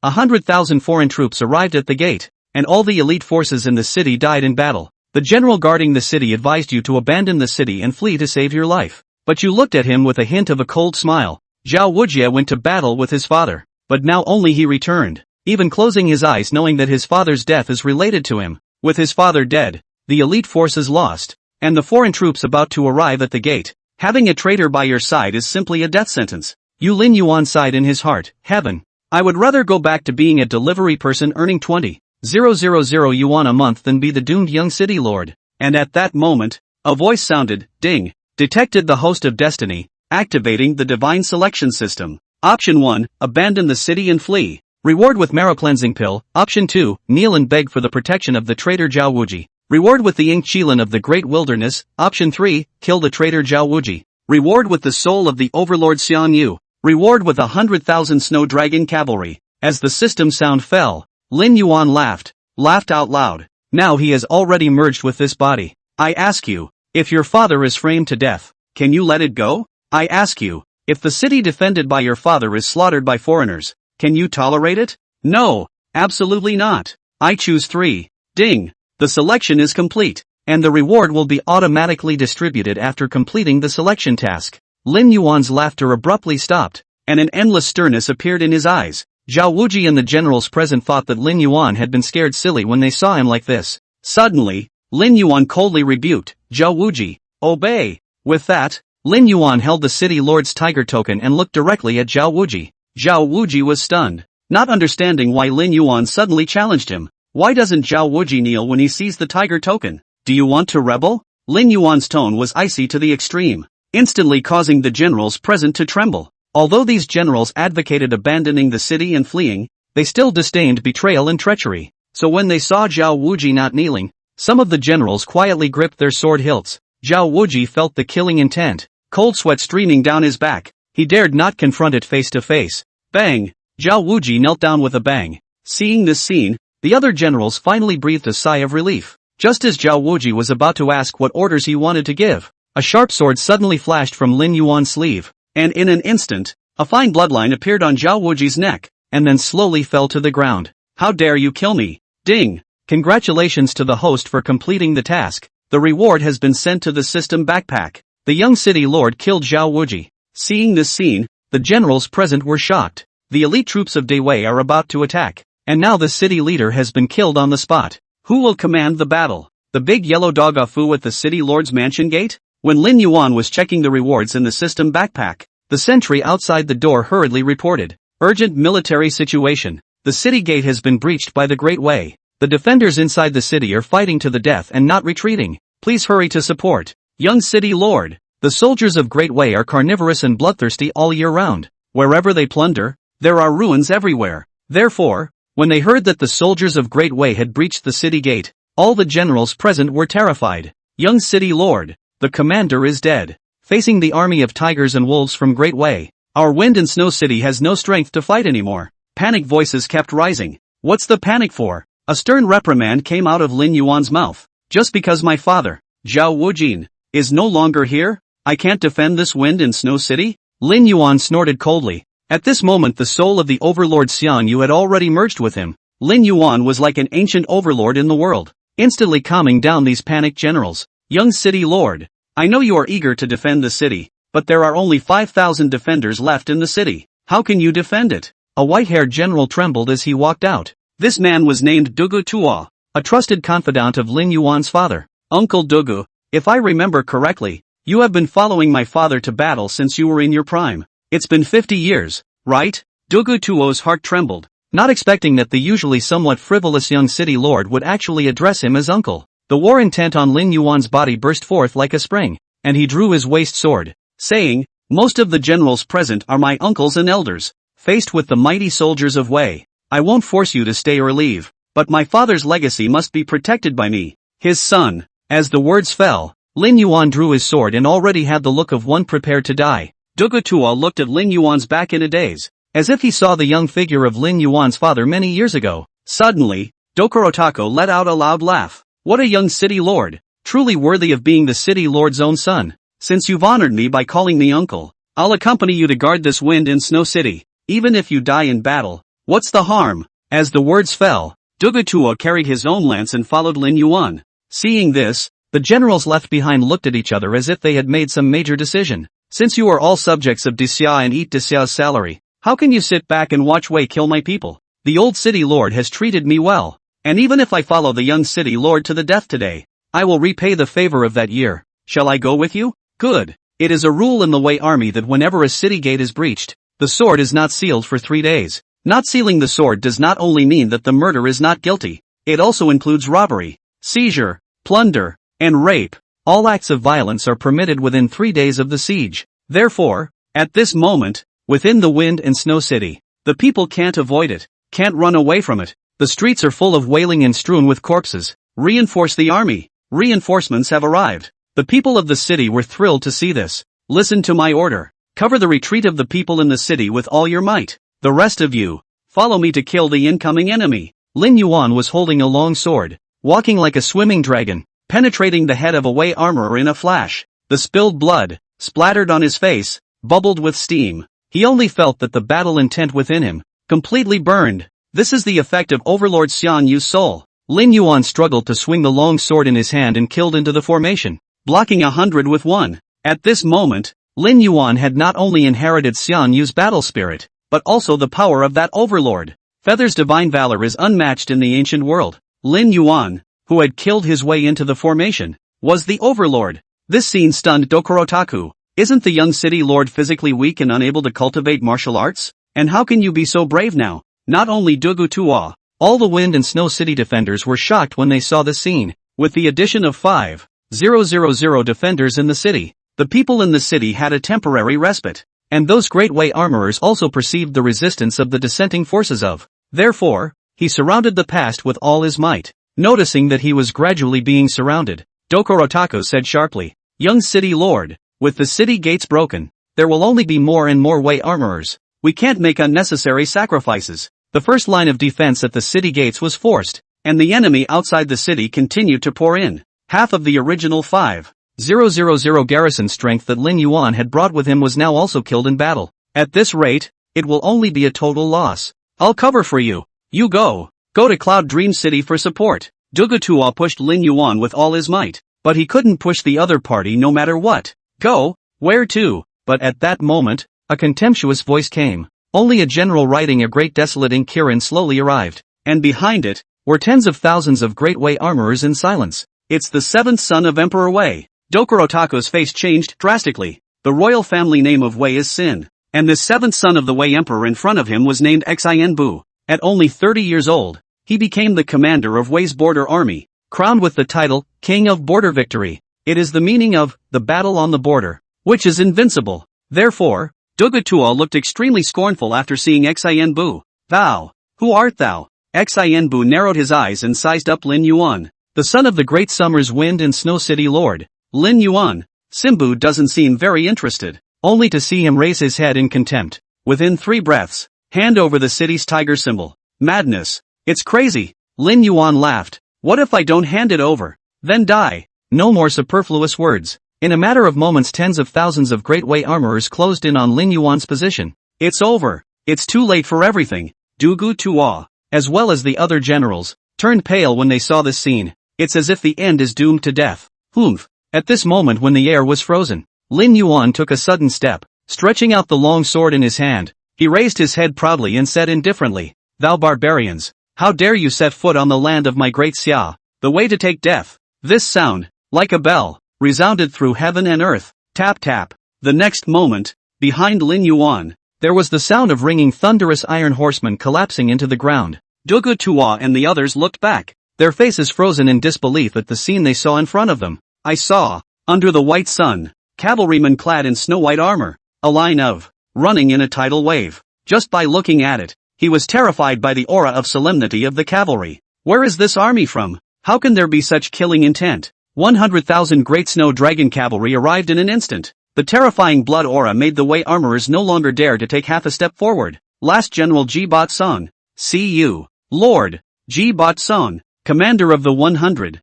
100,000 foreign troops arrived at the gate, and all the elite forces in the city died in battle. The general guarding the city advised you to abandon the city and flee to save your life. But you looked at him with a hint of a cold smile. Zhao Wujie went to battle with his father, but now only he returned, even closing his eyes knowing that his father's death is related to him. With his father dead, the elite forces lost, and the foreign troops about to arrive at the gate. Having a traitor by your side is simply a death sentence. Lin Yuan sighed in his heart. Heaven. I would rather go back to being a delivery person earning 20,000 yuan a month than be the doomed young city lord. And at that moment, a voice sounded. Ding. Detected the host of destiny. Activating the divine selection system. Option 1, abandon the city and flee. Reward with marrow cleansing pill. Option 2, kneel and beg for the protection of the traitor Zhao Wuji. Reward with the Yingxiang of the great wilderness. Option 3, kill the traitor Zhao Wuji. Reward with the soul of the overlord Xian Yu. Reward with 100,000 snow dragon cavalry. As the system sound fell, Lin Yuan laughed out loud. Now he has already merged with this body. I ask you, if your father is framed to death, can you let it go? I ask you, if the city defended by your father is slaughtered by foreigners, can you tolerate it? No, absolutely not. I choose 3. Ding. The selection is complete, and the reward will be automatically distributed after completing the selection task. Lin Yuan's laughter abruptly stopped, and an endless sternness appeared in his eyes. Zhao Wuji and the generals present thought that Lin Yuan had been scared silly when they saw him like this. Suddenly, Lin Yuan coldly rebuked, Zhao Wuji, obey. With that, Lin Yuan held the city lord's tiger token and looked directly at Zhao Wuji. Zhao Wuji was stunned, not understanding why Lin Yuan suddenly challenged him. Why doesn't Zhao Wuji kneel when he sees the tiger token? Do you want to rebel? Lin Yuan's tone was icy to the extreme, instantly causing the generals present to tremble. Although these generals advocated abandoning the city and fleeing, they still disdained betrayal and treachery. So when they saw Zhao Wuji not kneeling, some of the generals quietly gripped their sword hilts. Zhao Wuji felt the killing intent, cold sweat streaming down his back. He dared not confront it face to face. Bang! Zhao Wuji knelt down with a bang. Seeing this scene, the other generals finally breathed a sigh of relief. Just as Zhao Wuji was about to ask what orders he wanted to give, a sharp sword suddenly flashed from Lin Yuan's sleeve, and in an instant, a fine bloodline appeared on Zhao Wuji's neck, and then slowly fell to the ground. How dare you kill me? Ding! Congratulations to the host for completing the task. The reward has been sent to the system backpack. The young city lord killed Zhao Wuji. Seeing this scene, the generals present were shocked. The elite troops of Dewei are about to attack, and now the city leader has been killed on the spot. Who will command the battle? The big yellow dog Afu at the city lord's mansion gate? When Lin Yuan was checking the rewards in the system backpack, the sentry outside the door hurriedly reported, urgent military situation. The city gate has been breached by the Great Wei. The defenders inside the city are fighting to the death and not retreating. Please hurry to support. Young city lord. The soldiers of Great Wei are carnivorous and bloodthirsty all year round. Wherever they plunder, there are ruins everywhere. Therefore, when they heard that the soldiers of Great Wei had breached the city gate, all the generals present were terrified. Young city lord, the commander is dead. Facing the army of tigers and wolves from Great Wei, our wind and snow city has no strength to fight anymore. Panic voices kept rising. What's the panic for? A stern reprimand came out of Lin Yuan's mouth. Just because my father, Zhao Wujin, is no longer here, I can't defend this wind and snow city? Lin Yuan snorted coldly. At this moment the soul of the overlord Xian Yu had already merged with him. Lin Yuan was like an ancient overlord in the world, instantly calming down these panicked generals. Young city lord, I know you are eager to defend the city, but there are only 5,000 defenders left in the city. How can you defend it? A white-haired general trembled as he walked out. This man was named Dugu Tuo, a trusted confidant of Lin Yuan's father. Uncle Dugu, if I remember correctly, you have been following my father to battle since you were in your prime. It's been 50 years, right? Dugu Tuo's heart trembled, not expecting that the usually somewhat frivolous young city lord would actually address him as uncle. The war intent on Lin Yuan's body burst forth like a spring, and he drew his waist sword, saying, most of the generals present are my uncles and elders. Faced with the mighty soldiers of Wei, I won't force you to stay or leave, but my father's legacy must be protected by me, his son. As the words fell, Lin Yuan drew his sword and already had the look of one prepared to die. Dugu Tuo looked at Lin Yuan's back in a daze, as if he saw the young figure of Lin Yuan's father many years ago. Suddenly, Dokurotako let out a loud laugh. What a young city lord, truly worthy of being the city lord's own son. Since you've honored me by calling me uncle, I'll accompany you to guard this wind and snow city. Even if you die in battle, What's the harm? As the words fell, Zhuge Tuo carried his own lance and followed Lin Yuan. Seeing this, the generals left behind looked at each other as if they had made some major decision. Since you are all subjects of Xia and eat Xia's salary, how can you sit back and watch Wei kill my people? The old city lord has treated me well, and even if I follow the young city lord to the death today, I will repay the favor of that year. Shall I go with you? Good. It is a rule in the Wei army that whenever a city gate is breached, the sword is not sealed for 3 days. Not sealing the sword does not only mean that the murderer is not guilty, it also includes robbery, seizure, plunder, and rape. All acts of violence are permitted within 3 days of the siege. Therefore, at this moment, within the wind and snow city, the people can't avoid it, can't run away from it. The streets are full of wailing and strewn with corpses. Reinforce the army. Reinforcements have arrived. The people of the city were thrilled to see this. Listen to my order. Cover the retreat of the people in the city with all your might. The rest of you, follow me to kill the incoming enemy. Lin Yuan was holding a long sword, walking like a swimming dragon, penetrating the head of a Wei armorer in a flash. The spilled blood, splattered on his face, bubbled with steam. He only felt that the battle intent within him, completely burned. This is the effect of Overlord Xian Yu's soul. Lin Yuan struggled to swing the long sword in his hand and killed into the formation, blocking 100 with 1. At this moment, Lin Yuan had not only inherited Xian Yu's battle spirit, but also the power of that overlord. Feather's divine valor is unmatched in the ancient world. Lin Yuan, who had killed his way into the formation, was the overlord. This scene stunned Dokorotaku. Isn't the young city lord physically weak and unable to cultivate martial arts? And how can you be so brave now? Not only Zhuge Tuo, all the wind and snow city defenders were shocked when they saw the scene. With the addition of 5,000 defenders in the city, the people in the city had a temporary respite. And those great Wei armorers also perceived the resistance of the dissenting forces of. Therefore, he surrounded the past with all his might. Noticing that he was gradually being surrounded, Dokorotaku said sharply, "Young city lord, with the city gates broken, there will only be more and more Wei armorers. We can't make unnecessary sacrifices." The first line of defense at the city gates was forced, and the enemy outside the city continued to pour in. Half of the original 5,000 garrison strength that Lin Yuan had brought with him was now also killed in battle. At this rate, it will only be a total loss. I'll cover for you. You go. Go to Cloud Dream City for support. Zhuge Tuo pushed Lin Yuan with all his might, but he couldn't push the other party no matter what. Go? Where to? But at that moment, a contemptuous voice came. Only a general riding a great desolating Kirin slowly arrived, and behind it, were tens of thousands of great Wei armorers in silence. It's the seventh son of Emperor Wei. Dokorotaku's face changed drastically. The royal family name of Wei is Sin, and this seventh son of the Wei Emperor in front of him was named Xianbu. At only 30 years old, he became the commander of Wei's border army, crowned with the title, King of Border Victory. It is the meaning of, the battle on the border, which is invincible. Therefore, Zhuge Tuo looked extremely scornful after seeing Xianbu. Thou, who art thou? Xianbu narrowed his eyes and sized up Lin Yuan, the son of the great summer's wind and snow city lord. Lin Yuan, Simbu doesn't seem very interested, only to see him raise his head in contempt. Within 3 breaths, hand over the city's tiger symbol. Madness. It's crazy. Lin Yuan laughed. What if I don't hand it over? Then die. No more superfluous words. In a matter of moments tens of thousands of great Wei armorers closed in on Lin Yuan's position. It's over. It's too late for everything. Zhuge Tuo, as well as the other generals, turned pale when they saw this scene. It's as if the end is doomed to death. Humph. At this moment when the air was frozen, Lin Yuan took a sudden step, stretching out the long sword in his hand. He raised his head proudly and said indifferently, "Thou barbarians, how dare you set foot on the land of my great Xia, the way to take death." This sound, like a bell, resounded through heaven and earth. Tap tap. The next moment, behind Lin Yuan, there was the sound of ringing thunderous iron horsemen collapsing into the ground. Zhuge Tuo and the others looked back, their faces frozen in disbelief at the scene they saw in front of them. I saw, under the white sun, cavalrymen clad in snow-white armor, a line of, running in a tidal wave. Just by looking at it, he was terrified by the aura of solemnity of the cavalry. Where is this army from? How can there be such killing intent? 100,000 great snow dragon cavalry arrived in an instant. The terrifying blood aura made the Wei armorers no longer dare to take half a step forward. Last General Ji Bat Song. C.U. Lord. Ji Bat Song, commander of the 100,000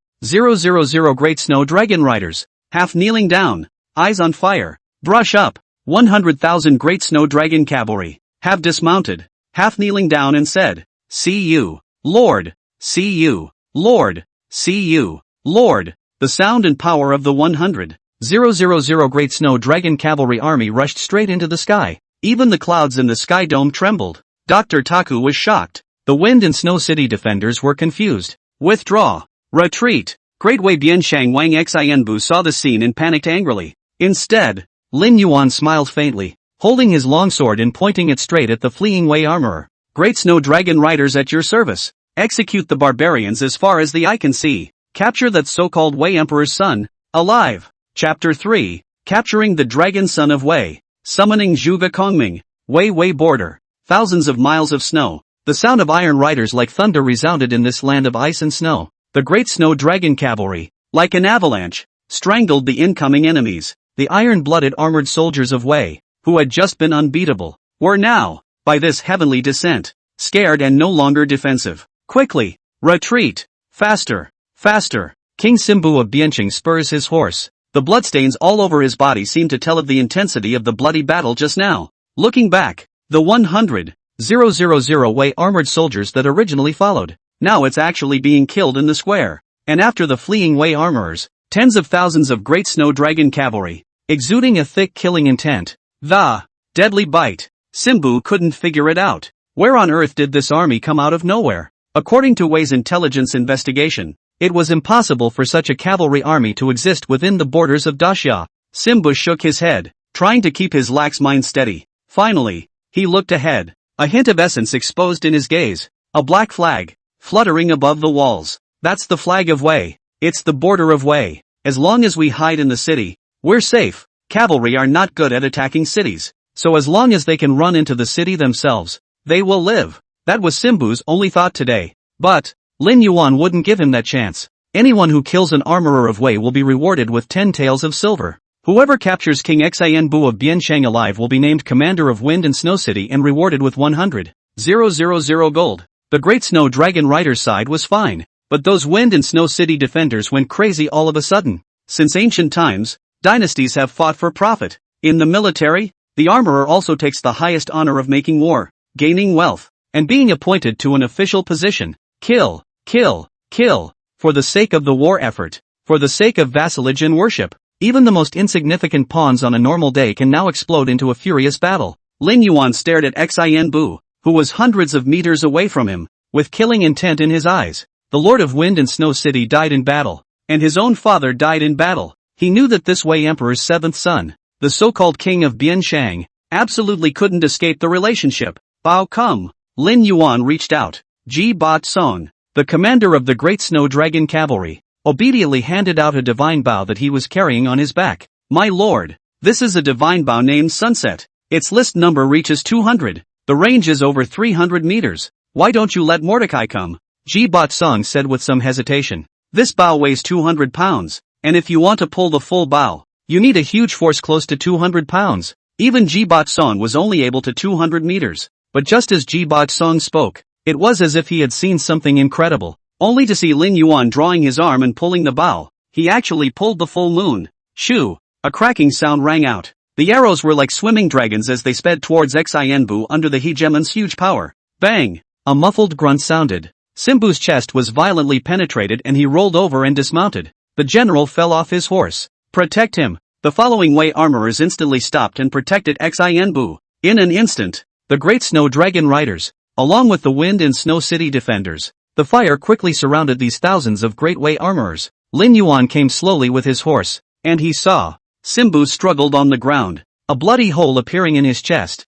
great snow dragon riders, half kneeling down, eyes on fire. Brush up. 100,000 great snow dragon cavalry have dismounted. half kneeling down and said, "See you, Lord. See you, Lord. See you, Lord." The sound and power of the 100,000 Great Snow Dragon Cavalry Army rushed straight into the sky. Even the clouds in the sky dome trembled. Dr. Taku was shocked. The Wind and Snow City defenders were confused. Withdraw. Retreat. Great Wei Bianshang Wang Xianbu saw the scene and panicked angrily. Instead, Lin Yuan smiled faintly, holding his longsword and pointing it straight at the fleeing Wei armorer. "Great Snow Dragon Riders at your service. Execute the barbarians as far as the eye can see. Capture that so-called Wei Emperor's son, alive." Chapter 3, Capturing the Dragon Son of Wei. Summoning Zhuge Kongming. Wei border. Thousands of miles of snow. The sound of iron riders like thunder resounded in this land of ice and snow. The Great Snow Dragon Cavalry, like an avalanche, strangled the incoming enemies. The iron-blooded armored soldiers of Wei, who had just been unbeatable, were now, by this heavenly descent, scared and no longer defensive. Quickly, retreat, faster, faster. King Simbu of Bianqing spurs his horse. The bloodstains all over his body seem to tell of the intensity of the bloody battle just now. Looking back, the 100,000 Wei armored soldiers that originally followed, now it's actually being killed in the square. And after the fleeing Wei armorers, tens of thousands of Great Snow Dragon Cavalry, exuding a thick killing intent. The deadly bite. Simbu couldn't figure it out. Where on earth did this army come out of nowhere? According to Wei's intelligence investigation, it was impossible for such a cavalry army to exist within the borders of Daxia. Simbu shook his head, trying to keep his lax mind steady. Finally, he looked ahead, a hint of essence exposed in his gaze. A black flag, fluttering above the walls. That's the flag of Wei. It's the border of Wei. As long as we hide in the city, we're safe. Cavalry are not good at attacking cities, so as long as they can run into the city themselves, they will live. That was Simbu's only thought today. But Lin Yuan wouldn't give him that chance. Anyone who kills an armorer of Wei will be rewarded with 10 taels of silver. Whoever captures King Xianbu of Bianshang alive will be named Commander of Wind and Snow City and rewarded with 100,000 gold. The Great Snow Dragon Riders' side was fine, but those Wind and Snow City defenders went crazy all of a sudden. Since ancient times, dynasties have fought for profit. In the military, the armorer also takes the highest honor of making war, gaining wealth, and being appointed to an official position. Kill, kill, kill, for the sake of the war effort, for the sake of vassalage and worship. Even the most insignificant pawns on a normal day can now explode into a furious battle. Lin Yuan stared at Xianbu, who was hundreds of meters away from him, with killing intent in his eyes. The Lord of Wind and Snow City died in battle, and his own father died in battle. He knew that this Wei Emperor's seventh son, the so-called king of Bianshang, absolutely couldn't escape the relationship. Bao come. Lin Yuan reached out. Ji Ba Song, the commander of the Great Snow Dragon Cavalry, obediently handed out a divine bow that he was carrying on his back. "My lord, this is a divine bow named Sunset. Its list number reaches 200. The range is over 300 meters. Why don't you let Mordecai come?" Ji Ba Song said with some hesitation. "This bow weighs 200 pounds, and if you want to pull the full bow, you need a huge force close to 200 pounds. Even Ji Ba Song was only able to 200 meters. But just as Ji Ba Song spoke, it was as if he had seen something incredible. Only to see Lin Yuan drawing his arm and pulling the bow, he actually pulled the full moon. Shoo! A cracking sound rang out. The arrows were like swimming dragons as they sped towards Xianbu under the hegemon's huge power. Bang! A muffled grunt sounded. Simbu's chest was violently penetrated and he rolled over and dismounted. The general fell off his horse. "Protect him!" The following Wei armorers instantly stopped and protected Xianbu. In an instant, the Great Snow Dragon Riders, along with the Wind and Snow City defenders, the fire quickly surrounded these thousands of Great Wei armorers. Lin Yuan came slowly with his horse, and he saw Simbu struggled on the ground, a bloody hole appearing in his chest.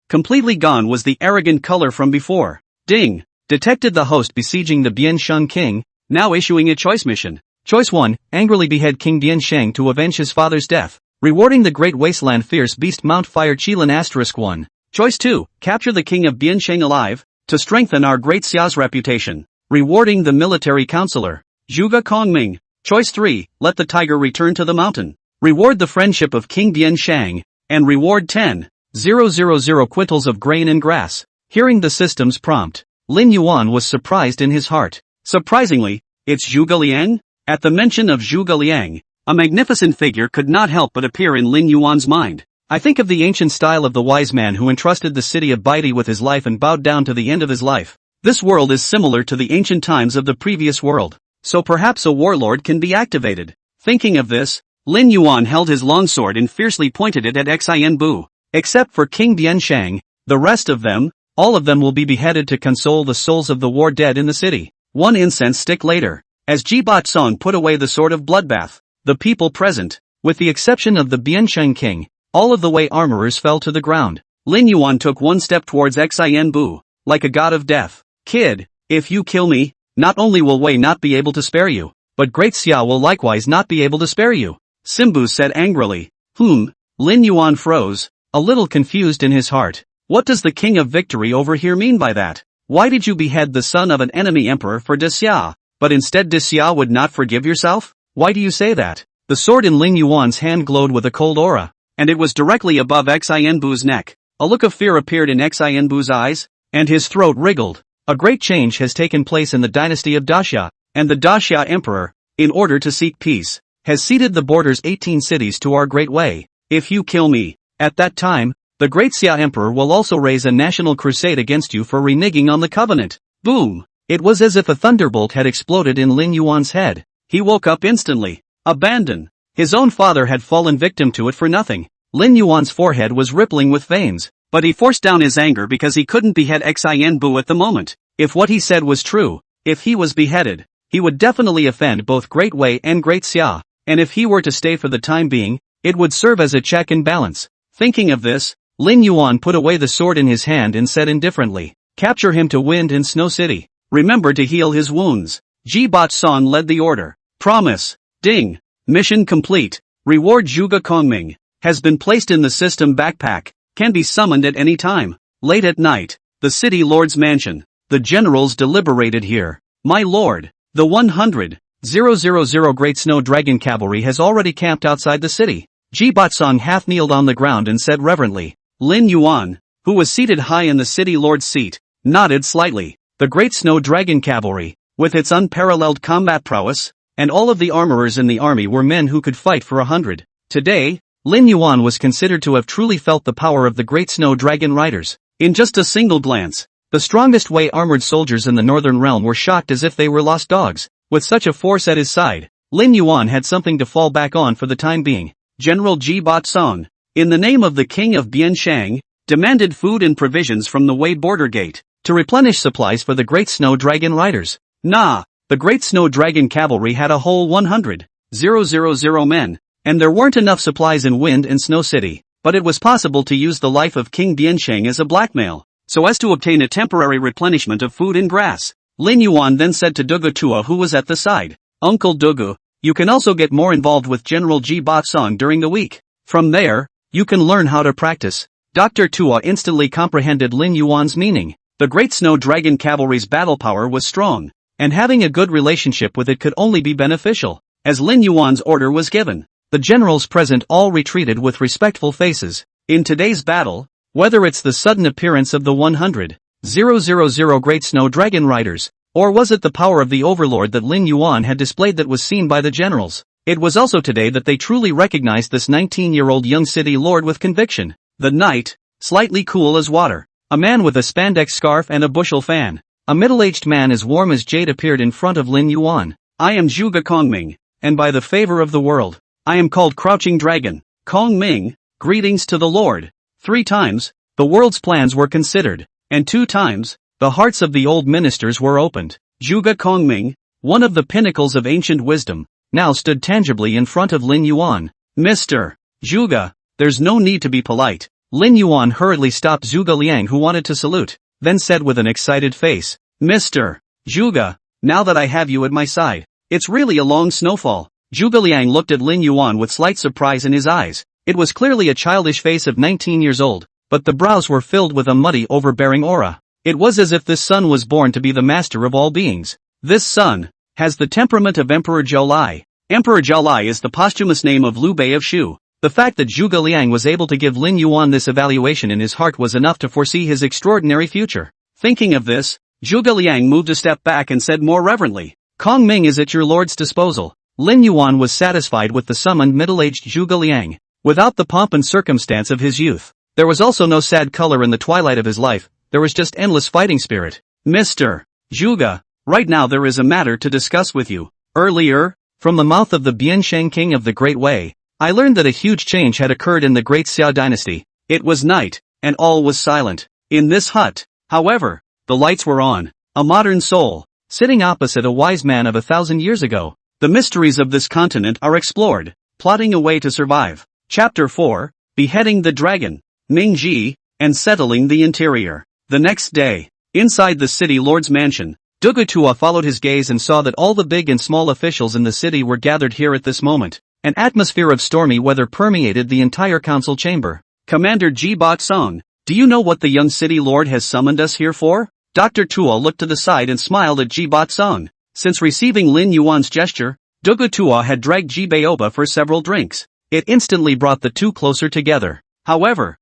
Completely gone was the arrogant color from before. Ding! Detected the host besieging the Bianshang king, now issuing a choice mission. Choice 1, angrily behead King Bianshang to avenge his father's death, rewarding the Great Wasteland Fierce Beast Mount Fire Qilin *1. Choice 2, capture the king of Bianshang alive, to strengthen our Great Xia's reputation, rewarding the military counselor, Zhuge Kongming. Choice 3, let the tiger return to the mountain, reward the friendship of King Bianshang, and reward 10,000 quintals of grain and grass. Hearing the system's prompt, Lin Yuan was surprised in his heart. Surprisingly, it's Zhuge Liang? At the mention of Zhuge Liang, a magnificent figure could not help but appear in Lin Yuan's mind. I think of the ancient style of the wise man who entrusted the city of Baidi with his life and bowed down to the end of his life. This world is similar to the ancient times of the previous world, so perhaps a warlord can be activated. Thinking of this, Lin Yuan held his longsword and fiercely pointed it at Xian Bu. Except for King Yingxiang, the rest of them, all of them will be beheaded to console the souls of the war dead in the city. One incense stick later, as Jibat Song put away the sword of bloodbath, the people present, with the exception of the Biansheng king, all of the Wei armorers fell to the ground. Lin Yuan took one step towards Xian Bu, like a god of death. Kid, if you kill me, not only will Wei not be able to spare you, but Great Xia will likewise not be able to spare you. Simbu said angrily. Lin Yuan froze, a little confused in his heart. What does the King of Victory over here mean by that? Why did you behead the son of an enemy emperor for De Xia, but instead De Xia would not forgive yourself? Why do you say that? The sword in Lin Yuan's hand glowed with a cold aura, and it was directly above Xian Bu's neck. A look of fear appeared in Xian Bu's eyes, and his throat wriggled. A great change has taken place in the dynasty of Daxia, and the Daxia emperor, in order to seek peace, has ceded the border's 18 cities to our great Wei. If you kill me, at that time, the great Xia emperor will also raise a national crusade against you for reneging on the covenant. Boom! It was as if a thunderbolt had exploded in Lin Yuan's head. He woke up instantly. Abandon! His own father had fallen victim to it for nothing. Lin Yuan's forehead was rippling with veins, but he forced down his anger because he couldn't behead Xian Bu at the moment. If what he said was true, if he was beheaded, he would definitely offend both Great Wei and Great Xia, and if he were to stay for the time being, it would serve as a check and balance. Thinking of this, Lin Yuan put away the sword in his hand and said indifferently, capture him to Wind and Snow City. Remember to heal his wounds. Jibat Song led the order. Promise. Ding. Mission complete. Reward Zhuge Kongming. Has been placed in the system backpack. Can be summoned at any time. Late at night. The city lord's mansion. The generals deliberated here. My lord. The 100,000 Great Snow Dragon Cavalry has already camped outside the city. Jibat Song half kneeled on the ground and said reverently. Lin Yuan, who was seated high in the city lord's seat, nodded slightly. The Great Snow Dragon Cavalry, with its unparalleled combat prowess, and all of the armorers in the army were men who could fight for 100. Today, Lin Yuan was considered to have truly felt the power of the Great Snow Dragon Riders. In just a single glance, the strongest Wei armored soldiers in the northern realm were shocked as if they were lost dogs. With such a force at his side, Lin Yuan had something to fall back on for the time being. General Jibat Song, in the name of the king of Biansheng, demanded food and provisions from the Wei border gate, to replenish supplies for the Great Snow Dragon Riders. Nah, the Great Snow Dragon Cavalry had a whole 100,000 men, and there weren't enough supplies in Wind and Snow City, but it was possible to use the life of King Biansheng as a blackmail, so as to obtain a temporary replenishment of food and grass. Lin Yuan then said to Dugu Tua, who was at the side, Uncle Dugu, you can also get more involved with General Jibat Song during the week. From there, you can learn how to practice. Dr. Tua instantly comprehended Lin Yuan's meaning. The Great Snow Dragon Cavalry's battle power was strong, and having a good relationship with it could only be beneficial. As Lin Yuan's order was given, the generals present all retreated with respectful faces. In today's battle, whether it's the sudden appearance of the 100,000 Great Snow Dragon Riders, or was it the power of the Overlord that Lin Yuan had displayed that was seen by the generals, it was also today that they truly recognized this 19-year-old young city lord with conviction. The knight, slightly cool as water, a man with a spandex scarf and a bushel fan, a middle-aged man as warm as jade appeared in front of Lin Yuan. I am Zhuge Kongming, and by the favor of the world, I am called Crouching Dragon. Kongming, greetings to the Lord. 3 times, the world's plans were considered, and 2 times, the hearts of the old ministers were opened. Zhuge Kongming, one of the pinnacles of ancient wisdom, now stood tangibly in front of Lin Yuan. Mr. Zhuge, there's no need to be polite. Lin Yuan hurriedly stopped Zhuge Liang, who wanted to salute, then said with an excited face, Mr. Zhuge, now that I have you at my side, it's really a long snowfall. Zhuge Liang looked at Lin Yuan with slight surprise in his eyes. It was clearly a childish face of 19 years old, but the brows were filled with a muddy, overbearing aura. It was as if this son was born to be the master of all beings. This son has the temperament of Emperor Zhou Lai. Emperor Zhou Lai is the posthumous name of Liu Bei of Shu. The fact that Zhuge Liang was able to give Lin Yuan this evaluation in his heart was enough to foresee his extraordinary future. Thinking of this, Zhuge Liang moved a step back and said more reverently, Kongming is at your lord's disposal. Lin Yuan was satisfied with the summoned middle-aged Zhuge Liang. Without the pomp and circumstance of his youth. There was also no sad color in the twilight of his life, there was just endless fighting spirit. Mr. Zhuge, right now there is a matter to discuss with you. Earlier, from the mouth of the Yingxiang king of the Great Wei, I learned that a huge change had occurred in the Great Xia dynasty. It was night, and all was silent. In this hut, however, the lights were on. A modern soul, sitting opposite a wise man of 1,000 years ago. The mysteries of this continent are explored, plotting a way to survive. Chapter 4, Beheading the Dragon, Ming League, and Settling the Interior. The next day, inside the city lord's mansion, Zhuge followed his gaze and saw that all the big and small officials in the city were gathered here at this moment. An atmosphere of stormy weather permeated the entire council chamber. Commander Song, do you know what the young city lord has summoned us here for? Dr. Tua looked to the side and smiled at Song. Since receiving Lin Yuan's gesture, Zhuge had dragged Baoba for several drinks. It instantly brought the two closer together. However,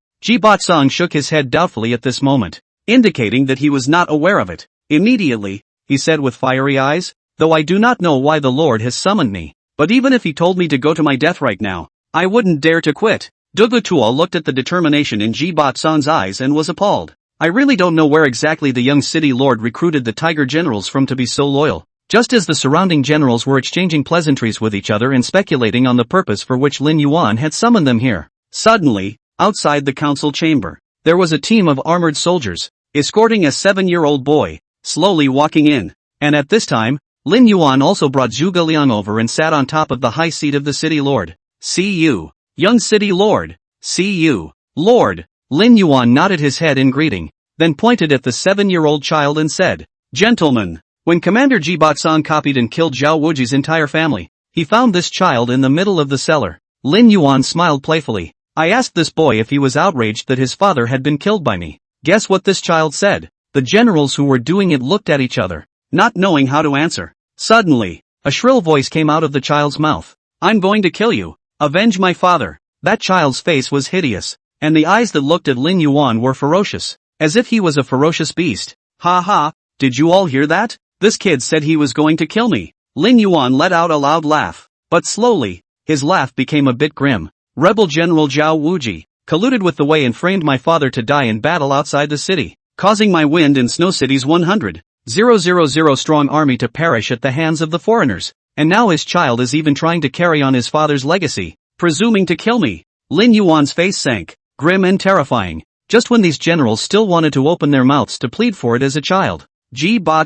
Song shook his head doubtfully at this moment, indicating that he was not aware of it. Immediately, he said with fiery eyes, though I do not know why the Lord has summoned me, but even if he told me to go to my death right now, I wouldn't dare to quit. Zhuge looked at the determination in Song's eyes and was appalled. I really don't know where exactly the young city lord recruited the tiger generals from to be so loyal. Just as the surrounding generals were exchanging pleasantries with each other and speculating on the purpose for which Lin Yuan had summoned them here. Suddenly, outside the council chamber, there was a team of armored soldiers, escorting a 7-year-old boy, slowly walking in. And at this time, Lin Yuan also brought Zhuge Liang over and sat on top of the high seat of the city lord. See you, young city lord. See you, lord. Lin Yuan nodded his head in greeting, then pointed at the 7-year-old child and said, Gentlemen. When Commander Song copied and killed Zhao Wuji's entire family, he found this child in the middle of the cellar. Lin Yuan smiled playfully. I asked this boy if he was outraged that his father had been killed by me. Guess what this child said? The generals who were doing it looked at each other, not knowing how to answer. Suddenly, a shrill voice came out of the child's mouth. I'm going to kill you. Avenge my father. That child's face was hideous, and the eyes that looked at Lin Yuan were ferocious, as if he was a ferocious beast. Ha ha, did you all hear that? This kid said he was going to kill me. Lin Yuan let out a loud laugh, but slowly, his laugh became a bit grim. Rebel General Zhao Wuji colluded with the Wei and framed my father to die in battle outside the city, causing my Wind and Snow City's 100,000 strong army to perish at the hands of the foreigners. And now his child is even trying to carry on his father's legacy, presuming to kill me. Lin Yuan's face sank, grim and terrifying, just when these generals still wanted to open their mouths to plead for it as a child.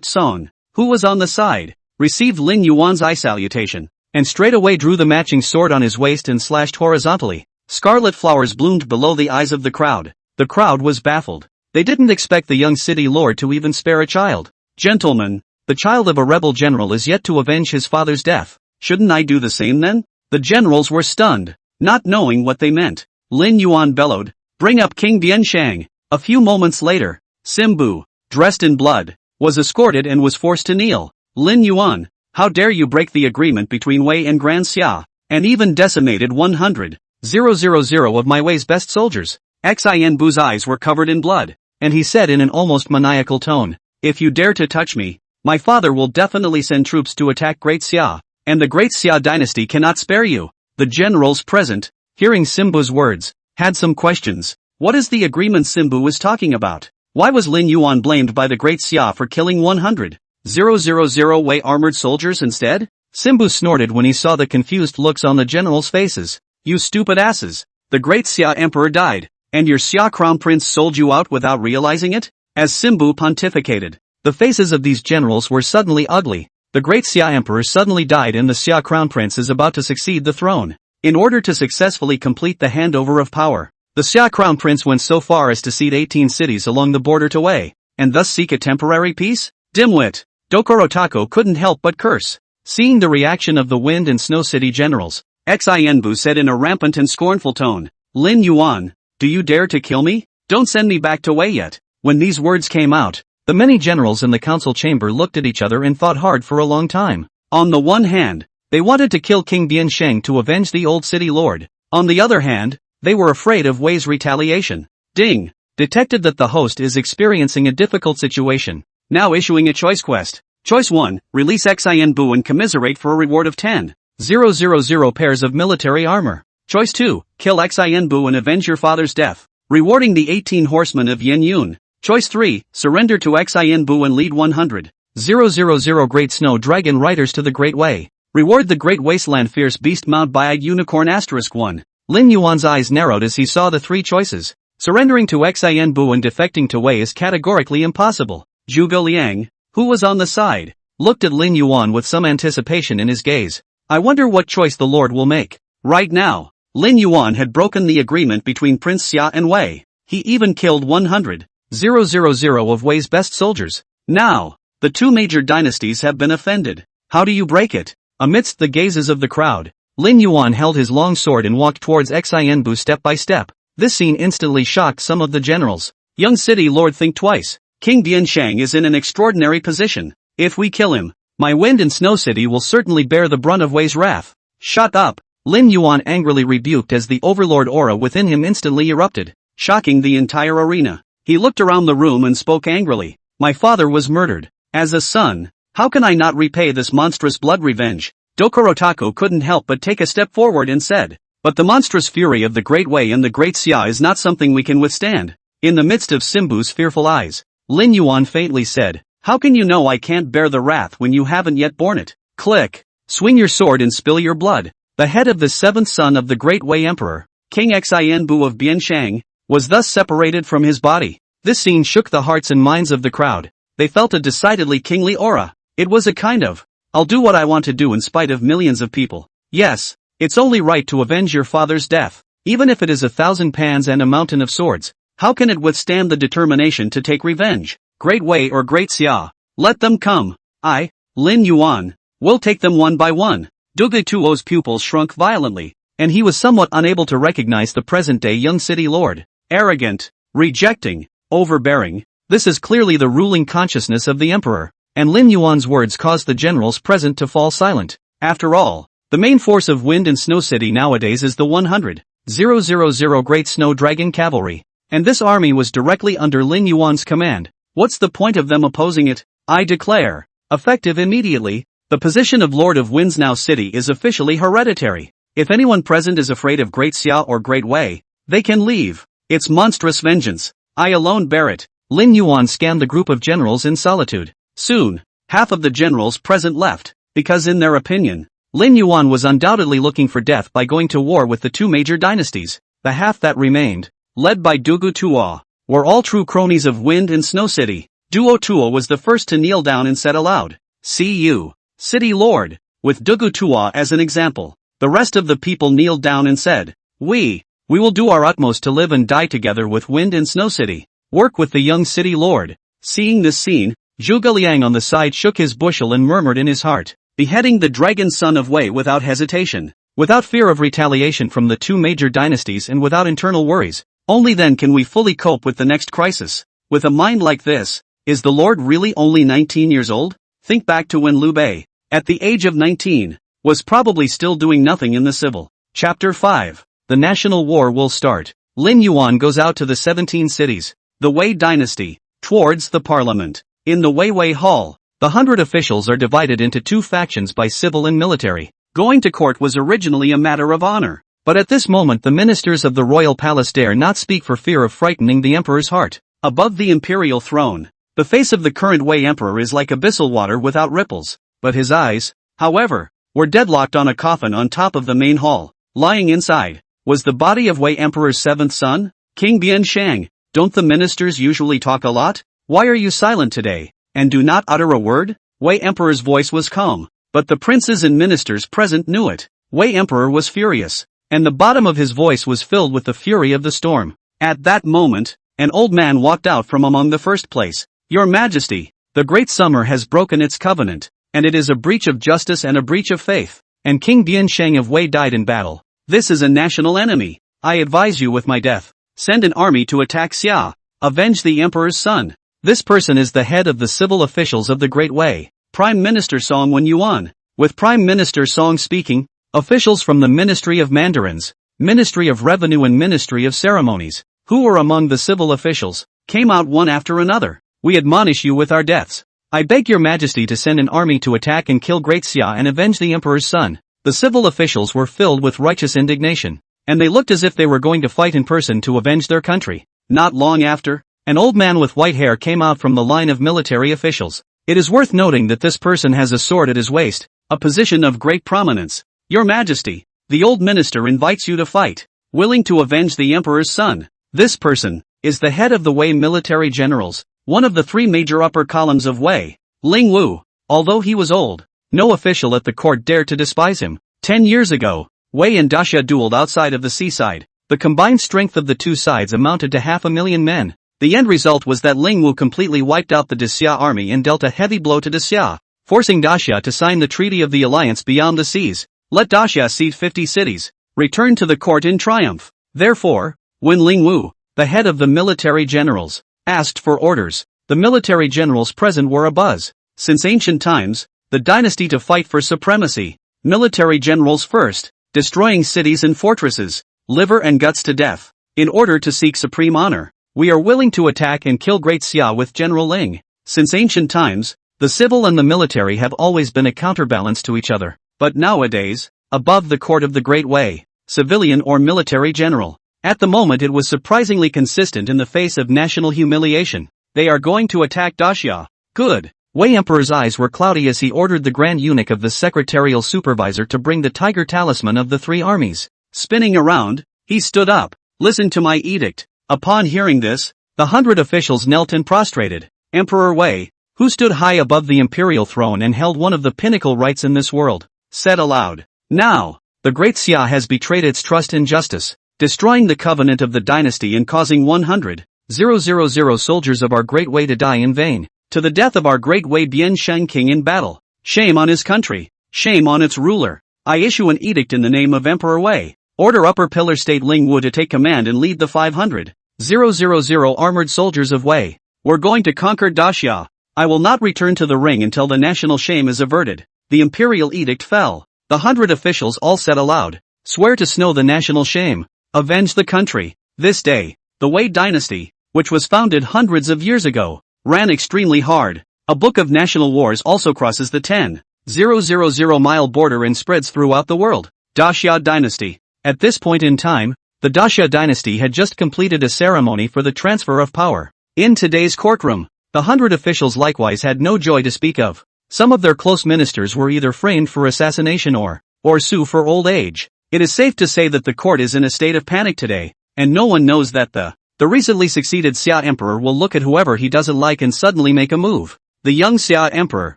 Song, who was on the side, received Lin Yuan's eye salutation, and straightaway drew the matching sword on his waist and slashed horizontally. Scarlet flowers bloomed below the eyes of the crowd. The crowd was baffled. They didn't expect the young city lord to even spare a child. Gentlemen, the child of a rebel general is yet to avenge his father's death. Shouldn't I do the same then? The generals were stunned, not knowing what they meant. Lin Yuan bellowed, bring up King Yingxiang. A few moments later, Simbu, dressed in blood, was escorted and was forced to kneel. Lin Yuan, how dare you break the agreement between Wei and Grand Xia, and even decimated 100,000 of my Wei's best soldiers. Xianbu's eyes were covered in blood, and he said in an almost maniacal tone, if you dare to touch me, my father will definitely send troops to attack Great Xia, and the Great Xia dynasty cannot spare you. The generals present, hearing Simbu's words, had some questions. What is the agreement Simbu was talking about? Why was Lin Yuan blamed by the Great Xia for killing 100,000 Wei armored soldiers instead? Simbu snorted when he saw the confused looks on the generals' faces. You stupid asses. The Great Xia Emperor died, and your Xia Crown Prince sold you out without realizing it? As Simbu pontificated, the faces of these generals were suddenly ugly. The Great Xia Emperor suddenly died and the Xia Crown Prince is about to succeed the throne. In order to successfully complete the handover of power, the Xia Crown Prince went so far as to cede 18 cities along the border to Wei, and thus seek a temporary peace? Dimwit! Dokorotako couldn't help but curse. Seeing the reaction of the Wind and Snow City generals, Xianbu said in a rampant and scornful tone, Lin Yuan, do you dare to kill me? Don't send me back to Wei yet. When these words came out, the many generals in the council chamber looked at each other and thought hard for a long time. On the one hand, they wanted to kill King Yingxiang to avenge the old city lord. On the other hand, they were afraid of Wei's retaliation. Ding! Detected that the host is experiencing a difficult situation. Now issuing a choice quest. Choice 1, release Xianbu and commiserate for a reward of 10,000 pairs of military armor. Choice 2, kill Xianbu and avenge your father's death, rewarding the 18 horsemen of Yin Yun. Choice 3, surrender to Xianbu and lead 100,000 Great Snow Dragon Riders to the Great Way. Reward the Great Wasteland Fierce Beast Mount Eyed Unicorn *1. Lin Yuan's eyes narrowed as he saw the three choices. Surrendering to Xianbu and defecting to Wei is categorically impossible. Zhuge Liang, who was on the side, looked at Lin Yuan with some anticipation in his gaze. I wonder what choice the Lord will make. Right now, Lin Yuan had broken the agreement between Prince Xia and Wei. He even killed 100,000 of Wei's best soldiers. Now, the two major dynasties have been offended. How do you break it? Amidst the gazes of the crowd, Lin Yuan held his long sword and walked towards Xianbu step by step. This scene instantly shocked some of the generals. Young city lord, think twice. King Yingxiang is in an extraordinary position. If we kill him, my wind and snow city will certainly bear the brunt of Wei's wrath. Shut up! Lin Yuan angrily rebuked as the overlord aura within him instantly erupted, shocking the entire arena. He looked around the room and spoke angrily. My father was murdered. As a son, how can I not repay this monstrous blood revenge? Dokorotaku couldn't help but take a step forward and said, but the monstrous fury of the Great Wei and the Great Xia is not something we can withstand. In the midst of Simbu's fearful eyes, Lin Yuan faintly said, how can you know I can't bear the wrath when you haven't yet borne it? Click. Swing your sword and spill your blood. The head of the seventh son of the Great Wei Emperor, King Xianbu of Bianshang, was thus separated from his body. This scene shook the hearts and minds of the crowd. They felt a decidedly kingly aura. It was a kind of, I'll do what I want to do in spite of millions of people. Yes, it's only right to avenge your father's death, even if it is 1,000 pans and a mountain of swords. How can it withstand the determination to take revenge? Great Wei or Great Xia? Let them come. I, Lin Yuan, will take them one by one. Zhuge Tuo's pupils shrunk violently, and he was somewhat unable to recognize the present-day young city lord. Arrogant, rejecting, overbearing. This is clearly the ruling consciousness of the emperor, and Lin Yuan's words caused the generals present to fall silent. After all, the main force of Wind and Snow City nowadays is the 100,000 Great Snow Dragon Cavalry, and this army was directly under Lin Yuan's command. What's the point of them opposing it? I declare, effective immediately, the position of Lord of Wind's Now City is officially hereditary. If anyone present is afraid of Great Xia or Great Wei, they can leave. It's monstrous vengeance. I alone bear it. Lin Yuan scanned the group of generals in solitude. Soon, half of the generals present left, because in their opinion, Lin Yuan was undoubtedly looking for death by going to war with the two major dynasties. The half that remained, led by Zhuge Tuo, were all true cronies of Wind and Snow City. Duo Tuo was the first to kneel down and said aloud, "See you, City Lord," with Zhuge Tuo as an example. The rest of the people kneeled down and said, We will do our utmost to live and die together with Wind and Snow City. Work with the young City Lord. Seeing this scene, Zhuge Liang on the side shook his bushel and murmured in his heart, beheading the dragon son of Wei without hesitation, without fear of retaliation from the two major dynasties and without internal worries. Only then can we fully cope with the next crisis. With a mind like this, is the Lord really only 19 years old? Think back to when Liu Bei, at the age of 19, was probably still doing nothing in the civil. Chapter 5. The National War will start. Lin Yuan goes out to the 17 cities, the Wei dynasty, towards the parliament. In the Wei Hall, the 100 officials are divided into two factions by civil and military. Going to court was originally a matter of honor, but at this moment the ministers of the royal palace dare not speak for fear of frightening the emperor's heart. Above the imperial throne, the face of the current Wei emperor is like abyssal water without ripples, but his eyes, however, were deadlocked on a coffin on top of the main hall. Lying inside was the body of Wei Emperor's seventh son, King Bianshang. Don't the ministers usually talk a lot? Why are you silent today, and do not utter a word? Wei Emperor's voice was calm, but the princes and ministers present knew it. Wei Emperor was furious, and the bottom of his voice was filled with the fury of the storm. At that moment, an old man walked out from among the first place. Your Majesty, the great summer has broken its covenant, and it is a breach of justice and a breach of faith, and King Bianshang of Wei died in battle. This is a national enemy. I advise you with my death. Send an army to attack Xia. Avenge the emperor's son. This person is the head of the civil officials of the Great Wei, Prime Minister Song Wen Yuan. With Prime Minister Song speaking, officials from the Ministry of Mandarins, Ministry of Revenue and Ministry of Ceremonies, who were among the civil officials, came out one after another. We admonish you with our deaths. I beg your Majesty to send an army to attack and kill Great Xia and avenge the emperor's son. The civil officials were filled with righteous indignation, and they looked as if they were going to fight in person to avenge their country. Not long after, an old man with white hair came out from the line of military officials. It is worth noting that this person has a sword at his waist, a position of great prominence. Your Majesty, the old minister invites you to fight, willing to avenge the emperor's son. This person is the head of the Wei military generals, one of the three major upper columns of Wei, Ling Wu. Although he was old, no official at the court dared to despise him. 10 years ago, Wei and Daxia dueled outside of the seaside. The combined strength of the two sides amounted to 500,000 men. The end result was that Ling Wu completely wiped out the Daxia army and dealt a heavy blow to Daxia, forcing Daxia to sign the Treaty of the Alliance beyond the seas. Let Daxia cede 50 cities, return to the court in triumph. Therefore, when Ling Wu, the head of the military generals, asked for orders, the military generals present were abuzz. Since ancient times, the dynasty to fight for supremacy. Military generals first, destroying cities and fortresses, liver and guts to death. In order to seek supreme honor, we are willing to attack and kill Great Xia with General Ling. Since ancient times, the civil and the military have always been a counterbalance to each other. But nowadays, above the court of the Great Wei, civilian or military general, at the moment it was surprisingly consistent in the face of national humiliation. They are going to attack Daxia. Good. Wei Emperor's eyes were cloudy as he ordered the Grand Eunuch of the Secretarial Supervisor to bring the Tiger Talisman of the three armies. Spinning around, he stood up. Listen to my edict. Upon hearing this, the 100 officials knelt and prostrated. Emperor Wei, who stood high above the imperial throne and held one of the pinnacle rights in this world, said aloud, "Now, the Great Xia has betrayed its trust in justice, destroying the covenant of the dynasty and causing 100,000 soldiers of our Great Wei to die in vain, to the death of our Great Wei Yingxiang king in battle. Shame on his country, shame on its ruler. I issue an edict in the name of Emperor Wei. Order Upper Pillar State Ling Wu to take command and lead the 500,000 armored soldiers of Wei. We're going to conquer Daxia. I will not return to the ring until the national shame is averted." The imperial edict fell. The 100 officials all said aloud, "Swear to snow the national shame. Avenge the country." This day, the Wei dynasty, which was founded hundreds of years ago, ran extremely hard. A book of national wars also crosses the 10,000-mile border and spreads throughout the world. Daxia dynasty. At this point in time, the Daxia dynasty had just completed a ceremony for the transfer of power. In today's courtroom, the 100 officials likewise had no joy to speak of. Some of their close ministers were either framed for assassination or sue for old age. It is safe to say that the court is in a state of panic today, and no one knows that the recently succeeded Xia Emperor will look at whoever he doesn't like and suddenly make a move. The young Xia Emperor,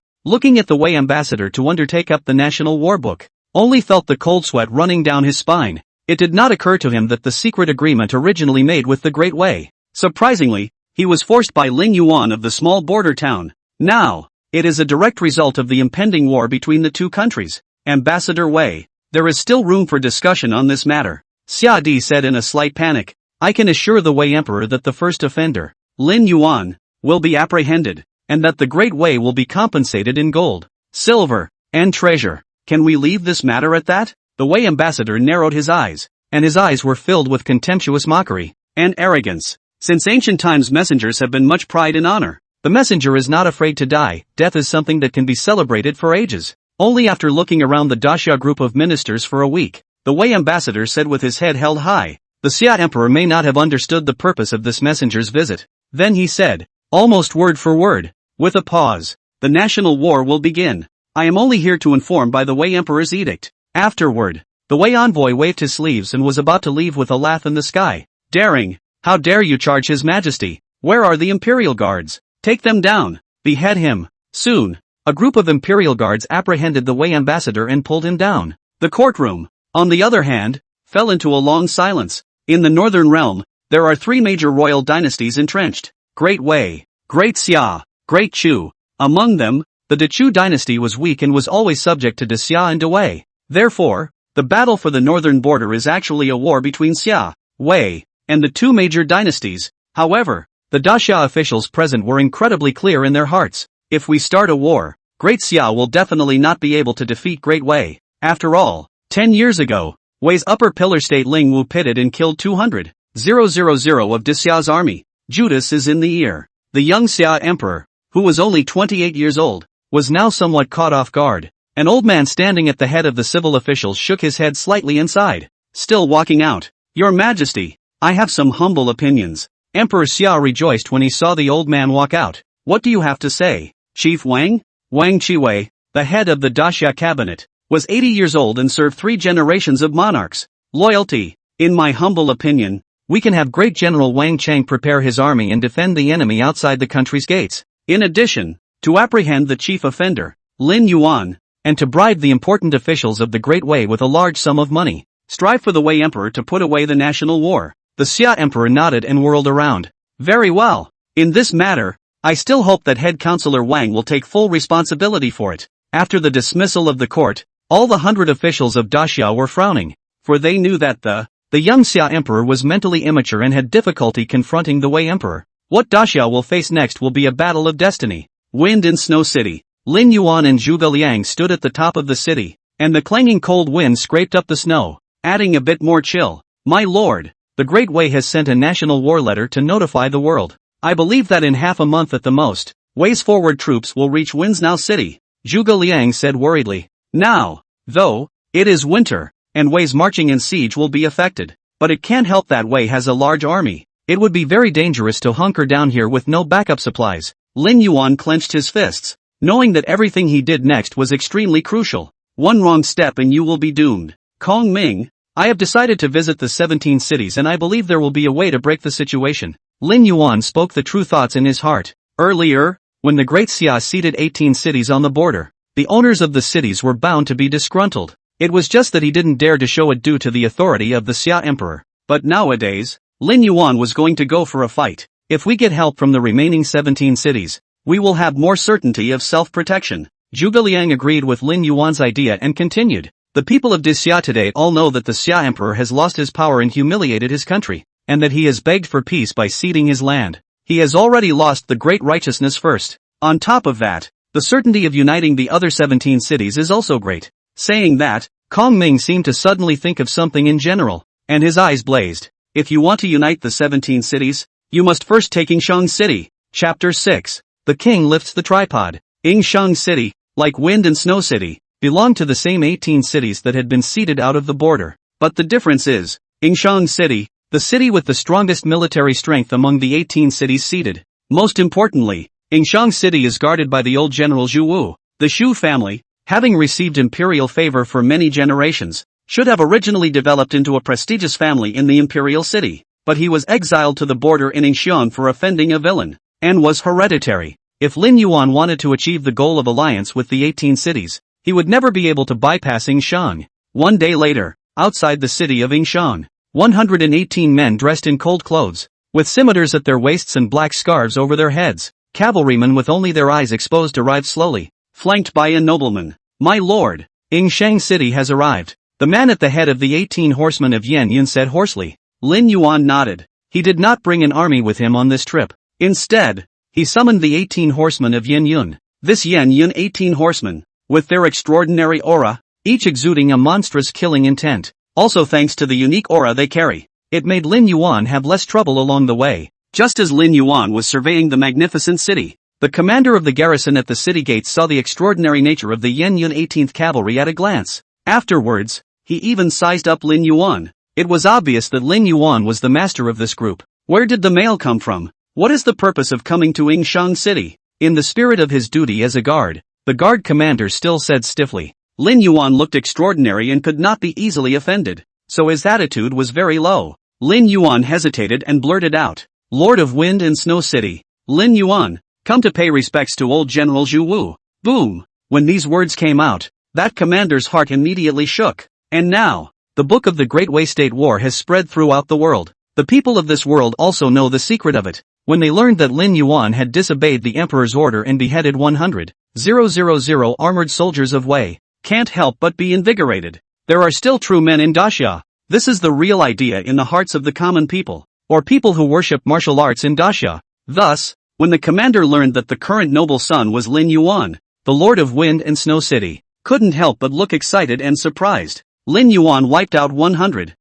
looking at the Wei ambassador to undertake up the national war book, only felt the cold sweat running down his spine. It did not occur to him that the secret agreement originally made with the Great Wei. Surprisingly, he was forced by Lin Yuan of the small border town. Now, it is a direct result of the impending war between the two countries. Ambassador Wei, there is still room for discussion on this matter. Xia Di said in a slight panic. I can assure the Wei Emperor that the first offender, Lin Yuan, will be apprehended, and that the Great Wei will be compensated in gold, silver, and treasure. Can we leave this matter at that? The Wei ambassador narrowed his eyes, and his eyes were filled with contemptuous mockery and arrogance. Since ancient times messengers have been much pride and honor. The messenger is not afraid to die. Death is something that can be celebrated for ages. Only after looking around the Daxia group of ministers for a week, the Wei ambassador said with his head held high, the Xia Emperor may not have understood the purpose of this messenger's visit. Then he said, almost word for word, with a pause, the national war will begin. I am only here to inform by the Wei Emperor's edict. Afterward, the Wei envoy waved his sleeves and was about to leave with a laugh in the sky. Daring, how dare you charge His Majesty? Where are the Imperial guards? Take them down, behead him. Soon, a group of Imperial guards apprehended the Wei ambassador and pulled him down. The courtroom, on the other hand, fell into a long silence. In the northern realm, there are three major royal dynasties entrenched. Great Wei, Great Xia, Great Chu. Among them, the Dechu dynasty was weak and was always subject to Xia and Wei. Therefore, the battle for the northern border is actually a war between Xia, Wei, and the two major dynasties. However, the Daxia officials present were incredibly clear in their hearts. If we start a war, Great Xia will definitely not be able to defeat Great Wei. After all, 10 years ago, Wei's upper pillar state Ling Wu pitted and killed 200,000 of Daxia's army. Judas is in the ear. The young Xia Emperor, who was only 28 years old, was now somewhat caught off guard. An old man standing at the head of the civil officials shook his head slightly and sighed. Still walking out, Your Majesty, I have some humble opinions. Emperor Xia rejoiced when he saw the old man walk out. What do you have to say? Chief Wang? Wang Qiwei, the head of the Daxia cabinet, was 80 years old and served 3 generations of monarchs. Loyalty. In my humble opinion, we can have great General Wang Chang prepare his army and defend the enemy outside the country's gates. In addition, to apprehend the chief offender, Lin Yuan, and to bribe the important officials of the Great Wei with a large sum of money. Strive for the Wei Emperor to put away the national war. The Xia Emperor nodded and whirled around. Very well. In this matter, I still hope that head counselor Wang will take full responsibility for it. After the dismissal of the court, all the 100 officials of Daxia were frowning, for they knew that the young Xia Emperor was mentally immature and had difficulty confronting the Wei Emperor. What Daxia will face next will be a battle of destiny. Wind in Snow City. Lin Yuan and Zhuge Liang stood at the top of the city, and the clanging cold wind scraped up the snow, adding a bit more chill. My lord, the Great Wei has sent a national war letter to notify the world. I believe that in half a month at the most, Wei's forward troops will reach Winsnow City, Zhuge Liang said worriedly. Now, though, it is winter, and Wei's marching and siege will be affected. But it can't help that Wei has a large army. It would be very dangerous to hunker down here with no backup supplies. Lin Yuan clenched his fists, knowing that everything he did next was extremely crucial. One wrong step and you will be doomed. Kong Ming, I have decided to visit the 17 cities and I believe there will be a way to break the situation. Lin Yuan spoke the true thoughts in his heart. Earlier, when the Great Xia ceded 18 cities on the border, the owners of the cities were bound to be disgruntled. It was just that he didn't dare to show it due to the authority of the Xia Emperor. But nowadays, Lin Yuan was going to go for a fight. If we get help from the remaining 17 cities, we will have more certainty of self-protection. Zhuge Liang agreed with Lin Yuan's idea and continued. The people of Xia today all know that the Xia Emperor has lost his power and humiliated his country, and that he has begged for peace by ceding his land. He has already lost the great righteousness first. On top of that, the certainty of uniting the other 17 cities is also great. Saying that, Kong Ming seemed to suddenly think of something in general, and his eyes blazed. If you want to unite the 17 cities, you must first take Yingxiang City. Chapter 6. The king lifts the tripod. Yingxiang City, like Wind and Snow City, belonged to the same 18 cities that had been ceded out of the border. But the difference is, Yingxiang City, the city with the strongest military strength among the 18 cities ceded. Most importantly, Yingxiang City is guarded by the old general Zhu Wu. The Shu family, having received imperial favor for many generations, should have originally developed into a prestigious family in the imperial city. But he was exiled to the border in Yingxiang for offending a villain, and was hereditary. If Lin Yuan wanted to achieve the goal of alliance with the 18 cities, he would never be able to bypass Yingxiang. One day later, outside the city of Yingxiang, 118 men dressed in cold clothes, with scimitars at their waists and black scarves over their heads, cavalrymen with only their eyes exposed arrived slowly, flanked by a nobleman. My lord, Yingxiang City has arrived. The man at the head of the 18 horsemen of Yan Yun said hoarsely. Lin Yuan nodded. He did not bring an army with him on this trip. Instead, he summoned the 18 horsemen of Yan Yun. This Yan Yun 18 horsemen, with their extraordinary aura, each exuding a monstrous killing intent. Also thanks to the unique aura they carry, it made Lin Yuan have less trouble along the way. Just as Lin Yuan was surveying the magnificent city, the commander of the garrison at the city gates saw the extraordinary nature of the Yan Yun 18th Cavalry at a glance. Afterwards, he even sized up Lin Yuan. It was obvious that Lin Yuan was the master of this group. Where did the mail come from? What is the purpose of coming to Yingxiang City? In the spirit of his duty as a guard, the guard commander still said stiffly. Lin Yuan looked extraordinary and could not be easily offended, so his attitude was very low. Lin Yuan hesitated and blurted out, Lord of Wind and Snow City, Lin Yuan, come to pay respects to old General Zhu Wu. Boom! When these words came out, that commander's heart immediately shook. And now, the book of the Great Wei State War has spread throughout the world. The people of this world also know the secret of it. When they learned that Lin Yuan had disobeyed the emperor's order and beheaded 100,000 armored soldiers of Wei, can't help but be invigorated. There are still true men in Daxia. This is the real idea in the hearts of the common people, or people who worship martial arts in Daxia. Thus, when the commander learned that the current noble son was Lin Yuan, the Lord of Wind and Snow City, couldn't help but look excited and surprised. Lin Yuan wiped out 100,000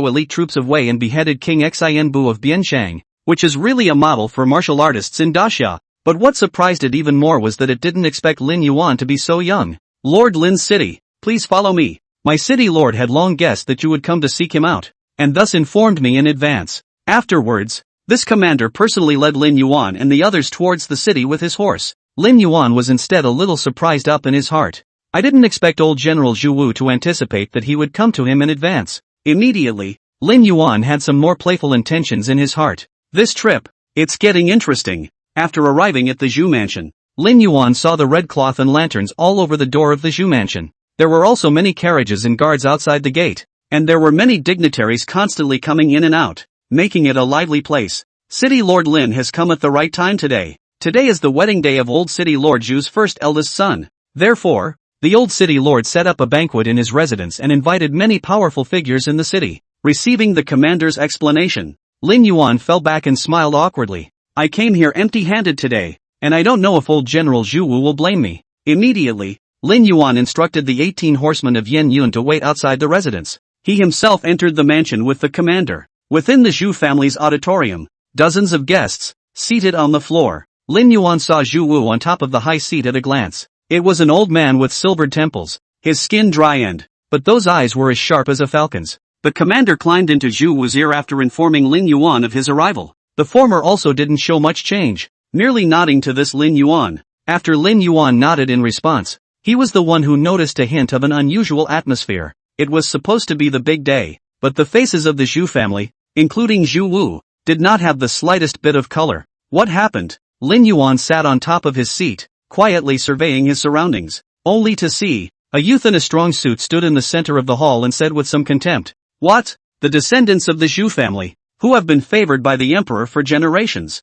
elite troops of Wei and beheaded King Xianbu of Bianshang, which is really a model for martial artists in Daxia. But what surprised it even more was that it didn't expect Lin Yuan to be so young. Lord Lin's city, please follow me. My city lord had long guessed that you would come to seek him out. and thus informed me in advance. Afterwards, this commander personally led Lin Yuan and the others towards the city with his horse. Lin Yuan was instead a little surprised up in his heart. I didn't expect old General Zhu Wu to anticipate that he would come to him in advance. Immediately, Lin Yuan had some more playful intentions in his heart. This trip, it's getting interesting. After arriving at the Zhu mansion, Lin Yuan saw the red cloth and lanterns all over the door of the Zhu mansion. There were also many carriages and guards outside the gate, and there were many dignitaries constantly coming in and out, making it a lively place. City Lord Lin has come at the right time today. Today is the wedding day of old City Lord Zhu's first eldest son. Therefore, the old City Lord set up a banquet in his residence and invited many powerful figures in the city. Receiving the commander's explanation, Lin Yuan fell back and smiled awkwardly. I came here empty-handed today, and I don't know if old General Zhu Wu will blame me. Immediately, Lin Yuan instructed the 18 horsemen of Yen Yun to wait outside the residence. He himself entered the mansion with the commander. Within the Zhu family's auditorium, dozens of guests, seated on the floor. Lin Yuan saw Zhu Wu on top of the high seat at a glance. It was an old man with silvered temples, his skin dry but those eyes were as sharp as a falcon's. The commander climbed into Zhu Wu's ear after informing Lin Yuan of his arrival. The former also didn't show much change, merely nodding to this Lin Yuan. After Lin Yuan nodded in response, he was the one who noticed a hint of an unusual atmosphere. It was supposed to be the big day, but the faces of the Zhu family, including Zhu Wu, did not have the slightest bit of color. What happened? Lin Yuan sat on top of his seat, quietly surveying his surroundings, only to see a youth in a strong suit stood in the center of the hall and said with some contempt, "What? The descendants of the Zhu family, who have been favored by the emperor for generations,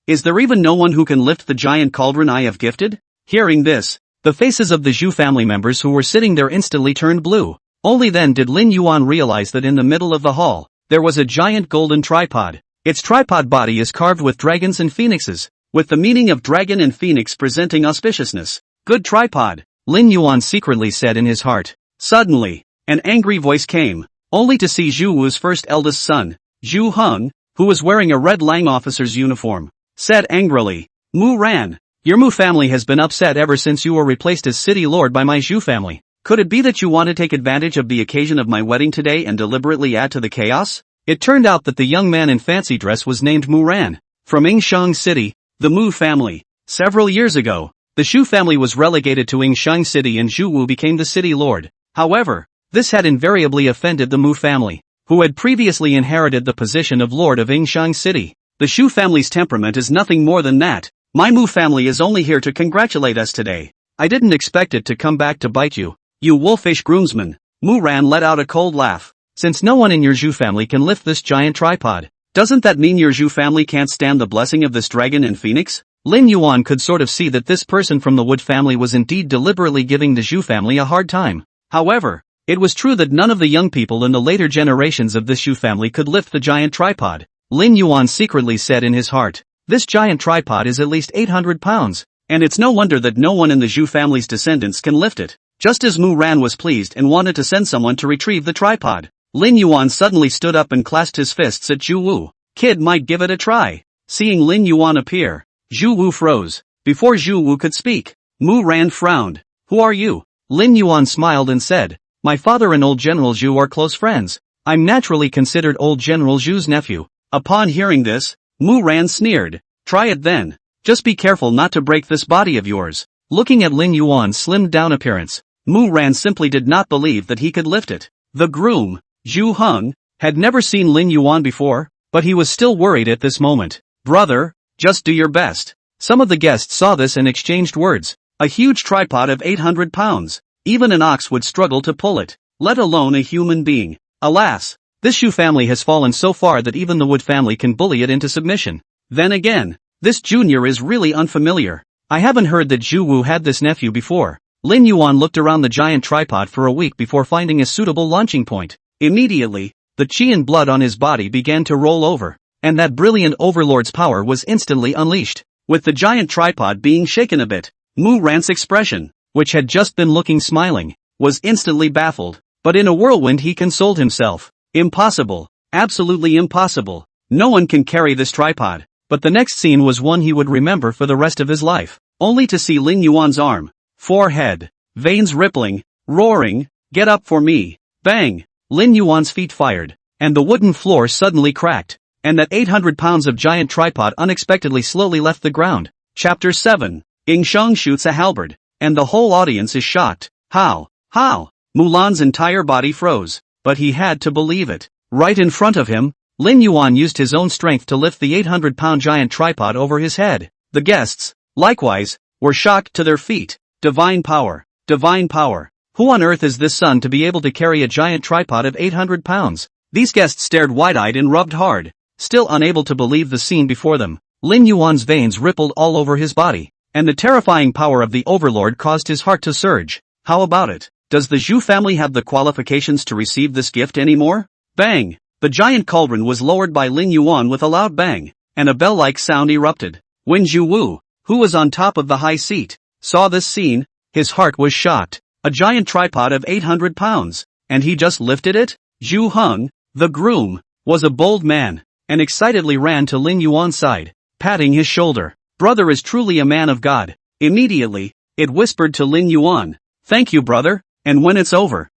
is there even no one who can lift the giant cauldron I have gifted?" Hearing this, the faces of the Zhu family members who were sitting there instantly turned blue. Only then did Lin Yuan realize that in the middle of the hall, there was a giant golden tripod. Its tripod body is carved with dragons and phoenixes, with the meaning of dragon and phoenix presenting auspiciousness. Good tripod, Lin Yuan secretly said in his heart. Suddenly, an angry voice came, only to see Zhu Wu's first eldest son, Zhu Heng, who was wearing a red Liang officer's uniform, said angrily, "Mu Ran, your Mu family has been upset ever since you were replaced as city lord by my Zhu family. Could it be that you want to take advantage of the occasion of my wedding today and deliberately add to the chaos?" It turned out that the young man in fancy dress was named Mu Ran, from Yingxiang City, the Mu family. Several years ago, the Shu family was relegated to Yingxiang City and Zhu Wu became the city lord. However, this had invariably offended the Mu family, who had previously inherited the position of lord of Yingxiang City. The Shu family's temperament is nothing more than that. My Mu family is only here to congratulate us today. I didn't expect it to come back to bite you, you wolfish groomsman. Mu Ran let out a cold laugh. Since no one in your Zhu family can lift this giant tripod, doesn't that mean your Zhu family can't stand the blessing of this dragon and phoenix? Lin Yuan could sort of see that this person from the Wood family was indeed deliberately giving the Zhu family a hard time. However, it was true that none of the young people in the later generations of this Zhu family could lift the giant tripod. Lin Yuan secretly said in his heart, "This giant tripod is at least 800 pounds, and it's no wonder that no one in the Zhu family's descendants can lift it." Just as Mu Ran was pleased and wanted to send someone to retrieve the tripod, Lin Yuan suddenly stood up and clasped his fists at Zhu Wu. "Kid might give it a try." Seeing Lin Yuan appear, Zhu Wu froze. Before Zhu Wu could speak, Mu Ran frowned. "Who are you?" Lin Yuan smiled and said, "My father and old General Zhu are close friends. I'm naturally considered old General Zhu's nephew." Upon hearing this, Mu Ran sneered. "Try it then. Just be careful not to break this body of yours." Looking at Lin Yuan's slimmed-down appearance, Mu Ran simply did not believe that he could lift it. The groom, Zhu Heng, had never seen Lin Yuan before, but he was still worried at this moment. "Brother, just do your best." Some of the guests saw this and exchanged words. A huge tripod of 800 pounds. Even an ox would struggle to pull it, let alone a human being. Alas, this Shu family has fallen so far that even the Wood family can bully it into submission. Then again, this junior is really unfamiliar. I haven't heard that Zhu Wu had this nephew before. Lin Yuan looked around the giant tripod for a week before finding a suitable launching point. Immediately, the qi and blood on his body began to roll over, and that brilliant overlord's power was instantly unleashed. With the giant tripod being shaken a bit, Mu Ran's expression, which had just been looking smiling, was instantly baffled, but in a whirlwind he consoled himself. Impossible, absolutely impossible. No one can carry this tripod. But the next scene was one he would remember for the rest of his life, only to see Lin Yuan's arm, forehead, veins rippling, roaring, "Get up for me!" Bang! Lin Yuan's feet fired, and the wooden floor suddenly cracked, and that 800 pounds of giant tripod unexpectedly slowly left the ground. Chapter 7. Yingxiang shoots a halberd, and the whole audience is shocked. How? How? Mulan's entire body froze, but he had to believe it. Right in front of him, Lin Yuan used his own strength to lift the 800-pound giant tripod over his head. The guests, likewise, were shocked to their feet. Divine power. Divine power. Who on earth is this son to be able to carry a giant tripod of 800 pounds? These guests stared wide-eyed and rubbed hard, still unable to believe the scene before them. Lin Yuan's veins rippled all over his body, and the terrifying power of the overlord caused his heart to surge. How about it? Does the Zhu family have the qualifications to receive this gift anymore? Bang! The giant cauldron was lowered by Lin Yuan with a loud bang, and a bell-like sound erupted. When Zhu Wu, who was on top of the high seat, saw this scene, his heart was shocked. A giant tripod of 800 pounds, and he just lifted it? Zhu Heng, the groom, was a bold man, and excitedly ran to Lin Yuan's side, patting his shoulder. Brother is truly a man of God. Immediately, it whispered to Lin Yuan, "Thank you, brother, and when it's over,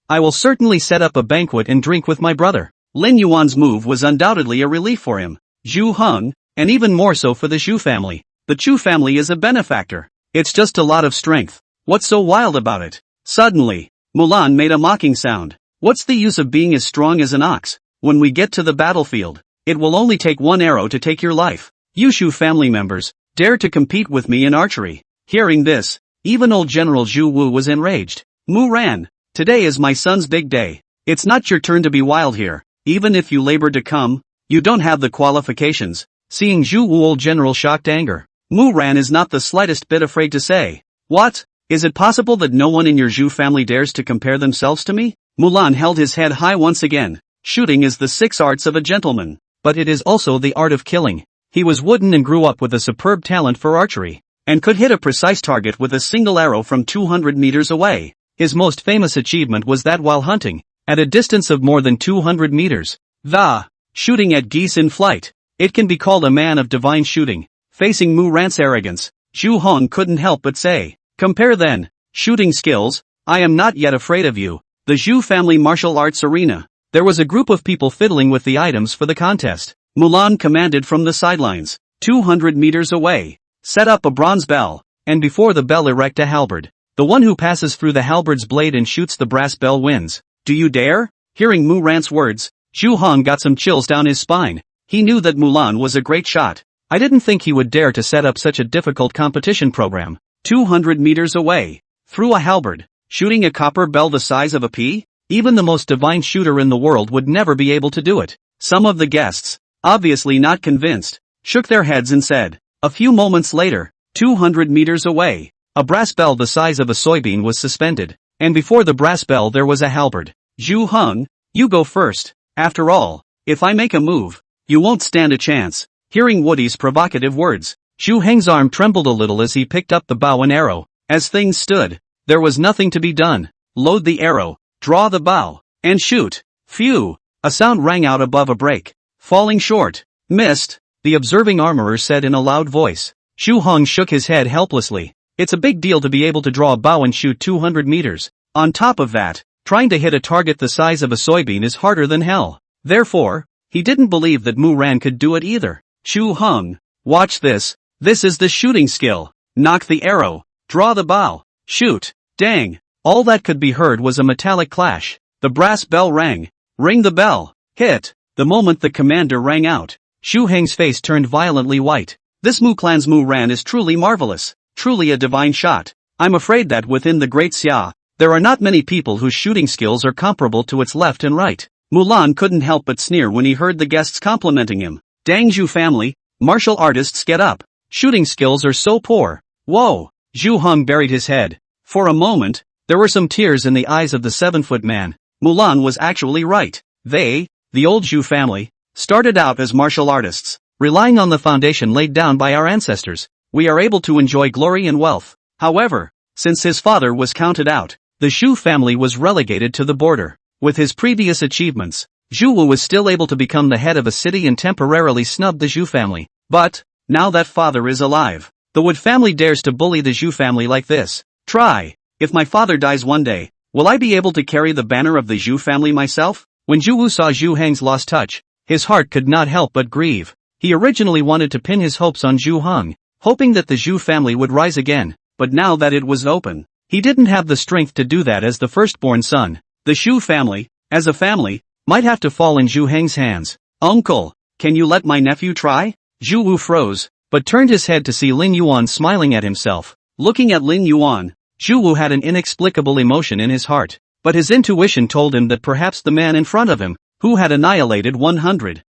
I will certainly set up a banquet and drink with my brother." Lin Yuan's move was undoubtedly a relief for him, Zhu Heng, and even more so for the Zhu family. The Zhu family is a benefactor. It's just a lot of strength. What's so wild about it? Suddenly, Mulan made a mocking sound. What's the use of being as strong as an ox? When we get to the battlefield, it will only take one arrow to take your life. You Zhu family members, dare to compete with me in archery. Hearing this, even old General Zhu Wu was enraged. Mu ran. Today is my son's big day. It's not your turn to be wild here. Even if you labor to come, you don't have the qualifications. Seeing Zhu Wu old general shocked anger, Mu Ran is not the slightest bit afraid to say, "What? Is it possible that no one in your Zhu family dares to compare themselves to me?" Mulan held his head high once again. Shooting is the 6 arts of a gentleman, but it is also the art of killing. He was wooden and grew up with a superb talent for archery, and could hit a precise target with a single arrow from 200 meters away. His most famous achievement was that while hunting, at a distance of more than 200 meters, shooting at geese in flight. It can be called a man of divine shooting. Facing Mu Ran's arrogance, Zhu Hong couldn't help but say, "Compare then, shooting skills, I am not yet afraid of you." The Zhu family martial arts arena. There was a group of people fiddling with the items for the contest. Mulan commanded from the sidelines, 200 meters away, "Set up a bronze bell, and before the bell erect a halberd. The one who passes through the halberd's blade and shoots the brass bell wins. Do you dare?" Hearing Mu Ran's words, Zhu Hong got some chills down his spine. He knew that Mulan was a great shot. I didn't think he would dare to set up such a difficult competition program. 200 meters away, through a halberd, shooting a copper bell the size of a pea? Even the most divine shooter in the world would never be able to do it. Some of the guests, obviously not convinced, shook their heads and said. A few moments later, 200 meters away, a brass bell the size of a soybean was suspended, and before the brass bell there was a halberd. Zhu Heng, you go first. After all, if I make a move, you won't stand a chance. Hearing Woody's provocative words, Zhu Heng's arm trembled a little as he picked up the bow and arrow. As things stood, there was nothing to be done. Load the arrow, draw the bow, and shoot. Phew! A sound rang out above a break. Falling short. Missed, the observing armorer said in a loud voice. Zhu Heng shook his head helplessly. It's a big deal to be able to draw a bow and shoot 200 meters. On top of that, trying to hit a target the size of a soybean is harder than hell. Therefore, he didn't believe that Mu Ran could do it either. Zhu Heng, watch this. This is the shooting skill. Knock the arrow, draw the bow, shoot. Dang. All that could be heard was a metallic clash. The brass bell rang. Ring the bell. Hit. The moment the commander rang out, Zhu Heng's face turned violently white. This Mu clan's Mu Ran is truly marvelous. Truly a divine shot. I'm afraid that within the Great Xia, there are not many people whose shooting skills are comparable to its left and right. Mulan couldn't help but sneer when he heard the guests complimenting him. Dang Zhu family, martial artists get up. Shooting skills are so poor. Whoa! Zhu Heng buried his head. For a moment, there were some tears in the eyes of the 7-foot man. Mulan was actually right. They, the old Zhu family, started out as martial artists. Relying on the foundation laid down by our ancestors, we are able to enjoy glory and wealth. However, since his father was counted out, the Zhu family was relegated to the border. With his previous achievements, Zhu Wu was still able to become the head of a city and temporarily snub the Zhu family. But, now that father is alive, the Wood family dares to bully the Zhu family like this. Try. If my father dies one day, will I be able to carry the banner of the Zhu family myself? When Zhu Wu saw Zhu Heng's lost touch, his heart could not help but grieve. He originally wanted to pin his hopes on Zhu Heng, hoping that the Zhu family would rise again, but now that it was open, he didn't have the strength to do that as the firstborn son. The Zhu family, as a family, might have to fall in Zhu Heng's hands. Uncle, can you let my nephew try? Zhu Wu froze, but turned his head to see Lin Yuan smiling at himself. Looking at Lin Yuan, Zhu Wu had an inexplicable emotion in his heart, but his intuition told him that perhaps the man in front of him, who had annihilated 100,000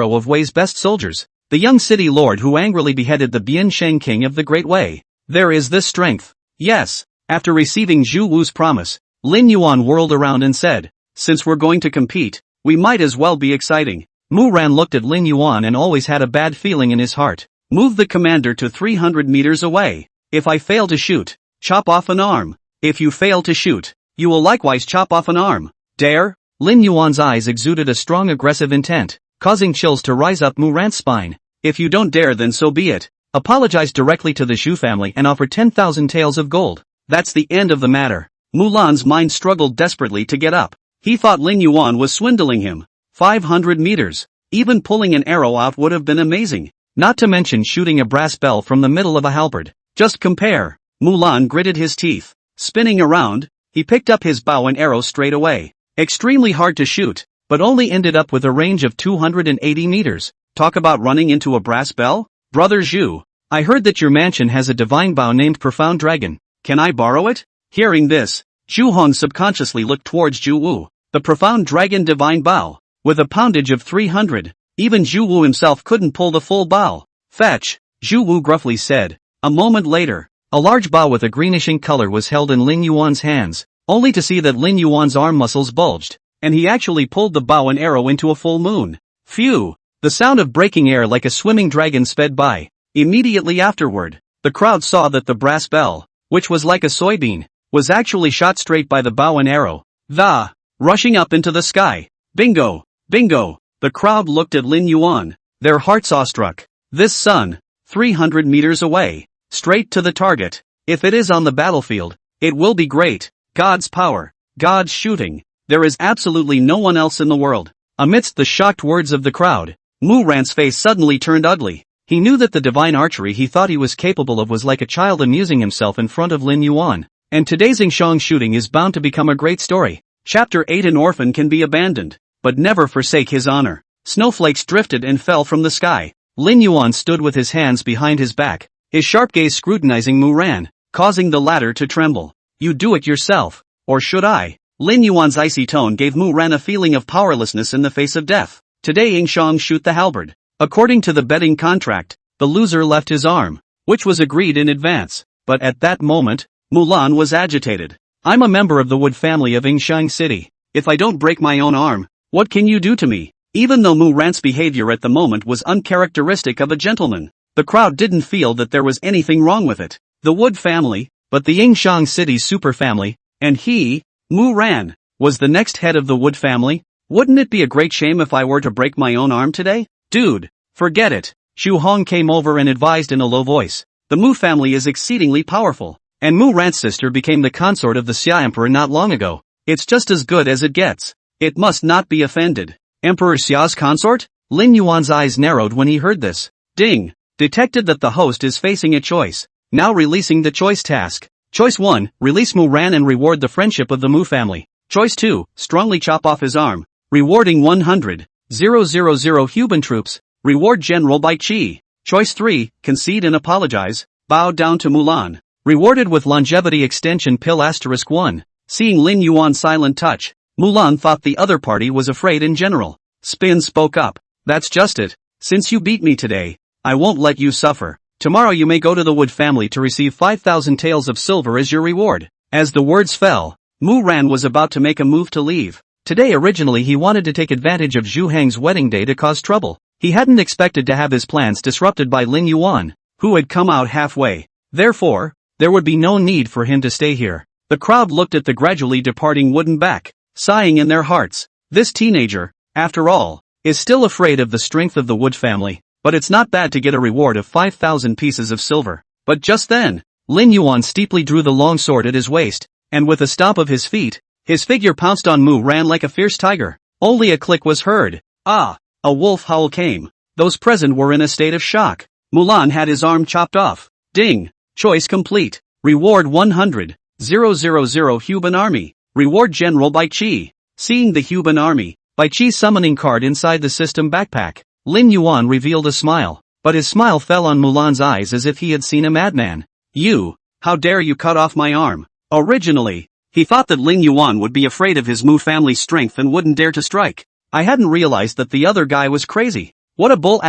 of Wei's best soldiers, the young city lord who angrily beheaded the Biansheng king of the Great Wei. There is this strength. Yes. After receiving Zhu Wu's promise, Lin Yuan whirled around and said, since we're going to compete, we might as well be exciting. Mu Ran looked at Lin Yuan and always had a bad feeling in his heart. Move the commander to 300 meters away. If I fail to shoot, chop off an arm. If you fail to shoot, you will likewise chop off an arm. Dare? Lin Yuan's eyes exuded a strong aggressive intent, causing chills to rise up Mu Ran's spine. If you don't dare, then so be it. Apologize directly to the Zhu family and offer 10,000 taels of gold. That's the end of the matter. Mulan's mind struggled desperately to get up. He thought Lin Yuan was swindling him. 500 meters. Even pulling an arrow out would have been amazing. Not to mention shooting a brass bell from the middle of a halberd. Just compare. Mulan gritted his teeth. Spinning around, he picked up his bow and arrow straight away. Extremely hard to shoot, but only ended up with a range of 280 meters. Talk about running into a brass bell? Brother Zhu, I heard that your mansion has a divine bow named Profound Dragon. Can I borrow it? Hearing this, Zhu Hong subconsciously looked towards Zhu Wu. The Profound Dragon divine bow. With a poundage of 300, even Zhu Wu himself couldn't pull the full bow. Fetch, Zhu Wu gruffly said. A moment later, a large bow with a greenish ink color was held in Lin Yuan's hands, only to see that Lin Yuan's arm muscles bulged, and he actually pulled the bow and arrow into a full moon. Phew! The sound of breaking air like a swimming dragon sped by. Immediately afterward, the crowd saw that the brass bell, which was like a soybean, was actually shot straight by the bow and arrow. Rushing up into the sky. Bingo! Bingo! The crowd looked at Lin Yuan, their hearts awestruck. This son, 300 meters away, straight to the target. If it is on the battlefield, it will be great. God's power, God's shooting. There is absolutely no one else in the world. Amidst the shocked words of the crowd, Mu Ran's face suddenly turned ugly. He knew that the divine archery he thought he was capable of was like a child amusing himself in front of Lin Yuan, and today's Yingxiang shooting is bound to become a great story. Chapter 8. An orphan can be abandoned, but never forsake his honor. Snowflakes drifted and fell from the sky. Lin Yuan stood with his hands behind his back, his sharp gaze scrutinizing Mu Ran, causing the latter to tremble. You do it yourself, or should I? Lin Yuan's icy tone gave Mu Ran a feeling of powerlessness in the face of death. Today Yingxiang shoot the halberd. According to the betting contract, the loser left his arm, which was agreed in advance, but at that moment, Mulan was agitated. I'm a member of the Wood family of Yingxiang City. If I don't break my own arm, what can you do to me? Even though Mu Ran's behavior at the moment was uncharacteristic of a gentleman, the crowd didn't feel that there was anything wrong with it. The Wood family, but the Yingxiang City super family, and he, Mu Ran, was the next head of the Wood family. Wouldn't it be a great shame if I were to break my own arm today? Dude, forget it. Xu Hong came over and advised in a low voice. The Mu family is exceedingly powerful, and Mu Ran's sister became the consort of the Xia Emperor not long ago. It's just as good as it gets. It must not be offended. Emperor Xia's consort? Lin Yuan's eyes narrowed when he heard this. Ding! Detected that the host is facing a choice. Now releasing the choice task. Choice 1, release Mu Ran and reward the friendship of the Mu family. Choice 2, strongly chop off his arm, rewarding 100,000 Huban troops, reward General Bai Qi. Choice 3, concede and apologize, bow down to Mulan, rewarded with longevity extension pill *1. Seeing Lin Yuan's silent touch, Mulan thought the other party was afraid in general. Spin spoke up. That's just it. Since you beat me today, I won't let you suffer. Tomorrow you may go to the Wood family to receive 5,000 taels of silver as your reward. As the words fell, Mu Ran was about to make a move to leave. Today originally he wanted to take advantage of Zhu Heng's wedding day to cause trouble. He hadn't expected to have his plans disrupted by Lin Yuan, who had come out halfway. Therefore, there would be no need for him to stay here. The crowd looked at the gradually departing wooden back, sighing in their hearts. This teenager, after all, is still afraid of the strength of the Wood family, but it's not bad to get a reward of 5,000 pieces of silver. But just then, Lin Yuan steeply drew the long sword at his waist, and with a stomp of his feet, His figure pounced on Mu Ran like a fierce tiger. Only a click was heard. Ah! A wolf howl came. Those present were in a state of shock. Mulan had his arm chopped off. Ding! Choice complete. Reward 100. 000 Huban Army. Reward General Bai Qi. Seeing the Huban Army, Bai Qi's summoning card inside the system backpack, Lin Yuan revealed a smile, but his smile fell on Mulan's eyes as if he had seen a madman. You! How dare you cut off my arm? Originally, he thought that Lin Yuan would be afraid of his Mu family's strength and wouldn't dare to strike. I hadn't realized that the other guy was crazy. What a bull *****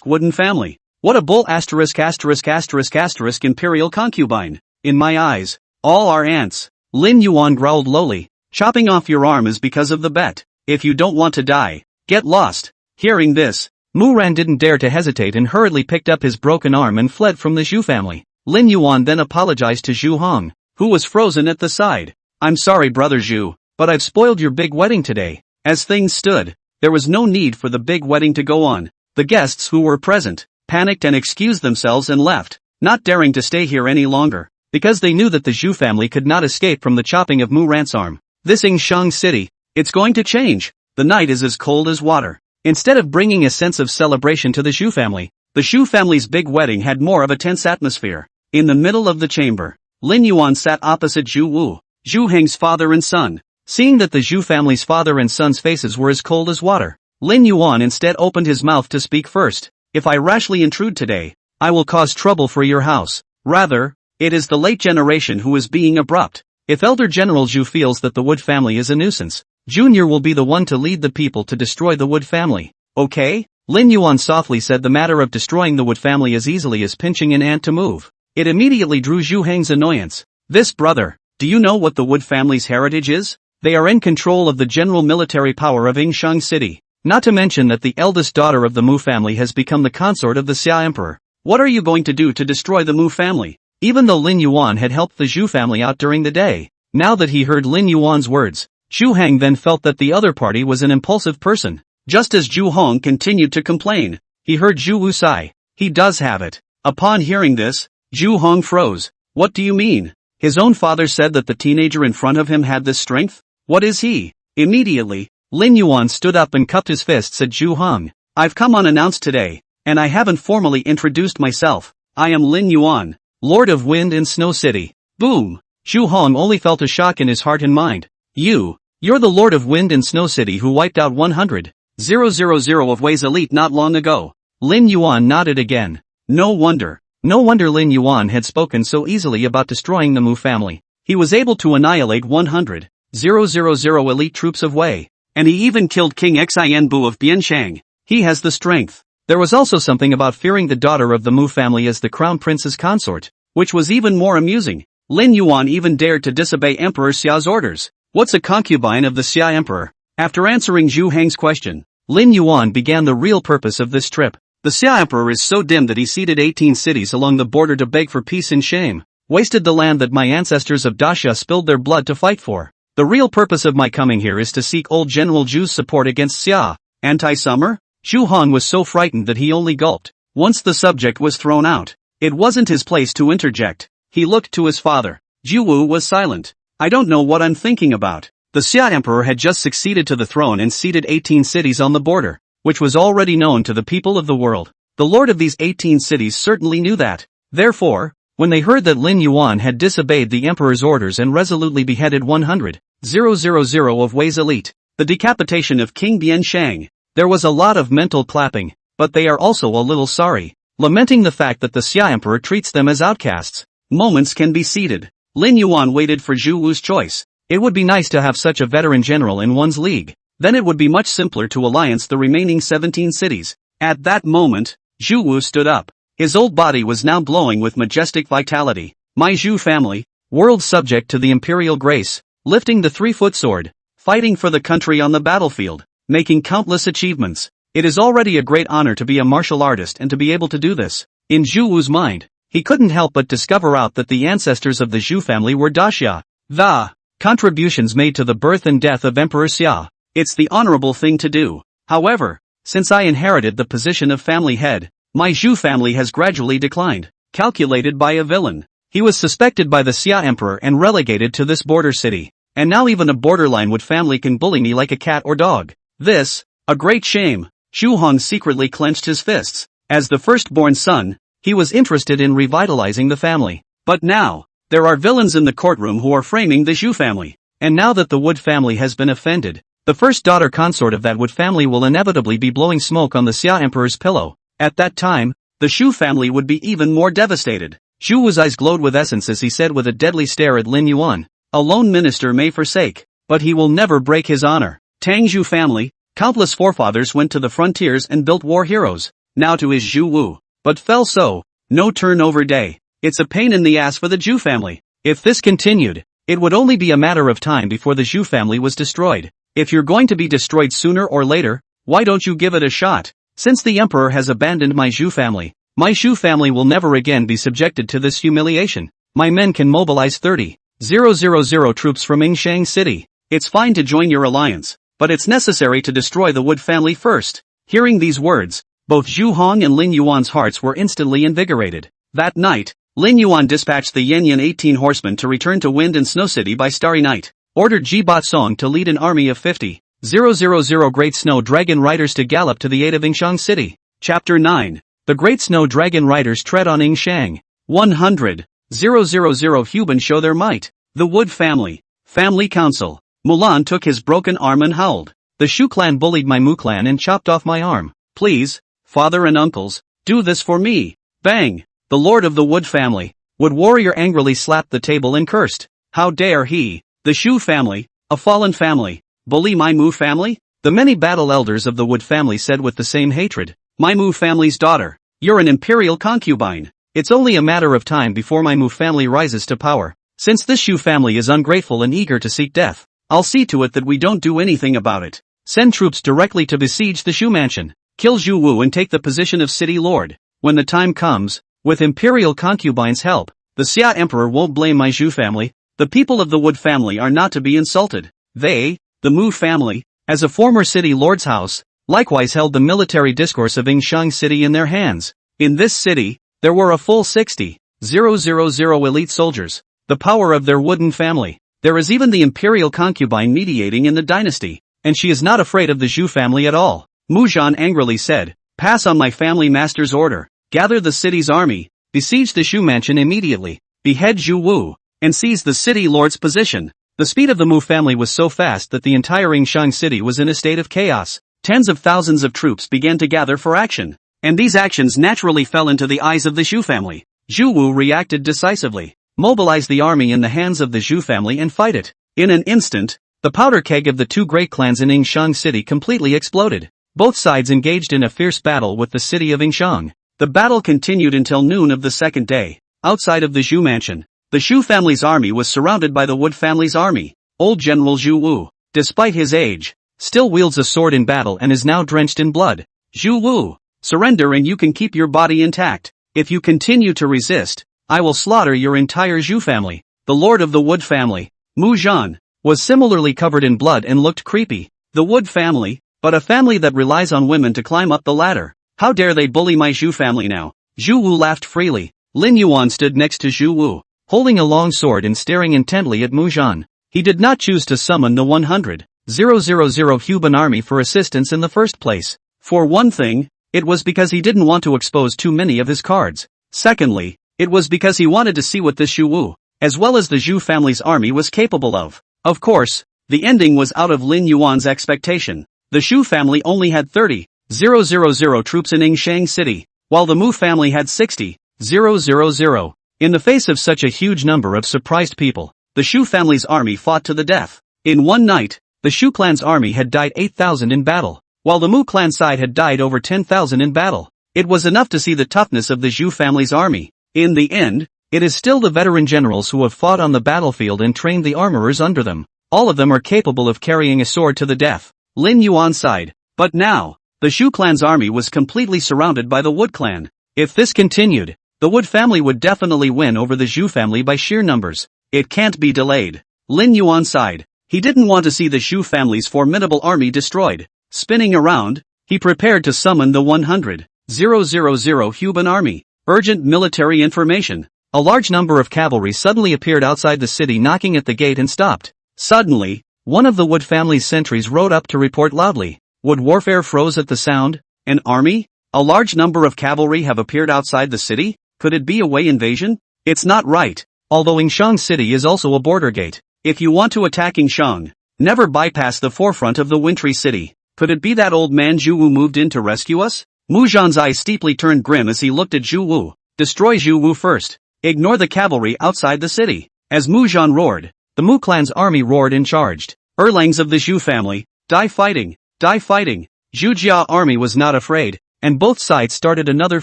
wooden family. What a bull ***** imperial concubine. In my eyes, all are ants. Lin Yuan growled lowly. Chopping off your arm is because of the bet. If you don't want to die, get lost. Hearing this, Mu Ran didn't dare to hesitate and hurriedly picked up his broken arm and fled from the Zhu family. Lin Yuan then apologized to Zhu Hong, who was frozen at the side. I'm sorry brother Zhu, but I've spoiled your big wedding today. As things stood, there was no need for the big wedding to go on. The guests who were present panicked and excused themselves and left, not daring to stay here any longer, because they knew that the Zhu family could not escape from the chopping of Mu Ran's arm. This Yingxiang city, it's going to change. The night is as cold as water. Instead of bringing a sense of celebration to the Zhu family, the Zhu family's big wedding had more of a tense atmosphere. In the middle of the chamber, Lin Yuan sat opposite Zhu Wu, Zhu Heng's father and son. Seeing that the Zhu family's father and son's faces were as cold as water, Lin Yuan instead opened his mouth to speak first. If I rashly intrude today, I will cause trouble for your house. Rather, it is the late generation who is being abrupt. If Elder General Zhu feels that the Wood family is a nuisance, Junior will be the one to lead the people to destroy the Wood family. Okay? Lin Yuan softly said the matter of destroying the Wood family as easily as pinching an ant to move. It immediately drew Zhu Heng's annoyance. This brother, do you know what the Wood family's heritage is? They are in control of the general military power of Yingxiang city. Not to mention that the eldest daughter of the Mu family has become the consort of the Xia Emperor. What are you going to do to destroy the Mu family? Even though Lin Yuan had helped the Zhu family out during the day, now that he heard Lin Yuan's words, Zhu Heng then felt that the other party was an impulsive person. Just as Zhu Hong continued to complain, he heard Zhu Wu sigh. He does have it. Upon hearing this, Zhu Hong froze. What do you mean? His own father said that the teenager in front of him had this strength? What is he? Immediately, Lin Yuan stood up and cupped his fists at Zhu Hong. I've come unannounced today, and I haven't formally introduced myself. I am Lin Yuan, Lord of Wind and Snow City. Boom! Zhu Hong only felt a shock in his heart and mind. You're the Lord of Wind and Snow City who wiped out 100,000 of Wei's elite not long ago. Lin Yuan nodded again. No wonder Lin Yuan had spoken so easily about destroying the Mu family. He was able to annihilate 100,000 elite troops of Wei, and he even killed King Xianbu of Bianshang. He has the strength. There was also something about fearing the daughter of the Mu family as the crown prince's consort, which was even more amusing. Lin Yuan even dared to disobey Emperor Xia's orders. What's a concubine of the Xia Emperor? After answering Zhu Heng's question, Lin Yuan began the real purpose of this trip. The Xia Emperor is so dim that he ceded 18 cities along the border to beg for peace and shame. Wasted the land that my ancestors of Daxia spilled their blood to fight for. The real purpose of my coming here is to seek old General Zhu's support against Xia. Anti-summer? Zhu Hong was so frightened that he only gulped. Once the subject was thrown out, it wasn't his place to interject. He looked to his father. Zhu Wu was silent. I don't know what I'm thinking about. The Xia Emperor had just succeeded to the throne and ceded 18 cities on the border, which was already known to the people of the world. The lord of these 18 cities certainly knew that. Therefore, when they heard that Lin Yuan had disobeyed the emperor's orders and resolutely beheaded 100,000 of Wei's elite, the decapitation of King Bianshang, there was a lot of mental clapping, but they are also a little sorry, lamenting the fact that the Xia Emperor treats them as outcasts. Moments can be seated. Lin Yuan waited for Zhu Wu's choice. It would be nice to have such a veteran general in one's league. Then it would be much simpler to alliance the remaining 17 cities. At that moment, Zhu Wu stood up. His old body was now glowing with majestic vitality. My Zhu family, world subject to the Imperial grace, lifting the 3-foot sword, fighting for the country on the battlefield, making countless achievements. It is already a great honor to be a martial artist and to be able to do this. In Zhu Wu's mind, he couldn't help but discover out that the ancestors of the Zhu family were Daxia. The contributions made to the birth and death of Emperor Xia. It's the honorable thing to do. However, since I inherited the position of family head, my Zhu family has gradually declined. Calculated by a villain. He was suspected by the Xia Emperor and relegated to this border city. And now even a borderline Wood family can bully me like a cat or dog. This, a great shame. Zhu Hong secretly clenched his fists. As the firstborn son, he was interested in revitalizing the family. But now, there are villains in the courtroom who are framing the Zhu family. And now that the Wood family has been offended, the first daughter consort of that Wood family will inevitably be blowing smoke on the Xia Emperor's pillow. At that time, the Zhu family would be even more devastated. Zhu Wu's eyes glowed with essence as he said with a deadly stare at Lin Yuan, "A lone minister may forsake, but he will never break his honor." Tang Zhu family, countless forefathers went to the frontiers and built war heroes. Now to is Zhu Wu, but fell so. No turnover day. It's a pain in the ass for the Zhu family. If this continued, it would only be a matter of time before the Zhu family was destroyed. If you're going to be destroyed sooner or later, why don't you give it a shot? Since the emperor has abandoned my Zhu family will never again be subjected to this humiliation. My men can mobilize 30,000 troops from Yingxiang city. It's fine to join your alliance, but it's necessary to destroy the Wood family first. Hearing these words, both Zhu Hong and Lin Yuan's hearts were instantly invigorated. That night, Lin Yuan dispatched the Yanyan 18 horsemen to return to Wind and Snow City by starry night, ordered Ji Batsong to lead an army of 50,000 Great Snow Dragon Riders to gallop to the aid of Yingxiang city. Chapter 9. The Great Snow Dragon Riders tread on Yingxiang. 100,000 Huban show their might. The Wood family. Family Council. Mulan took his broken arm and howled. The Shu clan bullied my Mu clan and chopped off my arm. Please, father and uncles, do this for me. Bang! The lord of the Wood family, Wood warrior angrily slapped the table and cursed. How dare he, the Shu family, a fallen family, bully my Mu family? The many battle elders of the Wood family said with the same hatred. My Mu family's daughter, you're an imperial concubine. It's only a matter of time before my Mu family rises to power. Since this Shu family is ungrateful and eager to seek death, I'll see to it that we don't do anything about it. Send troops directly to besiege the Shu mansion. Kill Zhu Wu and take the position of city lord. When the time comes, with imperial concubine's help, the Xia Emperor won't blame my Zhu family. The people of the Wood family are not to be insulted. They, the Mu family, as a former city lord's house, likewise held the military discourse of Yingxiang city in their hands. In this city, there were a full 60,000 elite soldiers, the power of their wooden family. There is even the imperial concubine mediating in the dynasty, and she is not afraid of the Zhu family at all. Mu Zhan angrily said, pass on my family master's order, gather the city's army, besiege the Shu mansion immediately, behead Zhu Wu, and seize the city lord's position. The speed of the Mu family was so fast that the entire Yingxiang city was in a state of chaos. Tens of thousands of troops began to gather for action, and these actions naturally fell into the eyes of the Zhu family. Zhu Wu reacted decisively. Mobilize the army in the hands of the Zhu family and fight it. In an instant, the powder keg of the two great clans in Yingxiang city completely exploded. Both sides engaged in a fierce battle with the city of Yingxiang. The battle continued until noon of the second day. Outside of the Zhu mansion, the Shu family's army was surrounded by the Wood family's army. Old General Zhu Wu, despite his age, still wields a sword in battle and is now drenched in blood. Zhu Wu, surrender and you can keep your body intact. If you continue to resist, I will slaughter your entire Zhu family. The lord of the Wood family, Mu Zhan, was similarly covered in blood and looked creepy. The Wood family, but a family that relies on women to climb up the ladder. How dare they bully my Zhu family now? Zhu Wu laughed freely. Lin Yuan stood next to Zhu Wu, holding a long sword and staring intently at Mu Zhan. He did not choose to summon the 100,000 Huban Army for assistance in the first place. For one thing, it was because he didn't want to expose too many of his cards. Secondly, it was because he wanted to see what this Zhu Wu, as well as the Zhu family's army was capable of. Of course, the ending was out of Lin Yuan's expectation. The Shu family only had 30,000 troops in Yingxiang city, while the Mu family had 60,000. In the face of such a huge number of surprised people, the Shu family's army fought to the death. In one night, the Shu clan's army had died 8,000 in battle, while the Mu clan side had died over 10,000 in battle. It was enough to see the toughness of the Zhu family's army. In the end, it is still the veteran generals who have fought on the battlefield and trained the armorers under them. All of them are capable of carrying a sword to the death. Lin Yuan sighed. But now, the Shu clan's army was completely surrounded by the Wood clan. If this continued, the Wood family would definitely win over the Zhu family by sheer numbers. It can't be delayed. Lin Yuan sighed. He didn't want to see the Shu family's formidable army destroyed. Spinning around, he prepared to summon the 100,000 Huban Army. Urgent military information. a large number of cavalry suddenly appeared outside the city, knocking at the gate and stopped. Suddenly, one of the Wood family's sentries rode up to report loudly. Wood warfare froze at the sound. An army? A large number of cavalry have appeared outside the city? Could it be a Wei invasion? It's not right. Although Yingxiang city is also a border gate. If you want to attack Yingxiang, never bypass the forefront of the wintry city. Could it be that old man Zhu Wu moved in to rescue us? Mu Zhan's eyes steeply turned grim as he looked at Zhu Wu. Destroy Zhu Wu first. Ignore the cavalry outside the city. As Mu Zhan roared, the Mu clan's army roared and charged. Erlangs of the Zhu family, die fighting, die fighting. Zhuge's army was not afraid, and both sides started another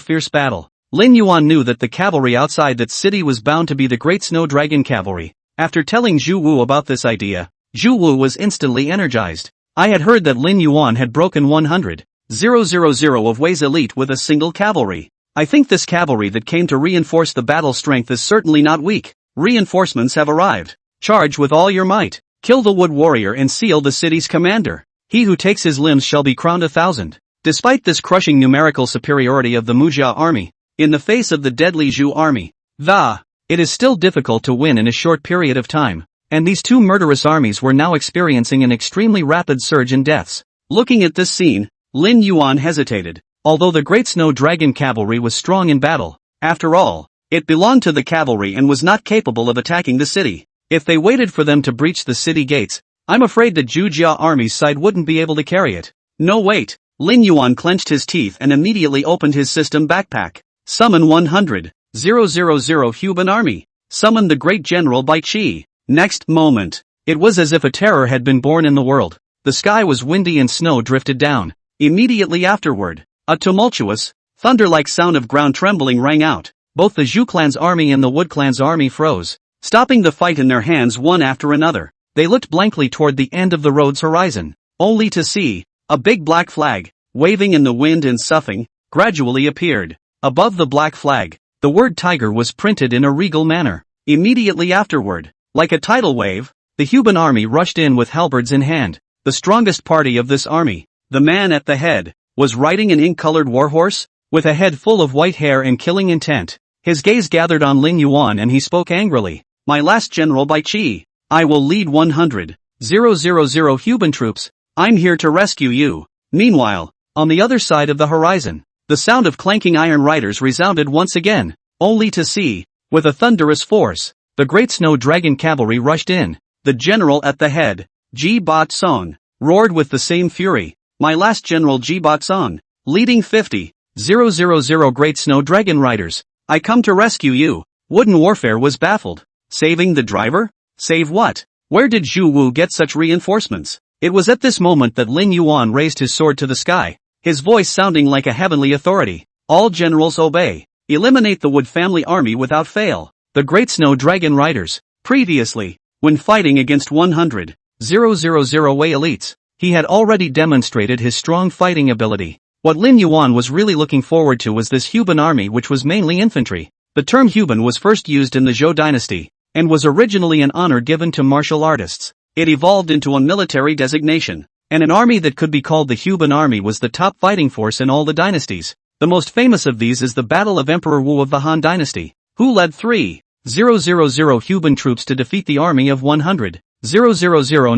fierce battle. Lin Yuan knew that the cavalry outside that city was bound to be the Great Snow Dragon Cavalry. After telling Zhu Wu about this idea, Zhu Wu was instantly energized. I had heard that Lin Yuan had broken 100,000 of Wei's elite with a single cavalry. I think this cavalry that came to reinforce the battle strength is certainly not weak. Reinforcements have arrived. Charge with all your might. Kill the wood warrior and seal the city's commander. He who takes his limbs shall be crowned 1,000. Despite this crushing numerical superiority of the Mujia army, in the face of the deadly Zhu army, it is still difficult to win in a short period of time, and these two murderous armies were now experiencing an extremely rapid surge in deaths. Looking at this scene, Lin Yuan hesitated. Although the Great Snow Dragon Cavalry was strong in battle, after all, it belonged to the cavalry and was not capable of attacking the city. If they waited for them to breach the city gates, I'm afraid that Zhuge's army's side wouldn't be able to carry it. No wait. Lin Yuan clenched his teeth and immediately opened his system backpack. Summon 100,000 Huban Army. Summon the great general Bai Qi. Next moment, it was as if a terror had been born in the world. The sky was windy and snow drifted down. Immediately afterward, a tumultuous, thunder-like sound of ground trembling rang out. Both the Zhu clan's army and the Wood clan's army froze, stopping the fight in their hands one after another. They looked blankly toward the end of the road's horizon, only to see a big black flag, waving in the wind and soughing, gradually appeared. Above the black flag, the word tiger was printed in a regal manner. Immediately afterward, like a tidal wave, the Huban army rushed in with halberds in hand. The strongest party of this army, the man at the head, was riding an ink-colored warhorse, with a head full of white hair and killing intent. His gaze gathered on Lin Yuan and he spoke angrily. My last general Bai Qi, I will lead 100,000 Huban troops. I'm here to rescue you. Meanwhile, on the other side of the horizon, the sound of clanking iron riders resounded once again, only to see, with a thunderous force, the Great Snow Dragon Cavalry rushed in. The general at the head, Ji Bat Song, roared with the same fury. My last general Ji Bat Song, leading 50,000 Great Snow Dragon Riders. I come to rescue you. Wooden warfare was baffled. Saving the driver? Save what? Where did Zhu Wu get such reinforcements? It was at this moment that Lin Yuan raised his sword to the sky, his voice sounding like a heavenly authority. All generals obey. Eliminate the Wood family army without fail. The Great Snow Dragon Riders. Previously, when fighting against 100,000 Wei elites, he had already demonstrated his strong fighting ability. What Lin Yuan was really looking forward to was this Huban army, which was mainly infantry. The term Huban was first used in the Zhou dynasty, and was originally an honor given to martial artists. It evolved into a military designation, and an army that could be called the Huban army was the top fighting force in all the dynasties. The most famous of these is the Battle of Emperor Wu of the Han dynasty, who led 3,000 Huban troops to defeat the army of 100,000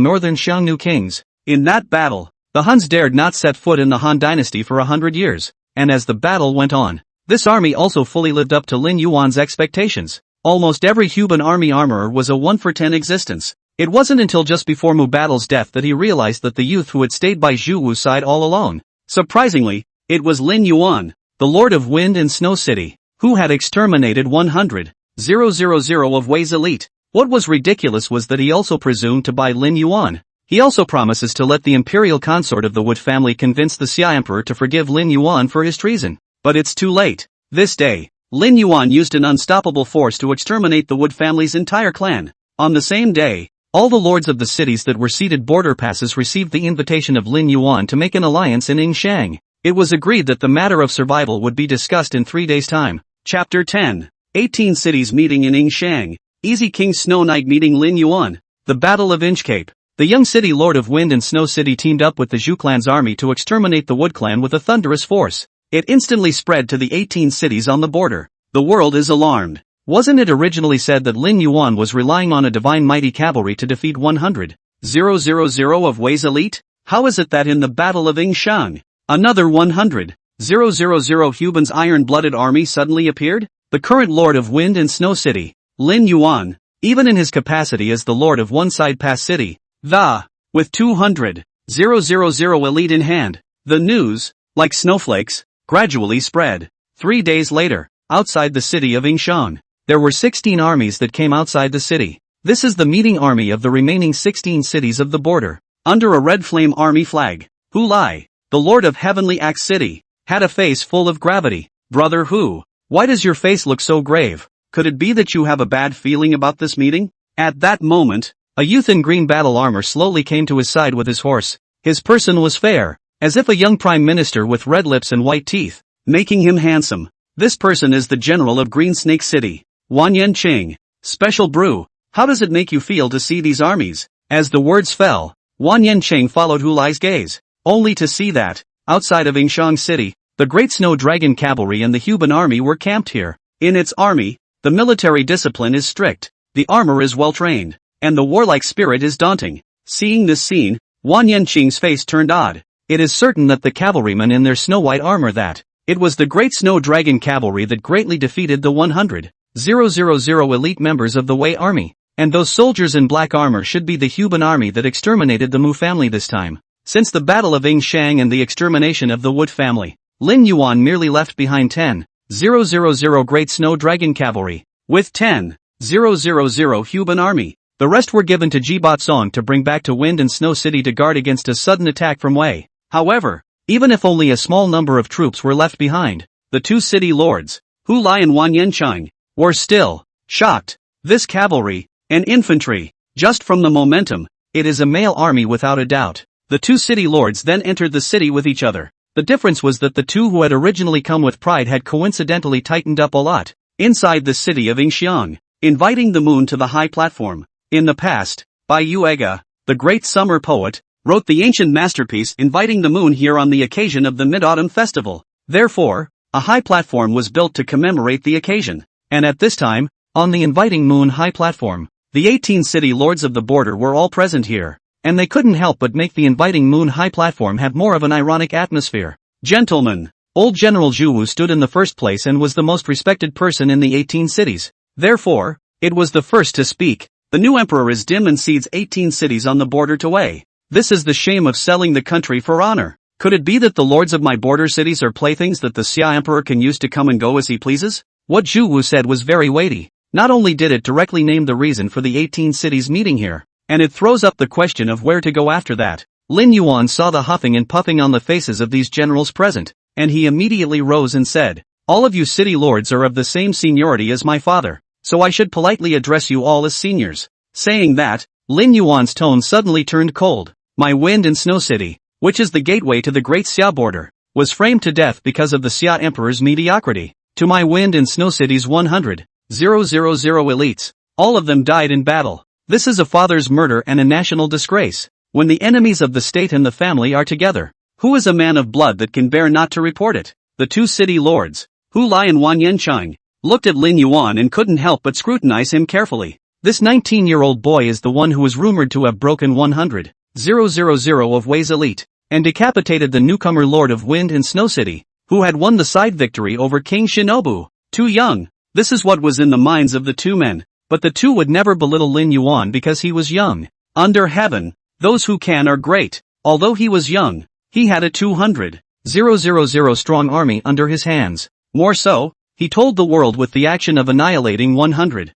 northern Xiongnu kings. In that battle, the Huns dared not set foot in the Han dynasty for 100 years, and as the battle went on, this army also fully lived up to Lin Yuan's expectations. Almost every Huban army armorer was a 1-for-10 existence. It wasn't until just before Mu Battle's death that he realized that the youth who had stayed by Zhu Wu's side all alone. Surprisingly, it was Lin Yuan, the Lord of Wind and Snow City, who had exterminated 100,000 of Wei's elite. What was ridiculous was that he also presumed to buy Lin Yuan. He also promises to let the imperial consort of the Wood family convince the Xia emperor to forgive Lin Yuan for his treason. But it's too late. This day, Lin Yuan used an unstoppable force to exterminate the Wood family's entire clan. On the same day, all the lords of the cities that were ceded border passes received the invitation of Lin Yuan to make an alliance in Yingxiang. It was agreed that the matter of survival would be discussed in 3 days' time. Chapter 10. 18 cities meeting in Yingxiang. Easy King Snow Knight meeting Lin Yuan. The Battle of Inchcape. The young city Lord of Wind and Snow City teamed up with the Zhu clan's army to exterminate the Wood clan with a thunderous force. It instantly spread to the 18 cities on the border. The world is alarmed. Wasn't it originally said that Lin Yuan was relying on a divine mighty cavalry to defeat 100,000 of Wei's elite? How is it that in the Battle of Yingxiang, another 100,000 Huban's iron-blooded army suddenly appeared? The current Lord of Wind and Snow City, Lin Yuan, even in his capacity as the Lord of One Side Pass City, with 200,000 elite in hand, the news, like snowflakes, gradually spread. 3 days later, outside the city of Yingxiang, there were 16 armies that came outside the city. This is the meeting army of the remaining 16 cities of the border. Under a red flame army flag, Hu Lai, the Lord of Heavenly Axe City, had a face full of gravity. Brother Hu, why does your face look so grave? Could it be that you have a bad feeling about this meeting? At that moment, a youth in green battle armor slowly came to his side with his horse. His person was fair, as if a young prime minister with red lips and white teeth, making him handsome. This person is the general of Green Snake City, Yingxiang. Special brew, how does it make you feel to see these armies? As the words fell, Yingxiang followed Hu Lai's gaze, only to see that, outside of Yingxiang City, the great snow dragon cavalry and the Huban Army were camped here. In its army, the military discipline is strict, the armor is well trained, and the warlike spirit is daunting. Seeing this scene, Yingxiang's face turned odd. It is certain that the cavalrymen in their snow-white armor that it was the great snow dragon cavalry that greatly defeated the 100,000 elite members of the Wei Army, and those soldiers in black armor should be the Huban Army that exterminated the Mu family this time. Since the Battle of Yingxiang and the extermination of the Wood family, Lin Yuan merely left behind 10,000 great snow dragon cavalry, with 10,000 Huban Army. The rest were given to Jibat Song to bring back to Wind and Snow City to guard against a sudden attack from Wei. However, even if only a small number of troops were left behind, the two city lords, Hu Lai and Yingxiang, were still shocked. This cavalry and infantry, just from the momentum, it is a male army without a doubt. The two city lords then entered the city with each other. The difference was that the two who had originally come with pride had coincidentally tightened up a lot. Inside the city of Yingxiang, inviting the moon to the high platform. In the past, Bai Yuega, the great summer poet, wrote the ancient masterpiece inviting the moon here on the occasion of the Mid-Autumn Festival. Therefore, a high platform was built to commemorate the occasion. And at this time, on the inviting moon high platform, the 18 city lords of the border were all present here, and they couldn't help but make the inviting moon high platform have more of an ironic atmosphere. Gentlemen, old General Zhuge stood in the first place and was the most respected person in the 18 cities. Therefore, it was the first to speak. The new emperor is dim and cedes 18 cities on the border to Wei. This is the shame of selling the country for honor. Could it be that the lords of my border cities are playthings that the Xia emperor can use to come and go as he pleases? What Zhuge said was very weighty. Not only did it directly name the reason for the 18 cities meeting here, and it throws up the question of where to go after that. Lin Yuan saw the huffing and puffing on the faces of these generals present, and he immediately rose and said, "All of you city lords are of the same seniority as my father, so I should politely address you all as seniors." Saying that, Lin Yuan's tone suddenly turned cold. My Wind and Snow City, which is the gateway to the great Xia border, was framed to death because of the Xia emperor's mediocrity. To my Wind and Snow City's 100,000 elites, all of them died in battle. This is a father's murder and a national disgrace. When the enemies of the state and the family are together, who is a man of blood that can bear not to report it? The two city lords, Hu Lai and Yingxiang, looked at Lin Yuan and couldn't help but scrutinize him carefully. This 19-year-old boy is the one who is rumored to have broken 100,000 of Wei's elite, and decapitated the newcomer Lord of Wind and Snow City, who had won the side victory over King Shinobu. Too young. This is what was in the minds of the two men, but the two would never belittle Lin Yuan because he was young. Under heaven, those who can are great. Although he was young, he had a 200,000 strong army under his hands. More so, he told the world with the action of annihilating 100,000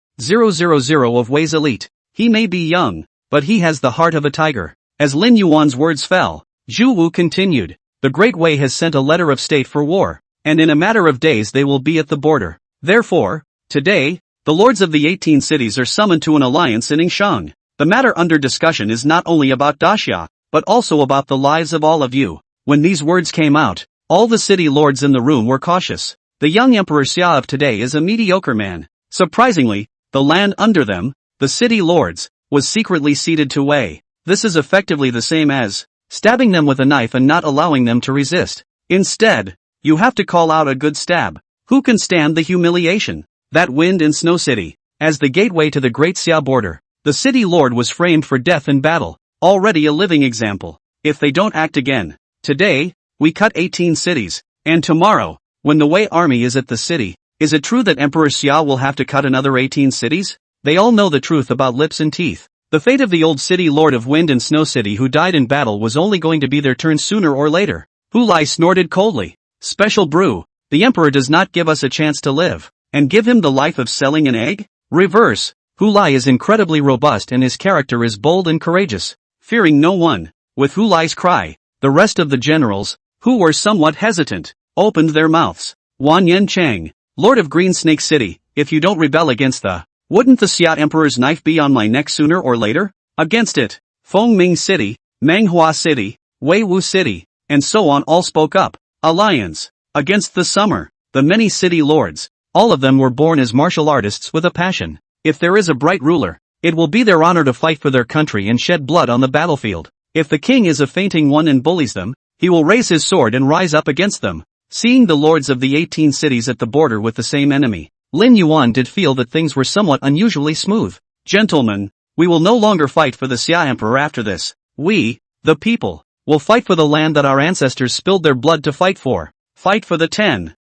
of Wei's elite. He may be young, but he has the heart of a tiger. As Lin Yuan's words fell, Zhuge continued, "The Great Wei has sent a letter of state for war, and in a matter of days they will be at the border. Therefore, today, the lords of the 18 cities are summoned to an alliance in Yingxiang. The matter under discussion is not only about Daxia, but also about the lives of all of you." When these words came out, all the city lords in the room were cautious. The young Emperor Xia of today is a mediocre man. Surprisingly, the land under them, the city lords, was secretly ceded to Wei. This is effectively the same as stabbing them with a knife and not allowing them to resist. Instead, you have to call out a good stab. Who can stand the humiliation? that wind and snow city. As the gateway to the great Xia border, the city lord was framed for death in battle, already a living example. If they don't act again, today, we cut 18 cities, and tomorrow, when the Wei army is at the city, is it true that Emperor Xia will have to cut another 18 cities? They all know the truth about lips and teeth. The fate of the old city lord of Wind and Snow City who died in battle was only going to be their turn sooner or later. Hulai snorted coldly. Special brew, the emperor does not give us a chance to live, and give him the life of selling an egg? Reverse, Hulai is incredibly robust and his character is bold and courageous, fearing no one. With Hulai's cry, the rest of the generals, who were somewhat hesitant, opened their mouths. Yingxiang, Lord of Green Snake City, if you don't rebel against wouldn't the Xia Emperor's knife be on my neck sooner or later? Against it, Fengming City, Manhwa City, Weiwu City, and so on all spoke up. Alliance. Against the summer, the many city lords, all of them were born as martial artists with a passion. If there is a bright ruler, it will be their honor to fight for their country and shed blood on the battlefield. If the king is a fainting one and bullies them, he will raise his sword and rise up against them. Seeing the lords of the 18 cities at the border with the same enemy, Lin Yuan did feel that things were somewhat unusually smooth. Gentlemen, we will no longer fight for the Xia Emperor after this. We, the people, will fight for the land that our ancestors spilled their blood to fight for. Fight for the 10,000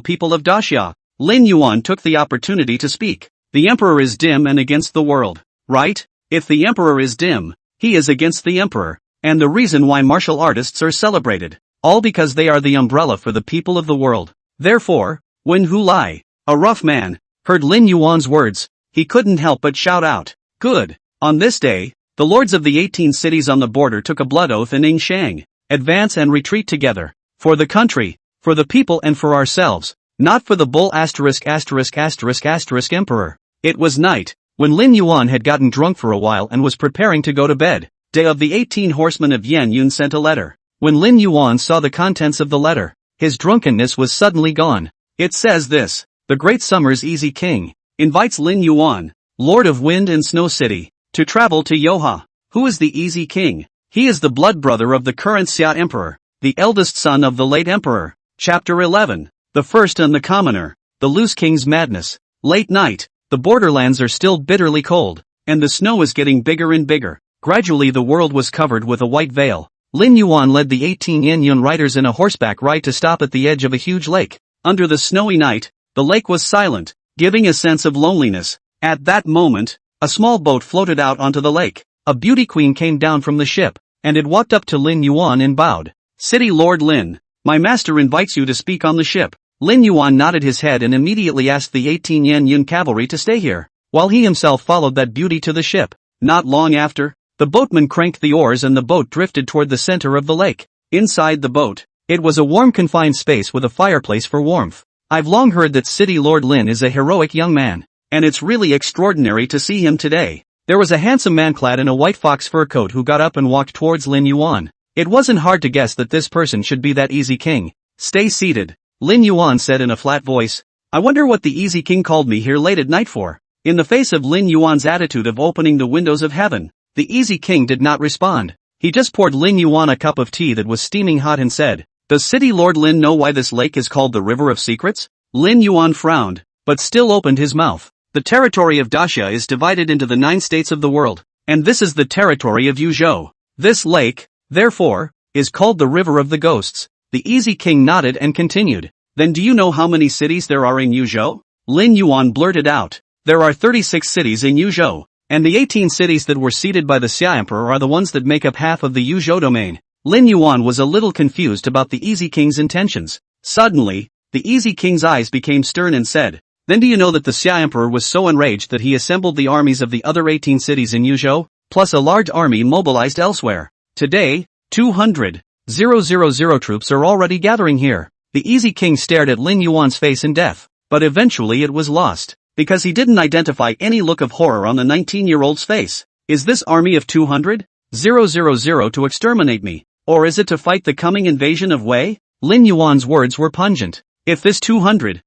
people of Daxia. Lin Yuan took the opportunity to speak. The emperor is dim and against the world, right? If the emperor is dim, he is against the emperor, and the reason why martial artists are celebrated, all because they are the umbrella for the people of the world. Therefore, when Hulai, a rough man, heard Lin Yuan's words, he couldn't help but shout out, "Good!" On this day, the lords of the 18 cities on the border took a blood oath in Yingxiang, advance and retreat together, for the country, for the people and for ourselves, not for the bull ***** emperor. It was night, when Lin Yuan had gotten drunk for a while and was preparing to go to bed. Day of the 18 horsemen of Yun sent a letter. When Lin Yuan saw the contents of the letter, his drunkenness was suddenly gone. It says this: the great summer's easy king invites Lin Yuan, Lord of Wind and Snow City, to travel to Yoha. Who is the easy king? He is the blood brother of the current Xia Emperor, the eldest son of the late emperor. Chapter 11. The First and the Commoner. The Loose King's Madness. Late night, the borderlands are still bitterly cold, and the snow is getting bigger and bigger. Gradually the world was covered with a white veil. Lin Yuan led the 18 Yun riders in a horseback ride to stop at the edge of a huge lake. Under the snowy night, the lake was silent, giving a sense of loneliness. At that moment, a small boat floated out onto the lake. A beauty queen came down from the ship, and it walked up to Lin Yuan and bowed. City Lord Lin, my master invites you to speak on the ship. Lin Yuan nodded his head and immediately asked the 18 Yun cavalry to stay here, while he himself followed that beauty to the ship. Not long after, the boatman cranked the oars and the boat drifted toward the center of the lake. Inside the boat, it was a warm confined space with a fireplace for warmth. I've long heard that City Lord Lin is a heroic young man, and it's really extraordinary to see him today. There was a handsome man clad in a white fox fur coat who got up and walked towards Lin Yuan. It wasn't hard to guess that this person should be that easy king. Stay seated, Lin Yuan said in a flat voice. I wonder what the easy king called me here late at night for. In the face of Lin Yuan's attitude of opening the windows of heaven, the easy king did not respond. He just poured Lin Yuan a cup of tea that was steaming hot and said, does City Lord Lin know why this lake is called the River of Secrets? Lin Yuan frowned, but still opened his mouth. The territory of Daxia is divided into the 9 states of the world, and this is the territory of Yuzhou. This lake, therefore, is called the River of the Ghosts. The easy king nodded and continued. Then do you know how many cities there are in Yuzhou? Lin Yuan blurted out. There are 36 cities in Yuzhou, and the 18 cities that were ceded by the Xia Emperor are the ones that make up half of the Yuzhou domain. Lin Yuan was a little confused about the easy king's intentions. Suddenly, the easy king's eyes became stern and said, then do you know that the Xia Emperor was so enraged that he assembled the armies of the other 18 cities in Yuzhou, plus a large army mobilized elsewhere? Today, 200,000 troops are already gathering here. The easy king stared at Lin Yuan's face in death, but eventually it was lost, because he didn't identify any look of horror on the 19-year-old's face. Is this army of 200,000 to exterminate me, or is it to fight the coming invasion of Wei? Lin Yuan's words were pungent. If this 200,000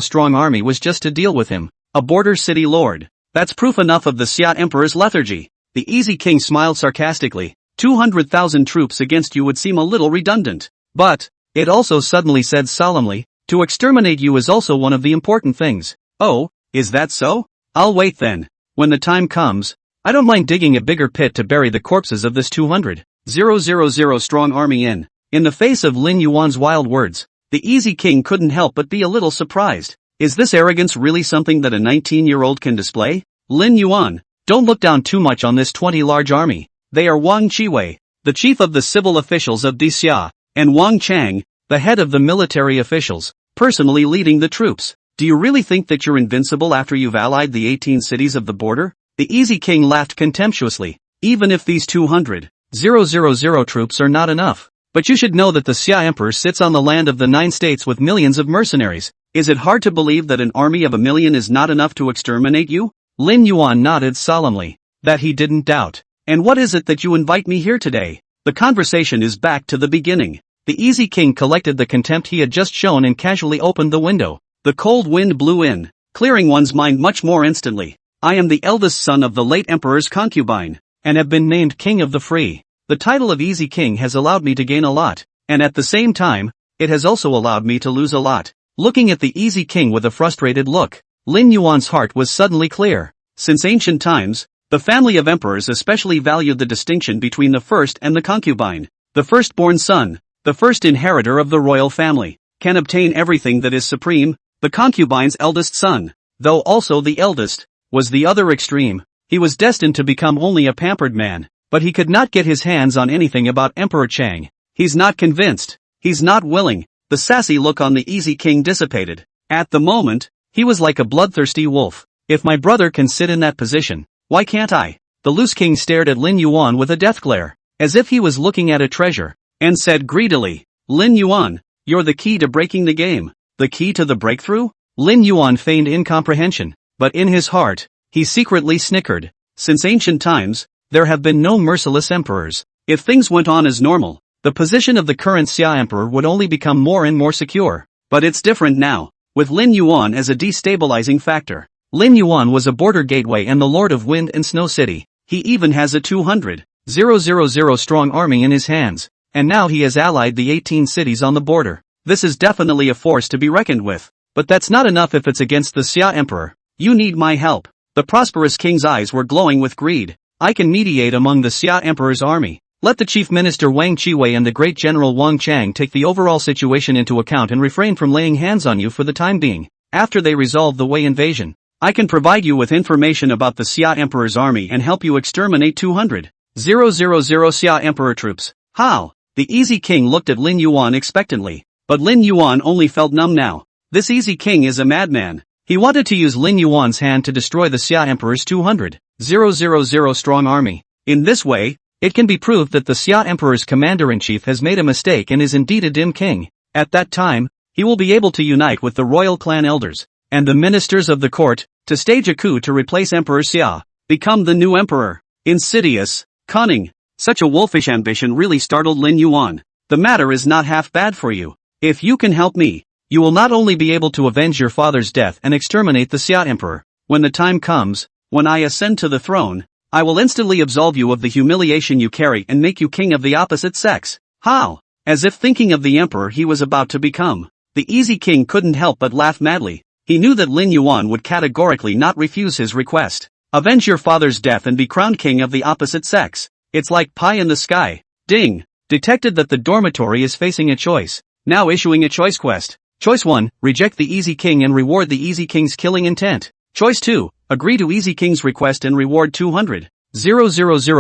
strong army was just to deal with him, a border city lord, that's proof enough of the Xia Emperor's lethargy. The easy king smiled sarcastically. 200,000 troops against you would seem a little redundant. But, it also suddenly said solemnly, To exterminate you is also one of the important things. Oh, is that so? I'll wait then. When the time comes, I don't mind digging a bigger pit to bury the corpses of this 200,000 strong army in. In the face of Lin Yuan's wild words, the Easy King couldn't help but be a little surprised. Is this arrogance really something that a 19-year-old can display? Lin Yuan, don't look down too much on this 20 large army. They are Wang Qiwei, the chief of the civil officials of Dixia, and Wang Chang, the head of the military officials, personally leading the troops. Do you really think that you're invincible after you've allied the 18 cities of the border? The Easy King laughed contemptuously. Even if these 200,000 troops are not enough. But you should know that the Xia Emperor sits on the land of the 9 states with millions of mercenaries. Is it hard to believe that an army of 1 million is not enough to exterminate you? Lin Yuan nodded solemnly. That he didn't doubt. And what is it that you invite me here today? The conversation is back to the beginning. The Easy King collected the contempt he had just shown and casually opened the window. The cold wind blew in, clearing one's mind much more instantly. I am the eldest son of the late Emperor's concubine, and have been named King of the Free. The title of Easy King has allowed me to gain a lot, and at the same time, it has also allowed me to lose a lot. Looking at the Easy King with a frustrated look, Lin Yuan's heart was suddenly clear. Since ancient times, the family of emperors especially valued the distinction between the first and the concubine. The firstborn son, the first inheritor of the royal family, can obtain everything that is supreme. The concubine's eldest son, though also the eldest, was the other extreme. He was destined to become only a pampered man, but he could not get his hands on anything about Emperor Chang. He's not convinced. He's not willing. The sassy look on the Easy King dissipated. At the moment, he was like a bloodthirsty wolf. If my brother can sit in that position, why can't I? The loose king stared at Lin Yuan with a death glare, as if he was looking at a treasure, and said greedily, Lin Yuan, you're the key to breaking the game. The key to the breakthrough? Lin Yuan feigned incomprehension, but in his heart, he secretly snickered. Since ancient times, there have been no merciless emperors. If things went on as normal, the position of the current Xia Emperor would only become more and more secure. But it's different now, with Lin Yuan as a destabilizing factor. Lin Yuan was a border gateway and the Lord of Wind and Snow City. He even has a 200,000 strong army in his hands, and now he has allied the 18 cities on the border. This is definitely a force to be reckoned with. But that's not enough if it's against the Xia Emperor. You need my help. The prosperous king's eyes were glowing with greed. I can mediate among the Xia Emperor's army. Let the chief minister Wang Qiwei and the great general Wang Chang take the overall situation into account and refrain from laying hands on you for the time being. After they resolve the Wei invasion, I can provide you with information about the Xia Emperor's army and help you exterminate 200,000 Xia Emperor troops. How? The Easy King looked at Lin Yuan expectantly. But Lin Yuan only felt numb now. This Easy King is a madman. He wanted to use Lin Yuan's hand to destroy the Xia Emperor's 200,000 strong army. In this way, it can be proved that the Xia Emperor's commander-in-chief has made a mistake and is indeed a dim king. At that time, he will be able to unite with the royal clan elders and the ministers of the court to stage a coup to replace Emperor Xia, become the new emperor. Insidious, cunning. Such a wolfish ambition really startled Lin Yuan. The matter is not half bad for you. If you can help me, you will not only be able to avenge your father's death and exterminate the Xia Emperor. When the time comes, when I ascend to the throne, I will instantly absolve you of the humiliation you carry and make you king of the opposite sex. How? As if thinking of the emperor he was about to become. The Easy King couldn't help but laugh madly. He knew that Lin Yuan would categorically not refuse his request. Avenge your father's death and be crowned king of the opposite sex. It's like pie in the sky. Ding! Detected that the dormitory is facing a choice. Now issuing a choice quest. Choice 1, reject the Easy King and reward the Easy King's killing intent. Choice 2, agree to Easy King's request and reward 200,000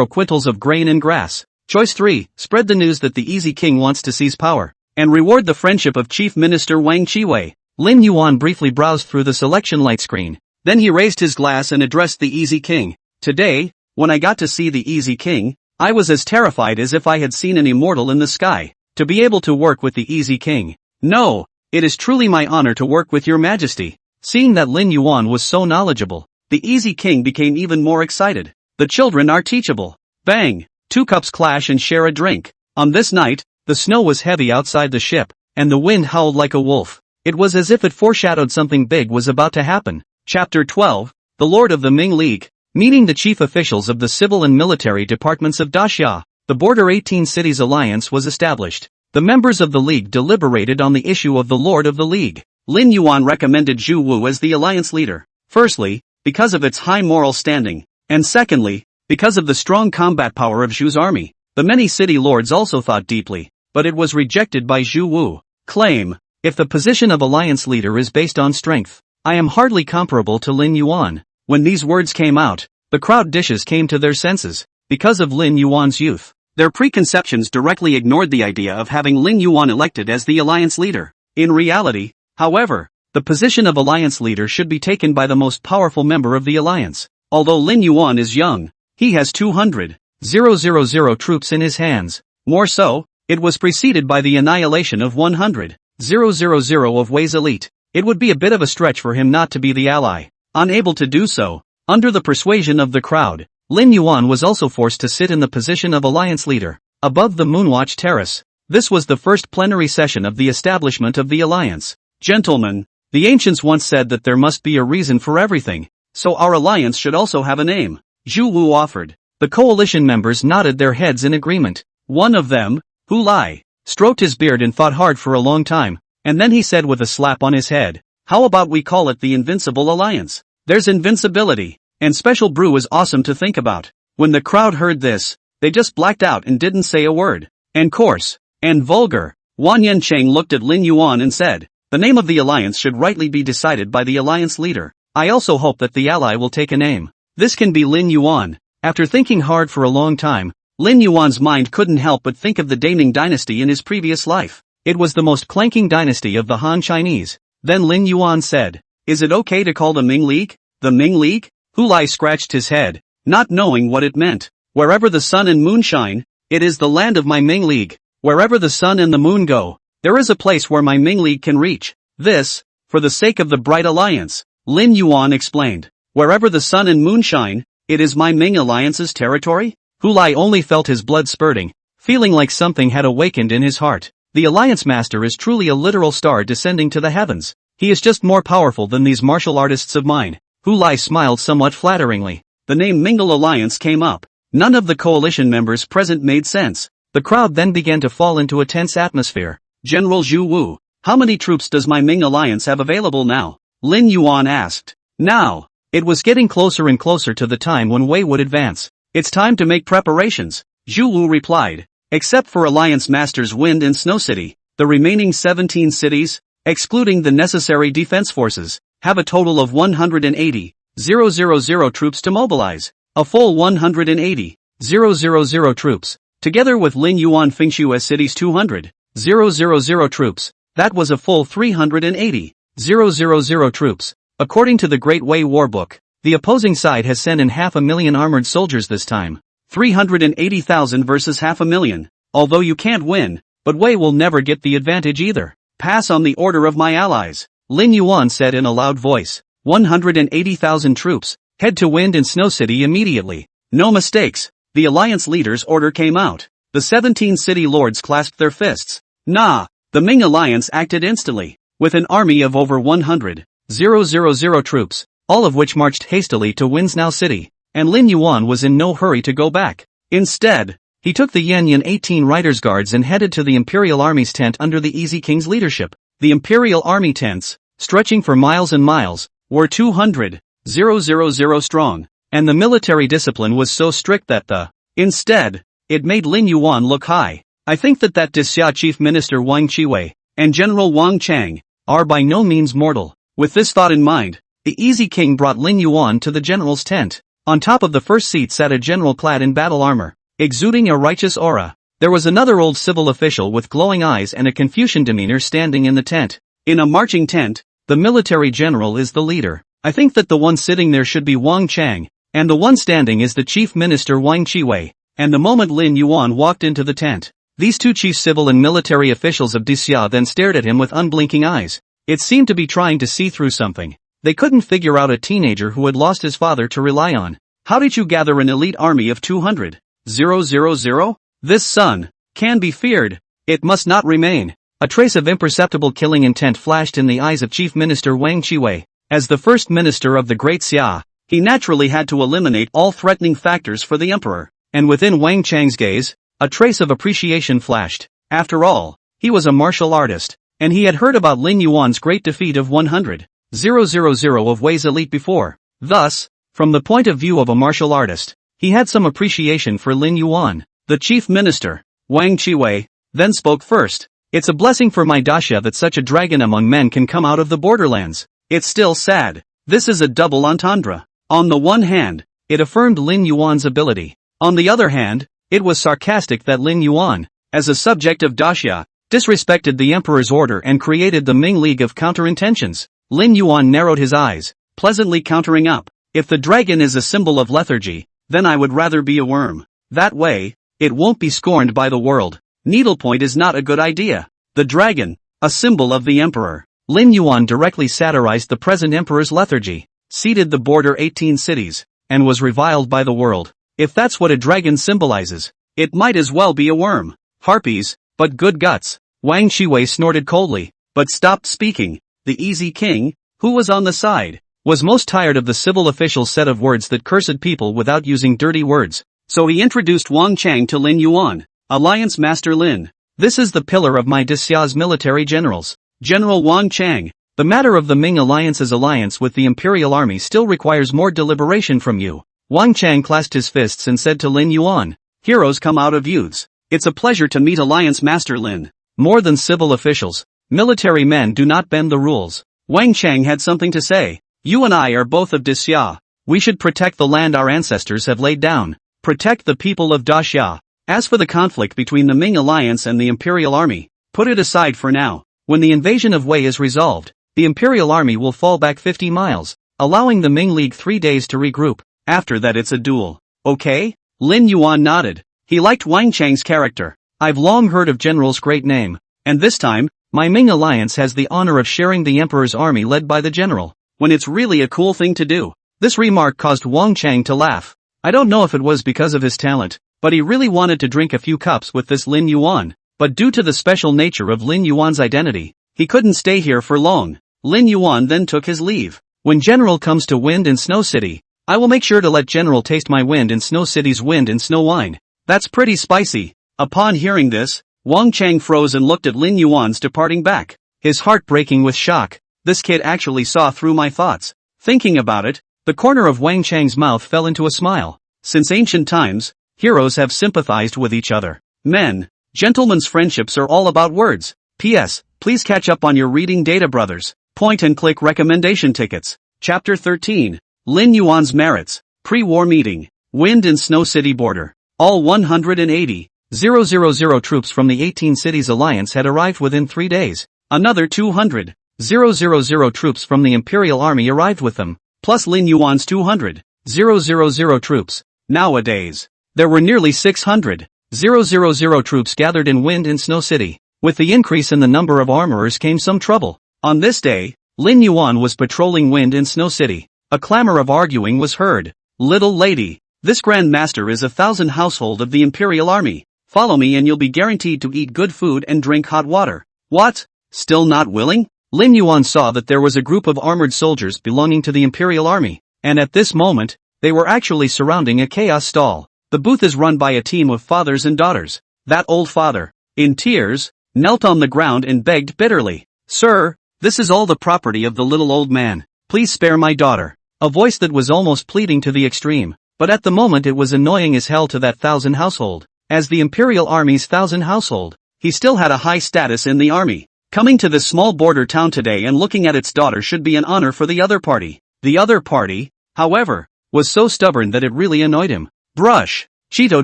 quintals of grain and grass. Choice 3, spread the news that the Easy King wants to seize power, and reward the friendship of Chief Minister Wang Qiwei. Lin Yuan briefly browsed through the selection light screen. Then he raised his glass and addressed the Easy King. Today, when I got to see the Easy King, I was as terrified as if I had seen an immortal in the sky. To be able to work with the Easy King. No, it is truly my honor to work with your majesty. Seeing that Lin Yuan was so knowledgeable, the Easy King became even more excited. The children are teachable. Bang! 2 cups clash and share a drink. On this night, the snow was heavy outside the ship, and the wind howled like a wolf. It was as if it foreshadowed something big was about to happen. Chapter 12, The Lord of the Ming League. Meeting the chief officials of the civil and military departments of Daxia, the Border 18 Cities Alliance was established. The members of the League deliberated on the issue of the Lord of the League. Lin Yuan recommended Zhu Wu as the alliance leader. Firstly, because of its high moral standing, and secondly, because of the strong combat power of Zhu's army. The many city lords also thought deeply, but it was rejected by Zhu Wu. Claim, if the position of alliance leader is based on strength, I am hardly comparable to Lin Yuan. When these words came out, the crowd dishes came to their senses. Because of Lin Yuan's youth, their preconceptions directly ignored the idea of having Lin Yuan elected as the alliance leader. In reality, however, the position of alliance leader should be taken by the most powerful member of the alliance. Although Lin Yuan is young, he has 200,000 troops in his hands. More so, it was preceded by the annihilation of 100,000 of Wei's elite. It would be a bit of a stretch for him not to be the ally. Unable to do so, under the persuasion of the crowd, Lin Yuan was also forced to sit in the position of alliance leader, above the Moonwatch Terrace. This was the first plenary session of the establishment of the alliance. Gentlemen, the ancients once said that there must be a reason for everything, so our alliance should also have a name. Zhu Wu offered. The coalition members nodded their heads in agreement. One of them, Hu Lai, stroked his beard and thought hard for a long time, and then he said with a slap on his head, "How about we call it the Invincible Alliance? There's invincibility, and special brew is awesome to think about." When the crowd heard this, they just blacked out and didn't say a word. And coarse, and vulgar. Wang Yancheng looked at Lin Yuan and said, "The name of the alliance should rightly be decided by the alliance leader. I also hope that the ally will take a name. This can be Lin Yuan." After thinking hard for a long time, Lin Yuan's mind couldn't help but think of the Daming dynasty in his previous life. It was the most clanking dynasty of the Han Chinese. Then Lin Yuan said, "Is it okay to call the Ming League, the Ming League?" Hu Lai scratched his head, not knowing what it meant. "Wherever the sun and moon shine, it is the land of my Ming League. Wherever the sun and the moon go, there is a place where my Ming League can reach. This, for the sake of the bright alliance," Lin Yuan explained. "Wherever the sun and moon shine, it is my Ming Alliance's territory?" Hu Lai only felt his blood spurting, feeling like something had awakened in his heart. The Alliance Master is truly a literal star descending to the heavens. He is just more powerful than these martial artists of mine. Hu Lai smiled somewhat flatteringly. The name Mingle Alliance came up. None of the coalition members present made sense. The crowd then began to fall into a tense atmosphere. "General Zhu Wu, how many troops does my Ming Alliance have available now?" Lin Yuan asked. Now, it was getting closer and closer to the time when Wei would advance. "It's time to make preparations," Zhu Wu replied. "Except for Alliance Masters Wind and Snow City, the remaining 17 cities, excluding the necessary defense forces, have a total of 180,000 troops to mobilize. A full 180,000 troops, together with Lin Yuan Fingshu as city's 200,000 troops, that was a full 380,000 troops. According to the Great Wei War Book, the opposing side has sent in 500,000 armored soldiers this time. 380,000 versus 500,000. Although you can't win, but Wei will never get the advantage either. Pass on the order of my allies," Lin Yuan said in a loud voice. 180,000 troops, head to Wind and Snow City immediately. No mistakes. The alliance leader's order came out. The 17 city lords clasped their fists. Nah, the Ming alliance acted instantly, with an army of over 100,000 troops, all of which marched hastily to Winsnow City, and Lin Yuan was in no hurry to go back. Instead, he took the Yanyan 18 Riders Guards and headed to the Imperial Army's tent under the Easy King's leadership. The Imperial Army tents, stretching for miles and miles, were 200,000 strong, and the military discipline was so strict that instead, it made Lin Yuan look high. "I think that Disxia Chief Minister Wang Qiwei, and General Wang Chang, are by no means mortal." With this thought in mind, the Easy King brought Lin Yuan to the general's tent. On top of the first seat sat a general clad in battle armor, exuding a righteous aura. There was another old civil official with glowing eyes and a Confucian demeanor standing in the tent. In a marching tent, the military general is the leader. I think that the one sitting there should be Wang Chang, and the one standing is the chief minister Wang Qiwei. And the moment Lin Yuan walked into the tent, these two chief civil and military officials of Disxia then stared at him with unblinking eyes. It seemed to be trying to see through something. They couldn't figure out a teenager who had lost his father to rely on. "How did you gather an elite army of 200,000? This son can be feared. It must not remain." A trace of imperceptible killing intent flashed in the eyes of Chief Minister Wang Qiwei. As the first minister of the Great Xia, he naturally had to eliminate all threatening factors for the emperor. And within Wang Chang's gaze, a trace of appreciation flashed. After all, He was a martial artist, and he had heard about Lin Yuan's great defeat of 100,000 of Wei's elite before. Thus, from the point of view of a martial artist, he had some appreciation for Lin Yuan. The chief minister, Wang Qiwei, then spoke first. It's a blessing for my daxia that such a dragon among men can come out of the borderlands. It's still sad. This is a double entendre. On the one hand, it affirmed Lin Yuan's ability. On the other hand, it was sarcastic that Lin Yuan, as a subject of daxia, disrespected the emperor's order and created the Ming League of counterintentions. Lin Yuan narrowed his eyes, pleasantly countering up. If the dragon is a symbol of lethargy, then I would rather be a worm. That way, it won't be scorned by the world. Needlepoint is not a good idea. The dragon, a symbol of the emperor. Lin Yuan directly satirized the present emperor's lethargy, ceded the border 18 cities, and was reviled by the world. If that's what a dragon symbolizes, it might as well be a worm. Harpies, but good guts. Wang Qiwei snorted coldly, but stopped speaking. The easy king, who was on the side, was most tired of the civil official's set of words that cursed people without using dirty words. So he introduced Wang Chang to Lin Yuan. Alliance Master Lin. This is the pillar of my daxia's military generals. General Wang Chang. The matter of the Ming Alliance's alliance with the Imperial Army still requires more deliberation from you. Wang Chang clasped his fists and said to Lin Yuan, heroes come out of youths. It's a pleasure to meet Alliance Master Lin. More than civil officials, military men do not bend the rules. Wang Chang had something to say. You and I are both of daxia. We should protect the land our ancestors have laid down. Protect the people of daxia. As for the conflict between the Ming Alliance and the Imperial Army, put it aside for now. When the invasion of Wei is resolved, the Imperial Army will fall back 50 miles, allowing the Ming League 3 days to regroup. After that it's a duel. Okay? Lin Yuan nodded. He liked Wang Chang's character. I've long heard of General's great name, and this time, my Ming Alliance has the honor of sharing the Emperor's army led by the General, when it's really a cool thing to do. This remark caused Wang Chang to laugh. I don't know if it was because of his talent, but he really wanted to drink a few cups with this Lin Yuan. But due to the special nature of Lin Yuan's identity, he couldn't stay here for long. Lin Yuan then took his leave. When General comes to Wind and Snow City, I will make sure to let General taste my Wind and Snow City's wind and snow wine. That's pretty spicy. Upon hearing this, Wang Chang froze and looked at Lin Yuan's departing back, his heart breaking with shock. This kid actually saw through my thoughts. Thinking about it, the corner of Wang Chang's mouth fell into a smile. Since ancient times, heroes have sympathized with each other. Men, gentlemen's friendships are all about words. P.S. Please catch up on your reading data, brothers. Point and click recommendation tickets. Chapter 13. Lin Yuan's merits. Pre-war meeting. Wind and Snow City border. All 180,000 troops from the 18 cities alliance had arrived within 3 days. Another 200,000 troops from the Imperial Army arrived with them, plus Lin Yuan's 200,000 troops. Nowadays, there were nearly 600,000 troops gathered in Wind and Snow City. With the increase in the number of armorers came some trouble. On this day, Lin Yuan was patrolling Wind and Snow City. A clamor of arguing was heard. Little lady, this Grand Master is 1,000 household of the Imperial Army. Follow me and you'll be guaranteed to eat good food and drink hot water. What? Still not willing? Lin Yuan saw that there was a group of armored soldiers belonging to the Imperial Army, and at this moment, they were actually surrounding a chaos stall. The booth is run by a team of fathers and daughters. That old father, in tears, knelt on the ground and begged bitterly. Sir, this is all the property of the little old man. Please spare my daughter. A voice that was almost pleading to the extreme, but at the moment it was annoying as hell to that 1,000 household. As the Imperial Army's 1,000 household, he still had a high status in the army. Coming to this small border town today and looking at its daughter should be an honor for the other party. The other party, however, was so stubborn that it really annoyed him. Brush. Cheeto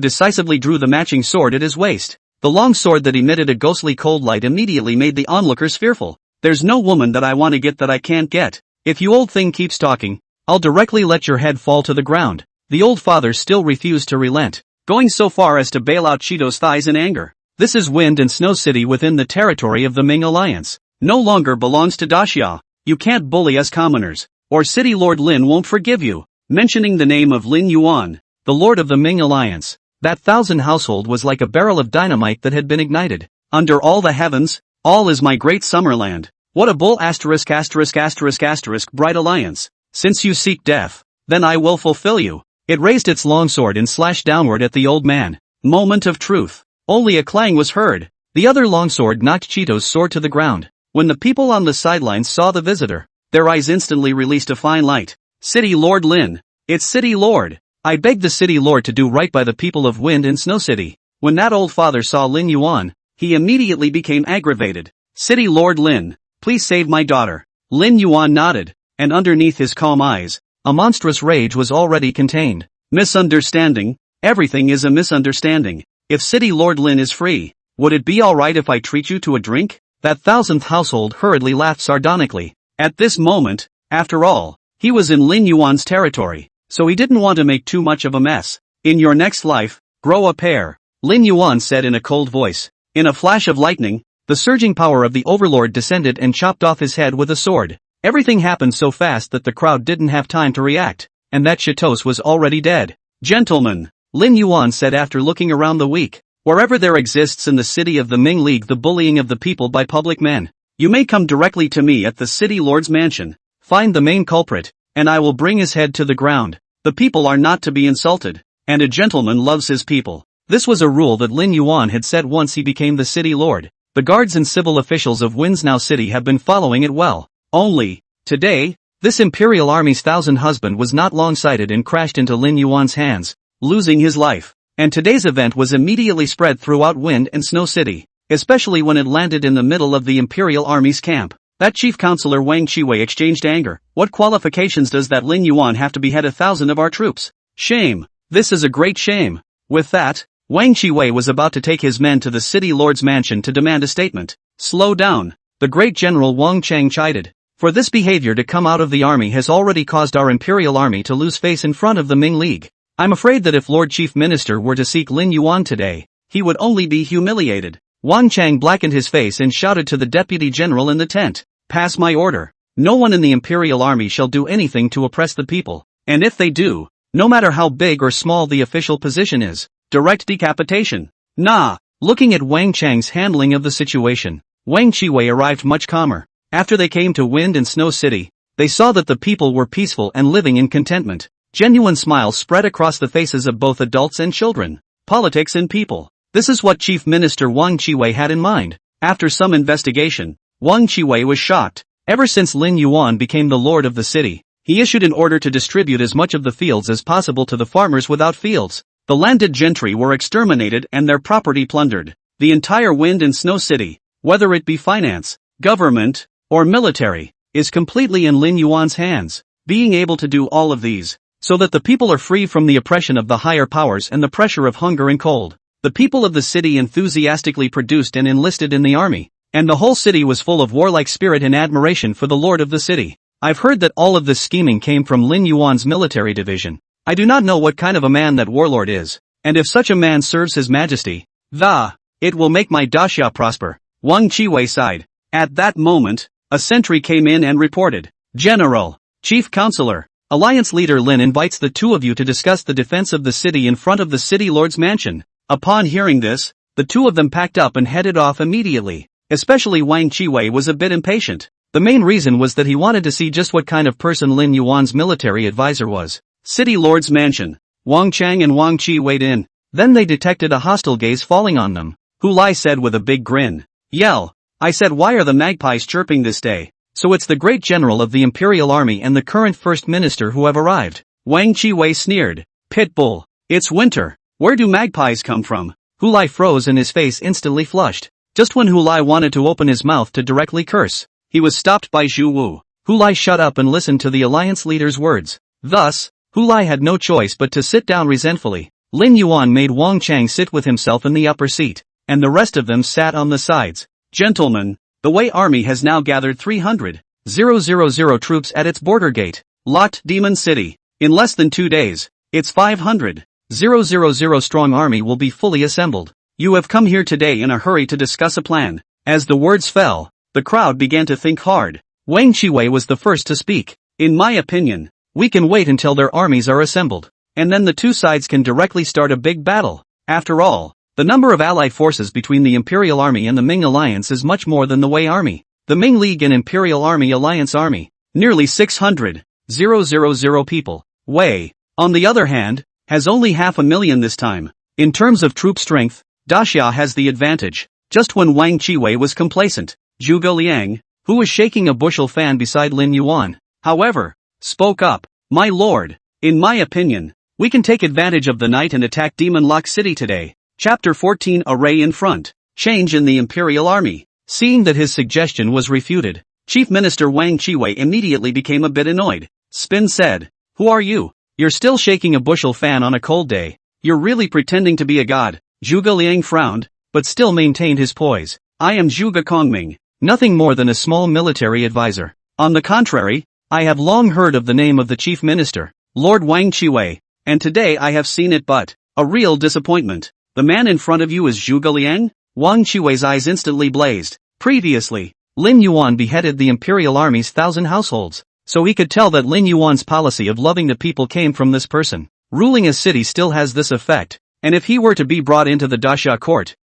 decisively drew the matching sword at his waist. The long sword that emitted a ghostly cold light immediately made the onlookers fearful. There's no woman that I want to get that I can't get. If you old thing keeps talking, I'll directly let your head fall to the ground. The old father still refused to relent, going so far as to bail out Cheeto's thighs in anger. This is Wind and Snow City within the territory of the Ming Alliance. No longer belongs to daxia. You can't bully us commoners, or City Lord Lin won't forgive you. Mentioning the name of Lin Yuan, the Lord of the Ming Alliance, that 1,000 household was like a barrel of dynamite that had been ignited. Under all the heavens, all is my great Summerland. What a bull ***** bright alliance. Since you seek death, then I will fulfill you. It raised its long sword and slashed downward at the old man. Moment of truth. Only a clang was heard. The other longsword knocked Cheeto's sword to the ground. When the people on the sidelines saw the visitor, their eyes instantly released a fine light. City Lord Lin. It's City Lord. I beg the City Lord to do right by the people of Wind and Snow City. When that old father saw Lin Yuan, he immediately became aggravated. City Lord Lin, please save my daughter. Lin Yuan nodded, and underneath his calm eyes, a monstrous rage was already contained. Misunderstanding? Everything is a misunderstanding. If City Lord Lin is free, would it be alright if I treat you to a drink? That 1000th household hurriedly laughed sardonically. At this moment, after all, he was in Lin Yuan's territory, so he didn't want to make too much of a mess. In your next life, grow a pair, Lin Yuan said in a cold voice. In a flash of lightning, the surging power of the overlord descended and chopped off his head with a sword. Everything happened so fast that the crowd didn't have time to react, and that Cheetos was already dead. Gentlemen, Lin Yuan said after looking around the week, wherever there exists in the city of the Ming League the bullying of the people by public men, you may come directly to me at the City Lord's mansion. Find the main culprit, and I will bring his head to the ground. The people are not to be insulted, and a gentleman loves his people. This was a rule that Lin Yuan had set once he became the city lord. The guards and civil officials of Winsnow City have been following it well. Only, today, this Imperial Army's 1000 husband was not long-sighted and crashed into Lin Yuan's hands, losing his life. And today's event was immediately spread throughout Wind and Snow City, especially when it landed in the middle of the Imperial Army's camp. That chief counselor Wang Qiwei exchanged anger. What qualifications does that Lin Yuan have to behead 1,000 of our troops? Shame. This is a great shame. With that, Wang Qiwei was about to take his men to the city lord's mansion to demand a statement. Slow down. The great general Wang Chang chided. For this behavior to come out of the army has already caused our Imperial Army to lose face in front of the Ming League. I'm afraid that if Lord Chief Minister were to seek Lin Yuan today, he would only be humiliated. Wang Chang blackened his face and shouted to the deputy general in the tent. Pass my order. No one in the Imperial Army shall do anything to oppress the people, and if they do, no matter how big or small the official position is, direct decapitation. Nah. Looking at Wang Chang's handling of the situation, Wang Qiwei arrived much calmer. After they came to Wind and Snow City, they saw that the people were peaceful and living in contentment. Genuine smiles spread across the faces of both adults and children. Politics and people. This is what Chief Minister Wang Qiwei had in mind. After some investigation, Wang Qiwei was shocked. Ever since Lin Yuan became the lord of the city, he issued an order to distribute as much of the fields as possible to the farmers without fields. The landed gentry were exterminated and their property plundered. The entire Wind and Snow City, whether it be finance, government, or military, is completely in Lin Yuan's hands. Being able to do all of these, so that the people are free from the oppression of the higher powers and the pressure of hunger and cold. The people of the city enthusiastically produced and enlisted in the army, and the whole city was full of warlike spirit and admiration for the lord of the city. I've heard that all of this scheming came from Lin Yuan's military division. I do not know what kind of a man that warlord is, and if such a man serves his majesty, it will make my daxia prosper. Wang Qiwei sighed. At that moment, a sentry came in and reported. General, Chief Counselor, Alliance Leader Lin invites the two of you to discuss the defense of the city in front of the city lord's mansion. Upon hearing this, the two of them packed up and headed off immediately. Especially Wang Qiwei was a bit impatient. The main reason was that he wanted to see just what kind of person Lin Yuan's military advisor was. City Lord's mansion. Wang Chang and Wang Qi weighed in. Then they detected a hostile gaze falling on them. Hu Lai said with a big grin. Yell. I said, why are the magpies chirping this day? So it's the great general of the Imperial Army and the current first minister who have arrived. Wang Qiwei sneered. Pitbull. It's winter. Where do magpies come from? Hu Lai froze and his face instantly flushed. Just when Hu Lai wanted to open his mouth to directly curse, he was stopped by Zhu Wu. Hu Lai shut up and listened to the alliance leader's words. Thus, Hu Lai had no choice but to sit down resentfully. Lin Yuan made Wang Chang sit with himself in the upper seat, and the rest of them sat on the sides. Gentlemen, the Wei Army has now gathered 300,000 troops at its border gate, locked Demon City. In less than 2 days, its 500,000 strong army will be fully assembled. You have come here today in a hurry to discuss a plan. As the words fell, the crowd began to think hard. Wang Qiwei was the first to speak. In my opinion, we can wait until their armies are assembled, and then the two sides can directly start a big battle. After all, the number of allied forces between the Imperial Army and the Ming Alliance is much more than the Wei Army. The Ming League and Imperial Army Alliance Army, nearly 600,000 people. Wei, on the other hand, has only 500,000 this time. In terms of troop strength, Daxia has the advantage. Just when Wang Qiwei was complacent, Zhuge Liang, who was shaking a bushel fan beside Lin Yuan, however, spoke up. My lord, in my opinion, we can take advantage of the night and attack Demon Lock City today. Chapter 14 Array in Front. Change in the Imperial Army. Seeing that his suggestion was refuted, Chief Minister Wang Qiwei immediately became a bit annoyed. Spin said, "Who are you? You're still shaking a bushel fan on a cold day. You're really pretending to be a god." Zhuge Liang frowned, but still maintained his poise. "I am Zhuge Kongming, nothing more than a small military advisor. On the contrary, I have long heard of the name of the Chief Minister, Lord Wang Qiwei, and today I have seen it but a real disappointment. The man in front of you is Zhuge Liang?" Wang Qiwei's eyes instantly blazed. Previously, Lin Yuan beheaded the Imperial Army's 1,000 households, so he could tell that Lin Yuan's policy of loving the people came from this person. Ruling a city still has this effect, and if he were to be brought into the Daxia court,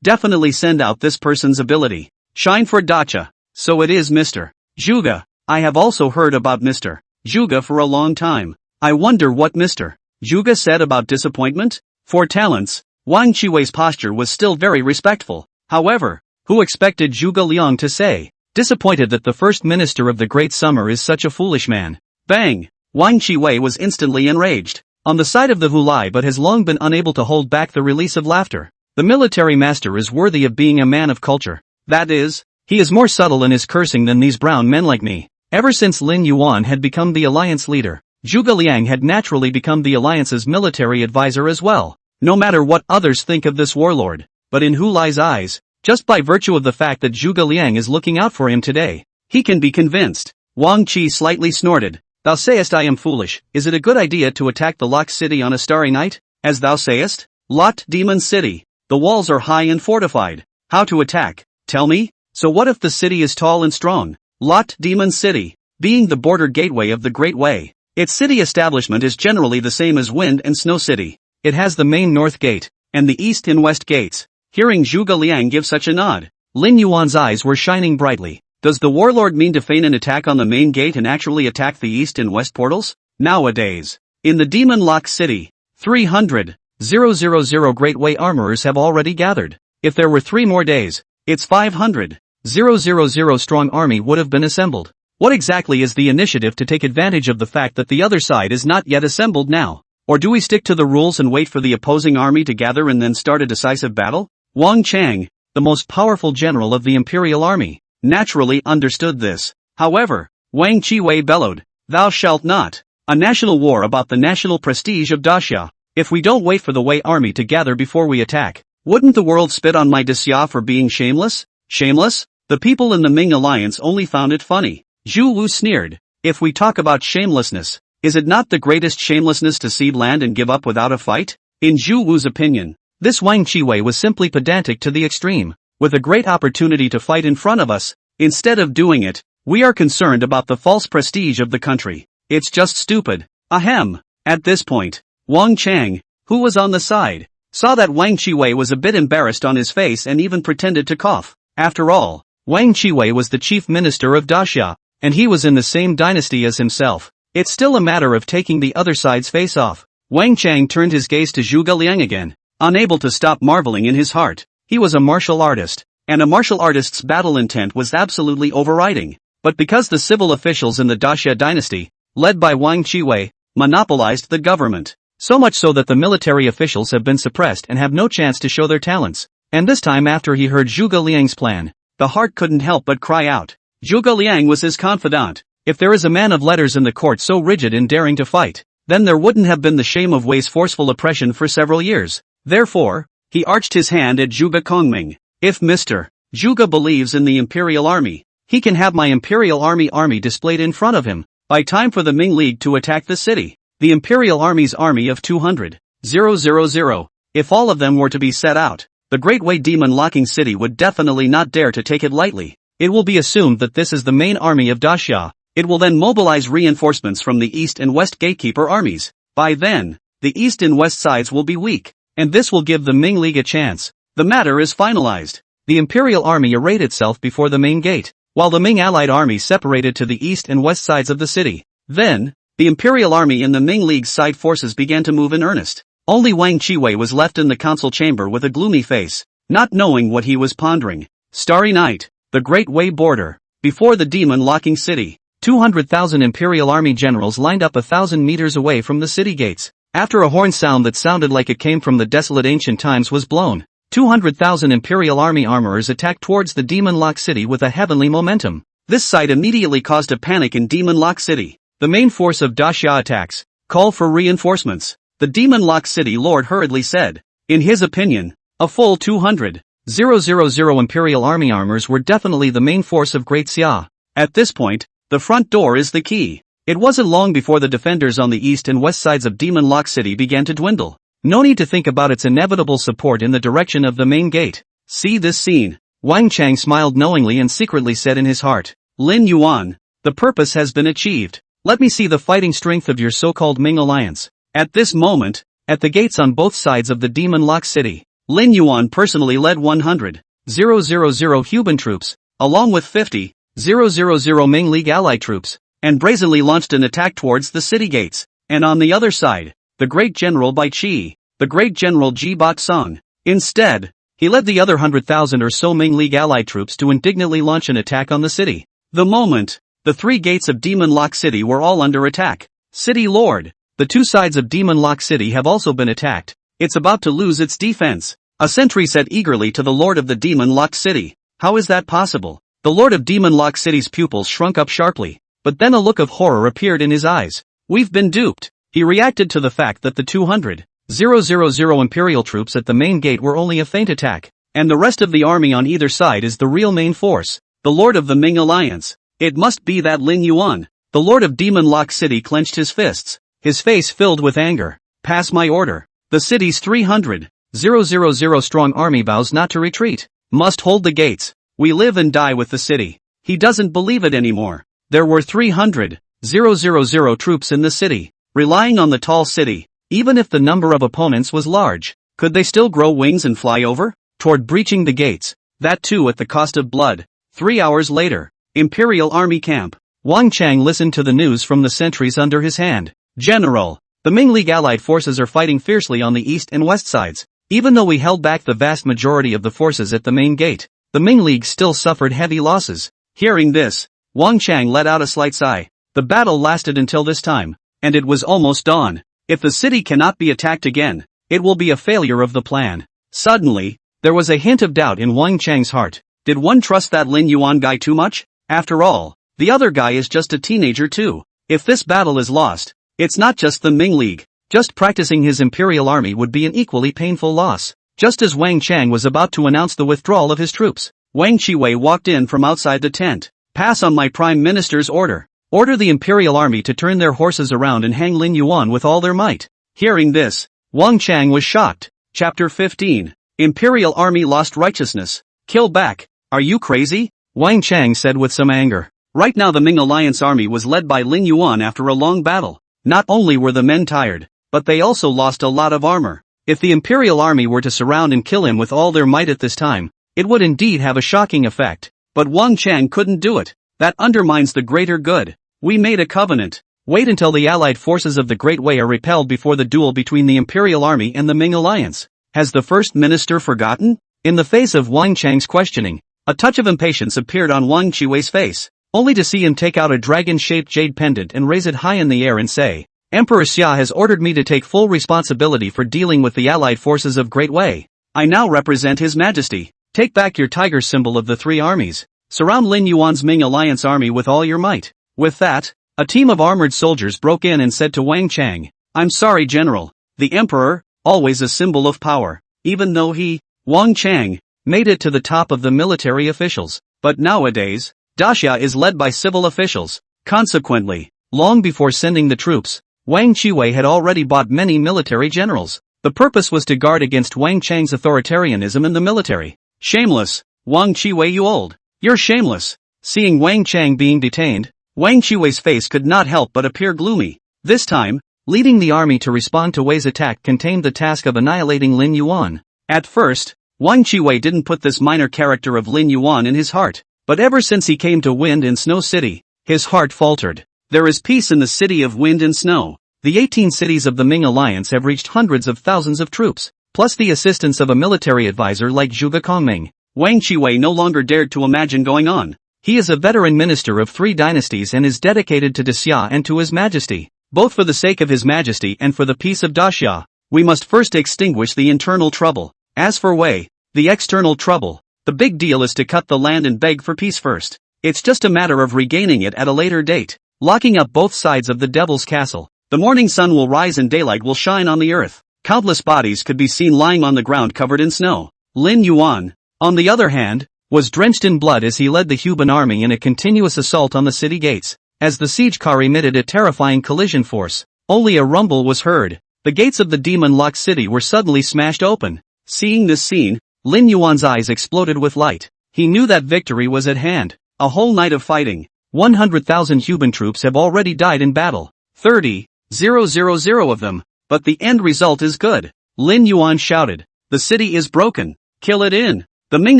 definitely send out this person's ability. Shine for Daxia. So it is Mr. Zhuge. I have also heard about Mr. Zhuge for a long time. I wonder what Mr. Zhuge said about disappointment? For talents, Wang Qiwei's posture was still very respectful. However, who expected Zhuge Liang to say, "Disappointed that the first minister of the Great Summer is such a foolish man"? Bang! Wang Qiwei was instantly enraged. On the side of the Hulai but has long been unable to hold back the release of laughter. The military master is worthy of being a man of culture. That is, he is more subtle in his cursing than these brown men like me. Ever since Lin Yuan had become the alliance leader, Zhuge Liang had naturally become the alliance's military advisor as well. No matter what others think of this warlord, but in Hulai's eyes, just by virtue of the fact that Zhuge Liang is looking out for him today, he can be convinced. Wang Qi slightly snorted. "Thou sayest I am foolish. Is it a good idea to attack the locked city on a starry night? As thou sayest? Locked Demon City. The walls are high and fortified. How to attack? Tell me? So what if the city is tall and strong? Locked Demon City, being the border gateway of the Great Way. Its city establishment is generally the same as Wind and Snow City. It has the main north gate, and the east and west gates." Hearing Zhuge Liang give such a nod, Lin Yuan's eyes were shining brightly. Does the warlord mean to feign an attack on the main gate and actually attack the east and west portals? Nowadays, in the Demon Lock City, 300,000 Great Way armorers have already gathered. If there were 3 more days, its 500,000 strong army would have been assembled. What exactly is the initiative to take advantage of the fact that the other side is not yet assembled now? Or do we stick to the rules and wait for the opposing army to gather and then start a decisive battle? Wang Chang, the most powerful general of the Imperial Army, naturally understood this. However, Wang Qiwei bellowed, "Thou shalt not. A national war about the national prestige of Daxia. If we don't wait for the Wei army to gather before we attack, wouldn't the world spit on my Daxia for being shameless? Shameless? The people in the Ming Alliance only found it funny." Zhu Wu sneered. "If we talk about shamelessness, is it not the greatest shamelessness to cede land and give up without a fight?" In Zhu Wu's opinion, this Wang Qiwei was simply pedantic to the extreme. With a great opportunity to fight in front of us, instead of doing it, we are concerned about the false prestige of the country. It's just stupid. Ahem. At this point, Wang Chang, who was on the side, saw that Wang Qiwei was a bit embarrassed on his face and even pretended to cough. After all, Wang Qiwei was the chief minister of Daxia, and he was in the same dynasty as himself. It's still a matter of taking the other side's face off. Wang Chang turned his gaze to Zhuge Liang again, unable to stop marveling in his heart. He was a martial artist, and a martial artist's battle intent was absolutely overriding. But because the civil officials in the Daxia dynasty, led by Wang Qiwei, monopolized the government, so much so that the military officials have been suppressed and have no chance to show their talents. And this time after he heard Zhuge Liang's plan, the heart couldn't help but cry out. Zhuge Liang was his confidant. If there is a man of letters in the court so rigid in daring to fight, then there wouldn't have been the shame of Wei's forceful oppression for several years. Therefore, he arched his hand at Zhuge Kongming. "If Mr. Zhuge believes in the Imperial Army, he can have my Imperial Army displayed in front of him. By time for the Ming League to attack the city. The Imperial Army's army of 200,000. If all of them were to be set out, the Great Wei Demon Locking City would definitely not dare to take it lightly. It will be assumed that this is the main army of Daxia. It will then mobilize reinforcements from the East and West Gatekeeper armies. By then, the East and West sides will be weak, and this will give the Ming League a chance. The matter is finalized. The Imperial Army arrayed itself before the main gate, while the Ming allied army separated to the east and west sides of the city. Then, the Imperial Army and the Ming League's side forces began to move in earnest. Only Wang Qiwei was left in the council chamber with a gloomy face. not knowing what he was pondering. Starry night, the Great Wei border, before the demon-locking city. 200,000 Imperial Army generals lined up 1,000 meters away from the city gates. After a horn sound that sounded like it came from the desolate ancient times was blown, 200,000 Imperial Army armorers attacked towards the demon-locked city with a heavenly momentum. This sight immediately caused a panic in demon-locked city. The main force of Daxia attacks. Call for reinforcements. The demon-locked city lord hurriedly said. In his opinion, a full 200,000 Imperial Army armors were definitely the main force of Great Xia. At this point, the front door is the key. It wasn't long before the defenders on the east and west sides of Demon Lock City began to dwindle. No need to think about its inevitable support in the direction of the main gate. See this scene. Yingxiang smiled knowingly and secretly said in his heart, Lin Yuan, the purpose has been achieved. Let me see the fighting strength of your so-called Ming alliance. At this moment, at the gates on both sides of the Demon Lock City, Lin Yuan personally led 100,000 Huban troops, along with 50,000 Ming League allied troops, and brazenly launched an attack towards the city gates. And on the other side, the great general Bai Qi, the great general Ji Bat Song. Instead, he led the other 100,000 or so Ming League allied troops to indignantly launch an attack on the city. The moment, the three gates of Demon Lock City were all under attack. City Lord, the two sides of Demon Lock City have also been attacked. It's about to lose its defense. A sentry said eagerly to the Lord of the Demon Lock City. How is that possible? The Lord of Demon Lock City's pupils shrunk up sharply, but then a look of horror appeared in his eyes. We've been duped. He reacted to the fact that the 200,000 Imperial troops at the main gate were only a feint attack, and the rest of the army on either side is the real main force, the Lord of the Ming Alliance. It must be that Lin Yuan. The Lord of Demon Lock City clenched his fists, his face filled with anger. Pass my order. The city's 300,000 strong army vows not to retreat. Must hold the gates. We live and die with the city. He doesn't believe it anymore. There were 300,000 troops in the city, relying on the tall city. Even if the number of opponents was large, could they still grow wings and fly over? Toward breaching the gates. That too at the cost of blood. 3 hours later, Imperial Army camp. Yingxiang listened to the news from the sentries under his hand. General, the Ming League allied forces are fighting fiercely on the east and west sides. Even though we held back the vast majority of the forces at the main gate, the Ming League still suffered heavy losses. Hearing this, Yingxiang let out a slight sigh. The battle lasted until this time, and it was almost dawn. If the city cannot be attacked again, it will be a failure of the plan. Suddenly, there was a hint of doubt in Yingxiang's heart. Did one trust that Lin Yuan guy too much? After all, the other guy is just a teenager too. If this battle is lost, it's not just the Ming League. Just practicing his Imperial Army would be an equally painful loss. Just as Yingxiang was about to announce the withdrawal of his troops, Wang Qiwei walked in from outside the tent. Pass on my Prime Minister's order. Order the Imperial Army to turn their horses around and hang Lin Yuan with all their might. Hearing this, Yingxiang was shocked. Chapter 15. Imperial Army lost righteousness. Kill back. Are you crazy? Yingxiang said with some anger. Right now the Ming Alliance army was led by Lin Yuan after a long battle. Not only were the men tired, but they also lost a lot of armor. If the Imperial Army were to surround and kill him with all their might at this time, it would indeed have a shocking effect. But Yingxiang couldn't do it. That undermines the greater good. We made a covenant. Wait until the allied forces of the Great Wei are repelled before the duel between the Imperial Army and the Ming Alliance. Has the First Minister forgotten? In the face of Yingxiang's questioning, a touch of impatience appeared on Wang Qiwei's face, only to see him take out a dragon-shaped jade pendant and raise it high in the air and say, Emperor Xia has ordered me to take full responsibility for dealing with the allied forces of Great Wei. I now represent His Majesty. Take back your tiger symbol of the three armies. Surround Lin Yuan's Ming Alliance army with all your might. With that, a team of armored soldiers broke in and said to Yingxiang, I'm sorry General, the Emperor, always a symbol of power, even though he, Yingxiang, made it to the top of the military officials. But nowadays, Daxia is led by civil officials. Consequently, long before sending the troops, Wang Qiwei had already bought many military generals. The purpose was to guard against Yingxiang's authoritarianism in the military. Shameless, Wang Qiwei you old. You're shameless. Seeing Yingxiang being detained, Wang Qiwei's face could not help but appear gloomy. This time, leading the army to respond to Wei's attack contained the task of annihilating Lin Yuan. At first, Wang Qiwei didn't put this minor character of Lin Yuan in his heart, but ever since he came to Wind and Snow City, his heart faltered. There is peace in the city of Wind and Snow. The 18 cities of the Ming Alliance have reached hundreds of thousands of troops. plus the assistance of a military advisor like Zhuge Kongming, Wang Qiwei no longer dared to imagine going on. He is a veteran minister of 3 dynasties and is dedicated to Daxia and to His Majesty. Both for the sake of His Majesty and for the peace of Daxia, we must first extinguish the internal trouble. As for Wei, the external trouble, the big deal is to cut the land and beg for peace first. It's just a matter of regaining it at a later date, locking up both sides of the devil's castle. The morning sun will rise and daylight will shine on the earth. Countless bodies could be seen lying on the ground covered in snow. Lin Yuan, on the other hand, was drenched in blood as he led the Huban army in a continuous assault on the city gates. As the siege car emitted a terrifying collision force, only a rumble was heard. The gates of the demon-locked city were suddenly smashed open. Seeing this scene, Lin Yuan's eyes exploded with light. He knew that victory was at hand. A whole night of fighting. 100,000 Huban troops have already died in battle. 30,000 of them. But the end result is good. Lin Yuan shouted. The city is broken. Kill it in. The Ming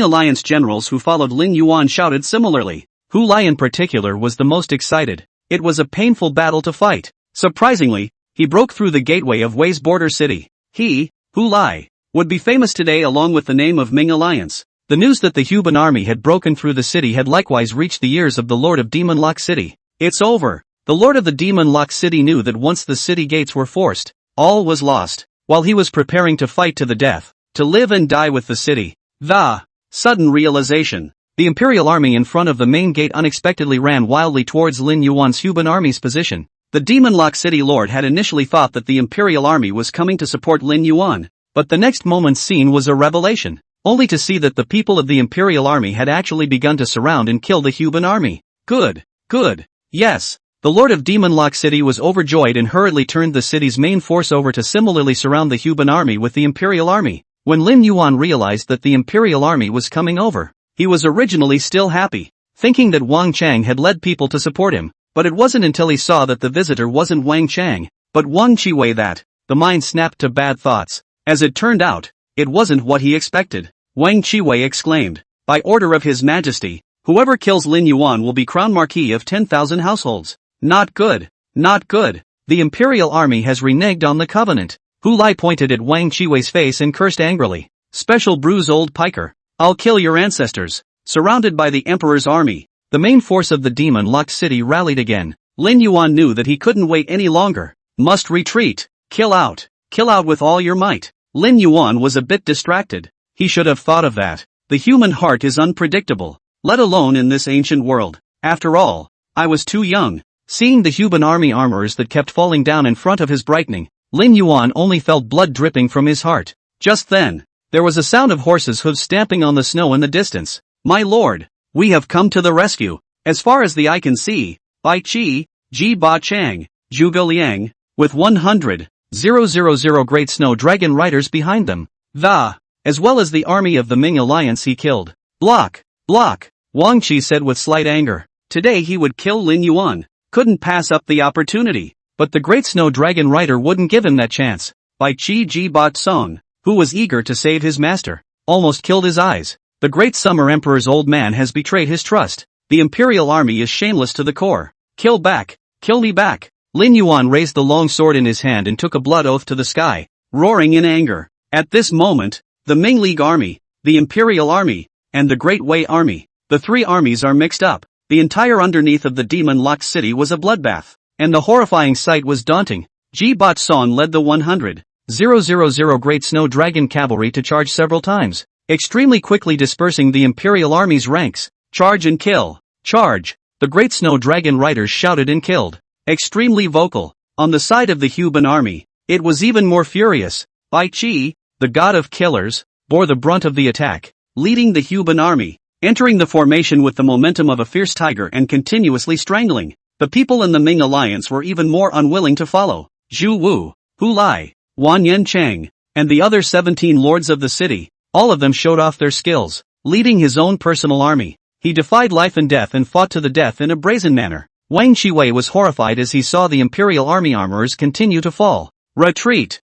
alliance generals who followed Lin Yuan shouted similarly. Hu Lai in particular was the most excited. It was a painful battle to fight. Surprisingly, he broke through the gateway of Wei's border city. He, Hu Lai, would be famous today along with the name of Ming Alliance. The news that the Huban army had broken through the city had likewise reached the ears of the Lord of Demon Lock City. It's over. The Lord of the Demon Lock City knew that once the city gates were forced, all was lost. While he was preparing to fight to the death, to live and die with the city, the sudden realization. The Imperial army in front of the main gate unexpectedly ran wildly towards Lin Yuan's Huban army's position. The Demon Lock City Lord had initially thought that the Imperial army was coming to support Lin Yuan, but the next moment's scene was a revelation, only to see that the people of the Imperial army had actually begun to surround and kill the Huban army. Good. Yes. The Lord of Demon Lock City was overjoyed and hurriedly turned the city's main force over to similarly surround the Huban army with the Imperial army. When Lin Yuan realized that the Imperial army was coming over, he was originally still happy, thinking that Wang Chang had led people to support him, but it wasn't until he saw that the visitor wasn't Wang Chang, but Wang Qiwei that the mind snapped to bad thoughts. As it turned out, it wasn't what he expected. Wang Qiwei exclaimed, "By order of His Majesty, whoever kills Lin Yuan will be crowned Marquis of 10,000 households." Not good. The Imperial army has reneged on the covenant. Hu Lai pointed at Wang Qiwei's face and cursed angrily. "Special bruise old piker. I'll kill your ancestors." Surrounded by the Emperor's army, the main force of the demon-locked city rallied again. Lin Yuan knew that he couldn't wait any longer. Must retreat. Kill out with all your might. Lin Yuan was a bit distracted. He should have thought of that. The human heart is unpredictable, let alone in this ancient world. After all, I was too young. Seeing the Huban army armorers that kept falling down in front of his brightening, Lin Yuan only felt blood dripping from his heart. Just then, there was a sound of horses' hooves stamping on the snow in the distance. "My lord, we have come to the rescue." As far as the eye can see, Bai Qi, Ji Ba Chang, Zhuge Liang, with 100,000 great snow dragon riders behind them. As well as the army of the Ming alliance he killed. Block. Wang Qi said with slight anger. Today he would kill Lin Yuan. Couldn't pass up the opportunity. But the great snow dragon rider wouldn't give him that chance. Bai Qi Ji Ba Song, who was eager to save his master, almost killed his eyes. The great summer emperor's old man has betrayed his trust. The Imperial army is shameless to the core. Kill me back. Lin Yuan raised the long sword in his hand and took a blood oath to the sky, roaring in anger. At this moment, the Ming League army, the Imperial army, and the Great Wei army, the 3 armies are mixed up. The entire underneath of the demon-locked city was a bloodbath, and the horrifying sight was daunting. Ji Bat Son led the 100,000 Great Snow Dragon Cavalry to charge several times, extremely quickly dispersing the Imperial army's ranks. Charge and kill. Charge! The Great Snow Dragon riders shouted and killed. Extremely vocal. On the side of the Huban army, it was even more furious. Bai Qi, the god of killers, bore the brunt of the attack, leading the Huban army, entering the formation with the momentum of a fierce tiger and continuously strangling. The people in the Ming alliance were even more unwilling to follow. Zhu Wu, Hu Lai, Wan Yan Cheng, and the other 17 lords of the city, all of them showed off their skills, leading his own personal army. He defied life and death and fought to the death in a brazen manner. Wang Qiwei was horrified as he saw the Imperial army armorers continue to fall. Retreat!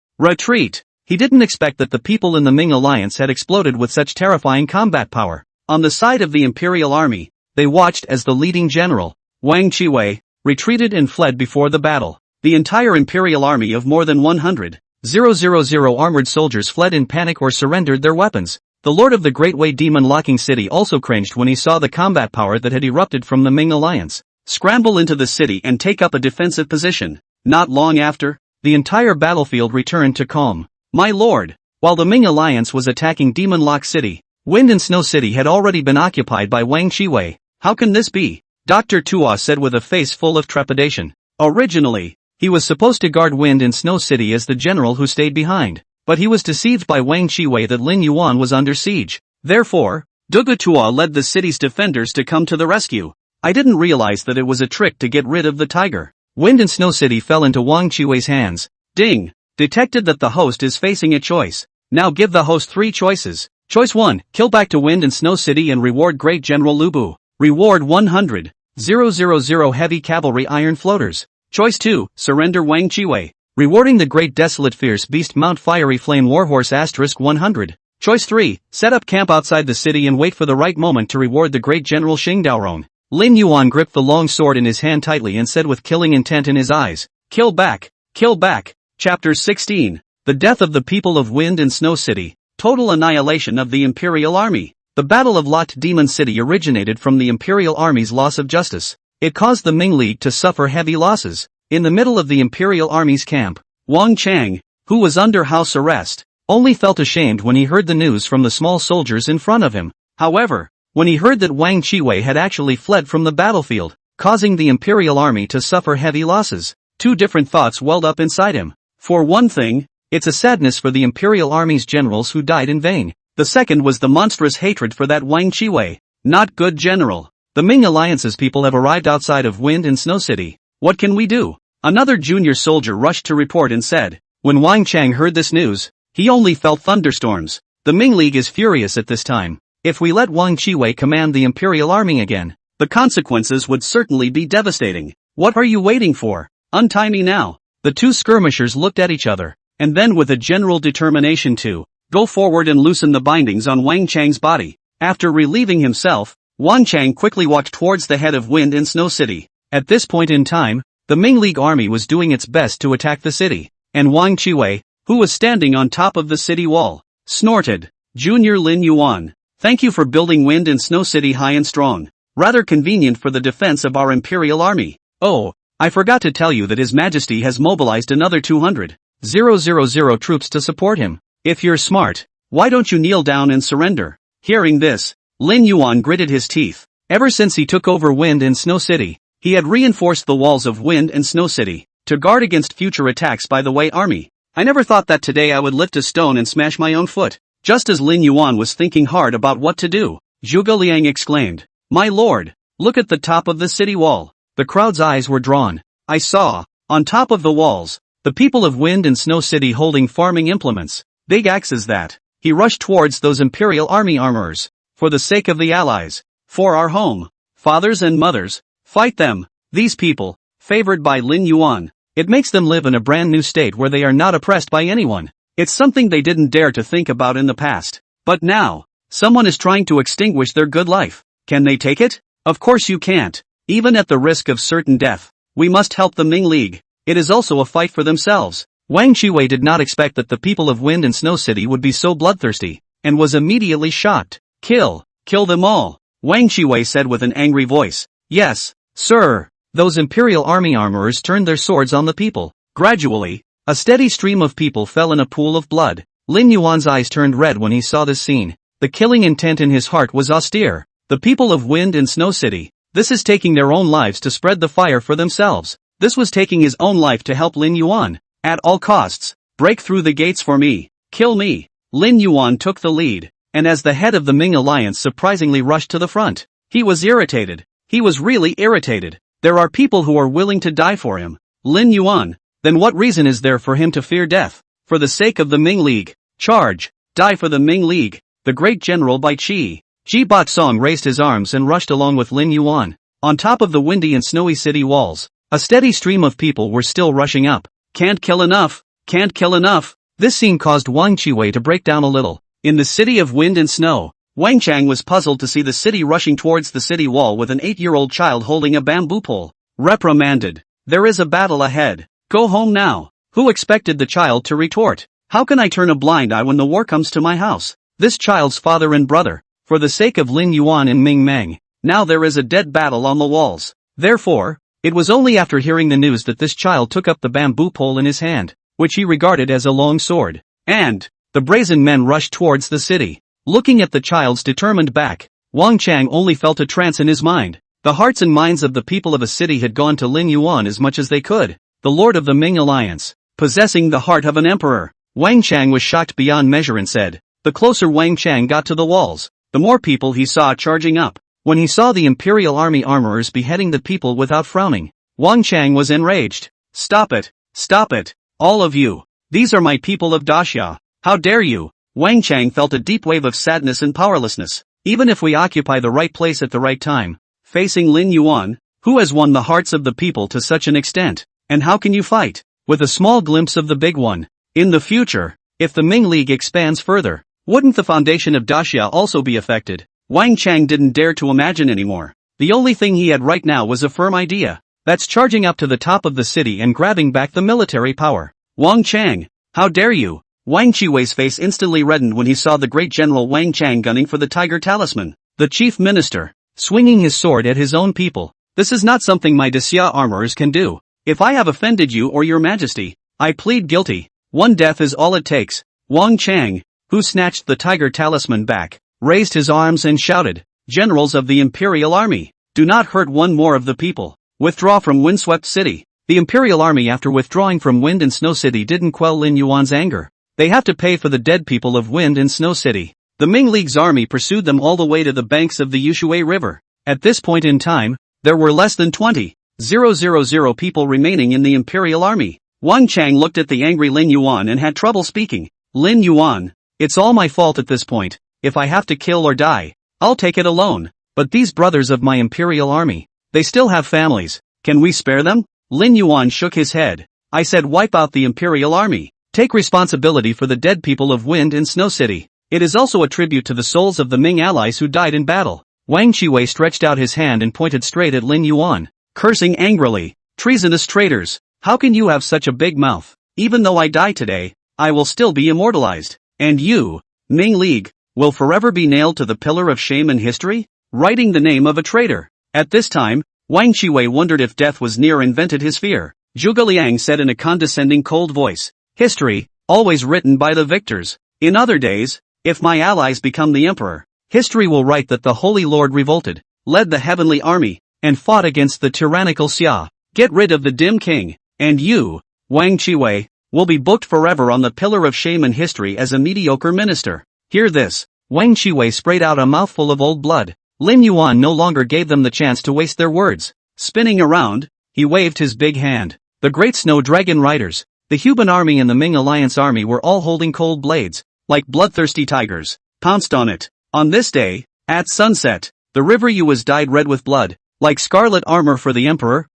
He didn't expect that the people in the Ming alliance had exploded with such terrifying combat power. On the side of the Imperial army, they watched as the leading general, Wang Qiwei, retreated and fled before the battle. The entire Imperial army of more than 100,000 armored soldiers fled in panic or surrendered their weapons. The Lord of the Great Wei demon-locking city also cringed when he saw the combat power that had erupted from the Ming alliance. Scramble into the city and take up a defensive position. Not long after, the entire battlefield returned to calm. My lord, while the Ming alliance was attacking Demon Lock City, Wind and Snow City had already been occupied by Wang Shiwei. How can this be? Dr. Tua said with a face full of trepidation. Originally, he was supposed to guard Wind and Snow City as the general who stayed behind, but he was deceived by Wang Shiwei that Lin Yuan was under siege. Therefore, Zhuge Tua led the city's defenders to come to the rescue. I didn't realize that it was a trick to get rid of the tiger. Wind and Snow City fell into Wang Shiwei's hands. Ding! Detected that the host is facing a choice. Now give the host 3 choices. Choice 1, kill back to Wind and Snow City and reward Great General Lu Bu. Reward 100,000 heavy cavalry iron floaters. Choice 2, surrender Wang Shiwei. Rewarding the Great Desolate Fierce Beast Mount Fiery Flame Warhorse * 100. Choice 3, set up camp outside the city and wait for the right moment to reward the Great General Xing Daorong. Lin Yuan gripped the long sword in his hand tightly and said with killing intent in his eyes, kill back, kill back. Chapter 16. The death of the people of Wind and Snow City. Total annihilation of the Imperial Army. The Battle of Locked Demon City originated from the Imperial Army's loss of justice. It caused the Ming League to suffer heavy losses. In the middle of the Imperial Army's camp, Wang Chang, who was under house arrest, only felt ashamed when he heard the news from the small soldiers in front of him. However, when he heard that Wang Shiwei had actually fled from the battlefield, causing the Imperial Army to suffer heavy losses, 2 different thoughts welled up inside him. For one thing, it's a sadness for the Imperial Army's generals who died in vain. The second was the monstrous hatred for that Wang Shiwei. Not good general. The Ming Alliance's people have arrived outside of Wind and Snow City. What can we do? Another junior soldier rushed to report and said. When Wang Chang heard this news, he only felt thunderstorms. The Ming League is furious at this time. If we let Wang Shiwei command the Imperial Army again, the consequences would certainly be devastating. What are you waiting for? Untie me now. The 2 skirmishers looked at each other, and then with a general determination to go forward and loosen the bindings on Wang Chang's body. After relieving himself, Wang Chang quickly walked towards the head of Wind and Snow City. At this point in time, the Ming League army was doing its best to attack the city, and Wang Shiwei, who was standing on top of the city wall, snorted. Junior Lin Yuan, thank you for building Wind and Snow City high and strong. Rather convenient for the defense of our Imperial Army. Oh, I forgot to tell you that His Majesty has mobilized another 200,000 troops to support him. If you're smart, why don't you kneel down and surrender? Hearing this, Lin Yuan gritted his teeth. Ever since he took over Wind and Snow City, he had reinforced the walls of Wind and Snow City to guard against future attacks by the Wei army. I never thought that today I would lift a stone and smash my own foot. Just as Lin Yuan was thinking hard about what to do, Zhuge Liang exclaimed, my lord, look at the top of the city wall. The crowd's eyes were drawn. I saw, on top of the walls, the people of Wind and Snow City holding farming implements, big axes that. He rushed towards those Imperial Army armorers. For the sake of the allies, for our home, fathers and mothers, fight them. These people, favored by Lin Yuan, it makes them live in a brand new state where they are not oppressed by anyone. It's something they didn't dare to think about in the past. But now, someone is trying to extinguish their good life. Can they take it? Of course you can't. Even at the risk of certain death, we must help the Ming League. It is also a fight for themselves. Wang Shiwei did not expect that the people of Wind and Snow City would be so bloodthirsty, and was immediately shocked. Kill them all, Wang Shiwei said with an angry voice. Yes, sir. Those Imperial Army armorers turned their swords on the people. Gradually, a steady stream of people fell in a pool of blood. Lin Yuan's eyes turned red when he saw this scene. The killing intent in his heart was austere. The people of Wind and Snow City, this is taking their own lives to spread the fire for themselves. This was taking his own life to help Lin Yuan. At all costs, break through the gates for me. Kill me. Lin Yuan took the lead, and as the head of the Ming Alliance surprisingly rushed to the front, he was irritated. He was really irritated. There are people who are willing to die for him. Lin Yuan, then what reason is there for him to fear death? For the sake of the Ming League, charge, die for the Ming League. The great general Bai Qi. Ji Batsong raised his arms and rushed along with Lin Yuan. On top of the windy and snowy city walls, a steady stream of people were still rushing up. Can't kill enough, can't kill enough. This scene caused Wang Shiwei to break down a little. In the city of wind and snow, Wang Chang was puzzled to see the city rushing towards the city wall with an 8-year-old child holding a bamboo pole. Reprimanded. There is a battle ahead. Go home now. Who expected the child to retort, "How can I turn a blind eye when the war comes to my house?" This child's father and brother, for the sake of Lin Yuan and Ming Meng, now there is a dead battle on the walls. Therefore, it was only after hearing the news that this child took up the bamboo pole in his hand, which he regarded as a long sword, and the brazen men rushed towards the city. Looking at the child's determined back, Wang Chang only felt a trance in his mind. The hearts and minds of the people of a city had gone to Lin Yuan as much as they could, the lord of the Ming Alliance, possessing the heart of an emperor. Wang Chang was shocked beyond measure and said, the closer Wang Chang got to the walls, the more people he saw charging up. When he saw the Imperial Army armorers beheading the people without frowning, Wang Chang was enraged. Stop it! Stop it! All of you! These are my people of Daxia! How dare you! Wang Chang felt a deep wave of sadness and powerlessness. Even if we occupy the right place at the right time, facing Lin Yuan, who has won the hearts of the people to such an extent, and how can you fight? With a small glimpse of the big one. In the future, if the Ming League expands further, wouldn't the foundation of Daxia also be affected? Wang Chang didn't dare to imagine anymore. The only thing he had right now was a firm idea. That's charging up to the top of the city and grabbing back the military power. Wang Chang, how dare you? Wang Qiwei's face instantly reddened when he saw the great general Wang Chang gunning for the tiger talisman. The chief minister, swinging his sword at his own people. This is not something my Daxia armorers can do. If I have offended you or your majesty, I plead guilty. One death is all it takes. Wang Chang, who snatched the tiger talisman back, raised his arms and shouted, Generals of the Imperial Army, do not hurt one more of the people. Withdraw from windswept city. The Imperial Army, after withdrawing from Wind and Snow City, didn't quell Lin Yuan's anger. They have to pay for the dead people of Wind and Snow City. The Ming League's army pursued them all the way to the banks of the Yushui River. At this point in time, there were less than 20,000 people remaining in the Imperial Army. Wang Chang looked at the angry Lin Yuan and had trouble speaking. Lin Yuan, it's all my fault at this point. If I have to kill or die, I'll take it alone. But these brothers of my Imperial Army, they still have families. Can we spare them? Lin Yuan shook his head. I said wipe out the Imperial Army. Take responsibility for the dead people of Wind and Snow City. It is also a tribute to the souls of the Ming allies who died in battle. Wang Qiwei stretched out his hand and pointed straight at Lin Yuan, cursing angrily. Treasonous traitors, how can you have such a big mouth? Even though I die today, I will still be immortalized. And you, Ming League, will forever be nailed to the pillar of shame in history, writing the name of a traitor. At this time, Wang Qiwei wondered if death was near and vented his fear. Zhuge Liang said in a condescending cold voice, history, always written by the victors. In other days, if my allies become the emperor, history will write that the Holy Lord revolted, led the heavenly army, and fought against the tyrannical Xia. Get rid of the dim king, and you, Wang Qiwei, will be booked forever on the pillar of shame in history as a mediocre minister. Hear this. Wang Qiwei sprayed out a mouthful of old blood. Lin Yuan no longer gave them the chance to waste their words. Spinning around, he waved his big hand. The great snow dragon riders, the Huban Army and the Ming Alliance army were all holding cold blades, like bloodthirsty tigers, pounced on it. On this day, at sunset, the river Yu was dyed red with blood, like scarlet armor for the emperor.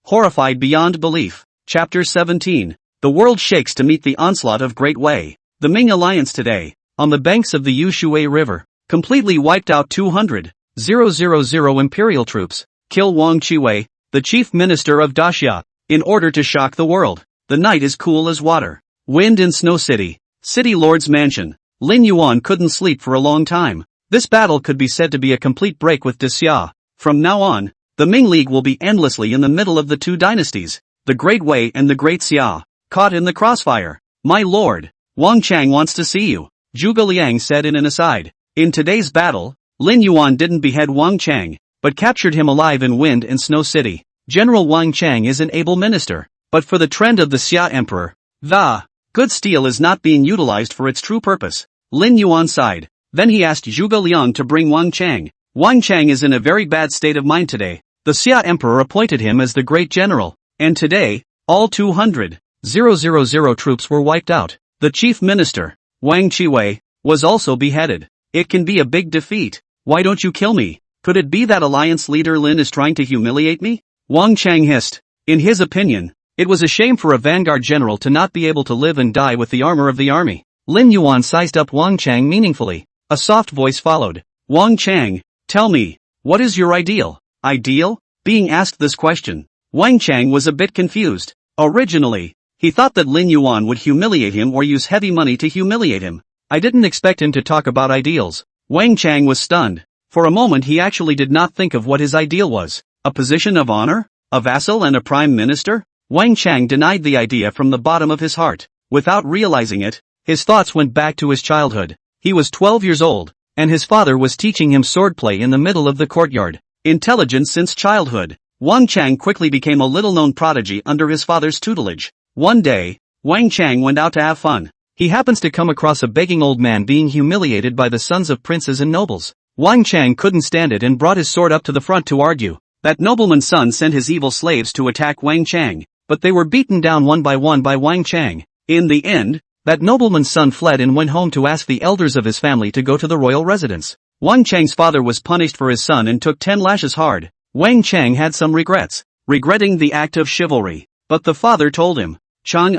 Horrified beyond belief. Chapter 17. The world shakes to meet the onslaught of Great Wei. The Ming Alliance today, on the banks of the Yushui River, completely wiped out 200,000 Imperial troops. Kill Wang Qiwei, the chief minister of Daxia, in order to shock the world. The night is cool as water. Wind and Snow City, City Lord's mansion. Lin Yuan couldn't sleep for a long time. This battle could be said to be a complete break with Daxia. From now on, the Ming League will be endlessly in the middle of the two dynasties, the Great Wei and the Great Xia, caught in the crossfire. My lord, Wang Chang wants to see you, Zhuge Liang said in an aside. In today's battle, Lin Yuan didn't behead Wang Chang, but captured him alive in Wind and Snow City. General Wang Chang is an able minister, but for the trend of the Xia Emperor, the good steel is not being utilized for its true purpose. Lin Yuan sighed. Then he asked Zhuge Liang to bring Wang Chang. Wang Chang is in a very bad state of mind today. The Xia Emperor appointed him as the great general, and today, all 200,000 troops were wiped out. The chief minister, Wang Qiwei, was also beheaded. It can be a big defeat. Why don't you kill me? Could it be that alliance leader Lin is trying to humiliate me? Wang Chang hissed. In his opinion, it was a shame for a vanguard general to not be able to live and die with the armor of the army. Lin Yuan sized up Wang Chang meaningfully. A soft voice followed. Wang Chang, tell me, what is your ideal? Ideal? Being asked this question, Wang Chang was a bit confused. Originally, He thought that Lin Yuan would humiliate him or use heavy money to humiliate him. I didn't expect him to talk about ideals. Yingxiang was stunned. For a moment he actually did not think of what his ideal was. A position of honor? A vassal and a prime minister? Yingxiang denied the idea from the bottom of his heart. Without realizing it, his thoughts went back to his childhood. He was 12 years old, and his father was teaching him swordplay in the middle of the courtyard. Intelligent since childhood, Yingxiang quickly became a little-known prodigy under his father's tutelage. One day, Yingxiang went out to have fun. He happens to come across a begging old man being humiliated by the sons of princes and nobles. Yingxiang couldn't stand it and brought his sword up to the front to argue. That nobleman's son sent his evil slaves to attack Yingxiang, but they were beaten down one by Yingxiang. In the end, that nobleman's son fled and went home to ask the elders of his family to go to the royal residence. Yingxiang's father was punished for his son and took 10 lashes hard. Yingxiang had some regrets, regretting the act of chivalry. But the father told him, Chang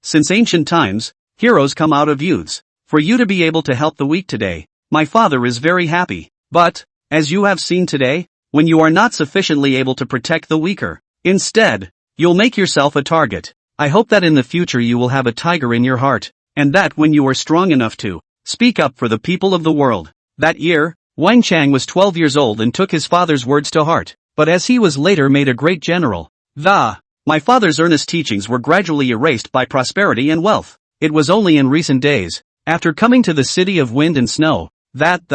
since ancient times, heroes come out of youths. For you to be able to help the weak today, my father is very happy. But, as you have seen today, when you are not sufficiently able to protect the weaker, instead, you'll make yourself a target. I hope that in the future you will have a tiger in your heart, and that when you are strong enough to speak up for the people of the world. That year, Yingxiang was 12 years old and took his father's words to heart, but as he was later made a great general, my father's earnest teachings were gradually erased by prosperity and wealth. It was only in recent days, after coming to the city of wind and snow, that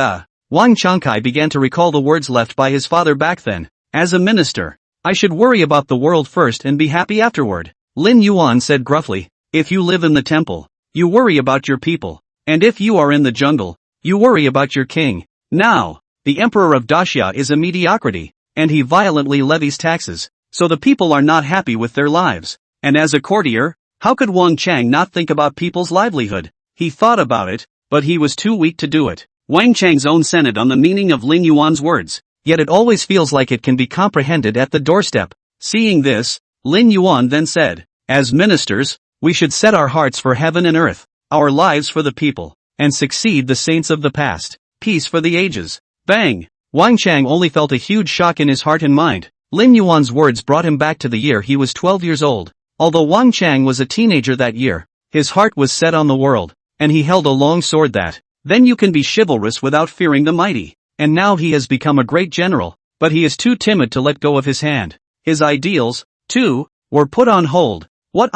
Yingxiang began to recall the words left by his father back then. As a minister, I should worry about the world first and be happy afterward. Lin Yuan said gruffly, if you live in the temple, you worry about your people, and if you are in the jungle, you worry about your king. Now, the emperor of Daxia is a mediocrity, and he violently levies taxes, so the people are not happy with their lives. And as a courtier, how could Yingxiang not think about people's livelihood? He thought about it, but he was too weak to do it. Yingxiang's own senate on the meaning of Lin Yuan's words, yet it always feels like it can be comprehended at the doorstep. Seeing this, Lin Yuan then said, as ministers, we should set our hearts for heaven and earth, our lives for the people, and succeed the saints of the past, peace for the ages. Bang! Yingxiang only felt a huge shock in his heart and mind. Lin Yuan's words brought him back to the year he was 12 years old. Although Yingxiang was a teenager that year, his heart was set on the world, and he held a long sword that, then you can be chivalrous without fearing the mighty. And now he has become a great general, but he is too timid to let go of his hand. His ideals, too, were put on hold. What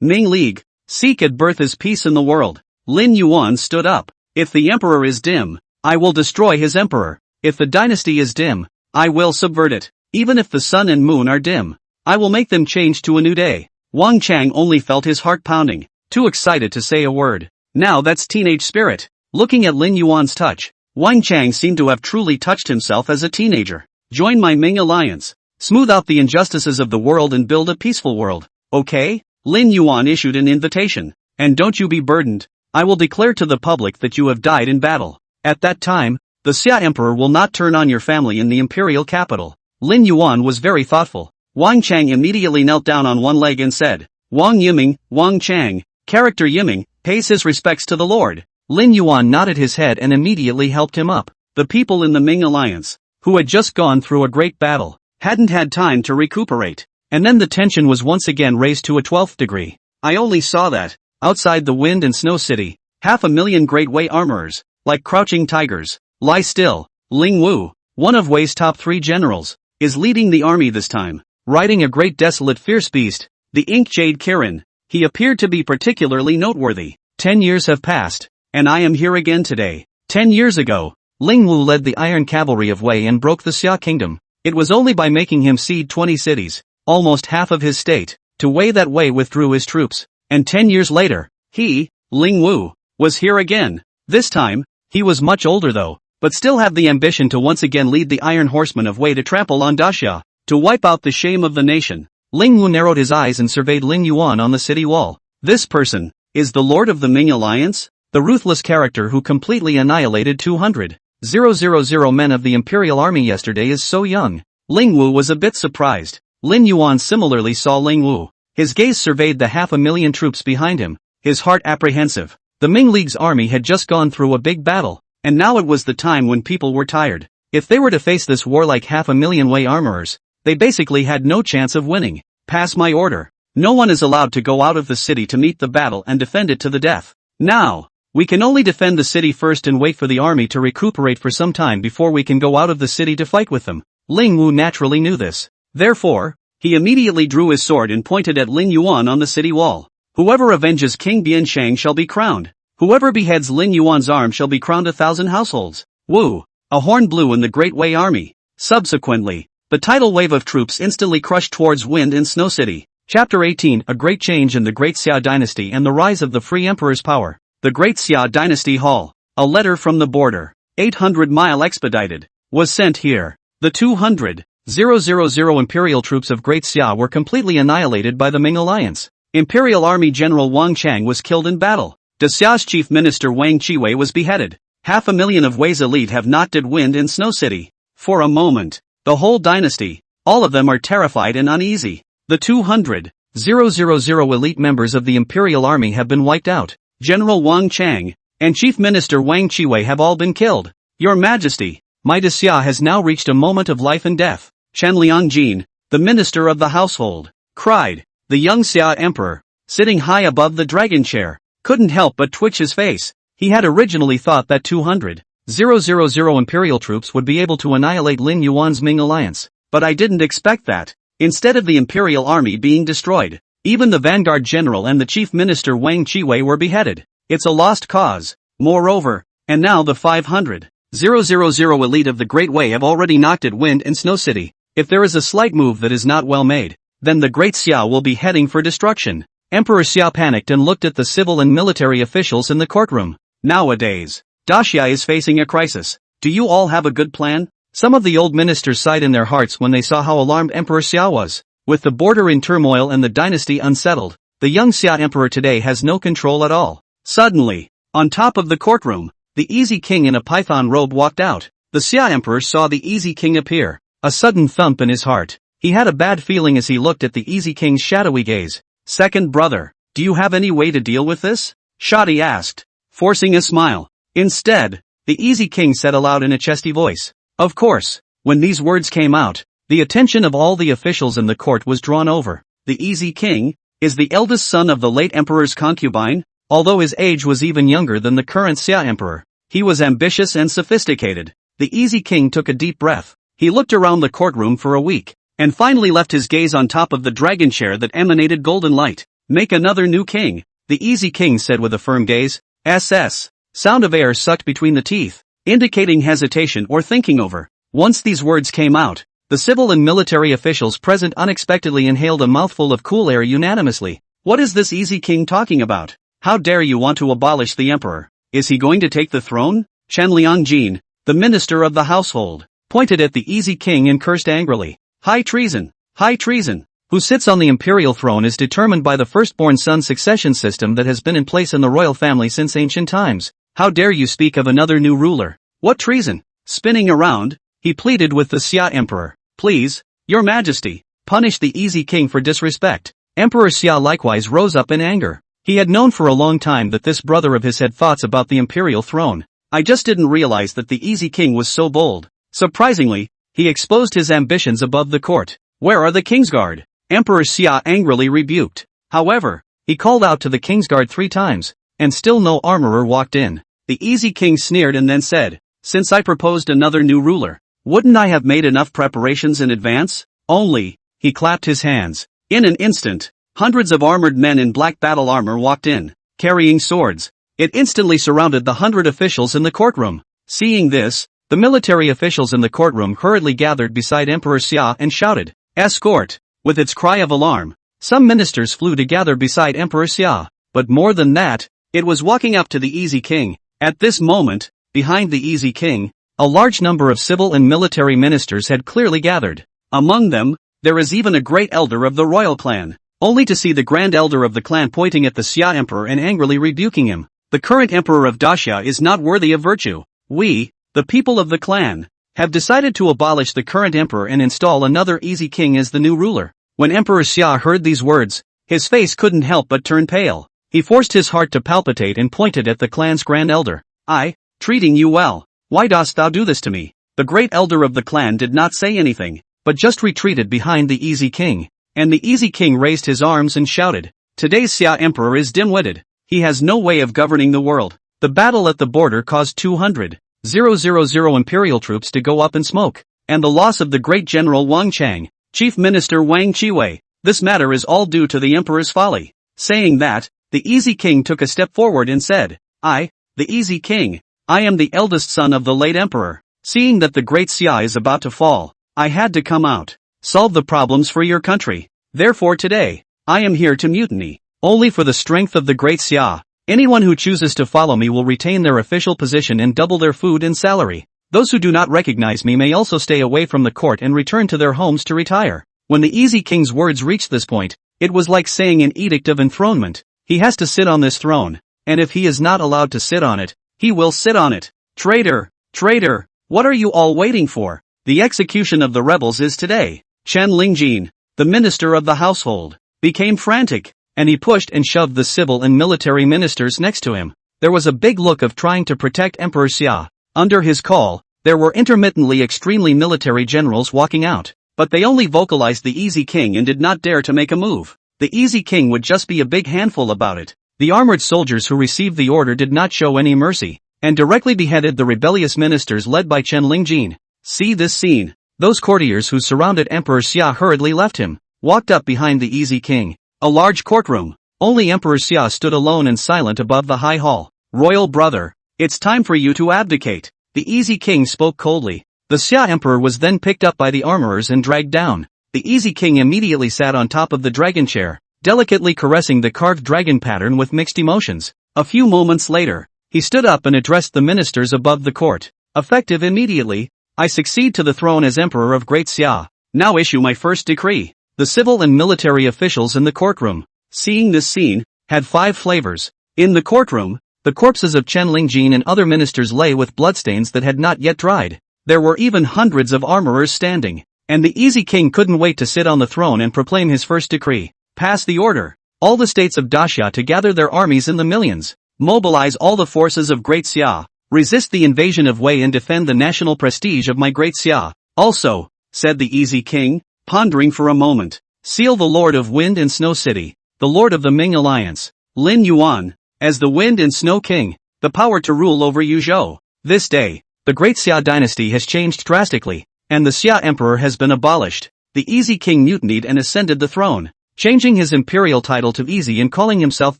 Ming League, seek at birth is peace in the world. Lin Yuan stood up. If the emperor is dim, I will destroy his emperor. If the dynasty is dim, I will subvert it. Even if the sun and moon are dim, I will make them change to a new day. Yingxiang only felt his heart pounding, too excited to say a word. Now that's teenage spirit. Looking at Lin Yuan's touch, Yingxiang seemed to have truly touched himself as a teenager. Join my Ming alliance. Smooth out the injustices of the world and build a peaceful world. Okay? Lin Yuan issued an invitation. And don't you be burdened. I will declare to the public that you have died in battle. At that time, the Xia Emperor will not turn on your family in the Imperial capital. Lin Yuan was very thoughtful. Yingxiang immediately knelt down on one leg and said, Wang Yiming, Yingxiang, character Yiming, pays his respects to the Lord. Lin Yuan nodded his head and immediately helped him up. The people in the Ming alliance, who had just gone through a great battle, hadn't had time to recuperate. And then the tension was once again raised to a 12th degree. I only saw that, outside the wind and snow city, 500,000 great Wei armorers, like crouching tigers, lie still. Ling Wu, one of Wei's top 3 generals, is leading the army this time, riding a great desolate fierce beast, the Ink Jade Kirin. He appeared to be particularly noteworthy. 10 years have passed, and I am here again today. 10 years ago, Ling Wu led the Iron Cavalry of Wei and broke the Xia Kingdom. It was only by making him cede 20 cities, almost half of his state, to Wei that Wei withdrew his troops. And 10 years later, he, Ling Wu, was here again. This time, he was much older though, but still had the ambition to once again lead the Iron Horsemen of Wei to trample on Daxia, to wipe out the shame of the nation. Ling Wu narrowed his eyes and surveyed Lin Yuan on the city wall. This person, is the Lord of the Ming Alliance? The ruthless character who completely annihilated 200,000 men of the Imperial Army yesterday is so young. Ling Wu was a bit surprised. Lin Yuan similarly saw Ling Wu. His gaze surveyed the 500,000 troops behind him, his heart apprehensive. The Ming League's army had just gone through a big battle, and now it was the time when people were tired. If they were to face this war like 500,000 Wei armorers, they basically had no chance of winning. Pass my order. No one is allowed to go out of the city to meet the battle and defend it to the death. Now, we can only defend the city first and wait for the army to recuperate for some time before we can go out of the city to fight with them. Ling Wu naturally knew this. Therefore, he immediately drew his sword and pointed at Lin Yuan on the city wall. Whoever avenges King Yingxiang shall be crowned. Whoever beheads Lin Yuan's arm shall be crowned 1,000 households. Wu! A horn blew in the Great Wei Army. Subsequently, the tidal wave of troops instantly crushed towards Wind and Snow City. Chapter 18: A Great Change in the Great Xia Dynasty and the Rise of the Free Emperor's Power. The Great Xia Dynasty Hall. A letter from the border. 800-mile expedited. Was sent here. The 200,000 Imperial troops of Great Xia were completely annihilated by the Ming alliance. Imperial Army General Wang Chang was killed in battle. De Xia's chief minister Wang Qiwei was beheaded. 500,000 of Wei's elite have not did Wind in Snow City. For a moment, the whole dynasty, all of them are terrified and uneasy. The 200,000 elite members of the Imperial Army have been wiped out. General Wang Chang and Chief Minister Wang Qiwei have all been killed. Your Majesty, my De Xia has now reached a moment of life and death. Chen Liang, the minister of the household, cried. The young Xia Emperor, sitting high above the dragon chair, couldn't help but twitch his face. He had originally thought that 200,000 Imperial troops would be able to annihilate Lin Yuan's Ming alliance, but I didn't expect that. Instead of the Imperial Army being destroyed, even the vanguard general and the chief minister Wang Qiwei were beheaded. It's a lost cause. Moreover, and now the 500,000 elite of the Great Wei have already knocked at Wind and Snow City. If there is a slight move that is not well made, then the Great Xia will be heading for destruction. Emperor Xia panicked and looked at the civil and military officials in the courtroom. Nowadays, Daxia is facing a crisis. Do you all have a good plan? Some of the old ministers sighed in their hearts when they saw how alarmed Emperor Xia was. With the border in turmoil and the dynasty unsettled, the young Xia Emperor today has no control at all. Suddenly, on top of the courtroom, the Easy King in a python robe walked out. The Xia Emperor saw the Easy King appear. A sudden thump in his heart. He had a bad feeling as he looked at the Easy King's shadowy gaze. Second brother, do you have any way to deal with this? Shadi asked, forcing a smile. Instead, the Easy King said aloud in a chesty voice. Of course. When these words came out, the attention of all the officials in the court was drawn over. The Easy King is the eldest son of the late emperor's concubine. Although his age was even younger than the current Xia Emperor, he was ambitious and sophisticated. The Easy King took a deep breath. He looked around the courtroom for a week, and finally left his gaze on top of the dragon chair that emanated golden light. Make another new king, the Easy King said with a firm gaze. SS. Sound of air sucked between the teeth, indicating hesitation or thinking over. Once these words came out, the civil and military officials present unexpectedly inhaled a mouthful of cool air unanimously. What is this Easy King talking about? How dare you want to abolish the emperor? Is he going to take the throne? Chen Liang, the minister of the household, pointed at the Easy King and cursed angrily. High treason! High treason! Who sits on the imperial throne is determined by the firstborn son succession system that has been in place in the royal family since ancient times. How dare you speak of another new ruler? What treason? Spinning around, he pleaded with the Xia Emperor. Please, your majesty, punish the Easy King for disrespect. Emperor Xia likewise rose up in anger. He had known for a long time that this brother of his had thoughts about the imperial throne. I just didn't realize that the Easy King was so bold. Surprisingly, he exposed his ambitions above the court. Where are the Kingsguard? Emperor Xia angrily rebuked. However, he called out to the Kingsguard 3 times, and still no armorer walked in. The Easy King sneered and then said, since I proposed another new ruler, wouldn't I have made enough preparations in advance? Only, he clapped his hands. In an instant, hundreds of armored men in black battle armor walked in, carrying swords. It instantly surrounded the 100 officials in the courtroom. Seeing this, the military officials in the courtroom hurriedly gathered beside Emperor Xia and shouted, escort! With its cry of alarm, some ministers flew to gather beside Emperor Xia. But more than that, it was walking up to the Easy King. At this moment, behind the Easy King, a large number of civil and military ministers had clearly gathered. Among them, there is even a great elder of the royal clan. Only to see the grand elder of the clan pointing at the Xia Emperor and angrily rebuking him. The current emperor of Daxia is not worthy of virtue. We, the people of the clan, have decided to abolish the current emperor and install another Easy King as the new ruler. When Emperor Xia heard these words, his face couldn't help but turn pale. He forced his heart to palpitate and pointed at the clan's grand elder. I, treating you well. Why dost thou do this to me? The great elder of the clan did not say anything, but just retreated behind the Easy King. And the Easy King raised his arms and shouted, "Today's Xia Emperor is dim-witted. He has no way of governing the world." The battle at the border caused 200,000 Imperial troops to go up in smoke, and the loss of the great General Wang Chang, Chief Minister Wang Qiwei. This matter is all due to the Emperor's folly. Saying that, the Easy King took a step forward and said, "I, the Easy King, I am the eldest son of the late Emperor. Seeing that the great Xia is about to fall, I had to come out, solve the problems for your country. Therefore today, I am here to mutiny. Only for the strength of the great Xia. Anyone who chooses to follow me will retain their official position and double their food and salary. Those who do not recognize me may also stay away from the court and return to their homes to retire." When the Easy King's words reached this point, it was like saying an edict of enthronement. He has to sit on this throne, and if he is not allowed to sit on it, he will sit on it. Traitor! Traitor! What are you all waiting for? The execution of the rebels is today. Chen Lingjin, the minister of the household, became frantic, and he pushed and shoved the civil and military ministers next to him. There was a big look of trying to protect Emperor Xia. Under his call, there were intermittently extremely military generals walking out, but they only vocalized the Easy King and did not dare to make a move. The Easy King would just be a big handful about it. The armored soldiers who received the order did not show any mercy, and directly beheaded the rebellious ministers led by Chen Lingjin. See this scene. Those courtiers who surrounded Emperor Xia hurriedly left him, walked up behind the Easy King. A large courtroom. Only Emperor Xia stood alone and silent above the high hall. "Royal brother, it's time for you to abdicate." The Easy King spoke coldly. The Xia Emperor was then picked up by the armorers and dragged down. The Easy King immediately sat on top of the dragon chair, delicately caressing the carved dragon pattern with mixed emotions. A few moments later, he stood up and addressed the ministers above the court. "Effective immediately, I succeed to the throne as Emperor of Great Xia. Now issue my first decree." The civil and military officials in the courtroom, seeing this scene, had 5 flavors. In the courtroom, the corpses of Chen Lingjin and other ministers lay with bloodstains that had not yet dried. There were even hundreds of armorers standing, and the Easy King couldn't wait to sit on the throne and proclaim his first decree. Pass the order. All the states of Daxia to gather their armies in the millions. Mobilize all the forces of Great Xia. Resist the invasion of Wei and defend the national prestige of my Great Xia. Also, said the Easy King, pondering for a moment, seal the Lord of Wind and Snow City, the Lord of the Ming Alliance, Lin Yuan, as the Wind and Snow King, the power to rule over Yuzhou. This day, the Great Xia dynasty has changed drastically, and the Xia Emperor has been abolished. The Easy King mutinied and ascended the throne, changing his imperial title to Easy and calling himself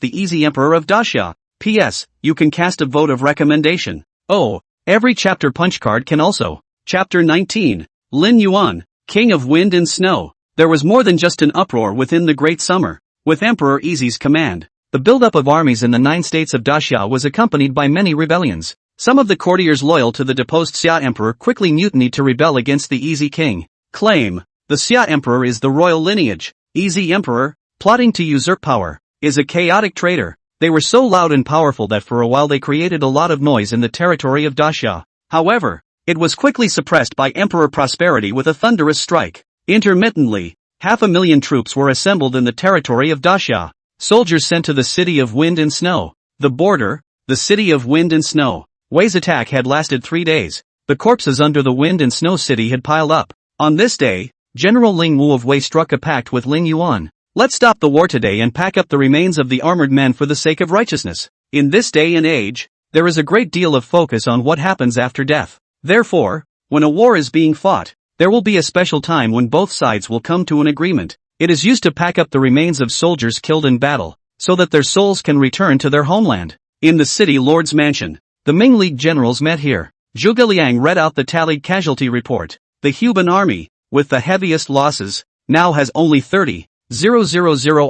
the Easy Emperor of Daxia. P.S. You can cast a vote of recommendation. Oh, every chapter punch card can also. Chapter 19. Lin Yuan, King of Wind and Snow. There was more than just an uproar within the Great Summer. With Emperor Easy's command, the buildup of armies in the 9 states of Daxia was accompanied by many rebellions. Some of the courtiers loyal to the deposed Xia Emperor quickly mutinied to rebel against the Easy King. Claim, the Xia Emperor is the royal lineage. Easy Emperor, plotting to usurp power, is a chaotic traitor. They were so loud and powerful that for a while they created a lot of noise in the territory of Daxia. However, it was quickly suppressed by Emperor Prosperity with a thunderous strike. Intermittently, 500,000 troops were assembled in the territory of Daxia. Soldiers sent to the city of Wind and Snow. The border, the city of Wind and Snow. Wei's attack had lasted 3 days. The corpses under the Wind and Snow city had piled up. On this day, General Ling Wu of Wei struck a pact with Lin Yuan. Let's stop the war today and pack up the remains of the armored men for the sake of righteousness. In this day and age, there is a great deal of focus on what happens after death. Therefore, when a war is being fought, there will be a special time when both sides will come to an agreement. It is used to pack up the remains of soldiers killed in battle, so that their souls can return to their homeland. In the city lord's mansion, the Ming League generals met here. Zhuge Liang read out the tallied casualty report. The Huban Army, with the heaviest losses, now has only 30,000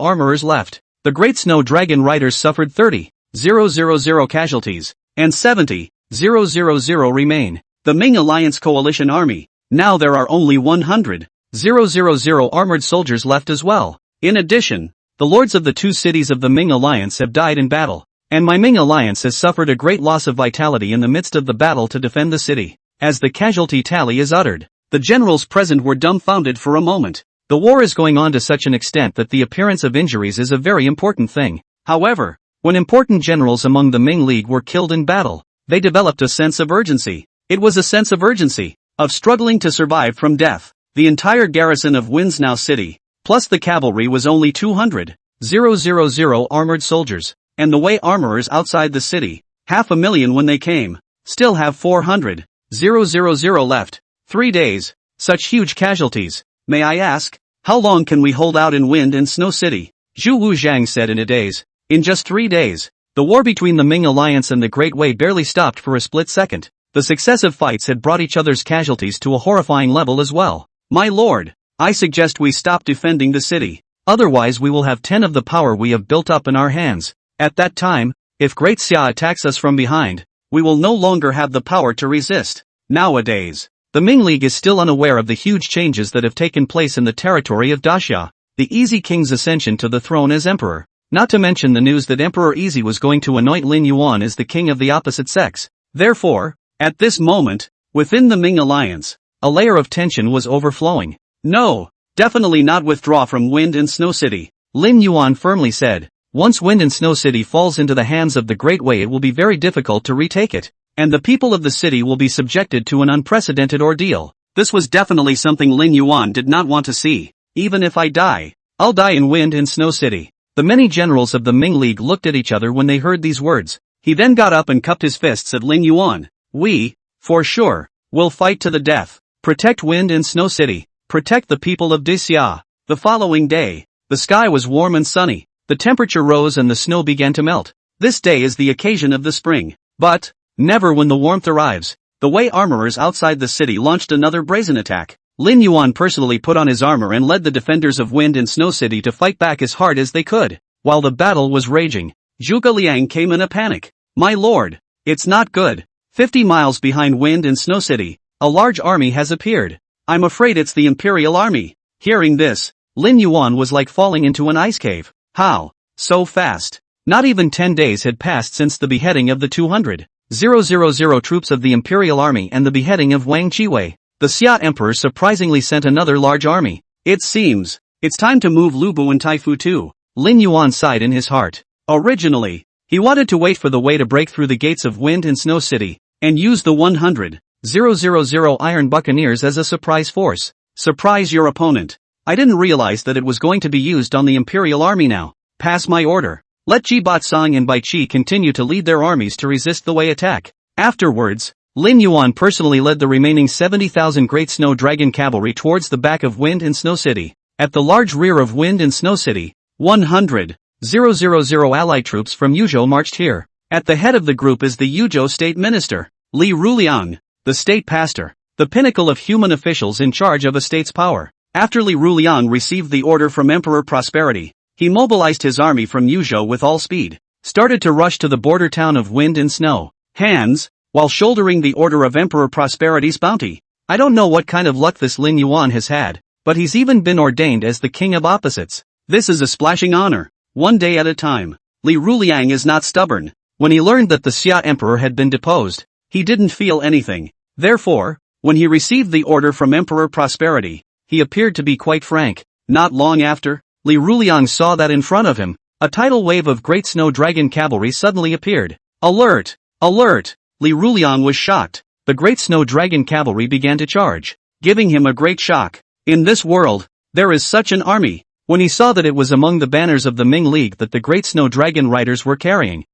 armorers left. The Great Snow Dragon Riders suffered 30,000 casualties, and 70,000 remain. The Ming Alliance Coalition Army, now there are only 100,000 armored soldiers left as well. In addition, the lords of the 2 cities of the Ming Alliance have died in battle, and my Ming Alliance has suffered a great loss of vitality in the midst of the battle to defend the city. As the casualty tally is uttered, the generals present were dumbfounded for a moment. The war is going on to such an extent that the appearance of injuries is a very important thing. However, when important generals among the Ming League were killed in battle, they developed a sense of urgency. It was a sense of urgency, of struggling to survive from death. The entire garrison of Winsnow City, plus the cavalry was only 200,000 armored soldiers, and the Wei armorers outside the city, 500,000 when they came, still have 400,000 left. 3 days, such huge casualties. May I ask, how long can we hold out in Wind and Snow City? Zhu Wuzhang said in a daze. In just 3 days, the war between the Ming Alliance and the Great Wei barely stopped for a split second. The successive fights had brought each other's casualties to a horrifying level as well. My lord, I suggest we stop defending the city. Otherwise we will have 10 of the power we have built up in our hands. At that time, if Great Xia attacks us from behind, we will no longer have the power to resist. Nowadays, the Ming League is still unaware of the huge changes that have taken place in the territory of Daxia, the Easy King's ascension to the throne as emperor, not to mention the news that Emperor Easy was going to anoint Lin Yuan as the king of the opposite sex. Therefore, at this moment, within the Ming Alliance, a layer of tension was overflowing. No, definitely not withdraw from Wind and Snow City, Lin Yuan firmly said. Once Wind and Snow City falls into the hands of the Great Wei, it will be very difficult to retake it, and the people of the city will be subjected to an unprecedented ordeal. This was definitely something Lin Yuan did not want to see. Even if I die, I'll die in Wind and Snow City. The many generals of the Ming League looked at each other when they heard these words. He then got up and cupped his fists at Lin Yuan. We, for sure, will fight to the death. Protect Wind and Snow City. Protect the people of Daxia. The following day, the sky was warm and sunny. The temperature rose and the snow began to melt. This day is the occasion of the spring. But, never when the warmth arrives. The Wei armorers outside the city launched another brazen attack. Lin Yuan personally put on his armor and led the defenders of Wind and Snow City to fight back as hard as they could. While the battle was raging, Zhuge Liang came in a panic. My lord, it's not good. 50 miles behind Wind and Snow City, a large army has appeared. I'm afraid it's the Imperial Army. Hearing this, Lin Yuan was like falling into an ice cave. How? So fast? Not even 10 days had passed since the beheading of the 200,000 troops of the Imperial Army and the beheading of Wang Qiwei. The Xia Emperor surprisingly sent another large army. It seems, it's time to move Lubu and Taifu too. Lin Yuan sighed in his heart. Originally, he wanted to wait for the Wei to break through the gates of Wind and Snow City, and use the 100,000 Iron Buccaneers as a surprise force. Surprise your opponent. I didn't realize that it was going to be used on the Imperial Army now. Pass my order. Let Ji Batsang and Bai Qi continue to lead their armies to resist the Wei attack. Afterwards, Lin Yuan personally led the remaining 70,000 Great Snow Dragon Cavalry towards the back of Wind and Snow City. At the large rear of Wind and Snow City, 100,000 allied troops from Yuzhou marched here. At the head of the group is the Yuzhou State Minister, Li Ruliang, the state pastor, the pinnacle of human officials in charge of a state's power. After Li Ruliang received the order from Emperor Prosperity, he mobilized his army from Yuzhou with all speed, started to rush to the border town of Wind and Snow, hands, while shouldering the order of Emperor Prosperity's bounty. I don't know what kind of luck this Lin Yuan has had, but he's even been ordained as the king of opposites. This is a splashing honor. One day at a time. Li Ruliang is not stubborn. When he learned that the Xia Emperor had been deposed, he didn't feel anything. Therefore, when he received the order from Emperor Prosperity, he appeared to be quite frank. Not long after, Li Ruliang saw that in front of him, a tidal wave of Great Snow Dragon Cavalry suddenly appeared. Alert! Alert! Li Ruliang was shocked. The Great Snow Dragon Cavalry began to charge, giving him a great shock. In this world, there is such an army. When he saw that it was among the banners of the Ming League that the Great Snow Dragon riders were carrying,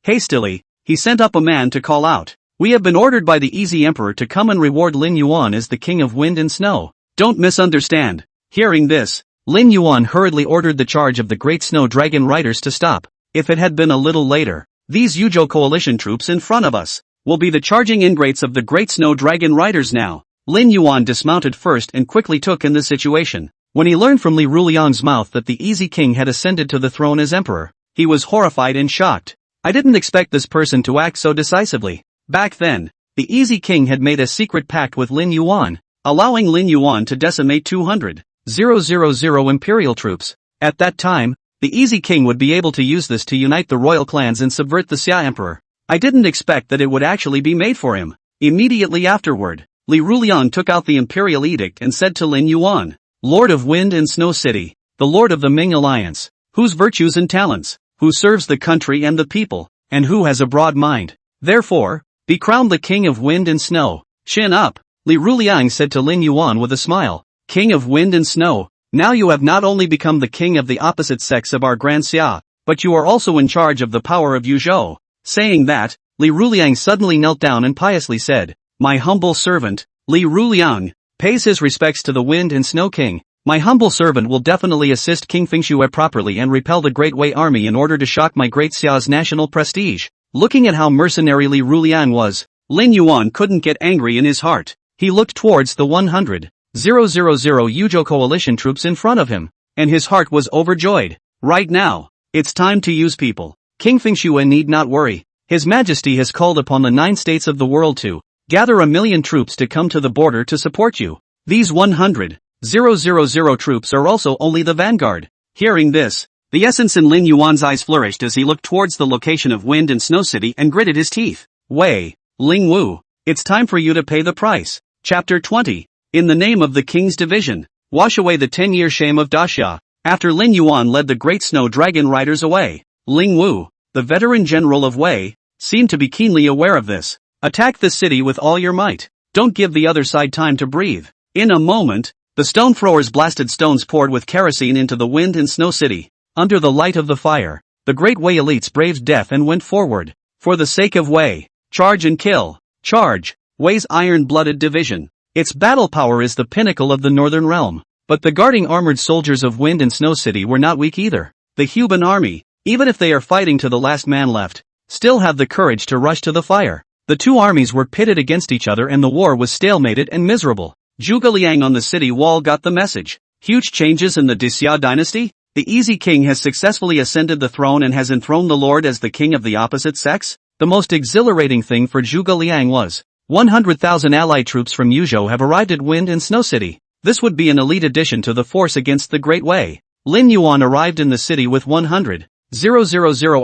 hastily, he sent up a man to call out, "We have been ordered by the Easy Emperor to come and reward Lin Yuan as the King of Wind and Snow. Don't misunderstand." Hearing this, Lin Yuan hurriedly ordered the charge of the Great Snow Dragon riders to stop. If it had been a little later, these Yuzhou coalition troops in front of us will be the charging ingrates of the Great Snow Dragon riders now. Lin Yuan dismounted first and quickly took in the situation. When he learned from Li Ruliang's mouth that the Easy King had ascended to the throne as emperor, he was horrified and shocked. I didn't expect this person to act so decisively. Back then, the Easy King had made a secret pact with Lin Yuan, allowing Lin Yuan to decimate 200,000 Imperial troops. At that time, the Easy King would be able to use this to unite the royal clans and subvert the Xia Emperor. I didn't expect that it would actually be made for him. Immediately afterward, Li Ruliang took out the Imperial Edict and said to Lin Yuan, "Lord of Wind and Snow City, the Lord of the Ming Alliance, whose virtues and talents, who serves the country and the people, and who has a broad mind, therefore, be crowned the King of Wind and Snow." Chin up, Li Ruliang said to Lin Yuan with a smile. King of Wind and Snow, Now you have not only become the king of the opposite sex of our Grand Xia, but you are also in charge of the power of Yuzhou. Saying that, Li Ruliang suddenly knelt down and piously said, "My humble servant, Li Ruliang, pays his respects to the Wind and Snow King. My humble servant will definitely assist King Fengxue properly and repel the Great Wei Army in order to shock my Great Xia's national prestige." Looking at how mercenary Li Ruliang was, Lin Yuan couldn't get angry in his heart. He looked towards the 100,000 Yuzhou coalition troops in front of him, and his heart was overjoyed. Right now, it's time to use people. King Fengxue need not worry. His Majesty has called upon the 9 states of the world to gather 1,000,000 troops to come to the border to support you. These 100,000 troops are also only the vanguard. Hearing this, the essence in Lin Yuan's eyes flourished as he looked towards the location of Wind and Snow City and gritted his teeth. Wei, Lingwu, it's time for you to pay the price. Chapter 20. In the name of the King's division, wash away the 10-year shame of Daxia. After Lin Yuan led the great snow dragon riders away, Lingwu, the veteran general of Wei, seemed to be keenly aware of this. Attack the city with all your might. Don't give the other side time to breathe. In a moment, the stone throwers blasted stones poured with kerosene into the Wind and Snow City. Under the light of the fire, the great Wei elites braved death and went forward. For the sake of Wei, charge and kill. Charge, Wei's iron-blooded division. Its battle power is the pinnacle of the northern realm. But the guarding armored soldiers of Wind and Snow City were not weak either. The Huban Army, even if they are fighting to the last man left, still have the courage to rush to the fire. The two armies were pitted against each other and the war was stalemated and miserable. Zhuge Liang on the city wall got the message. Huge changes in the Daxia dynasty? The Easy King has successfully ascended the throne and has enthroned the Lord as the king of the opposite sex? The most exhilarating thing for Zhuge Liang was 100,000 allied troops from Yuzhou have arrived at Wind and Snow City. This would be an elite addition to the force against the Great Wei. Lin Yuan arrived in the city with 100,000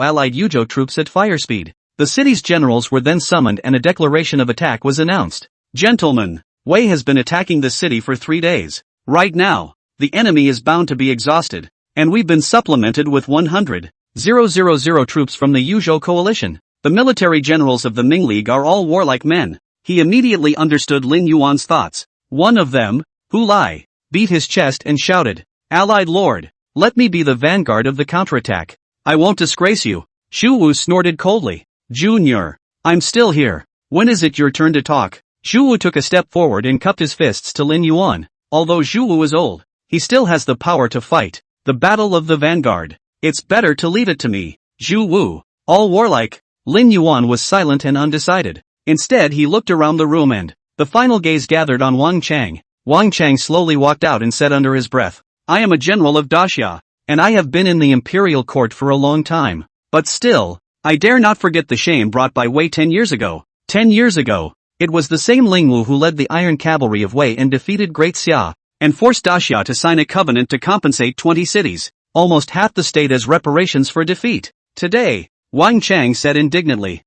allied Yuzhou troops at fire speed. The city's generals were then summoned and a declaration of attack was announced. Gentlemen, Wei has been attacking the city for 3 days. Right now, the enemy is bound to be exhausted, and we've been supplemented with 100,000 troops from the Yuzhou coalition. The military generals of the Ming League are all warlike men. He immediately understood Lin Yuan's thoughts. One of them, Hu Lai, beat his chest and shouted, "Allied Lord, let me be the vanguard of the counterattack. I won't disgrace you." Shu Wu snorted coldly. "Junior, I'm still here. When is it your turn to talk?" Shu Wu took a step forward and cupped his fists to Lin Yuan. Although Shu Wu is old, he still has the power to fight. The battle of the vanguard. It's better to leave it to me. Zhu Wu, all warlike. Lin Yuan was silent and undecided. Instead he looked around the room and the final gaze gathered on Wang Chang. Wang Chang slowly walked out and said under his breath, "I am a general of Daxia, and I have been in the Imperial court for a long time. But still, I dare not forget the shame brought by Wei 10 years ago. 10 years ago, it was the same Lingwu who led the Iron Cavalry of Wei and defeated Great Xia, and forced Daxia to sign a covenant to compensate 20 cities, almost half the state as reparations for defeat. Today," Wang Chang said indignantly,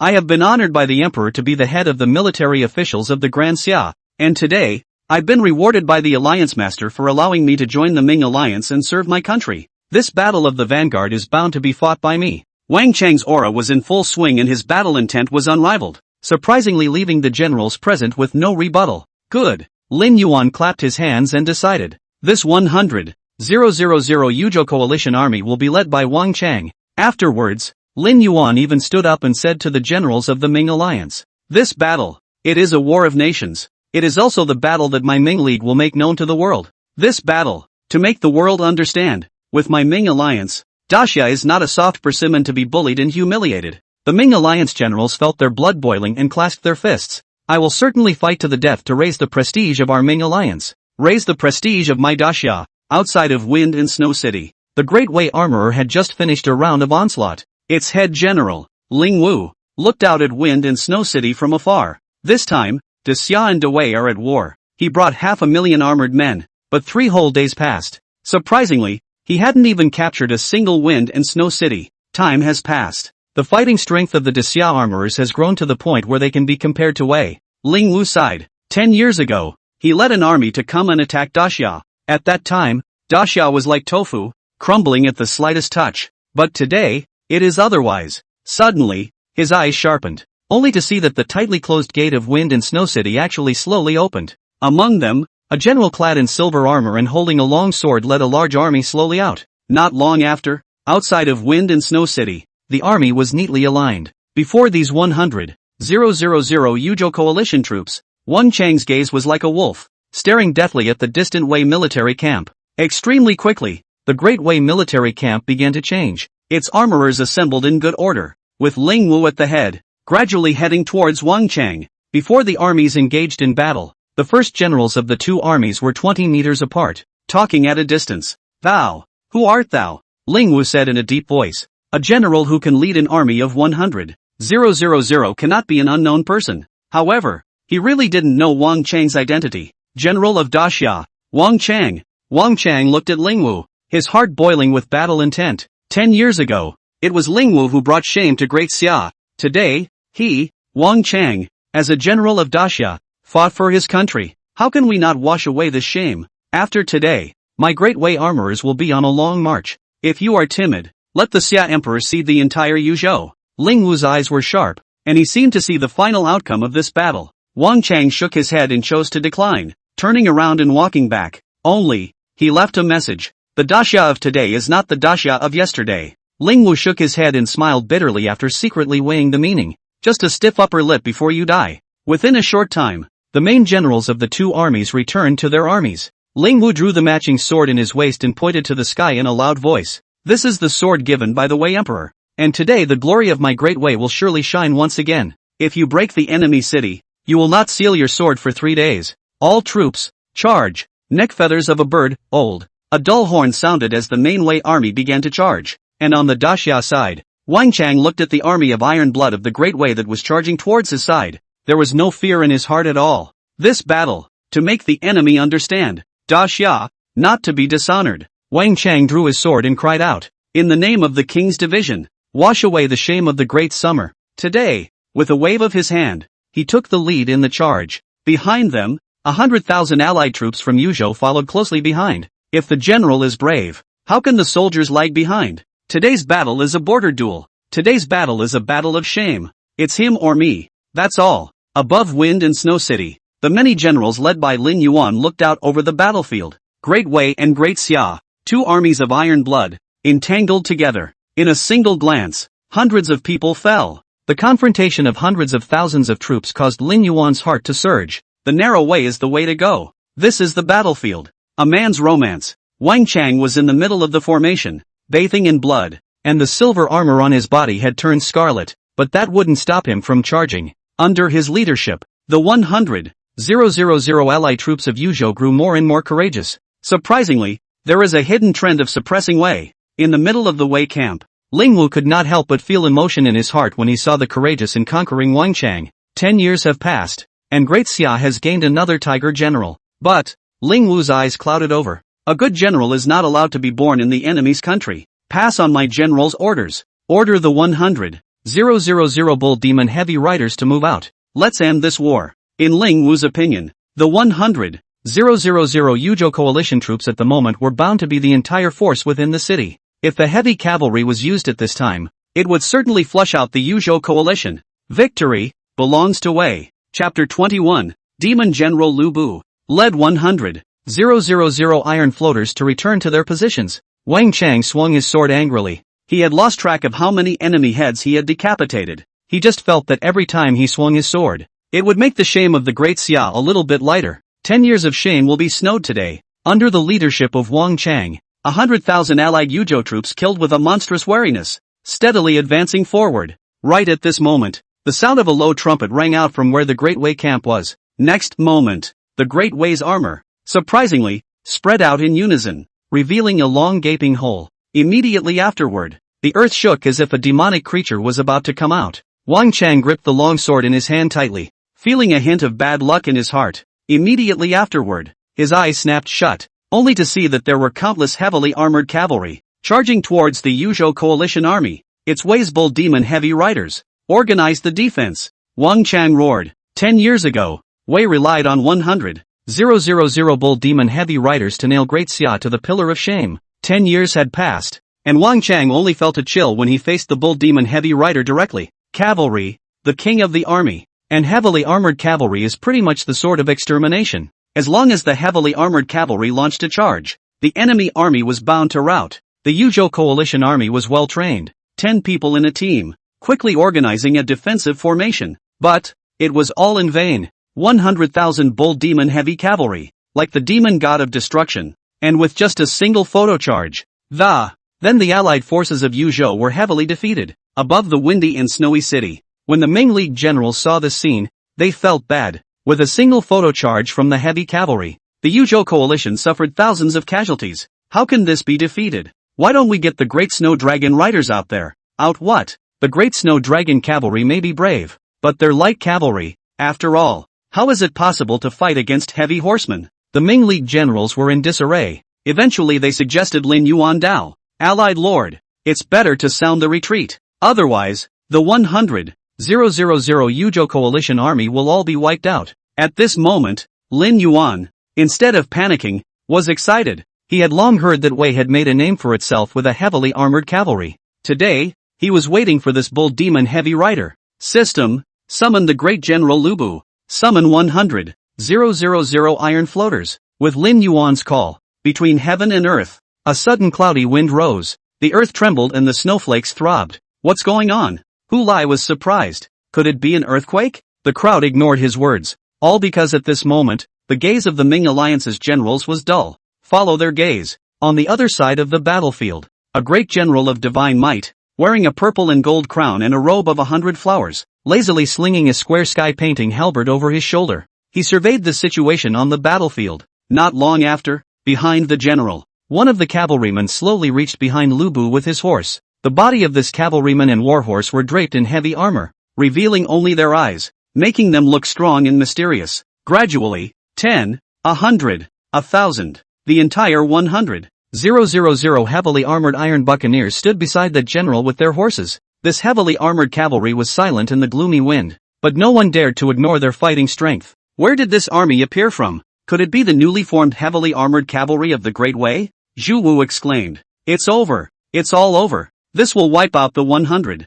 I have been honored by the Emperor to be the head of the military officials of the Grand Xia, and today, I've been rewarded by the Alliance Master for allowing me to join the Ming Alliance and serve my country. This battle of the vanguard is bound to be fought by me." Wang Chang's aura was in full swing and his battle intent was unrivaled, surprisingly leaving the generals present with no rebuttal. Good. Lin Yuan clapped his hands and decided. This 100,000 Yuzhou coalition army will be led by Wang Chang. Afterwards, Lin Yuan even stood up and said to the generals of the Ming Alliance, "This battle, it is a war of nations. It is also the battle that my Ming League will make known to the world. This battle, to make the world understand, with my Ming Alliance, Daxia is not a soft persimmon to be bullied and humiliated." The Ming Alliance generals felt their blood boiling and clasped their fists. "I will certainly fight to the death to raise the prestige of our Ming Alliance. Raise the prestige of my Daxia." Outside of Wind and Snow City, the Great Wei Armorer had just finished a round of onslaught. Its head general, Ling Wu, looked out at Wind and Snow City from afar. This time, Daxia and Wei are at war. He brought 500,000 armored men, but 3 whole days passed. Surprisingly, he hadn't even captured a single Wind and Snow City. Time has passed. The fighting strength of the Daxia armorers has grown to the point where they can be compared to Wei. Ling Wu sighed. 10 years ago, he led an army to come and attack Daxia. At that time, Daxia was like tofu, crumbling at the slightest touch. But today, it is otherwise. Suddenly, his eyes sharpened, only to see that the tightly closed gate of Wind and Snow City actually slowly opened. Among them, A general clad in silver armor and holding a long sword led a large army slowly out. Not long after, outside of Wind and Snow City, the army was neatly aligned. Before these 100,000 Yuzhou coalition troops, Wang Chang's gaze was like a wolf, staring deathly at the distant Wei military camp. Extremely quickly, the Great Wei military camp began to change. Its armorers assembled in good order, with Ling Wu at the head, gradually heading towards Wang Chang. Before the armies engaged in battle, the first generals of the two armies were 20 meters apart, talking at a distance. "Thou, who art thou?" Ling Wu said in a deep voice. "A general who can lead an army of 100,000 cannot be an unknown person." However, he really didn't know Wang Chang's identity. General of Daxia, Wang Chang. Wang Chang looked at Ling Wu, his heart boiling with battle intent. 10 years ago, it was Ling Wu who brought shame to Great Xia. Today, he, Wang Chang, as a general of Daxia, fought for his country. How can we not wash away this shame? After today, my Great Wei armorers will be on a long march. If you are timid, let the Xia Emperor see the entire Yuzhou. Ling Wu's eyes were sharp, and he seemed to see the final outcome of this battle. Wang Chang shook his head and chose to decline, turning around and walking back. Only, he left a message. The Daxia of today is not the Daxia of yesterday. Ling Wu shook his head and smiled bitterly after secretly weighing the meaning. Just a stiff upper lip before you die. Within a short time, the main generals of the two armies returned to their armies. Ling Wu drew the matching sword in his waist and pointed to the sky in a loud voice. "This is the sword given by the Wei Emperor, and today the glory of my Great Wei will surely shine once again. If you break the enemy city, you will not seal your sword for 3 days. All troops, charge!" Neck feathers of a bird, old. A dull horn sounded as the main Wei army began to charge, and on the Daxia side, Wang Chang looked at the army of iron blood of the Great Wei that was charging towards his side. There was no fear in his heart at all. This battle, to make the enemy understand. Daxia, not to be dishonored. Wang Chang drew his sword and cried out, "In the name of the king's division, wash away the shame of the great summer." Today, with a wave of his hand, he took the lead in the charge. Behind them, 100,000 allied troops from Yuzhou followed closely behind. If the general is brave, how can the soldiers lag behind? Today's battle is a border duel. Today's battle is a battle of shame. It's him or me. That's all. Above Wind and Snow City, the many generals led by Lin Yuan looked out over the battlefield. Great Wei and Great Xia, two armies of iron blood, entangled together. In a single glance, hundreds of people fell. The confrontation of hundreds of thousands of troops caused Lin Yuan's heart to surge. The narrow way is the way to go. This is the battlefield. A man's romance. Wang Chang was in the middle of the formation, bathing in blood, and the silver armor on his body had turned scarlet, but that wouldn't stop him from charging. Under his leadership, the 100,000 allied troops of Yuzhou grew more and more courageous. Surprisingly, there is a hidden trend of suppressing Wei. In the middle of the Wei camp, Ling Wu could not help but feel emotion in his heart when he saw the courageous and conquering Wang Chang. 10 years have passed, and Great Xia has gained another tiger general. But, Ling Wu's eyes clouded over. A good general is not allowed to be born in the enemy's country. Pass on my general's orders. Order the 100,000 bull demon heavy riders to move out. Let's end this war. In Ling Wu's opinion, the 100,000 Yuzhou coalition troops at the moment were bound to be the entire force within the city. If the heavy cavalry was used at this time, it would certainly flush out the Yuzhou coalition. Victory belongs to Wei. Chapter 21, Demon General Lu Bu led 100,000 iron floaters to return to their positions. Wang Chang swung his sword angrily. He had lost track of how many enemy heads he had decapitated. He just felt that every time he swung his sword, it would make the shame of the Great Xia a little bit lighter. 10 years of shame will be snowed today. Under the leadership of Wang Chang, 100,000 allied Yuzhou troops killed with a monstrous wariness, steadily advancing forward. Right at this moment, the sound of a low trumpet rang out from where the Great Wei camp was. Next moment, the Great Wei's armor, surprisingly, spread out in unison, revealing a long gaping hole. Immediately afterward, the earth shook as if a demonic creature was about to come out. Wang Chang gripped the long sword in his hand tightly, feeling a hint of bad luck in his heart. Immediately afterward, his eyes snapped shut, only to see that there were countless heavily armored cavalry, charging towards the Yuzhou coalition army. Its Wei's bull demon heavy riders organized the defense. Wang Chang roared. 10 years ago, Wei relied on 100,000 bull demon heavy riders to nail Great Xia to the pillar of shame. 10 years had passed, and Wang Chang only felt a chill when he faced the bull demon heavy rider directly. Cavalry, the king of the army, and heavily armored cavalry is pretty much the sword of extermination. As long as the heavily armored cavalry launched a charge, the enemy army was bound to rout. The Yuzhou coalition army was well trained, 10 people in a team, quickly organizing a defensive formation. But it was all in vain. 100,000 bull demon heavy cavalry, like the demon god of destruction, and with just a single photo charge. Then the allied forces of Yuzhou were heavily defeated, above the windy and snowy city. When the Ming League generals saw this scene, they felt bad. With a single photo charge from the heavy cavalry, the Yuzhou coalition suffered thousands of casualties. How can this be defeated? Why don't we get the Great Snow Dragon riders out there? Out what? The Great Snow Dragon cavalry may be brave, but they're light cavalry. After all, how is it possible to fight against heavy horsemen? The Ming League generals were in disarray. Eventually they suggested Lin Yuan Dao, allied lord, it's better to sound the retreat. Otherwise, the 100,000 Yuzhou coalition army will all be wiped out. At this moment, Lin Yuan, instead of panicking, was excited. He had long heard that Wei had made a name for itself with a heavily armored cavalry. Today, he was waiting for this bull demon heavy rider. System, summon the great general Lubu. Summon 100,000 iron floaters. With Lin Yuan's call, between heaven and earth, a sudden cloudy wind rose. The earth trembled and the snowflakes throbbed. What's going on? Hu Lai was surprised. Could it be an earthquake? The crowd ignored his words. All because at this moment, the gaze of the Ming Alliance's generals was dull. Follow their gaze. On the other side of the battlefield, a great general of divine might, wearing a purple and gold crown and a robe of 100 flowers, lazily slinging a square sky painting halberd over his shoulder. He surveyed the situation on the battlefield. Not long after, behind the general, one of the cavalrymen slowly reached behind Lubu with his horse. The body of this cavalryman and warhorse were draped in heavy armor, revealing only their eyes, making them look strong and mysterious. Gradually, 10, 100, 1,000, the entire 100,000 heavily armored iron buccaneers stood beside the general with their horses. This heavily armored cavalry was silent in the gloomy wind, but no one dared to ignore their fighting strength. Where did this army appear from? Could it be the newly formed heavily armored cavalry of the Great Wei? Zhu Wu exclaimed. It's over. It's all over. This will wipe out the 100,000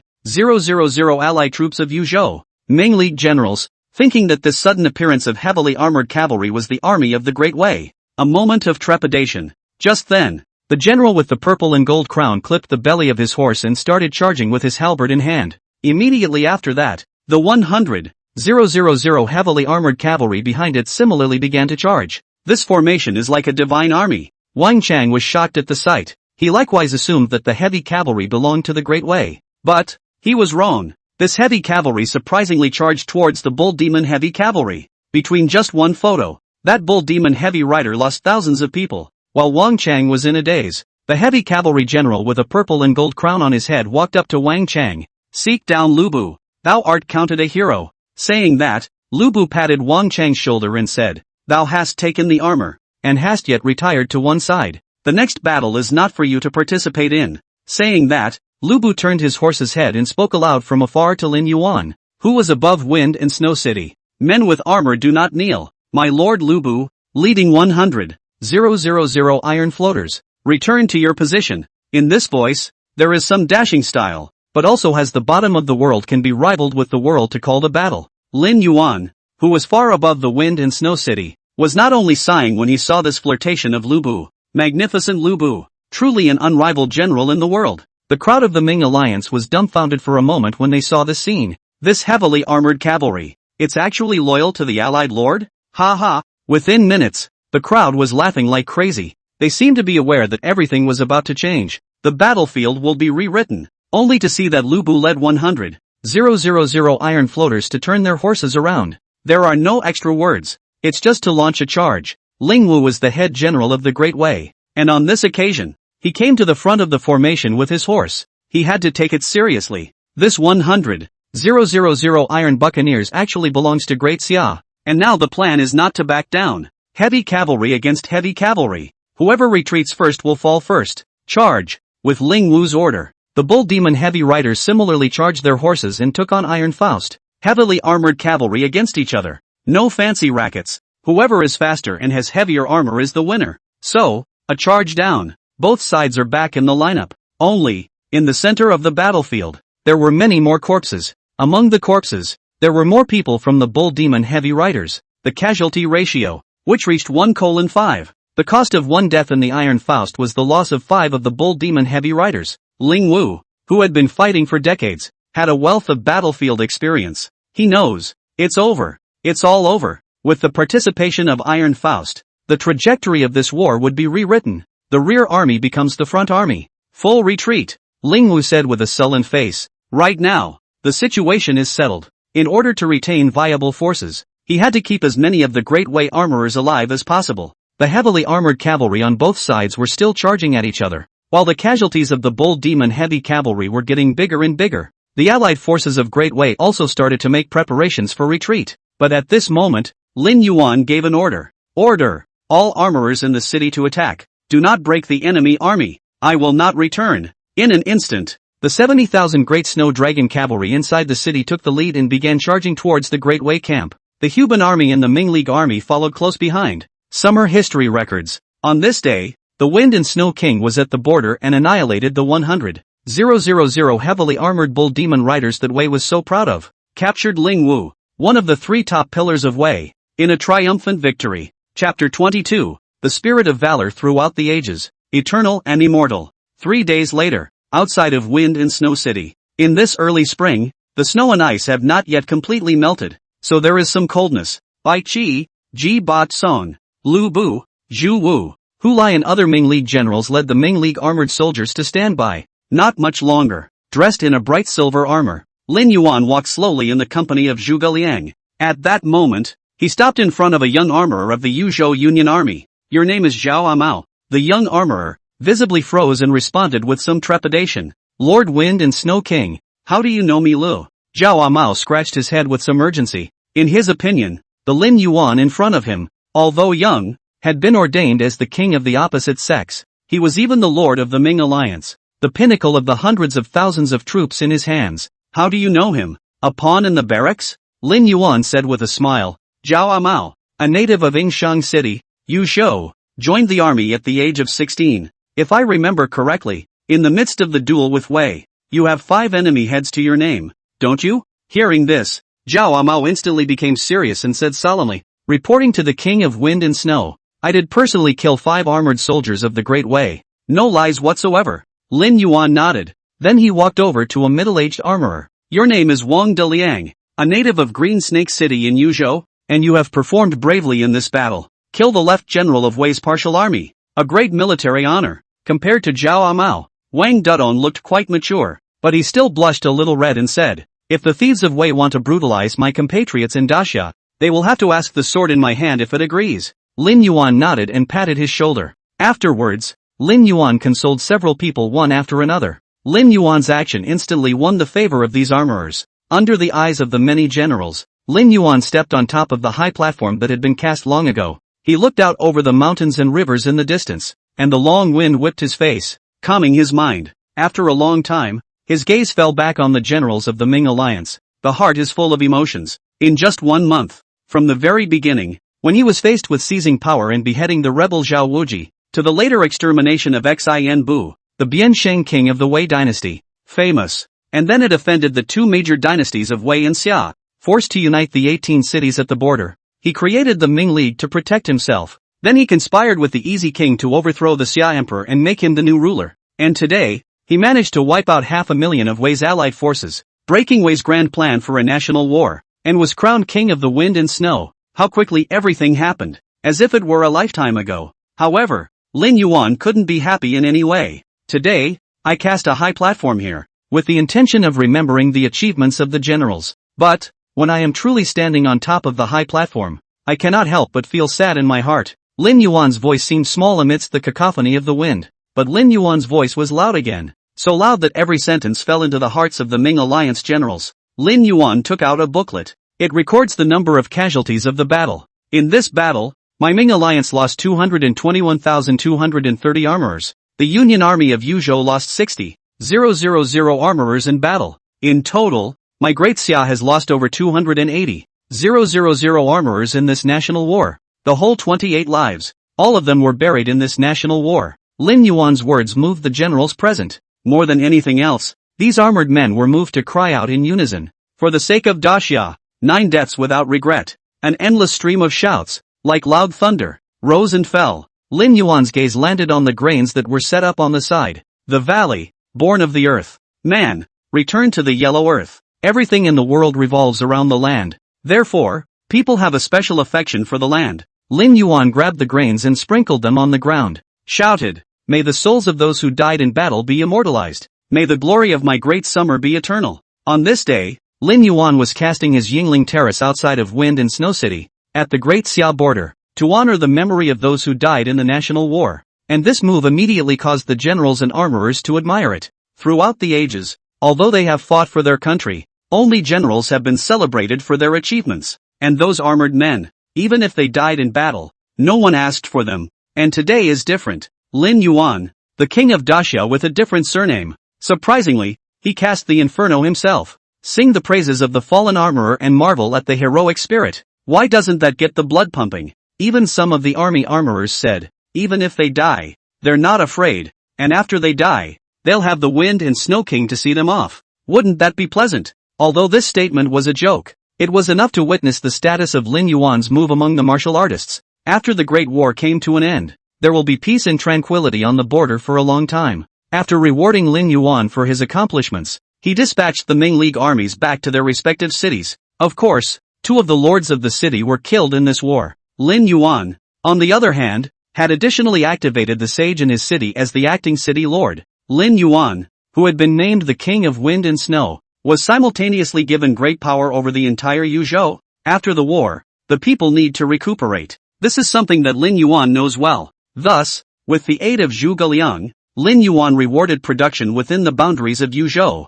allied troops of Yuzhou. Ming League generals, thinking that this sudden appearance of heavily armored cavalry was the army of the Great Wei. A moment of trepidation. Just then, the general with the purple and gold crown clipped the belly of his horse and started charging with his halberd in hand. Immediately after that, the 100,000 heavily armored cavalry behind it similarly began to charge. This formation is like a divine army. Yingxiang was shocked at the sight. He likewise assumed that the heavy cavalry belonged to the Great Wei. But he was wrong. This heavy cavalry surprisingly charged towards the bull demon heavy cavalry. Between just one photo, that bull demon heavy rider lost thousands of people. While Wang Chang was in a daze, the heavy cavalry general with a purple and gold crown on his head walked up to Wang Chang. Seek down Lubu. Thou art counted a hero. Saying that, Lubu patted Wang Chang's shoulder and said, Thou hast taken the armor, and hast yet retired to one side. The next battle is not for you to participate in. Saying that, Lubu turned his horse's head and spoke aloud from afar to Lin Yuan, who was above wind and snow city. Men with armor do not kneel. My lord Lubu, leading 100,000 iron floaters, return to your position. In this voice, there is some dashing style, but also has the bottom of the world can be rivaled with the world to call the battle. Lin Yuan, who was far above the wind and snow city, was not only sighing when he saw this flirtation of Lubu. Magnificent Lubu, truly an unrivaled general in the world. The crowd of the Ming Alliance was dumbfounded for a moment when they saw this scene. This heavily armored cavalry, it's actually loyal to the allied lord? Ha ha. Within minutes, the crowd was laughing like crazy. They seemed to be aware that everything was about to change. The battlefield will be rewritten, only to see that Lubu led 100,000 iron floaters to turn their horses around. There are no extra words. It's just to launch a charge. Ling Wu was the head general of the Great Wei, and on this occasion, he came to the front of the formation with his horse. He had to take it seriously. This 100,000 iron buccaneers actually belongs to Great Xia, and now the plan is not to back down. Heavy cavalry against heavy cavalry. Whoever retreats first will fall first. Charge. With Ling Wu's order, the bull demon heavy riders similarly charged their horses and took on Iron Faust. Heavily armored cavalry against each other. No fancy rackets. Whoever is faster and has heavier armor is the winner. So, a charge down. Both sides are back in the lineup. Only, in the center of the battlefield, there were many more corpses. Among the corpses, there were more people from the bull demon heavy riders. The casualty ratio, which reached 1:5. The cost of one death in the Iron Faust was the loss of 5 of the Bull Demon heavy riders. Ling Wu, who had been fighting for decades, had a wealth of battlefield experience. He knows, it's over. It's all over. With the participation of Iron Faust, the trajectory of this war would be rewritten. The rear army becomes the front army. Full retreat, Ling Wu said with a sullen face. Right now, the situation is settled. In order to retain viable forces, he had to keep as many of the Great Wei armorers alive as possible. The heavily armored cavalry on both sides were still charging at each other, while the casualties of the Bull Demon heavy cavalry were getting bigger and bigger. The allied forces of Great Wei also started to make preparations for retreat. But at this moment, Lin Yuan gave an order. Order! All armorers in the city to attack. Do not break the enemy army. I will not return. In an instant, the 70,000 Great Snow Dragon Cavalry inside the city took the lead and began charging towards the Great Wei camp. The Huban Army and the Ming League army followed close behind. Summer history records. On this day, the Wind and Snow King was at the border and annihilated the 100,000 heavily armored Bull Demon riders that Wei was so proud of. Captured Ling Wu, one of the 3 top pillars of Wei, in a triumphant victory. Chapter 22, The Spirit of Valor Throughout the Ages, Eternal and Immortal. 3 days later, outside of Wind and Snow City. In this early spring, the snow and ice have not yet completely melted, so there is some coldness. Bai Qi, Ji Bat Song, Lu Bu, Zhu Wu, Hu Lai and other Ming League generals led the Ming League armored soldiers to stand by. Not much longer. Dressed in a bright silver armor, Lin Yuan walked slowly in the company of Zhuge Liang. At that moment, he stopped in front of a young armorer of the Yuzhou Union Army. Your name is Zhao Amao. The young armorer visibly froze and responded with some trepidation. Lord Wind and Snow King, how do you know me, Lu? Zhao Amao scratched his head with some urgency. In his opinion, the Lin Yuan in front of him, although young, had been ordained as the king of the opposite sex. He was even the lord of the Ming Alliance, the pinnacle of the hundreds of thousands of troops in his hands. How do you know him? A pawn in the barracks? Lin Yuan said with a smile. Zhao Amao, a native of Yingxiang City, Yuzhou, joined the army at the age of 16. If I remember correctly, in the midst of the duel with Wei, you have 5 enemy heads to your name, don't you? Hearing this, Zhao Amao instantly became serious and said solemnly, reporting to the King of Wind and Snow, I did personally kill 5 armored soldiers of the Great Wei. No lies whatsoever. Lin Yuan nodded. Then he walked over to a middle-aged armorer. Your name is Wang de Liang, a native of Green Snake City in Yuzhou, and you have performed bravely in this battle. Kill the left general of Wei's partial army. A great military honor. Compared to Zhao Amao, Wang Dudong looked quite mature, but he still blushed a little red and said, if the thieves of Wei want to brutalize my compatriots in Daxia, they will have to ask the sword in my hand if it agrees. Lin Yuan nodded and patted his shoulder. Afterwards, Lin Yuan consoled several people one after another. Lin Yuan's action instantly won the favor of these armorers. Under the eyes of the many generals, Lin Yuan stepped on top of the high platform that had been cast long ago. He looked out over the mountains and rivers in the distance, and the long wind whipped his face, calming his mind. After a long time, his gaze fell back on the generals of the Ming Alliance. The heart is full of emotions. In just 1 month, from the very beginning, when he was faced with seizing power and beheading the rebel Zhao Wuji, to the later extermination of Xin Bu, the Biansheng king of the Wei dynasty, famous, and then it offended the 2 major dynasties of Wei and Xia, forced to unite the 18 cities at the border. He created the Ming League to protect himself. Then he conspired with the Easy King to overthrow the Xia Emperor and make him the new ruler. And today, he managed to wipe out 500,000 of Wei's allied forces, breaking Wei's grand plan for a national war, and was crowned king of the wind and snow. How quickly everything happened, as if it were a lifetime ago. However, Lin Yuan couldn't be happy in any way. Today, I cast a high platform here, with the intention of remembering the achievements of the generals. But, when I am truly standing on top of the high platform, I cannot help but feel sad in my heart. Lin Yuan's voice seemed small amidst the cacophony of the wind, but Lin Yuan's voice was loud again, so loud that every sentence fell into the hearts of the Ming Alliance generals. Lin Yuan took out a booklet. It records the number of casualties of the battle. In this battle, my Ming Alliance lost 221,230 armorers. The Union Army of Yuzhou lost 60,000 armorers in battle. In total, my Great Xia has lost over 280,000 armorers in this national war. The whole 28 lives, all of them were buried in this national war. Lin Yuan's words moved the generals present. More than anything else, these armored men were moved to cry out in unison. For the sake of Daxia, 9 deaths without regret. An endless stream of shouts. like loud thunder, rose and fell. Lin Yuan's gaze landed on the grains that were set up on the side. The valley, born of the earth. Man, return to the yellow earth. Everything in the world revolves around the land. Therefore, people have a special affection for the land. Lin Yuan grabbed the grains and sprinkled them on the ground. Shouted, "May the souls of those who died in battle be immortalized. May the glory of my great summer be eternal." On this day, Lin Yuan was casting his Yingling terrace outside of Wind and Snow City, at the Great Xia border, to honor the memory of those who died in the national war. And this move immediately caused the generals and armorers to admire it. Throughout the ages, although they have fought for their country, only generals have been celebrated for their achievements. And those armored men, even if they died in battle, no one asked for them. And today is different. Lin Yuan, the king of Daxia with a different surname. Surprisingly, he cast the inferno himself. Sing the praises of the fallen armorer and marvel at the heroic spirit. Why doesn't that get the blood pumping? Even some of the army armorers said, even if they die, they're not afraid, and after they die, they'll have the Wind and Snow King to see them off. Wouldn't that be pleasant? Although this statement was a joke, it was enough to witness the status of Lin Yuan's move among the martial artists. After the Great War came to an end, there will be peace and tranquility on the border for a long time. After rewarding Lin Yuan for his accomplishments, he dispatched the Ming League armies back to their respective cities. Of course, 2 of the lords of the city were killed in this war. Lin Yuan, on the other hand, had additionally activated the sage in his city as the acting city lord. Lin Yuan, who had been named the King of Wind and Snow, was simultaneously given great power over the entire Yuzhou. After the war, the people need to recuperate. This is something that Lin Yuan knows well. Thus, with the aid of Zhuge Liang, Lin Yuan rewarded production within the boundaries of Yuzhou.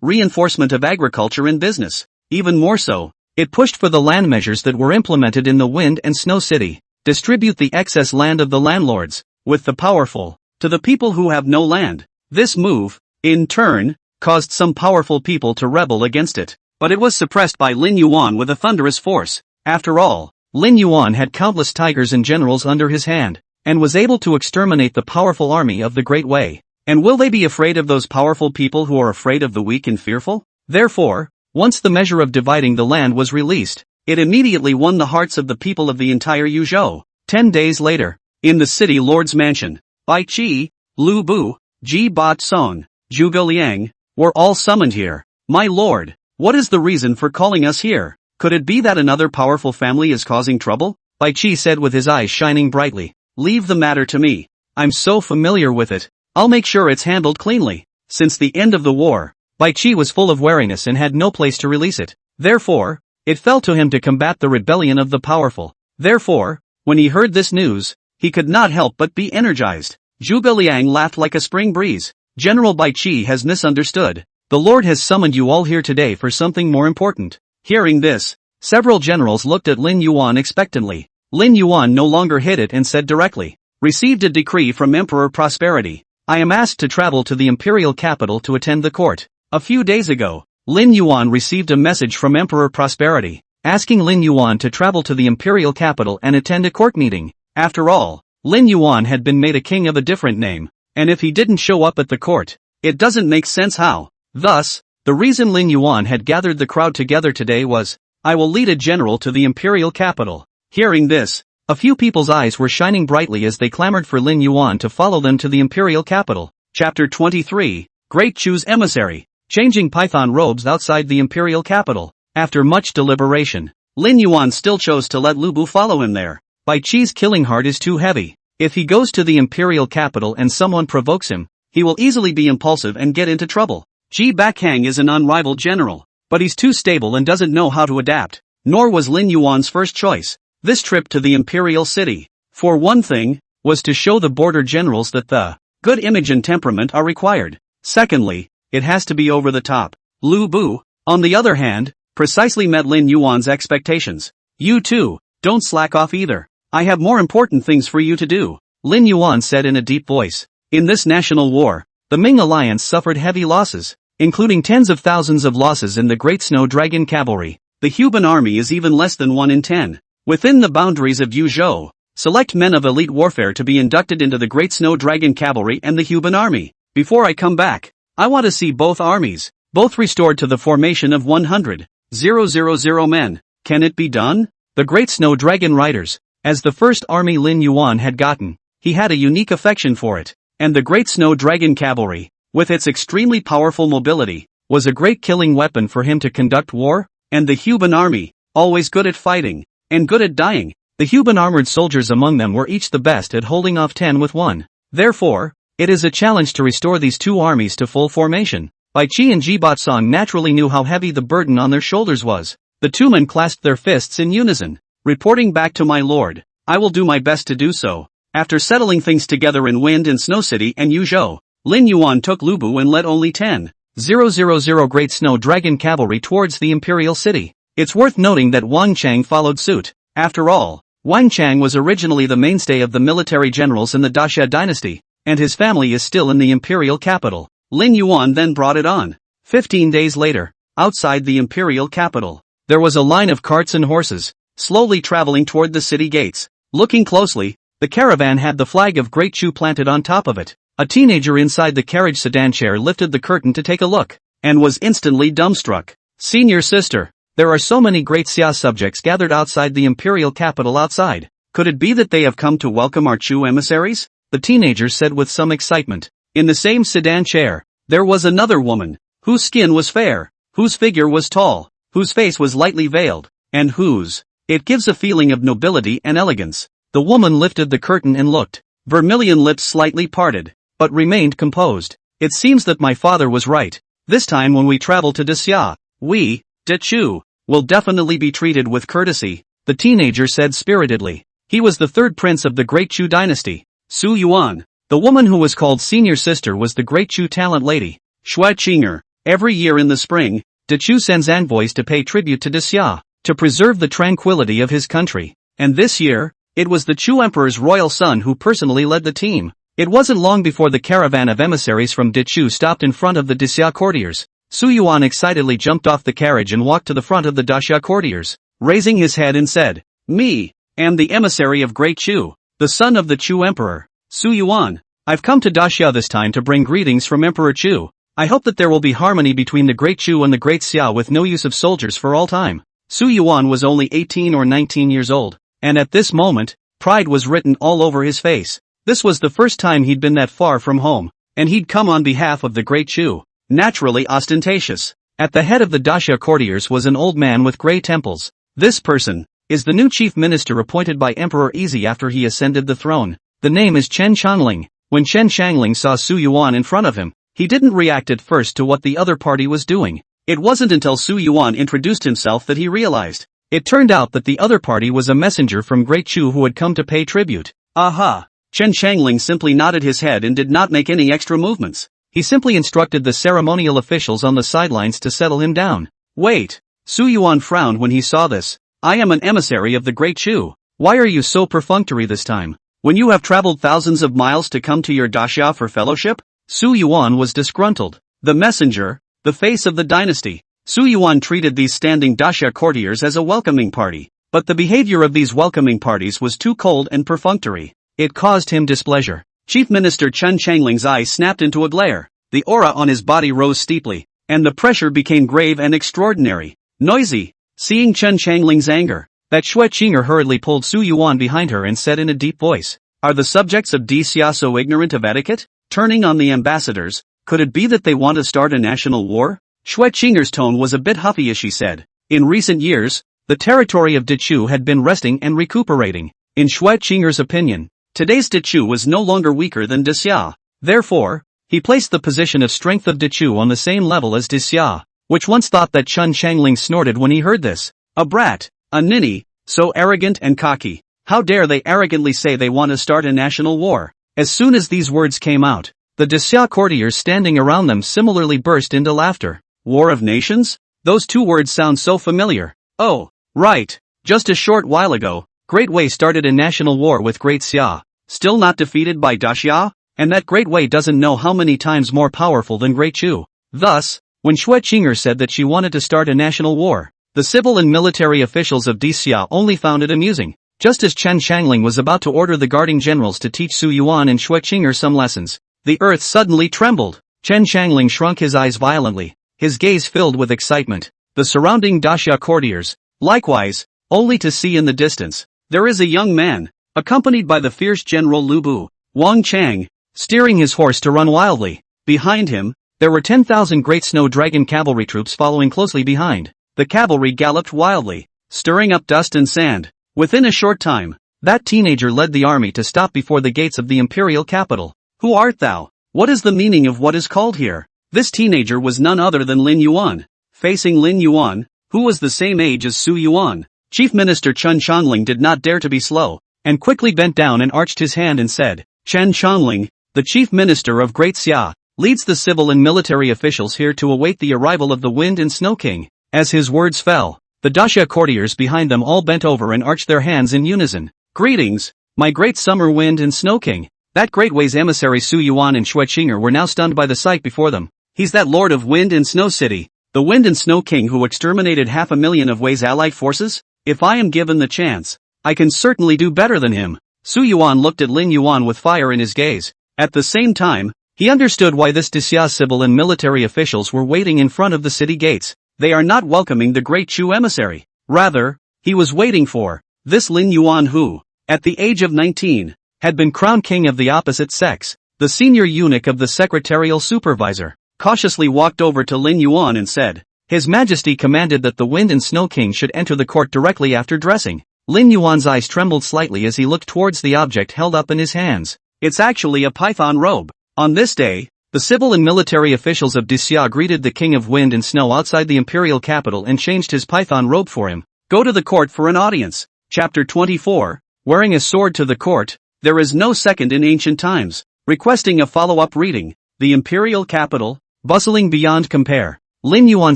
Reinforcement of agriculture and business. Even more so, it pushed for the land measures that were implemented in the Wind and Snow City. Distribute the excess land of the landlords, with the powerful, to the people who have no land. This move, in turn, caused some powerful people to rebel against it. But it was suppressed by Lin Yuan with a thunderous force. After all, Lin Yuan had countless tigers and generals under his hand, and was able to exterminate the powerful army of the Great Wei. And will they be afraid of those powerful people who are afraid of the weak and fearful? Therefore, once the measure of dividing the land was released, it immediately won the hearts of the people of the entire Yuzhou. 10 days later, in the city lord's mansion, Bai Qi, Lu Bu, Ji Bat Song, Zhuge Liang, were all summoned here. My lord, what is the reason for calling us here? Could it be that another powerful family is causing trouble? Bai Qi said with his eyes shining brightly. Leave the matter to me. I'm so familiar with it. I'll make sure it's handled cleanly. Since the end of the war, Bai Qi was full of wariness and had no place to release it. Therefore, it fell to him to combat the rebellion of the powerful. Therefore, when he heard this news, he could not help but be energized. Zhuge Liang laughed like a spring breeze. General Bai Qi has misunderstood. The Lord has summoned you all here today for something more important. Hearing this, several generals looked at Lin Yuan expectantly. Lin Yuan no longer hid it and said directly, received a decree from Emperor Prosperity. I am asked to travel to the Imperial capital to attend the court. A few days ago, Lin Yuan received a message from Emperor Prosperity, asking Lin Yuan to travel to the Imperial capital and attend a court meeting. After all, Lin Yuan had been made a king of a different name, and if he didn't show up at the court, it doesn't make sense how. Thus, the reason Lin Yuan had gathered the crowd together today was, I will lead a general to the Imperial capital. Hearing this, a few people's eyes were shining brightly as they clamored for Lin Yuan to follow them to the Imperial capital. Chapter 23, Great Chu's Emissary. Changing python robes outside the Imperial capital. After much deliberation, Lin Yuan still chose to let Lu Bu follow him there. Bai Qi's killing heart is too heavy. If he goes to the Imperial capital and someone provokes him, he will easily be impulsive and get into trouble. Ji Bakhang is an unrivaled general, but he's too stable and doesn't know how to adapt. Nor was Lin Yuan's first choice. This trip to the Imperial city, for one thing, was to show the border generals that the good image and temperament are required. Secondly, it has to be over the top. Lu Bu, on the other hand, precisely met Lin Yuan's expectations. You too, don't slack off either. I have more important things for you to do, Lin Yuan said in a deep voice. In this national war, the Ming alliance suffered heavy losses, including tens of thousands of losses in the Great Snow Dragon Cavalry. The Huban Army is even less than 1 in 10. Within the boundaries of Yuzhou, select men of elite warfare to be inducted into the Great Snow Dragon Cavalry and the Huban Army. Before I come back, I want to see both armies, both restored to the formation of 100,000 men. Can it be done? the great snow dragon riders. As the first army Lin Yuan had gotten, he had a unique affection for it, and the great snow dragon cavalry, with its extremely powerful mobility, was a great killing weapon for him to conduct war, and the Huban Army, always good at fighting, and good at dying. The Huban armored soldiers among them were each the best at holding off 10 with 1. Therefore, it is a challenge to restore these two armies to full formation. Bai Qi and Jibat Song naturally knew how heavy the burden on their shoulders was. The two men clasped their fists in unison. Reporting back to my lord, I will do my best to do so. After settling things together in Wind and Snow City and Yuzhou, Lin Yuan took Lubu and led only 10,000 Great Snow Dragon Cavalry towards the Imperial City. It's worth noting that Wang Chang followed suit. After all, Wang Chang was originally the mainstay of the military generals in the Daxia dynasty, and his family is still in the imperial capital. Lin Yuan then brought it on. 15 days later, outside the imperial capital, there was a line of carts and horses, slowly traveling toward the city gates. Looking closely, the caravan had the flag of Great Chu planted on top of it. A teenager inside the carriage sedan chair lifted the curtain to take a look, and was instantly dumbstruck. Senior sister, there are so many great Xia subjects gathered outside the imperial capital outside. Could it be that they have come to welcome our Chu emissaries? The teenager said with some excitement. In the same sedan chair, there was another woman, whose skin was fair, whose figure was tall, whose face was lightly veiled, and whose, it gives a feeling of nobility and elegance. The woman lifted the curtain and looked, vermilion lips slightly parted, but remained composed. It seems that my father was right. This time when we travel to Daxia, we, De Chu, will definitely be treated with courtesy, the teenager said spiritedly. He was the third prince of the Great Chu dynasty. Su Yuan, the woman who was called senior sister, was the Great Chu talent lady. Xue Qing'er. Every year in the spring, De Chu sends envoys to pay tribute to Daxia, to preserve the tranquility of his country. And this year, it was the Chu emperor's royal son who personally led the team. It wasn't long before the caravan of emissaries from De Chu stopped in front of the Daxia courtiers. Su Yuan excitedly jumped off the carriage and walked to the front of the Daxia courtiers, raising his head and said, "Me, am the emissary of Great Chu, the son of the Chu emperor, Su Yuan. I've come to Daxia this time to bring greetings from Emperor Chu. I hope that there will be harmony between the Great Chu and the Great Xia with no use of soldiers for all time." Su Yuan was only 18 or 19 years old, and at this moment, pride was written all over his face. This was the first time he'd been that far from home, and he'd come on behalf of the Great Chu. Naturally ostentatious. At the head of the Daxia courtiers was an old man with grey temples. This person is the new chief minister appointed by Emperor Easy after he ascended the throne. The name is Chen Changling. When Chen Changling saw Su Yuan in front of him, he didn't react at first to what the other party was doing. It wasn't until Su Yuan introduced himself that he realized. It turned out that the other party was a messenger from Great Chu who had come to pay tribute. Aha! Chen Changling simply nodded his head and did not make any extra movements. He simply instructed the ceremonial officials on the sidelines to settle him down. Wait! Su Yuan frowned when he saw this. I am an emissary of the Great Chu. Why are you so perfunctory this time? When you have traveled thousands of miles to come to your Daxia for fellowship? Su Yuan was disgruntled. The messenger, the face of the dynasty. Su Yuan treated these standing Daxia courtiers as a welcoming party, but the behavior of these welcoming parties was too cold and perfunctory. It caused him displeasure. Chief Minister Chen Changling's eyes snapped into a glare. The aura on his body rose steeply, and the pressure became grave and extraordinary. Noisy. Seeing Chen Changling's anger, that Xue Qing'er hurriedly pulled Su Yuan behind her and said in a deep voice, "Are the subjects of Daxia so ignorant of etiquette?" Turning on the ambassadors, could it be that they want to start a national war? Xue Qing'er's tone was a bit huffy as she said, "In recent years, the territory of De Chu had been resting and recuperating. In Xue Qing'er's opinion, today's De Chu was no longer weaker than Daxia. Therefore, he placed the position of strength of De Chu on the same level as Daxia, which once thought that Chen Changling snorted when he heard this. A brat, a ninny, so arrogant and cocky. How dare they arrogantly say they want to start a national war? As soon as these words came out, the Daxia courtiers standing around them similarly burst into laughter. War of nations? Those two words sound so familiar. Oh, right. Just a short while ago, Great Wei started a national war with Great Xia, still not defeated by Daxia, and that Great Wei doesn't know how many times more powerful than Great Chu. Thus, when Xue Qing'er said that she wanted to start a national war, the civil and military officials of Daxia only found it amusing. Just as Chen Changling was about to order the guarding generals to teach Su Yuan and Xue Qing'er some lessons, the earth suddenly trembled. Chen Changling shrunk his eyes violently, his gaze filled with excitement. The surrounding Daxia courtiers, likewise, only to see in the distance, there is a young man, accompanied by the fierce General Lu Bu, Wang Chang, steering his horse to run wildly. Behind him, there were 10,000 great snow dragon cavalry troops following closely behind. The cavalry galloped wildly, stirring up dust and sand. Within a short time, that teenager led the army to stop before the gates of the imperial capital. Who art thou? What is the meaning of what is called here? This teenager was none other than Lin Yuan. Facing Lin Yuan, who was the same age as Su Yuan, Chief Minister Chen Chongling did not dare to be slow, and quickly bent down and arched his hand and said, Chen Chongling, the Chief Minister of Great Xia, leads the civil and military officials here to await the arrival of the Wind and Snow King. As his words fell, the daxia courtiers behind them all bent over and arched their hands in unison. Greetings, my great summer Wind and Snow King. That great Wei's emissary Su Yuan and Xue Qinger were now stunned by the sight before them. He's that Lord of Wind and Snow City, the Wind and Snow King who exterminated 500,000 of Wei's allied forces? If I am given the chance, I can certainly do better than him. Su Yuan looked at Lin Yuan with fire in his gaze. At the same time, he understood why this Dixia civil and military officials were waiting in front of the city gates. They are not welcoming the great Chu emissary. Rather, he was waiting for this Lin Yuan who, at the age of 19, had been crowned king of the opposite sex. The senior eunuch of the secretarial supervisor cautiously walked over to Lin Yuan and said, His Majesty commanded that the Wind and Snow King should enter the court directly after dressing. Lin Yuan's eyes trembled slightly as he looked towards the object held up in his hands. It's actually a python robe. On this day, the civil and military officials of Dixia greeted the King of Wind and Snow outside the imperial capital and changed his python robe for him. Go to the court for an audience. Chapter 24, Wearing a sword to the court, there is no second in ancient times. Requesting a follow-up reading, the imperial capital, bustling beyond compare. Lin Yuan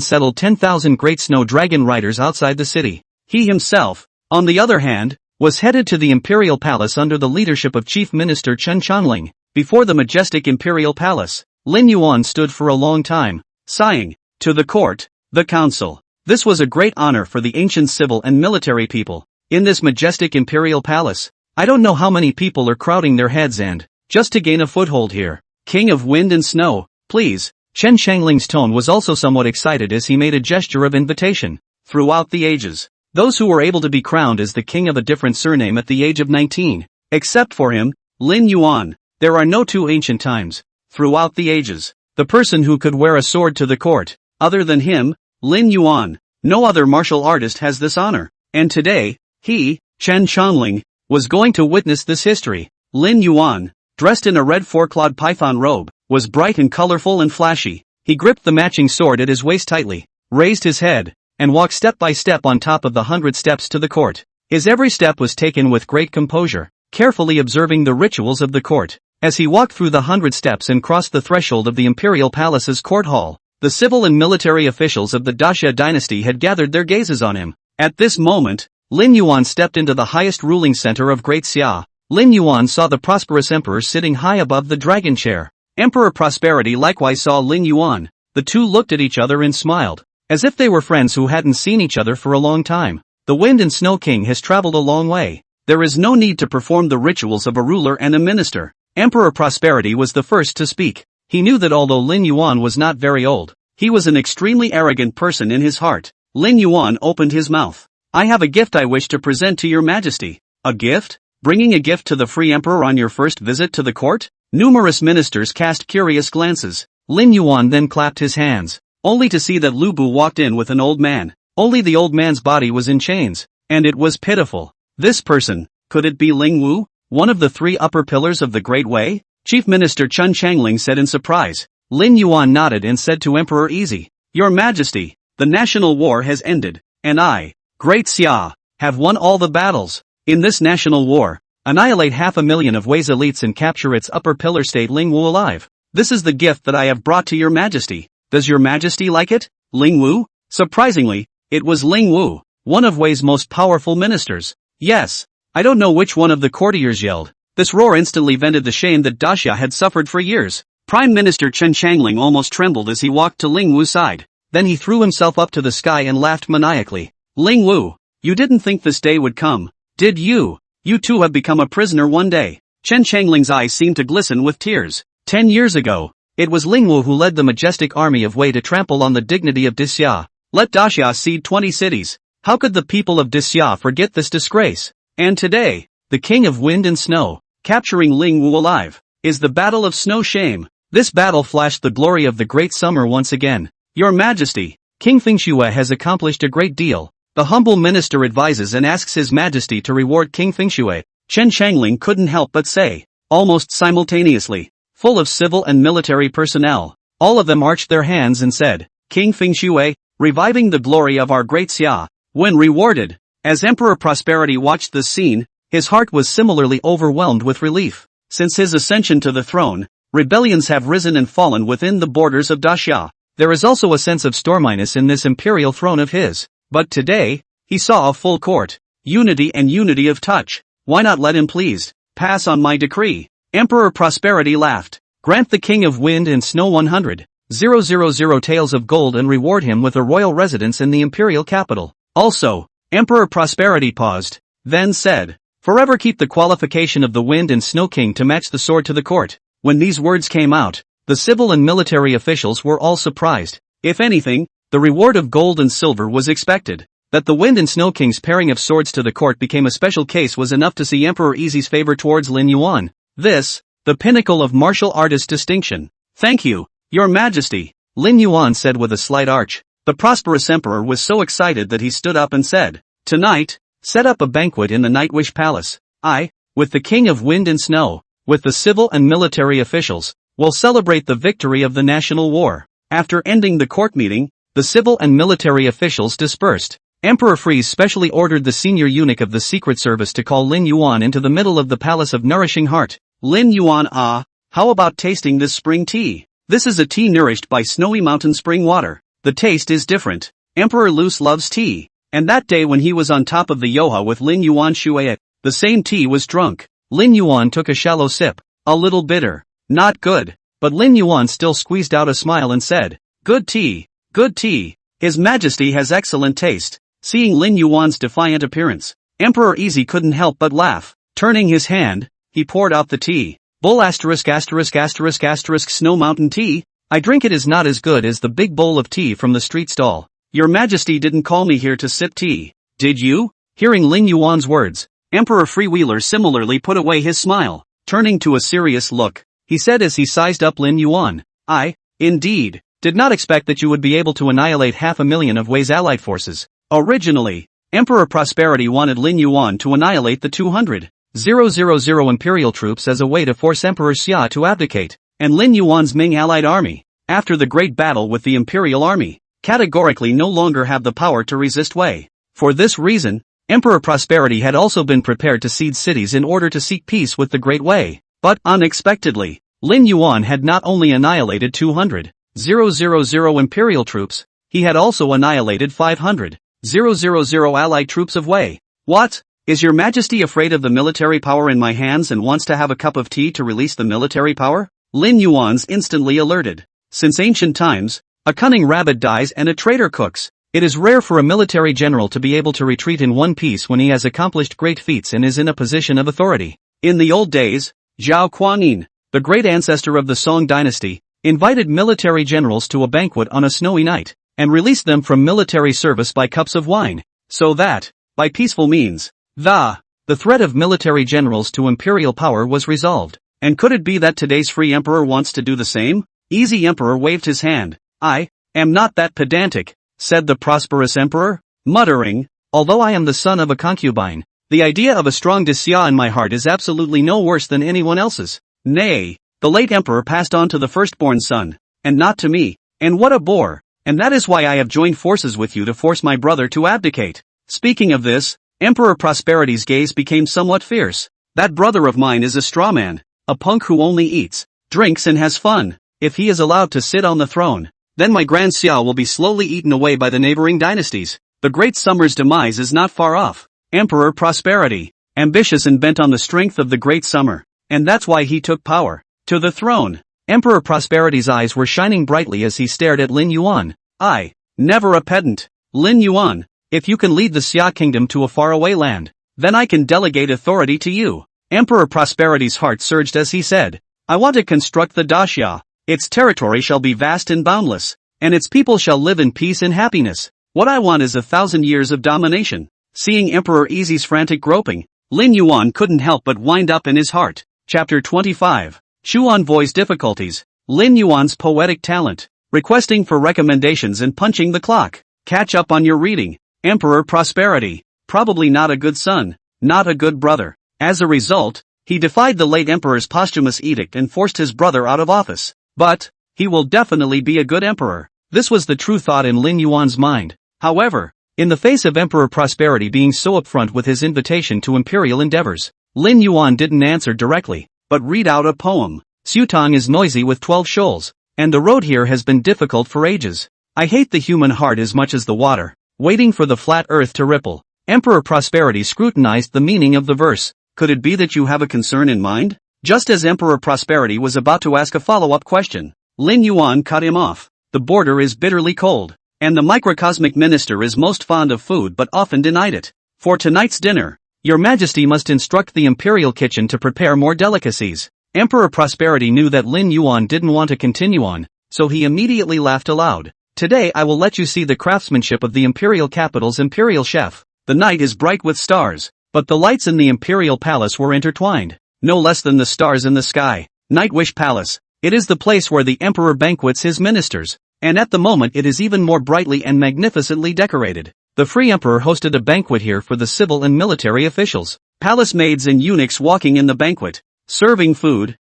settled 10,000 great snow dragon riders outside the city. He himself, on the other hand, was headed to the imperial palace under the leadership of Chief Minister Chen Chongling. Before the majestic imperial palace, Lin Yuan stood for a long time, sighing. To the court, the council. This was a great honor for the ancient civil and military people. In this majestic imperial palace, I don't know how many people are crowding their heads and, just to gain a foothold here. King of Wind and Snow, please. Chen Changling's tone was also somewhat excited as he made a gesture of invitation. Throughout the ages, those who were able to be crowned as the king of a different surname at the age of 19. Except for him, Lin Yuan, there are no two ancient times. Throughout the ages, the person who could wear a sword to the court, other than him, Lin Yuan, no other martial artist has this honor. And today, he, Chen Chongling, was going to witness this history. Lin Yuan, dressed in a red four-clawed python robe, was bright and colorful and flashy. He gripped the matching sword at his waist tightly, raised his head, and walked step by step on top of the 100 steps to the court. His every step was taken with great composure, carefully observing the rituals of the court. As he walked through the 100 steps and crossed the threshold of the imperial palace's court hall, the civil and military officials of the Daxia dynasty had gathered their gazes on him. At this moment, Lin Yuan stepped into the highest ruling center of Great Xia. Lin Yuan saw the prosperous emperor sitting high above the dragon chair. Emperor Prosperity likewise saw Lin Yuan. The two looked at each other and smiled, as if they were friends who hadn't seen each other for a long time. The Wind and Snow King has traveled a long way. There is no need to perform the rituals of a ruler and a minister. Emperor Prosperity was the first to speak. He knew that although Lin Yuan was not very old, he was an extremely arrogant person in his heart. Lin Yuan opened his mouth. I have a gift I wish to present to your majesty. A gift? Bringing a gift to the free emperor on your first visit to the court? Numerous ministers cast curious glances. Lin Yuan then clapped his hands, only to see that Lu Bu walked in with an old man. Only the old man's body was in chains, and it was pitiful. This person, could it be Ling Wu, one of the three upper pillars of the Great Wei? Chief Minister Chen Chongling said in surprise. Lin Yuan nodded and said to Emperor Easy, Your Majesty, the national war has ended, and I, Great Xia, have won all the battles. In this national war, annihilate 500,000 of Wei's elites and capture its upper pillar state Ling Wu alive. This is the gift that I have brought to your majesty. Does your majesty like it? Ling Wu? Surprisingly, it was Ling Wu, one of Wei's most powerful ministers. Yes. I don't know which one of the courtiers yelled. This roar instantly vented the shame that Daxia had suffered for years. Prime Minister Chen Chongling almost trembled as he walked to Ling Wu's side. Then he threw himself up to the sky and laughed maniacally. Ling Wu, you didn't think this day would come, did you? You too have become a prisoner one day. Chen Changling's eyes seemed to glisten with tears. 10 years ago, it was Ling Wu who led the majestic army of Wei to trample on the dignity of Dixia. Let Daxia cede 20 cities. How could the people of Xia forget this disgrace? And today, the king of wind and snow, capturing Ling Wu alive, is the battle of snow shame. This battle flashed the glory of the great summer once again. Your Majesty, King Fengxue has accomplished a great deal. The humble minister advises and asks His Majesty to reward King Fengxue. Chen Changling couldn't help but say, almost simultaneously, full of civil and military personnel. All of them arched their hands and said, King Fengxue, reviving the glory of our great Xia, when rewarded. As Emperor Prosperity watched this scene, his heart was similarly overwhelmed with relief. Since his ascension to the throne, rebellions have risen and fallen within the borders of Daxia. There is also a sense of storminess in this imperial throne of his. But today, he saw a full court, unity and unity of touch. Why not let him pleased pass on my decree? Emperor Prosperity laughed. Grant the King of Wind and Snow 100,000 taels of gold and reward him with a royal residence in the imperial capital. Also, Emperor Prosperity paused, then said, forever keep the qualification of the Wind and Snow King to match the sword to the court. When these words came out, the civil and military officials were all surprised. If anything, the reward of gold and silver was expected. That the Wind and Snow King's pairing of swords to the court became a special case was enough to see Emperor Easy's favor towards Lin Yuan. This, the pinnacle of martial artist distinction. Thank you, Your Majesty, Lin Yuan said with a slight arch. The prosperous emperor was so excited that he stood up and said, tonight, set up a banquet in the Nightwish Palace. I, with the King of Wind and Snow, with the civil and military officials, will celebrate the victory of the national war. After ending the court meeting, the civil and military officials dispersed. Emperor Freeze specially ordered the senior eunuch of the Secret Service to call Lin Yuan into the middle of the Palace of Nourishing Heart. Lin Yuan, how about tasting this spring tea? This is a tea nourished by snowy mountain spring water. The taste is different. Emperor Luce loves tea. And that day when he was on top of the Yoha with Lin Yuan Shuei, the same tea was drunk. Lin Yuan took a shallow sip. A little bitter. Not good. But Lin Yuan still squeezed out a smile and said, good tea. Good tea. His Majesty has excellent taste. Seeing Lin Yuan's defiant appearance, Emperor Easy couldn't help but laugh. Turning his hand, he poured out the tea. Bowl ***** Snow Mountain tea. I drink it is not as good as the big bowl of tea from the street stall. Your Majesty didn't call me here to sip tea, did you? Hearing Lin Yuan's words, Emperor Freewheeler similarly put away his smile. Turning to a serious look, he said as he sized up Lin Yuan, I, indeed, did not expect that you would be able to annihilate 500,000 of Wei's allied forces. Originally, Emperor Prosperity wanted Lin Yuan to annihilate the 200,000 imperial troops as a way to force Emperor Xia to abdicate, and Lin Yuan's Ming allied army, after the great battle with the Imperial army, categorically no longer have the power to resist Wei. For this reason, Emperor Prosperity had also been prepared to cede cities in order to seek peace with the Great Wei. But unexpectedly, Lin Yuan had not only annihilated 200,000 imperial troops, he had also annihilated 500,000 allied troops of Wei. What? Is your Majesty afraid of the military power in my hands and wants to have a cup of tea to release the military power? Lin Yuan's instantly alerted. Since ancient times, a cunning rabbit dies and a traitor cooks. It is rare for a military general to be able to retreat in one piece when he has accomplished great feats and is in a position of authority. In the old days, Zhao Kuanin, the great ancestor of the Song dynasty, invited military generals to a banquet on a snowy night, and released them from military service by cups of wine, so that, by peaceful means, the threat of military generals to imperial power was resolved. And could it be that today's free emperor wants to do the same? Easy Emperor waved his hand. I am not that pedantic, said the prosperous emperor, muttering, although I am the son of a concubine, the idea of a strong Xia in my heart is absolutely no worse than anyone else's. Nay, the late emperor passed on to the firstborn son, and not to me, and what a bore, and that is why I have joined forces with you to force my brother to abdicate. Speaking of this, Emperor Prosperity's gaze became somewhat fierce. That brother of mine is a straw man, a punk who only eats, drinks and has fun. If he is allowed to sit on the throne, then my Grand Xia will be slowly eaten away by the neighboring dynasties. The Great Summer's demise is not far off. Emperor Prosperity, ambitious and bent on the strength of the Great Summer, and that's why he took power to the throne. Emperor Prosperity's eyes were shining brightly as he stared at Lin Yuan. I, never a pedant. Lin Yuan, if you can lead the Xia kingdom to a faraway land, then I can delegate authority to you. Emperor Prosperity's heart surged as he said, I want to construct the Daxia. Its territory shall be vast and boundless, and its people shall live in peace and happiness. What I want is 1,000 years of domination. Seeing Emperor Easy's frantic groping, Lin Yuan couldn't help but wind up in his heart. Chapter 25. Chuan voice difficulties. Lin Yuan's poetic talent. Requesting for recommendations and punching the clock. Catch up on your reading. Emperor Prosperity. Probably not a good son, not a good brother. As a result, he defied the late emperor's posthumous edict and forced his brother out of office. But he will definitely be a good emperor. This was the true thought in Lin Yuan's mind. However, in the face of Emperor Prosperity being so upfront with his invitation to imperial endeavors, Lin Yuan didn't answer directly, but read out a poem. Xutong is noisy with 12 shoals, and the road here has been difficult for ages. I hate the human heart as much as the water, waiting for the flat earth to ripple. Emperor Prosperity scrutinized the meaning of the verse. Could it be that you have a concern in mind? Just as Emperor Prosperity was about to ask a follow-up question, Lin Yuan cut him off. The border is bitterly cold, and the microcosmic minister is most fond of food but often denied it. For tonight's dinner, Your Majesty must instruct the Imperial kitchen to prepare more delicacies. Emperor Prosperity knew that Lin Yuan didn't want to continue on, so he immediately laughed aloud. Today I will let you see the craftsmanship of the Imperial capital's Imperial chef. The night is bright with stars, but the lights in the Imperial Palace were intertwined, no less than the stars in the sky. Nightwish Palace. It is the place where the Emperor banquets his ministers, and at the moment it is even more brightly and magnificently decorated. The Free Emperor hosted a banquet here for the civil and military officials. Palace maids and eunuchs walking in the banquet, serving food,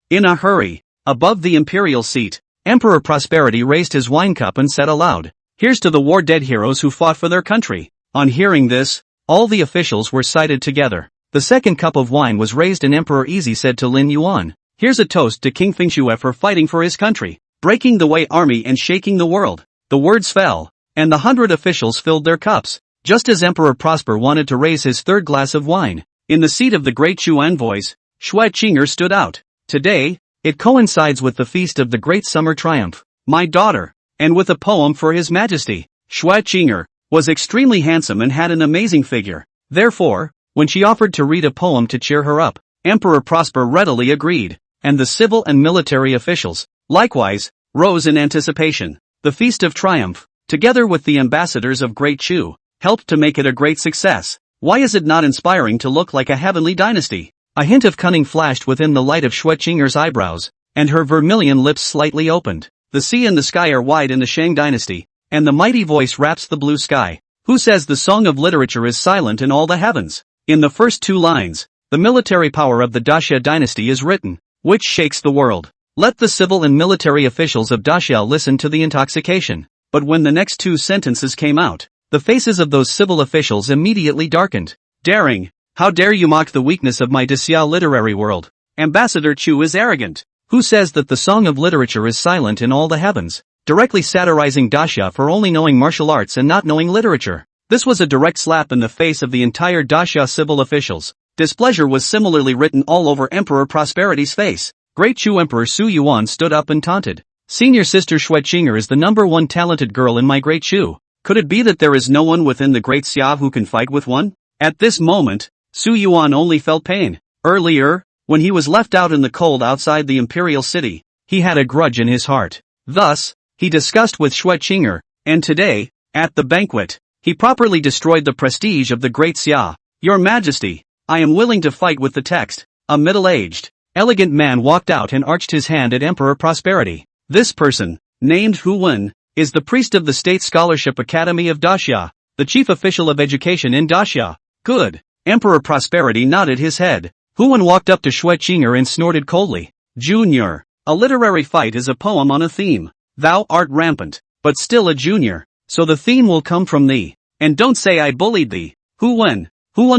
in a hurry. Above the imperial seat, Emperor Prosperity raised his wine cup and said aloud, "Here's to the war dead heroes who fought for their country." On hearing this, all the officials were cited together. The second cup of wine was raised and Emperor Easy said to Lin Yuan, "Here's a toast to King Fengxue for fighting for his country, breaking the Wei Army and shaking the world." The words fell, and the 100 officials filled their cups. Just as Emperor Prosper wanted to raise his third glass of wine, in the seat of the great Chu envoys, Xue Qinger stood out. Today, it coincides with the feast of the great summer triumph, my daughter, and with a poem for His Majesty. Xue Qinger was extremely handsome and had an amazing figure. Therefore, when she offered to read a poem to cheer her up, Emperor Prosper readily agreed, and the civil and military officials, likewise, rose in anticipation. The Feast of Triumph, together with the ambassadors of Great Chu, helped to make it a great success. Why is it not inspiring to look like a heavenly dynasty? A hint of cunning flashed within the light of Xue Qinger's eyebrows, and her vermilion lips slightly opened. The sea and the sky are wide in the Shang dynasty, and the mighty voice wraps the blue sky. Who says the song of literature is silent in all the heavens? In the first two lines, the military power of the Daxia dynasty is written, which shakes the world. Let the civil and military officials of Daxia listen to the intoxication. But when the next two sentences came out, the faces of those civil officials immediately darkened. Daring, how dare you mock the weakness of my Daxia literary world? Ambassador Chu is arrogant. Who says that the song of literature is silent in all the heavens? Directly satirizing Daxia for only knowing martial arts and not knowing literature. This was a direct slap in the face of the entire Daxia civil officials. Displeasure was similarly written all over Emperor Prosperity's face. Great Chu Emperor Su Yuan stood up and taunted. Senior sister Xue Qinger is the #1 talented girl in my Great Chu. Could it be that there is no one within the Great Xia who can fight with one? At this moment, Su Yuan only felt pain. Earlier, when he was left out in the cold outside the imperial city, he had a grudge in his heart. Thus, he discussed with Xue Qinger, and today, at the banquet, he properly destroyed the prestige of the Great Xia. Your Majesty, I am willing to fight with the text. A middle-aged, elegant man walked out and arched his hand at Emperor Prosperity. This person, named Huban, is the priest of the State Scholarship Academy of Daxia, the chief official of education in Daxia. Good. Emperor Prosperity nodded his head. Huban walked up to Xue Qinger and snorted coldly. Junior, a literary fight is a poem on a theme. Thou art rampant, but still a junior, so the theme will come from thee. And don't say I bullied thee. Huban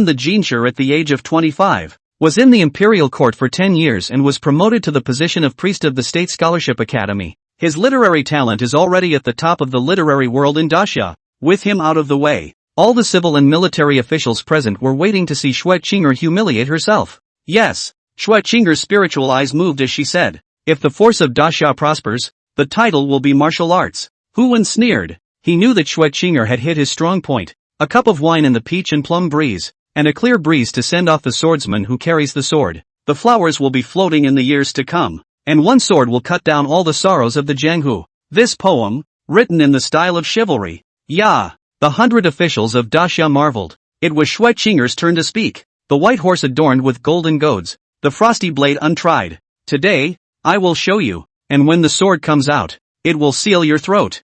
the Jinshur at the age of 25, was in the imperial court for 10 years and was promoted to the position of priest of the State Scholarship Academy. His literary talent is already at the top of the literary world in Daxia. With him out of the way, all the civil and military officials present were waiting to see Xue Qinger humiliate herself. Yes, Xue Qinger's spiritual eyes moved as she said, if the force of Daxia prospers, the title will be martial arts. Huban sneered. He knew that Xue Qinger had hit his strong point. A cup of wine in the peach and plum breeze, and a clear breeze to send off the swordsman who carries the sword. The flowers will be floating in the years to come, and one sword will cut down all the sorrows of the Jianghu. This poem, written in the style of chivalry, Yeah. The 100 officials of Daxia marveled. It was Xue Qing'er's turn to speak. The white horse adorned with golden goads, the frosty blade untried. Today, I will show you, and when the sword comes out, it will seal your throat.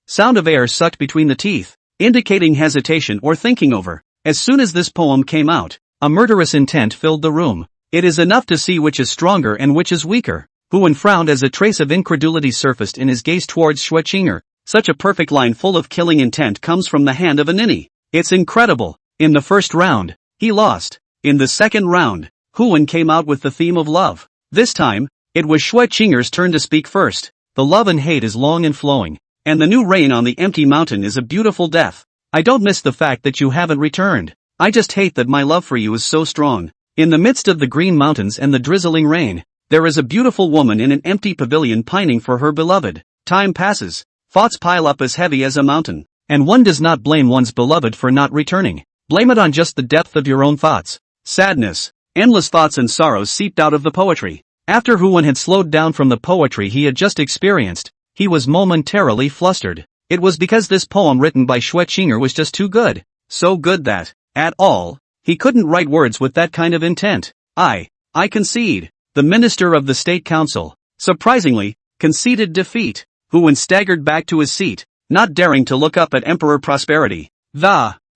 Sound of air sucked between the teeth, indicating hesitation or thinking over. As soon as this poem came out, a murderous intent filled the room. It is enough to see which is stronger and which is weaker. Huban frowned as a trace of incredulity surfaced in his gaze towards Xue Qing'er. Such a perfect line full of killing intent comes from the hand of a ninny. It's incredible. In the first round, he lost. In the second round, Huban came out with the theme of love. This time, it was Xue Qing'er's turn to speak first. The love and hate is long and flowing, and the new rain on the empty mountain is a beautiful death. I don't miss the fact that you haven't returned. I just hate that my love for you is so strong. In the midst of the green mountains and the drizzling rain, there is a beautiful woman in an empty pavilion pining for her beloved. Time passes. Thoughts pile up as heavy as a mountain, and one does not blame one's beloved for not returning. Blame it on just the depth of your own thoughts. Sadness, endless thoughts and sorrows seeped out of the poetry. After Huban had slowed down from the poetry he had just experienced, he was momentarily flustered. It was because this poem written by Xue Qing'er was just too good. So good that, at all, he couldn't write words with that kind of intent. I concede. The minister of the state council, surprisingly, conceded defeat. Huban staggered back to his seat, not daring to look up at Emperor Prosperity.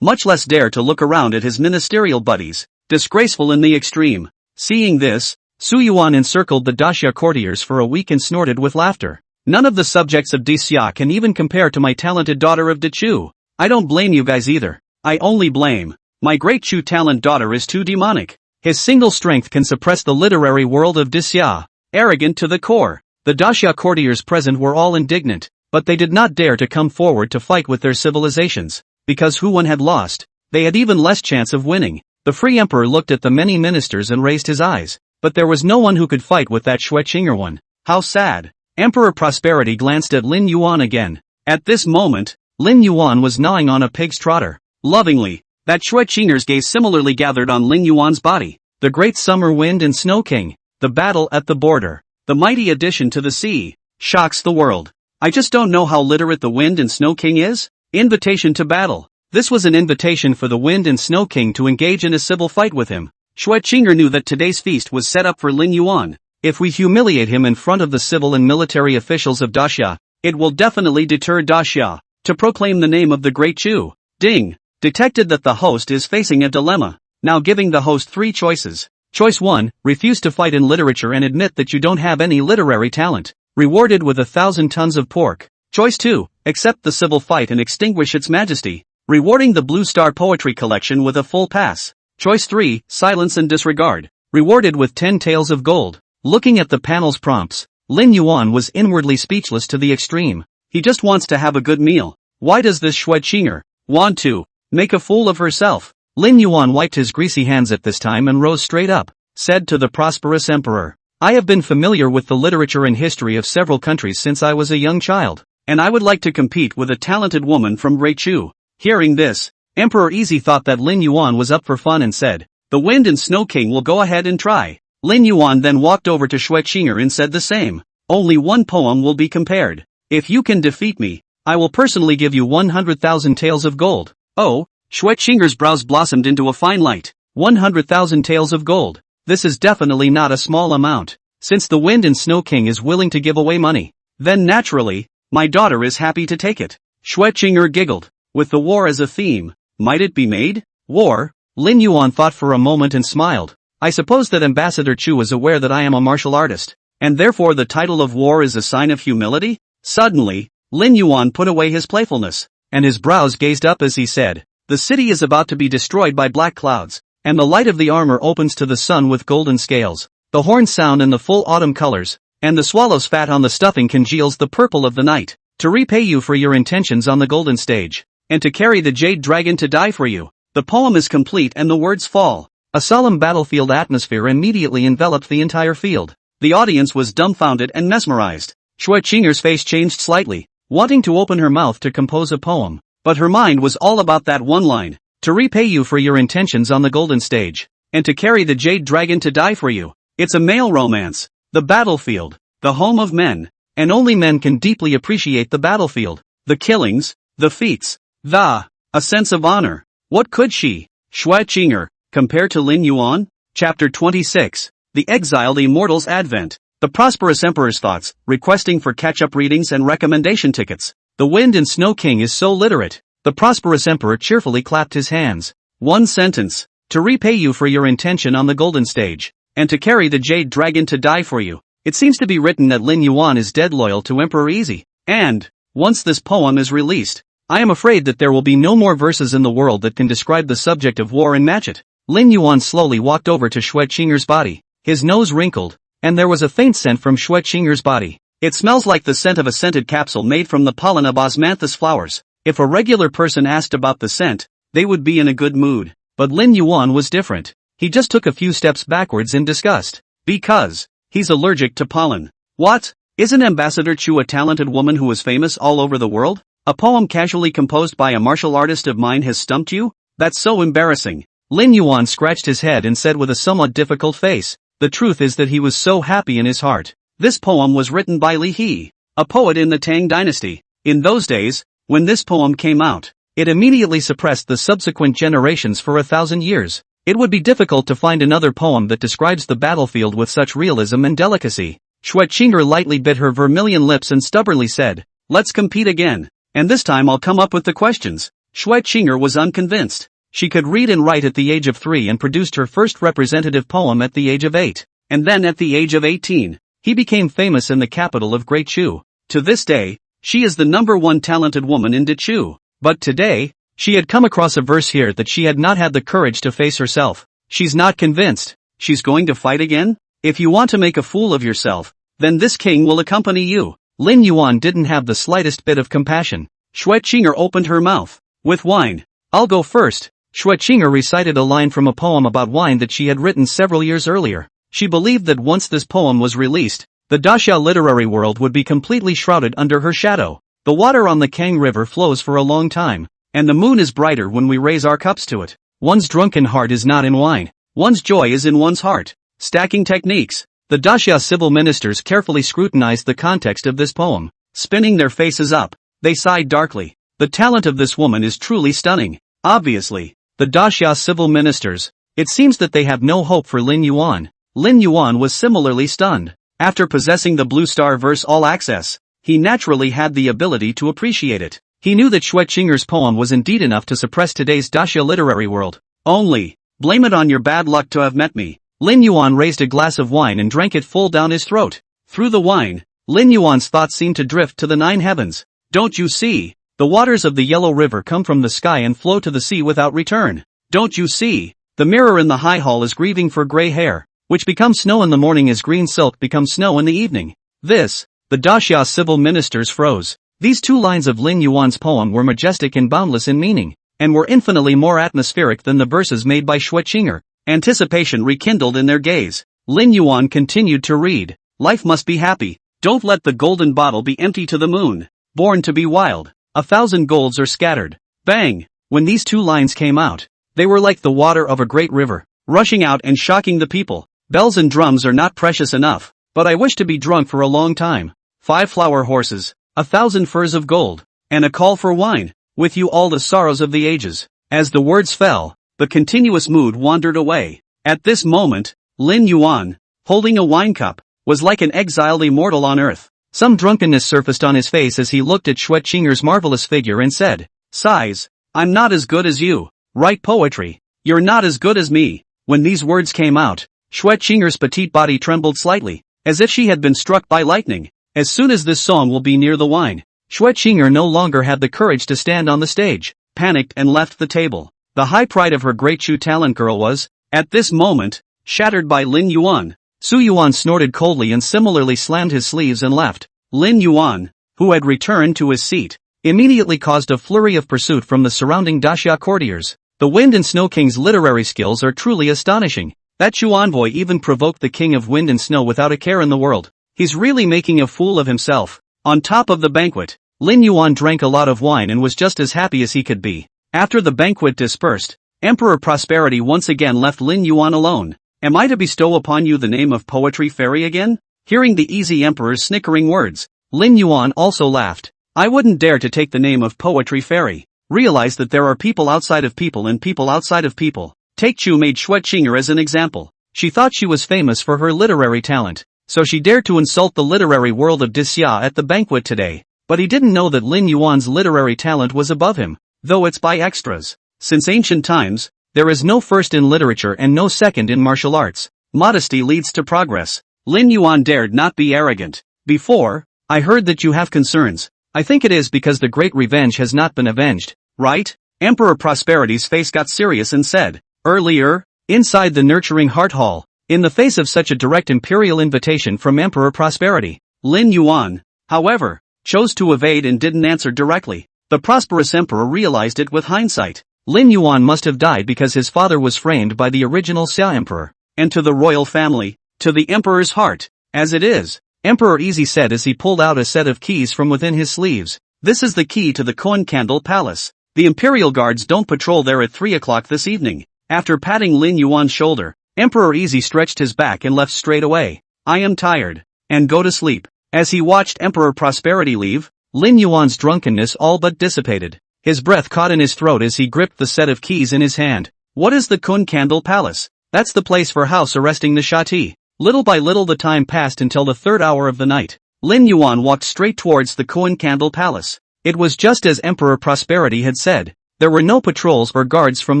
Much less dare to look around at his ministerial buddies, disgraceful in the extreme. Seeing this, Zhu Yuan encircled the Daxia courtiers for a week and snorted with laughter. None of the subjects of Daxia can even compare to my talented daughter of Dachu. I don't blame you guys either. I only blame my great Chu talent daughter is too demonic. His single strength can suppress the literary world of Daxia. Arrogant to the core. The Daxia courtiers present were all indignant, but they did not dare to come forward to fight with their civilizations. Because Huban had lost, they had even less chance of winning. The free emperor looked at the many ministers and raised his eyes, but there was no one who could fight with that Xue Qing'er one. How sad. Emperor Prosperity glanced at Lin Yuan again. At this moment, Lin Yuan was gnawing on a pig's trotter. Lovingly, that Xue Qing'er's gaze similarly gathered on Lin Yuan's body. The great summer wind and snow king, the battle at the border. The mighty addition to the sea, shocks the world. I just don't know how literate the Wind and Snow King is. Invitation to battle. This was an invitation for the Wind and Snow King to engage in a civil fight with him. Xue Qing'er knew that today's feast was set up for Lin Yuan. If we humiliate him in front of the civil and military officials of Daxia, it will definitely deter Daxia. To proclaim the name of the great Chu, Ding, detected that the host is facing a dilemma, now giving the host 3 choices. Choice 1, refuse to fight in literature and admit that you don't have any literary talent. Rewarded with 1,000 tons of pork. Choice 2, accept the civil fight and extinguish its majesty. Rewarding the Blue Star Poetry Collection with a full pass. Choice 3, silence and disregard. Rewarded with 10 taels of gold. Looking at the panel's prompts, Lin Yuan was inwardly speechless to the extreme. He just wants to have a good meal. Why does this Xue Qing'er want to make a fool of herself? Lin Yuan wiped his greasy hands at this time and rose straight up, said to the prosperous emperor, I have been familiar with the literature and history of several countries since I was a young child, and I would like to compete with a talented woman from Great Chu. Hearing this, Emperor Easy thought that Lin Yuan was up for fun and said, the Wind and Snow King will go ahead and try. Lin Yuan then walked over to Xue Qing'er and said the same. Only one poem will be compared. If you can defeat me, I will personally give you 100,000 taels of gold. Oh, Xue Qing'er's brows blossomed into a fine light. 100,000 taels of gold. This is definitely not a small amount. Since the Wind and Snow King is willing to give away money, then naturally, my daughter is happy to take it. Xue Qing'er giggled. With the war as a theme, might it be made? War? Lin Yuan thought for a moment and smiled. I suppose that Ambassador Chu is aware that I am a martial artist, and therefore the title of war is a sign of humility? Suddenly, Lin Yuan put away his playfulness, and his brows gazed up as he said, the city is about to be destroyed by black clouds, and the light of the armor opens to the sun with golden scales. The horns sound in the full autumn colors, and the swallow's fat on the stuffing congeals the purple of the night. To repay you for your intentions on the golden stage, and to carry the jade dragon to die for you. The poem is complete and the words fall. A solemn battlefield atmosphere immediately enveloped the entire field. The audience was dumbfounded and mesmerized. Xue Qing'er's face changed slightly, wanting to open her mouth to compose a poem, but her mind was all about that one line. To repay you for your intentions on the golden stage, and to carry the jade dragon to die for you. It's a male romance. The battlefield, the home of men, and only men can deeply appreciate the battlefield. The killings, The feats. A sense of honor. What could she, Xue Qing'er, compare to Lin Yuan? Chapter 26. The Exiled Immortal's Advent. The prosperous emperor's thoughts, requesting for catch-up readings and recommendation tickets. The Wind and Snow King is so literate. The prosperous emperor cheerfully clapped his hands. One sentence. To repay you for your intention on the golden stage, and to carry the jade dragon to die for you. It seems to be written that Lin Yuan is dead loyal to Emperor Easy. And, once this poem is released, I am afraid that there will be no more verses in the world that can describe the subject of war and match it. Lin Yuan slowly walked over to Xue Qing'er's body. His nose wrinkled, and there was a faint scent from Xue Qing'er's body. It smells like the scent of a scented capsule made from the pollen of osmanthus flowers. If a regular person asked about the scent, they would be in a good mood. But Lin Yuan was different. He just took a few steps backwards in disgust. Because he's allergic to pollen. What? Isn't Ambassador Chu a talented woman who is famous all over the world? A poem casually composed by a martial artist of mine has stumped you? That's so embarrassing. Lin Yuan scratched his head and said with a somewhat difficult face, the truth is that he was so happy in his heart. This poem was written by Li He, a poet in the Tang dynasty. In those days, when this poem came out, it immediately suppressed the subsequent generations for 1,000 years. It would be difficult to find another poem that describes the battlefield with such realism and delicacy. Xue Qing'er lightly bit her vermilion lips and stubbornly said, let's compete again. And this time I'll come up with the questions. Xue Qing'er was unconvinced. She could read and write at the age of 3 and produced her first representative poem at the age of 8. And then at the age of 18, he became famous in the capital of Great Chu. To this day, she is the #1 talented woman in Dechu. But today, she had come across a verse here that she had not had the courage to face herself. She's not convinced. She's going to fight again? If you want to make a fool of yourself, then this king will accompany you. Lin Yuan didn't have the slightest bit of compassion. Xue Qing'er opened her mouth. With wine. I'll go first. Xue Qing'er recited a line from a poem about wine that she had written several years earlier. She believed that once this poem was released, the Daxia literary world would be completely shrouded under her shadow. The water on the Kang River flows for a long time, and the moon is brighter when we raise our cups to it. One's drunken heart is not in wine. One's joy is in one's heart. Stacking techniques. The Daxia civil ministers carefully scrutinized the context of this poem. Spinning their faces up, they sighed darkly. The talent of this woman is truly stunning. Obviously, the Daxia civil ministers, it seems that they have no hope for Lin Yuan. Lin Yuan was similarly stunned. After possessing the Blue Star verse all access, he naturally had the ability to appreciate it. He knew that Xue Qing'er's poem was indeed enough to suppress today's Daxia literary world. Only, blame it on your bad luck to have met me. Lin Yuan raised a glass of wine and drank it full down his throat. Through the wine, Lin Yuan's thoughts seemed to drift to the 9 heavens. Don't you see? The waters of the Yellow River come from the sky and flow to the sea without return. Don't you see? The mirror in the high hall is grieving for gray hair, which becomes snow in the morning as green silk becomes snow in the evening. The Daxia civil ministers froze. These 2 lines of Lin Yuan's poem were majestic and boundless in meaning, and were infinitely more atmospheric than the verses made by Xue Qing'er. Anticipation rekindled in their gaze. Lin Yuan continued to read. Life must be happy. Don't let the golden bottle be empty to the moon. Born to be wild. 1,000 golds are scattered. Bang! When these 2 lines came out, they were like the water of a great river, rushing out and shocking the people. Bells and drums are not precious enough, but I wish to be drunk for a long time. 5 flower horses, 1,000 furs of gold, and a call for wine. With you all the sorrows of the ages. As the words fell, the continuous mood wandered away. At this moment, Lin Yuan, holding a wine cup, was like an exiled immortal on earth. Some drunkenness surfaced on his face as he looked at Xue Qing'er's marvelous figure and said, sighs, I'm not as good as you. Write poetry. You're not as good as me. When these words came out, Xue Qing'er's petite body trembled slightly, as if she had been struck by lightning. As soon as this song will be near the wine, Xue Qing'er no longer had the courage to stand on the stage, panicked and left the table. The high pride of her great Chu talent girl was, at this moment, shattered by Lin Yuan. Su Yuan snorted coldly and similarly slammed his sleeves and left. Lin Yuan, who had returned to his seat, immediately caused a flurry of pursuit from the surrounding Daxia courtiers. The Wind and Snow King's literary skills are truly astonishing. That Chu envoy even provoked the King of Wind and Snow without a care in the world. He's really making a fool of himself. On top of the banquet, Lin Yuan drank a lot of wine and was just as happy as he could be. After the banquet dispersed, Emperor Prosperity once again left Lin Yuan alone. Am I to bestow upon you the name of Poetry Fairy again? Hearing the easy emperor's snickering words, Lin Yuan also laughed. I wouldn't dare to take the name of poetry fairy. Realize that there are people outside of people and people outside of people. Take Chu made Xueqinger as an example. She thought she was famous for her literary talent, so she dared to insult the literary world of Dixia at the banquet today. But he didn't know that Lin Yuan's literary talent was above him, though it's by extras. Since ancient times, there is no first in literature and no second in martial arts. Modesty leads to progress. Lin Yuan dared not be arrogant. Before, I heard that you have concerns. I think it is because the great revenge has not been avenged, right? Emperor Prosperity's face got serious and said, earlier, inside the nurturing heart hall, in the face of such a direct imperial invitation from Emperor Prosperity, Lin Yuan, however, chose to evade and didn't answer directly. The prosperous emperor realized it with hindsight. Lin Yuan must have died because his father was framed by the original Xia emperor. And to the royal family, to the emperor's heart, as it is, Emperor Easy said as he pulled out a set of keys from within his sleeves. This is the key to the Kun Candle Palace. The Imperial Guards don't patrol there at 3 o'clock this evening. After patting Lin Yuan's shoulder, Emperor Easy stretched his back and left straight away. I am tired. And go to sleep. As he watched Emperor Prosperity leave, Lin Yuan's drunkenness all but dissipated. His breath caught in his throat as he gripped the set of keys in his hand. What is the Kun Candle Palace? That's the place for house arresting the Shati. Little by little the time passed until the 3rd hour of the night. Lin Yuan walked straight towards the Kun Candle Palace. It was just as Emperor Prosperity had said. There were no patrols or guards from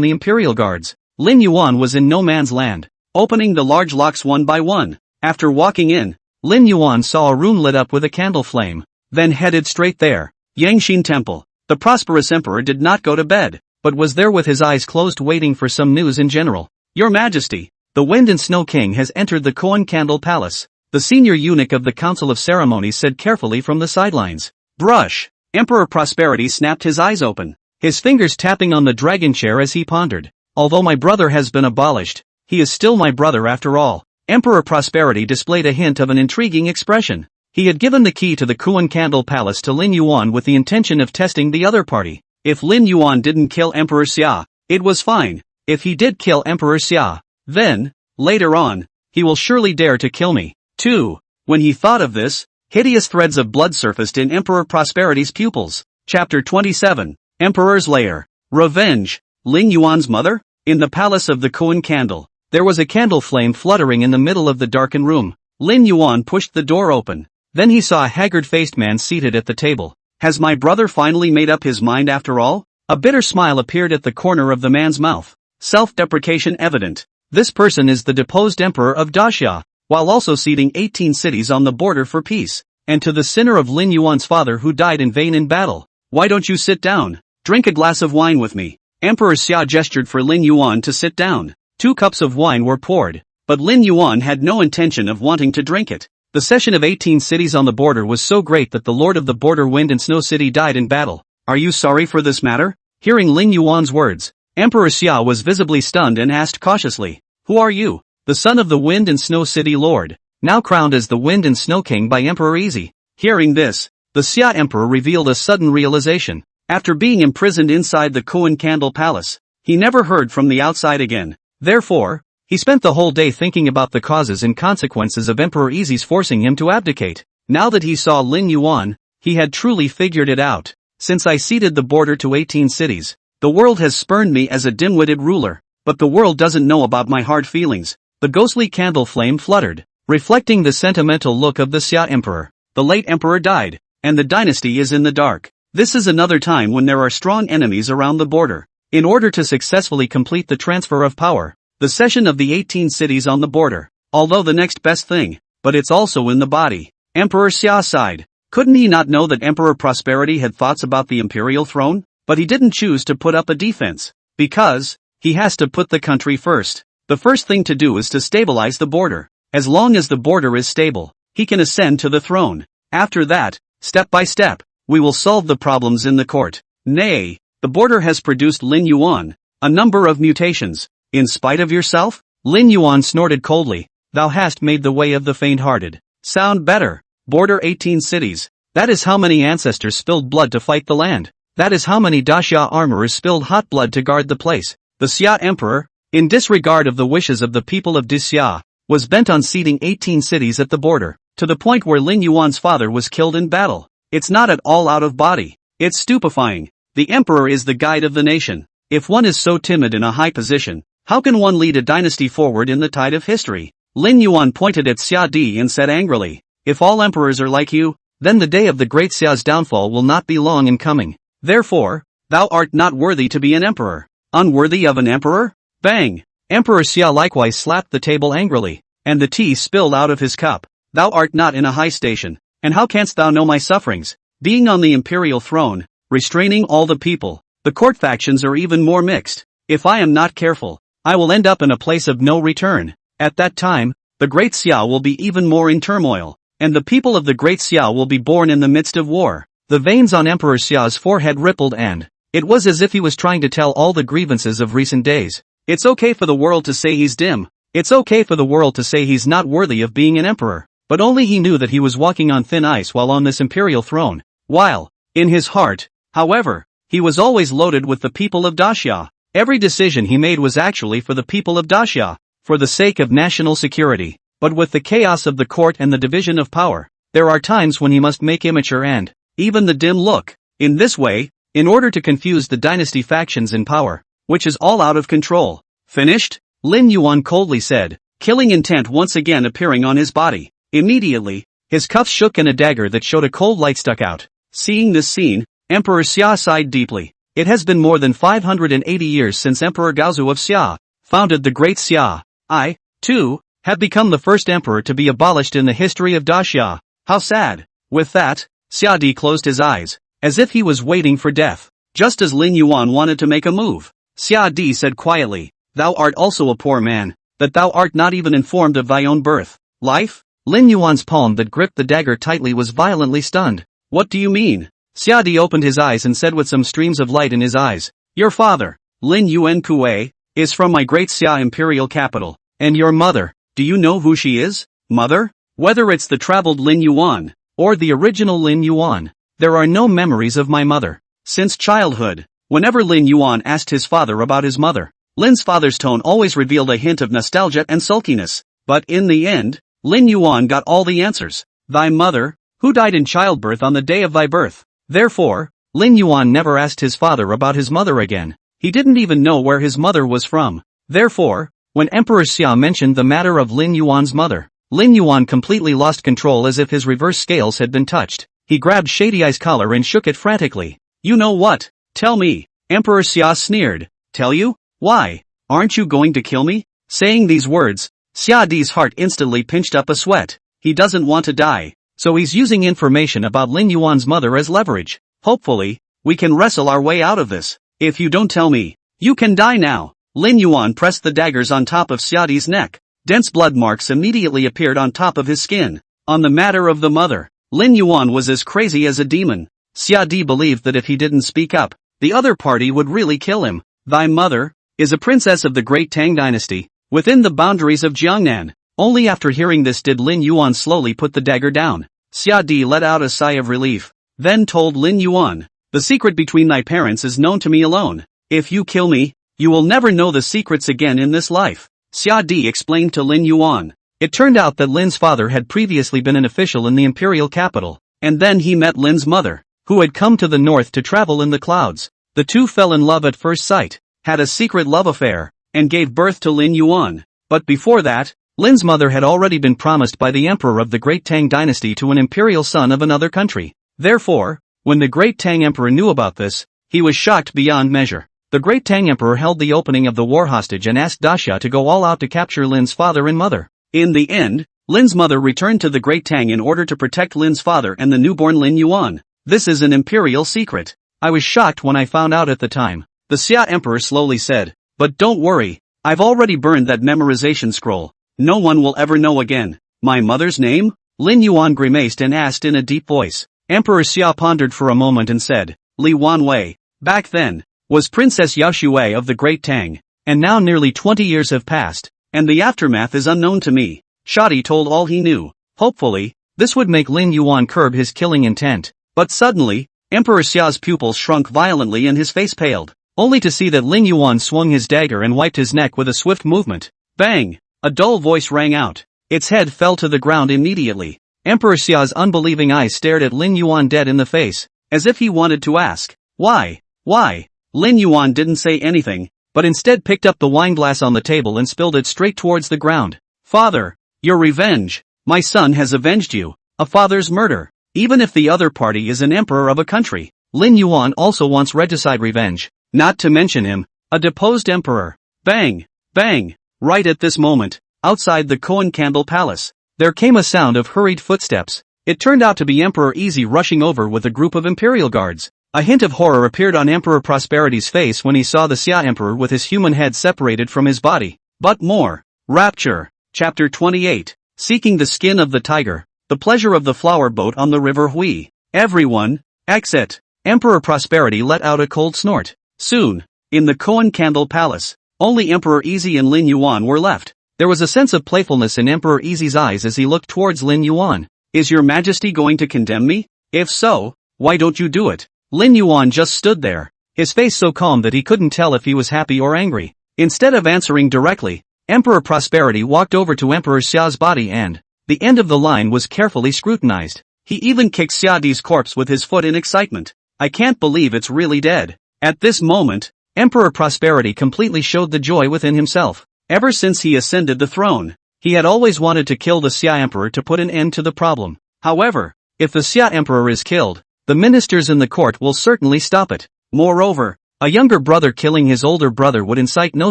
the Imperial Guards. Lin Yuan was in no man's land, opening the large locks one by one. After walking in, Lin Yuan saw a room lit up with a candle flame, then headed straight there. Yingxiang Temple. The prosperous emperor did not go to bed, but was there with his eyes closed waiting for some news in general. Your Majesty, the Wind and Snow King has entered the Kun Candle Palace, the senior eunuch of the Council of Ceremonies said carefully from the sidelines. Brush. Emperor Prosperity snapped his eyes open, his fingers tapping on the dragon chair as he pondered. Although my brother has been abolished, he is still my brother after all. Emperor Prosperity displayed a hint of an intriguing expression. He had given the key to the Kun Candle Palace to Lin Yuan with the intention of testing the other party. If Lin Yuan didn't kill Emperor Xia, it was fine. If he did kill Emperor Xia, then, later on, he will surely dare to kill me, too. When he thought of this, hideous threads of blood surfaced in Emperor Prosperity's pupils. Chapter 27, Emperor's Lair. Revenge. Lin Yuan's mother? In the palace of the Kun Candle, there was a candle flame fluttering in the middle of the darkened room. Lin Yuan pushed the door open. Then he saw a haggard-faced man seated at the table. Has my brother finally made up his mind after all? A bitter smile appeared at the corner of the man's mouth. Self-deprecation evident. This person is the deposed emperor of Daxia, while also ceding 18 cities on the border for peace. And to the sinner of Lin Yuan's father who died in vain in battle. Why don't you sit down? Drink a glass of wine with me. Emperor Xia gestured for Lin Yuan to sit down. 2 cups of wine were poured, but Lin Yuan had no intention of wanting to drink it. The cession of 18 cities on the border was so great that the lord of the border Wind and Snow City died in battle. Are you sorry for this matter? Hearing Lin Yuan's words, Emperor Xia was visibly stunned and asked cautiously, who are you? The son of the Wind and Snow City lord, now crowned as the Wind and Snow King by Emperor Easy. Hearing this, the Xia emperor revealed a sudden realization. After being imprisoned inside the Kun Candle Palace, he never heard from the outside again. Therefore, he spent the whole day thinking about the causes and consequences of Emperor Easy's forcing him to abdicate. Now that he saw Lin Yuan, he had truly figured it out. Since I ceded the border to 18 cities, the world has spurned me as a dim-witted ruler, but the world doesn't know about my hard feelings. The ghostly candle flame fluttered, reflecting the sentimental look of the Xia emperor. The late emperor died, and the dynasty is in the dark. This is another time when there are strong enemies around the border. In order to successfully complete the transfer of power, the cession of the 18 cities on the border, although the next best thing, but it's also in the body. Emperor Xia sighed. Couldn't he not know that Emperor Prosperity had thoughts about the imperial throne? But he didn't choose to put up a defense. Because, he has to put the country first. The first thing to do is to stabilize the border. As long as the border is stable, he can ascend to the throne. After that, step by step, we will solve the problems in the court. Nay, the border has produced Lin Yuan, a number of mutations. In spite of yourself? Lin Yuan snorted coldly. Thou hast made the way of the faint-hearted. Sound better. Border 18 cities. That is how many ancestors spilled blood to fight the land. That is how many Daxia armorers spilled hot blood to guard the place. The Xia emperor, in disregard of the wishes of the people of Daxia, was bent on ceding 18 cities at the border, to the point where Lin Yuan's father was killed in battle. It's not at all out of body. It's stupefying. The emperor is the guide of the nation. If one is so timid in a high position, how can one lead a dynasty forward in the tide of history? Lin Yuan pointed at Xia Di and said angrily, if all emperors are like you, then the day of the great Xia's downfall will not be long in coming. Therefore, thou art not worthy to be an emperor. Unworthy of an emperor? Bang! Emperor Xia likewise slapped the table angrily, and the tea spilled out of his cup. Thou art not in a high station, and how canst thou know my sufferings? Being on the imperial throne, restraining all the people, the court factions are even more mixed. If I am not careful, I will end up in a place of no return. At that time, the great Xia will be even more in turmoil, and the people of the great Xia will be born in the midst of war. The veins on Emperor Xia's forehead rippled and it was as if he was trying to tell all the grievances of recent days. It's okay for the world to say he's dim. It's okay for the world to say he's not worthy of being an emperor. But only he knew that he was walking on thin ice while on this imperial throne. While, in his heart, however, he was always loaded with the people of Daxia. Every decision he made was actually for the people of Daxia, for the sake of national security. But with the chaos of the court and the division of power, there are times when he must make immature and even the dim look. In this way, in order to confuse the dynasty factions in power, which is all out of control. Finished? Lin Yuan coldly said, killing intent once again appearing on his body. Immediately, his cuffs shook and a dagger that showed a cold light stuck out. Seeing this scene, Emperor Xia sighed deeply. It has been more than 580 years since Emperor Gaozu of Xia founded the great Xia. I, too, have become the first emperor to be abolished in the history of Daxia. How sad. With that, Xia Di closed his eyes, as if he was waiting for death. Just as Lin Yuan wanted to make a move, Xia Di said quietly, thou art also a poor man, that thou art not even informed of thy own birth. Life? Lin Yuan's palm that gripped the dagger tightly was violently stunned. What do you mean? Xia Di opened his eyes and said with some streams of light in his eyes, your father, Lin Yuan Kuei, is from my great Xia imperial capital. And your mother, do you know who she is? Mother? Whether it's the traveled Lin Yuan, or the original Lin Yuan, there are no memories of my mother. Since childhood, whenever Lin Yuan asked his father about his mother, Lin's father's tone always revealed a hint of nostalgia and sulkiness. But in the end, Lin Yuan got all the answers. Thy mother, who died in childbirth on the day of thy birth. Therefore, Lin Yuan never asked his father about his mother again. He didn't even know where his mother was from. Therefore, when Emperor Xia mentioned the matter of Lin Yuan's mother, Lin Yuan completely lost control as if his reverse scales had been touched. He grabbed Shady Eye's collar and shook it frantically. You know what? Tell me. Emperor Xia sneered. Tell you? Why? Aren't you going to kill me? Saying these words, Xia Di's heart instantly pinched up a sweat. He doesn't want to die, so he's using information about Lin Yuan's mother as leverage. Hopefully, we can wrestle our way out of this. If you don't tell me, you can die now. Lin Yuan pressed the daggers on top of Xia Di's neck. Dense blood marks immediately appeared on top of his skin. On the matter of the mother, Lin Yuan was as crazy as a demon. Xia Di believed that if he didn't speak up, the other party would really kill him. Thy mother is a princess of the great Tang dynasty, within the boundaries of Jiangnan. Only after hearing this did Lin Yuan slowly put the dagger down. Xia Di let out a sigh of relief, then told Lin Yuan, the secret between thy parents is known to me alone. If you kill me, you will never know the secrets again in this life. Xia Di explained to Lin Yuan. It turned out that Lin's father had previously been an official in the imperial capital, and then he met Lin's mother, who had come to the north to travel in the clouds. The two fell in love at first sight, had a secret love affair, and gave birth to Lin Yuan. But before that, Lin's mother had already been promised by the emperor of the great Tang dynasty to an imperial son of another country. Therefore, when the great Tang emperor knew about this, he was shocked beyond measure. The great Tang emperor held the opening of the war hostage and asked Daxia to go all out to capture Lin's father and mother. In the end, Lin's mother returned to the great Tang in order to protect Lin's father and the newborn Lin Yuan. This is an imperial secret. I was shocked when I found out at the time. The Xia emperor slowly said, but don't worry, I've already burned that memorization scroll. No one will ever know again. My mother's name? Lin Yuan grimaced and asked in a deep voice. Emperor Xia pondered for a moment and said, Li Wanwei. Back then, was Princess Yao Shui of the Great Tang, and now nearly 20 years have passed, and the aftermath is unknown to me. Shadi told all he knew. Hopefully, this would make Lin Yuan curb his killing intent. But suddenly, Emperor Xia's pupils shrunk violently and his face paled, only to see that Lin Yuan swung his dagger and wiped his neck with a swift movement. Bang! A dull voice rang out. Its head fell to the ground immediately. Emperor Xia's unbelieving eyes stared at Lin Yuan dead in the face, as if he wanted to ask, why? Why? Lin Yuan didn't say anything, but instead picked up the wineglass on the table and spilled it straight towards the ground. Father, your revenge. My son has avenged you. A father's murder. Even if the other party is an emperor of a country, Lin Yuan also wants regicide revenge. Not to mention him, a deposed emperor. Bang! Bang! Right at this moment, outside the Koan Candle Palace, there came a sound of hurried footsteps. It turned out to be Emperor Easy rushing over with a group of Imperial guards. A hint of horror appeared on Emperor Prosperity's face when he saw the Xia Emperor with his human head separated from his body. But more. Rapture. Chapter 28. Seeking the skin of the tiger. The pleasure of the flower boat on the river Hui. Everyone, exit. Emperor Prosperity let out a cold snort. Soon, in the Koan Candle Palace, only Emperor Easy and Lin Yuan were left. There was a sense of playfulness in Emperor Easy's eyes as he looked towards Lin Yuan. Is your majesty going to condemn me? If so, why don't you do it? Lin Yuan just stood there, his face so calm that he couldn't tell if he was happy or angry. Instead of answering directly, Emperor Prosperity walked over to Emperor Xia's body and, the end of the line was carefully scrutinized. He even kicked Xia Di's corpse with his foot in excitement. I can't believe it's really dead. At this moment, Emperor Prosperity completely showed the joy within himself. Ever since he ascended the throne, he had always wanted to kill the Xia Emperor to put an end to the problem. However, if the Xia Emperor is killed, the ministers in the court will certainly stop it. Moreover, a younger brother killing his older brother would incite no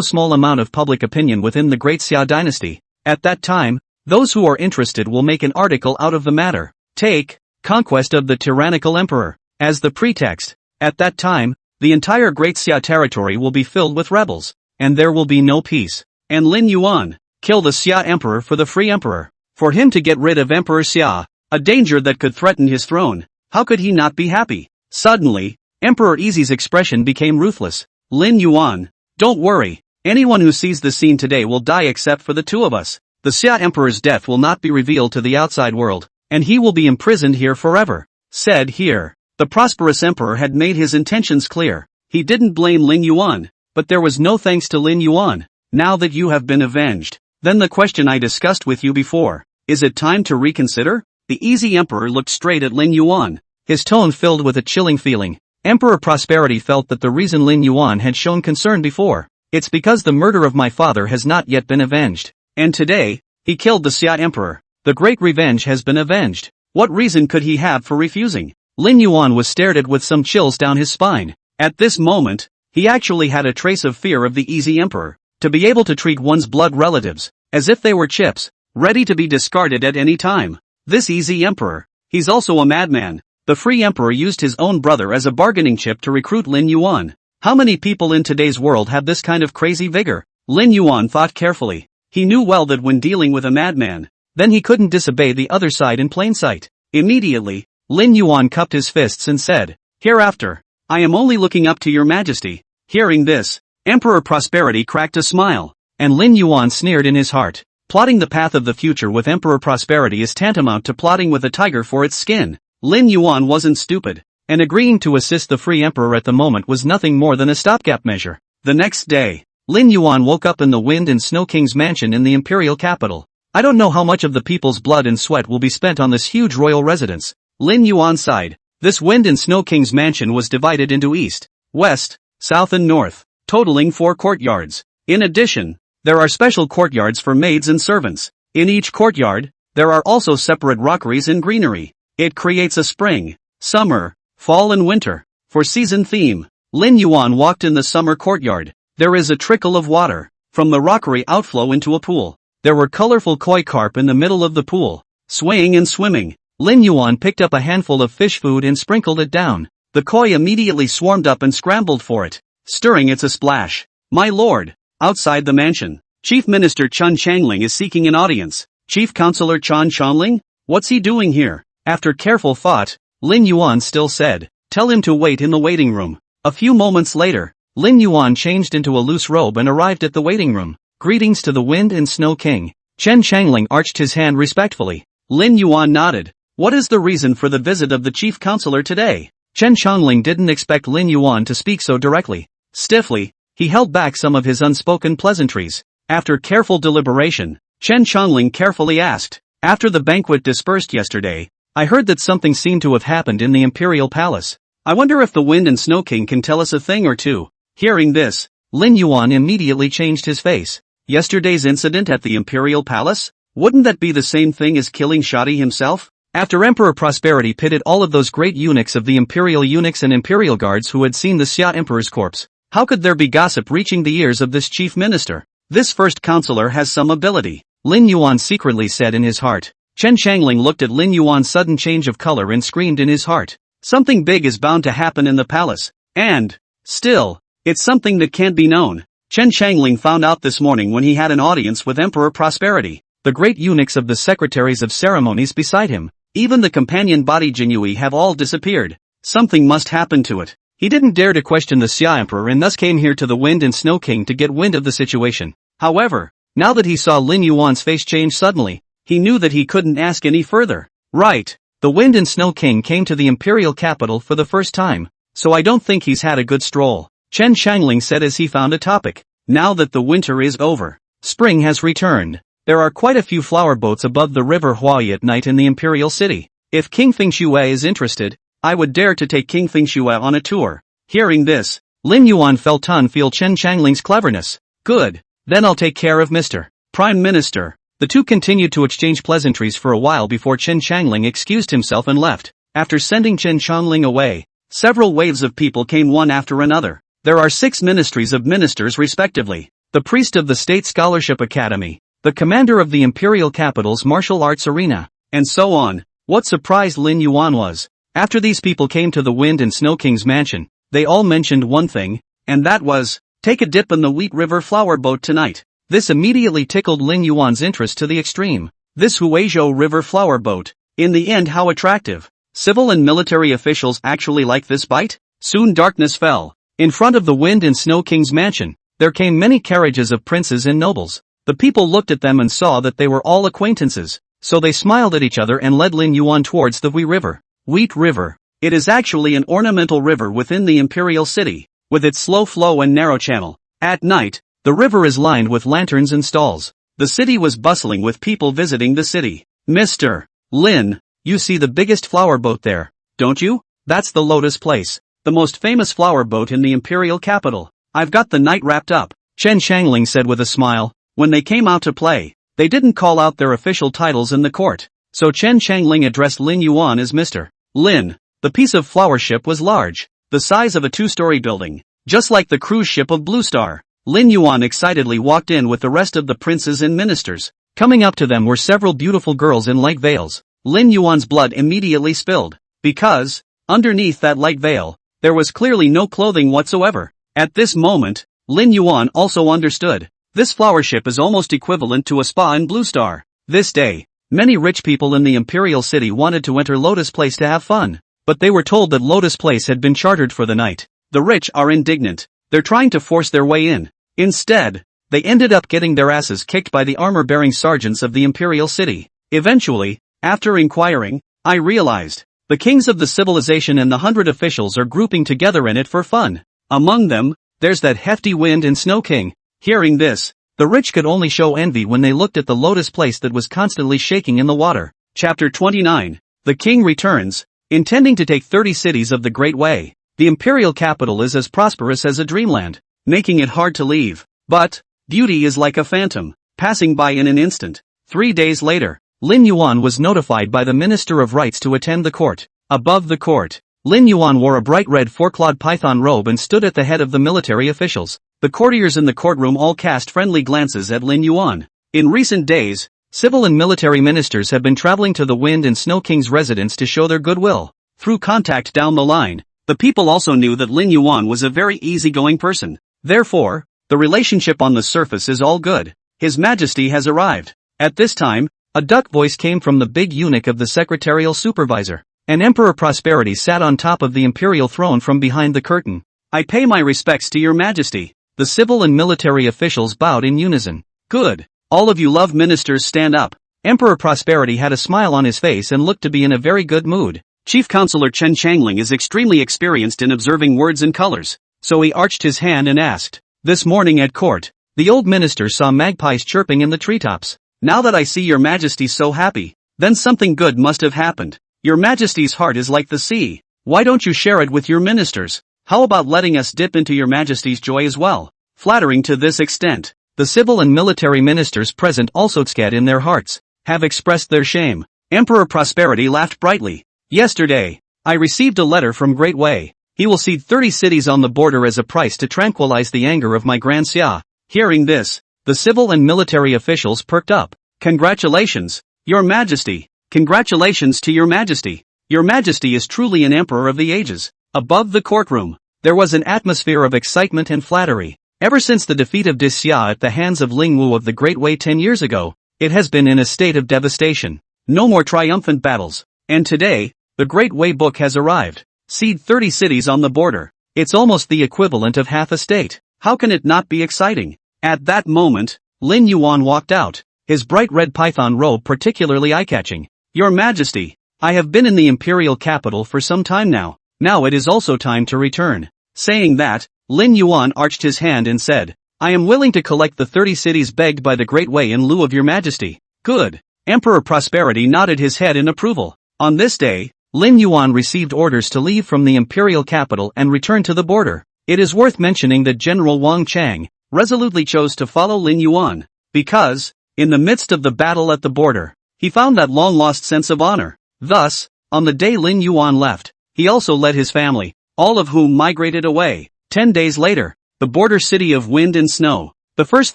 small amount of public opinion within the great Xia dynasty. At that time, those who are interested will make an article out of the matter. Take, conquest of the tyrannical emperor, as the pretext. At that time, the entire Great Xia territory will be filled with rebels, and there will be no peace. And Lin Yuan, kill the Xia emperor for the free emperor. For him to get rid of Emperor Xia, a danger that could threaten his throne, how could he not be happy? Suddenly, Emperor Easy's expression became ruthless. Lin Yuan, don't worry, anyone who sees the scene today will die except for the two of us. The Xia emperor's death will not be revealed to the outside world, and he will be imprisoned here forever. Said here. The prosperous emperor had made his intentions clear. He didn't blame Lin Yuan, but there was no thanks to Lin Yuan. Now that you have been avenged, then the question I discussed with you before, is it time to reconsider? The Easy Emperor looked straight at Lin Yuan, his tone filled with a chilling feeling. Emperor Prosperity felt that the reason Lin Yuan had shown concern before, it's because the murder of my father has not yet been avenged. And today, he killed the Xia Emperor. The great revenge has been avenged. What reason could he have for refusing? Lin Yuan was stared at with some chills down his spine. At this moment, he actually had a trace of fear of the Easy Emperor. To be able to treat one's blood relatives, as if they were chips, ready to be discarded at any time. This Easy Emperor, he's also a madman. The free emperor used his own brother as a bargaining chip to recruit Lin Yuan. How many people in today's world have this kind of crazy vigor? Lin Yuan thought carefully. He knew well that when dealing with a madman, then he couldn't disobey the other side in plain sight. Immediately, Lin Yuan cupped his fists and said, "Hereafter, I am only looking up to your majesty." Hearing this, Emperor Prosperity cracked a smile, and Lin Yuan sneered in his heart. Plotting the path of the future with Emperor Prosperity is tantamount to plotting with a tiger for its skin. Lin Yuan wasn't stupid, and agreeing to assist the free emperor at the moment was nothing more than a stopgap measure. The next day, Lin Yuan woke up in the Wind and Snow King's mansion in the imperial capital. I don't know how much of the people's blood and sweat will be spent on this huge royal residence. Lin Yuan sighed. This Wind and Snow King's mansion was divided into east, west, south and north, totaling 4 courtyards. In addition, there are special courtyards for maids and servants. In each courtyard, there are also separate rockeries and greenery. It creates a spring, summer, fall and winter. For season theme, Lin Yuan walked in the summer courtyard. There is a trickle of water from the rockery outflow into a pool. There were colorful koi carp in the middle of the pool, swaying and swimming. Lin Yuan picked up a handful of fish food and sprinkled it down. The koi immediately swarmed up and scrambled for it, stirring it's a splash. My lord, outside the mansion, Chief Minister Chen Changling is seeking an audience. Chief Counselor Chen Changling? What's he doing here? After careful thought, Lin Yuan still said, "Tell him to wait in the waiting room." A few moments later, Lin Yuan changed into a loose robe and arrived at the waiting room. Greetings to the Wind and Snow King. Chen Changling arched his hand respectfully. Lin Yuan nodded. What is the reason for the visit of the chief counselor today? Chen Changling didn't expect Lin Yuan to speak so directly. Stiffly, he held back some of his unspoken pleasantries. After careful deliberation, Chen Changling carefully asked, After the banquet dispersed yesterday, I heard that something seemed to have happened in the Imperial Palace. I wonder if the Wind and Snow King can tell us a thing or two." Hearing this, Lin Yuan immediately changed his face. Yesterday's incident at the Imperial Palace? Wouldn't that be the same thing as killing Shadi himself? After Emperor Prosperity pitted all of those great eunuchs of the Imperial eunuchs and Imperial guards who had seen the Xia Emperor's corpse, how could there be gossip reaching the ears of this chief minister? This first counselor has some ability, Lin Yuan secretly said in his heart. Chen Changling looked at Lin Yuan's sudden change of color and screamed in his heart. Something big is bound to happen in the palace, and, still, it's something that can't be known. Chen Changling found out this morning when he had an audience with Emperor Prosperity. The great eunuchs of the secretaries of ceremonies beside him, even the companion body Jinyui have all disappeared. Something must happen to it. He didn't dare to question the Xia Emperor and thus came here to the Wind and Snow King to get wind of the situation. However, now that he saw Lin Yuan's face change suddenly, he knew that he couldn't ask any further. Right, the Wind and Snow King came to the Imperial capital for the first time, so I don't think he's had a good stroll, Chen Changling said as he found a topic. Now that the winter is over, spring has returned. There are quite a few flower boats above the river Huai at night in the Imperial City. If King Fengxue is interested, I would dare to take King Fengxue on a tour. Hearing this, Lin Yuan felt feel Chen Changling's cleverness. Good, then I'll take care of Mr. Prime Minister. The two continued to exchange pleasantries for a while before Chen Changling excused himself and left. After sending Chen Changling away, several waves of people came one after another. There are 6 ministries of ministers respectively. The priest of the State Scholarship Academy, the commander of the Imperial Capital's martial arts arena, and so on. What surprised Lin Yuan was, after these people came to the Wind and Snow King's mansion, they all mentioned one thing, and that was, take a dip in the Wheat River flower boat tonight. This immediately tickled Lin Yuan's interest to the extreme. This Huizhou River flower boat, in the end how attractive. Civil and military officials actually like this bite? Soon darkness fell. In front of the Wind and Snow King's mansion, there came many carriages of princes and nobles. The people looked at them and saw that they were all acquaintances, so they smiled at each other and led Lin Yuan towards the Wheat River. Wheat River. It is actually an ornamental river within the Imperial City, with its slow flow and narrow channel. At night, the river is lined with lanterns and stalls. The city was bustling with people visiting the city. Mr. Lin, you see the biggest flower boat there, don't you? That's the Lotus Place, the most famous flower boat in the Imperial capital. I've got the night wrapped up, Chen Changling said with a smile. When they came out to play, they didn't call out their official titles in the court, so Chen Changling addressed Lin Yuan as Mr. Lin. The piece of flower ship was large, the size of a 2-story building, just like the cruise ship of Blue Star. Lin Yuan excitedly walked in with the rest of the princes and ministers. Coming up to them were several beautiful girls in light veils. Lin Yuan's blood immediately spilled, because, underneath that light veil, there was clearly no clothing whatsoever. At this moment, Lin Yuan also understood. This flower ship is almost equivalent to a spa in Blue Star. This day, many rich people in the Imperial City wanted to enter Lotus Place to have fun, but they were told that Lotus Place had been chartered for the night. The rich are indignant. They're trying to force their way in. Instead, they ended up getting their asses kicked by the armor-bearing sergeants of the Imperial City. Eventually, after inquiring, I realized, the kings of the civilization and the 100 officials are grouping together in it for fun. Among them, there's that hefty Wind and Snow King. Hearing this, the rich could only show envy when they looked at the Lotus Place that was constantly shaking in the water. Chapter 29. The king returns, intending to take 30 cities of the Great Way. The imperial capital is as prosperous as a dreamland, making it hard to leave. But, beauty is like a phantom, passing by in an instant. 3 days later, Lin Yuan was notified by the Minister of Rights to attend the court. Above the court, Lin Yuan wore a bright red 4-clawed python robe and stood at the head of the military officials. The courtiers in the courtroom all cast friendly glances at Lin Yuan. In recent days, civil and military ministers have been traveling to the Wind and Snow King's residence to show their goodwill. Through contact down the line, the people also knew that Lin Yuan was a very easygoing person. Therefore, the relationship on the surface is all good. His Majesty has arrived. At this time, a duck voice came from the big eunuch of the secretarial supervisor. And Emperor Prosperity sat on top of the imperial throne from behind the curtain. I pay my respects to your Majesty. The civil and military officials bowed in unison. Good. All of you love ministers, stand up. Emperor Prosperity had a smile on his face and looked to be in a very good mood. Chief Counselor Chen Changling is extremely experienced in observing words and colors, so he arched his hand and asked. This morning at court, the old minister saw magpies chirping in the treetops. Now that I see your majesty so happy, then something good must have happened. Your majesty's heart is like the sea. Why don't you share it with your ministers? How about letting us dip into your majesty's joy as well? Flattering to this extent, the civil and military ministers present also scat in their hearts, have expressed their shame. Emperor Prosperity laughed brightly. Yesterday, I received a letter from Great Wei. He will cede 30 cities on the border as a price to tranquilize the anger of my Grand Xia. Hearing this, the civil and military officials perked up. Congratulations, Your Majesty. Congratulations to Your Majesty. Your Majesty is truly an emperor of the ages. Above the courtroom, there was an atmosphere of excitement and flattery. Ever since the defeat of Xia at the hands of Ling Wu of the Great Wei 10 years ago, it has been in a state of devastation. No more triumphant battles. And today, the Great Wei book has arrived. Cede 30 cities on the border. It's almost the equivalent of half a state. How can it not be exciting? At that moment, Lin Yuan walked out, his bright red python robe particularly eye-catching. Your Majesty, I have been in the Imperial capital for some time now. Now it is also time to return. Saying that, Lin Yuan arched his hand and said, I am willing to collect the 30 cities begged by the Great Wei in lieu of Your Majesty. Good. Emperor Prosperity nodded his head in approval. On this day, Lin Yuan received orders to leave from the imperial capital and return to the border. It is worth mentioning that General Wang Chang resolutely chose to follow Lin Yuan, because, in the midst of the battle at the border, he found that long-lost sense of honor. Thus, on the day Lin Yuan left, he also led his family, all of whom migrated away. 10 days later, the border city of wind and snow. The first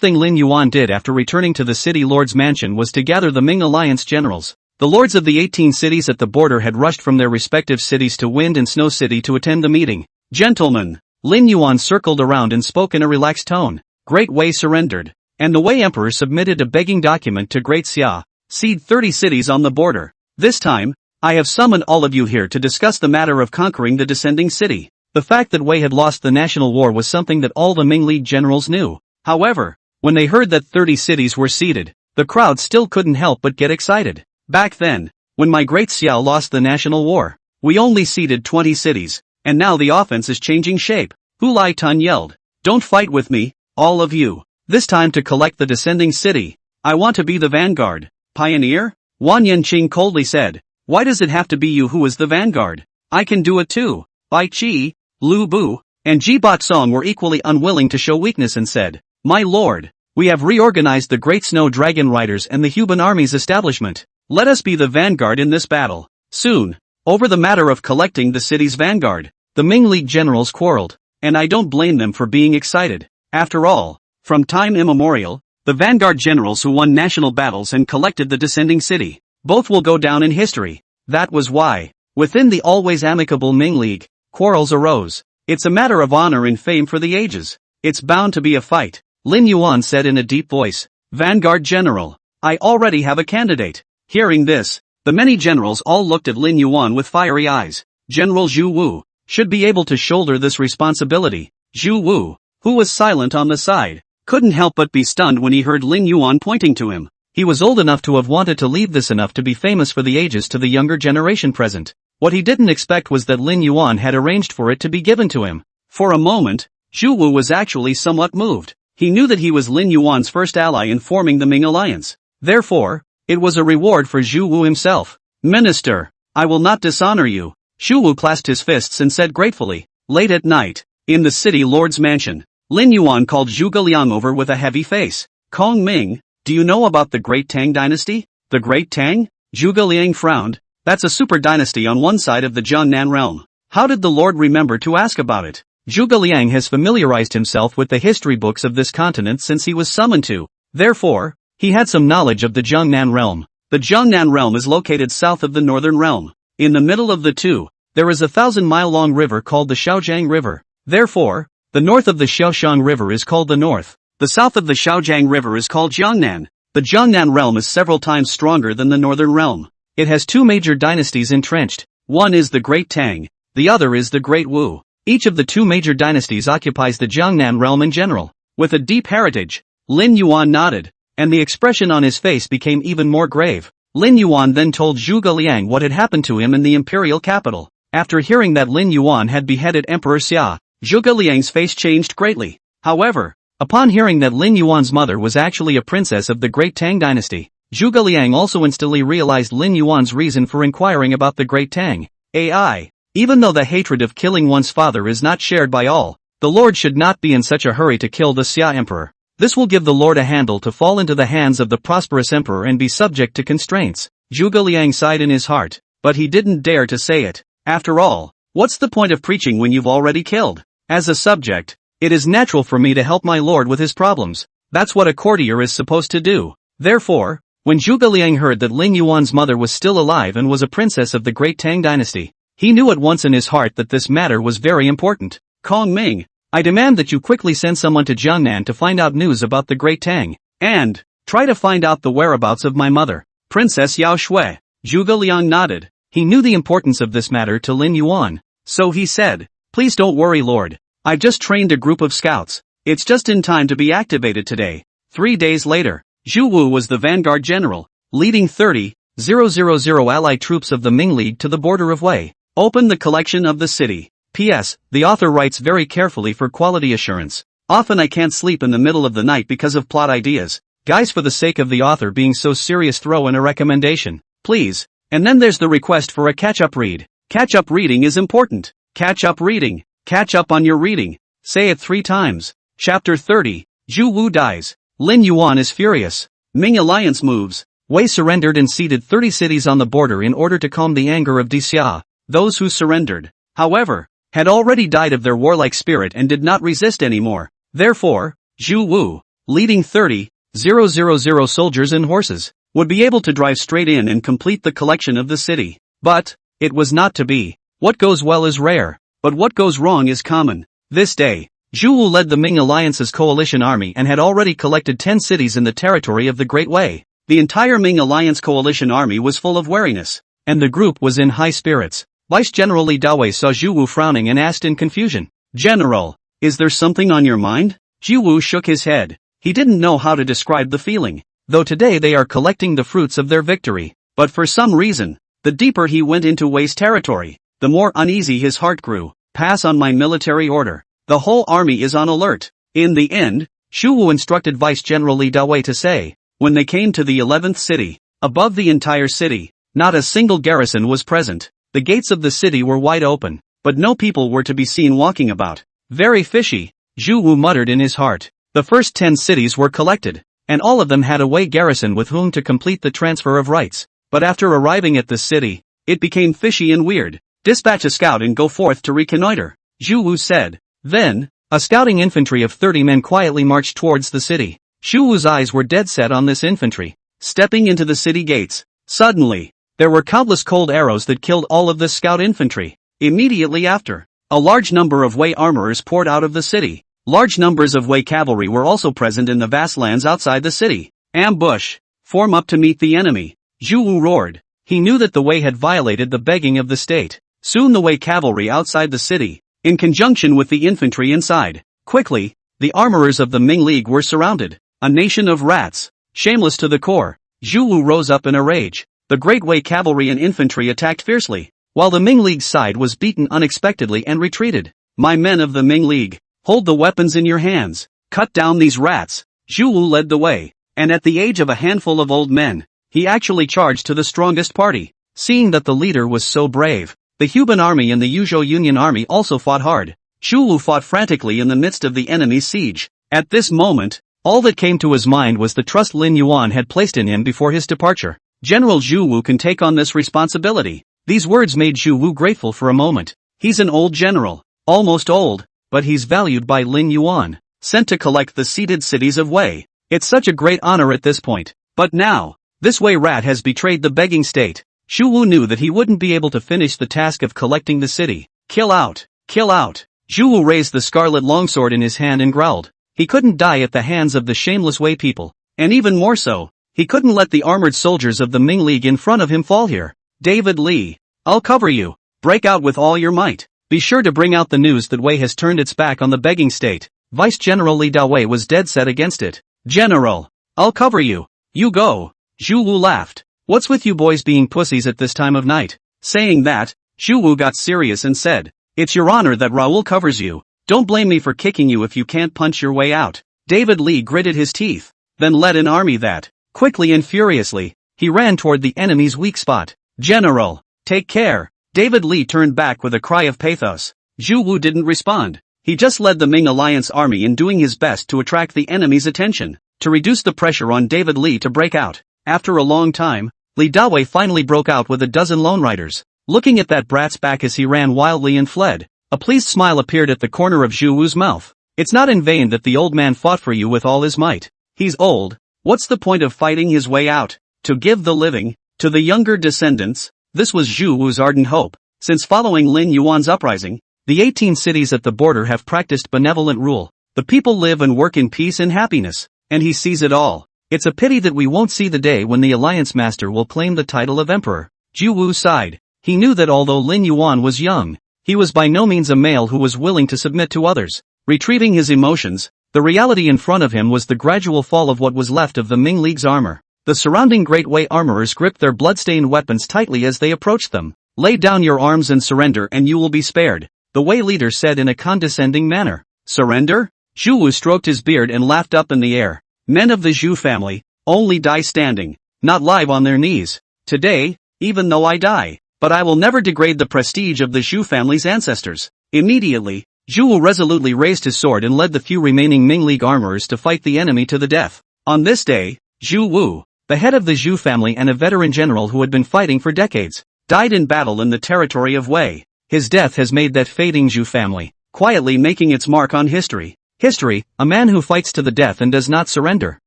thing Lin Yuan did after returning to the city lord's mansion was to gather the Ming alliance generals. The lords of the 18 cities at the border had rushed from their respective cities to Wind and Snow City to attend the meeting. Gentlemen, Lin Yuan circled around and spoke in a relaxed tone. Great Wei surrendered, and the Wei Emperor submitted a begging document to Great Xia. Cede 30 cities on the border. This time, I have summoned all of you here to discuss the matter of conquering the descending city. The fact that Wei had lost the national war was something that all the Ming League generals knew. However, when they heard that 30 cities were ceded, the crowd still couldn't help but get excited. Back then, when my Great Xia lost the national war, we only ceded 20 cities, and now the offense is changing shape. Hu Lai Tun yelled, don't fight with me, all of you. This time to collect the descending city. I want to be the vanguard. Pioneer? Wan Yanqing coldly said, why does it have to be you who is the vanguard? I can do it too. Bai Qi, Lu Bu, and Ji Bat Song were equally unwilling to show weakness and said, my lord, we have reorganized the Great Snow Dragon Riders and the Huban Army's establishment. Let us be the vanguard in this battle. Soon, over the matter of collecting the city's vanguard, the Ming League generals quarreled, and I don't blame them for being excited. After all, from time immemorial, the vanguard generals who won national battles and collected the descending city, both will go down in history. That was why, within the always amicable Ming League, quarrels arose. It's a matter of honor and fame for the ages. It's bound to be a fight. Lin Yuan said in a deep voice, Vanguard General, I already have a candidate. Hearing this, the many generals all looked at Lin Yuan with fiery eyes. General Zhu Wu should be able to shoulder this responsibility. Zhu Wu, who was silent on the side, couldn't help but be stunned when he heard Lin Yuan pointing to him. He was old enough to have wanted to leave this enough to be famous for the ages to the younger generation present. What he didn't expect was that Lin Yuan had arranged for it to be given to him. For a moment, Zhu Wu was actually somewhat moved. He knew that he was Lin Yuan's first ally in forming the Ming alliance. Therefore, it was a reward for Zhu Wu himself. Minister, I will not dishonor you. Zhu Wu clasped his fists and said gratefully. Late at night, in the city lord's mansion, Lin Yuan called Zhuge Liang over with a heavy face. Kong Ming, do you know about the Great Tang dynasty? The Great Tang? Zhuge Liang frowned. That's a super dynasty on one side of the Jiangnan realm. How did the lord remember to ask about it? Zhuge Liang has familiarized himself with the history books of this continent since he was summoned to. Therefore, he had some knowledge of the Jiangnan realm. The Jiangnan realm is located south of the northern realm. In the middle of the two, there is a 1,000-mile-long river called the Shaojiang River. Therefore, the north of the Xiaoshan River is called the north. The south of the Shaojiang River is called Jiangnan. The Jiangnan realm is several times stronger than the northern realm. It has two major dynasties entrenched. One is the Great Tang, the other is the Great Wu. Each of the two major dynasties occupies the Jiangnan realm in general. With a deep heritage, Lin Yuan nodded, and the expression on his face became even more grave. Lin Yuan then told Zhuge Liang what had happened to him in the imperial capital. After hearing that Lin Yuan had beheaded Emperor Xia, Zhuge Liang's face changed greatly. However, upon hearing that Lin Yuan's mother was actually a princess of the Great Tang dynasty, Zhuge Liang also instantly realized Lin Yuan's reason for inquiring about the Great Tang. AI. Even though the hatred of killing one's father is not shared by all, the Lord should not be in such a hurry to kill the Xia Emperor. This will give the Lord a handle to fall into the hands of the prosperous emperor and be subject to constraints. Zhuge Liang sighed in his heart, but he didn't dare to say it. After all, what's the point of preaching when you've already killed? As a subject, it is natural for me to help my lord with his problems. That's what a courtier is supposed to do. Therefore, when Zhuge Liang heard that Lin Yuan's mother was still alive and was a princess of the Great Tang dynasty, he knew at once in his heart that this matter was very important. Kong Ming, I demand that you quickly send someone to Jiangnan to find out news about the Great Tang, and try to find out the whereabouts of my mother, Princess Yao Shui. Zhuge Liang nodded. He knew the importance of this matter to Lin Yuan, so he said, please don't worry, Lord. I've just trained a group of scouts. It's just in time to be activated today. 3 days later, Zhu Wu was the vanguard general, leading 30,000 allied troops of the Ming League to the border of Wei. Open the collection of the city. P.S. The author writes very carefully for quality assurance. Often I can't sleep in the middle of the night because of plot ideas. Guys, for the sake of the author being so serious, throw in a recommendation, please. And then there's the request for a catch-up read. Catch-up reading is important. Catch-up reading. Catch up on your reading. Say it 3 times. Chapter 30. Zhu Wu dies. Lin Yuan is furious. Ming alliance moves. Wei surrendered and ceded 30 cities on the border in order to calm the anger of Xia. Those who surrendered, however, had already died of their warlike spirit and did not resist anymore. Therefore, Zhu Wu, leading 30,000 soldiers and horses, would be able to drive straight in and complete the collection of the city. But it was not to be. What goes well is rare, but what goes wrong is common. This day, Zhu Wu led the Ming Alliance's coalition army and had already collected 10 cities in the territory of the Great Wei. The entire Ming Alliance coalition army was full of wariness, and the group was in high spirits. Vice General Li Dawei saw Zhu Wu frowning and asked in confusion, General, is there something on your mind? Zhu Wu shook his head. He didn't know how to describe the feeling, though today they are collecting the fruits of their victory. But for some reason, the deeper he went into Wei's territory, the more uneasy his heart grew. Pass on my military order. The whole army is on alert. In the end, Zhu Wu instructed Vice General Li Dawei to say, when they came to the 11th city, above the entire city, not a single garrison was present. The gates of the city were wide open, but no people were to be seen walking about. Very fishy, Zhu Wu muttered in his heart. The first 10 cities were collected, and all of them had a Wei garrison with whom to complete the transfer of rights. But after arriving at the city, it became fishy and weird. Dispatch a scout and go forth to reconnoiter, Zhu Wu said. Then, a scouting infantry of 30 men quietly marched towards the city. Zhu Wu's eyes were dead set on this infantry. Stepping into the city gates, suddenly, there were countless cold arrows that killed all of the scout infantry. Immediately after, a large number of Wei armorers poured out of the city. Large numbers of Wei cavalry were also present in the vast lands outside the city. Ambush! Form up to meet the enemy, Zhu Wu roared. He knew that the Wei had violated the begging of the state. Soon the Wei cavalry outside the city, in conjunction with the infantry inside. Quickly, the armorers of the Ming League were surrounded. A nation of rats. Shameless to the core. Zhu Wu rose up in a rage. The great Wei cavalry and infantry attacked fiercely, while the Ming League's side was beaten unexpectedly and retreated. My men of the Ming League, hold the weapons in your hands. Cut down these rats. Zhu Wu led the way, and at the age of a handful of old men, he actually charged to the strongest party. Seeing that the leader was so brave, the Huban Army and the Yuzhou Union Army also fought hard. Zhu Wu fought frantically in the midst of the enemy's siege. At this moment, all that came to his mind was the trust Lin Yuan had placed in him before his departure. General Zhu Wu can take on this responsibility. These words made Zhu Wu grateful for a moment. He's an old general, almost old, but he's valued by Lin Yuan, sent to collect the ceded cities of Wei. It's such a great honor at this point. But now, this Wei rat has betrayed the begging state. Zhu Wu knew that he wouldn't be able to finish the task of collecting the city. Kill out! Kill out! Zhu Wu raised the scarlet longsword in his hand and growled. He couldn't die at the hands of the shameless Wei people, and even more so, he couldn't let the armored soldiers of the Ming League in front of him fall here. David Li, I'll cover you. Break out with all your might. Be sure to bring out the news that Wei has turned its back on the begging state. Vice General Li Dawei was dead set against it. General, I'll cover you. You go. Zhu Wu laughed. What's with you boys being pussies at this time of night? Saying that, Zhu Wu got serious and said, it's your honor that Raoul covers you. Don't blame me for kicking you if you can't punch your way out. David Li gritted his teeth, then led an army that Quickly and furiously, he ran toward the enemy's weak spot. "General, take care!" David Li turned back with a cry of pathos. Zhu Wu didn't respond. He just led the Ming Alliance army in doing his best to attract the enemy's attention, to reduce the pressure on David Li to break out. After a long time, Li Dawei finally broke out with a dozen lone riders. Looking at that brat's back as he ran wildly and fled, a pleased smile appeared at the corner of Zhu Wu's mouth. "It's not in vain that the old man fought for you with all his might. He's old. What's the point of fighting his way out? To give the living to the younger descendants?" This was Zhu Wu's ardent hope. Since following Lin Yuan's uprising, the 18 cities at the border have practiced benevolent rule. The people live and work in peace and happiness, and he sees it all. It's a pity that we won't see the day when the Alliance Master will claim the title of Emperor. Zhu Wu sighed. He knew that although Lin Yuan was young, he was by no means a male who was willing to submit to others. Retrieving his emotions, the reality in front of him was the gradual fall of what was left of the Ming League's armor. The surrounding Great Wei armorers gripped their blood-stained weapons tightly as they approached them. "Lay down your arms and surrender and you will be spared," the Wei leader said in a condescending manner. "Surrender?" Zhu Wu stroked his beard and laughed up in the air. "Men of the Zhu family only die standing, not live on their knees. Today, even though I die, but I will never degrade the prestige of the Zhu family's ancestors." Immediately, Zhu Wu resolutely raised his sword and led the few remaining Ming League armorers to fight the enemy to the death. On this day, Zhu Wu, the head of the Zhu family and a veteran general who had been fighting for decades, died in battle in the territory of Wei. His death has made that fading Zhu family quietly making its mark on history. History, a man who fights to the death and does not surrender.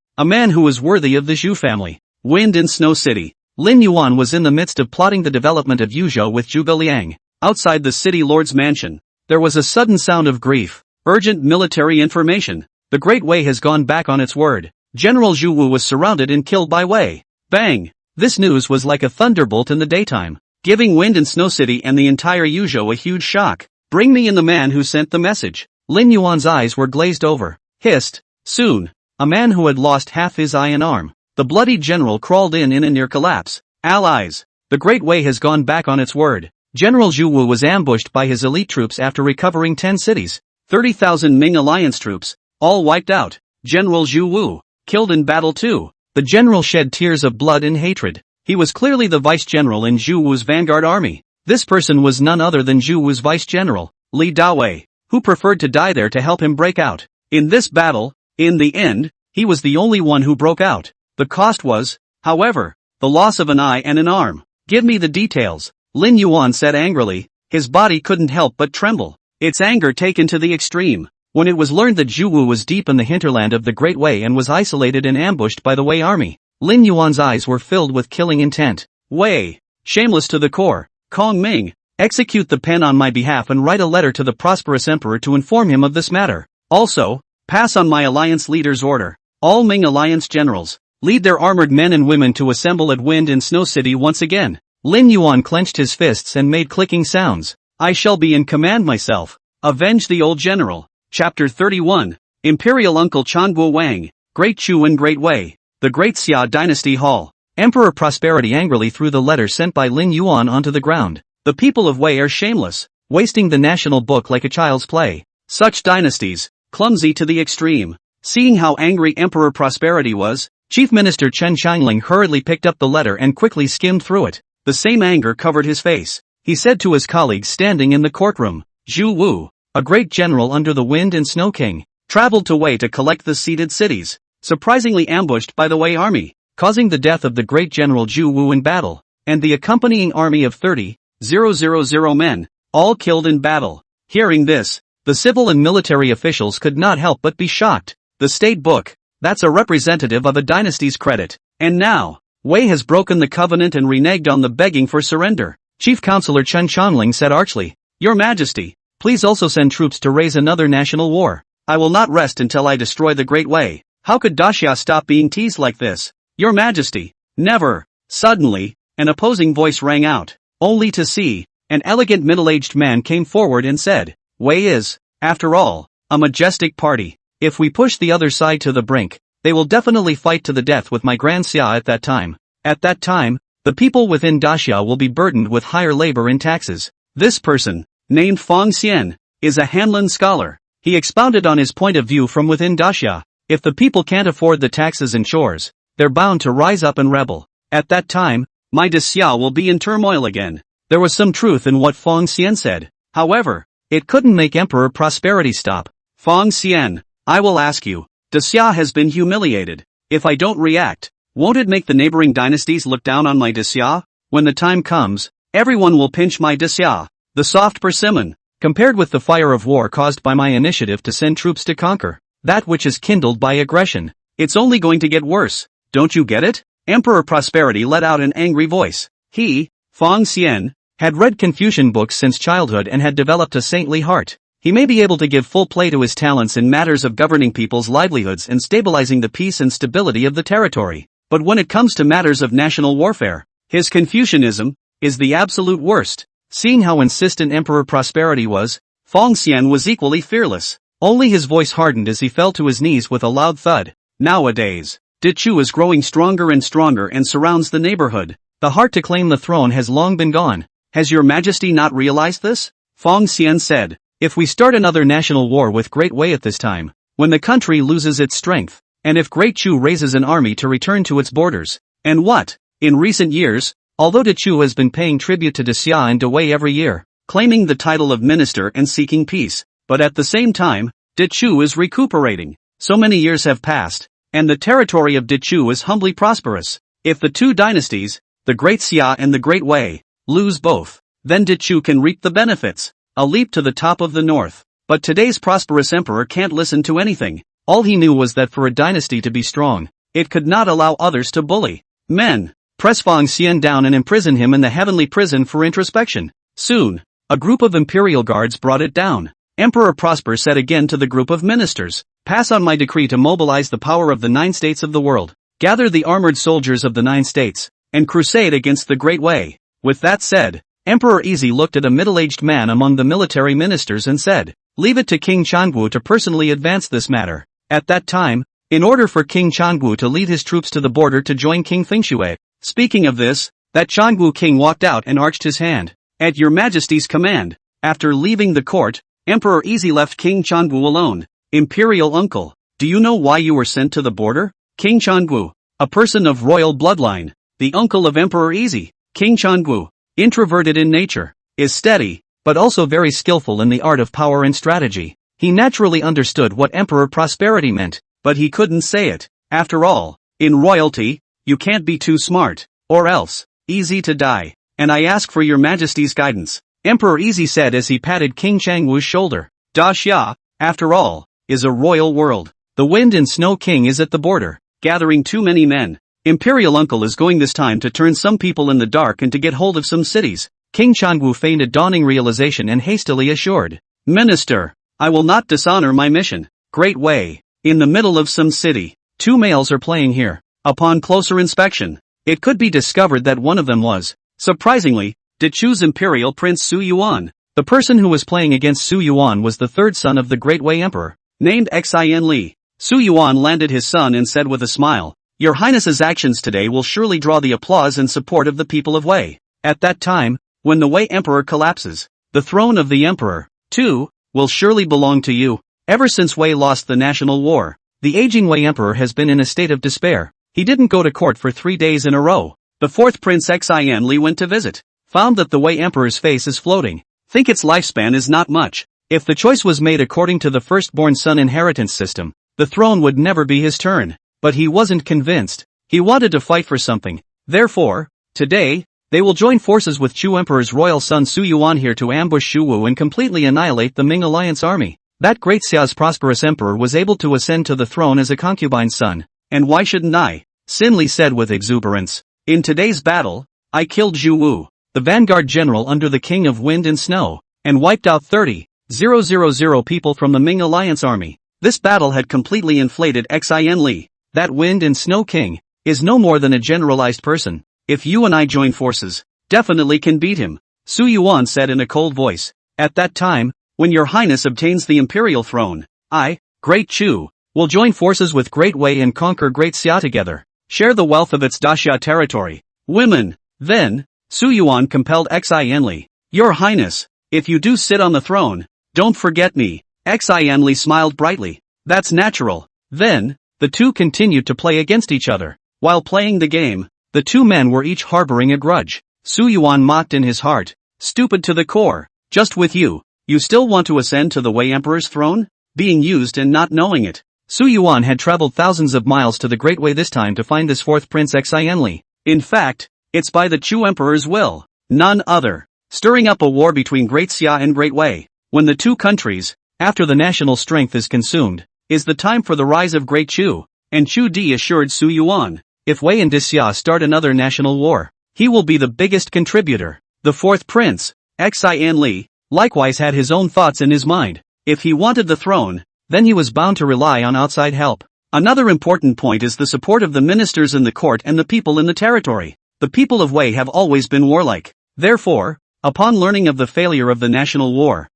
A man who is worthy of the Zhu family. Wind and Snow City. Lin Yuan was in the midst of plotting the development of Yuzhou with Zhuge Liang. Outside the city lord's mansion, there was a sudden sound of grief. Urgent military information. The Great Wei has gone back on its word. General Zhu Wu was surrounded and killed by Wei. Bang! This news was like a thunderbolt in the daytime, giving Wind and Snow City and the entire Yuzhou a huge shock. "Bring me in the man who sent the message." Lin Yuan's eyes were glazed over. Hist! Soon, a man who had lost half his eye and arm. The bloody general crawled in a near collapse. "Allies! The Great Wei has gone back on its word." General Zhu Wu was ambushed by his elite troops after recovering 10 cities. 30,000 Ming Alliance troops, all wiped out. General Zhu Wu, killed in battle too. The general shed tears of blood and hatred. He was clearly the vice-general in Zhu Wu's vanguard army. This person was none other than Zhu Wu's vice-general, Li Dawei, who preferred to die there to help him break out. In this battle, in the end, he was the only one who broke out. The cost was, however, the loss of an eye and an arm. "Give me the details," Lin Yuan said angrily. His body couldn't help but tremble, its anger taken to the extreme. When it was learned that Zhu Wu was deep in the hinterland of the Great Wei and was isolated and ambushed by the Wei army, Lin Yuan's eyes were filled with killing intent. "Wei, shameless to the core, Kong Ming, execute the pen on my behalf and write a letter to the prosperous emperor to inform him of this matter. Also, pass on my alliance leader's order. All Ming alliance generals, lead their armored men and women to assemble at Wind and Snow City once again." Lin Yuan clenched his fists and made clicking sounds. "I shall be in command myself. Avenge the old general." Chapter 31. Imperial Uncle Changuo Wang, Great Chu and Great Wei, the Great Xia Dynasty Hall. Emperor Prosperity angrily threw the letter sent by Lin Yuan onto the ground. "The people of Wei are shameless, wasting the national book like a child's play. Such dynasties, clumsy to the extreme." Seeing how angry Emperor Prosperity was, Chief Minister Chen Qianling hurriedly picked up the letter and quickly skimmed through it. The same anger covered his face. He said to his colleagues standing in the courtroom, "Zhu Wu, a great general under the Wind and Snow King, traveled to Wei to collect the ceded cities, surprisingly ambushed by the Wei army, causing the death of the great general Zhu Wu in battle, and the accompanying army of 30,000 men, all killed in battle." Hearing this, the civil and military officials could not help but be shocked. The state book, that's a representative of a dynasty's credit. And now, Wei has broken the covenant and reneged on the begging for surrender. Chief Counselor Chen Qianling said archly, "Your Majesty, please also send troops to raise another national war. I will not rest until I destroy the Great Wei." How could Daxia stop being teased like this? "Your Majesty, never." Suddenly, an opposing voice rang out, only to see, an elegant middle-aged man came forward and said, "Wei is, after all, a majestic party. If we push the other side to the brink, they will definitely fight to the death with my Grand Xia at that time. At that time, the people within Daxia will be burdened with higher labor and taxes." This person, named Fang Xian, is a Hanlin scholar. He expounded on his point of view from within Daxia. If the people can't afford the taxes and chores, they're bound to rise up and rebel. At that time, my Xia will be in turmoil again. There was some truth in what Feng Xian said. However, it couldn't make Emperor Prosperity stop. Feng Xian, I will ask you, Xia has been humiliated. If I don't react, won't it make the neighboring dynasties look down on my Xia? When the time comes, everyone will pinch my Xia. The soft persimmon, compared with the fire of war caused by my initiative to send troops to conquer that which is kindled by aggression. It's only going to get worse. Don't you get it? Emperor Prosperity let out an angry voice. He, Feng Xian, had read Confucian books since childhood and had developed a saintly heart. He may be able to give full play to his talents in matters of governing people's livelihoods and stabilizing the peace and stability of the territory. But when it comes to matters of national warfare, his Confucianism is the absolute worst. Seeing how insistent Emperor Prosperity was, Feng Xian was equally fearless. Only his voice hardened as he fell to his knees with a loud thud. Nowadays, Chu is growing stronger and stronger and surrounds the neighborhood. The heart to claim the throne has long been gone. Has your majesty not realized this? Feng Xian said. If we start another national war with Great Wei at this time, when the country loses its strength, and if Great Chu raises an army to return to its borders, and what? In recent years, although Chu has been paying tribute to Xia and De Wei every year, claiming the title of minister and seeking peace, but at the same time, Chu is recuperating. So many years have passed, and the territory of Chu is humbly prosperous. If the two dynasties, the Great Xia and the Great Wei, lose both, then Chu can reap the benefits. A leap to the top of the north. But today's prosperous emperor can't listen to anything. All he knew was that for a dynasty to be strong, it could not allow others to bully. Men, press Feng Xian down and imprison him in the heavenly prison for introspection. Soon, a group of imperial guards brought it down. Emperor Prosper said again to the group of ministers, pass on my decree to mobilize the power of the 9 states of the world, gather the armored soldiers of the 9 states, and crusade against the Great Wei. With that said, Emperor Easy looked at a middle-aged man among the military ministers and said, leave it to King Changwu to personally advance this matter. At that time, in order for King Changwu to lead his troops to the border to join King Fengshui. Speaking of this, that Changwu king walked out and arched his hand. At your majesty's command. After leaving the court, Emperor Easy left King Changwu alone. Imperial uncle, do you know why you were sent to the border? King Changwu, a person of royal bloodline, the uncle of Emperor Easy. King Changwu, introverted in nature, is steady, but also very skillful in the art of power and strategy. He naturally understood what Emperor Prosperity meant, but he couldn't say it. After all, in royalty, you can't be too smart, or else, easy to die. And I ask for your majesty's guidance, Emperor Easy said as he patted King Changwu's shoulder. Da Xia, after all, is a royal world. The Wind and Snow King is at the border, gathering too many men. Imperial uncle is going this time to turn some people in the dark and to get hold of some cities. King Changwu feigned a dawning realization and hastily assured, Minister, I will not dishonor my mission. Great Wei, in the middle of some city, 2 males are playing here. Upon closer inspection, it could be discovered that one of them was, surprisingly, Chu's Imperial Prince Su Yuan. The person who was playing against Su Yuan was the 3rd son of the Great Wei Emperor, named Xian Li. Su Yuan landed his son and said with a smile, Your Highness's actions today will surely draw the applause and support of the people of Wei. At that time, when the Wei Emperor collapses, the throne of the Emperor, too, will surely belong to you. Ever since Wei lost the national war, the aging Wei Emperor has been in a state of despair. He didn't go to court for 3 days in a row. The 4th Prince Xian Li went to visit, found that the Wei Emperor's face is floating. Think its lifespan is not much. If the choice was made according to the firstborn son inheritance system, the throne would never be his turn. But he wasn't convinced. He wanted to fight for something. Therefore, today, they will join forces with Chu Emperor's royal son Su Yuan here to ambush Shu Wu and completely annihilate the Ming Alliance army. That Great Xia's prosperous emperor was able to ascend to the throne as a concubine's son. And why shouldn't I? Sin Li said with exuberance. In today's battle, I killed Zhu Wu, the vanguard general under the King of Wind and Snow, and wiped out 30,000 people from the Ming Alliance army. This battle had completely inflated Xian Li. That Wind and Snow King is no more than a generalized person. If you and I join forces, definitely can beat him, Su Yuan said in a cold voice. At that time, when your highness obtains the imperial throne, I, Great Chu, will join forces with Great Wei and conquer Great Xia together, share the wealth of its Daxia territory. Women, then, Su Yuan compelled Xian Li. Your highness, if you do sit on the throne, don't forget me. Xian Li smiled brightly. That's natural. Then, the two continued to play against each other. While playing the game, the two men were each harboring a grudge. Su Yuan mocked in his heart, "Stupid to the core, just with you, you still want to ascend to the Wei Emperor's throne? Being used and not knowing it." Su Yuan had traveled thousands of miles to the Great Wei this time to find this fourth prince Li. In fact, it's by the Chu Emperor's will, none other, stirring up a war between Great Xia and Great Wei. When the two countries, after the national strength is consumed, is the time for the rise of Great Chu, and Chu Di assured Su Yuan, if Wei and Xia start another national war, he will be the biggest contributor. The fourth prince, Li, likewise had his own thoughts in his mind. If he wanted the throne, then he was bound to rely on outside help. Another important point is the support of the ministers in the court and the people in the territory. The people of Wei have always been warlike. Therefore, upon learning of the failure of the national war,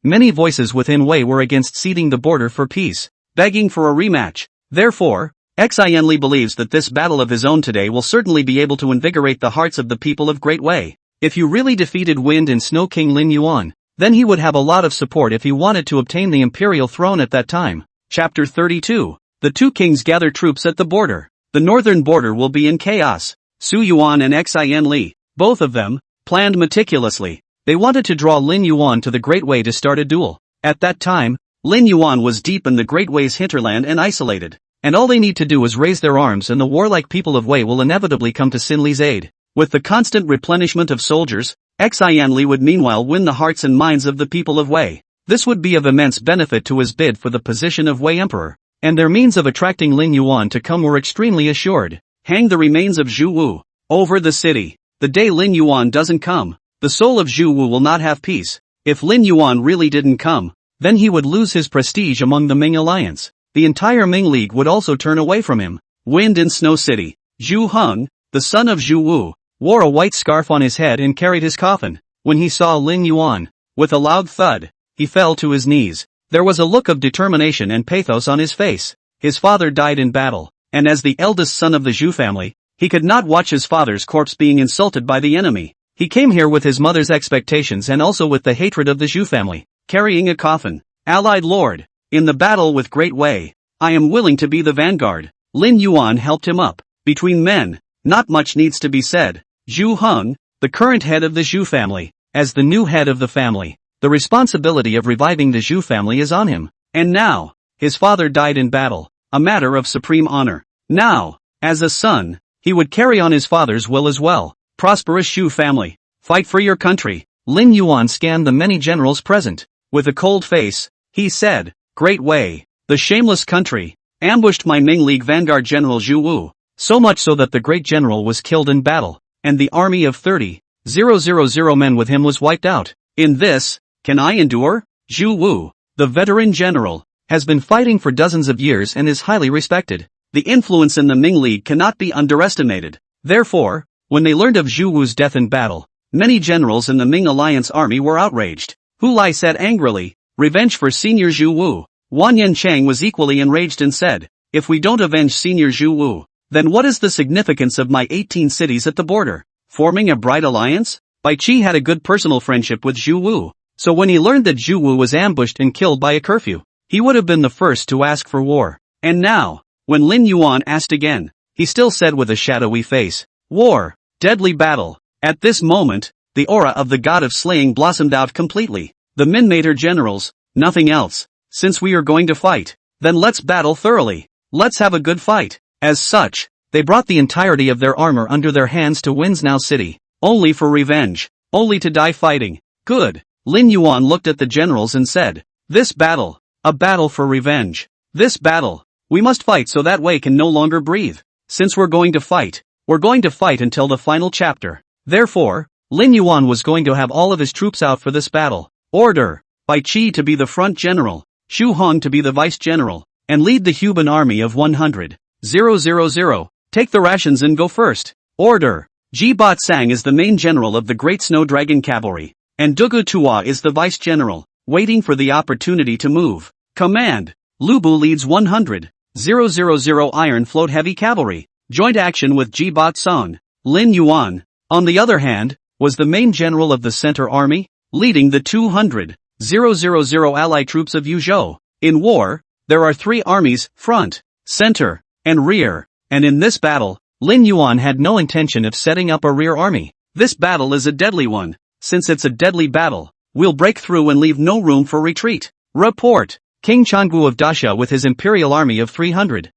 many voices within Wei were against ceding the border for peace, begging for a rematch. Therefore, Li believes that this battle of his own today will certainly be able to invigorate the hearts of the people of Great Wei. If you really defeated Wind and Snow King Lin Yuan, then he would have a lot of support if he wanted to obtain the imperial throne at that time. Chapter 32. The two kings gather troops at the border. The northern border will be in chaos. Su Yuan and Li, both of them, planned meticulously. They wanted to draw Lin Yuan to the Great Wei to start a duel. At that time, Lin Yuan was deep in the Great Wei's hinterland and isolated, and all they need to do is raise their arms and the warlike people of Wei will inevitably come to Xin Li's aid. With the constant replenishment of soldiers, Li would meanwhile win the hearts and minds of the people of Wei. This would be of immense benefit to his bid for the position of Wei Emperor, and their means of attracting Lin Yuan to come were extremely assured. Hang the remains of Zhu Wu over the city. The day Lin Yuan doesn't come, the soul of Zhu Wu will not have peace. If Lin Yuan really didn't come, then he would lose his prestige among the Ming alliance. The entire Ming League would also turn away from him. Wind in Snow City. Zhu Heng, the son of Zhu Wu, wore a white scarf on his head and carried his coffin. When he saw Lin Yuan, with a loud thud, he fell to his knees. There was a look of determination and pathos on his face. His father died in battle, and as the eldest son of the Zhu family, he could not watch his father's corpse being insulted by the enemy. He came here with his mother's expectations and also with the hatred of the Zhu family, carrying a coffin. Allied Lord, in the battle with Great Wei, I am willing to be the vanguard. Lin Yuan helped him up. Between men, not much needs to be said. Zhu Heng, the current head of the Zhu family, as the new head of the family, the responsibility of reviving the Zhu family is on him. And now, his father died in battle, a matter of supreme honor. Now, as a son, he would carry on his father's will as well. Prosperous Zhu family, fight for your country. Lin Yuan scanned the many generals present. With a cold face, he said, Great Wei, the shameless country, ambushed my Ming League vanguard general Zhu Wu, so much so that the great general was killed in battle, and the army of 30,000 men with him was wiped out. In this, can I endure? Zhu Wu, the veteran general, has been fighting for dozens of years and is highly respected. The influence in the Ming League cannot be underestimated. Therefore, when they learned of Zhu Wu's death in battle, many generals in the Ming alliance army were outraged. Hu Lai said angrily, revenge for senior Zhu Wu. Wan Yanchang was equally enraged and said, if we don't avenge senior Zhu Wu, then what is the significance of my 18 cities at the border? Forming a bright alliance? Bai Qi had a good personal friendship with Zhu Wu, so when he learned that Zhu Wu was ambushed and killed by a curfew, he would have been the first to ask for war. And now, when Lin Yuan asked again, he still said with a shadowy face, war, deadly battle. At this moment, the aura of the god of slaying blossomed out completely. The Minmater generals, nothing else. Since we are going to fight, then let's battle thoroughly. Let's have a good fight. As such, they brought the entirety of their armor under their hands to Winsnow City, only for revenge, only to die fighting. Good. Lin Yuan looked at the generals and said, this battle, a battle for revenge. This battle, we must fight so that Wei can no longer breathe. Since we're going to fight until the final chapter. Therefore, Lin Yuan was going to have all of his troops out for this battle. Order, Bai Qi to be the front general, Xu Hong to be the vice general, and lead the Huban Army of 100,000. Take the rations and go first. Order, Ji Bat Sang is the main general of the Great Snow Dragon Cavalry, and Dugu Tua is the vice general, waiting for the opportunity to move. Command, Lu Bu leads 100,000 Iron Float Heavy Cavalry, joint action with Ji Bat Sang. Lin Yuan, on the other hand, was the main general of the Center Army, leading the 200,000 allied troops of Yuzhou. In war, there are three armies, front, center, and rear. and in this battle, Lin Yuan had no intention of setting up a rear army. This battle is a deadly one. Since it's a deadly battle, we'll break through and leave no room for retreat. Report. King Changwu of Daxia with his Imperial Army of 300,000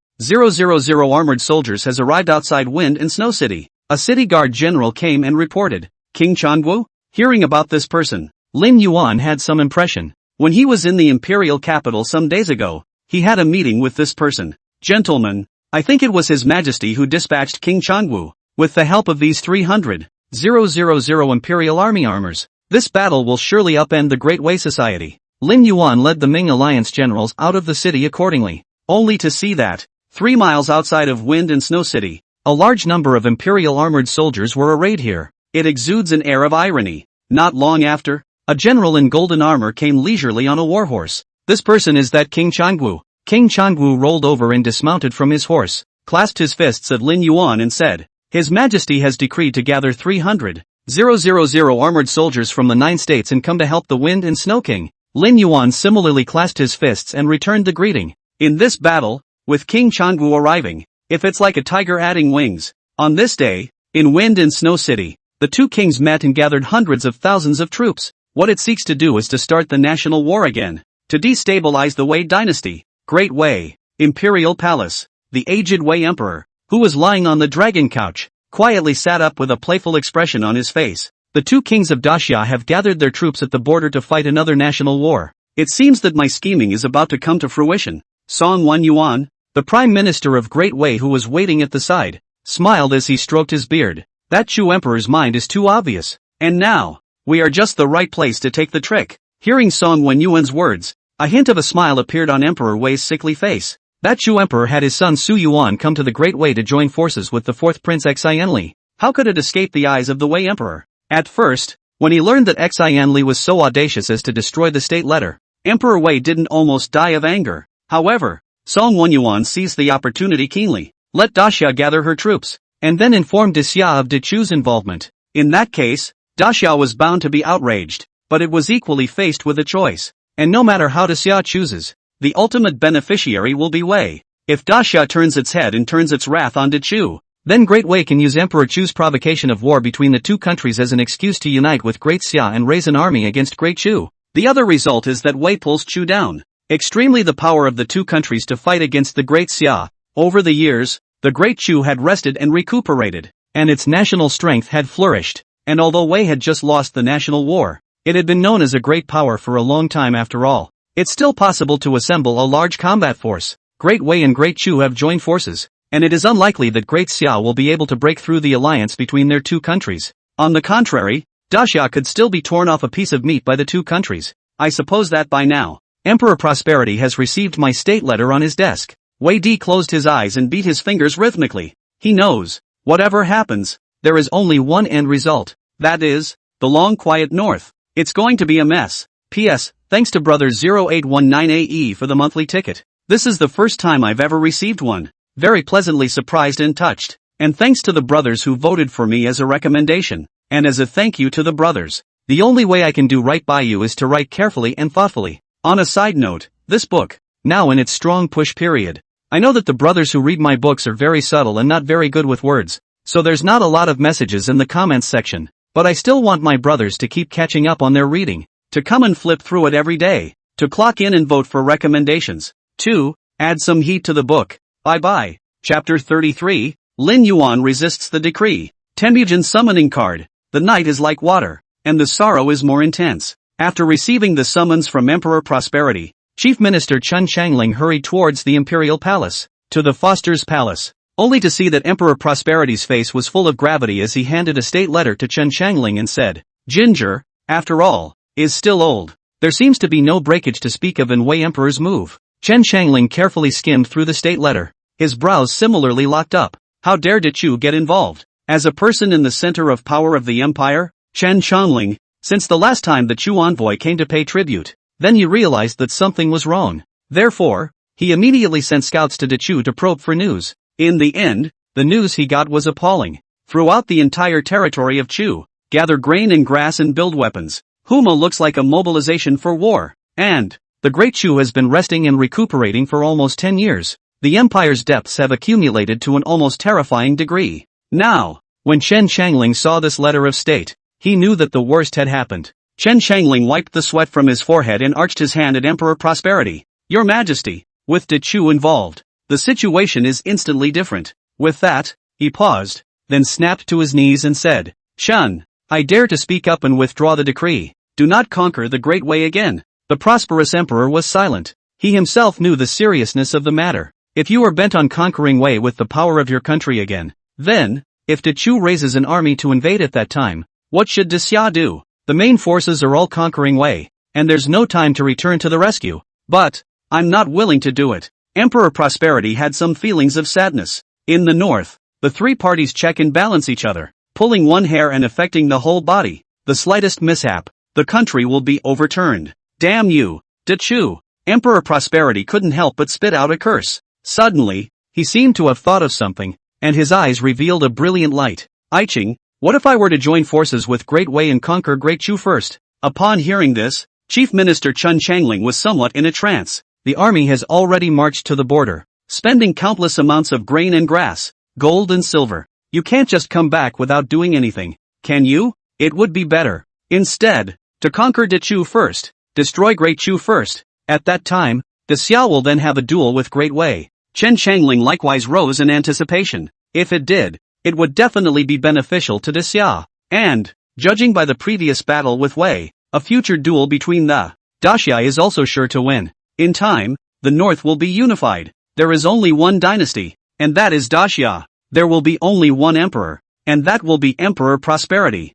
armored soldiers has arrived outside Wind and Snow City. A city guard general came and reported. King Changwu? Hearing about this person, Lin Yuan had some impression. When he was in the Imperial capital some days ago, he had a meeting with this person. Gentlemen, I think it was His Majesty who dispatched King Changwu, with the help of these 300,000 Imperial Army armors. This battle will surely upend the Great Wei Society. Lin Yuan led the Ming Alliance generals out of the city accordingly, only to see that, 3 miles outside of Wind and Snow City, a large number of Imperial armored soldiers were arrayed here. It exudes an air of irony. Not long after, a general in golden armor came leisurely on a warhorse. This person is that King Changwu. King Changwu rolled over and dismounted from his horse, clasped his fists at Lin Yuan and said, His Majesty has decreed to gather 300,000 armored soldiers from the 9 states and come to help the Wind and Snow King. Lin Yuan similarly clasped his fists and returned the greeting. In this battle, with King Changwu arriving, if it's like a tiger adding wings. On this day, in Wind and Snow City, the two kings met and gathered hundreds of thousands of troops. What it seeks to do is to start the national war again, to destabilize the Wei dynasty. Great Wei, Imperial Palace. The aged Wei Emperor, who was lying on the dragon couch, quietly sat up with a playful expression on his face. The two kings of Daxia have gathered their troops at the border to fight another national war. It seems that my scheming is about to come to fruition. Song Wan Yuan, the Prime Minister of Great Wei who was waiting at the side, smiled as he stroked his beard. That Chu Emperor's mind is too obvious. And now, we are just the right place to take the trick. Hearing Song Wan Yuan's words, a hint of a smile appeared on Emperor Wei's sickly face. That Chu Emperor had his son Su Yuan come to the Great Wei to join forces with the 4th Prince Xianli. How could it escape the eyes of the Wei Emperor? At first, when he learned that Xianli was so audacious as to destroy the state letter, Emperor Wei didn't almost die of anger. However, Song Wan Yuan seized the opportunity keenly. Let Daxia gather her troops, and then informed Daxia of Dachu's involvement. In that case, Daxia was bound to be outraged, but it was equally faced with a choice. And no matter how Daxia chooses, the ultimate beneficiary will be Wei. If Daxia turns its head and turns its wrath on Dachu, then Great Wei can use Emperor Chu's provocation of war between the two countries as an excuse to unite with Great Xia and raise an army against Great Chu. The other result is that Wei pulls Chu down. Extremely the power of the two countries to fight against the Great Xia. Over the years, the Great Chu had rested and recuperated, and its national strength had flourished. And although Wei had just lost the national war, it had been known as a great power for a long time after all. It's still possible to assemble a large combat force. Great Wei and Great Chu have joined forces, and it is unlikely that Great Xia will be able to break through the alliance between their two countries. On the contrary, Daxia could still be torn off a piece of meat by the two countries. I suppose that by now, Emperor Prosperity has received my state letter on his desk. Wei Di closed his eyes and beat his fingers rhythmically. He knows, whatever happens, there is only one end result. That is, the long quiet north. It's going to be a mess. P.S. Thanks to brother 0819AE for the monthly ticket. This is the first time I've ever received one. Very pleasantly surprised and touched. And thanks to the brothers who voted for me as a recommendation. And as a thank you to the brothers, the only way I can do right by you is to write carefully and thoughtfully. On a side note, this book, now in its strong push period. I know that the brothers who read my books are very subtle and not very good with words, so there's not a lot of messages in the comments section, but I still want my brothers to keep catching up on their reading, to come and flip through it every day, to clock in and vote for recommendations. 2. Add some heat to the book. Bye-bye. Chapter 33, Lin Yuan resists the decree. Temujin summoning card. The night is like water, and the sorrow is more intense. After receiving the summons from Emperor Prosperity, Chief Minister Chen Changling hurried towards the Imperial Palace, to the Foster's Palace, only to see that Emperor Prosperity's face was full of gravity as he handed a state letter to Chen Changling and said, Ginger, after all, is still old. There seems to be no breakage to speak of in Wei Emperor's move. Chen Changling carefully skimmed through the state letter, his brows similarly locked up. How dare Dachu get involved? As a person in the center of power of the empire, Chen Changling, since the last time the Chu envoy came to pay tribute, then he realized that something was wrong. Therefore, he immediately sent scouts to Dachu to probe for news. In the end, the news he got was appalling. Throughout the entire territory of Chu, gather grain and grass and build weapons. Huma looks like a mobilization for war. And the Great Chu has been resting and recuperating for almost 10 years. The empire's depths have accumulated to an almost terrifying degree. Now, when Chen Changling saw this letter of state, he knew that the worst had happened. Chen Changling wiped the sweat from his forehead and arched his hand at Emperor Prosperity. Your Majesty, with De Chu involved, the situation is instantly different. With that, he paused, then snapped to his knees and said, Chen, I dare to speak up and withdraw the decree. Do not conquer the Great Wei again. The prosperous emperor was silent. He himself knew the seriousness of the matter. If you are bent on conquering Wei with the power of your country again, then, if De Chu raises an army to invade at that time, what should De Xia do? The main forces are all conquering Wei, and there's no time to return to the rescue. But, I'm not willing to do it. Emperor Prosperity had some feelings of sadness. In the north, the three parties check and balance each other, pulling one hair and affecting the whole body. The slightest mishap, the country will be overturned. Damn you, De Chu! Emperor Prosperity couldn't help but spit out a curse. Suddenly, he seemed to have thought of something, and his eyes revealed a brilliant light. Yingxiang, what if I were to join forces with Great Wei and conquer Great Chu first? Upon hearing this, Chief Minister Chen Changling was somewhat in a trance. The army has already marched to the border, spending countless amounts of grain and grass, gold and silver. You can't just come back without doing anything, can you? It would be better, instead, to conquer De Chu first, destroy Great Chu first. At that time, De Xia will then have a duel with Great Wei. Chen Changling likewise rose in anticipation. If it did, it would definitely be beneficial to De Xia. And, judging by the previous battle with Wei, a future duel between the Daxia is also sure to win. In time, the north will be unified. There is only one dynasty, and that is Daxia. There will be only one emperor, and that will be Emperor Prosperity.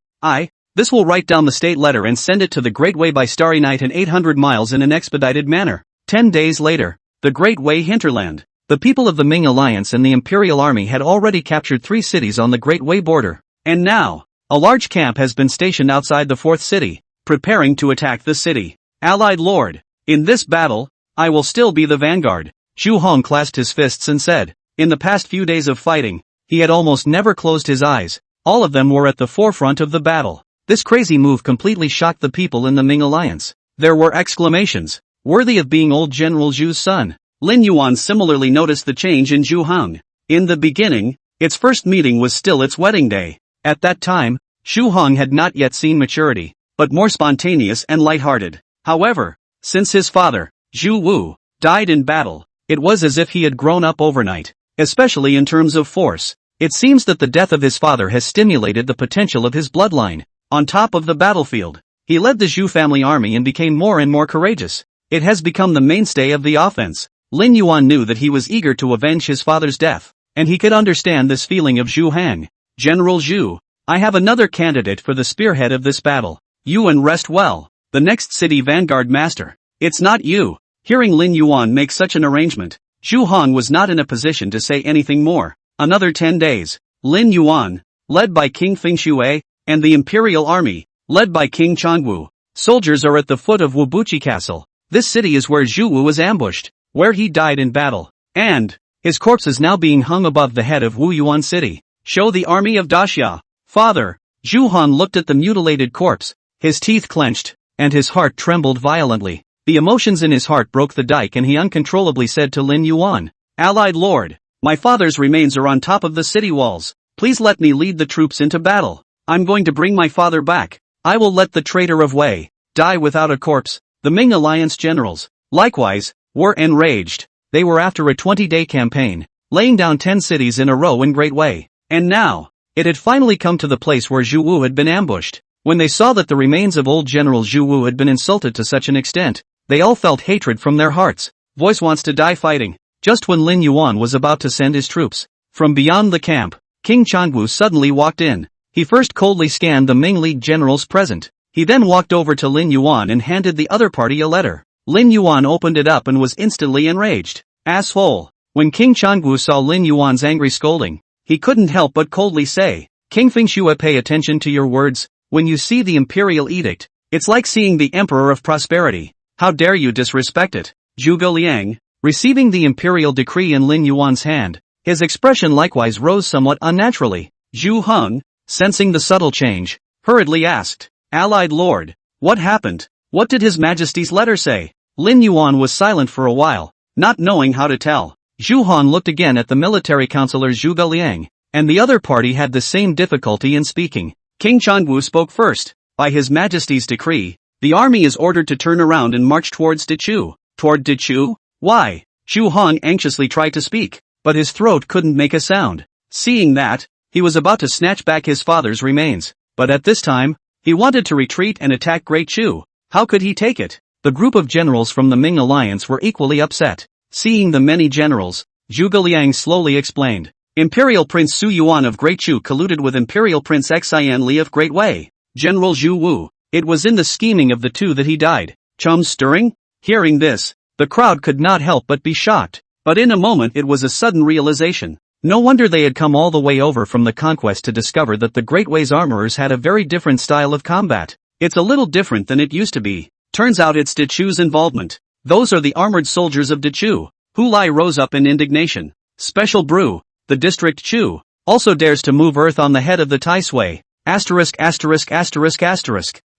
This will write down the state letter and send it to the Great Wei by Starry Night in 800 miles in an expedited manner. 10 days later, the Great Wei hinterland. The people of the Ming Alliance and the Imperial Army had already captured 3 cities on the Great Wei border. And now, a large camp has been stationed outside the 4th city, preparing to attack the city. Allied Lord, in this battle, I will still be the vanguard. Zhu Hong clasped his fists and said, in the past few days of fighting, he had almost never closed his eyes. All of them were at the forefront of the battle. This crazy move completely shocked the people in the Ming Alliance. There were exclamations, worthy of being old General Zhu's son. Lin Yuan similarly noticed the change in Zhu Hong. In the beginning, its first meeting was still its wedding day. At that time, Zhu Hong had not yet seen maturity, but more spontaneous and light-hearted. However, since his father, Zhu Wu, died in battle, it was as if he had grown up overnight, especially in terms of force. It seems that the death of his father has stimulated the potential of his bloodline. On top of the battlefield, he led the Zhu family army and became more and more courageous. It has become the mainstay of the offense. Lin Yuan knew that he was eager to avenge his father's death, and he could understand this feeling of Zhu Hang. General Zhu, I have another candidate for the spearhead of this battle. You and rest well. The next city vanguard master. It's not you. Hearing Lin Yuan make such an arrangement, Zhu Hong was not in a position to say anything more. Another 10 days. Lin Yuan, led by King Fengshui, and the Imperial Army, led by King Changwu. Soldiers are at the foot of Wubuchi Castle. This city is where Zhu Wu was ambushed, where he died in battle. And, his corpse is now being hung above the head of Wu Yuan City. Show the army of Daxia. Father, Zhu Han looked at the mutilated corpse, his teeth clenched, and his heart trembled violently. The emotions in his heart broke the dike and he uncontrollably said to Lin Yuan, Allied Lord, my father's remains are on top of the city walls. Please let me lead the troops into battle. I'm going to bring my father back. I will let the traitor of Wei die without a corpse. The Ming Alliance generals, likewise, were enraged. They were after a 20-day campaign, laying down 10 cities in a row in Great Wei. And now, it had finally come to the place where Zhu Wu had been ambushed. When they saw that the remains of old General Zhu Wu had been insulted to such an extent, they all felt hatred from their hearts. Voice wants to die fighting. Just when Lin Yuan was about to send his troops, from beyond the camp, King Changwu suddenly walked in. He first coldly scanned the Ming League generals present. He then walked over to Lin Yuan and handed the other party a letter. Lin Yuan opened it up and was instantly enraged. Asshole. When King Changwu saw Lin Yuan's angry scolding, he couldn't help but coldly say, King Fengshui, pay attention to your words. When you see the Imperial edict, it's like seeing the Emperor of Prosperity. How dare you disrespect it? Zhuge Liang, receiving the Imperial decree in Lin Yuan's hand, his expression likewise rose somewhat unnaturally. Zhu Heng, sensing the subtle change, hurriedly asked, Allied Lord, what happened? What did His Majesty's letter say? Lin Yuan was silent for a while, not knowing how to tell. Zhu Han looked again at the military counselor Zhuge Liang, and the other party had the same difficulty in speaking. King Changwu spoke first. By His Majesty's decree, the army is ordered to turn around and march towards Dichu. Toward Dichu? Why? Zhu Han anxiously tried to speak, but his throat couldn't make a sound. Seeing that, he was about to snatch back his father's remains, but at this time, he wanted to retreat and attack Great Chu. How could he take it? The group of generals from the Ming alliance were equally upset. Seeing the many generals, Zhuge Liang slowly explained. Imperial Prince Su Yuan of Great Chu colluded with Imperial Prince Xian Li of Great Wei, General Zhu Wu. It was in the scheming of the two that he died. Chums stirring? Hearing this, the crowd could not help but be shocked. But in a moment it was a sudden realization. No wonder they had come all the way over from the conquest to discover that the Great Wei's armorers had a very different style of combat. It's a little different than it used to be. Turns out it's Dichu's involvement. Those are the armored soldiers of Dichu. Hu Lai rose up in indignation. Special brew. The district Chu also dares to move earth on the head of the Tai Sui.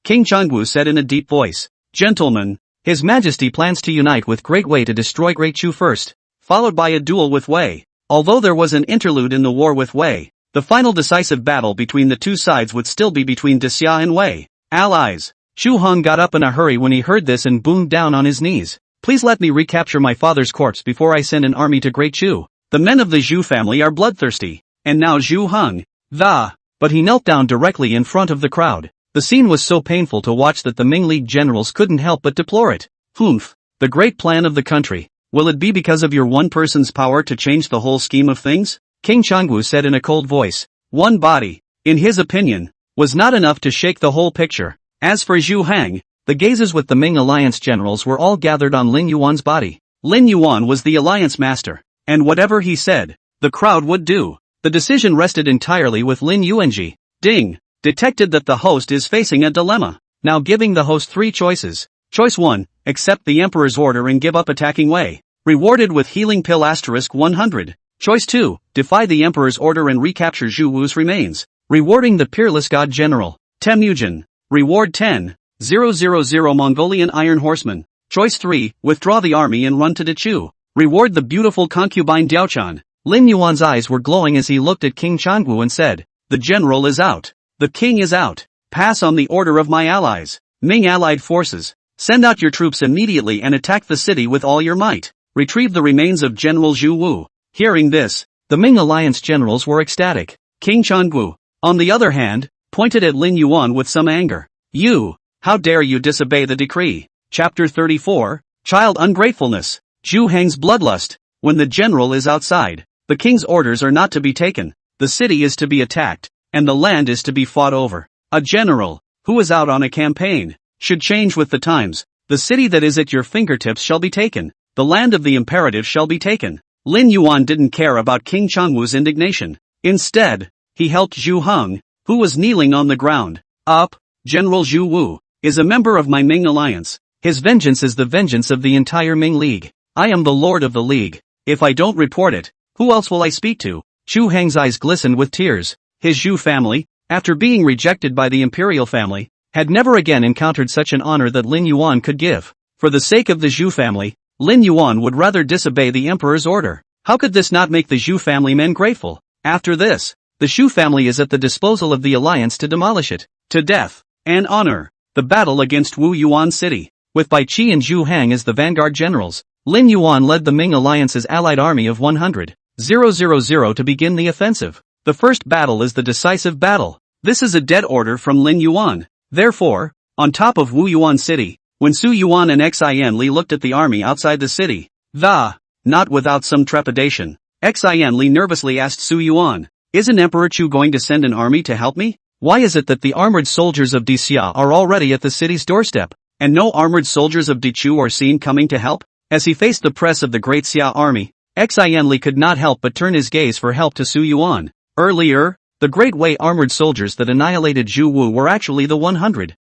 King Changwu said in a deep voice. Gentlemen, His Majesty plans to unite with Great Wei to destroy Great Chu first, followed by a duel with Wei. Although there was an interlude in the war with Wei, the final decisive battle between the two sides would still be between Dixia and Wei. Allies. Zhu Han got up in a hurry when he heard this and boomed down on his knees. Please let me recapture my father's corpse before I send an army to Great Chu. The men of the Zhu family are bloodthirsty. And now Zhu hung. But he knelt down directly in front of the crowd. The scene was so painful to watch that the Ming League generals couldn't help but deplore it. Humph. The great plan of the country. Will it be because of your one person's power to change the whole scheme of things? King Changwu said in a cold voice. One body, in his opinion, was not enough to shake the whole picture. As for Zhu Hang, the gazes with the Ming alliance generals were all gathered on Lin Yuan's body. Lin Yuan was the alliance master. And whatever he said, the crowd would do. The decision rested entirely with Lin Yuanji. Ding! Detected that the host is facing a dilemma. Now giving the host three choices. Choice 1, accept the Emperor's order and give up attacking Wei. Rewarded with healing pill *100. Choice 2, defy the Emperor's order and recapture Zhu Wu's remains. Rewarding the peerless god general. Temujin. Reward 10,000 Mongolian Iron Horsemen. Choice 3, withdraw the army and run to Dichu. Reward the beautiful concubine Diaochan. Lin Yuan's eyes were glowing as he looked at King Changwu and said, the general is out. The king is out. Pass on the order of my allies. Ming allied forces. Send out your troops immediately and attack the city with all your might. Retrieve the remains of General Zhu Wu. Hearing this, the Ming alliance generals were ecstatic. King Changwu, on the other hand, pointed at Lin Yuan with some anger. You, how dare you disobey the decree? Chapter 34, Child Ungratefulness. Zhu Hang's bloodlust. When the general is outside, the king's orders are not to be taken. The city is to be attacked, and the land is to be fought over. A general, who is out on a campaign, should change with the times. The city that is at your fingertips shall be taken. The land of the imperative shall be taken. Lin Yuan didn't care about King Changwu's indignation. Instead, he helped Zhu Heng, who was kneeling on the ground. Up, General Zhu Wu is a member of my Ming alliance. His vengeance is the vengeance of the entire Ming League. I am the lord of the league. If I don't report it, who else will I speak to? Zhu Heng's eyes glistened with tears. His Zhu family, after being rejected by the Imperial family, had never again encountered such an honor that Lin Yuan could give. For the sake of the Zhu family, Lin Yuan would rather disobey the emperor's order. How could this not make the Zhu family men grateful? After this, the Zhu family is at the disposal of the alliance to demolish it. To death and honor. The battle against Wu Yuan City. With Bai Qi and Zhu Hang as the vanguard generals, Lin Yuan led the Ming alliance's allied army of 100,000 to begin the offensive. The first battle is the decisive battle. This is a dead order from Lin Yuan. Therefore, on top of Wu Yuan City, when Su Yuan and Xian Li looked at the army outside the city, not without some trepidation, Xian Li nervously asked Su Yuan, isn't Emperor Chu going to send an army to help me? Why is it that the armored soldiers of Dixia are already at the city's doorstep, and no armored soldiers of Dichu are seen coming to help? As he faced the press of the Great Xia army, Xian Li could not help but turn his gaze for help to Su Yuan. Earlier, the Great Wei armored soldiers that annihilated Zhu Wu were actually the 100,000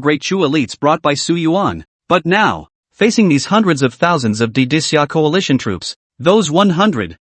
Great Chu elites brought by Su Yuan. But now, facing these hundreds of thousands of Dixia coalition troops, those 100,000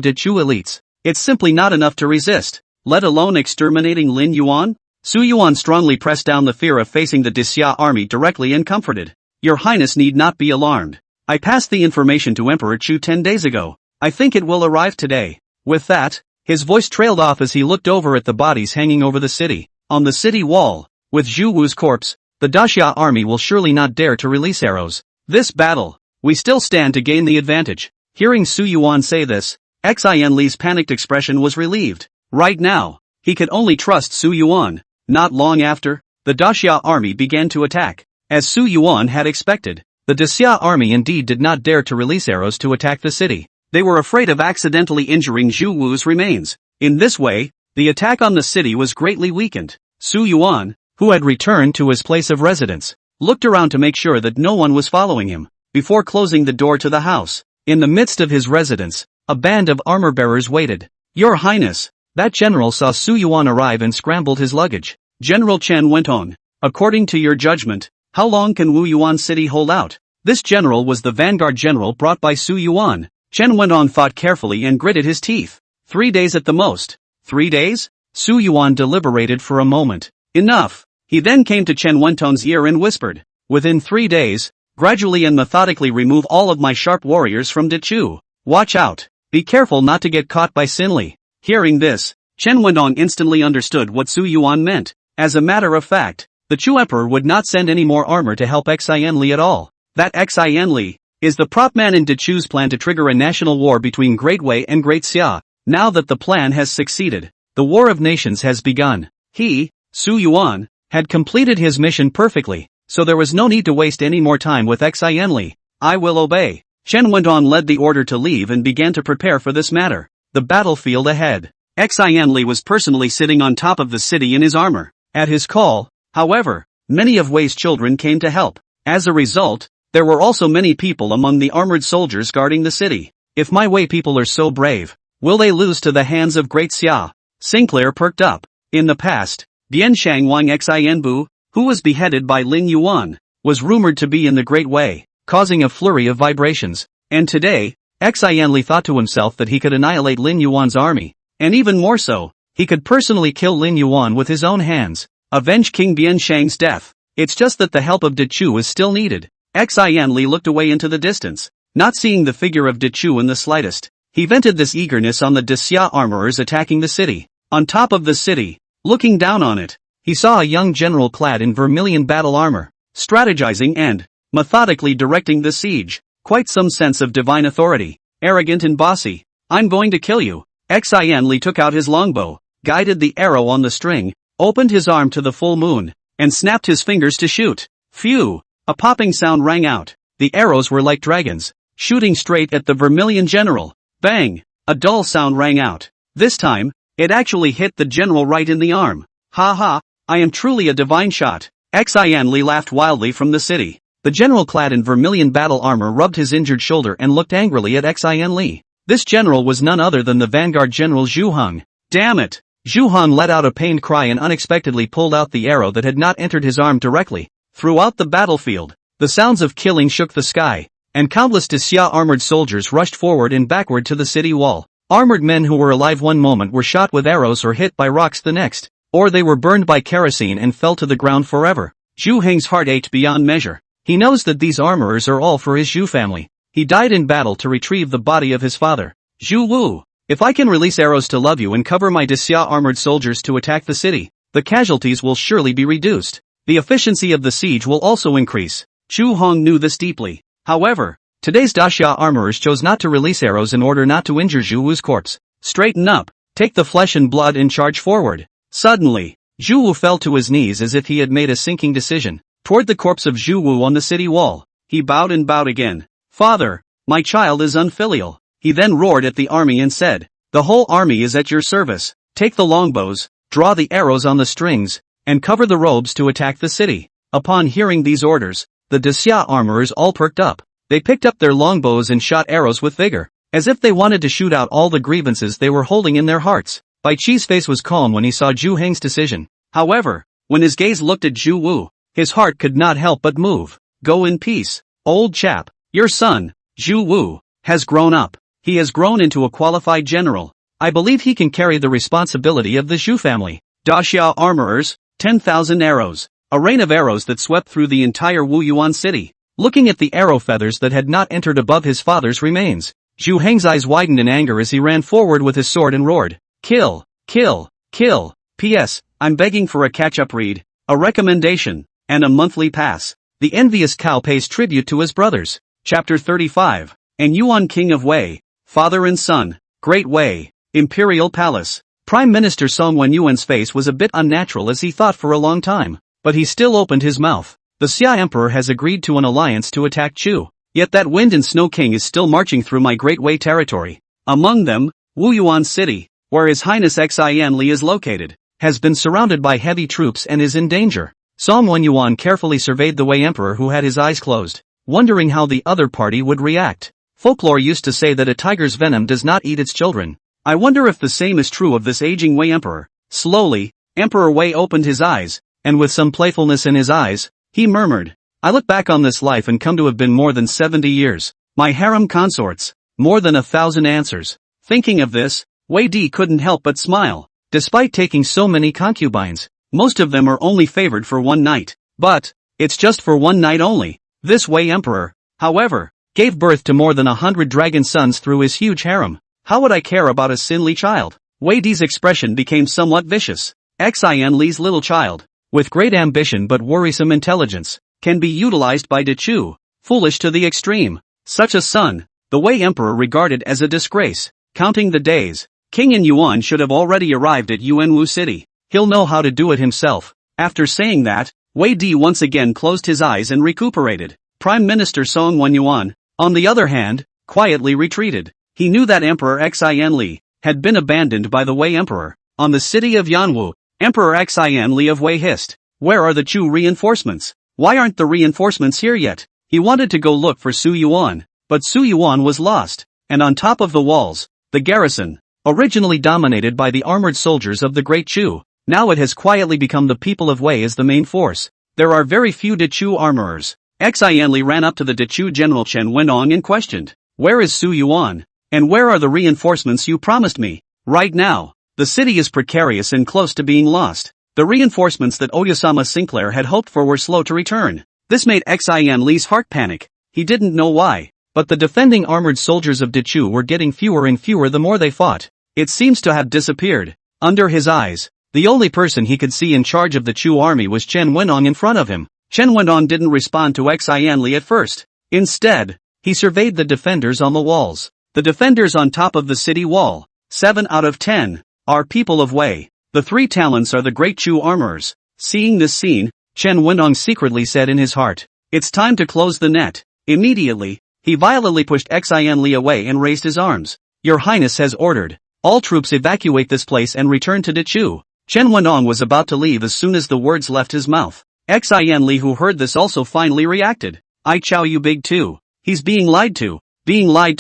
Dichu elites, it's simply not enough to resist, let alone exterminating Lin Yuan? Su Yuan strongly pressed down the fear of facing the Dixia army directly and comforted. Your Highness need not be alarmed. I passed the information to Emperor Chu 10 days ago. I think it will arrive today. With that, his voice trailed off as he looked over at the bodies hanging over the city. On the city wall, with Zhu Wu's corpse, the Daxia army will surely not dare to release arrows. This battle, we still stand to gain the advantage. Hearing Su Yuan say this, Xin Li's panicked expression was relieved. Right now, he could only trust Su Yuan. Not long after, the Daxia army began to attack. As Su Yuan had expected, the Daxia army indeed did not dare to release arrows to attack the city. They were afraid of accidentally injuring Zhu Wu's remains. In this way, the attack on the city was greatly weakened. Su Yuan, who had returned to his place of residence, looked around to make sure that no one was following him, before closing the door to the house. In the midst of his residence, a band of armor-bearers waited. Your Highness, that general saw Su Yuan arrive and scrambled his luggage. General Chen went on. According to your judgment, how long can Wu Yuan City hold out? This general was the vanguard general brought by Su Yuan. Chen went on, thought carefully and gritted his teeth. 3 days at the most. 3 days? Su Yuan deliberated for a moment. Enough. He then came to Chen Wenton's ear and whispered. Within 3 days, gradually and methodically remove all of my sharp warriors from Dechu. Watch out. Be careful not to get caught by Xinli. Hearing this, Chen Wenton instantly understood what Su Yuan meant. As a matter of fact, the Chu Emperor would not send any more armor to help Xin Li at all. That Xin Li is the prop man in Dechu's plan to trigger a national war between Great Wei and Great Xia. Now that the plan has succeeded, the War of Nations has begun. He, Su Yuan, had completed his mission perfectly, so there was no need to waste any more time with Xin Li. I will obey. Chen Wenton led the order to leave and began to prepare for this matter. The battlefield ahead. Xin Li was personally sitting on top of the city in his armor. At his call, however, many of Wei's children came to help. As a result, there were also many people among the armored soldiers guarding the city. If my Wei people are so brave, will they lose to the hands of Great Xia? Sinclair perked up. In the past, Yingxiang Wang Xianbu, who was beheaded by Lin Yuan, was rumored to be in the Great Wei, causing a flurry of vibrations. And today, Xin Li thought to himself that he could annihilate Lin Yuan's army. And even more so, he could personally kill Lin Yuan with his own hands. Avenge King Bianshang's death. It's just that the help of Dechu is still needed. Xin Li looked away into the distance, not seeing the figure of Dechu in the slightest. He vented this eagerness on the Daxia armorers attacking the city. On top of the city, looking down on it, he saw a young general clad in vermilion battle armor, strategizing and methodically directing the siege. Quite some sense of divine authority. Arrogant and bossy. I'm going to kill you. Xin Li took out his longbow, guided the arrow on the string, opened his arm to the full moon, and snapped his fingers to shoot. Phew! A popping sound rang out. The arrows were like dragons, shooting straight at the vermilion general. Bang! A dull sound rang out. This time, it actually hit the general right in the arm. Ha ha! I am truly a divine shot. Xin Li laughed wildly from the city. The general clad in vermilion battle armor rubbed his injured shoulder and looked angrily at Xin Li. This general was none other than the vanguard general Zhu Heng. Damn it! Zhu Heng let out a pained cry and unexpectedly pulled out the arrow that had not entered his arm directly. Throughout the battlefield, the sounds of killing shook the sky, and countless Daxia armored soldiers rushed forward and backward to the city wall. Armored men who were alive one moment were shot with arrows or hit by rocks the next, or they were burned by kerosene and fell to the ground forever. Zhu Heng's heart ached beyond measure. He knows that these armorers are all for his Zhu family. He died in battle to retrieve the body of his father. Zhu Wu, if I can release arrows to love you and cover my Daxia armored soldiers to attack the city, the casualties will surely be reduced. The efficiency of the siege will also increase. Zhu Heng knew this deeply. However, today's Daxia armorers chose not to release arrows in order not to injure Zhu Wu's corpse. Straighten up, take the flesh and blood and charge forward. Suddenly, Zhu Wu fell to his knees as if he had made a sinking decision. Toward the corpse of Zhu Wu on the city wall, he bowed and bowed again. Father, my child is unfilial. He then roared at the army and said, the whole army is at your service. Take the longbows, draw the arrows on the strings, and cover the robes to attack the city. Upon hearing these orders, the Daxia armorers all perked up. They picked up their longbows and shot arrows with vigor, as if they wanted to shoot out all the grievances they were holding in their hearts. Bai Chi's face was calm when he saw Zhu Heng's decision. However, when his gaze looked at Zhu Wu, his heart could not help but move. Go in peace, old chap. Your son, Zhu Wu, has grown up. He has grown into a qualified general. I believe he can carry the responsibility of the Zhu family. Daxia armorers, 10,000 arrows. A rain of arrows that swept through the entire Wu Yuan city. looking at the arrow feathers that had not entered above his father's remains. Zhu Heng's eyes widened in anger as he ran forward with his sword and roared, "Kill! Kill! Kill! P.S. I'm begging for a catch-up read, a recommendation, and a monthly pass. The envious cow pays tribute to his brothers." Chapter 35. And Yuan King of Wei, Father and Son, Great Wei, Imperial Palace. Prime Minister Song Wenyuan's face was a bit unnatural as he thought for a long time, but he still opened his mouth. The Xia Emperor has agreed to an alliance to attack Chu. Yet that Wind and Snow King is still marching through my Great Wei territory. Among them, Wuyuan City, where His Highness Xian Li is located, has been surrounded by heavy troops and is in danger. Song Wenyuan carefully surveyed the Wei Emperor, who had his eyes closed, wondering how the other party would react. Folklore used to say that a tiger's venom does not eat its children. I wonder if the same is true of this aging Wei Emperor. Slowly, Emperor Wei opened his eyes, and with some playfulness in his eyes, he murmured, "I look back on this life and come to have been more than 70 years. My harem consorts, more than 1,000 answers." Thinking of this, Wei Di couldn't help but smile. Despite taking so many concubines, most of them are only favored for one night. But, it's just for one night only. This Wei Emperor, however, gave birth to more than 100 dragon sons through his huge harem. How would I care about a Sinli child? Wei Di's expression became somewhat vicious. Xian Li's little child, with great ambition but worrisome intelligence, can be utilized by Dechu, foolish to the extreme. Such a son, the Wei Emperor regarded as a disgrace. Counting the days, King in Yuan should have already arrived at Yuanwu City. He'll know how to do it himself. After saying that, Wei Di once again closed his eyes and recuperated. Prime Minister Song Wenyuan, on the other hand, quietly retreated. He knew that Emperor Xian Li had been abandoned by the Wei Emperor. On the city of Yanwu, Emperor Xian Li of Wei hissed, "Where are the Chu reinforcements? Why aren't the reinforcements here yet?" He wanted to go look for Su Yuan, but Su Yuan was lost, and on top of the walls, the garrison, originally dominated by the armored soldiers of the Great Chu, now it has quietly become the people of Wei as the main force. There are very few Dechu armorers. Xian Li ran up to the Dechu general Chen Wenong and questioned, "Where is Su Yuan? And where are the reinforcements you promised me?" Right now, the city is precarious and close to being lost. The reinforcements that Oyasama Sinclair had hoped for were slow to return. This made Xian Li's heart panic. He didn't know why, but the defending armored soldiers of Dechu were getting fewer and fewer the more they fought. It seems to have disappeared. Under his eyes, the only person he could see in charge of the Chu army was Chen Wenong in front of him. Chen Wenong didn't respond to Xian Li at first. Instead, he surveyed the defenders on the walls. The defenders on top of the city wall, 7 out of 10, are people of Wei. The 3 talents are the Great Chu armorers. Seeing this scene, Chen Wenong secretly said in his heart, "It's time to close the net." Immediately, he violently pushed Xian Li away and raised his arms. "Your Highness has ordered. All troops evacuate this place and return to Dechu." Chen Wenong was about to leave as soon as the words left his mouth. Xian Li, who heard this, also finally reacted. "I chow you big too. He's being lied to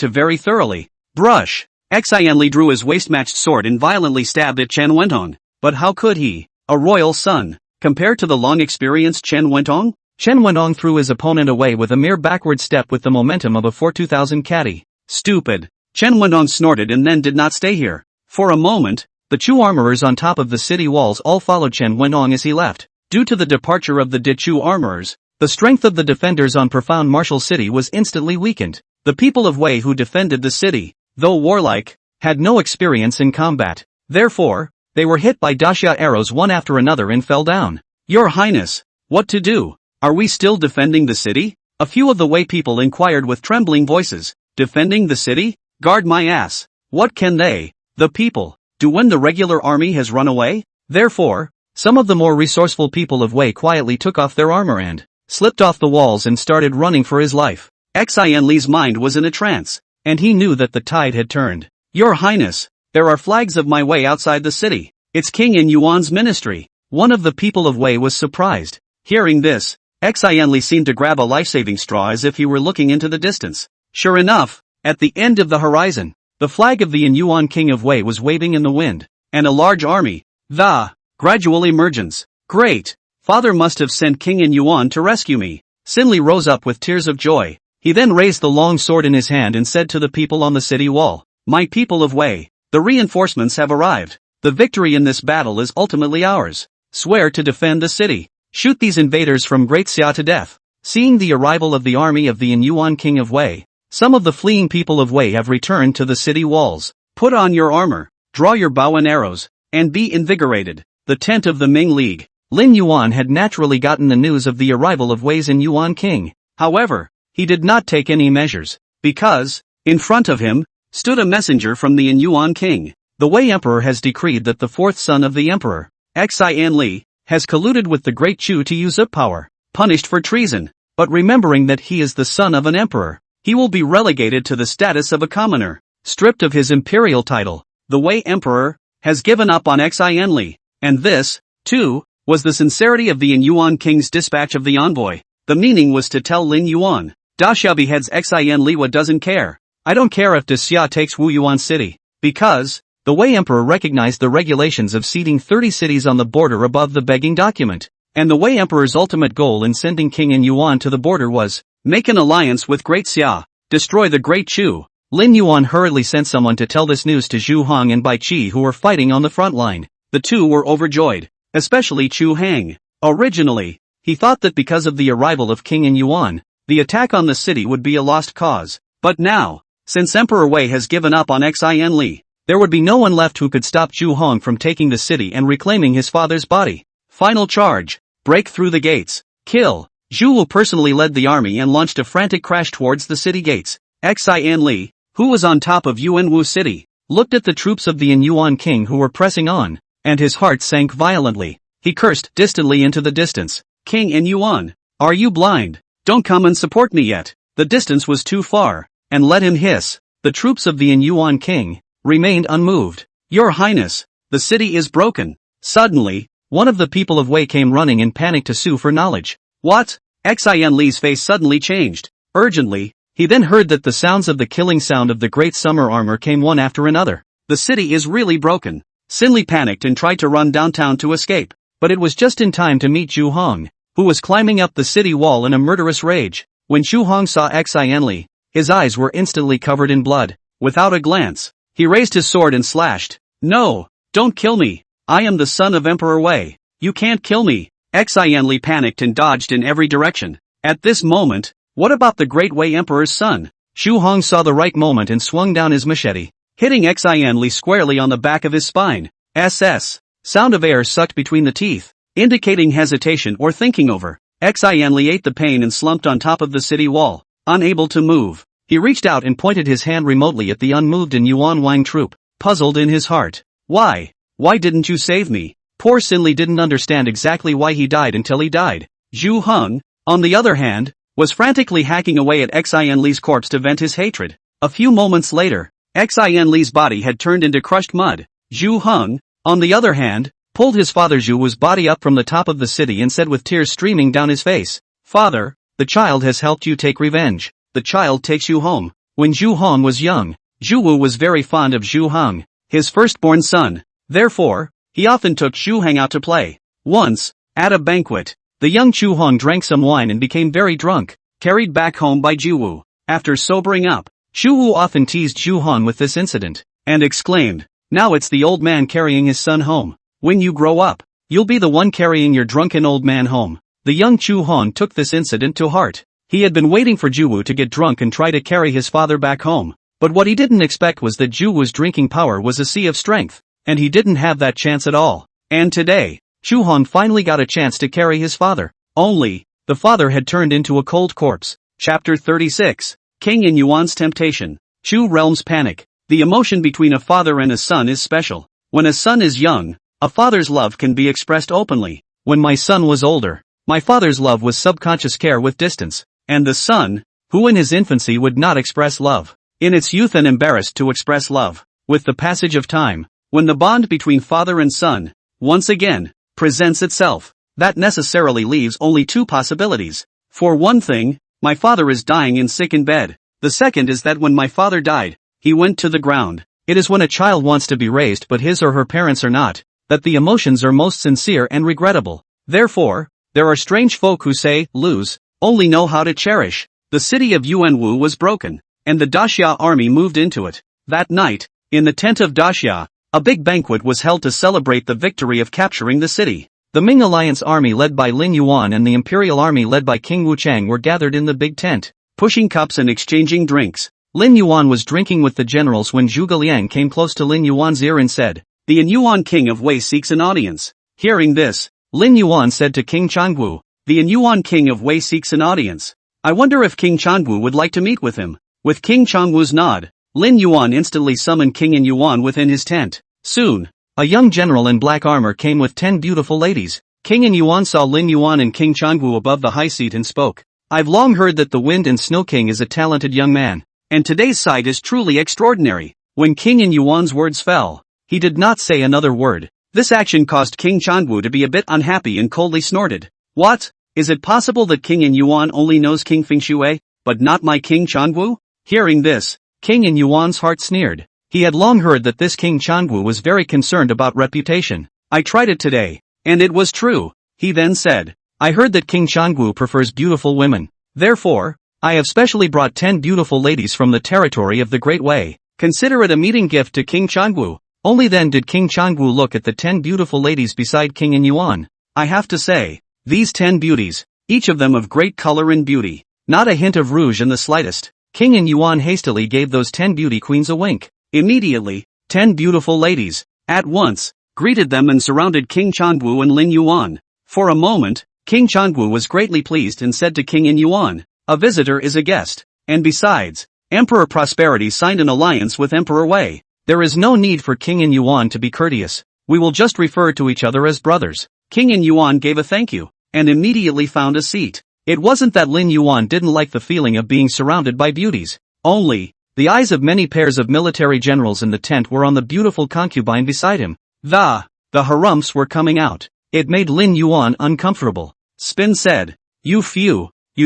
very thoroughly." Brush. Xian Li drew his waist-matched sword and violently stabbed at Chen Wenong. But how could he, a royal son, compare to the long-experienced Chen Wenong? Chen Wenong threw his opponent away with a mere backward step with the momentum of a 4,2000 caddy. "Stupid." Chen Wenong snorted and then did not stay here. For a moment, the Chu armorers on top of the city walls all followed Chen Wenong as he left. Due to the departure of the Dechu armorers, the strength of the defenders on Profound Martial City was instantly weakened. The people of Wei who defended the city, though warlike, had no experience in combat. Therefore, they were hit by Daxia arrows one after another and fell down. "Your Highness, what to do? Are we still defending the city?" A few of the Wei people inquired with trembling voices. "Defending the city? Guard my ass. What can they, the people, do when the regular army has run away?" Therefore, some of the more resourceful people of Wei quietly took off their armor and slipped off the walls and started running for his life. Xian Li's mind was in a trance, and he knew that the tide had turned. "Your Highness, there are flags of my Wei outside the city. It's King in Yuan's ministry." One of the people of Wei was surprised. Hearing this, Xian Li seemed to grab a life-saving straw as if he were looking into the distance. Sure enough, at the end of the horizon, the flag of the Yuan King of Wei was waving in the wind, and a large army, the gradual emergence. "Great! Father must have sent King in Yuan to rescue me." Sinli rose up with tears of joy. He then raised the long sword in his hand and said to the people on the city wall, "My people of Wei, the reinforcements have arrived. The victory in this battle is ultimately ours. Swear to defend the city. Shoot these invaders from Great Xia to death." seeing the arrival of the army of the Lin Yuan king of Wei, some of the fleeing people of Wei have returned to the city walls. Put on your armor, draw your bow and arrows, and be invigorated. The tent of the Ming League. Lin Yuan had naturally gotten the news of the arrival of Wei's Lin Yuan king. However, he did not take any measures, because, in front of him, stood a messenger from the Lin Yuan king. The Wei Emperor has decreed that the fourth son of the emperor, Xinli, has colluded with the great Chu to usurp power, punished for treason. But remembering that he is the son of an emperor, he will be relegated to the status of a commoner, stripped of his imperial title. The Wei Emperor has given up on Xinli, and this, too, was the sincerity of the Lin Yuan king's dispatch of the envoy. The meaning was to tell Lin Yuan, Daxia beheads Xinli doesn't care. I don't care if Daxia takes Wu Yuan city, because the Wei Emperor recognized the regulations of ceding 30 cities on the border above the begging document, and the Wei Emperor's ultimate goal in sending King Lin Yuan to the border was, make an alliance with Great Xia, destroy the Great Chu. Lin Yuan hurriedly sent someone to tell this news to Zhu Hong and Bai Qi, who were fighting on the front line. The two were overjoyed, especially Chu Hang. Originally, he thought that because of the arrival of King Lin Yuan, the attack on the city would be a lost cause. But now, since Emperor Wei has given up on Xinli, there would be no one left who could stop Zhu Hong from taking the city and reclaiming his father's body. Final charge. Break through the gates. Kill. Zhu Wu personally led the army and launched a frantic crash towards the city gates. Xinli, who was on top of Yuanwu city, looked at the troops of the Lin Yuan king who were pressing on, and his heart sank violently. He cursed distantly into the distance. King Lin Yuan, are you blind? Don't come and support me yet. The distance was too far, and let him hiss. The troops of the Lin Yuan king remained unmoved. Your Highness, the city is broken. Suddenly, one of the people of Wei came running in panic to sue for knowledge. What? Xinli's face suddenly changed. Urgently, he then heard that the sounds of the killing sound of the great summer armor came one after another. The city is really broken. Xinli panicked and tried to run downtown to escape, but it was just in time to meet Zhu Hong, who was climbing up the city wall in a murderous rage. When Zhu Hong saw Xinli, his eyes were instantly covered in blood. Without a glance, he raised his sword and slashed. No, don't kill me. I am the son of Emperor Wei. You can't kill me. Xinli panicked and dodged in every direction. At this moment, what about the great Wei Emperor's son? Zhu Hong saw the right moment and swung down his machete, hitting Xinli squarely on the back of his spine. Sound of air sucked between the teeth, indicating hesitation or thinking over. Xinli ate the pain and slumped on top of the city wall, unable to move. He reached out and pointed his hand remotely at the unmoved Lin Yuan Wang troop, puzzled in his heart. Why? Why didn't you save me? Poor Xinli didn't understand exactly why he died until he died. Zhu Hong, on the other hand, was frantically hacking away at Xinli's corpse to vent his hatred. A few moments later, Xinli's body had turned into crushed mud. Zhu Hong, on the other hand, pulled his father Zhu Wu's body up from the top of the city and said with tears streaming down his face, Father, the child has helped you take revenge. The child takes you home. When Zhu Hong was young, Zhu Wu was very fond of Zhu Hong, his firstborn son. Therefore, he often took Zhu Hong out to play. Once, at a banquet, the young Zhu Hong drank some wine and became very drunk, carried back home by Zhu Wu. After sobering up, Zhu Wu often teased Zhu Hong with this incident, and exclaimed, now it's the old man carrying his son home. When you grow up, you'll be the one carrying your drunken old man home. The young Zhu Hong took this incident to heart. He had been waiting for Zhu Wu to get drunk and try to carry his father back home. But what he didn't expect was that Zhu Wu's drinking power was a sea of strength, and he didn't have that chance at all. And today, Zhu Hong finally got a chance to carry his father. Only, the father had turned into a cold corpse. Chapter 36. King Lin Yuan's Temptation. Chu Realm's Panic. The emotion between a father and a son is special. When a son is young, a father's love can be expressed openly. When my son was older, my father's love was subconscious care with distance. And the son, who in his infancy would not express love, in its youth and embarrassed to express love, with the passage of time, when the bond between father and son, once again, presents itself, that necessarily leaves only two possibilities. For one thing, my father is dying and sick in bed. The second is that when my father died, he went to the ground. It is when a child wants to be raised but his or her parents are not, that the emotions are most sincere and regrettable. Therefore, there are strange folk who say, lose, only know how to cherish. The city of Yuanwu was broken, and the Daxia army moved into it. That night, in the tent of Daxia, a big banquet was held to celebrate the victory of capturing the city. The Ming Alliance army led by Lin Yuan and the Imperial army led by King Wuchang were gathered in the big tent, pushing cups and exchanging drinks. Lin Yuan was drinking with the generals when Zhuge Liang came close to Lin Yuan's ear and said, "The Yuan king of Wei seeks an audience." Hearing this, Lin Yuan said to King Changwu, "The Yuan king of Wei seeks an audience. I wonder if King Changwu would like to meet with him." With King Changwu's nod, Lin Yuan instantly summoned King Yuan within his tent. Soon, a young general in black armor came with 10 beautiful ladies. King Yuan saw Lin Yuan and King Changwu above the high seat and spoke, "I've long heard that the Wind and Snow King is a talented young man, and today's sight is truly extraordinary." When King Yuan's words fell, he did not say another word. This action caused King Changwu to be a bit unhappy and coldly snorted. "What? Is it possible that King Yuan only knows King Fengshui, but not my King Changwu?" Hearing this, King Yuan's heart sneered. He had long heard that this King Changwu was very concerned about reputation. "I tried it today, and it was true," he then said. "I heard that King Changwu prefers beautiful women. Therefore, I have specially brought 10 beautiful ladies from the territory of the Great Wei. Consider it a meeting gift to King Changwu." Only then did King Changwu look at the 10 beautiful ladies beside King Yuan. I have to say, these 10 beauties, each of them of great color and beauty, not a hint of rouge in the slightest. King Yuan hastily gave those 10 beauty queens a wink. Immediately, 10 beautiful ladies, at once, greeted them and surrounded King Changwu and Lin Yuan. For a moment, King Changwu was greatly pleased and said to King Yuan, "A visitor is a guest, and besides, Emperor Prosperity signed an alliance with Emperor Wei. There is no need for King Yuan to be courteous. We will just refer to each other as brothers." King Yuan gave a thank you, and immediately found a seat. It wasn't that Lin Yuan didn't like the feeling of being surrounded by beauties. Only, the eyes of many pairs of military generals in the tent were on the beautiful concubine beside him. The harumphs were coming out. It made Lin Yuan uncomfortable. Spin said, "You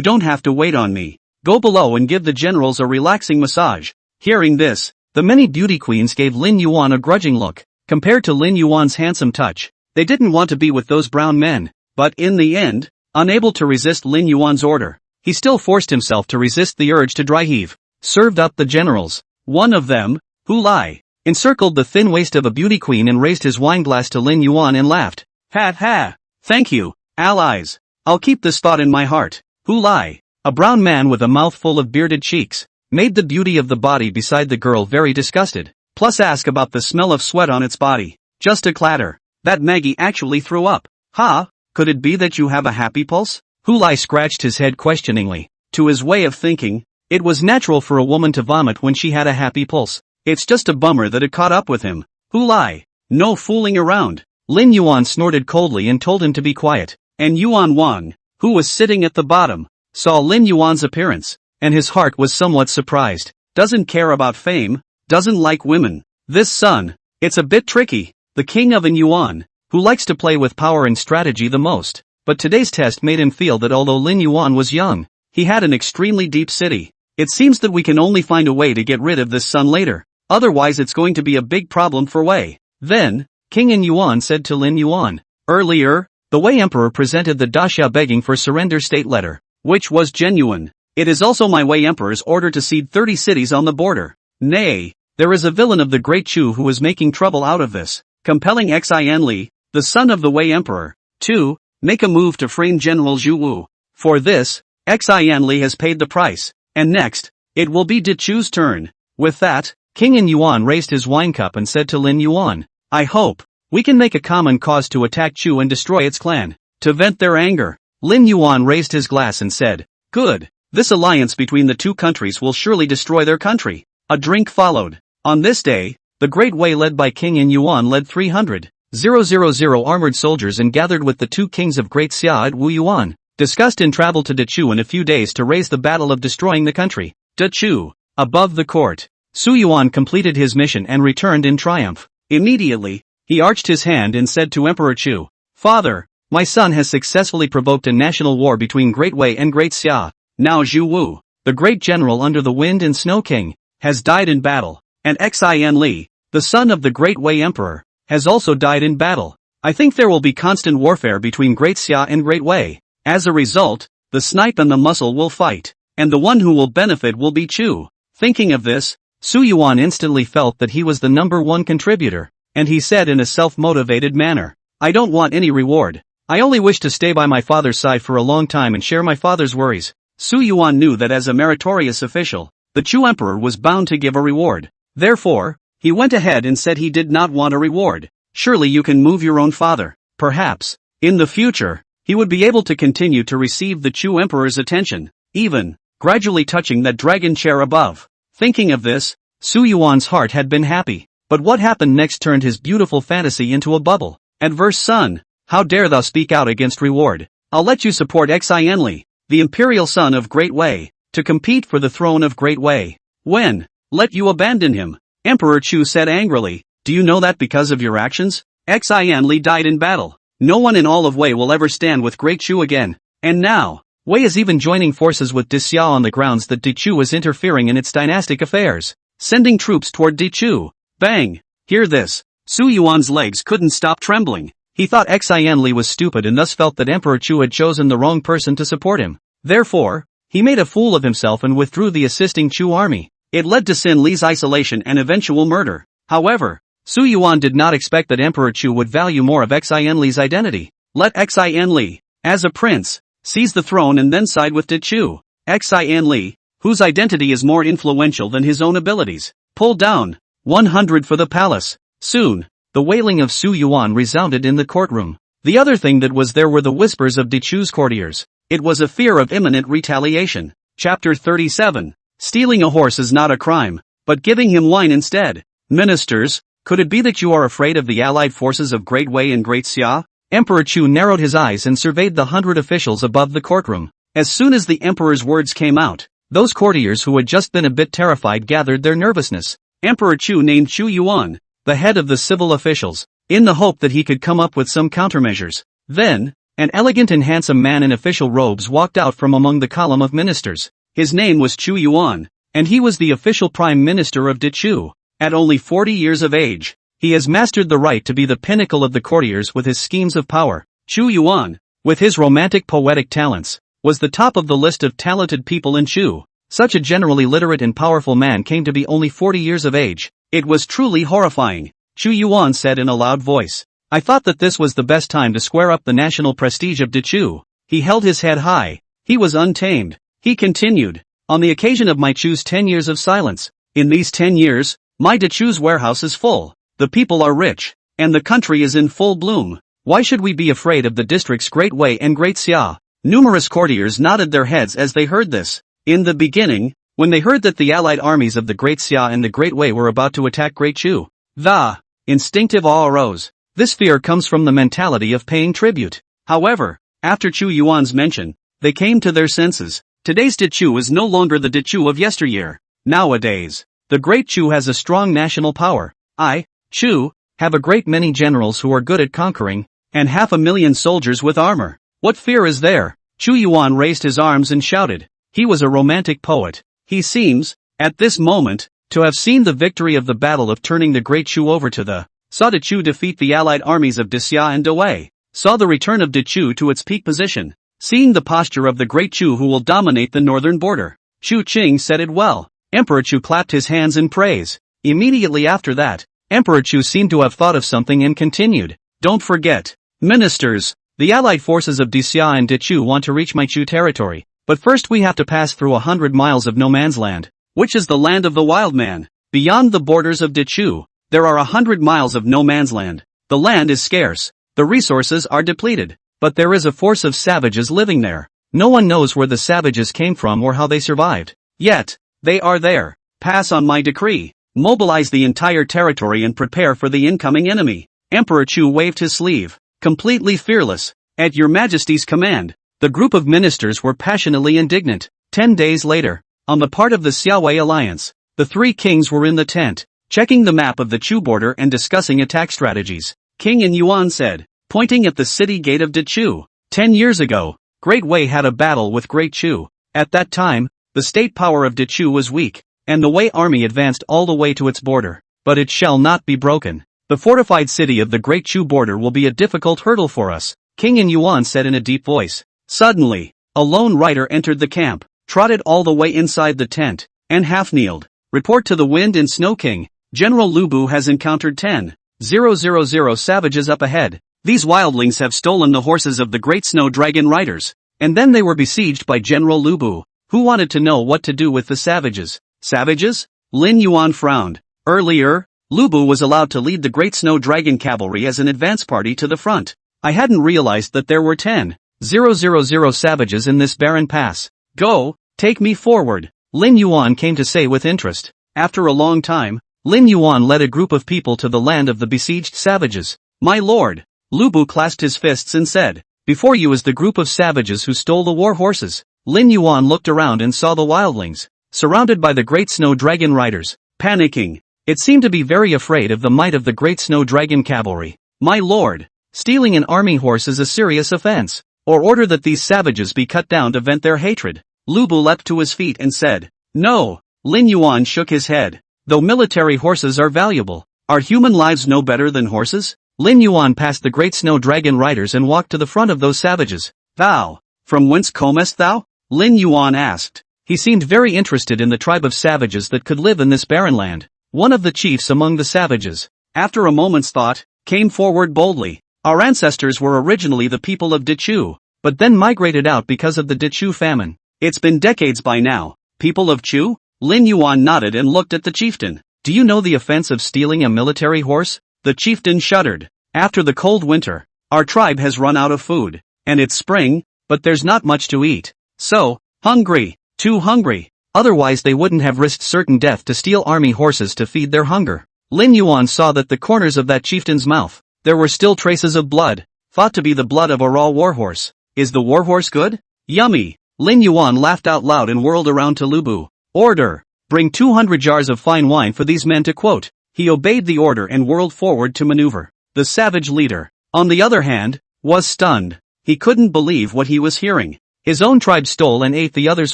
don't have to wait on me. Go below and give the generals a relaxing massage." Hearing this, the many beauty queens gave Lin Yuan a grudging look. Compared to Lin Yuan's handsome touch, they didn't want to be with those brown men. But in the end, unable to resist Lin Yuan's order, he still forced himself to resist the urge to dry heave. Served up the generals. One of them, Hu Lai, encircled the thin waist of a beauty queen and raised his wineglass to Lin Yuan and laughed. "Ha ha! Thank you, allies. I'll keep this thought in my heart." Hu Lai, a brown man with a mouth full of bearded cheeks, made the beauty of the body beside the girl very disgusted. Plus ask about the smell of sweat on its body. Just a clatter. That Maggie actually threw up. "Ha? Could it be that you have a happy pulse?" Hu Lai scratched his head questioningly. To his way of thinking, it was natural for a woman to vomit when she had a happy pulse. It's just a bummer that it caught up with him. Hu Lai, no fooling around. Lin Yuan snorted coldly and told him to be quiet. And Yuan Wang, who was sitting at the bottom, saw Lin Yuan's appearance, and his heart was somewhat surprised. Doesn't care about fame, doesn't like women. This son, it's a bit tricky. The king of Yuan, who likes to play with power and strategy the most. But today's test made him feel that although Lin Yuan was young, he had an extremely deep city. It seems that we can only find a way to get rid of this son later. Otherwise it's going to be a big problem for Wei. Then, King Yuan said to Lin Yuan, "Earlier, the Wei Emperor presented the Daxia begging for surrender state letter, which was genuine. It is also my Wei Emperor's order to cede 30 cities on the border. Nay, there is a villain of the Great Chu who is making trouble out of this, compelling Xian Li, the son of the Wei Emperor, to make a move to frame General Zhu Wu. For this, Xian Li has paid the price, and next, it will be De Chu's turn." With that, King Yuan raised his wine cup and said to Lin Yuan, "I hope we can make a common cause to attack Chu and destroy its clan, to vent their anger." Lin Yuan raised his glass and said, "Good, this alliance between the two countries will surely destroy their country." A drink followed. On this day, the Great Wei led by King Yuan led 300,000 armored soldiers and gathered with the two kings of Great Xia at Wu Yuan, discussed and traveled to Dechu in a few days to raise the battle of destroying the country. Dechu, above the court, Su Yuan completed his mission and returned in triumph. Immediately, he arched his hand and said to Emperor Chu, "Father, my son has successfully provoked a national war between Great Wei and Great Xia. Now Zhu Wu, the great general under the Wind and Snow King, has died in battle, and Xian Li, the son of the Great Wei Emperor, has also died in battle. I think there will be constant warfare between Great Xia and Great Wei. As a result, the snipe and the muscle will fight, and the one who will benefit will be Chu." Thinking of this, Su Yuan instantly felt that he was the number one contributor, and he said in a self-motivated manner, "I don't want any reward. I only wish to stay by my father's side for a long time and share my father's worries. Su Yuan knew that as a meritorious official, the Chu emperor was bound to give a reward. Therefore, he went ahead and said he did not want a reward. Surely you can move your own father. Perhaps, in the future, he would be able to continue to receive the Chu emperor's attention, even, gradually touching that dragon chair above. Thinking of this, Su Yuan's heart had been happy. But what happened next turned his beautiful fantasy into a bubble. Adverse son, how dare thou speak out against reward? I'll let you support Li, the imperial son of Great Wei, to compete for the throne of Great Wei. When? Let you abandon him? Emperor Chu said angrily. Do you know that because of your actions? Li died in battle. No one in all of Wei will ever stand with Great Chu again. And now, Wei is even joining forces with Dixia on the grounds that Dichu is interfering in its dynastic affairs, sending troops toward Dichu. Bang! Hear this. Su Yuan's legs couldn't stop trembling. He thought Li was stupid and thus felt that Emperor Chu had chosen the wrong person to support him. Therefore, he made a fool of himself and withdrew the assisting Chu army. It led to Xin Li's isolation and eventual murder. However, Su Yuan did not expect that Emperor Chu would value more of Li's identity. Let Li, as a prince, seize the throne and then side with Dichu. Li, whose identity is more influential than his own abilities. Pull down. 100 for the palace. Soon, the wailing of Su Yuan resounded in the courtroom. The other thing that was there were the whispers of Dichu's courtiers. It was a fear of imminent retaliation. Chapter 37. Stealing a horse is not a crime, but giving him wine instead. Ministers, could it be that you are afraid of the allied forces of Great Wei and Great Xia? Emperor Chu narrowed his eyes and surveyed the 100 officials above the courtroom. As soon as the emperor's words came out, those courtiers who had just been a bit terrified gathered their nervousness. Emperor Chu named Chu Yuan, the head of the civil officials, in the hope that he could come up with some countermeasures. Then, an elegant and handsome man in official robes walked out from among the column of ministers. His name was Chu Yuan, and he was the official prime minister of Dichu. At only 40 years of age, he has mastered the right to be the pinnacle of the courtiers with his schemes of power. Chu Yuan, with his romantic poetic talents, was the top of the list of talented people in Chu. Such a generally literate and powerful man came to be only 40 years of age. It was truly horrifying. Chu Yuan said in a loud voice. I thought that this was the best time to square up the national prestige of Dichu. He held his head high. He was untamed. He continued. On the occasion of my Chu's 10 years of silence, in these 10 years, my Dichu's warehouse is full. The people are rich, and the country is in full bloom. Why should we be afraid of the districts Great Wei and Great Xia? Numerous courtiers nodded their heads as they heard this. In the beginning, when they heard that the allied armies of the Great Xia and the Great Wei were about to attack Great Chu, the instinctive awe arose. This fear comes from the mentality of paying tribute. However, after Chu Yuan's mention, they came to their senses. Today's Dichu is no longer the Dichu of yesteryear. Nowadays, the Great Chu has a strong national power. I, Chu, have a great many generals who are good at conquering, and 500,000 soldiers with armor. What fear is there? Chu Yuan raised his arms and shouted. He was a romantic poet. He seems, at this moment, to have seen the victory of the battle of turning the Great Chu over to the saw Dichu defeat the allied armies of Dixia and Dewei, saw the return of Dichu to its peak position, seeing the posture of the Great Chu who will dominate the northern border. Chu Qing said it well. Emperor Chu clapped his hands in praise. Immediately after that, Emperor Chu seemed to have thought of something and continued. Don't forget, ministers, the allied forces of Dixia and Dichu want to reach my Chu territory. But first we have to pass through 100 miles of no man's land, which is the land of the wild man. Beyond the borders of Dichu, there are 100 miles of no man's land. The land is scarce, the resources are depleted, but there is a force of savages living there. No one knows where the savages came from or how they survived. Yet, they are there. Pass on my decree. Mobilize the entire territory and prepare for the incoming enemy. Emperor Chu waved his sleeve, completely fearless. At your majesty's command. The group of ministers were passionately indignant. 10 days later, on the part of the Xiaowei alliance, the three kings were in the tent, checking the map of the Chu border and discussing attack strategies. King Lin Yuan said, pointing at the city gate of Dichu. 10 years ago, Great Wei had a battle with Great Chu. At that time, the state power of Dichu was weak, and the Wei army advanced all the way to its border. But it shall not be broken. The fortified city of the Great Chu border will be a difficult hurdle for us, King Lin Yuan said in a deep voice. Suddenly, a lone rider entered the camp, trotted all the way inside the tent, and half-kneeled. Report to the Wind and Snow King. General Lu Bu has encountered 10,000 savages up ahead. These wildlings have stolen the horses of the great snow dragon riders. And then they were besieged by General Lu Bu, who wanted to know what to do with the savages. Savages? Lin Yuan frowned. Earlier, Lu Bu was allowed to lead the Great Snow Dragon Cavalry as an advance party to the front. I hadn't realized that there were 10,000 savages in this barren pass. Go, take me forward, Lin Yuan came to say with interest. After a long time, Lin Yuan led a group of people to the land of the besieged savages. My lord, Lu Bu clasped his fists and said, before you is the group of savages who stole the war horses. Lin Yuan looked around and saw the wildlings, surrounded by the great snow dragon riders, panicking. It seemed to be very afraid of the might of the great snow dragon cavalry. My lord, stealing an army horse is a serious offense, or order that these savages be cut down to vent their hatred. Lu Bu leapt to his feet and said, no. Lin Yuan shook his head. Though military horses are valuable, are human lives no better than horses? Lin Yuan passed the great snow dragon riders and walked to the front of those savages. Thou, from whence comest thou? Lin Yuan asked. He seemed very interested in the tribe of savages that could live in this barren land. One of the chiefs among the savages, after a moment's thought, came forward boldly. Our ancestors were originally the people of Dichu, but then migrated out because of the Dichu famine. It's been decades by now. People of Chu? Lin Yuan nodded and looked at the chieftain. Do you know the offense of stealing a military horse? The chieftain shuddered. After the cold winter, our tribe has run out of food, and it's spring, but there's not much to eat. So, hungry, too hungry. Otherwise they wouldn't have risked certain death to steal army horses to feed their hunger. Lin Yuan saw that the corners of that chieftain's mouth, there were still traces of blood, thought to be the blood of a raw warhorse. Is the warhorse good? Yummy. Lin Yuan laughed out loud and whirled around to Lu Bu. Order! Bring 200 jars of fine wine for these men to quote. He obeyed the order and whirled forward to maneuver. The savage leader, on the other hand, was stunned. He couldn't believe what he was hearing. His own tribe stole and ate the others'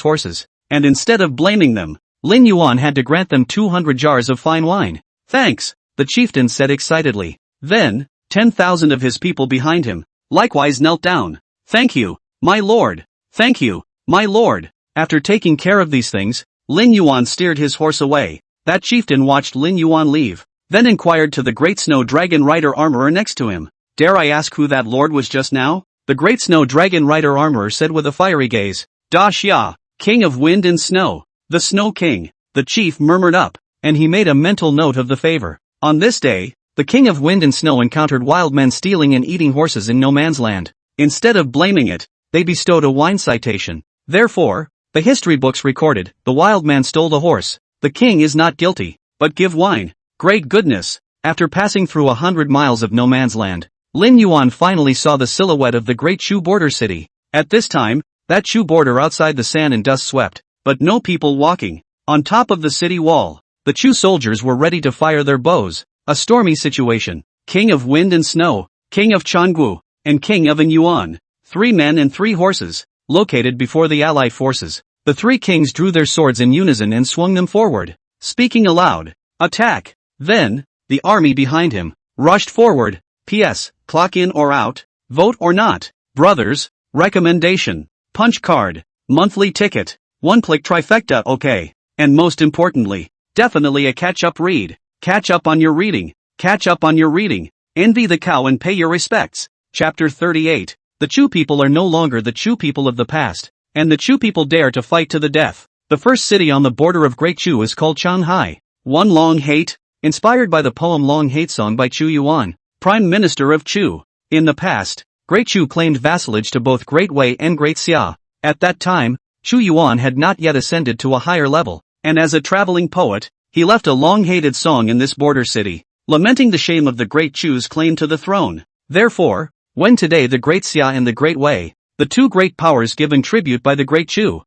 horses, and instead of blaming them, Lin Yuan had to grant them 200 jars of fine wine. Thanks, the chieftain said excitedly. Then, 10,000 of his people behind him, likewise knelt down. Thank you, my lord. Thank you, my lord. After taking care of these things, Lin Yuan steered his horse away. That chieftain watched Lin Yuan leave, then inquired to the great snow dragon rider armorer next to him. Dare I ask who that lord was just now? The great snow dragon rider armorer said with a fiery gaze. Da Xia, king of wind and snow. The snow king. The chief murmured up, and he made a mental note of the favor. On this day, the king of wind and snow encountered wild men stealing and eating horses in no man's land. Instead of blaming it, they bestowed a wine citation. Therefore, the history books recorded, the wild man stole the horse. The king is not guilty, but give wine. Great goodness! After passing through 100 miles of no man's land, Lin Yuan finally saw the silhouette of the great Chu border city. At this time, that Chu border outside the sand and dust swept, but no people walking. On top of the city wall, the Chu soldiers were ready to fire their bows. A stormy situation. King of wind and snow, king of Changgu, and king of Yuan. 3 men and 3 horses, located before the allied forces. The 3 kings drew their swords in unison and swung them forward, speaking aloud. Attack! Then, the army behind him, rushed forward. P.S. Clock in or out, vote or not. Brothers, recommendation, punch card, monthly ticket, 1-click trifecta OK. And most importantly, definitely a catch-up read. Catch up on your reading. Catch up on your reading. Envy the cow and pay your respects. Chapter 38. The Chu people are no longer the Chu people of the past, and the Chu people dare to fight to the death. The first city on the border of Great Chu is called Shanghai. One Long Hate, inspired by the poem Long Hate Song by Chu Yuan, Prime Minister of Chu. In the past, Great Chu claimed vassalage to both Great Wei and Great Xia. At that time, Chu Yuan had not yet ascended to a higher level, and as a traveling poet, he left a long-hated song in this border city, lamenting the shame of the Great Chu's claim to the throne. Therefore, when today the Great Xia and the Great Wei, the 2 great powers given tribute by the Great Chu,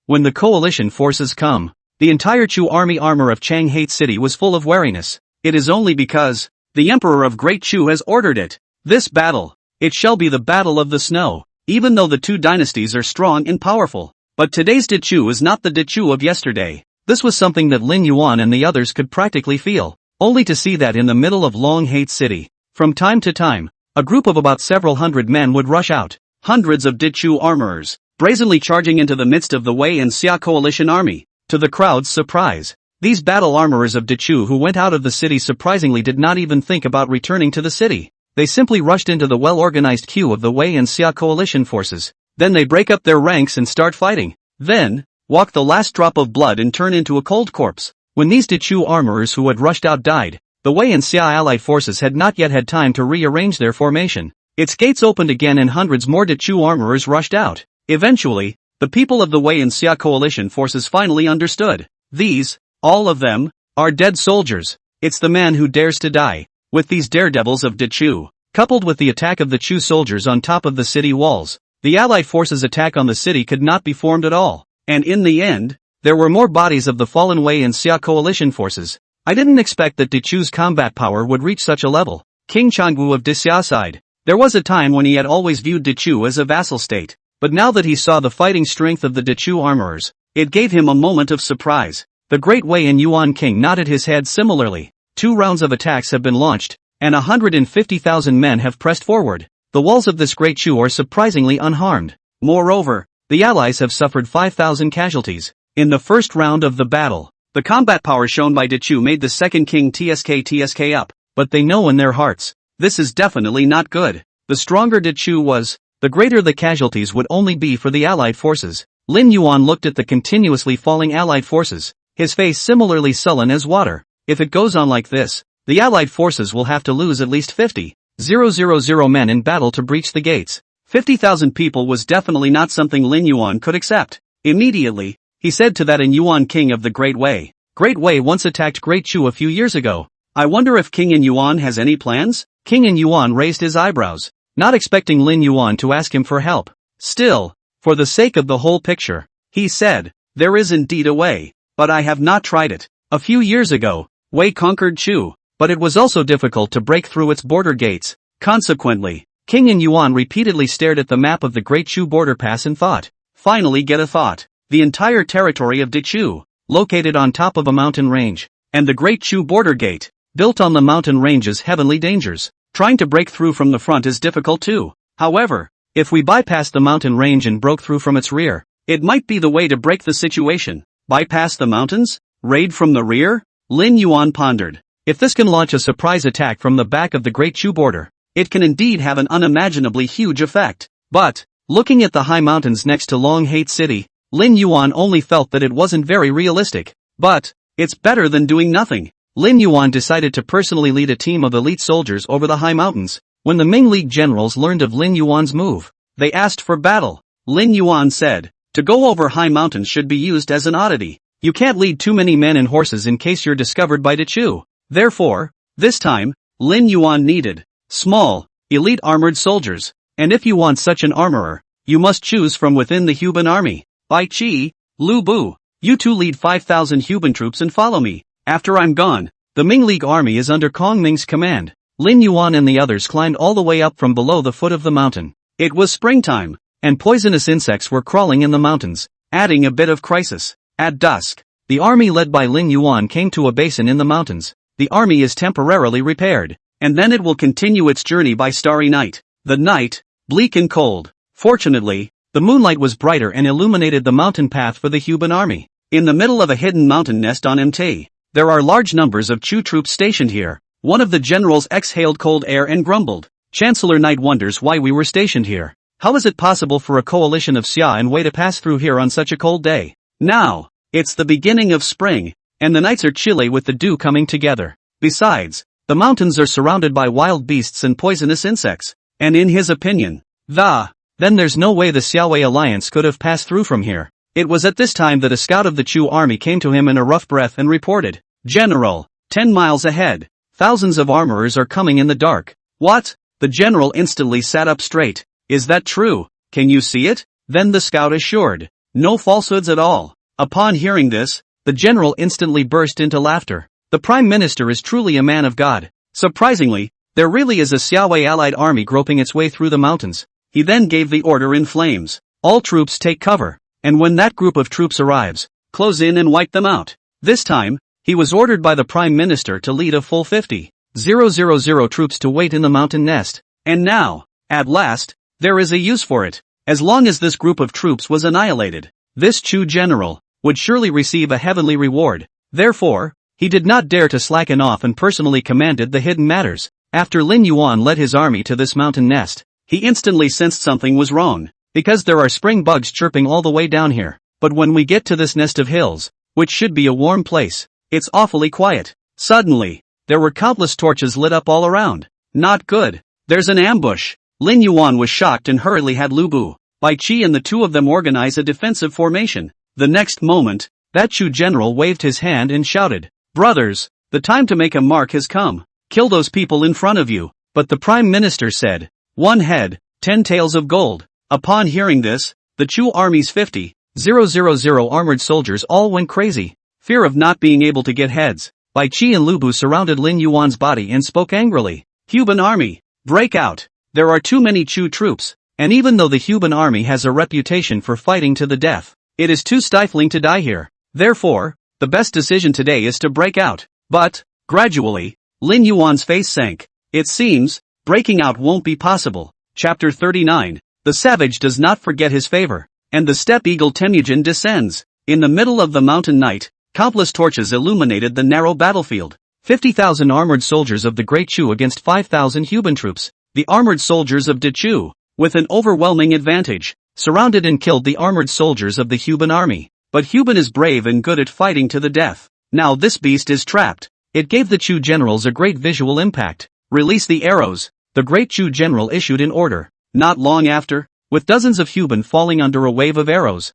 when the coalition forces come, the entire Chu army armor of Changhate City was full of wariness. It is only because the Emperor of Great Chu has ordered it. This battle, it shall be the battle of the snow, even though the 2 dynasties are strong and powerful. But today's Dichu is not the Dichu of yesterday. This was something that Lin Yuan and the others could practically feel, only to see that in the middle of Long Hate City, from time to time, a group of about several hundred men would rush out, hundreds of Dichu armorers, brazenly charging into the midst of the Wei and Xia coalition army. To the crowd's surprise, these battle armorers of Dichu who went out of the city surprisingly did not even think about returning to the city. they simply rushed into the well-organized queue of the Wei and Xia coalition forces. Then they break up their ranks and start fighting. Then, walk the last drop of blood and turn into a cold corpse. When these Dechu armorers who had rushed out died, the Wei and Xia allied forces had not yet had time to rearrange their formation. Its gates opened again and hundreds more Dechu armorers rushed out. Eventually, the people of the Wei and Xia coalition forces finally understood. These, all of them, are dead soldiers. It's the man who dares to die. With these daredevils of Dechu, coupled with the attack of the Chu soldiers on top of the city walls, the allied forces' attack on the city could not be formed at all. And in the end, there were more bodies of the fallen Wei and Xia coalition forces. I didn't expect that Dechu's combat power would reach such a level. King Changwu of Xia sighed. There was a time when he had always viewed Dechu as a vassal state, but now that he saw the fighting strength of the Dechu armorers, it gave him a moment of surprise. The great Wei and Yuan king nodded his head similarly. 2 rounds of attacks have been launched, and 150,000 men have pressed forward. The walls of this great Chu are surprisingly unharmed. Moreover, the allies have suffered 5,000 casualties. In the first round of the battle, the combat power shown by Dechu made the second king TSK up, but they know in their hearts, this is definitely not good. The stronger Dechu was, the greater the casualties would only be for the allied forces. Lin Yuan looked at the continuously falling allied forces, his face similarly sullen as water. If it goes on like this, the allied forces will have to lose at least 50,000 men in battle to breach the gates. 50,000 people was definitely not something Lin Yuan could accept. Immediately, he said to that in Yuan king of the Great Wei. Great Wei once attacked Great Chu a few years ago. I wonder if King in Yuan has any plans? King in Yuan raised his eyebrows, not expecting Lin Yuan to ask him for help. Still, for the sake of the whole picture, he said, there is indeed a way, but I have not tried it. A few years ago, Wei conquered Chu, but it was also difficult to break through its border gates. Consequently, King in Yuan repeatedly stared at the map of the Great Chu border pass and thought. Finally get a thought. The entire territory of Dechu, located on top of a mountain range, and the Great Chu border gate, built on the mountain range's heavenly dangers. Trying to break through from the front is difficult too. However, if we bypassed the mountain range and broke through from its rear, it might be the way to break the situation. Bypass the mountains? Raid from the rear? Lin Yuan pondered. If this can launch a surprise attack from the back of the Great Chu border, it can indeed have an unimaginably huge effect. But, looking at the high mountains next to Long Hate City, Lin Yuan only felt that it wasn't very realistic. But, it's better than doing nothing. Lin Yuan decided to personally lead a team of elite soldiers over the high mountains. When the Ming League generals learned of Lin Yuan's move, they asked for battle. Lin Yuan said, to go over high mountains should be used as an oddity. You can't lead too many men and horses in case you're discovered by Dechu. Therefore, this time, Lin Yuan needed small, elite armored soldiers. And if you want such an armorer, you must choose from within the Huban Army. Bai Qi, Lu Bu, you two lead 5,000 Huban troops and follow me. After I'm gone, the Ming League army is under Kong Ming's command. Lin Yuan and the others climbed all the way up from below the foot of the mountain. It was springtime, and poisonous insects were crawling in the mountains, adding a bit of crisis. At dusk, the army led by Lin Yuan came to a basin in the mountains. The army is temporarily repaired, and then it will continue its journey by starry night. The night, bleak and cold. Fortunately, the moonlight was brighter and illuminated the mountain path for the Huban army. In the middle of a hidden mountain nest on Mt, there are large numbers of Chu troops stationed here. One of the generals exhaled cold air and grumbled. Chancellor Knight wonders why we were stationed here. How is it possible for a coalition of Xia and Wei to pass through here on such a cold day? Now, it's the beginning of spring, and the nights are chilly with the dew coming together. Besides, the mountains are surrounded by wild beasts and poisonous insects. And in his opinion, then there's no way the Xiaowei alliance could have passed through from here. It was at this time that a scout of the Chu army came to him in a rough breath and reported, General, 10 miles ahead, thousands of armorers are coming in the dark. What? The general instantly sat up straight. Is that true? Can you see it? Then the scout assured, no falsehoods at all. Upon hearing this, the general instantly burst into laughter. The prime minister is truly a man of God. Surprisingly, there really is a Xiaowei allied army groping its way through the mountains. He then gave the order in flames. All troops take cover, and when that group of troops arrives, close in and wipe them out. This time, he was ordered by the prime minister to lead a full 50,000 troops to wait in the mountain nest. And now, at last, there is a use for it. As long as this group of troops was annihilated, this Chu general would surely receive a heavenly reward. Therefore, he did not dare to slacken off and personally commanded the hidden matters. After Lin Yuan led his army to this mountain nest, he instantly sensed something was wrong, because there are spring bugs chirping all the way down here. But when we get to this nest of hills, which should be a warm place, it's awfully quiet. Suddenly, there were countless torches lit up all around. Not good. There's an ambush. Lin Yuan was shocked and hurriedly had Lu Bu, Bai Qi and the two of them organize a defensive formation. The next moment, that Chu general waved his hand and shouted, "Brothers, the time to make a mark has come. Kill those people in front of you." But the prime minister said, "One head, 10 taels of gold." Upon hearing this, the Chu army's 50,000 armored soldiers all went crazy. Fear of not being able to get heads. Bai Qi and Lu Bu surrounded Lin Yuan's body and spoke angrily. "Huban Army, break out. There are too many Chu troops, and even though the Huban Army has a reputation for fighting to the death, it is too stifling to die here. Therefore, the best decision today is to break out." But, gradually, Lin Yuan's face sank. It seems, breaking out won't be possible. Chapter 39. The savage does not forget his favor, and the steppe eagle Temujin descends. In the middle of the mountain night, countless torches illuminated the narrow battlefield. 50,000 armored soldiers of the Great Chu against 5,000 Huban troops. The armored soldiers of De Chu, with an overwhelming advantage, surrounded and killed the armored soldiers of the Huban army. But Huban is brave and good at fighting to the death. Now this beast is trapped. It gave the Chu generals a great visual impact. "Release the arrows," the Great Chu general issued an order. Not long after, with dozens of Huban falling under a wave of arrows,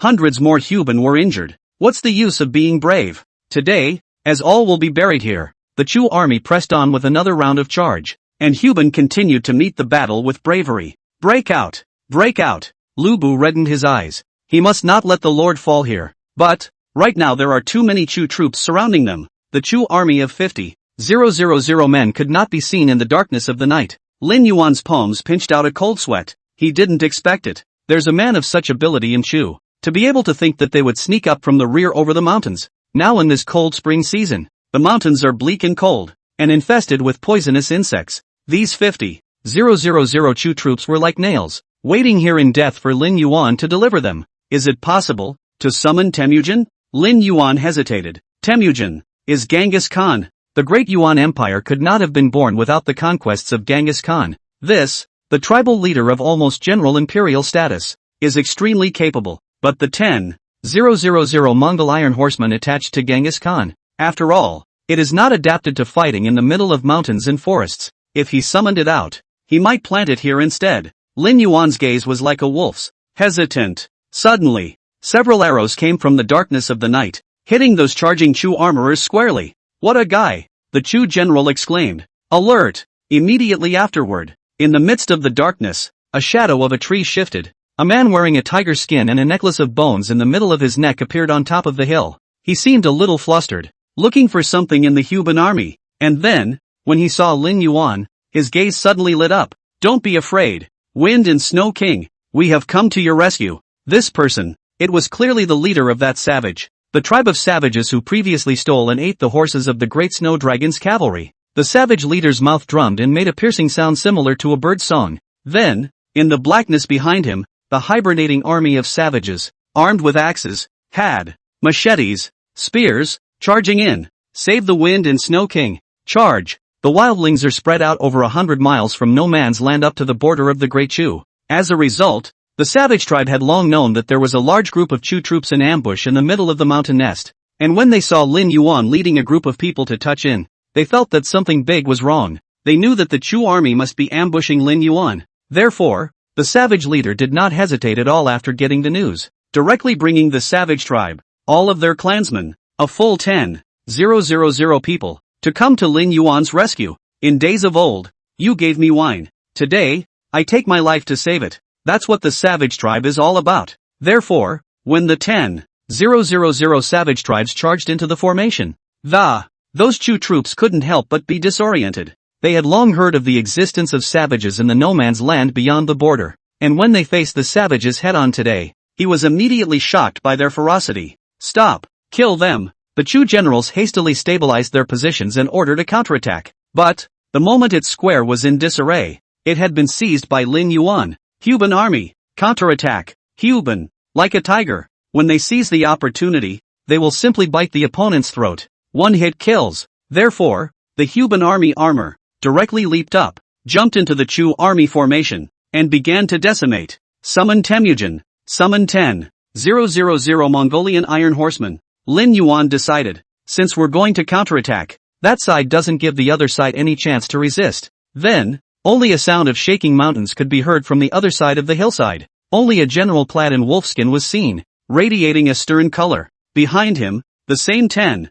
hundreds more Huban were injured. What's the use of being brave? Today, as all will be buried here, the Chu army pressed on with another round of charge, and Huban continued to meet the battle with bravery. "Break out! Break out!" Lu Bu reddened his eyes. He must not let the Lord fall here. But, right now there are too many Chu troops surrounding them. The Chu army of 50,000 men could not be seen in the darkness of the night. Lin Yuan's palms pinched out a cold sweat. He didn't expect it. There's a man of such ability in Chu, to be able to think that they would sneak up from the rear over the mountains. Now in this cold spring season, the mountains are bleak and cold, and infested with poisonous insects. These 50,000 Chu troops were like nails, waiting here in death for Lin Yuan to deliver them. Is it possible to summon Temujin? Lin Yuan hesitated. Temujin is Genghis Khan. The great Yuan Empire could not have been born without the conquests of Genghis Khan. This, the tribal leader of almost general imperial status, is extremely capable. But the 10,000 Mongol iron horsemen attached to Genghis Khan, after all, it is not adapted to fighting in the middle of mountains and forests. If he summoned it out, he might plant it here instead. Lin Yuan's gaze was like a wolf's, hesitant. Suddenly, several arrows came from the darkness of the night, hitting those charging Chu armorers squarely. "What a guy!" the Chu general exclaimed. "Alert!" Immediately afterward, in the midst of the darkness, a shadow of a tree shifted. A man wearing a tiger skin and a necklace of bones in the middle of his neck appeared on top of the hill. He seemed a little flustered, looking for something in the Huban army. And then, when he saw Lin Yuan, his gaze suddenly lit up. "Don't be afraid, Wind and Snow King. We have come to your rescue." This person, it was clearly the leader of that savage, the tribe of savages who previously stole and ate the horses of the great snow dragon's cavalry. The savage leader's mouth drummed and made a piercing sound similar to a bird's song. Then, in the blackness behind him, the hibernating army of savages, armed with axes, had machetes, spears, charging in. Save the Wind and Snow King. Charge! The wildlings are spread out over 100 miles from no man's land up to the border of the Great Chu. As a result, the savage tribe had long known that there was a large group of Chu troops in ambush in the middle of the mountain nest, and when they saw Lin Yuan leading a group of people to touch in, they felt that something big was wrong. They knew that the Chu army must be ambushing Lin Yuan. Therefore, the savage leader did not hesitate at all after getting the news, directly bringing the savage tribe, all of their clansmen, a full 10,000 people, to come to Lin Yuan's rescue. "In days of old, you gave me wine. Today, I take my life to save it." That's what the savage tribe is all about. Therefore, when the 10,000 savage tribes charged into the formation, those Chu troops couldn't help but be disoriented. They had long heard of the existence of savages in the no man's land beyond the border, and when they faced the savages head-on today, he was immediately shocked by their ferocity. "Stop! Kill them!" The Chu generals hastily stabilized their positions and ordered a counterattack. But, the moment its square was in disarray, it had been seized by Lin Yuan. Huban Army, counterattack. Huban, like a tiger, when they seize the opportunity, they will simply bite the opponent's throat. One hit kills. Therefore, the Huban Army armor, directly leaped up, jumped into the Chu army formation, and began to decimate. Summon Temujin. Summon 10,000 Mongolian Iron Horsemen. Lin Yuan decided. Since we're going to counterattack, that side doesn't give the other side any chance to resist. Then, only a sound of shaking mountains could be heard from the other side of the hillside. Only a general clad in wolfskin was seen, radiating a stern color. Behind him, the same 10,000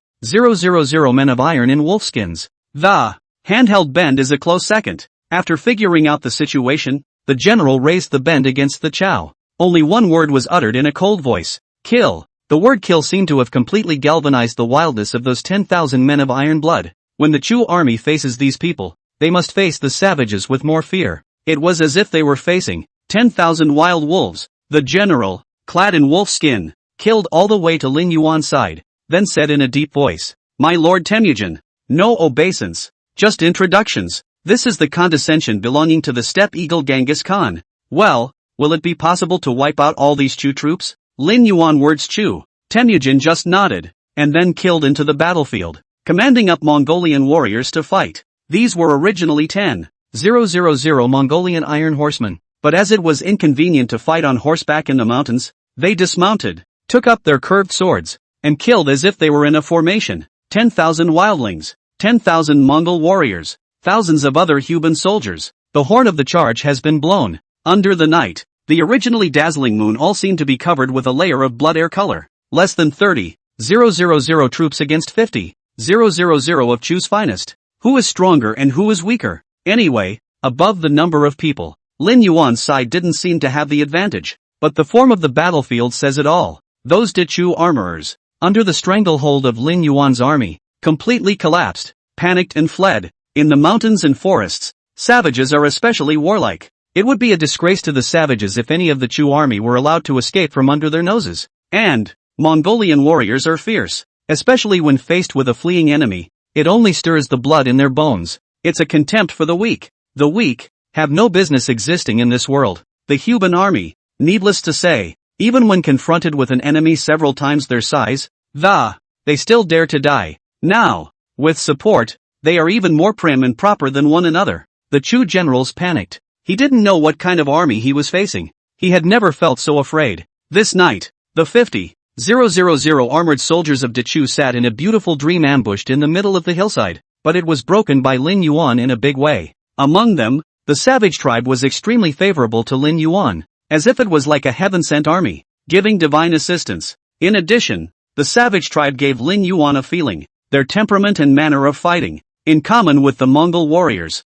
men of iron in wolfskins. The handheld bend is a close second. After figuring out the situation, the general raised the bend against the Chow. Only one word was uttered in a cold voice. Kill. The word kill seemed to have completely galvanized the wildness of those 10,000 men of iron blood. When the Chu army faces these people, they must face the savages with more fear. It was as if they were facing 10,000 wild wolves. The general, clad in wolf skin, killed all the way to Lin Yuan's side, then said in a deep voice, "My lord Temujin, no obeisance, just introductions. This is the condescension belonging to the steppe eagle Genghis Khan. Well, will it be possible to wipe out all these Chu troops?" Lin Yuan words Chu. Temujin just nodded, and then killed into the battlefield, commanding up Mongolian warriors to fight. These were originally 10,000 Mongolian Iron Horsemen, but as it was inconvenient to fight on horseback in the mountains, they dismounted, took up their curved swords, and killed as if they were in a formation. 10,000 wildlings, 10,000 Mongol warriors, thousands of other Huban soldiers. The horn of the charge has been blown. Under the night, the originally dazzling moon all seemed to be covered with a layer of blood air color. Less than 30,000 troops against 50,000 of Chu's finest. Who is stronger and who is weaker? Anyway, above the number of people, Lin Yuan's side didn't seem to have the advantage. But the form of the battlefield says it all. Those Chu armorers, under the stranglehold of Lin Yuan's army, completely collapsed, panicked and fled. In the mountains and forests, savages are especially warlike. It would be a disgrace to the savages if any of the Chu army were allowed to escape from under their noses. And Mongolian warriors are fierce, especially when faced with a fleeing enemy. It only stirs the blood in their bones. It's a contempt for the weak. The weak have no business existing in this world. The Huban Army, needless to say, even when confronted with an enemy several times their size, they still dare to die. Now, with support, they are even more prim and proper than one another. The Chu generals panicked. He didn't know what kind of army he was facing. He had never felt so afraid. This night, the 50,000 armored soldiers of Chu sat in a beautiful dream ambushed in the middle of the hillside, but it was broken by Lin Yuan in a big way. Among them, the savage tribe was extremely favorable to Lin Yuan, as if it was like a heaven-sent army, giving divine assistance. In addition, the savage tribe gave Lin Yuan a feeling, their temperament and manner of fighting, in common with the Mongol warriors.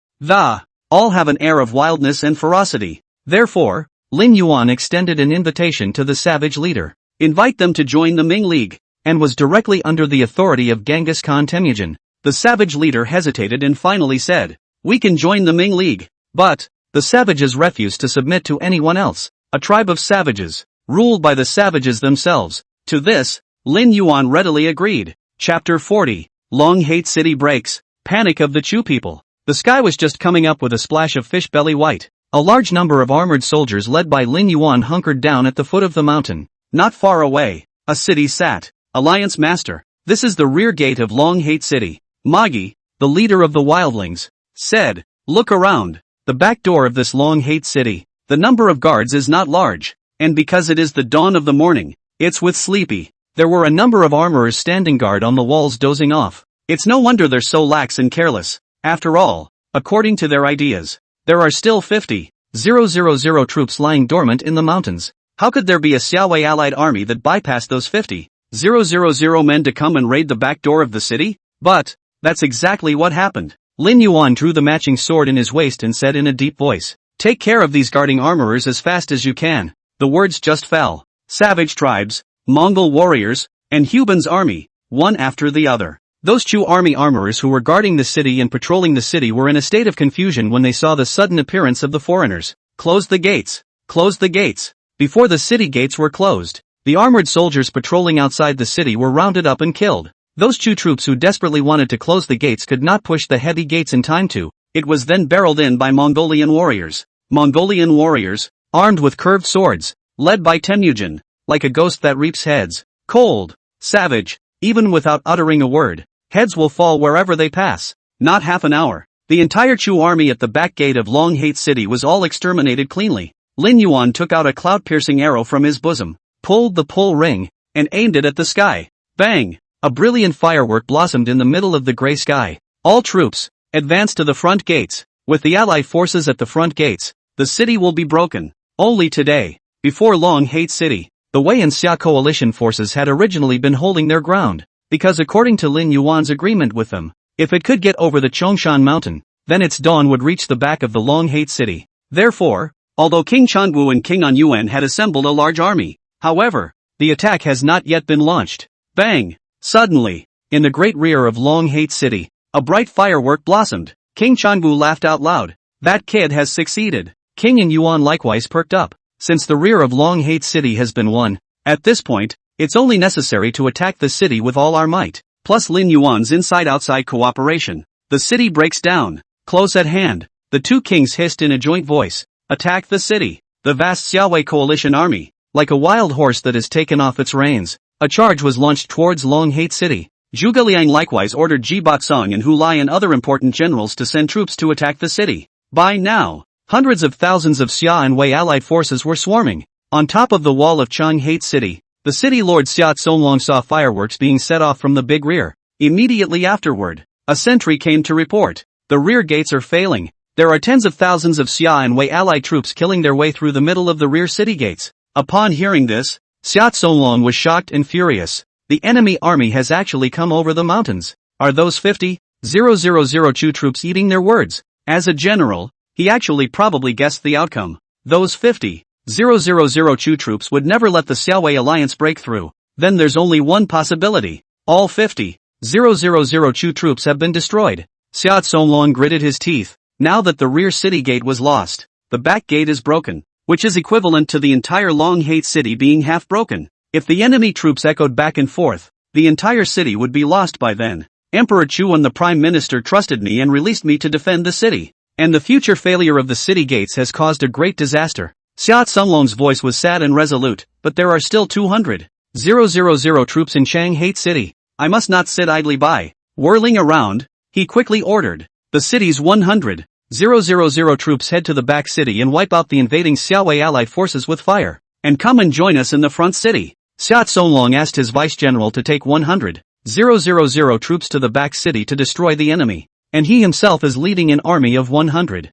All have an air of wildness and ferocity. Therefore, Lin Yuan extended an invitation to the savage leader. Invite them to join the Ming League, and was directly under the authority of Genghis Khan Temujin. The savage leader hesitated and finally said, "We can join the Ming League." But the savages refused to submit to anyone else. A tribe of savages, ruled by the savages themselves. To this, Lin Yuan readily agreed. Chapter 40. Long Hate City breaks. Panic of the Chu people. The sky was just coming up with a splash of fish belly white. A large number of armored soldiers led by Lin Yuan hunkered down at the foot of the mountain. Not far away, a city sat. Alliance Master. This is the rear gate of Long Hate City. Magi, the leader of the wildlings, said, "Look around. The back door of this Long Hate City. The number of guards is not large, and because it is the dawn of the morning, it's with sleepy. There were a number of armorers standing guard on the walls dozing off. It's no wonder they're so lax and careless. After all, according to their ideas, there are still 50,000 troops lying dormant in the mountains. How could there be a Xiaowei allied army that bypassed those 50,000 men to come and raid the back door of the city?" But that's exactly what happened. Lin Yuan drew the matching sword in his waist and said in a deep voice, "Take care of these guarding armorers as fast as you can." The words just fell. Savage tribes, Mongol warriors, and Huban's army, one after the other. Those Chu army armorers who were guarding the city and patrolling the city were in a state of confusion when they saw the sudden appearance of the foreigners. "Close the gates! Close the gates!" Before the city gates were closed, the armored soldiers patrolling outside the city were rounded up and killed. Those Chu troops who desperately wanted to close the gates could not push the heavy gates in time to. It was then barreled in by Mongolian warriors. Mongolian warriors, armed with curved swords, led by Temujin, like a ghost that reaps heads. Cold, savage, even without uttering a word. Heads will fall wherever they pass. Not half an hour. The entire Chu army at the back gate of Long Hate City was all exterminated cleanly. Lin Yuan took out a cloud-piercing arrow from his bosom, pulled the pull ring, and aimed it at the sky. Bang! A brilliant firework blossomed in the middle of the gray sky. All troops, advance to the front gates. With the Allied forces at the front gates, the city will be broken. Only today, before Long Hate City, the Wei and Xia coalition forces had originally been holding their ground, because according to Lin Yuan's agreement with them, if it could get over the Chongshan mountain, then its dawn would reach the back of the Long Hate City. Therefore, although King Changwu and King An Yuan had assembled a large army, however, the attack has not yet been launched. Bang! Suddenly, in the great rear of Long Hate City, a bright firework blossomed. King Changwu laughed out loud. That kid has succeeded. King An Yuan likewise perked up. Since the rear of Long Hate City has been won, at this point, it's only necessary to attack the city with all our might. Plus Lin Yuan's inside-outside cooperation. The city breaks down. Close at hand, the two kings hissed in a joint voice. Attack the city. The vast Xiaowei coalition army, like a wild horse that has taken off its reins, a charge was launched towards Long Hate City. Zhuge Liang likewise ordered Ji Baksong and Hu Lai and other important generals to send troops to attack the city. By now, hundreds of thousands of Xia and Wei allied forces were swarming. On top of the wall of Chang Hate City, the city lord Xia Tsonglong saw fireworks being set off from the big rear. Immediately afterward, a sentry came to report. The rear gates are failing. There are tens of thousands of Xia and Wei allied troops killing their way through the middle of the rear city gates. Upon hearing this, Xia Tsonglong was shocked and furious. The enemy army has actually come over the mountains. Are those 50,000 Chu troops eating their words? As a general, he actually probably guessed the outcome. Those 50,000 Chu troops would never let the Xiaowei alliance break through. Then there's only one possibility. All 50,000 Chu troops have been destroyed. Xia Tsonglong gritted his teeth. Now that the rear city gate was lost, the back gate is broken, which is equivalent to the entire Long Hate City being half broken. If the enemy troops echoed back and forth, the entire city would be lost by then. Emperor Chu and the Prime Minister trusted me and released me to defend the city. And the future failure of the city gates has caused a great disaster. Xia Tsonglong's voice was sad and resolute, but there are still 200,000 troops in Chang Hate City. I must not sit idly by. Whirling around, he quickly ordered. The city's 100,000 troops head to the back city and wipe out the invading Xiaowei allied forces with fire. And come and join us in the front city. Xia Tsonglong asked his vice general to take 100,000 troops to the back city to destroy the enemy. And he himself is leading an army of 100,000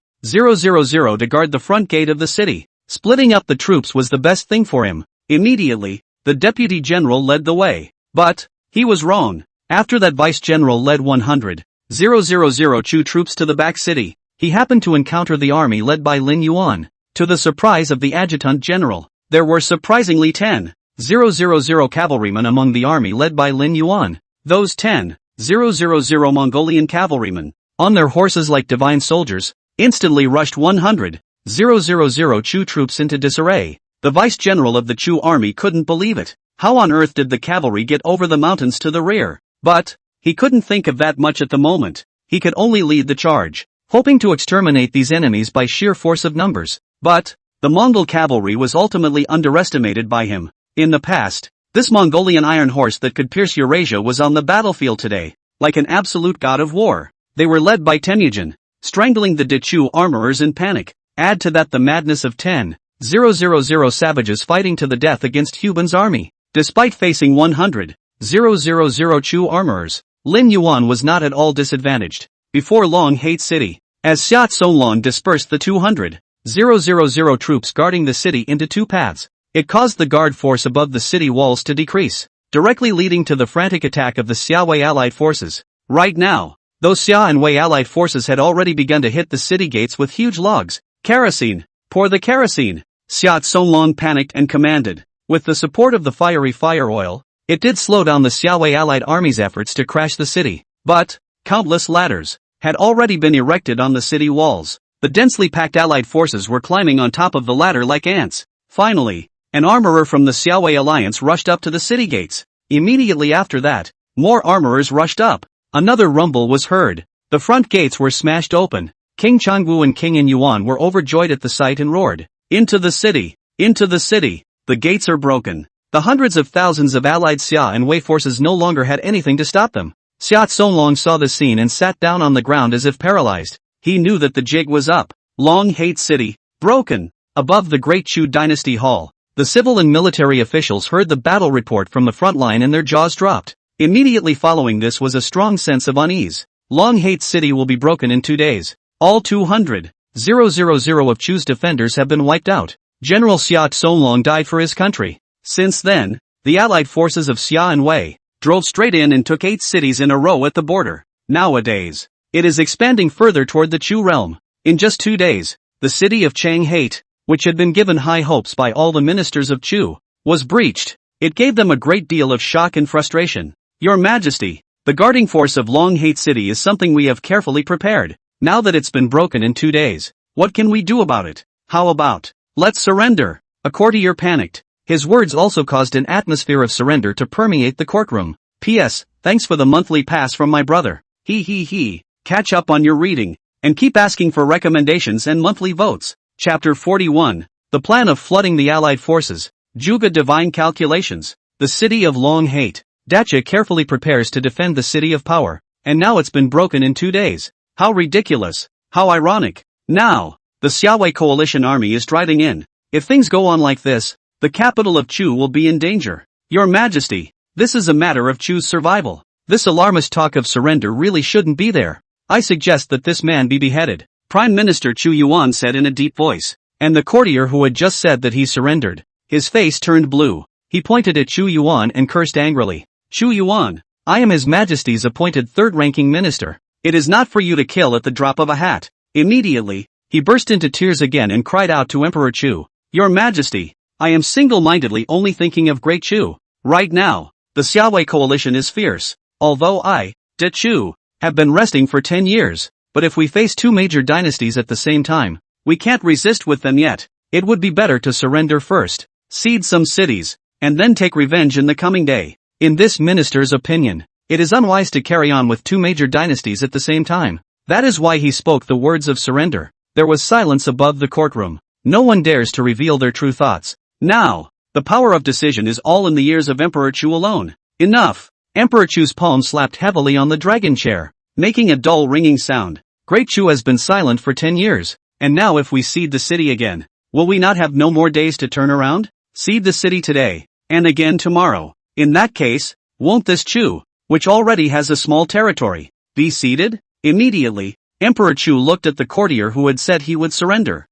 to guard the front gate of the city. Splitting up the troops was the best thing for him. Immediately, the deputy general led the way. But, he was wrong. After that vice general led 100,000 Chu troops to the back city, he happened to encounter the army led by Lin Yuan. To the surprise of the adjutant general, there were surprisingly 10,000 cavalrymen among the army led by Lin Yuan. Those 10,000 Mongolian cavalrymen, on their horses like divine soldiers, instantly rushed 100,000 Chu troops into disarray. The vice general of the Chu army couldn't believe it. How on earth did the cavalry get over the mountains to the rear? But, he couldn't think of that much at the moment. He could only lead the charge, hoping to exterminate these enemies by sheer force of numbers. But, the Mongol cavalry was ultimately underestimated by him. In the past, this Mongolian iron horse that could pierce Eurasia was on the battlefield today, like an absolute god of war. They were led by Temujin, strangling the Dechu armorers in panic. Add to that the madness of 10,000 savages fighting to the death against Huban's army. Despite facing 100,000 Chu armorers, Lin Yuan was not at all disadvantaged. Before Long Hate City, as Xia Tsonglong dispersed the 200,000 troops guarding the city into two paths, it caused the guard force above the city walls to decrease, directly leading to the frantic attack of the Xiaowei allied forces. Right now, those Xia and Wei allied forces had already begun to hit the city gates with huge logs. Kerosene! Pour the kerosene! Xia Tsonglong panicked and commanded. With the support of the fiery fire oil, it did slow down the Xiaowei allied army's efforts to crash the city. But, countless ladders had already been erected on the city walls. The densely packed allied forces were climbing on top of the ladder like ants. Finally, an armorer from the Xiaowei alliance rushed up to the city gates. Immediately after that, more armorers rushed up. Another rumble was heard. The front gates were smashed open. King Changwu and King An Yuan were overjoyed at the sight and roared, "Into the city! Into the city! The gates are broken!" The hundreds of thousands of allied Xia and Wei forces no longer had anything to stop them. Xia Zonglong saw the scene and sat down on the ground as if paralyzed. He knew that the jig was up. Long Hate City, broken. Above the Great Chu Dynasty Hall, the civil and military officials heard the battle report from the front line and their jaws dropped. Immediately following this was a strong sense of unease. Long Hate City will be broken in 2 days. All 200,000 of Chu's defenders have been wiped out. General Xia Zonglong died for his country. Since then, the allied forces of Xia and Wei drove straight in and took 8 cities in a row at the border. Nowadays, it is expanding further toward the Chu realm. In just 2 days, the city of Changhate, which had been given high hopes by all the ministers of Chu, was breached. It gave them a great deal of shock and frustration. Your Majesty, the guarding force of Long Hate City is something we have carefully prepared. Now that it's been broken in 2 days, what can we do about it? How about, let's surrender? A courtier panicked. His words also caused an atmosphere of surrender to permeate the courtroom. P.S. Thanks for the monthly pass from my brother. He. Catch up on your reading, and keep asking for recommendations and monthly votes. Chapter 41. The Plan of Flooding the Allied Forces. Zhuge Divine Calculations. The City of Long Hate. Dacha carefully prepares to defend the City of Power, and now it's been broken in 2 days. How ridiculous. How ironic. Now, the Xiaowei coalition army is driving in. If things go on like this, the capital of Chu will be in danger. Your Majesty, this is a matter of Chu's survival. This alarmist talk of surrender really shouldn't be there. I suggest that this man be beheaded. Prime Minister Chu Yuan said in a deep voice. And the courtier who had just said that he surrendered, his face turned blue. He pointed at Chu Yuan and cursed angrily. Chu Yuan, I am His Majesty's appointed third-ranking minister. It is not for you to kill at the drop of a hat. Immediately, he burst into tears again and cried out to Emperor Chu. Your Majesty, I am single-mindedly only thinking of Great Chu. Right now, the Xiaowei coalition is fierce. Although I, De Chu, have been resting for 10 years. But if we face 2 major dynasties at the same time, we can't resist with them yet. It would be better to surrender first, cede some cities, and then take revenge in the coming day. In this minister's opinion, it is unwise to carry on with 2 major dynasties at the same time. That is why he spoke the words of surrender. There was silence above the courtroom. No one dares to reveal their true thoughts. Now, the power of decision is all in the ears of Emperor Chu alone. Enough! Emperor Chu's palm slapped heavily on the dragon chair, making a dull ringing sound. Great Chu has been silent for 10 years, and now if we cede the city again, will we not have no more days to turn around? Cede the city today, and again tomorrow. In that case, won't this Chu, which already has a small territory, be ceded? Immediately, Emperor Chu looked at the courtier who had said he would surrender.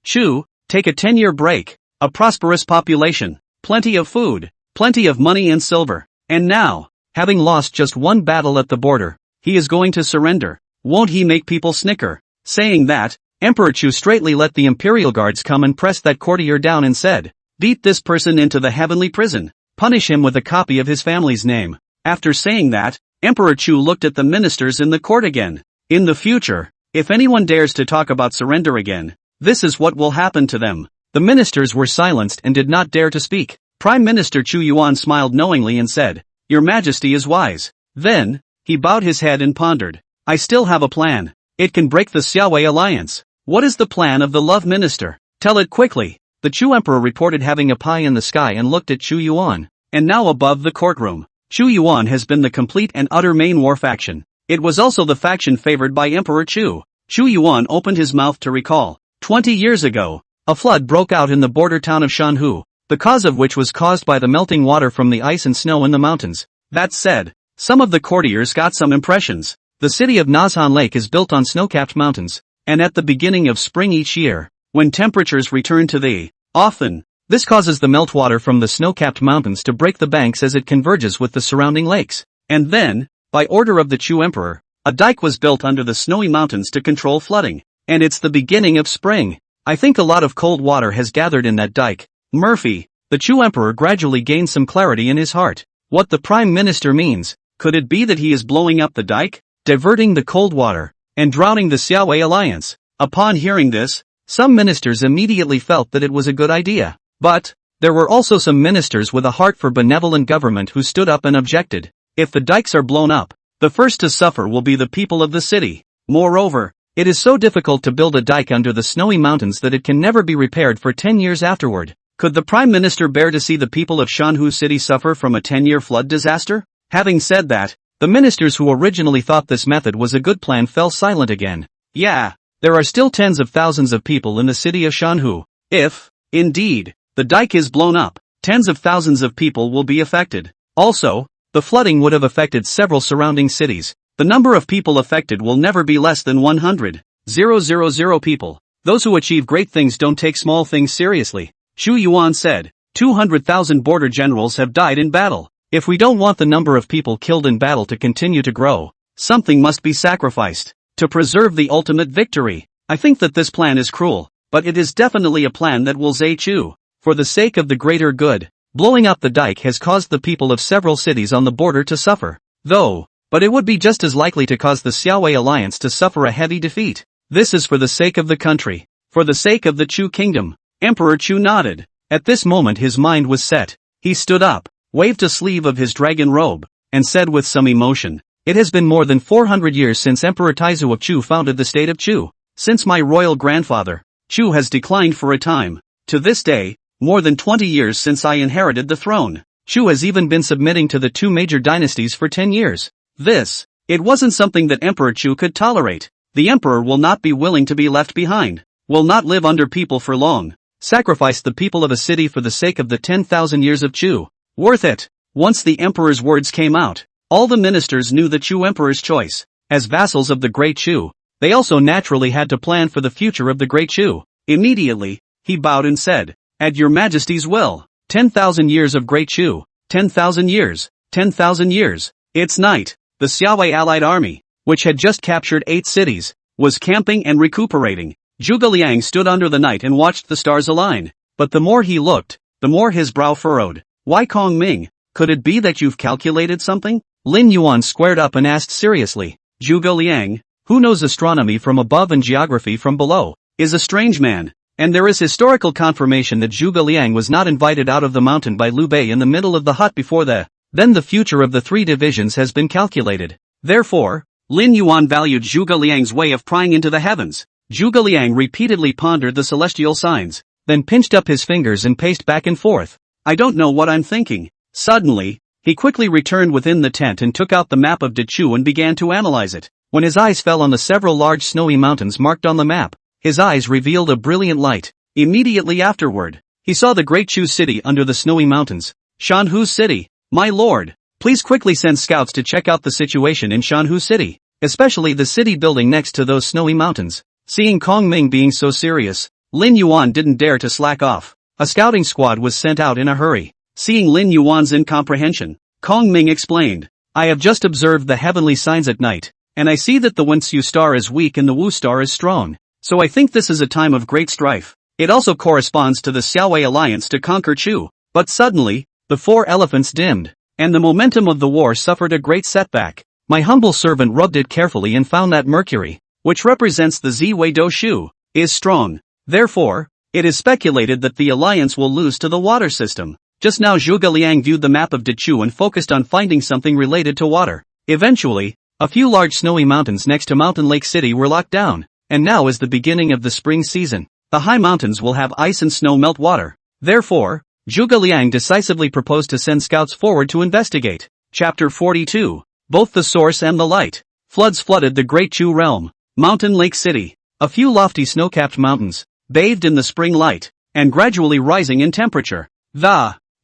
Chu, take a 10-year break, a prosperous population, plenty of food, plenty of money and silver, and now, having lost just 1 battle at the border, he is going to surrender. Won't he make people snicker? Saying that, Emperor Chu straightly let the Imperial guards come and press that courtier down and said, beat this person into the heavenly prison, punish him with a copy of his family's name. After saying that, Emperor Chu looked at the ministers in the court again. In the future, if anyone dares to talk about surrender again, this is what will happen to them. The ministers were silenced and did not dare to speak. Prime Minister Chu Yuan smiled knowingly and said, Your Majesty is wise. Then, he bowed his head and pondered. I still have a plan. It can break the Xiaowei alliance. What is the plan of the love minister? Tell it quickly. The Chu Emperor reported having a pie in the sky and looked at Chu Yuan. And now above the courtroom, Chu Yuan has been the complete and utter main war faction. It was also the faction favored by Emperor Chu. Chu Yuan opened his mouth to recall. 20 years ago, a flood broke out in the border town of Shanhu, the cause of which was caused by the melting water from the ice and snow in the mountains. That said, some of the courtiers got some impressions. The city of Nazhan Lake is built on snow-capped mountains, and at the beginning of spring each year, when temperatures return to the often, this causes the meltwater from the snow-capped mountains to break the banks as it converges with the surrounding lakes. And then, by order of the Chu Emperor, a dike was built under the snowy mountains to control flooding. And it's the beginning of spring. I think a lot of cold water has gathered in that dike. Murphy, the Chu Emperor gradually gained some clarity in his heart. What the Prime Minister means, could it be that he is blowing up the dike, diverting the cold water, and drowning the Xiaowei alliance? Upon hearing this, some ministers immediately felt that it was a good idea. But, there were also some ministers with a heart for benevolent government who stood up and objected. If the dikes are blown up, the first to suffer will be the people of the city. Moreover, it is so difficult to build a dike under the snowy mountains that it can never be repaired for 10 years afterward. Could the Prime Minister bear to see the people of Shanhu City suffer from a 10-year flood disaster? Having said that, The ministers who originally thought this method was a good plan fell silent again. Yeah, there are still tens of thousands of people in the city of Shanhu. If, indeed, the dike is blown up, tens of thousands of people will be affected. Also, the flooding would have affected several surrounding cities. The number of people affected will never be less than 100,000 people. Those who achieve great things don't take small things seriously. Zhu Yuan said, 200,000 border generals have died in battle. If we don't want the number of people killed in battle to continue to grow, something must be sacrificed to preserve the ultimate victory. I think that this plan is cruel, but it is definitely a plan that will zai chu. For the sake of the greater good, blowing up the dike has caused the people of several cities on the border to suffer. But it would be just as likely to cause the Xiaowei alliance to suffer a heavy defeat. This is for the sake of the country, for the sake of the Chu kingdom. Emperor Chu nodded. At this moment his mind was set. He stood up, waved a sleeve of his dragon robe, and said with some emotion, "It has been more than 400 years since Emperor Taizu of Chu founded the state of Chu. Since my royal grandfather, Chu has declined for a time. To this day, more than 20 years since I inherited the throne, Chu has even been submitting to the two major dynasties for 10 years. It wasn't something that Emperor Chu could tolerate. The emperor will not be willing to be left behind, will not live under people for long, sacrifice the people of a city for the sake of the 10,000 years of Chu. Worth it." Once the emperor's words came out, all the ministers knew the Chu emperor's choice. As vassals of the Great Chu, they also naturally had to plan for the future of the Great Chu. Immediately, he bowed and said, "At your majesty's will, 10,000 years of Great Chu, 10,000 years, 10,000 years." It's night. The Xiaowei allied army, which had just captured 8 cities, was camping and recuperating. Zhuge Liang stood under the night and watched the stars align. But the more he looked, the more his brow furrowed. "Why Kong Ming, could it be that you've calculated something?" Lin Yuan squared up and asked seriously. Zhuge Liang, who knows astronomy from above and geography from below, is a strange man. And there is historical confirmation that Zhuge Liang was not invited out of the mountain by Liu Bei in the middle of the hut before then the future of the 3 divisions has been calculated. Therefore, Lin Yuan valued Zhuge Liang's way of prying into the heavens. Zhuge Liang repeatedly pondered the celestial signs, then pinched up his fingers and paced back and forth. "I don't know what I'm thinking." Suddenly, he quickly returned within the tent and took out the map of Dechu and began to analyze it. When his eyes fell on the several large snowy mountains marked on the map, his eyes revealed a brilliant light. Immediately afterward, he saw the Great Chu city under the snowy mountains. "Shanhu City. My lord, please quickly send scouts to check out the situation in Shanhu City, especially the city building next to those snowy mountains." Seeing Kong Ming being so serious, Lin Yuan didn't dare to slack off. A scouting squad was sent out in a hurry. Seeing Lin Yuan's incomprehension, Kong Ming explained, "I have just observed the heavenly signs at night, and I see that the Wenxiu star is weak and the Wu star is strong. So I think this is a time of great strife. It also corresponds to the Xiaowei alliance to conquer Chu." But suddenly, the 4 elephants dimmed, and the momentum of the war suffered a great setback. My humble servant rubbed it carefully and found that Mercury, which represents the Ziwei Do Shu, is strong. Therefore, it is speculated that the alliance will lose to the water system. Just now Zhuge Liang viewed the map of Dechu and focused on finding something related to water. Eventually, a few large snowy mountains next to Mountain Lake City were locked down, and now is the beginning of the spring season. The high mountains will have ice and snow melt water. Therefore, Zhuge Liang decisively proposed to send scouts forward to investigate. Chapter 42. Both the Source and the Light. Floods flooded the Great Chu realm. Mountain Lake City. A few lofty snow-capped mountains, bathed in the spring light, and gradually rising in temperature.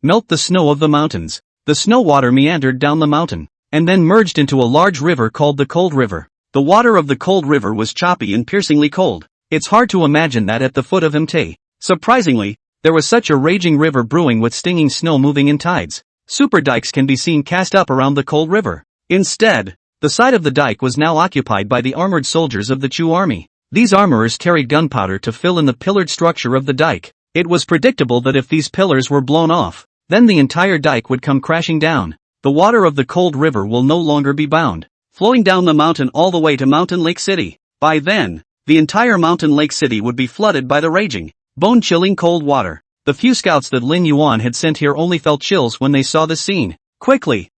Melt the snow of the mountains. The snow water meandered down the mountain, and then merged into a large river called the Cold River. The water of the Cold River was choppy and piercingly cold. It's hard to imagine that at the foot of Mt. Surprisingly, there was such a raging river brewing with stinging snow moving in tides. Super dikes can be seen cast up around the Cold River. Instead, the side of the dike was now occupied by the armored soldiers of the Chu army. These armorers carried gunpowder to fill in the pillared structure of the dike. It was predictable that if these pillars were blown off, then the entire dike would come crashing down. The water of the Cold River will no longer be bound, flowing down the mountain all the way to Mountain Lake City. By then, the entire Mountain Lake City would be flooded by the raging, bone-chilling cold water. The few scouts that Lin Yuan had sent here only felt chills when they saw the scene. Quickly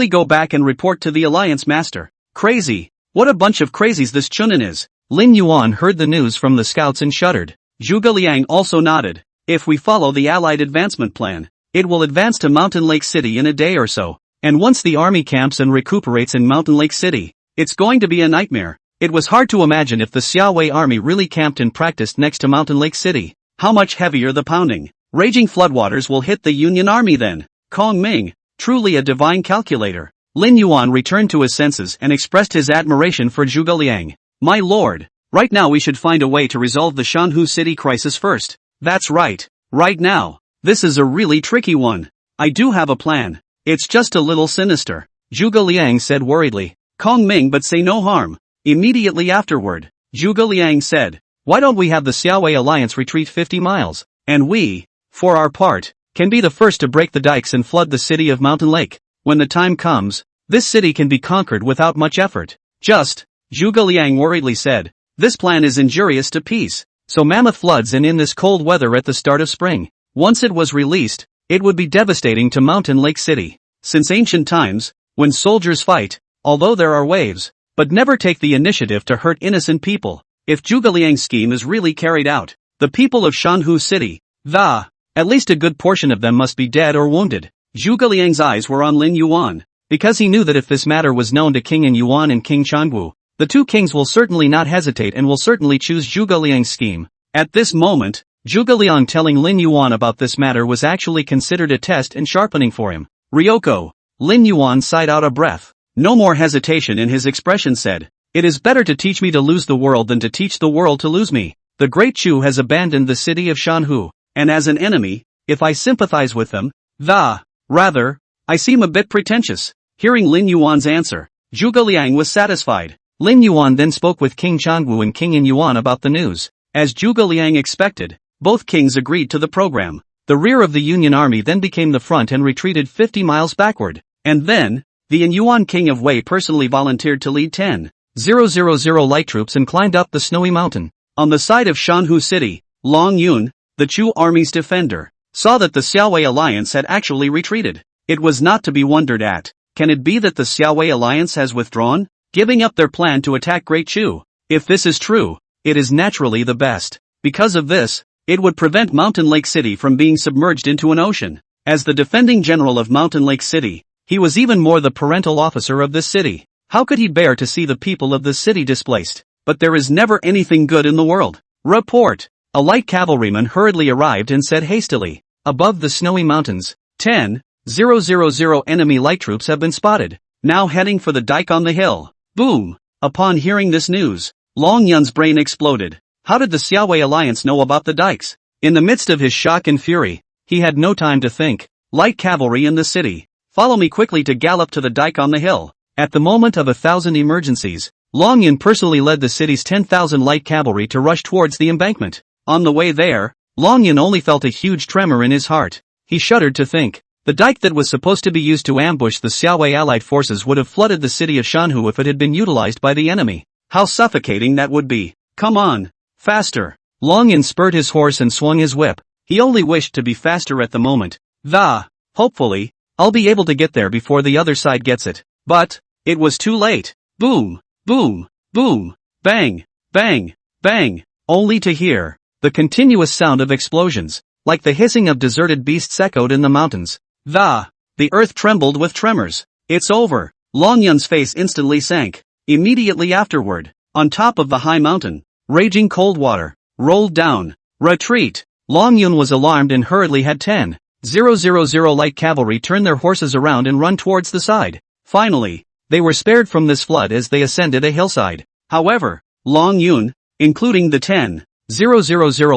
go back and report to the Alliance Master. Crazy. What a bunch of crazies this Chunin is. Lin Yuan heard the news from the scouts and shuddered. Zhuge Liang also nodded. If we follow the Allied advancement plan, it will advance to Mountain Lake City in a day or so. And once the army camps and recuperates in Mountain Lake City, it's going to be a nightmare. It was hard to imagine if the Xiaowei army really camped and practiced next to Mountain Lake City. How much heavier the pounding, raging floodwaters will hit the Union army then. Kong Ming, truly a divine calculator. Lin Yuan returned to his senses and expressed his admiration for Zhuge Liang. My lord, right now we should find a way to resolve the Shanhu city crisis first. That's right, right now. This is a really tricky one. I do have a plan. It's just a little sinister, Zhuge Liang said worriedly. Kong Ming, but say no harm. Immediately afterward, Zhuge Liang said, why don't we have the Xiaowei alliance retreat 50 miles, and we, for our part, can be the first to break the dikes and flood the city of Mountain Lake. When the time comes, this city can be conquered without much effort. Just, Zhuge Liang worriedly said, this plan is injurious to peace. So mammoth floods in this cold weather at the start of spring. Once it was released, it would be devastating to Mountain Lake City. Since ancient times, when soldiers fight, although there are waves, but never take the initiative to hurt innocent people. If Zhuge Liang's scheme is really carried out, the people of Shanhu City, at least a good portion of them must be dead or wounded. Zhuge Liang's eyes were on Lin Yuan, because he knew that if this matter was known to King Yuan and King Changwu, the two kings will certainly not hesitate and will certainly choose Zhuge Liang's scheme. At this moment, Zhuge Liang telling Lin Yuan about this matter was actually considered a test and sharpening for him. Ryoko, Lin Yuan sighed out a breath. No more hesitation in his expression said, it is better to teach me to lose the world than to teach the world to lose me. The Great Chu has abandoned the city of Shanhu, and as an enemy, if I sympathize with them, rather, I seem a bit pretentious. Hearing Lin Yuan's answer, Zhuge Liang was satisfied. Lin Yuan then spoke with King Changwu and King Yuan about the news. As Zhuge Liang expected, both kings agreed to the program. The rear of the Union army then became the front and retreated 50 miles backward. And then, the Yuan king of Wei personally volunteered to lead 10,000 light troops and climbed up the snowy mountain. On the side of Shanhu City, Liang Yun, the Chu army's defender, saw that the Xiaowei alliance had actually retreated. It was not to be wondered at. Can it be that the Xiaowei alliance has withdrawn, giving up their plan to attack Great Chu? If this is true, it is naturally the best. Because of this, it would prevent Mountain Lake City from being submerged into an ocean. As the defending general of Mountain Lake City, he was even more the parental officer of this city. How could he bear to see the people of this city displaced? But there is never anything good in the world. Report! A light cavalryman hurriedly arrived and said hastily, above the snowy mountains, 10,000 enemy light troops have been spotted, now heading for the dike on the hill. Boom! Upon hearing this news, Liang Yun's brain exploded. How did the Xiaowei alliance know about the dikes? In the midst of his shock and fury, he had no time to think. Light cavalry in the city. Follow me quickly to gallop to the dike on the hill. At the moment of 1,000 emergencies, Liang Yun personally led the city's 10,000 light cavalry to rush towards the embankment. On the way there, Liang Yun only felt a huge tremor in his heart. He shuddered to think. The dike that was supposed to be used to ambush the Xiaowei allied forces would have flooded the city of Shanhu if it had been utilized by the enemy. How suffocating that would be. Come on, faster. Liang Yun spurred his horse and swung his whip. He only wished to be faster at the moment. Hopefully, I'll be able to get there before the other side gets it. But, it was too late. Boom, boom, boom, bang, bang, bang, only to hear the continuous sound of explosions, like the hissing of deserted beasts echoed in the mountains. The earth trembled with tremors. It's over. Liang Yun's face instantly sank. Immediately afterward, on top of the high mountain, raging cold water rolled down. Retreat! Liang Yun was alarmed and hurriedly had 10,000 light cavalry turn their horses around and run towards the side. Finally, they were spared from this flood as they ascended a hillside. However, Liang Yun, including the 10,000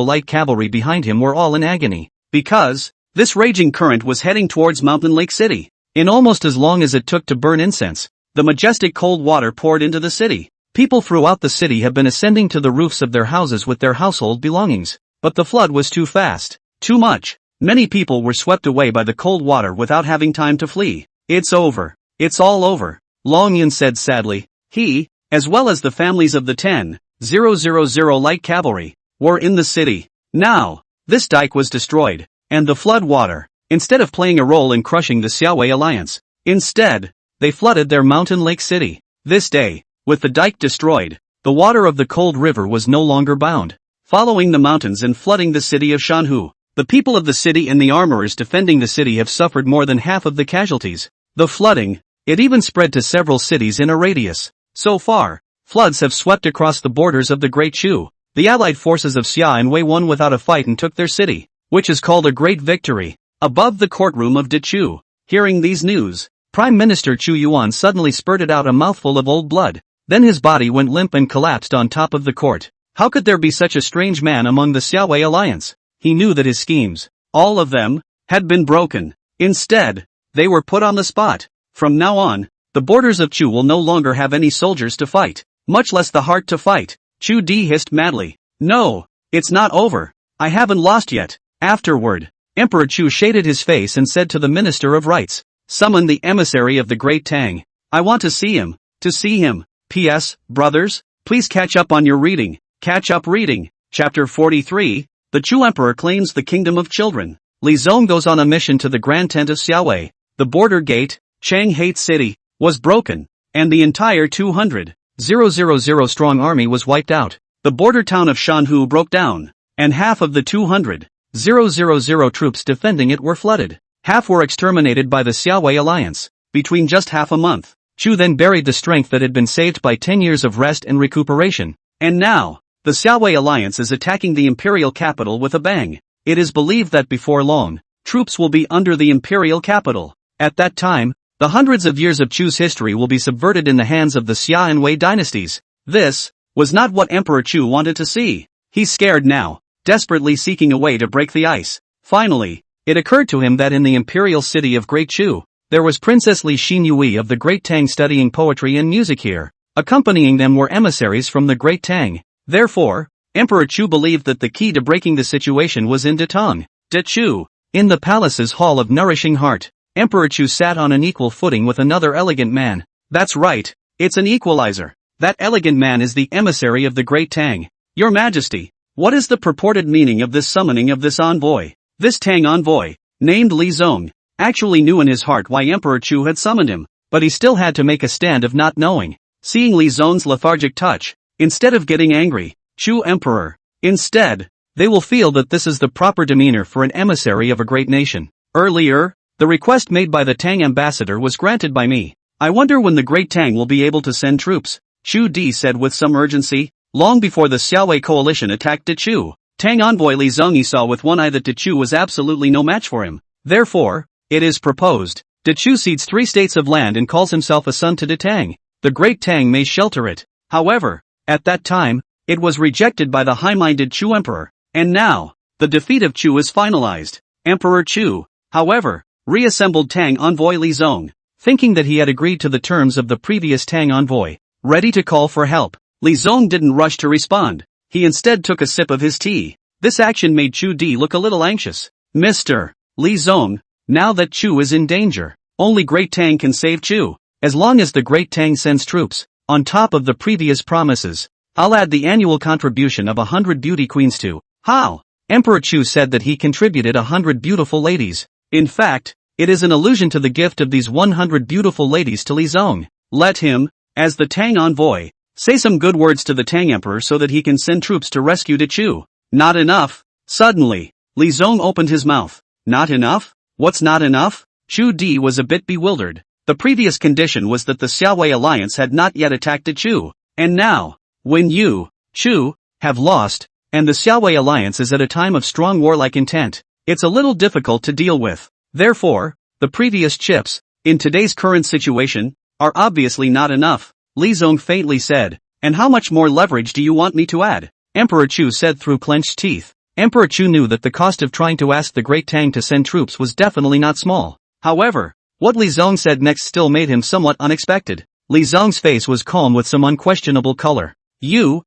light cavalry behind him, were all in agony, because this raging current was heading towards Mountain Lake City. In almost as long as it took to burn incense, the majestic cold water poured into the city. People throughout the city have been ascending to the roofs of their houses with their household belongings. But the flood was too fast. Too much. Many people were swept away by the cold water without having time to flee. It's over. It's all over, Liang Yun said sadly. He, as well as the families of the 10,000 light cavalry, were in the city. Now, this dike was destroyed, and the flood water, instead of playing a role in crushing the Xiaowei alliance, instead, they flooded their Mountain Lake City. This day, with the dike destroyed, the water of the cold river was no longer bound, following the mountains and flooding the city of Shanhu. The people of the city and the armorers defending the city have suffered more than half of the casualties. The flooding, it even spread to several cities in a radius. So far, floods have swept across the borders of the Great Chu. The allied forces of Xia and Wei won without a fight and took their city, which is called a great victory. Above the courtroom of Chu, hearing these news, Prime Minister Chu Yuan suddenly spurted out a mouthful of old blood. Then his body went limp and collapsed on top of the court. How could there be such a strange man among the Xiaowei alliance? He knew that his schemes, all of them, had been broken. Instead, they were put on the spot. From now on, the borders of Chu will no longer have any soldiers to fight, much less the heart to fight. Chu Di hissed madly. No, it's not over. I haven't lost yet. Afterward, Emperor Chu shaded his face and said to the Minister of Rights, summon the emissary of the Great Tang. I want to see him. To see him. P.S. Brothers, please catch up on your reading. Catch up reading. Chapter 43, The Chu Emperor claims the Kingdom of Children. Li Zong goes on a mission to the Grand Tent of Xiaowei. The border gate, Changhae City, was broken, and the entire 200,000 strong army was wiped out. The border town of Shanhu broke down, and half of the 200,000 troops defending it were flooded. Half were exterminated by the Xiaowei alliance. Between just half a month, Chu then buried the strength that had been saved by 10 years of rest and recuperation. And now, the Xiaowei alliance is attacking the imperial capital with a bang. It is believed that before long, troops will be under the imperial capital. At that time, the hundreds of years of Chu's history will be subverted in the hands of the Xia and Wei dynasties. This was not what Emperor Chu wanted to see. He's scared now, desperately seeking a way to break the ice. Finally, it occurred to him that in the imperial city of Great Chu, there was Princess Li Xinyui of the Great Tang studying poetry and music here. Accompanying them were emissaries from the Great Tang. Therefore, Emperor Chu believed that the key to breaking the situation was in Datong. Chu. In the palace's hall of nourishing heart, Emperor Chu sat on an equal footing with another elegant man. That's right, it's an equalizer. That elegant man is the emissary of the Great Tang. Your Majesty, what is the purported meaning of this summoning of this envoy? This Tang envoy, named Li Zong, actually knew in his heart why Emperor Chu had summoned him, but he still had to make a stand of not knowing. Seeing Li Zong's lethargic touch, instead of getting angry, Chu Emperor, instead, they will feel that this is the proper demeanor for an emissary of a great nation. Earlier, the request made by the Tang ambassador was granted by me. I wonder when the Great Tang will be able to send troops, Chu Di said with some urgency. Long before the Xiaowei coalition attacked Chu, Tang envoy Li Zong saw with one eye that Chu was absolutely no match for him. Therefore, it is proposed, Chu cedes 3 states of land and calls himself a son to Tang. The Great Tang may shelter it. However, at that time, it was rejected by the high-minded Chu Emperor. And now, the defeat of Chu is finalized. Emperor Chu, however, reassembled Tang envoy Li Zong, thinking that he had agreed to the terms of the previous Tang envoy, ready to call for help. Li Zong didn't rush to respond. He instead took a sip of his tea. This action made Chu Di look a little anxious. Mr. Li Zong, now that Chu is in danger, only Great Tang can save Chu. As long as the Great Tang sends troops, on top of the previous promises, I'll add the annual contribution of 100 beauty queens to. How? Emperor Chu said that he contributed 100 beautiful ladies. In fact, it is an allusion to the gift of these 100 beautiful ladies to Li Zong. Let him, as the Tang envoy, say some good words to the Tang Emperor so that he can send troops to rescue Chu. Not enough. Suddenly, Li Zong opened his mouth. Not enough? What's not enough? Chu Di was a bit bewildered. The previous condition was that the Xiaowei alliance had not yet attacked Chu. And now, when you, Chu, have lost, and the Xiaowei alliance is at a time of strong warlike intent, it's a little difficult to deal with. Therefore, the previous chips, in today's current situation, are obviously not enough. Li Zong faintly said, and how much more leverage do you want me to add? Emperor Chu said through clenched teeth. Emperor Chu knew that the cost of trying to ask the Great Tang to send troops was definitely not small. However, what Li Zong said next still made him somewhat unexpected. Li Zong's face was calm with some unquestionable color. You,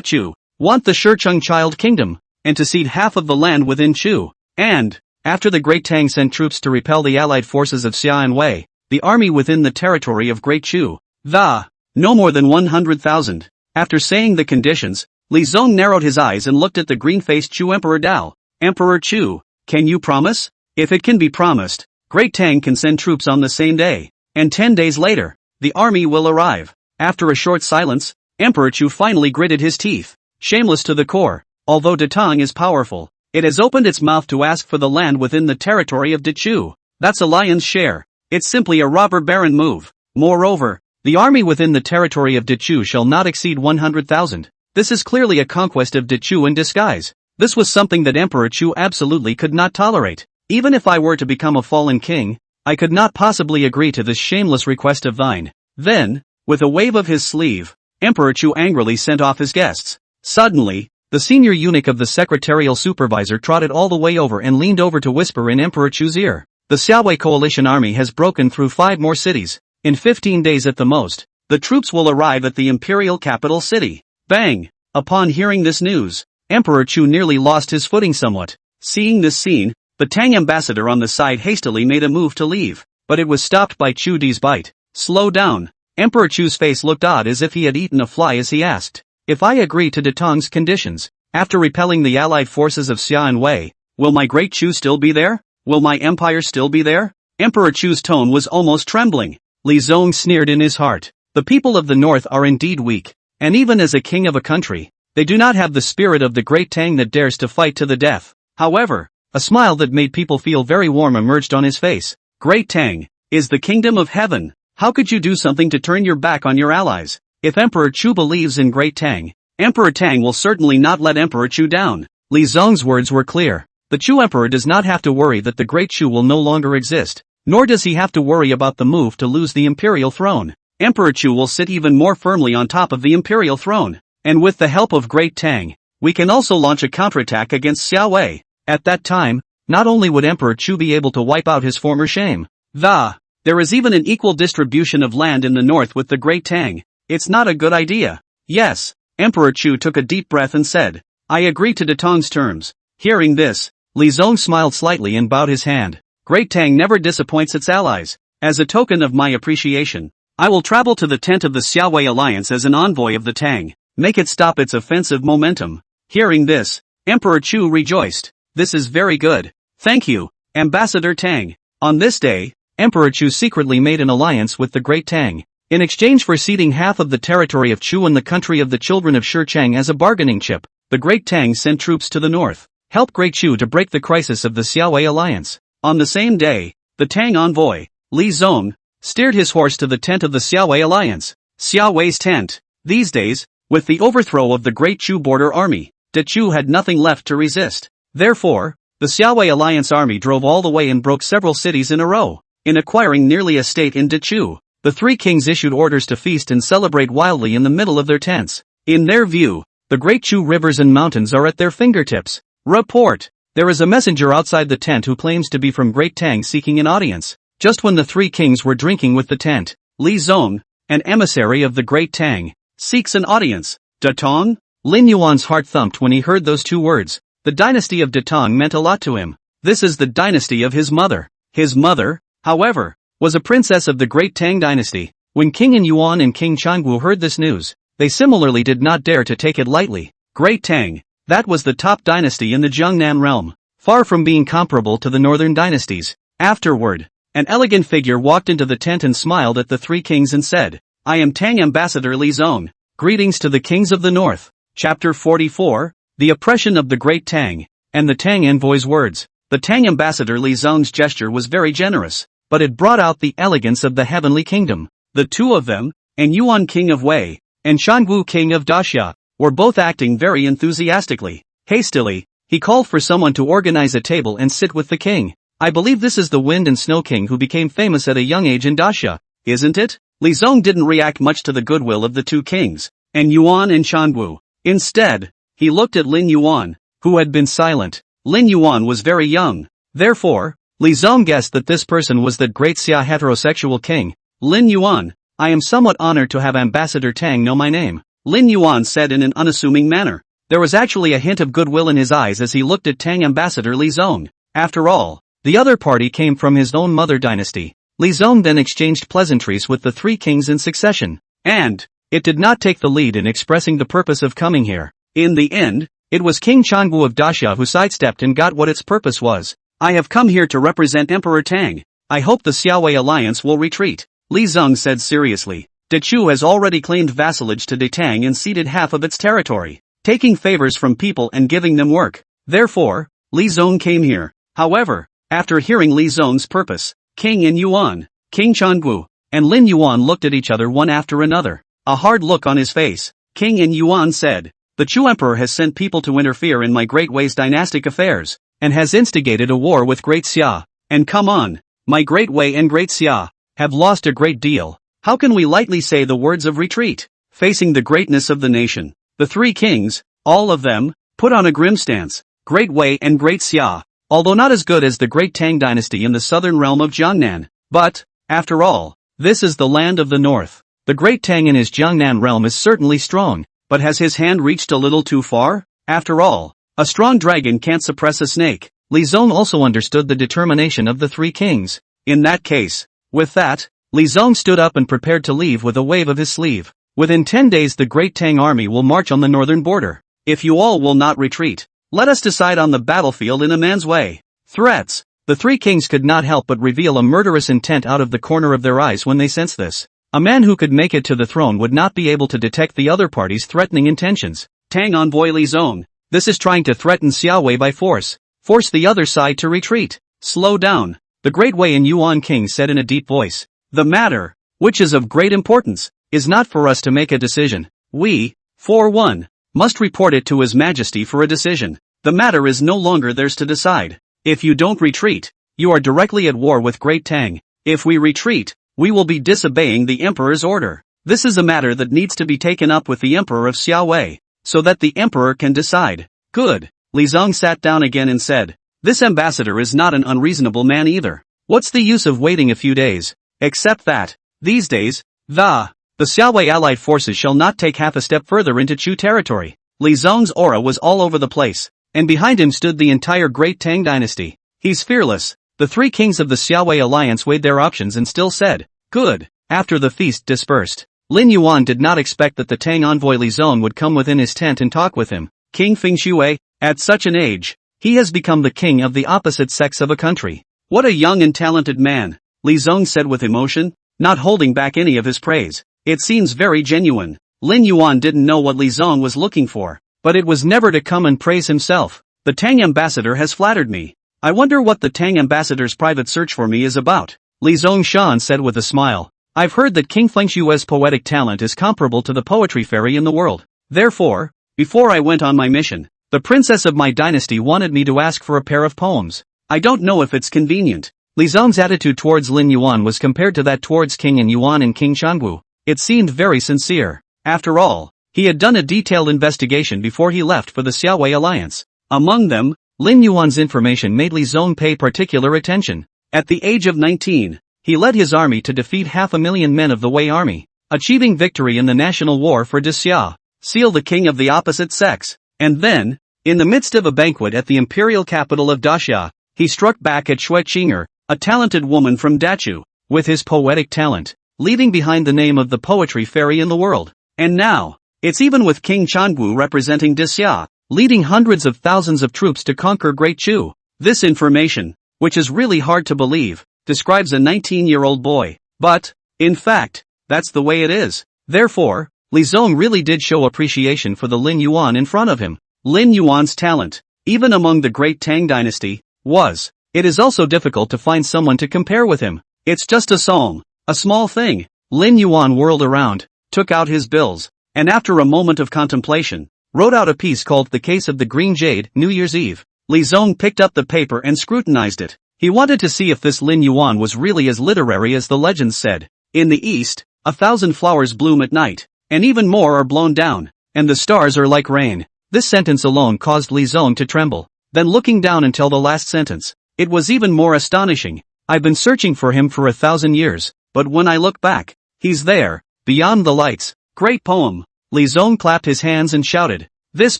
Chu, want the Shecheng Child Kingdom, and to cede half of the land within Chu. And, after the Great Tang sent troops to repel the allied forces of Xia and Wei, the army within the territory of Great Chu, no more than 100,000. After saying the conditions, Li Zong narrowed his eyes and looked at the green-faced Chu Emperor Dao. Emperor Chu, can you promise? If it can be promised, Great Tang can send troops on the same day, and 10 days later, the army will arrive. After a short silence, Emperor Chu finally gritted his teeth. Shameless to the core, although Datong is powerful, it has opened its mouth to ask for the land within the territory of Chu. That's a lion's share. It's simply a robber baron move. Moreover, the army within the territory of Dechu shall not exceed 100,000. This is clearly a conquest of Dechu in disguise. This was something that Emperor Chu absolutely could not tolerate. Even if I were to become a fallen king, I could not possibly agree to this shameless request of thine. Then, with a wave of his sleeve, Emperor Chu angrily sent off his guests. Suddenly, the senior eunuch of the secretarial supervisor trotted all the way over and leaned over to whisper in Emperor Chu's ear. The Xiaowei coalition army has broken through 5 more cities. In 15 days at the most, the troops will arrive at the imperial capital city. Bang! Upon hearing this news, Emperor Chu nearly lost his footing somewhat. Seeing this scene, the Tang ambassador on the side hastily made a move to leave, but it was stopped by Chu Di's bite. Slow down. Emperor Chu's face looked odd as if he had eaten a fly as he asked, if I agree to Detong's conditions, after repelling the allied forces of Xia and Wei, will my great Chu still be there? Will my empire still be there? Emperor Chu's tone was almost trembling. Li Zong sneered in his heart. The people of the north are indeed weak, and even as a king of a country, they do not have the spirit of the great Tang that dares to fight to the death. However, a smile that made people feel very warm emerged on his face. Great Tang is the kingdom of heaven. How could you do something to turn your back on your allies? If Emperor Chu believes in Great Tang, Emperor Tang will certainly not let Emperor Chu down. Li Zong's words were clear. The Chu emperor does not have to worry that the Great Chu will no longer exist, nor does he have to worry about the move to lose the imperial throne. Emperor Chu will sit even more firmly on top of the imperial throne, and with the help of Great Tang, we can also launch a counterattack against Xiao Wei. At that time, not only would Emperor Chu be able to wipe out his former shame, there is even an equal distribution of land in the north with the Great Tang. It's not a good idea. Yes, Emperor Chu took a deep breath and said, I agree to Detong's terms. Hearing this, Li Zong smiled slightly and bowed his hand. Great Tang never disappoints its allies. As a token of my appreciation, I will travel to the tent of the Xiaowei alliance as an envoy of the Tang, make it stop its offensive momentum. Hearing this, Emperor Chu rejoiced. This is very good. Thank you, Ambassador Tang. On this day, Emperor Chu secretly made an alliance with the Great Tang. In exchange for ceding half of the territory of Chu and the country of the children of Shurchang as a bargaining chip, the Great Tang sent troops to the north, help Great Chu to break the crisis of the Xiaowei alliance. On the same day, the Tang envoy, Li Zong, steered his horse to the tent of the Xiaowei alliance. Xiaowei's tent. These days, with the overthrow of the Great Chu border army, Dechu had nothing left to resist. Therefore, the Xiaowei alliance army drove all the way and broke several cities in a row. In acquiring nearly a state in Dechu, the 3 kings issued orders to feast and celebrate wildly in the middle of their tents. In their view, the Great Chu rivers and mountains are at their fingertips. Report. There is a messenger outside the tent who claims to be from Great Tang seeking an audience. Just when the 3 kings were drinking with the tent, Li Zong, an emissary of the Great Tang, seeks an audience. Detong? Lin Yuan's heart thumped when he heard those 2 words. The dynasty of Detong meant a lot to him. This is the dynasty of his mother. His mother, however, was a princess of the Great Tang dynasty. When King Lin Yuan and King Changwu heard this news, they similarly did not dare to take it lightly. Great Tang, that was the top dynasty in the Jiangnan realm, far from being comparable to the northern dynasties. Afterward, an elegant figure walked into the tent and smiled at the 3 kings and said, I am Tang Ambassador Li Zong. Greetings to the kings of the north. Chapter 44, The Oppression of the Great Tang, and the Tang envoy's words. The Tang Ambassador Li Zong's gesture was very generous, but it brought out the elegance of the heavenly kingdom. The 2 of them, and Yuan king of Wei, and Shangu king of Daxia, were both acting very enthusiastically. Hastily, he called for someone to organize a table and sit with the king. I believe this is the Wind and Snow King who became famous at a young age in Daxia, isn't it? Li Zong didn't react much to the goodwill of the 2 kings, and Yuan and Shangu. Instead, he looked at Lin Yuan, who had been silent. Lin Yuan was very young. Therefore, Li Zong guessed that this person was that great Xia heterosexual king. Lin Yuan, I am somewhat honored to have Ambassador Tang know my name, Lin Yuan said in an unassuming manner. There was actually a hint of goodwill in his eyes as he looked at Tang Ambassador Li Zong. After all, the other party came from his own mother dynasty. Li Zong then exchanged pleasantries with the 3 kings in succession, and it did not take the lead in expressing the purpose of coming here. In the end, it was King Changwu of Daxia who sidestepped and got what its purpose was. I have come here to represent Emperor Tang. I hope the Xiaowei alliance will retreat. Li Zong said seriously. Dechu has already claimed vassalage to Detang and ceded half of its territory, taking favors from people and giving them work. Therefore, Li Zong came here. However, after hearing Li Zong's purpose, King Lin Yuan, King Changgu and Lin Yuan looked at each other one after another, a hard look on his face. King Lin Yuan said, "The Chu Emperor has sent people to interfere in my Great Wei's dynastic affairs, and has instigated a war with Great Xia. And come on, my Great Wei and Great Xia have lost a great deal. How can we lightly say the words of retreat? Facing the greatness of the nation, the three kings, all of them, put on a grim stance. Great Wei and Great Xia, although not as good as the Great Tang dynasty in the southern realm of Jiangnan, but, after all, this is the land of the north. The Great Tang in his Jiangnan realm is certainly strong, but has his hand reached a little too far? After all, a strong dragon can't suppress a snake." Li Zong also understood the determination of the three kings. In that case, with that, Li Zong stood up and prepared to leave with a wave of his sleeve. "Within 10 days the Great Tang army will march on the northern border. If you all will not retreat, let us decide on the battlefield in a man's way." Threats. The three kings could not help but reveal a murderous intent out of the corner of their eyes when they sensed this. A man who could make it to the throne would not be able to detect the other party's threatening intentions. Tang envoy Li Zong, this is trying to threaten Xiaowei by force. Force the other side to retreat. Slow down, the Great Wei and Yuan king said in a deep voice. The matter, which is of great importance, is not for us to make a decision. We, for one, must report it to His Majesty for a decision. The matter is no longer theirs to decide. If you don't retreat, you are directly at war with Great Tang. If we retreat, we will be disobeying the Emperor's order. This is a matter that needs to be taken up with the Emperor of Xiaowei, so that the Emperor can decide. Good. Li Zong sat down again and said, "This ambassador is not an unreasonable man either. What's the use of waiting a few days? Except that, these days, the Xiaowei allied forces shall not take half a step further into Chu territory." Li Zong's aura was all over the place, and behind him stood the entire Great Tang dynasty. He's fearless. The three kings of the Xiaowei alliance weighed their options and still said, "Good." After the feast dispersed, Lin Yuan did not expect that the Tang envoy Li Zong would come within his tent and talk with him. King Fengshui, at such an age, he has become the king of the opposite sex of a country. What a young and talented man, Li Zong said with emotion, not holding back any of his praise. It seems very genuine. Lin Yuan didn't know what Li Zong was looking for, but it was never to come and praise himself. The Tang ambassador has flattered me. I wonder what the Tang ambassador's private search for me is about. Li Zong said with a smile. I've heard that King Fengshui's poetic talent is comparable to the poetry fairy in the world. Therefore, before I went on my mission, the princess of my dynasty wanted me to ask for a pair of poems. I don't know if it's convenient. Li Zong's attitude towards Lin Yuan was compared to that towards King Lin Yuan and King Changgu. It seemed very sincere. After all, he had done a detailed investigation before he left for the Xiaowei alliance. Among them, Lin Yuan's information made Li Zong pay particular attention. At the age of 19, he led his army to defeat 500,000 men of the Wei army, achieving victory in the national war for Xia, Seal the king of the opposite sex. And then, in the midst of a banquet at the imperial capital of Daxia, he struck back at Xue Qinger, a talented woman from Dachu, with his poetic talent, leaving behind the name of the poetry fairy in the world. And now, it's even with King Changgu representing Daxia, leading hundreds of thousands of troops to conquer Great Chu. This information, which is really hard to believe, describes a 19-year-old boy. But, in fact, that's the way it is. Therefore, Li Zong really did show appreciation for the Lin Yuan in front of him. Lin Yuan's talent, even among the Great Tang dynasty, it is also difficult to find someone to compare with him. It's just a song, a small thing. Lin Yuan whirled around, took out his bills, and after a moment of contemplation, wrote out a piece called The Case of the Green Jade, New Year's Eve. Li Zong picked up the paper and scrutinized it. He wanted to see if this Lin Yuan was really as literary as the legends said. In the east, 1,000 flowers bloom at night, and even more are blown down, and the stars are like rain. This sentence alone caused Li Zong to tremble. Then looking down until the last sentence, it was even more astonishing. I've been searching for him for 1,000 years, but when I look back, he's there, beyond the lights. Great poem. Li Zong clapped his hands and shouted. This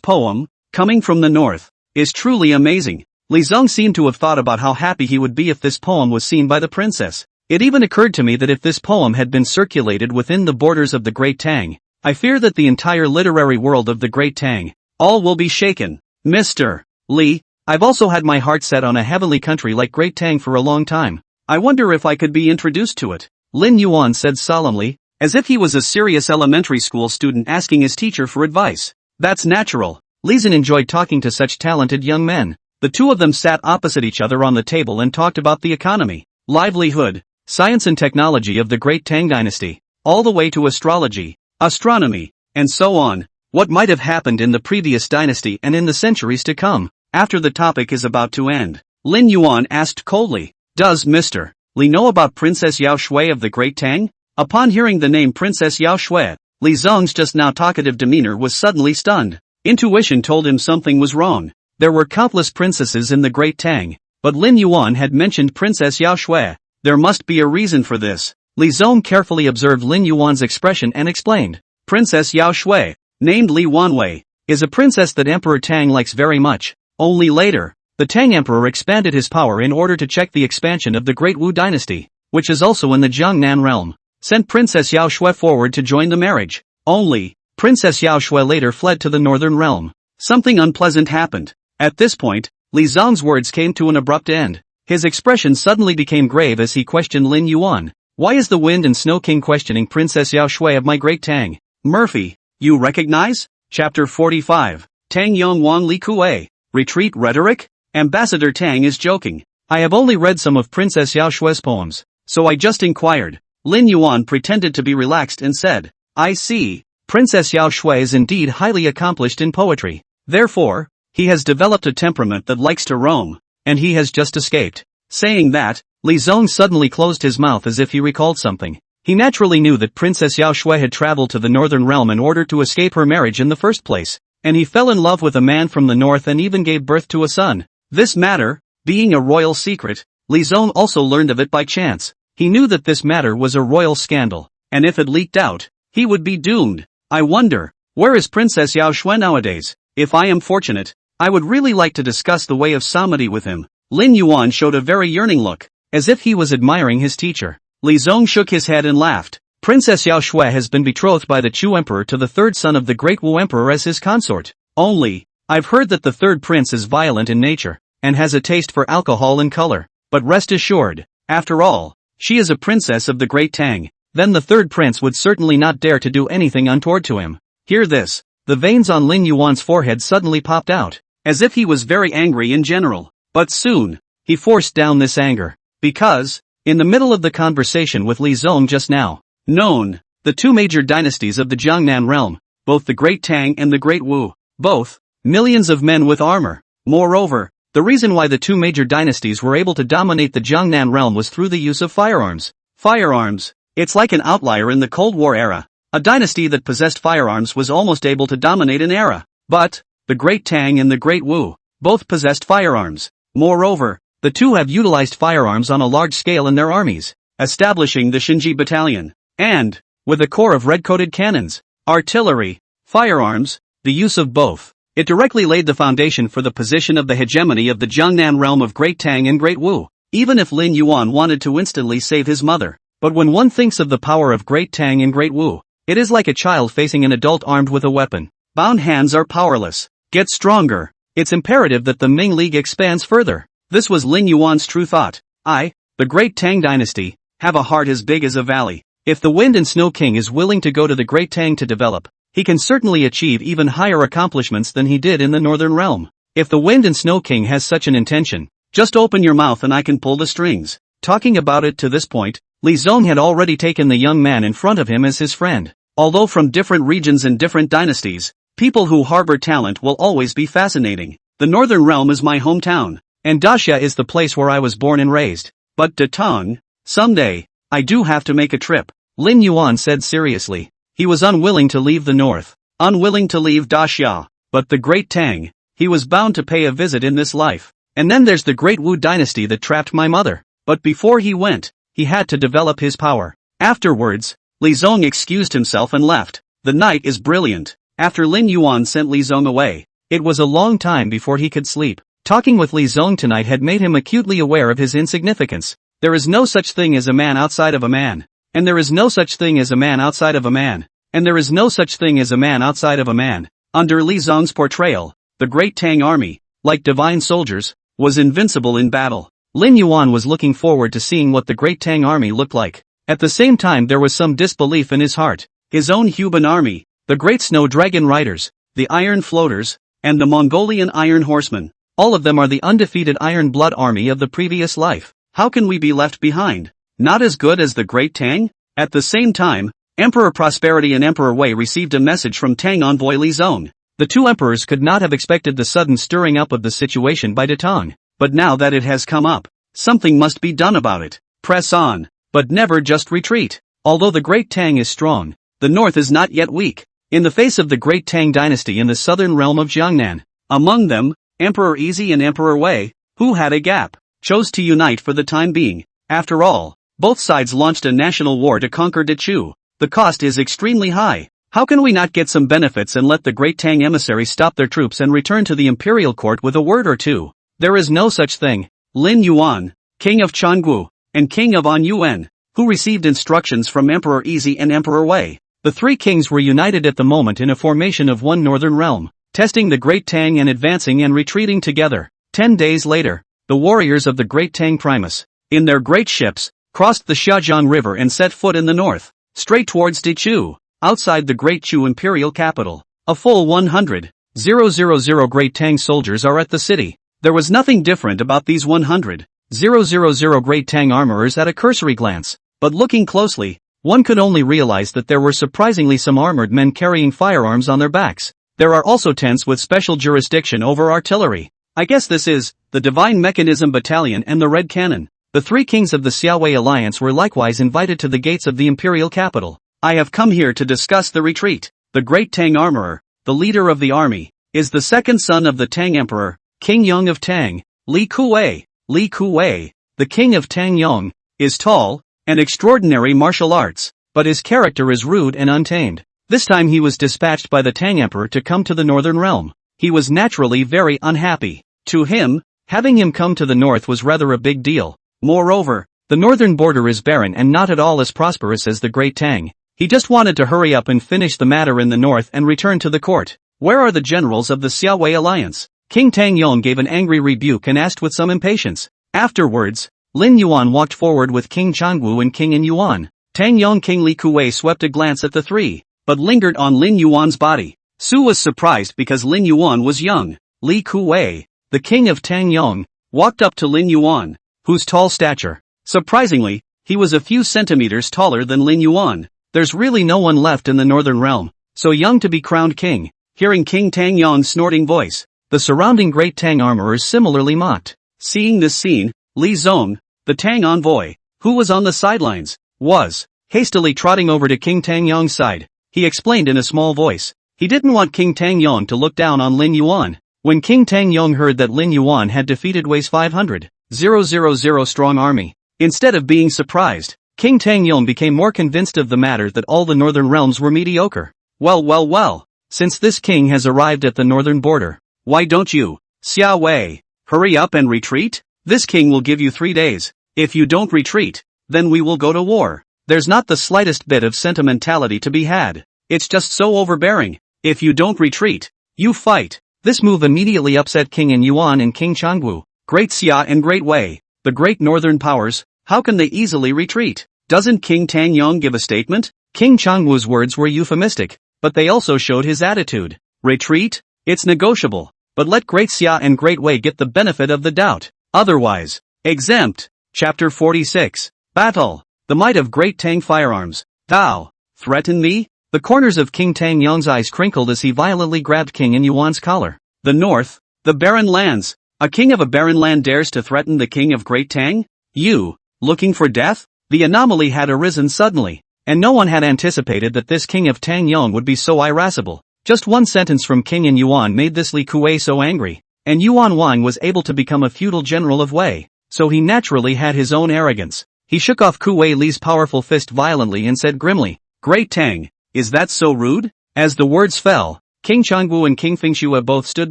poem, coming from the north, is truly amazing. Li Zong seemed to have thought about how happy he would be if this poem was seen by the princess. It even occurred to me that if this poem had been circulated within the borders of the Great Tang, I fear that the entire literary world of the Great Tang, all will be shaken. Mr. Li, I've also had my heart set on a heavenly country like Great Tang for a long time. I wonder if I could be introduced to it. Lin Yuan said solemnly, as if he was a serious elementary school student asking his teacher for advice. That's natural. Li Zong enjoyed talking to such talented young men. The two of them sat opposite each other on the table and talked about the economy, livelihood, science and technology of the Great Tang Dynasty, all the way to astrology, astronomy, and so on. What might have happened in the previous dynasty and in the centuries to come, after the topic is about to end. Lin Yuan asked coldly, "Does Mr. Li know about Princess Yao Shui of the Great Tang?" Upon hearing the name Princess Yao Shui, Li Zong's just now talkative demeanor was suddenly stunned. Intuition told him something was wrong. There were countless princesses in the Great Tang, but Lin Yuan had mentioned Princess Yao Shui. There must be a reason for this. Li Zong carefully observed Lin Yuan's expression and explained. Princess Yao Shui, named Li Wanwei, is a princess that Emperor Tang likes very much. Only later, the Tang Emperor expanded his power in order to check the expansion of the Great Wu dynasty, which is also in the Jiangnan realm. Sent Princess Yao Shui forward to join the marriage. Only, Princess Yao Shui later fled to the northern realm. Something unpleasant happened. At this point, Li Zong's words came to an abrupt end. His expression suddenly became grave as he questioned Lin Yuan. Why is the Wind and Snow King questioning Princess Yao Shui of my Great Tang? Murphy, you recognize? Chapter 45. Tang Yong Wang Li Kue. Retreat rhetoric? Ambassador Tang is joking. I have only read some of Princess Yao Shui's poems, so I just inquired. Lin Yuan pretended to be relaxed and said, I see. Princess Yao Shui is indeed highly accomplished in poetry. Therefore, he has developed a temperament that likes to roam, and he has just escaped. Saying that, Li Zong suddenly closed his mouth as if he recalled something. He naturally knew that Princess Yao Shui had traveled to the northern realm in order to escape her marriage in the first place, and he fell in love with a man from the north and even gave birth to a son. This matter, being a royal secret, Li Zong also learned of it by chance. He knew that this matter was a royal scandal, and if it leaked out, he would be doomed. I wonder, where is Princess Yao Shui nowadays? If I am fortunate, I would really like to discuss the way of Samadhi with him. Lin Yuan showed a very yearning look, as if he was admiring his teacher. Li Zong shook his head and laughed. Princess Yao Shui has been betrothed by the Chu Emperor to the third son of the Great Wu Emperor as his consort. Only, I've heard that the third prince is violent in nature, and has a taste for alcohol and color. But rest assured, after all, she is a princess of the Great Tang. Then the third prince would certainly not dare to do anything untoward to him. Hear this. The veins on Lin Yuan's forehead suddenly popped out, as if he was very angry in general. But soon, he forced down this anger, because, in the middle of the conversation with Li Zong just now, known, the two major dynasties of the Jiangnan realm, both the Great Tang and the Great Wu, both, millions of men with armor. Moreover, the reason why the two major dynasties were able to dominate the Jiangnan realm was through the use of firearms. Firearms, it's like an outlier in the Cold War era. A dynasty that possessed firearms was almost able to dominate an era. But, the Great Tang and the Great Wu, both possessed firearms. Moreover, the two have utilized firearms on a large scale in their armies, establishing the Shinji Battalion, and, with a corps of red-coated cannons, artillery, firearms, the use of both. It directly laid the foundation for the position of the hegemony of the Jiangnan realm of Great Tang and Great Wu, even if Lin Yuan wanted to instantly save his mother. But when one thinks of the power of Great Tang and Great Wu, it is like a child facing an adult armed with a weapon. Bound hands are powerless. Get stronger. It's imperative that the Ming League expands further. This was Lin Yuan's true thought. The Great Tang Dynasty, have a heart as big as a valley. If the Wind and Snow King is willing to go to the Great Tang to develop, he can certainly achieve even higher accomplishments than he did in the Northern Realm. If the Wind and Snow King has such an intention, just open your mouth and I can pull the strings. Talking about it to this point, Li Zong had already taken the young man in front of him as his friend. Although from different regions and different dynasties, people who harbor talent will always be fascinating. The Northern Realm is my hometown, and Daxia is the place where I was born and raised. But Datong, someday, I do have to make a trip, Lin Yuan said seriously. He was unwilling to leave the north, unwilling to leave Daxia, but the Great Tang, he was bound to pay a visit in this life. And then there's the Great Wu dynasty that trapped my mother. But before he went, he had to develop his power. Afterwards, Li Zong excused himself and left. The night is brilliant. After Lin Yuan sent Li Zong away, it was a long time before he could sleep. Talking with Li Zong tonight had made him acutely aware of his insignificance. There is no such thing as a man outside of a man. And there is no such thing as a man outside of a man. And there is no such thing as a man outside of a man. Under Li Zong's portrayal, the Great Tang Army, like divine soldiers, was invincible in battle. Lin Yuan was looking forward to seeing what the Great Tang Army looked like. At the same time there was some disbelief in his heart. His own Huban Army, the Great Snow Dragon Riders, the Iron Floaters, and the Mongolian Iron Horsemen. All of them are the undefeated Iron Blood Army of the previous life. How can we be left behind? Not as good as the Great Tang? At the same time, Emperor Prosperity and Emperor Wei received a message from Tang envoy Li Zong. The two emperors could not have expected the sudden stirring up of the situation by Datong. But now that it has come up, something must be done about it. Press on, but never just retreat. Although the Great Tang is strong, the north is not yet weak. In the face of the Great Tang dynasty in the southern realm of Jiangnan, among them, Emperor Easy and Emperor Wei, who had a gap, chose to unite for the time being. After all, both sides launched a national war to conquer Dechu. The cost is extremely high. How can we not get some benefits and let the Great Tang emissaries stop their troops and return to the imperial court with a word or two? There is no such thing. Lin Yuan, king of Changgu, and king of An Yuan, who received instructions from Emperor Easy and Emperor Wei. The three kings were united at the moment in a formation of one northern realm, testing the Great Tang and advancing and retreating together. 10 days later, the warriors of the Great Tang Primus, in their great ships, crossed the Xiajiang River and set foot in the north, straight towards Dechu, outside the Great Chu imperial capital. A full 100,000 Great Tang soldiers are at the city. There was nothing different about these 100,000 Great Tang armorers at a cursory glance, but looking closely, one could only realize that there were surprisingly some armored men carrying firearms on their backs. There are also tents with special jurisdiction over artillery. I guess this is the Divine Mechanism Battalion and the Red Cannon. The three kings of the Xiaowei alliance were likewise invited to the gates of the imperial capital. I have come here to discuss the retreat. The Great Tang armorer, the leader of the army, is the second son of the Tang Emperor, King Yong of Tang, Li Kuwei. Li Kuwei, the king of Tang Yong, is tall, and extraordinary martial arts, but his character is rude and untamed. This time he was dispatched by the Tang Emperor to come to the northern realm. He was naturally very unhappy. To him, having him come to the north was rather a big deal. Moreover, the northern border is barren and not at all as prosperous as the Great Tang. He just wanted to hurry up and finish the matter in the north and return to the court. Where are the generals of the Xiaowei alliance? King Tang Yong gave an angry rebuke and asked with some impatience. Afterwards, Lin Yuan walked forward with King Changwu and King In Yuan. Tang Yong King Li Kuwei swept a glance at the three, but lingered on Lin Yuan's body. Su was surprised because Lin Yuan was young. Li Kuwei, the king of Tang Yong, walked up to Lin Yuan, whose tall stature. Surprisingly, he was a few centimeters taller than Lin Yuan. There's really no one left in the northern realm, so young to be crowned king. Hearing King Tang Yong's snorting voice, the surrounding Great Tang armorers similarly mocked. Seeing this scene, Li Zong, the Tang envoy, who was on the sidelines, was hastily trotting over to King Tang Yong's side. He explained in a small voice. He didn't want King Tang Yong to look down on Lin Yuan. When King Tang Yong heard that Lin Yuan had defeated Wei's 500,000 strong army, instead of being surprised, King Tang Yong became more convinced of the matter that all the northern realms were mediocre. Well, since this king has arrived at the northern border, why don't you, Xiaowei, hurry up and retreat? This king will give you 3 days. If you don't retreat, then we will go to war. There's not the slightest bit of sentimentality to be had. It's just so overbearing. If you don't retreat, you fight. This move immediately upset King In Yuan and King Changwu, Great Xia and Great Wei, the great northern powers. How can they easily retreat? Doesn't King Tang Yong give a statement? King Changwu's words were euphemistic, but they also showed his attitude. Retreat? It's negotiable, but let Great Xia and Great Wei get the benefit of the doubt. Otherwise, exempt. Chapter 46. Battle. The might of Great Tang firearms. Thou, threaten me? The corners of King Tang Yong's eyes crinkled as he violently grabbed King In Yuan's collar. The north, the barren lands. A king of a barren land dares to threaten the king of Great Tang? You, looking for death? The anomaly had arisen suddenly, and no one had anticipated that this king of Tang Yong would be so irascible. Just one sentence from King In Yuan made this Li Kuwei so angry, and Yuan Wang was able to become a feudal general of Wei, so he naturally had his own arrogance. He shook off Kuwei Li's powerful fist violently and said grimly, Great Tang, is that so rude? As the words fell, King Changwu and King Fengxue both stood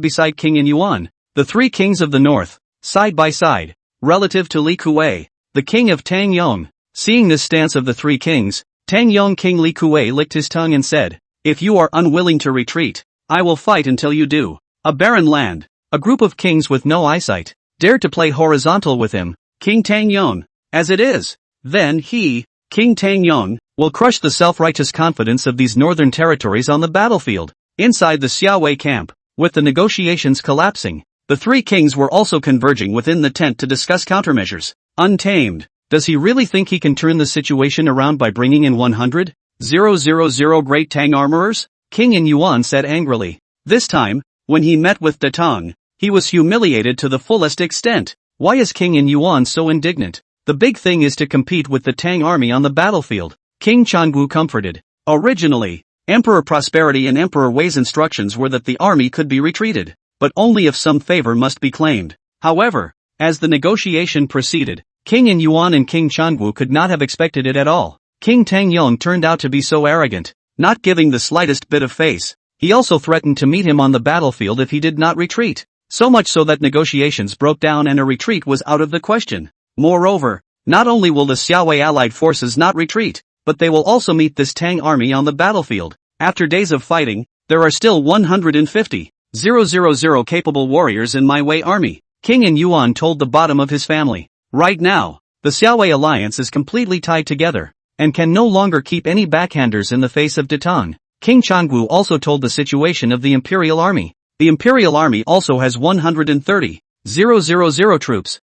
beside King In Yuan, the three kings of the north, side by side, relative to Li Kuwei, the king of Tang Yong. Seeing this stance of the three kings, Tang Yong King Li Kuwei licked his tongue and said, If you are unwilling to retreat, I will fight until you do. A barren land, a group of kings with no eyesight, dared to play horizontal with him, King Tang Yong. As it is, then he, King Tang Yong, will crush the self-righteous confidence of these northern territories on the battlefield. Inside the Xiaowei camp, with the negotiations collapsing, the three kings were also converging within the tent to discuss countermeasures. Untamed, Does he really think he can turn the situation around by bringing in 100,000 great Tang armorers? King Lin Yuan said angrily. This time, when he met with Datong, he was humiliated to the fullest extent. Why is King Lin Yuan so indignant? The big thing is to compete with the Tang army on the battlefield. King Changwu comforted. Originally, Emperor Prosperity and Emperor Wei's instructions were that the army could be retreated, but only if some favor must be claimed. However, as the negotiation proceeded, King Lin Yuan and King Changwu could not have expected it at all. King Tang Yong turned out to be so arrogant, not giving the slightest bit of face. He also threatened to meet him on the battlefield if he did not retreat. So much so that negotiations broke down and a retreat was out of the question. Moreover, not only will the Xiaowei allied forces not retreat, but they will also meet this Tang army on the battlefield. After days of fighting, there are still 150,000 capable warriors in my Wei army, King Lin Yuan told the bottom of his family. Right now, the Xiaowei alliance is completely tied together, and can no longer keep any backhanders in the face of Datong. King Changwu also told the situation of the Imperial Army. The Imperial Army also has 130,000 troops,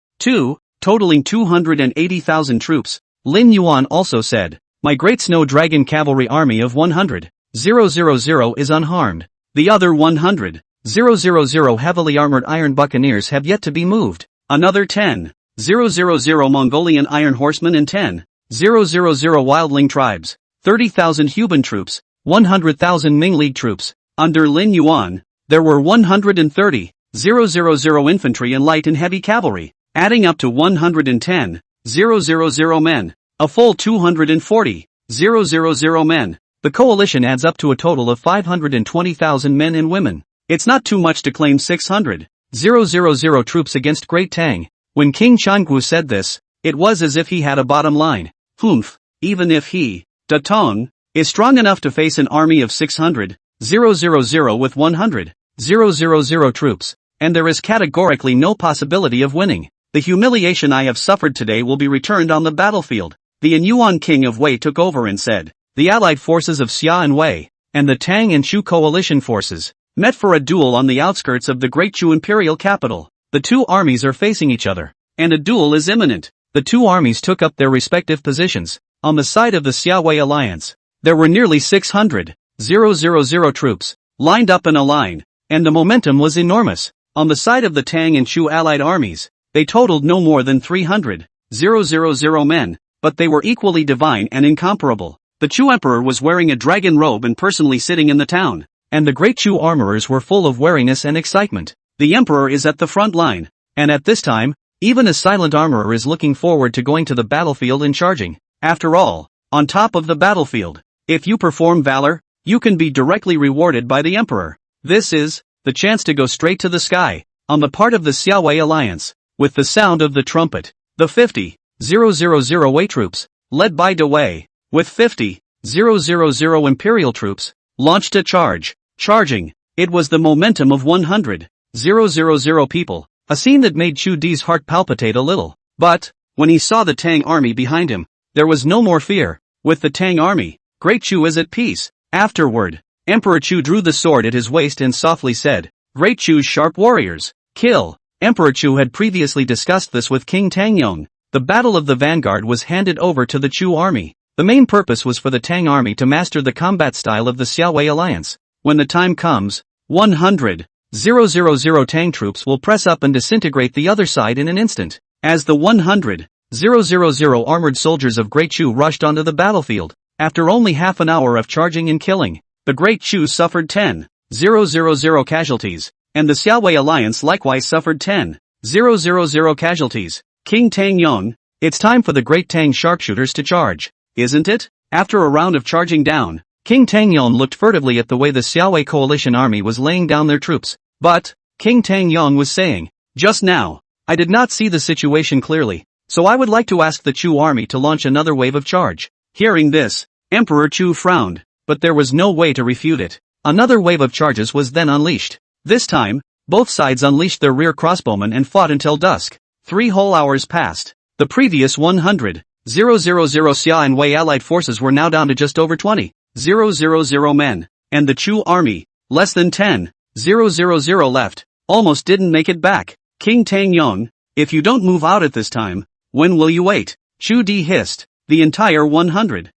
totaling 280,000 troops. Lin Yuan also said, my great snow dragon cavalry army of 100,000 is unharmed. The other 100,000 heavily armored iron buccaneers have yet to be moved. Another 10,000 Mongolian iron horsemen and 10,000 wildling tribes, 30,000 Huban troops, 100,000 Ming League troops. Under Lin Yuan, there were 130,000 infantry and light and heavy cavalry, adding up to 110,000 men, a full 240,000 men. The coalition adds up to a total of 520,000 men and women. It's not too much to claim 600,000 troops against Great Tang. When King Changwu said this, it was as if he had a bottom line. Even if he, Datong, is strong enough to face an army of 600,000 with 100,000 troops, and there is categorically no possibility of winning. The humiliation I have suffered today will be returned on the battlefield. The Lin Yuan king of Wei took over and said, the allied forces of Xia and Wei, and the Tang and Chu coalition forces, met for a duel on the outskirts of the Great Chu imperial capital. The two armies are facing each other, and a duel is imminent. The two armies took up their respective positions. On the side of the Xiaowei alliance, there were nearly 600,000 troops, lined up in a line, and the momentum was enormous. On the side of the Tang and Chu allied armies, they totaled no more than 300,000 men, but they were equally divine and incomparable. The Chu emperor was wearing a dragon robe and personally sitting in the town, and the great Chu armorers were full of wariness and excitement. The emperor is at the front line, and at this time, even a silent armorer is looking forward to going to the battlefield and charging. After all, on top of the battlefield, if you perform valor, you can be directly rewarded by the emperor. This is the chance to go straight to the sky. On the part of the Xiaowei alliance, with the sound of the trumpet, the 50,000 Wei troops, led by De Wei, with 50,000 Imperial troops, launched a charge. Charging, it was the momentum of 100,000 people, a scene that made Chu Di's heart palpitate a little. But, when he saw the Tang army behind him, there was no more fear. With the Tang army, Great Chu is at peace. Afterward, Emperor Chu drew the sword at his waist and softly said, Great Chu's sharp warriors, kill. Emperor Chu had previously discussed this with King Tangyong. The Battle of the Vanguard was handed over to the Chu army. The main purpose was for the Tang army to master the combat style of the Xiaowei alliance. When the time comes, 100,000 Tang troops will press up and disintegrate the other side in an instant. As the 100,000 armored soldiers of Great Chu rushed onto the battlefield, after only half an hour of charging and killing, the Great Chu suffered 10,000 casualties, and the Xiaowei alliance likewise suffered 10,000 casualties. King Tangyong, it's time for the Great Tang sharpshooters to charge, isn't it? After a round of charging down, King Tangyong looked furtively at the way the Xiaowei coalition army was laying down their troops. But, King Tangyong was saying, just now, I did not see the situation clearly, so I would like to ask the Chu army to launch another wave of charge. Hearing this, Emperor Chu frowned, but there was no way to refute it. Another wave of charges was then unleashed. This time, both sides unleashed their rear crossbowmen and fought until dusk. 3 whole hours passed. The previous 100,000 Xia and Wei allied forces were now down to just over 20,000 men, and the Chu army, less than 10,000 left, almost didn't make it back. King Tangyong, if you don't move out at this time, when will you wait? Chu Di hissed. The entire 100,000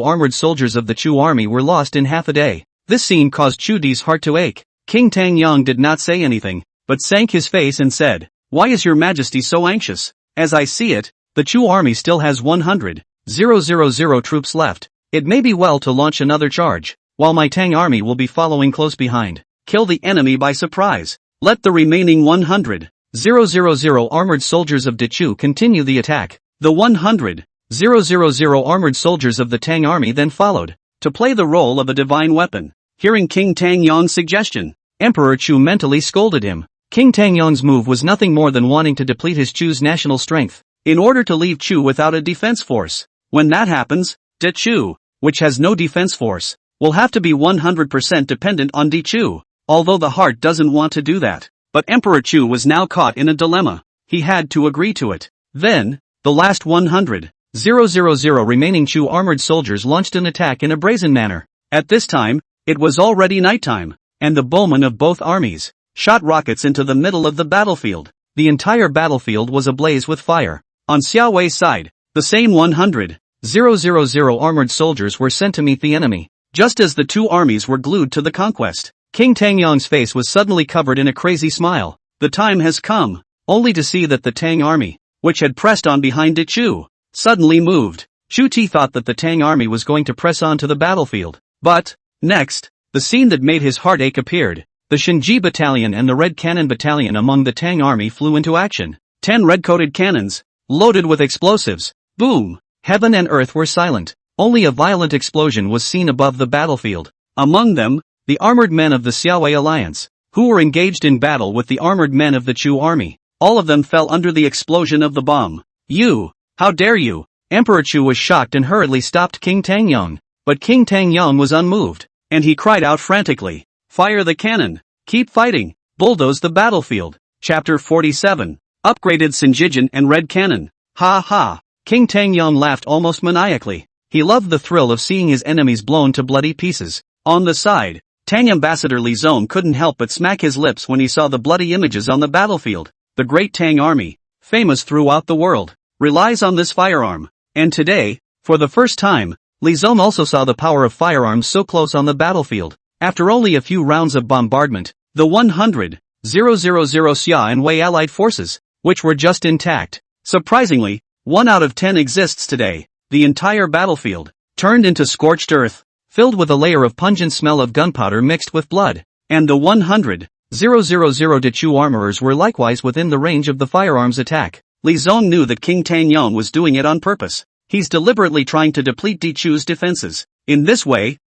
armored soldiers of the Chu army were lost in half a day. This scene caused Chu Di's heart to ache. King Tangyang did not say anything, but sank his face and said, "Why is your majesty so anxious? As I see it, the Chu army still has 100,000 troops left. It may be well to launch another charge, while my Tang army will be following close behind. Kill the enemy by surprise. Let the remaining 100,000 armored soldiers of Dechu continue the attack." The 100,000 armored soldiers of the Tang army then followed, to play the role of a divine weapon. Hearing King Tangyang's suggestion, Emperor Chu mentally scolded him. King Tangyang's move was nothing more than wanting to deplete his Chu's national strength, in order to leave Chu without a defense force. When that happens, Dechu, which has no defense force, will have to be 100% dependent on Dechu, although the heart doesn't want to do that. But Emperor Chu was now caught in a dilemma. He had to agree to it. Then, the last 100,000 remaining Chu armored soldiers launched an attack in a brazen manner. At this time, it was already nighttime, and the bowmen of both armies shot rockets into the middle of the battlefield. The entire battlefield was ablaze with fire. On Xiaowei's side, the same 100,000 armored soldiers were sent to meet the enemy. Just as the two armies were glued to the conquest, King Tangyang's face was suddenly covered in a crazy smile. The time has come, only to see that the Tang army, which had pressed on behind Dechu, suddenly moved. Chu Ti thought that the Tang army was going to press on to the battlefield. But, next, the scene that made his heart ache appeared. The Shinji Battalion and the Red Cannon Battalion among the Tang army flew into action. 10 red-coated cannons, loaded with explosives. Boom! Heaven and earth were silent. Only a violent explosion was seen above the battlefield. Among them, the armored men of the Xiaowei alliance, who were engaged in battle with the armored men of the Chu army. All of them fell under the explosion of the bomb. "You! How dare you!" Emperor Chu was shocked and hurriedly stopped King Tangyang. But King Tangyang was unmoved, and he cried out frantically, "Fire the cannon! Keep fighting! Bulldoze the battlefield!" Chapter 47. Upgraded Sinjijin and Red Cannon. Ha ha! King Tangyang laughed almost maniacally. He loved the thrill of seeing his enemies blown to bloody pieces. On the side, Tang Ambassador Li Zong couldn't help but smack his lips when he saw the bloody images on the battlefield. The great Tang army, famous throughout the world, relies on this firearm. And today, for the first time, Li Zong also saw the power of firearms so close on the battlefield. After only a few rounds of bombardment, the 100,000 Xia and Wei allied forces, which were just intact, surprisingly, 1 out of 10 exists today. The entire battlefield turned into scorched earth, filled with a layer of pungent smell of gunpowder mixed with blood. And the 100,000 Dechu armorers were likewise within the range of the firearms attack. Li Zong knew that King Tangyang was doing it on purpose. He's deliberately trying to deplete Dechu's defenses. In this way,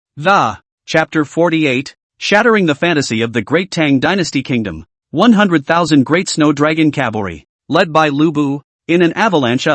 Chapter 48, Shattering the Fantasy of the Great Tang Dynasty Kingdom. 100,000 Great Snow Dragon Cavalry, led by Lu Bu, in an avalanche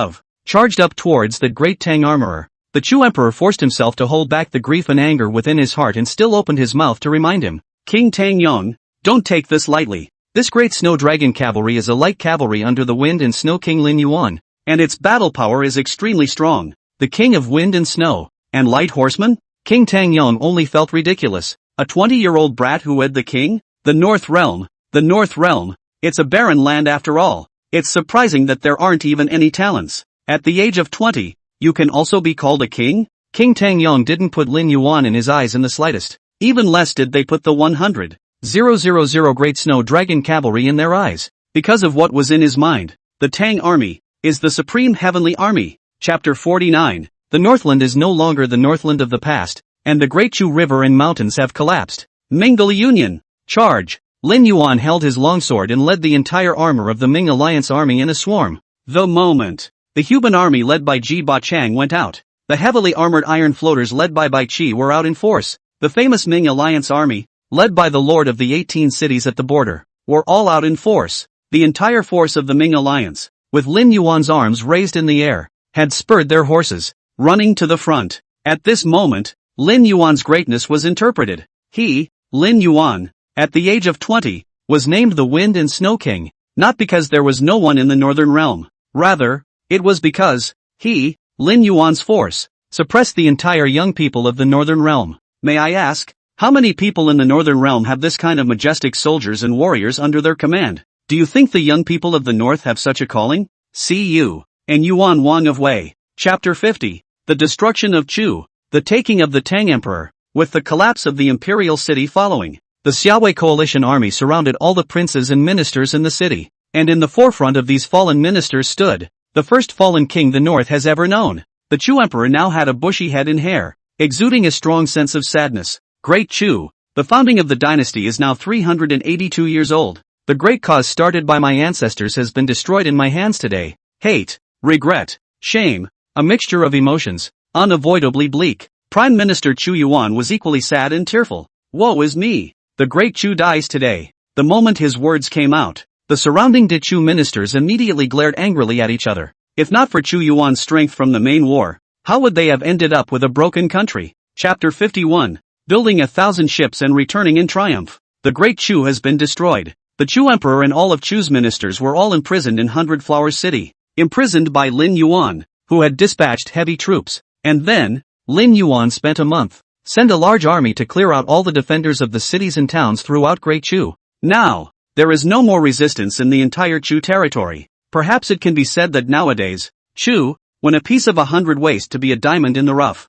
charged up towards the Great Tang armorer. The Chu Emperor forced himself to hold back the grief and anger within his heart and still opened his mouth to remind him, "King Tangyang, don't take this lightly. This Great Snow Dragon Cavalry is a light cavalry under the Wind and Snow King Lin Yuan, and its battle power is extremely strong. The King of Wind and Snow, and light horsemen?" King Tangyang only felt ridiculous. A 20-year-old brat who led the king? The North Realm. The North Realm. It's a barren land after all. It's surprising that there aren't even any talents. At the age of 20, you can also be called a king? King Tangyang didn't put Lin Yuan in his eyes in the slightest. Even less did they put the 100,000 Great Snow Dragon Cavalry in their eyes. Because of what was in his mind, the Tang army is the supreme heavenly army. Chapter 49. The Northland is no longer the Northland of the past, and the Great Chu River and mountains have collapsed. Ming Union. Charge. Lin Yuan held his longsword and led the entire armor of the Ming Alliance army in a swarm. The moment the Huban Army led by Ji Bachang went out, the heavily armored iron floaters led by Bai Qi were out in force. The famous Ming Alliance army, led by the Lord of the 18 cities at the border, were all out in force. The entire force of the Ming Alliance, with Lin Yuan's arms raised in the air, had spurred their horses, running to the front. At this moment, Lin Yuan's greatness was interpreted. He, Lin Yuan, at the age of 20, was named the Wind and Snow King, not because there was no one in the Northern Realm. Rather, it was because he, Lin Yuan's force, suppressed the entire young people of the Northern Realm. May I ask, how many people in the Northern Realm have this kind of majestic soldiers and warriors under their command? Do you think the young people of the North have such a calling? See you. and Yuan Wang of Wei. Chapter 50. The Destruction of Chu. The Taking of the Tang Emperor. With the collapse of the imperial city following, the Xiaowei coalition army surrounded all the princes and ministers in the city, and in the forefront of these fallen ministers stood the first fallen king the north has ever known. The Chu emperor now had a bushy head and hair, exuding a strong sense of sadness. Great Chu. The founding of the dynasty is now 382 years old. The great cause started by my ancestors has been destroyed in my hands today. Hate, regret, shame, a mixture of emotions, unavoidably bleak. Prime Minister Chu Yuan was equally sad and tearful. Woe is me! The great Chu dies today. The moment his words came out, the surrounding Chu ministers immediately glared angrily at each other. If not for Chu Yuan's strength from the main war, how would they have ended up with a broken country? Chapter 51. Building 1,000 ships and returning in triumph. The great Chu has been destroyed. The Chu emperor and all of Chu's ministers were all imprisoned in Hundred Flower City. Imprisoned by Lin Yuan, who had dispatched heavy troops. And then, Lin Yuan spent a month, sent a large army to clear out all the defenders of the cities and towns throughout Great Chu. Now, there is no more resistance in the entire Chu territory. Perhaps it can be said that nowadays, Chu, when a piece of 100 waste to be a diamond in the rough.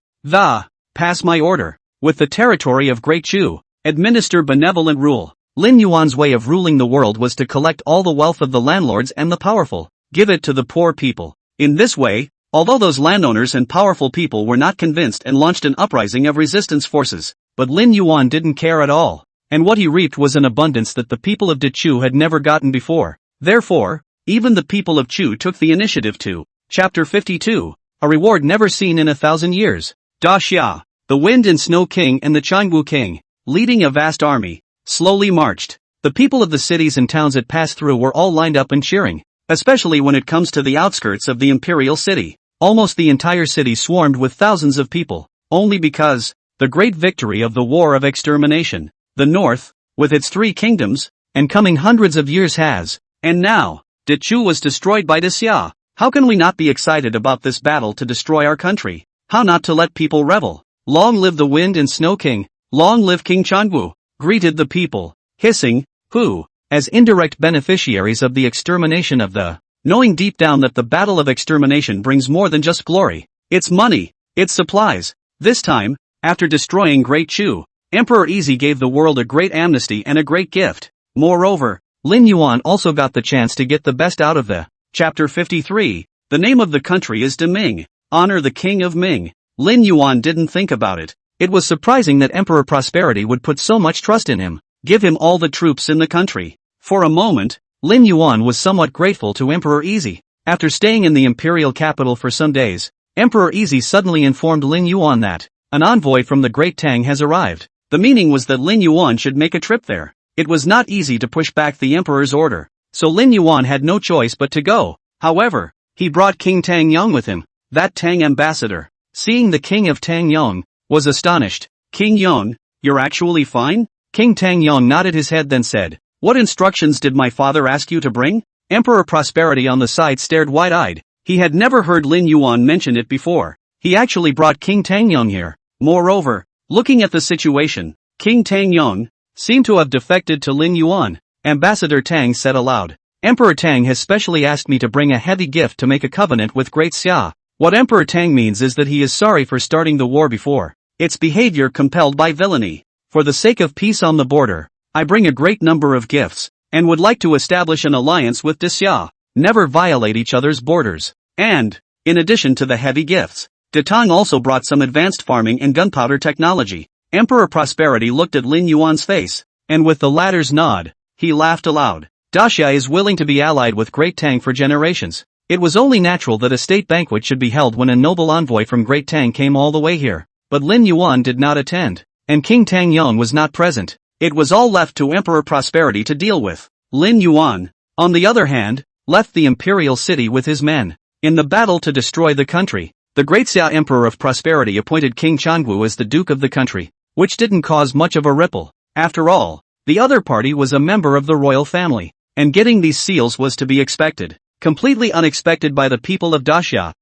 Pass my order. With the territory of Great Chu, administer benevolent rule. Lin Yuan's way of ruling the world was to collect all the wealth of the landlords and the powerful, give it to the poor people. In this way, although those landowners and powerful people were not convinced and launched an uprising of resistance forces, but Lin Yuan didn't care at all, and what he reaped was an abundance that the people of Chu had never gotten before. Therefore, even the people of Chu took the initiative to. Chapter 52. A reward never seen in 1,000 years. Da Xia, the Wind and Snow King and the Changwu King, leading a vast army, slowly marched. The people of the cities and towns it passed through were all lined up and cheering, especially when it comes to the outskirts of the imperial city. Almost the entire city swarmed with thousands of people, only because, the great victory of the War of Extermination, the North, with its 3 kingdoms, and coming hundreds of years has, and now, Chu was destroyed by Xia. How can we not be excited about this battle to destroy our country? How not to let people revel? Long live the Wind and Snow King, long live King Changwu, greeted the people, hissing, who, as indirect beneficiaries of the extermination of the, knowing deep down that the battle of extermination brings more than just glory, it's money, it's supplies. This time, after destroying Great Chu, Emperor Easy gave the world a great amnesty and a great gift. Moreover, Lin Yuan also got the chance to get the best out of the. Chapter 53. The name of the country is Ming. Honor the King of Ming. Lin Yuan didn't think about it. It was surprising that Emperor Prosperity would put so much trust in him, give him all the troops in the country. For a moment, Lin Yuan was somewhat grateful to Emperor Easy. After staying in the imperial capital for some days, Emperor Easy suddenly informed Lin Yuan that an envoy from the Great Tang has arrived. The meaning was that Lin Yuan should make a trip there. It was not easy to push back the emperor's order, so Lin Yuan had no choice but to go. However, he brought King Tang Yong with him. That Tang ambassador, seeing the king of Tang Yong, was astonished. King Yong, you're actually fine? King Tang Yong nodded his head then said, what instructions did my father ask you to bring? Emperor Prosperity on the side stared wide-eyed. He had never heard Lin Yuan mention it before. He actually brought King Tang Yong here. Moreover, looking at the situation, King Tang Yong seemed to have defected to Lin Yuan. Ambassador Tang said aloud, Emperor Tang has specially asked me to bring a heavy gift to make a covenant with Great Xia. What Emperor Tang means is that he is sorry for starting the war before. Its behavior compelled by villainy. For the sake of peace on the border, I bring a great number of gifts, and would like to establish an alliance with Xia. Never violate each other's borders. And, in addition to the heavy gifts, Tang also brought some advanced farming and gunpowder technology. Emperor Prosperity looked at Lin Yuan's face, and with the latter's nod, he laughed aloud. Xia is willing to be allied with Great Tang for generations. It was only natural that a state banquet should be held when a noble envoy from Great Tang came all the way here. But Lin Yuan did not attend, and King Tang Yong was not present. It was all left to Emperor Prosperity to deal with. Lin Yuan, on the other hand, left the imperial city with his men. In the battle to destroy the country, the Great Xia Emperor of Prosperity appointed King Changwu as the Duke of the country, which didn't cause much of a ripple. After all, the other party was a member of the royal family, and getting these seals was to be expected. Completely unexpected by the people of Xia,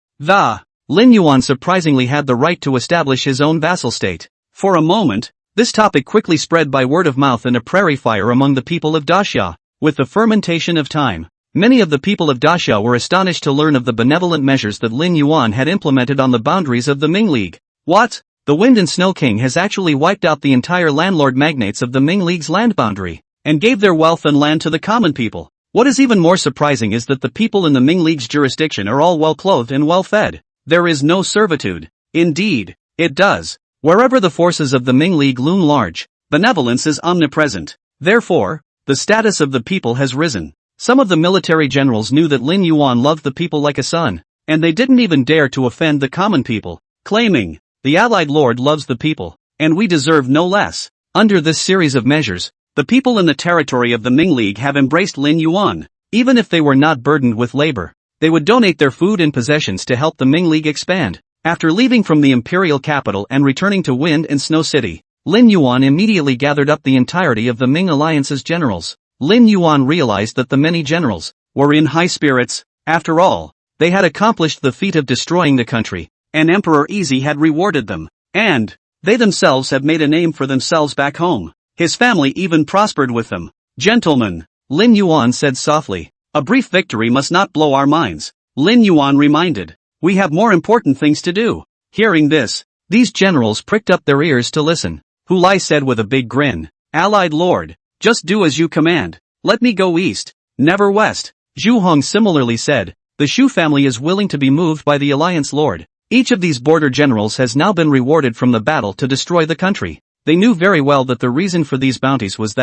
Lin Yuan surprisingly had the right to establish his own vassal state. For a moment, this topic quickly spread by word of mouth and a prairie fire among the people of Xia. With the fermentation of time, Many of the people of Daxia were astonished to learn of the benevolent measures that Lin Yuan had implemented on the boundaries of the Ming League. What? The Wind and Snow King has actually wiped out the entire landlord magnates of the Ming League's land boundary, and gave their wealth and land to the common people. What is even more surprising is that the people in the Ming League's jurisdiction are all well-clothed and well-fed. There is no servitude. Indeed, it does. Wherever the forces of the Ming League loom large, benevolence is omnipresent. Therefore, the status of the people has risen. Some of the military generals knew that Lin Yuan loved the people like a son, and they didn't even dare to offend the common people, claiming, "The Allied Lord loves the people, and we deserve no less." Under this series of measures, the people in the territory of the Ming League have embraced Lin Yuan. Even if they were not burdened with labor, they would donate their food and possessions to help the Ming League expand. After leaving from the Imperial capital and returning to Wind and Snow City, Lin Yuan immediately gathered up the entirety of the Ming Alliance's generals. Lin Yuan realized that the many generals were in high spirits. After all, they had accomplished the feat of destroying the country, and Emperor Easy had rewarded them, and they themselves have made a name for themselves back home. His family even prospered with them. "Gentlemen," Lin Yuan said softly, "a brief victory must not blow our minds." Lin Yuan reminded, "We have more important things to do." Hearing this, these generals pricked up their ears to listen. Hulai said with a big grin, "Allied Lord, just do as you command. Let me go east, never west." Zhu Hong similarly said, "The Shu family is willing to be moved by the Alliance Lord." Each of these border generals has now been rewarded from the battle to destroy the country. They knew very well that the reason for these bounties was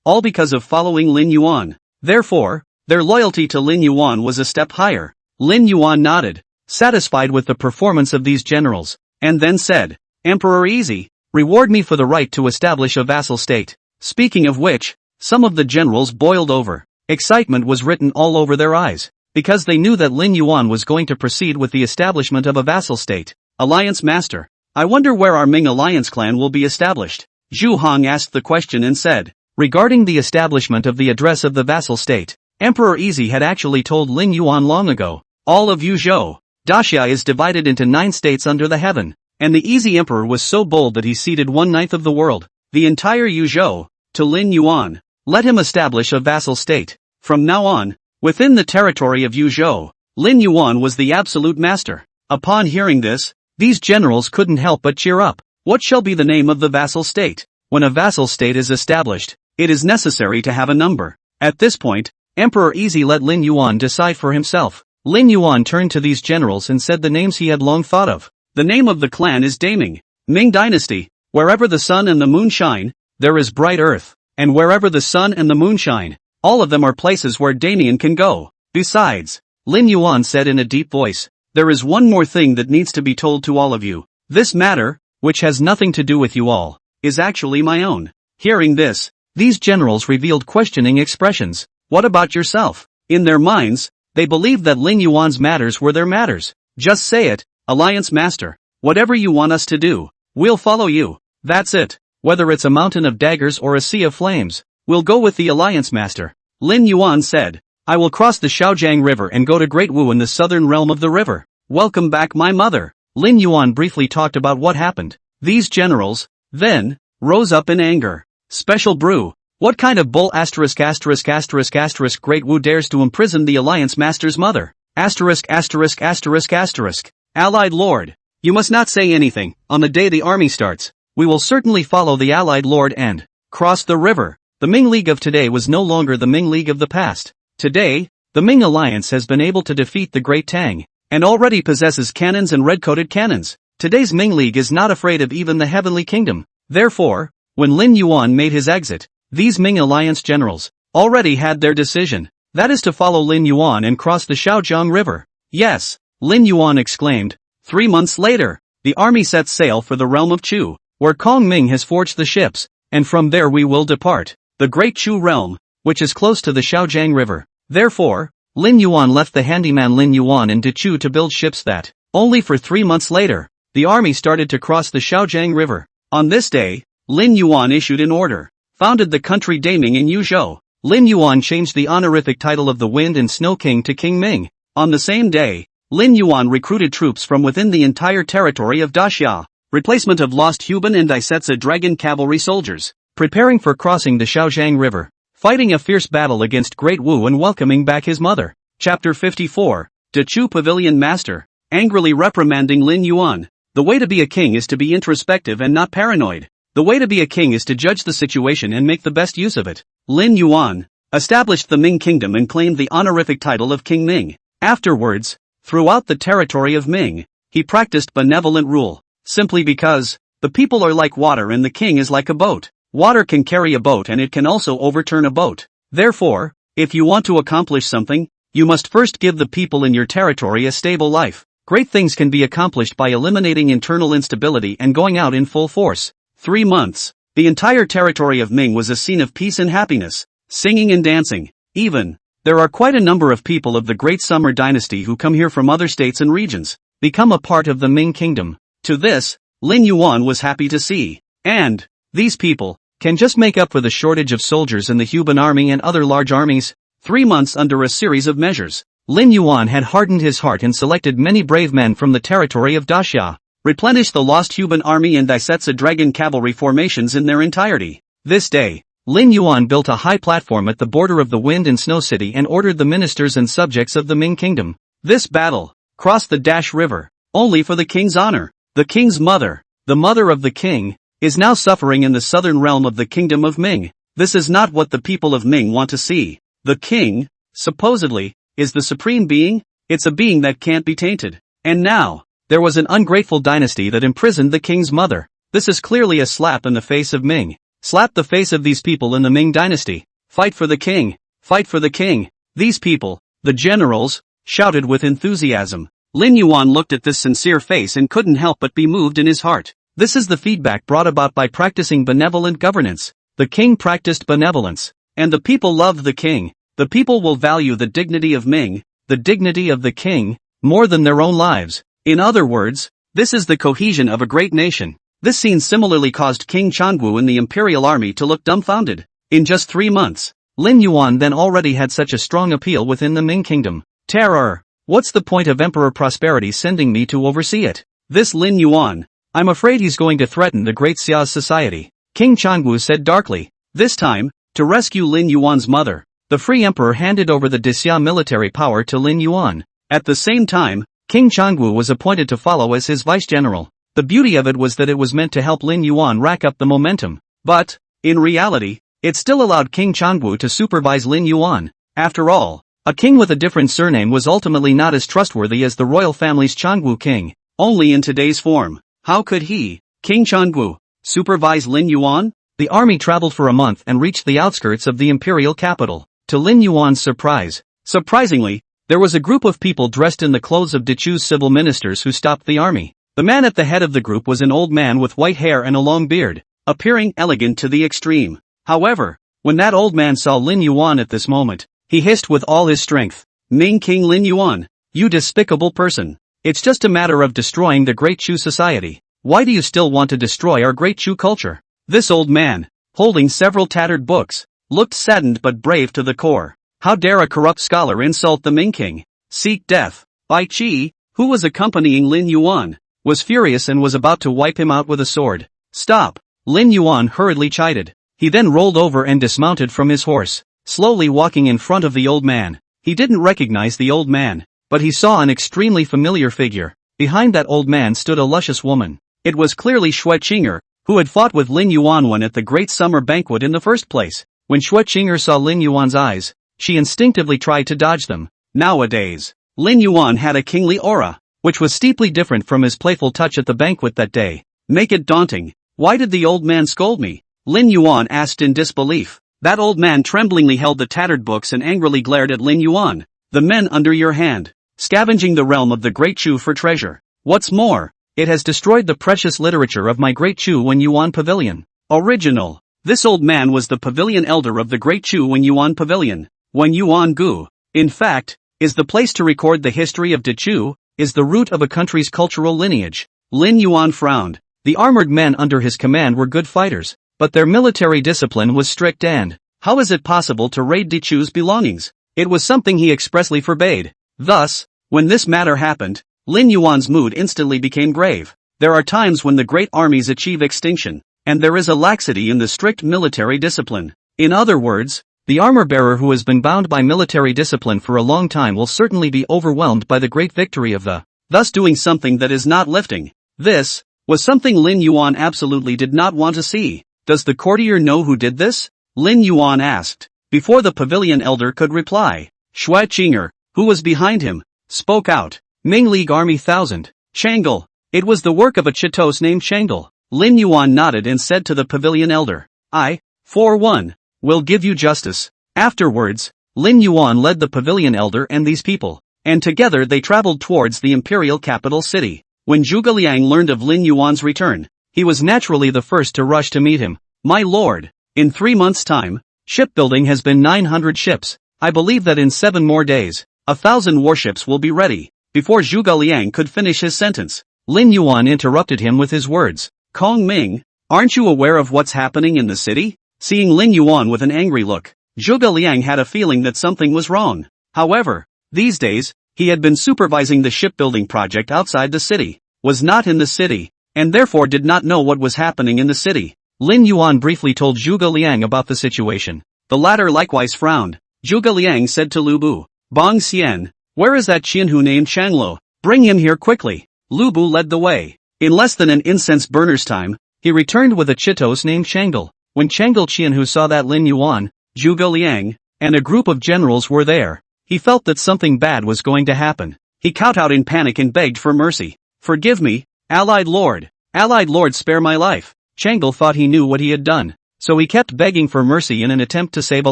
all because of following Lin Yuan. Therefore, their loyalty to Lin Yuan was a step higher. Lin Yuan nodded, satisfied with the performance of these generals, and then said, "Emperor Easy, reward me for the right to establish a vassal state." Speaking of which, some of the generals boiled over. Excitement was written all over their eyes, because they knew that Lin Yuan was going to proceed with the establishment of a vassal state. "Alliance Master, I wonder where our Ming Alliance clan will be established?" Zhu Hong asked the question and said, regarding the establishment of the address of the vassal state, Emperor Easy had actually told Lin Yuan long ago. All of Yuzhou, Daxia is divided into 9 states under the heaven, and the Easy Emperor was so bold that he ceded 1/9 of the world, the entire Yuzhou, to Lin Yuan. Let him establish a vassal state. From now on, within the territory of Yuzhou, Lin Yuan was the absolute master. Upon hearing this, these generals couldn't help but cheer up. What shall be the name of the vassal state? When a vassal state is established, it is necessary to have a number. At this point, Emperor Easy let Lin Yuan decide for himself. Lin Yuan turned to these generals and said the names he had long thought of. The name of the clan is Daming, Ming Dynasty. Wherever the sun and the moon shine, there is bright earth, and wherever the sun and the moon shine, all of them are places where Damien can go. Besides, Lin Yuan said in a deep voice, there is one more thing that needs to be told to all of you. This matter, which has nothing to do with you all, is actually my own. Hearing this, these generals revealed questioning expressions. What about yourself? In their minds, they believed that Lin Yuan's matters were their matters. Just say it, Alliance Master. Whatever you want us to do, we'll follow you. That's it. Whether it's a mountain of daggers or a sea of flames, we'll go with the Alliance Master. Lin Yuan said, I will cross the Shaojiang River and go to Great Wu in the southern realm of the river. Welcome back, my mother. Lin Yuan briefly talked about what happened. These generals, then, rose up in anger. Special brew. What kind of bull ******* Great Wu dares to imprison the Alliance Master's mother? **********. Allied Lord. You must not say anything. On the day the army starts, we will certainly follow the Allied Lord and cross the river. The Ming League of today was no longer the Ming League of the past. Today, the Ming Alliance has been able to defeat the Great Tang, and already possesses cannons and red-coated cannons. Today's Ming League is not afraid of even the Heavenly Kingdom. Therefore, when Lin Yuan made his exit, these Ming Alliance generals already had their decision. That is to follow Lin Yuan and cross the Shaojiang River. Yes, Lin Yuan exclaimed. 3 months later, the army sets sail for the realm of Chu, where Kong Ming has forged the ships, and from there we will depart. The Great Chu realm, which is close to the Shaojiang River. Therefore, Lin Yuan left the handyman Lin Yuan in Chu to build ships that, only for 3 months later, the army started to cross the Shaojiang River. On this day, Lin Yuan issued an order, founded the country Daming in Yuzhou. Lin Yuan changed the honorific title of the Wind and Snow King to King Ming. On the same day, Lin Yuan recruited troops from within the entire territory of Daxia, replacement of lost Huban and Isetsa Dragon Cavalry soldiers, preparing for crossing the Shaojiang River. fighting a fierce battle against Great Wu and welcoming back his mother. Chapter 54. Dechu Pavilion Master, angrily reprimanding Lin Yuan. The way to be a king is to be introspective and not paranoid. The way to be a king is to judge the situation and make the best use of it. Lin Yuan established the Ming kingdom and claimed the honorific title of King Ming. Afterwards, throughout the territory of Ming, he practiced benevolent rule, simply because the people are like water and the king is like a boat. Water can carry a boat and it can also overturn a boat. Therefore, if you want to accomplish something, you must first give the people in your territory a stable life. Great things can be accomplished by eliminating internal instability and going out in full force. 3 months. The entire territory of Ming was a scene of peace and happiness, singing and dancing. Even, there are quite a number of people of the Great Summer Dynasty who come here from other states and regions, become a part of the Ming kingdom. To this, Lin Yuan was happy to see. And these people can just make up for the shortage of soldiers in the Huban Army and other large armies. 3 months under a series of measures, Lin Yuan had hardened his heart and selected many brave men from the territory of Daxia, replenished the lost Huban Army and Daisetsu Dragon Cavalry formations in their entirety. This day, Lin Yuan built a high platform at the border of the Wind and Snow City and ordered the ministers and subjects of the Ming kingdom. This battle crossed the Dash River, only for the king's honor. The king's mother, the mother of the king, is now suffering in the southern realm of the kingdom of Ming. This is not what the people of Ming want to see. The king, supposedly, is the supreme being. It's a being that can't be tainted. And now, there was an ungrateful dynasty that imprisoned the king's mother. This is clearly a slap in the face of Ming. Slap the face of these people in the Ming dynasty. Fight for the king. Fight for the king. These people, the generals, shouted with enthusiasm. Lin Yuan looked at this sincere face and couldn't help but be moved in his heart. This is the feedback brought about by practicing benevolent governance. The king practiced benevolence, and the people loved the king. The people will value the dignity of Ming, the dignity of the king, more than their own lives. In other words, this is the cohesion of a great nation. This scene similarly caused King Changwu and the Imperial Army to look dumbfounded. In just 3 months, Lin Yuan then already had such a strong appeal within the Ming kingdom. Terror! What's the point of Emperor Prosperity sending me to oversee it? This Lin Yuan, I'm afraid he's going to threaten the Great Xia's society. King Changwu said darkly. This time, to rescue Lin Yuan's mother, the Free Emperor handed over the Xia military power to Lin Yuan. At the same time, King Changwu was appointed to follow as his vice-general. The beauty of it was that it was meant to help Lin Yuan rack up the momentum. But, in reality, it still allowed King Changwu to supervise Lin Yuan. After all, a king with a different surname was ultimately not as trustworthy as the royal family's Changwu king. Only in today's form. How could he, King Changwu, supervise Lin Yuan? The army traveled for a month and reached the outskirts of the imperial capital. To Lin Yuan's surprise, surprisingly, there was a group of people dressed in the clothes of Dechu's civil ministers who stopped the army. The man at the head of the group was an old man with white hair and a long beard, appearing elegant to the extreme. However, when that old man saw Lin Yuan at this moment, he hissed with all his strength. Ming King Lin Yuan, you despicable person. It's just a matter of destroying the Great Chu society. Why do you still want to destroy our Great Chu culture? This old man, holding several tattered books, looked saddened but brave to the core. How dare a corrupt scholar insult the Ming King? Seek death. Bai Qi, who was accompanying Lin Yuan, was furious and was about to wipe him out with a sword. Stop! Lin Yuan hurriedly chided. He then rolled over and dismounted from his horse, slowly walking in front of the old man. He didn't recognize the old man, but he saw an extremely familiar figure. Behind that old man stood a luscious woman. It was clearly Xue Qinger, who had fought with Lin Yuan at the Great Summer Banquet in the first place. When Xue Qinger saw Lin Yuan's eyes, she instinctively tried to dodge them. Nowadays, Lin Yuan had a kingly aura, which was steeply different from his playful touch at the banquet that day. Make it daunting. Why did the old man scold me? Lin Yuan asked in disbelief. That old man tremblingly held the tattered books and angrily glared at Lin Yuan. The men under your hand, scavenging the realm of the Great Chu for treasure. What's more, it has destroyed the precious literature of my Great Chu Wen Yuan Pavilion. Original. This old man was the pavilion elder of the Great Chu Wen Yuan Pavilion. Wen Yuan Gu, in fact, is the place to record the history of Dechu, is the root of a country's cultural lineage. Lin Yuan frowned. The armored men under his command were good fighters, but their military discipline was strict and, how is it possible to raid Dechu's belongings? It was something he expressly forbade. Thus, when this matter happened, Lin Yuan's mood instantly became grave. There are times when the great armies achieve extinction, and there is a laxity in the strict military discipline. In other words, The armor-bearer who has been bound by military discipline for a long time will certainly be overwhelmed by the great victory of the, thus doing something that is not lifting. This was something Lin Yuan absolutely did not want to see. Does the courtier know who did this? Lin Yuan asked. Before the pavilion elder could reply, Xue Qing'er, who was behind him, spoke out. Ming League Army 1000. Chang'e. It was the work of a chitos named Chang'e. Lin Yuan nodded and said to the pavilion elder, I, for one, will give you justice. Afterwards, Lin Yuan led the pavilion elder and these people, and together they traveled towards the imperial capital city. When Zhuge Liang learned of Lin Yuan's return, he was naturally the first to rush to meet him. My lord, in 3 months' time, shipbuilding has been 900 ships. I believe that in 7 more days, 1,000 warships will be ready. Before Zhuge Liang could finish his sentence, Lin Yuan interrupted him with his words. Kong Ming, aren't you aware of what's happening in the city? Seeing Lin Yuan with an angry look, Zhuge Liang had a feeling that something was wrong. However, these days, he had been supervising the shipbuilding project outside the city, was not in the city, and therefore did not know what was happening in the city. Lin Yuan briefly told Zhuge Liang about the situation. The latter likewise frowned. Zhuge Liang said to Lu Bu, Bong Xian, where is that Qianhu named Changlo? Bring him here quickly. Lu Bu led the way. In less than an incense burner's time, he returned with a chitos named Chang'e. When Chang'e Qianhu saw that Lin Yuan, Zhuge Liang, and a group of generals were there, he felt that something bad was going to happen. He kowtowed in panic and begged for mercy. Forgive me, allied lord. Allied lord, spare my life. Chang'e thought he knew what he had done, so he kept begging for mercy in an attempt to save a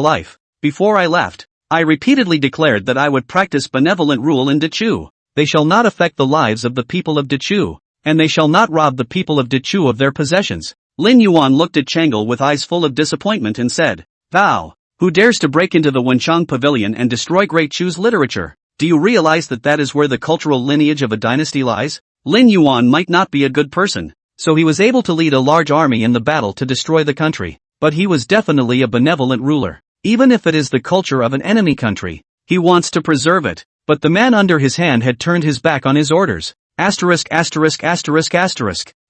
life. Before I left, I repeatedly declared that I would practice benevolent rule in Dechu. They shall not affect the lives of the people of Dechu, and they shall not rob the people of Dechu of their possessions. Lin Yuan looked at Chang'e with eyes full of disappointment and said, Thou, who dares to break into the Wenchang Pavilion and destroy Great Chu's literature, do you realize that that is where the cultural lineage of a dynasty lies? Lin Yuan might not be a good person, so he was able to lead a large army in the battle to destroy the country, but he was definitely a benevolent ruler. Even if it is the culture of an enemy country, he wants to preserve it. But the man under his hand had turned his back on his orders. *******.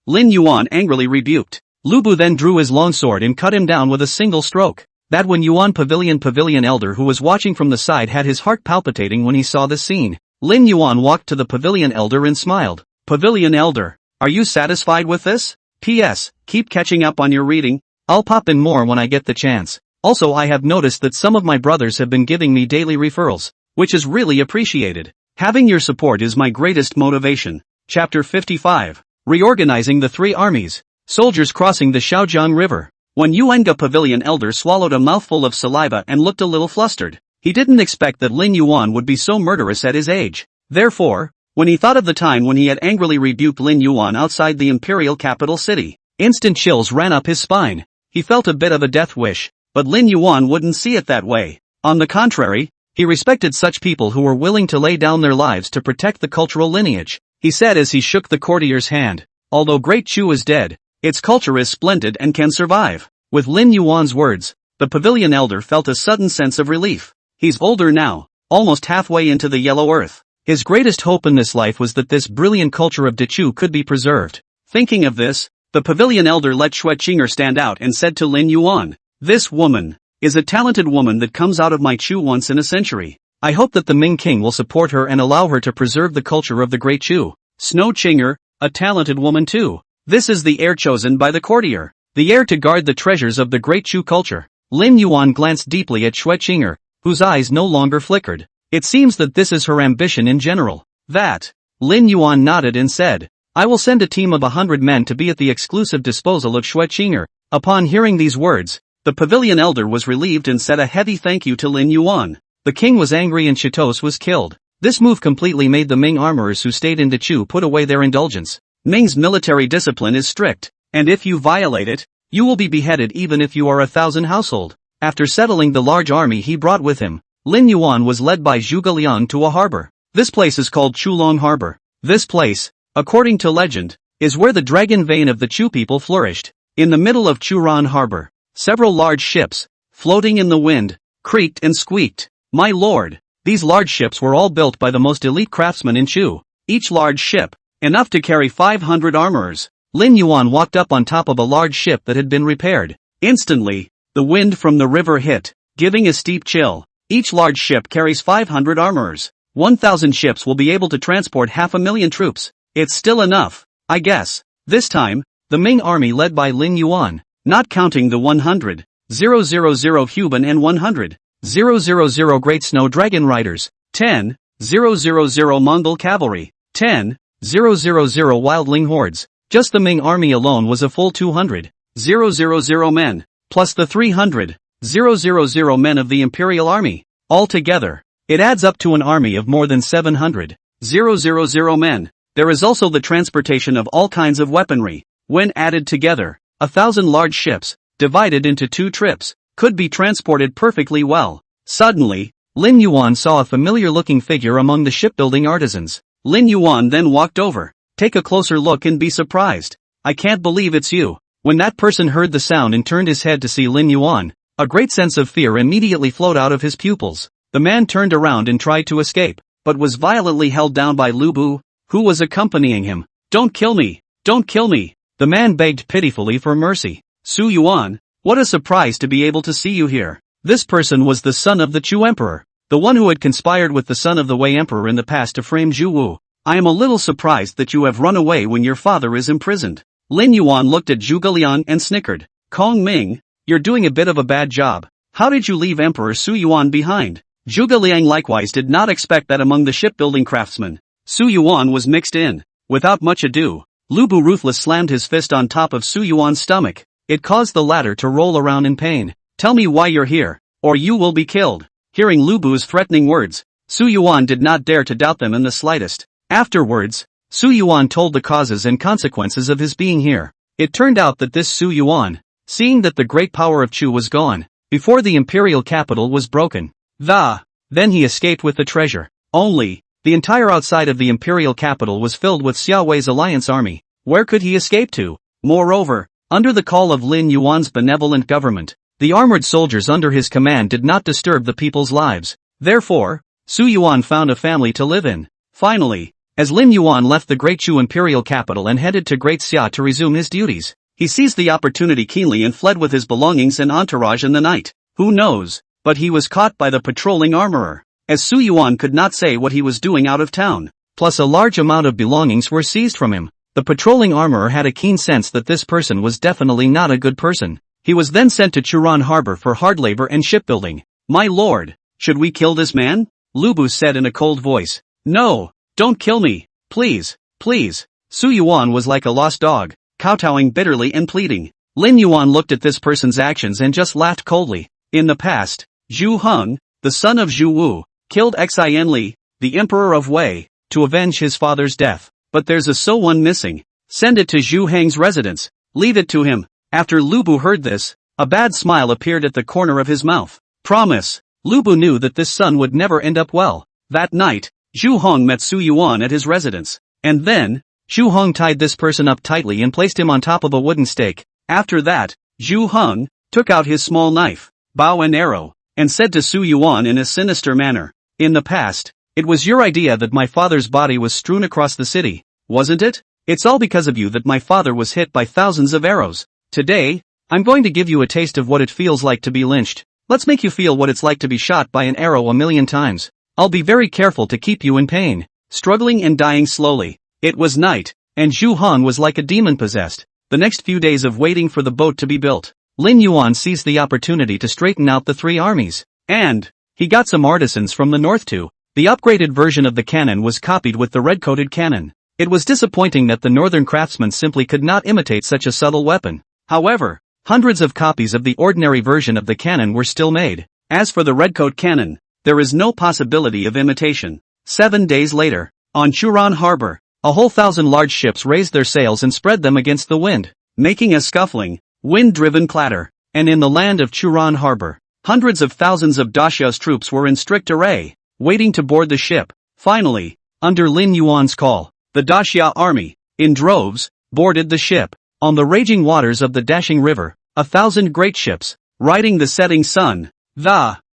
Lin Yuan angrily rebuked. Lu Bu then drew his longsword and cut him down with a single stroke. That Wen Yuan pavilion elder who was watching from the side had his heart palpitating when he saw this scene. Lin Yuan walked to the pavilion elder and smiled. Pavilion elder, are you satisfied with this? P.S. Keep catching up on your reading. I'll pop in more when I get the chance. Also, I have noticed that some of my brothers have been giving me daily referrals, which is really appreciated. Having your support is my greatest motivation. Chapter 55. Reorganizing the 3 armies. Soldiers crossing the Shaojiang River. When Yuanga Pavilion Elder swallowed a mouthful of saliva and looked a little flustered. He didn't expect that Lin Yuan would be so murderous at his age. Therefore, when he thought of the time when he had angrily rebuked Lin Yuan outside the imperial capital city, instant chills ran up his spine. He felt a bit of a death wish. But Lin Yuan wouldn't see it that way. On the contrary, he respected such people who were willing to lay down their lives to protect the cultural lineage. He said as he shook the courtier's hand, although Great Chu is dead, its culture is splendid and can survive. With Lin Yuan's words, the pavilion elder felt a sudden sense of relief. He's older now, almost halfway into the yellow earth. His greatest hope in this life was that this brilliant culture of Dechu could be preserved. Thinking of this, the pavilion elder let Xue Qing'er stand out and said to Lin Yuan, This woman is a talented woman that comes out of my Chu once in a century. I hope that the Ming king will support her and allow her to preserve the culture of the Great Chu. Snow Qing'er, a talented woman too. This is the heir chosen by the courtier, the heir to guard the treasures of the Great Chu culture. Lin Yuan glanced deeply at Xue Qing'er, whose eyes no longer flickered. It seems that this is her ambition in general. That. Lin Yuan nodded and said, I will send a team of 100 men to be at the exclusive disposal of Xue Qing'er. Upon hearing these words, the pavilion elder was relieved and said a heavy thank you to Lin Yuan. The king was angry and Chitos was killed. This move completely made the Ming armorers who stayed in Dechu put away their indulgence. Ming's military discipline is strict, and if you violate it, you will be beheaded even if you are 1,000 household. After settling the large army he brought with him, Lin Yuan was led by Zhuge Liang to a harbor. This place is called Chulong Harbor. This place, according to legend, is where the dragon vein of the Chu people flourished. In the middle of Churan Harbor, several large ships, floating in the wind, creaked and squeaked. My lord, these large ships were all built by the most elite craftsmen in Chu. Each large ship, enough to carry 500 armorers. Lin Yuan walked up on top of a large ship that had been repaired. Instantly, the wind from the river hit. giving a steep chill. Each large ship carries 500 armorers. 1,000 ships will be able to transport 500,000 troops. It's still enough, I guess. This time, the Ming army led by Lin Yuan, not counting the 100,000 Huban and 100,000 Great Snow Dragon Riders, 10,000 Mongol cavalry, 10,000 wildling hordes. Just the Ming army alone was a full 200,000 men, plus the 300,000 men of the Imperial army. Altogether, it adds up to an army of more than 700,000 men. There is also the transportation of all kinds of weaponry. When added together, 1,000 large ships, divided into 2 trips, could be transported perfectly well. Suddenly, Lin Yuan saw a familiar-looking figure among the shipbuilding artisans. Lin Yuan then walked over. Take a closer look and be surprised. I can't believe it's you. When that person heard the sound and turned his head to see Lin Yuan, a great sense of fear immediately flowed out of his pupils. The man turned around and tried to escape, but was violently held down by Lu Bu, who was accompanying him. Don't kill me! Don't kill me! The man begged pitifully for mercy. Su Yuan, what a surprise to be able to see you here. This person was the son of the Chu Emperor, the one who had conspired with the son of the Wei Emperor in the past to frame Zhu Wu. I am a little surprised that you have run away when your father is imprisoned. Lin Yuan looked at Zhuge Liang and snickered. Kong Ming, you're doing a bit of a bad job. How did you leave Emperor Su Yuan behind? Zhuge Liang likewise did not expect that among the shipbuilding craftsmen, Su Yuan was mixed in. Without much ado, Lu Bu ruthless slammed his fist on top of Su Yuan's stomach. It caused the latter to roll around in pain. Tell me why you're here, or you will be killed. Hearing Lu Bu's threatening words, Su Yuan did not dare to doubt them in the slightest. Afterwards, Su Yuan told the causes and consequences of his being here. It turned out that this Su Yuan, seeing that the great power of Chu was gone, before the imperial capital was broken, then he escaped with the treasure. Only, the entire outside of the imperial capital was filled with Xia Wei's alliance army. Where could he escape to? Moreover, under the call of Lin Yuan's benevolent government, the armored soldiers under his command did not disturb the people's lives. Therefore, Su Yuan found a family to live in. Finally, as Lin Yuan left the Great Chu imperial capital and headed to Great Xia to resume his duties, he seized the opportunity keenly and fled with his belongings and entourage in the night. Who knows, but he was caught by the patrolling armorer, as Su Yuan could not say what he was doing out of town. Plus a large amount of belongings were seized from him. The patrolling armorer had a keen sense that this person was definitely not a good person. He was then sent to Churan harbor for hard labor and shipbuilding. My lord, should we kill this man? Lu Bu said in a cold voice. No, don't kill me, please, please. Su Yuan was like a lost dog, kowtowing bitterly and pleading. Lin Yuan looked at this person's actions and just laughed coldly. In the past, Zhu Heng, the son of Zhu Wu, killed Xian Li, the emperor of Wei, to avenge his father's death. But there's a so one missing. Send it to Zhu Heng's residence. Leave it to him. After Lu Bu heard this, a bad smile appeared at the corner of his mouth. Promise. Lu Bu knew that this son would never end up well. That night, Zhu Heng met Su Yuan at his residence. And then, Zhu Heng tied this person up tightly and placed him on top of a wooden stake. After that, Zhu Heng took out his small knife, bow and arrow, and said to Su Yuan in a sinister manner, in the past, it was your idea that my father's body was strewn across the city, wasn't it? It's all because of you that my father was hit by thousands of arrows. Today, I'm going to give you a taste of what it feels like to be lynched. Let's make you feel what it's like to be shot by an arrow 1,000,000 times. I'll be very careful to keep you in pain, struggling and dying slowly. It was night, and Zhu Heng was like a demon possessed. The next few days of waiting for the boat to be built, Lin Yuan seized the opportunity to straighten out the 3 armies. And he got some artisans from the north too. The upgraded version of the cannon was copied with the red-coated cannon. It was disappointing that the northern craftsmen simply could not imitate such a subtle weapon. However, hundreds of copies of the ordinary version of the cannon were still made. As for the redcoat cannon, there is no possibility of imitation. 7 days later, on Churan harbor, a whole 1,000 large ships raised their sails and spread them against the wind, making a scuffling, wind-driven clatter. And in the land of Churan harbor, hundreds of thousands of Daxia's troops were in strict array, waiting to board the ship. Finally, under Lin Yuan's call, the Daxia army, in droves, boarded the ship. On the raging waters of the dashing river, 1,000 great ships, riding the setting sun,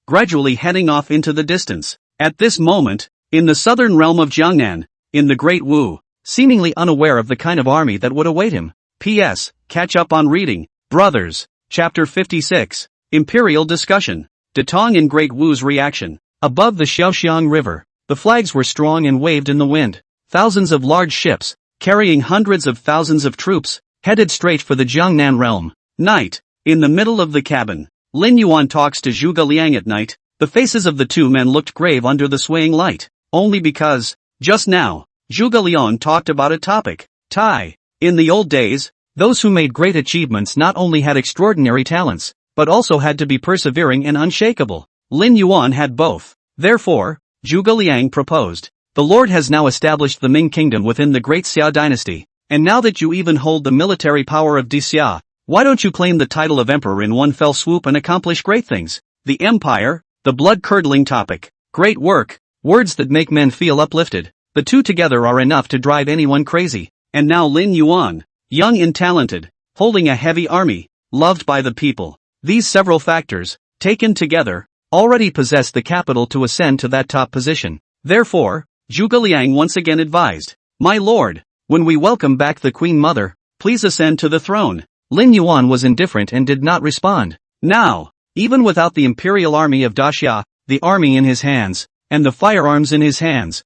gradually heading off into the distance. At this moment, in the southern realm of Jiangnan, in the Great Wu, seemingly unaware of the kind of army that would await him. P.S. Catch up on reading, brothers. Chapter 56. Imperial Discussion. Datong and Great Wu's reaction. Above the Xiaoxiang River, the flags were strong and waved in the wind. Thousands of large ships, carrying hundreds of thousands of troops, headed straight for the Jiangnan realm. Night. In the middle of the cabin, Lin Yuan talks to Zhuge Liang at night. The faces of the two men looked grave under the swaying light. Only because, just now, Zhuge Liang talked about a topic. Tai. In the old days, those who made great achievements not only had extraordinary talents, but also had to be persevering and unshakable. Lin Yuan had both. Therefore, Zhuge Liang proposed. The Lord has now established the Ming kingdom within the great Xia dynasty, and now that you even hold the military power of Xia, why don't you claim the title of emperor in one fell swoop and accomplish great things? The empire, the blood-curdling topic, great work, words that make men feel uplifted. The two together are enough to drive anyone crazy. And now Lin Yuan, young and talented, holding a heavy army, loved by the people. These several factors, taken together, already possess the capital to ascend to that top position. Therefore, Zhuge Liang once again advised, "My lord, when we welcome back the Queen Mother, please ascend to the throne." Lin Yuan was indifferent and did not respond. Now, even without the Imperial Army of Daxia, the army in his hands, and the firearms in his hands,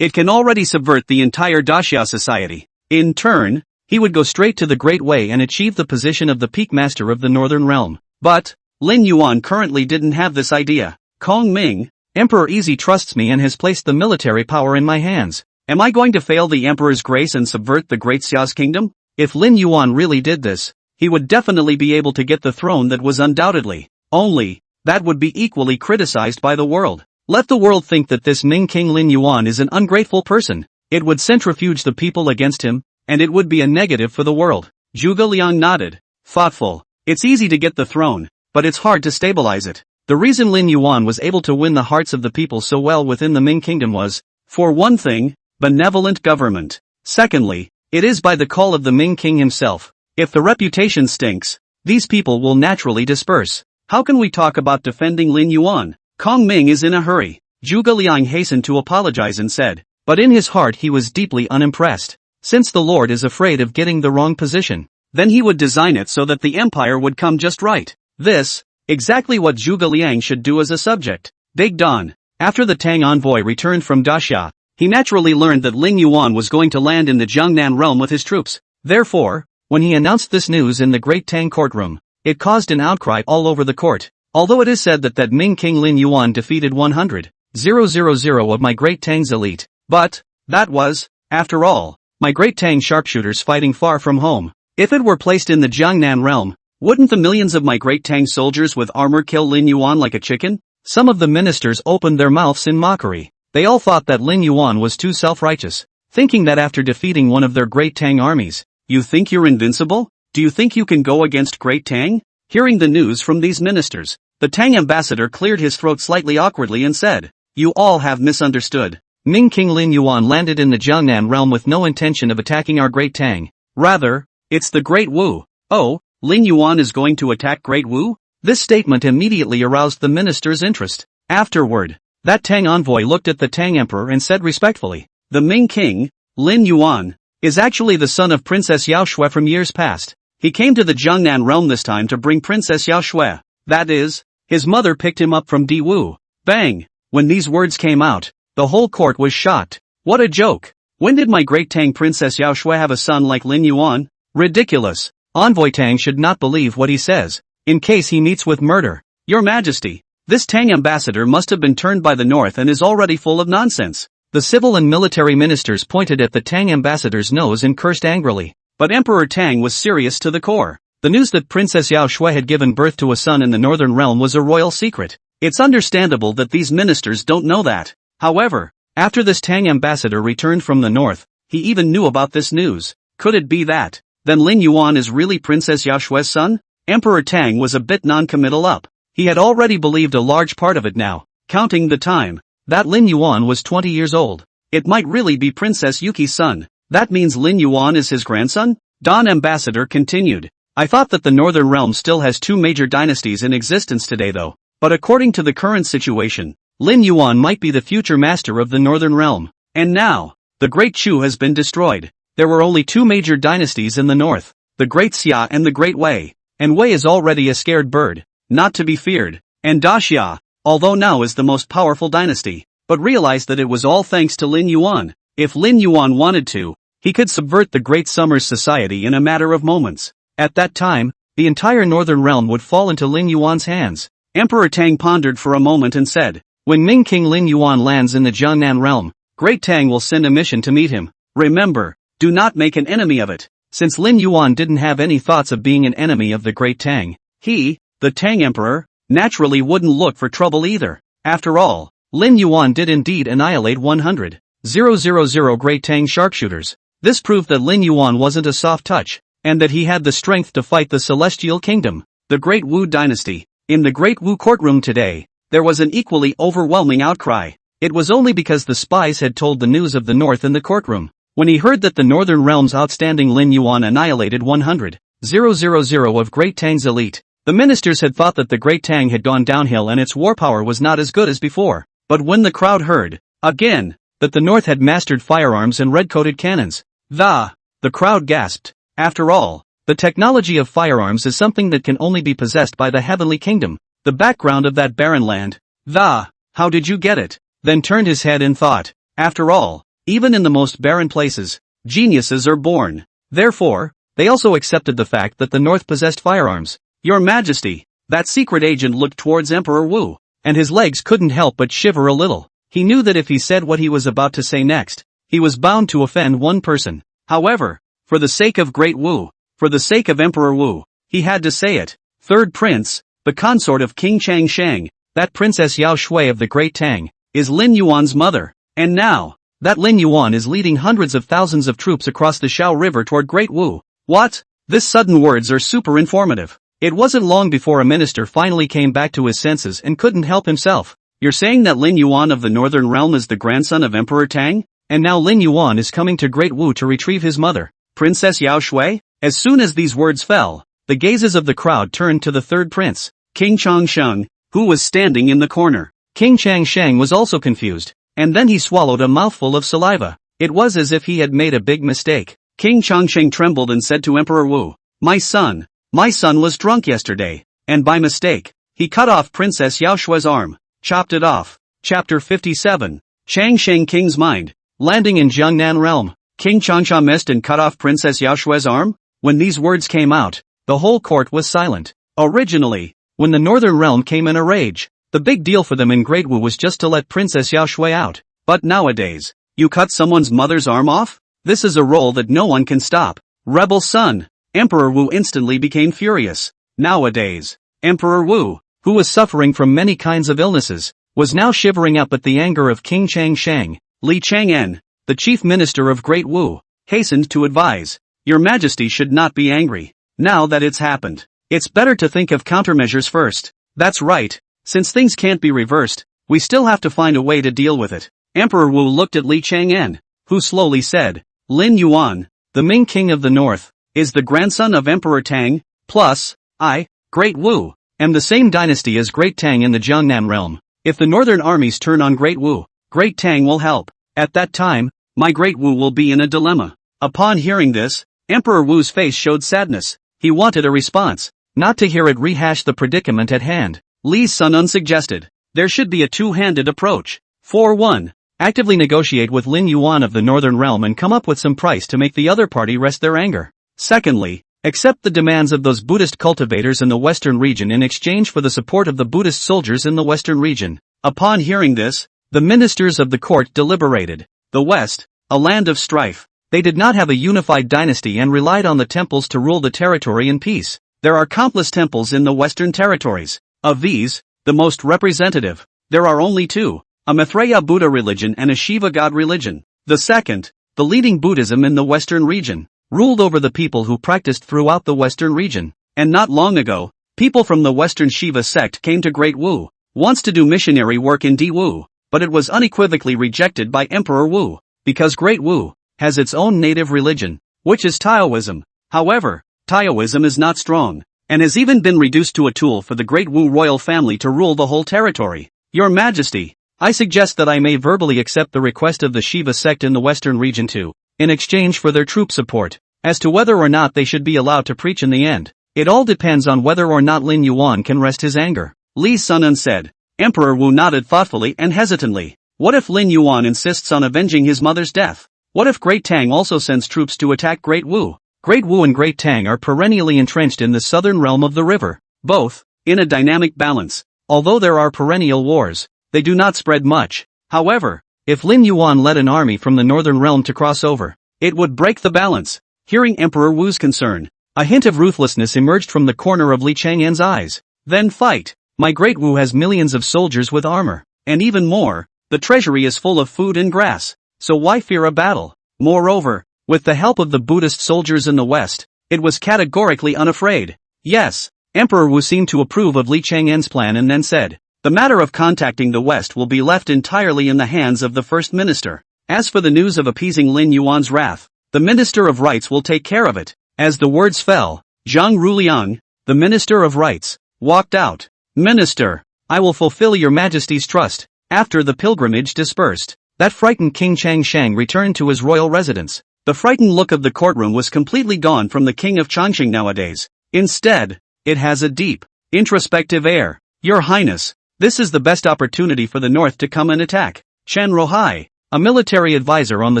it can already subvert the entire Daxia society. In turn, he would go straight to the Great Wei and achieve the position of the peak master of the Northern Realm. But, Lin Yuan currently didn't have this idea. Kong Ming, Emperor Easy trusts me and has placed the military power in my hands. Am I going to fail the Emperor's grace and subvert the Great Xia's kingdom? If Lin Yuan really did this, he would definitely be able to get the throne that was undoubtedly, only, that would be equally criticized by the world. Let the world think that this Ming King Lin Yuan is an ungrateful person. It would centrifuge the people against him, and it would be a negative for the world. Zhuge Liang nodded, thoughtful. It's easy to get the throne, but it's hard to stabilize it. The reason Lin Yuan was able to win the hearts of the people so well within the Ming kingdom was, for one thing, benevolent government. Secondly, it is by the call of the Ming king himself. If the reputation stinks, these people will naturally disperse. How can we talk about defending Lin Yuan? Kong Ming is in a hurry. Zhuge Liang hastened to apologize and said, but in his heart he was deeply unimpressed. Since the Lord is afraid of getting the wrong position, then he would design it so that the empire would come just right. This, exactly what Zhuge Liang should do as a subject. Big Dawn. After the Tang envoy returned from Daxia, he naturally learned that Lin Yuan was going to land in the Jiangnan realm with his troops. Therefore, when he announced this news in the Great Tang courtroom, it caused an outcry all over the court. Although it is said that Ming King Lin Yuan defeated 100,000 of my Great Tang's elite, but, that was, after all, my Great Tang sharpshooters fighting far from home. If it were placed in the Jiangnan realm, wouldn't the millions of my Great Tang soldiers with armor kill Lin Yuan like a chicken? Some of the ministers opened their mouths in mockery. They all thought that Lin Yuan was too self-righteous, thinking that after defeating one of their Great Tang armies, you think you're invincible? Do you think you can go against Great Tang? Hearing the news from these ministers, the Tang ambassador cleared his throat slightly awkwardly and said, "You all have misunderstood. Ming King Lin Yuan landed in the Jiangnan realm with no intention of attacking our Great Tang. Rather, it's the Great Wu." Oh, Lin Yuan is going to attack Great Wu? This statement immediately aroused the minister's interest. Afterward, that Tang envoy looked at the Tang emperor and said respectfully, "The Ming King, Lin Yuan, is actually the son of Princess Yao Shui from years past. He came to the Jiangnan realm this time to bring Princess Yao Shui. That is, his mother picked him up from Di Wu." Bang! When these words came out, the whole court was shocked. What a joke! When did my Great Tang Princess Yao Shui have a son like Lin Yuan? Ridiculous! Envoy Tang should not believe what he says, in case he meets with murder. Your Majesty, this Tang ambassador must have been turned by the north and is already full of nonsense. The civil and military ministers pointed at the Tang ambassador's nose and cursed angrily. But Emperor Tang was serious to the core. The news that Princess Yao Shui had given birth to a son in the northern realm was a royal secret. It's understandable that these ministers don't know that. However, after this Tang ambassador returned from the north, he even knew about this news. Could it be that, then Lin Yuan is really Princess Yao Shui's son? Emperor Tang was a bit non-committal up. He had already believed a large part of it now, counting the time that Lin Yuan was 20 years old. It might really be Princess Yuki's son. That means Lin Yuan is his grandson? Don Ambassador continued. I thought that the Northern Realm still has two major dynasties in existence today though. But according to the current situation, Lin Yuan might be the future master of the Northern Realm. And now, the Great Chu has been destroyed. There were only two major dynasties in the north, the Great Xia and the Great Wei. And Wei is already a scared bird, not to be feared. and Daxia, although now is the most powerful dynasty, but realized that it was all thanks to Lin Yuan. If Lin Yuan wanted to, he could subvert the Great Summer's society in a matter of moments. At that time, the entire northern realm would fall into Lin Yuan's hands. Emperor Tang pondered for a moment and said, "When Ming King Lin Yuan lands in the Jiangnan realm, Great Tang will send a mission to meet him. Remember, do not make an enemy of it." Since Lin Yuan didn't have any thoughts of being an enemy of the Great Tang, he, the Tang Emperor, naturally wouldn't look for trouble either. After all, Lin Yuan did indeed annihilate 100,000 Great Tang sharpshooters. This proved that Lin Yuan wasn't a soft touch, and that he had the strength to fight the Celestial Kingdom, the Great Wu Dynasty. In the Great Wu courtroom today, there was an equally overwhelming outcry. It was only because the spies had told the news of the North in the courtroom. When he heard that the Northern Realm's outstanding Lin Yuan annihilated 100,000 of Great Tang's elite, the ministers had thought that the Great Tang had gone downhill and its war power was not as good as before. But when the crowd heard, again, that the North had mastered firearms and red-coated cannons, the crowd gasped. After all, the technology of firearms is something that can only be possessed by the Heavenly Kingdom, the background of that barren land. How did you get it? Then turned his head and thought, after all, even in the most barren places, geniuses are born. Therefore, they also accepted the fact that the North possessed firearms. Your Majesty, that secret agent looked towards Emperor Wu, and his legs couldn't help but shiver a little. He knew that if he said what he was about to say next, he was bound to offend one person. However, for the sake of Great Wu, for the sake of Emperor Wu, he had to say it. Third Prince, the consort of King Changsheng, that Princess Yao Shui of the Great Tang, is Lin Yuan's mother. And now, that Lin Yuan is leading hundreds of thousands of troops across the Shao River toward Great Wu. What? This sudden words are super informative. It wasn't long before a minister finally came back to his senses and couldn't help himself. You're saying that Lin Yuan of the Northern Realm is the grandson of Emperor Tang? And now Lin Yuan is coming to Great Wu to retrieve his mother, Princess Yao Shui? As soon as these words fell, the gazes of the crowd turned to the third prince, King Changsheng, who was standing in the corner. King Changsheng was also confused, and then he swallowed a mouthful of saliva. It was as if he had made a big mistake. King Changsheng trembled and said to Emperor Wu, My son was drunk yesterday, and by mistake, he cut off Princess Yao Shui's arm, chopped it off." Chapter 57. Changsheng King's Mind. Landing in Jiangnan Realm, King Changsha missed and cut off Princess Yao Shui's arm? When these words came out, the whole court was silent. Originally, when the Northern Realm came in a rage, the big deal for them in Great Wu was just to let Princess Yao Shui out. But nowadays, you cut someone's mother's arm off? This is a roll that no one can stop. Rebel son. Emperor Wu instantly became furious. Nowadays, Emperor Wu, who was suffering from many kinds of illnesses, was now shivering up at the anger of King Changsheng. Li Chang'an, the chief minister of Great Wu, hastened to advise, Your Majesty should not be angry. Now that it's happened, it's better to think of countermeasures first. That's right. Since things can't be reversed, we still have to find a way to deal with it. Emperor Wu looked at Li Chang'an, who slowly said, Lin Yuan, the Ming King of the North, is the grandson of Emperor Tang, plus, I, Great Wu, am the same dynasty as Great Tang in the Jiangnan realm. If the northern armies turn on Great Wu, Great Tang will help. At that time, my Great Wu will be in a dilemma. Upon hearing this, Emperor Wu's face showed sadness. He wanted a response, not to hear it rehash the predicament at hand. Li's son suggested, there should be a two-handed approach. 4-1. Actively negotiate with Lin Yuan of the Northern Realm and come up with some price to make the other party rest their anger. Secondly, accept the demands of those Buddhist cultivators in the Western region in exchange for the support of the Buddhist soldiers in the Western region. Upon hearing this, the ministers of the court deliberated. The West, a land of strife. They did not have a unified dynasty and relied on the temples to rule the territory in peace. There are countless temples in the Western territories. Of these, the most representative, there are only two, a Maitreya Buddha religion and a Shiva god religion. The second, the leading Buddhism in the Western region, ruled over the people who practiced throughout the Western region. And not long ago, people from the Western Shiva sect came to Great Wu, wants to do missionary work in Wu, but it was unequivocally rejected by Emperor Wu, because Great Wu has its own native religion, which is Taoism. However, Taoism is not strong, and has even been reduced to a tool for the Great Wu royal family to rule the whole territory. Your Majesty, I suggest that I may verbally accept the request of the Shiva sect in the Western region too, in exchange for their troop support. As to whether or not they should be allowed to preach in the end, it all depends on whether or not Lin Yuan can rest his anger. Li Sunan said. Emperor Wu nodded thoughtfully and hesitantly. What if Lin Yuan insists on avenging his mother's death? What if Great Tang also sends troops to attack Great Wu? Great Wu and Great Tang are perennially entrenched in the southern realm of the river, both in a dynamic balance. Although there are perennial wars, they do not spread much. However, if Lin Yuan led an army from the northern realm to cross over, it would break the balance. Hearing Emperor Wu's concern, a hint of ruthlessness emerged from the corner of Li Chang'an's eyes. Then fight. My Great Wu has millions of soldiers with armor, and even more, the treasury is full of food and grass, so why fear a battle? Moreover, with the help of the Buddhist soldiers in the west, it was categorically unafraid. Yes, Emperor Wu seemed to approve of Li Chang'an's plan and then said, the matter of contacting the west will be left entirely in the hands of the first minister. As for the news of appeasing Lin Yuan's wrath, the minister of rights will take care of it. As the words fell, Zhang Ruliang, the minister of rights, walked out. Minister, I will fulfill your majesty's trust. After the pilgrimage dispersed, that frightened King Changsheng returned to his royal residence. The frightened look of the courtroom was completely gone from the king of Changsheng nowadays. Instead, it has a deep, introspective air. Your Highness, this is the best opportunity for the north to come and attack. Chen Rohai, a military advisor on the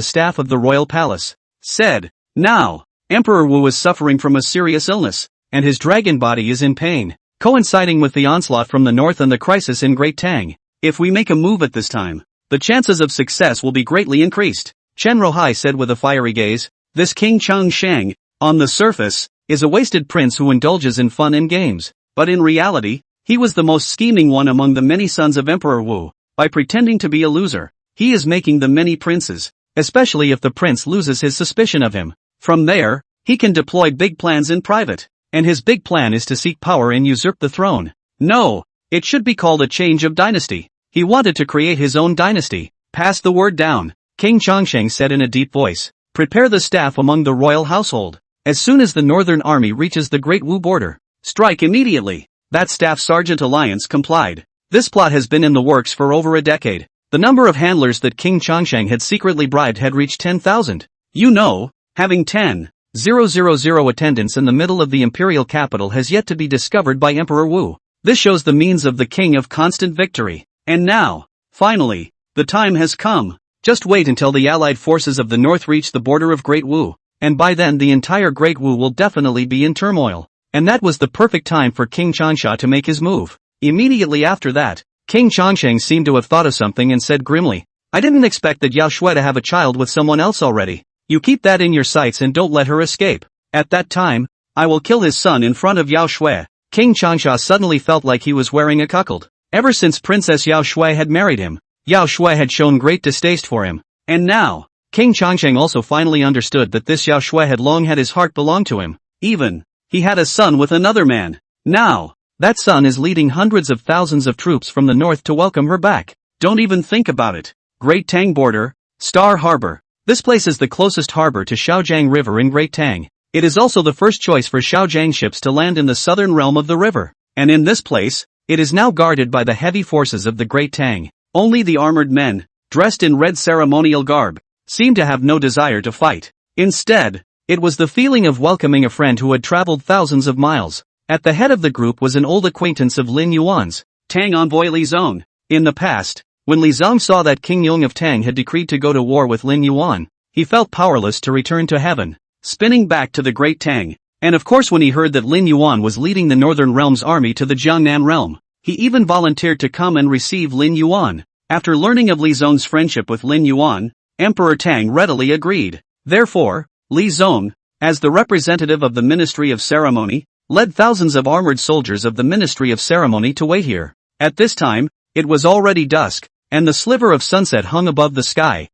staff of the royal palace, said. Now, Emperor Wu is suffering from a serious illness, and his dragon body is in pain, coinciding with the onslaught from the north and the crisis in Great Tang. If we make a move at this time, the chances of success will be greatly increased. Chen Rohai said with a fiery gaze. This King Changsheng, on the surface, is a wasted prince who indulges in fun and games, but in reality, he was the most scheming one among the many sons of Emperor Wu. By pretending to be a loser, he is making them many princes, especially if the prince loses his suspicion of him. From there, he can deploy big plans in private, and his big plan is to seek power and usurp the throne. No, it should be called a change of dynasty. He wanted to create his own dynasty. Pass the word down, King Changsheng said in a deep voice. Prepare the staff among the royal household. As soon as the northern army reaches the Great Wu border, strike immediately. That staff sergeant alliance complied. This plot has been in the works for over a decade. The number of handlers that King Changsheng had secretly bribed had reached 10,000. You know, having 10,000 attendants in the middle of the imperial capital has yet to be discovered by Emperor Wu. This shows the means of the king of constant victory. And now, finally, the time has come. Just wait until the allied forces of the north reach the border of Great Wu, and by then the entire Great Wu will definitely be in turmoil. And that was the perfect time for King Changsha to make his move. Immediately after that, King Changsheng seemed to have thought of something and said grimly, I didn't expect that Yao Shui to have a child with someone else already. You keep that in your sights and don't let her escape. At that time, I will kill his son in front of Yao Shui. King Changsha suddenly felt like he was wearing a cuckold. Ever since Princess Yao Shui had married him, Yao Shui had shown great distaste for him. And now, King Changsheng also finally understood that this Yao Shui had long had his heart belong to him. Even, he had a son with another man. Now, that son is leading hundreds of thousands of troops from the north to welcome her back. Don't even think about it. Great Tang border, Star Harbor. This place is the closest harbor to Shaojiang River in Great Tang. It is also the first choice for Shaojiang ships to land in the southern realm of the river. And in this place, it is now guarded by the heavy forces of the Great Tang. Only the armored men, dressed in red ceremonial garb, seemed to have no desire to fight. Instead, it was the feeling of welcoming a friend who had traveled thousands of miles. At the head of the group was an old acquaintance of Lin Yuan's, Tang envoy Li Zong. In the past, when Li Zong saw that King Yong of Tang had decreed to go to war with Lin Yuan, he felt powerless to return to heaven, spinning back to the Great Tang. And of course when he heard that Lin Yuan was leading the Northern Realm's army to the Jiangnan realm, he even volunteered to come and receive Lin Yuan. After learning of Li Zong's friendship with Lin Yuan, Emperor Tang readily agreed. Therefore, Li Zong, as the representative of the Ministry of Ceremony, led thousands of armored soldiers of the Ministry of Ceremony to wait here. At this time, it was already dusk, and the sliver of sunset hung above the sky,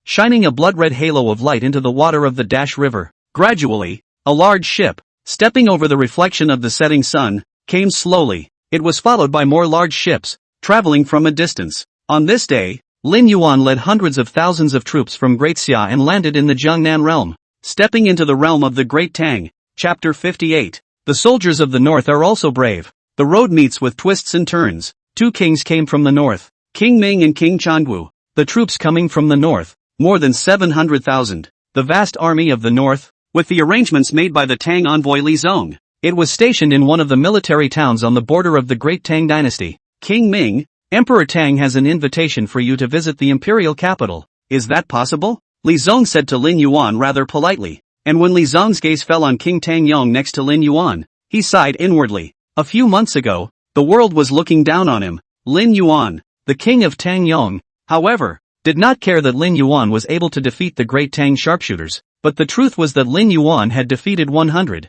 shining a blood-red halo of light into the water of the Dash River. Gradually, a large ship, stepping over the reflection of the setting sun, came slowly. It was followed by more large ships, traveling from a distance. On this day, Lin Yuan led hundreds of thousands of troops from Great Xia and landed in the Jiangnan realm. Stepping into the realm of the Great Tang. Chapter 58. The soldiers of the north are also brave. The road meets with twists and turns. Two kings came from the north, King Ming and King Changu. The troops coming from the north, more than 700,000. The vast army of the north, with the arrangements made by the Tang envoy Li Zong. It was stationed in one of the military towns on the border of the Great Tang Dynasty. King Ming, Emperor Tang has an invitation for you to visit the imperial capital. Is that possible? Li Zong said to Lin Yuan rather politely. And when Li Zong's gaze fell on King Tang Yong next to Lin Yuan, he sighed inwardly. A few months ago, the world was looking down on him. Lin Yuan, the king of Tang Yong, however, did not care that Lin Yuan was able to defeat the great Tang sharpshooters, but the truth was that Lin Yuan had defeated 100,000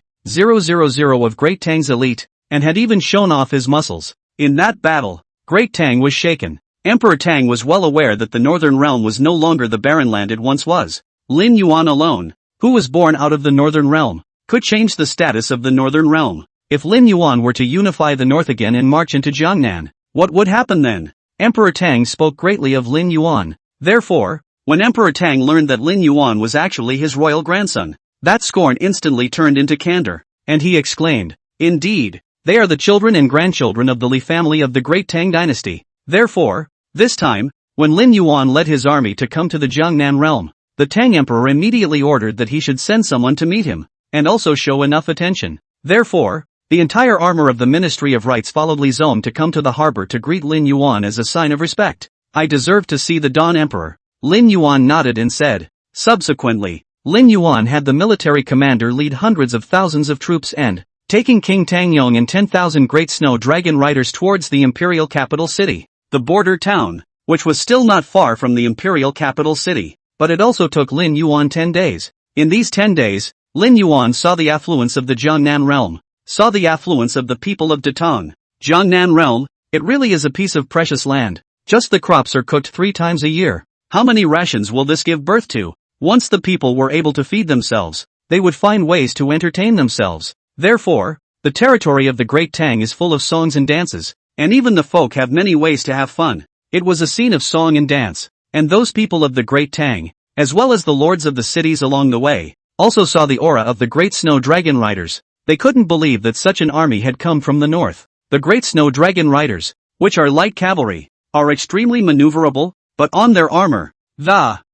of Great Tang's elite, and had even shown off his muscles. In that battle, Great Tang was shaken. Emperor Tang was well aware that the northern realm was no longer the barren land it once was. Lin Yuan alone, who was born out of the northern realm, could change the status of the northern realm. If Lin Yuan were to unify the north again and march into Jiangnan, what would happen then? Emperor Tang spoke greatly of Lin Yuan. Therefore, when Emperor Tang learned that Lin Yuan was actually his royal grandson, that scorn instantly turned into candor, and he exclaimed, "Indeed, they are the children and grandchildren of the Li family of the Great Tang Dynasty." Therefore, this time, when Lin Yuan led his army to come to the Jiangnan realm, the Tang Emperor immediately ordered that he should send someone to meet him, and also show enough attention. Therefore, the entire armor of the Ministry of Rites followed Li Zong to come to the harbor to greet Lin Yuan as a sign of respect. "I deserve to see the Dawn Emperor." Lin Yuan nodded and said. Subsequently, Lin Yuan had the military commander lead hundreds of thousands of troops and, taking King Tang Yong and 10,000 great snow dragon riders towards the imperial capital city, the border town, which was still not far from the imperial capital city, but it also took Lin Yuan 10 days. In these 10 days, Lin Yuan saw the affluence of the Jiangnan realm, saw the affluence of the people of Datong. Jiangnan realm, it really is a piece of precious land. Just the crops are cooked 3 times a year. How many rations will this give birth to? Once the people were able to feed themselves, they would find ways to entertain themselves. Therefore, the territory of the Great Tang is full of songs and dances, and even the folk have many ways to have fun. It was a scene of song and dance, and those people of the Great Tang, as well as the lords of the cities along the way, also saw the aura of the great snow dragon riders. They couldn't believe that such an army had come from the north. The great snow dragon riders, which are light cavalry, are extremely maneuverable, but on their armor,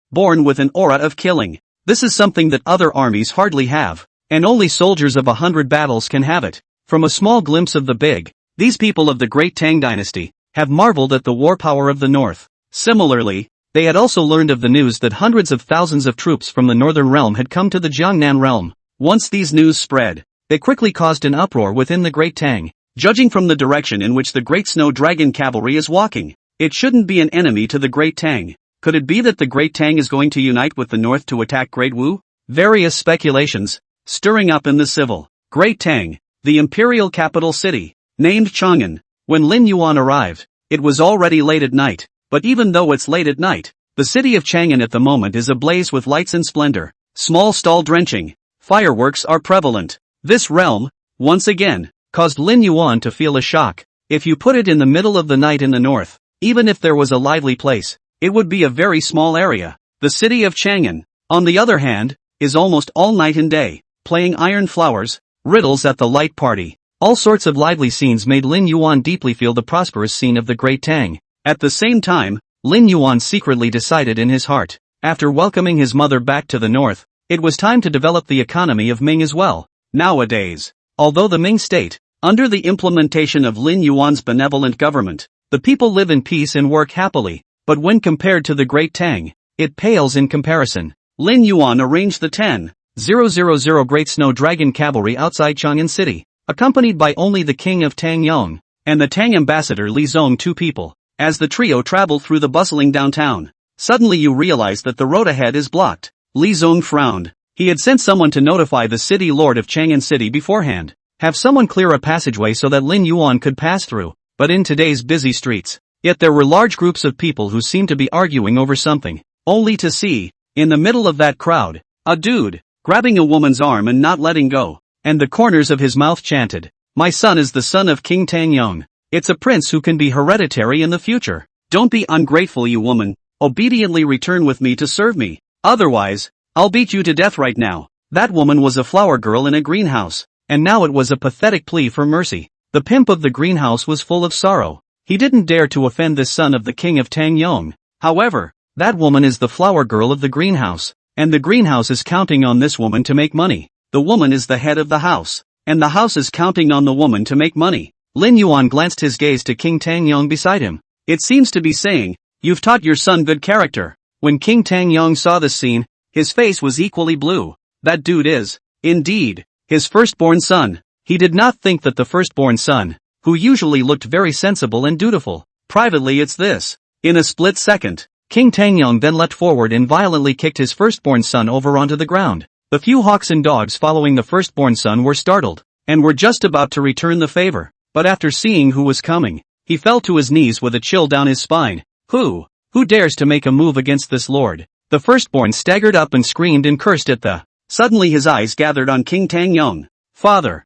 born with an aura of killing. This is something that other armies hardly have, and only soldiers of 100 battles can have it. From a small glimpse of the big, these people of the Great Tang Dynasty have marveled at the war power of the north. Similarly, they had also learned of the news that hundreds of thousands of troops from the northern realm had come to the Jiangnan realm. Once these news spread, they quickly caused an uproar within the Great Tang. Judging from the direction in which the Great Snow Dragon Cavalry is walking, it shouldn't be an enemy to the Great Tang. Could it be that the Great Tang is going to unite with the north to attack Great Wu? Various speculations, stirring up in the civil. Great Tang, the imperial capital city, named Chang'an. When Lin Yuan arrived, it was already late at night, but even though it's late at night, the city of Chang'an at the moment is ablaze with lights and splendor. Small stall drenching, fireworks are prevalent. This realm, once again, caused Lin Yuan to feel a shock. If you put it in the middle of the night in the north, even if there was a lively place, it would be a very small area. The city of Chang'an, on the other hand, is almost all night and day, playing iron flowers, riddles at the light party. All sorts of lively scenes made Lin Yuan deeply feel the prosperous scene of the Great Tang. At the same time, Lin Yuan secretly decided in his heart, after welcoming his mother back to the north, it was time to develop the economy of Ming as well. Nowadays, although the Ming state, under the implementation of Lin Yuan's benevolent government, the people live in peace and work happily, but when compared to the Great Tang, it pales in comparison. Lin Yuan arranged the 10,000 Great Snow Dragon Cavalry outside Chang'an City, accompanied by only the king of Tang Yong, and the Tang ambassador Li Zong, 2 people. As the trio traveled through the bustling downtown, suddenly you realize that the road ahead is blocked. Li Zong frowned. He had sent someone to notify the city lord of Chang'an City beforehand. Have someone clear a passageway so that Lin Yuan could pass through. But in today's busy streets, yet there were large groups of people who seemed to be arguing over something, only to see, in the middle of that crowd, a dude, grabbing a woman's arm and not letting go, and the corners of his mouth chanted, "My son is the son of King Tang Yong. It's a prince who can be hereditary in the future. Don't be ungrateful, you woman. Obediently return with me to serve me. Otherwise, I'll beat you to death right now." That woman was a flower girl in a greenhouse, and now it was a pathetic plea for mercy. The pimp of the greenhouse was full of sorrow. He didn't dare to offend this son of the king of Tang Yong. However, that woman is the flower girl of the greenhouse, and the greenhouse is counting on this woman to make money. The woman is the head of the house, and the house is counting on the woman to make money. Lin Yuan glanced his gaze to King Tangyong beside him. It seems to be saying, "You've taught your son good character." When King Tangyong saw this scene, his face was equally blue. That dude is, indeed, his firstborn son. He did not think that the firstborn son, who usually looked very sensible and dutiful, privately it's this. In a split second, King Tangyong then leapt forward and violently kicked his firstborn son over onto the ground. The few hawks and dogs following the firstborn son were startled, and were just about to return the favor, but after seeing who was coming, he fell to his knees with a chill down his spine. Who dares to make a move against this lord? The firstborn staggered up and screamed and cursed at the. Suddenly his eyes gathered on King Tangyong. Father,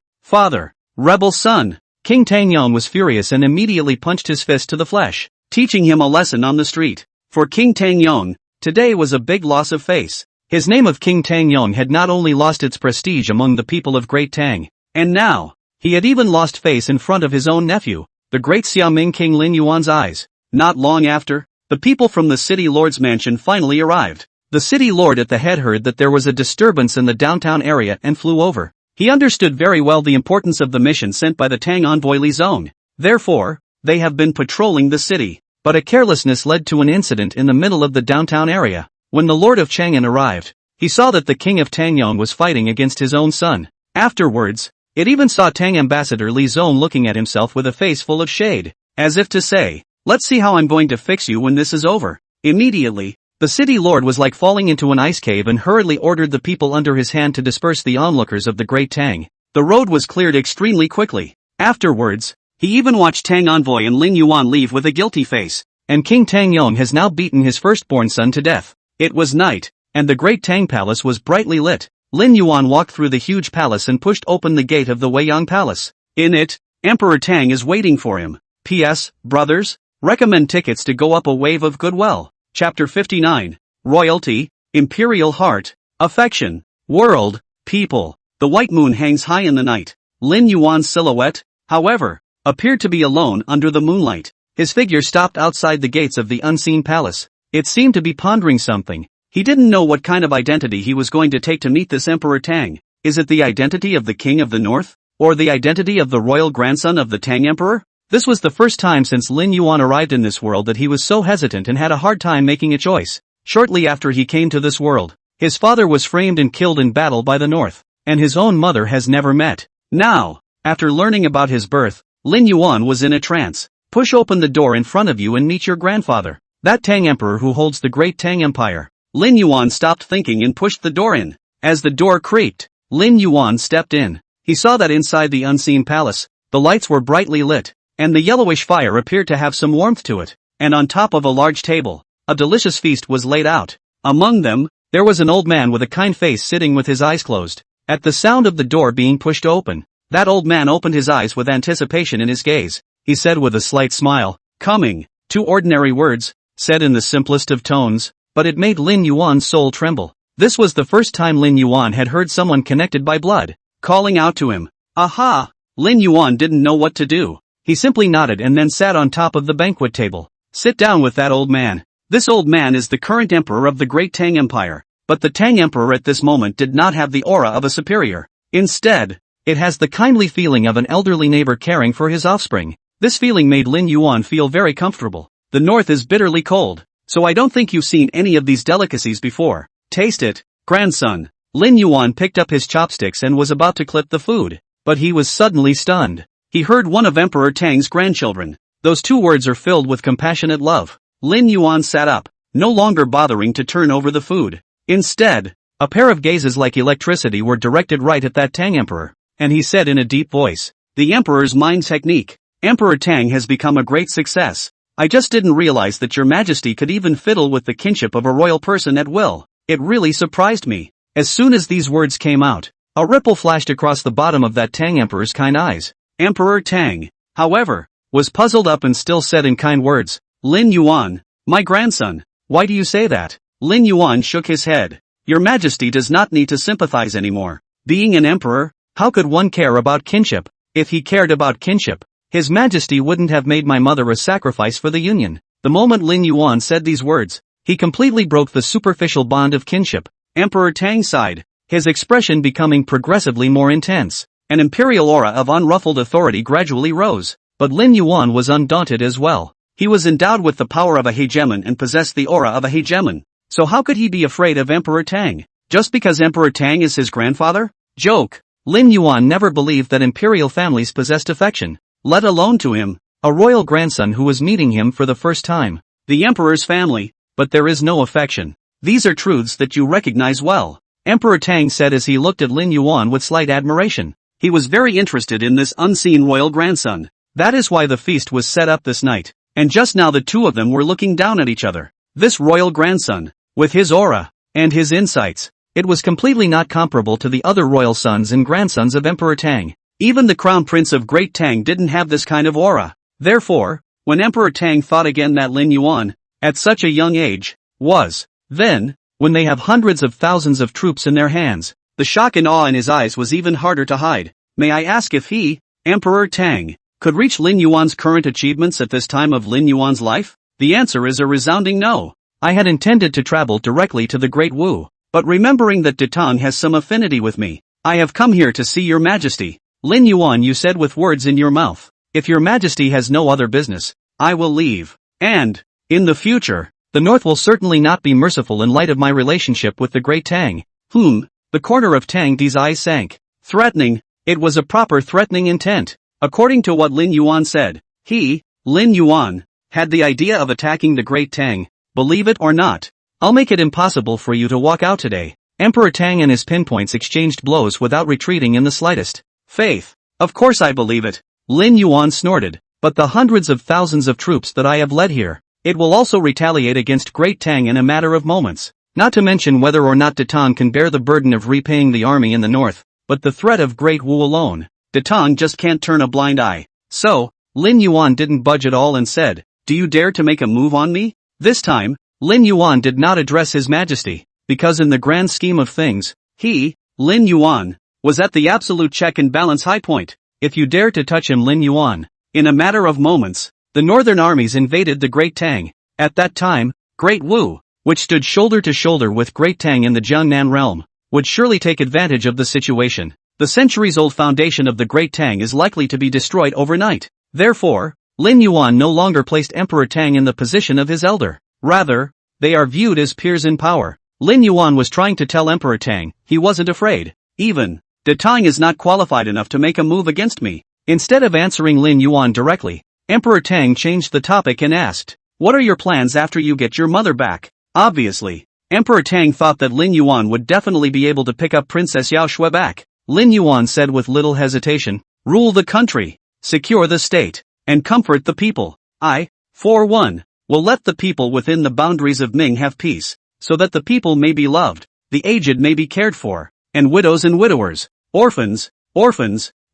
rebel son. King Tangyong was furious and immediately punched his fist to the flesh, teaching him a lesson on the street. For King Tangyong, today was a big loss of face. His name of King Tangyong had not only lost its prestige among the people of Great Tang, and now, he had even lost face in front of his own nephew, the great Xiaoming King Lin Yuan's eyes. Not long after, the people from the city lord's mansion finally arrived. The city lord at the head heard that there was a disturbance in the downtown area and flew over. He understood very well the importance of the mission sent by the Tang envoy Li Zong. Therefore, they have been patrolling the city. But a carelessness led to an incident in the middle of the downtown area. When the Lord of Chang'an arrived, he saw that the King of Tangyong was fighting against his own son. Afterwards, it even saw Tang Ambassador Li Zong looking at himself with a face full of shade, as if to say, "Let's see how I'm going to fix you when this is over." Immediately, the city lord was like falling into an ice cave and hurriedly ordered the people under his hand to disperse the onlookers of the Great Tang. The road was cleared extremely quickly. Afterwards, he even watched Tang envoy and Lin Yuan leave with a guilty face. And King Tangyong has now beaten his firstborn son to death. It was night, and the Great Tang Palace was brightly lit. Lin Yuan walked through the huge palace and pushed open the gate of the Weiyang Palace. In it, Emperor Tang is waiting for him. P.S. Brothers, recommend tickets to go up a wave of goodwill. Chapter 59. Royalty, Imperial Heart, Affection, World, People. The white moon hangs high in the night. Lin Yuan's silhouette, however, appeared to be alone under the moonlight. His figure stopped outside the gates of the unseen palace. It seemed to be pondering something. He didn't know what kind of identity he was going to take to meet this Emperor Tang. Is it the identity of the King of the North? Or the identity of the royal grandson of the Tang Emperor? This was the first time since Lin Yuan arrived in this world that he was so hesitant and had a hard time making a choice. Shortly after he came to this world, his father was framed and killed in battle by the North, and his own mother has never met. Now, after learning about his birth, Lin Yuan was in a trance. Push open the door in front of you and meet your grandfather, that Tang Emperor who holds the Great Tang Empire. Lin Yuan stopped thinking and pushed the door in. As the door creaked, Lin Yuan stepped in. He saw that inside the unseen palace, the lights were brightly lit, and the yellowish fire appeared to have some warmth to it. And on top of a large table, a delicious feast was laid out. Among them, there was an old man with a kind face sitting with his eyes closed. At the sound of the door being pushed open, that old man opened his eyes with anticipation in his gaze. He said with a slight smile, "Coming." 2 ordinary words, said in the simplest of tones, but it made Lin Yuan's soul tremble. This was the first time Lin Yuan had heard someone connected by blood calling out to him. Aha! Lin Yuan didn't know what to do. He simply nodded and then sat on top of the banquet table. Sit down with that old man. This old man is the current emperor of the Great Tang Empire, but the Tang Emperor at this moment did not have the aura of a superior. Instead, it has the kindly feeling of an elderly neighbor caring for his offspring. This feeling made Lin Yuan feel very comfortable. The north is bitterly cold, so I don't think you've seen any of these delicacies before. Taste it, grandson. Lin Yuan picked up his chopsticks and was about to clip the food, but he was suddenly stunned. He heard one of Emperor Tang's grandchildren. Those 2 words are filled with compassionate love. Lin Yuan sat up, no longer bothering to turn over the food. Instead, a pair of gazes like electricity were directed right at that Tang Emperor, and he said in a deep voice, "The Emperor's mind technique. Emperor Tang has become a great success. I just didn't realize that your majesty could even fiddle with the kinship of a royal person at will. It really surprised me." As soon as these words came out, a ripple flashed across the bottom of that Tang Emperor's kind eyes. Emperor Tang, however, was puzzled up and still said in kind words, "Lin Yuan, my grandson, why do you say that?" Lin Yuan shook his head. "Your majesty does not need to sympathize anymore. Being an emperor, how could one care about kinship? If he cared about kinship, His Majesty wouldn't have made my mother a sacrifice for the Union." The moment Lin Yuan said these words, he completely broke the superficial bond of kinship. Emperor Tang sighed, his expression becoming progressively more intense. An imperial aura of unruffled authority gradually rose. But Lin Yuan was undaunted as well. He was endowed with the power of a hegemon and possessed the aura of a hegemon. So how could he be afraid of Emperor Tang? Just because Emperor Tang is his grandfather? Joke. Lin Yuan never believed that imperial families possessed affection, let alone to him, a royal grandson who was meeting him for the first time. The emperor's family, but there is no affection. These are truths that you recognize well, Emperor Tang said as he looked at Lin Yuan with slight admiration. He was very interested in this unseen royal grandson. That is why the feast was set up this night. And just now the two of them were looking down at each other. This royal grandson, with his aura, and his insights, it was completely not comparable to the other royal sons and grandsons of Emperor Tang. Even the crown prince of Great Tang didn't have this kind of aura. Therefore, when Emperor Tang thought again that Lin Yuan, at such a young age, was, then, when they have hundreds of thousands of troops in their hands, the shock and awe in his eyes was even harder to hide. May I ask if he, Emperor Tang, could reach Lin Yuan's current achievements at this time of Lin Yuan's life? The answer is a resounding no. I had intended to travel directly to the Great Wu, but remembering that Datang has some affinity with me, I have come here to see your majesty. Lin Yuan, you said with words in your mouth. If your majesty has no other business, I will leave. And, in the future, the North will certainly not be merciful in light of my relationship with the Great Tang. The corner of Tang Di's eyes sank. Threatening, it was a proper threatening intent. According to what Lin Yuan said, he, Lin Yuan, had the idea of attacking the Great Tang. Believe it or not, I'll make it impossible for you to walk out today. Emperor Tang and his pinpoints exchanged blows without retreating in the slightest. Faith. Of course I believe it. Lin Yuan snorted. But the hundreds of thousands of troops that I have led here, it will also retaliate against Great Tang in a matter of moments. Not to mention whether or not Datang can bear the burden of repaying the army in the north, but the threat of Great Wu alone. Datang just can't turn a blind eye. So, Lin Yuan didn't budge at all and said, do you dare to make a move on me? This time, Lin Yuan did not address his majesty, because in the grand scheme of things, he, Lin Yuan, was at the absolute check and balance high point. If you dare to touch him, Lin Yuan. In a matter of moments, the northern armies invaded the Great Tang. At that time, Great Wu, which stood shoulder to shoulder with Great Tang in the Jiangnan realm, would surely take advantage of the situation. The centuries-old foundation of the Great Tang is likely to be destroyed overnight. Therefore, Lin Yuan no longer placed Emperor Tang in the position of his elder. Rather, they are viewed as peers in power. Lin Yuan was trying to tell Emperor Tang he wasn't afraid. Even, Datang is not qualified enough to make a move against me. Instead of answering Lin Yuan directly, Emperor Tang changed the topic and asked, what are your plans after you get your mother back? Obviously, Emperor Tang thought that Lin Yuan would definitely be able to pick up Princess Yao Shui back. Lin Yuan said with little hesitation, rule the country, secure the state, and comfort the people. I, for one, will let the people within the boundaries of Ming have peace, so that the people may be loved, the aged may be cared for, and widows and widowers, orphans,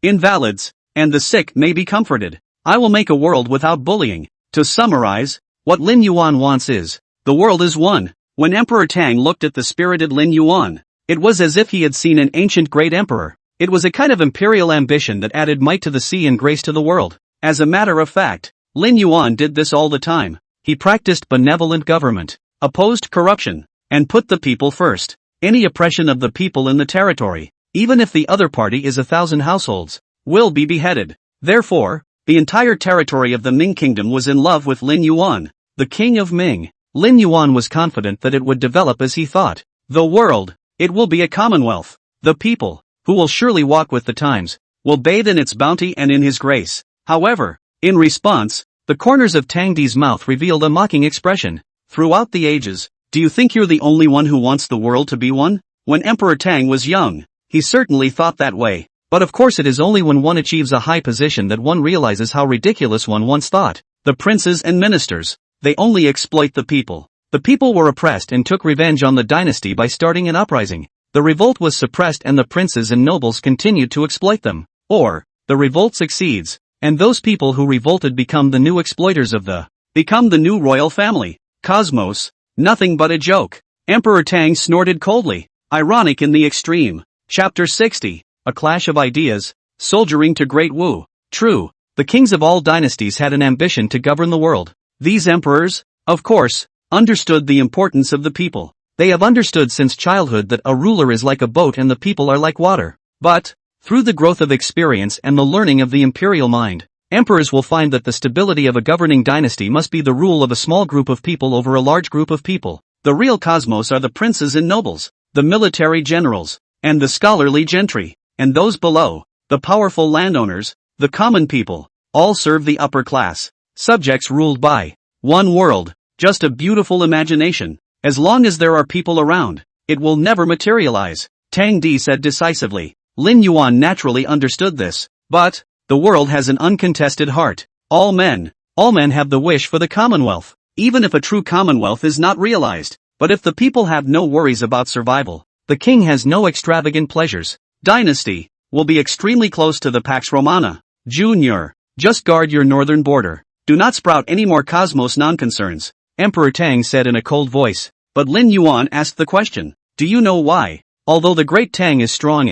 invalids, and the sick may be comforted. I will make a world without bullying. To summarize, what Lin Yuan wants is, the world is one. When Emperor Tang looked at the spirited Lin Yuan, it was as if he had seen an ancient great emperor. It was a kind of imperial ambition that added might to the sea and grace to the world. As a matter of fact, Lin Yuan did this all the time. He practiced benevolent government, opposed corruption, and put the people first. Any oppression of the people in the territory, even if the other party is 1,000 households, will be beheaded. Therefore, the entire territory of the Ming kingdom was in love with Lin Yuan, the king of Ming. Lin Yuan was confident that it would develop as he thought. The world, it will be a commonwealth. The people, who will surely walk with the times, will bathe in its bounty and in his grace. However, in response, the corners of Tang Di's mouth revealed a mocking expression. Throughout the ages, do you think you're the only one who wants the world to be one? When Emperor Tang was young, he certainly thought that way. But of course it is only when one achieves a high position that one realizes how ridiculous one once thought. The princes and ministers, they only exploit the people. The people were oppressed and took revenge on the dynasty by starting an uprising. The revolt was suppressed and the princes and nobles continued to exploit them. Or, the revolt succeeds, and those people who revolted become the new exploiters of become the new royal family. Cosmos, nothing but a joke. Emperor Tang snorted coldly. Ironic in the extreme. Chapter 60, A Clash of Ideas, Soldiering to Great Wu. True, the kings of all dynasties had an ambition to govern the world. These emperors, of course, understood the importance of the people. They have understood since childhood that a ruler is like a boat and the people are like water. But, Through the growth of experience and the learning of the imperial mind, emperors will find that the stability of a governing dynasty must be the rule of a small group of people over a large group of people. The real cosmos are the princes and nobles, the military generals, and the scholarly gentry, and those below, the powerful landowners, the common people, all serve the upper class. Subjects ruled by one world, just a beautiful imagination. As long as there are people around, it will never materialize, Tang Di said decisively. Lin Yuan naturally understood this, but the world has an uncontested heart. All men have the wish for the commonwealth, even if a true commonwealth is not realized. But if the people have no worries about survival, the king has no extravagant pleasures. Dynasty will be extremely close to the Pax Romana. Junior, just guard your northern border. Do not sprout any more cosmos non-concerns, Emperor Tang said in a cold voice. But Lin Yuan asked the question, do you know why? Although the great Tang is strong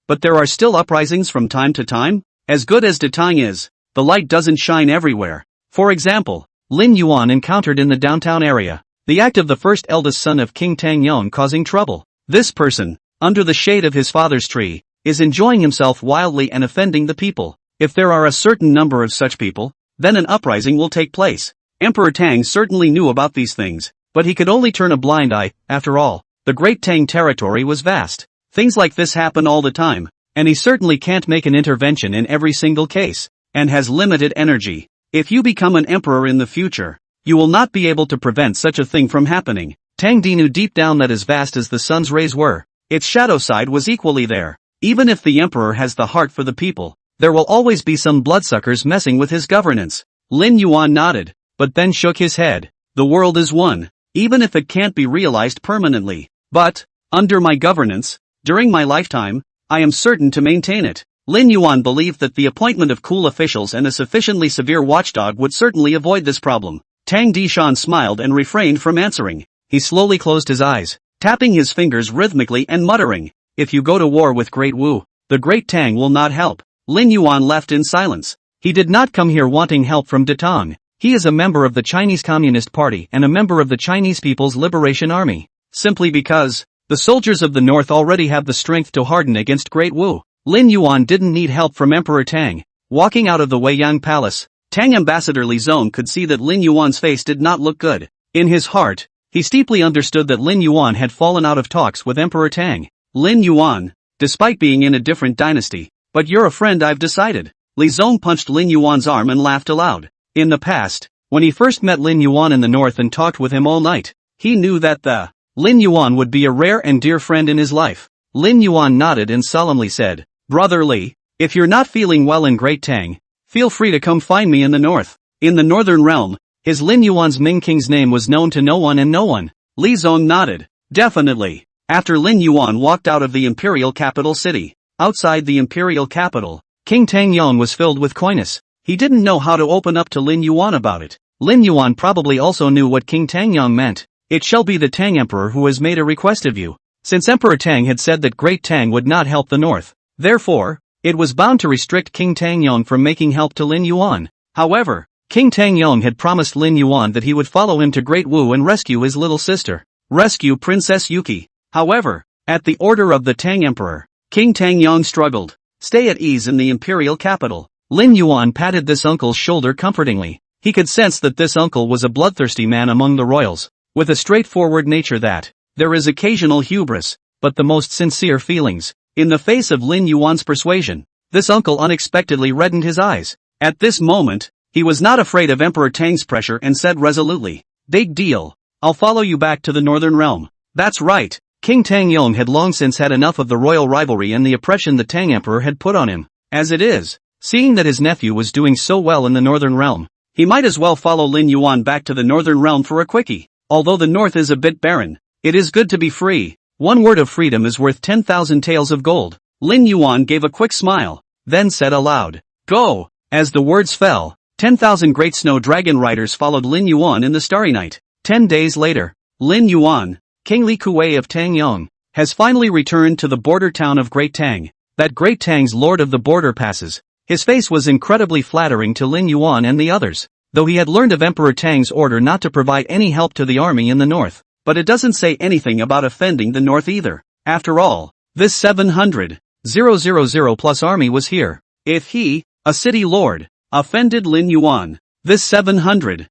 but there are still uprisings from time to time? As good as the Tang is, the light doesn't shine everywhere. For example, Lin Yuan encountered in the downtown area the act of the first eldest son of King Tang Yong causing trouble. This person, under the shade of his father's tree, is enjoying himself wildly and offending the people. If there are a certain number of such people, then an uprising will take place. Emperor Tang certainly knew about these things, but he could only turn a blind eye. After all, the great Tang territory was vast. Things like this happen all the time, and he certainly can't make an intervention in every single case, and has limited energy. If you become an emperor in the future, you will not be able to prevent such a thing from happening. Tang Di knew deep down that as vast as the sun's rays were, its shadow side was equally there. Even if the emperor has the heart for the people, there will always be some bloodsuckers messing with his governance. Lin Yuan nodded, but then shook his head. The world is one, even if it can't be realized permanently. But, under my governance, during my lifetime, I am certain to maintain it. Lin Yuan believed that the appointment of cool officials and a sufficiently severe watchdog would certainly avoid this problem. Tang Dishan smiled and refrained from answering. He slowly closed his eyes, tapping his fingers rhythmically and muttering, if you go to war with Great Wu, the Great Tang will not help. Lin Yuan left in silence. He did not come here wanting help from Datong. He is a member of the Chinese Communist Party and a member of the Chinese People's Liberation Army. Simply because the soldiers of the north already have the strength to harden against Great Wu. Lin Yuan didn't need help from Emperor Tang. Walking out of the Weiyang Palace, Tang Ambassador Li Zong could see that Lin Yuan's face did not look good. In his heart, he deeply understood that Lin Yuan had fallen out of talks with Emperor Tang. Lin Yuan, despite being in a different dynasty, but you're a friend, I've decided. Li Zong punched Lin Yuan's arm and laughed aloud. In the past, when he first met Lin Yuan in the north and talked with him all night, he knew that the Lin Yuan would be a rare and dear friend in his life. Lin Yuan nodded and solemnly said, Brother Li, if you're not feeling well in Great Tang, feel free to come find me in the north. In the northern realm, his Lin Yuan's Ming King's name was known to no one and no one. Li Zong nodded. Definitely. After Lin Yuan walked out of the imperial capital city, outside the imperial capital, King Tang Yong was filled with coyness. He didn't know how to open up to Lin Yuan about it. Lin Yuan probably also knew what King Tang Yong meant. It shall be the Tang Emperor who has made a request of you. Since Emperor Tang had said that Great Tang would not help the north, therefore, it was bound to restrict King Tang Yong from making help to Lin Yuan. However, King Tang Yong had promised Lin Yuan that he would follow him to Great Wu and rescue his little sister. Rescue Princess Yuki. However, at the order of the Tang Emperor, King Tang Yong struggled. Stay at ease in the imperial capital. Lin Yuan patted this uncle's shoulder comfortingly. He could sense that this uncle was a bloodthirsty man among the royals, with a straightforward nature that there is occasional hubris, but the most sincere feelings. In the face of Lin Yuan's persuasion, this uncle unexpectedly reddened his eyes. At this moment, he was not afraid of Emperor Tang's pressure and said resolutely, Big deal. I'll follow you back to the northern realm. That's right. King Tang Yong had long since had enough of the royal rivalry and the oppression the Tang Emperor had put on him. As it is, seeing that his nephew was doing so well in the northern realm, he might as well follow Lin Yuan back to the northern realm for a quickie. Although the north is a bit barren, it is good to be free. One word of freedom is worth 10,000 taels of gold. Lin Yuan gave a quick smile, then said aloud, Go! As the words fell, 10,000 great snow dragon riders followed Lin Yuan in the starry night. 10 days later, Lin Yuan, King Li Kuei of Tang Yong, has finally returned to the border town of Great Tang. That Great Tang's lord of the border passes. His face was incredibly flattering to Lin Yuan and the others, though he had learned of Emperor Tang's order not to provide any help to the army in the north. But it doesn't say anything about offending the north either. After all, this 700 700+ army was here. If he, a city lord, offended Lin Yuan, this 700+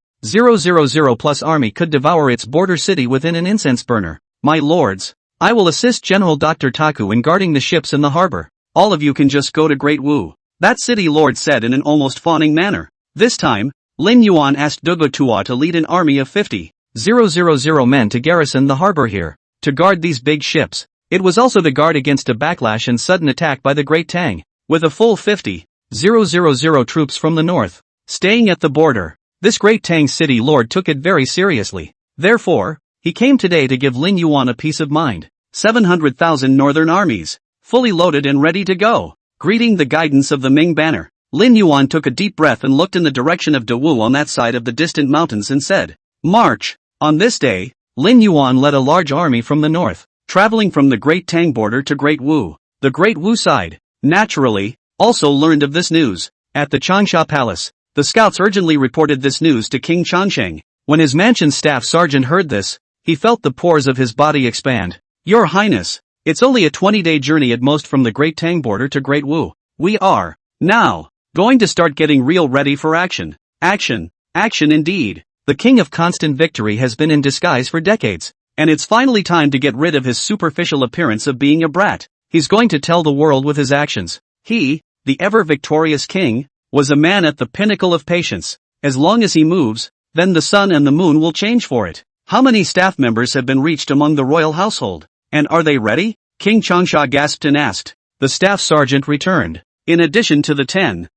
army could devour its border city within an incense burner. My lords, I will assist General Dr. Taku in guarding the ships in the harbor. All of you can just go to Great Wu. That city lord said in an almost fawning manner. This time, Lin Yuan asked Zhuge Tua to lead an army of 50,000 men to garrison the harbor here, to guard these big ships. It was also to guard against a backlash and sudden attack by the Great Tang, with a full 50,000 troops from the north, staying at the border. This Great Tang city lord took it very seriously. Therefore, he came today to give Lin Yuan a peace of mind. 700,000 northern armies, fully loaded and ready to go. Greeting the guidance of the Ming banner, Lin Yuan took a deep breath and looked in the direction of Dawu on that side of the distant mountains and said, "March." On this day, Lin Yuan led a large army from the north, traveling from the Great Tang border to Great Wu. The Great Wu side, naturally, also learned of this news. At the Changsha Palace, the scouts urgently reported this news to King Changsheng. When his mansion staff sergeant heard this, he felt the pores of his body expand. Your Highness, it's only a 20-day journey at most from the Great Tang border to Great Wu. We are, now, going to start getting real ready for action. Action, action indeed. The King of Constant Victory has been in disguise for decades, and it's finally time to get rid of his superficial appearance of being a brat. He's going to tell the world with his actions. He, the ever-victorious king, was a man at the pinnacle of patience. As long as he moves, then the sun and the moon will change for it. How many staff members have been reached among the royal household? And are they ready? King Changsha gasped and asked. The staff sergeant returned. In addition to the 10,000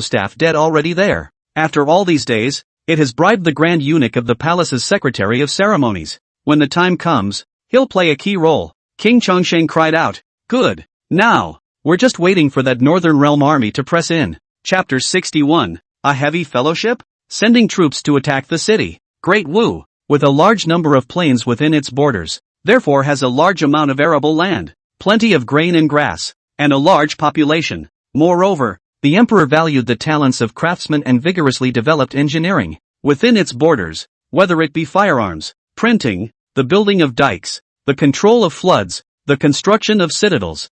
staff dead already there. After all these days, it has bribed the Grand Eunuch of the palace's Secretary of Ceremonies. When the time comes, he'll play a key role. King Chongsheng cried out. Good. Now, we're just waiting for that Northern Realm army to press in. Chapter 61. A heavy fellowship? Sending troops to attack the city. Great Wu, with a large number of plains within its borders, therefore has a large amount of arable land, plenty of grain and grass, and a large population. Moreover, the emperor valued the talents of craftsmen and vigorously developed engineering within its borders, whether it be firearms, printing, the building of dikes, the control of floods, the construction of citadels.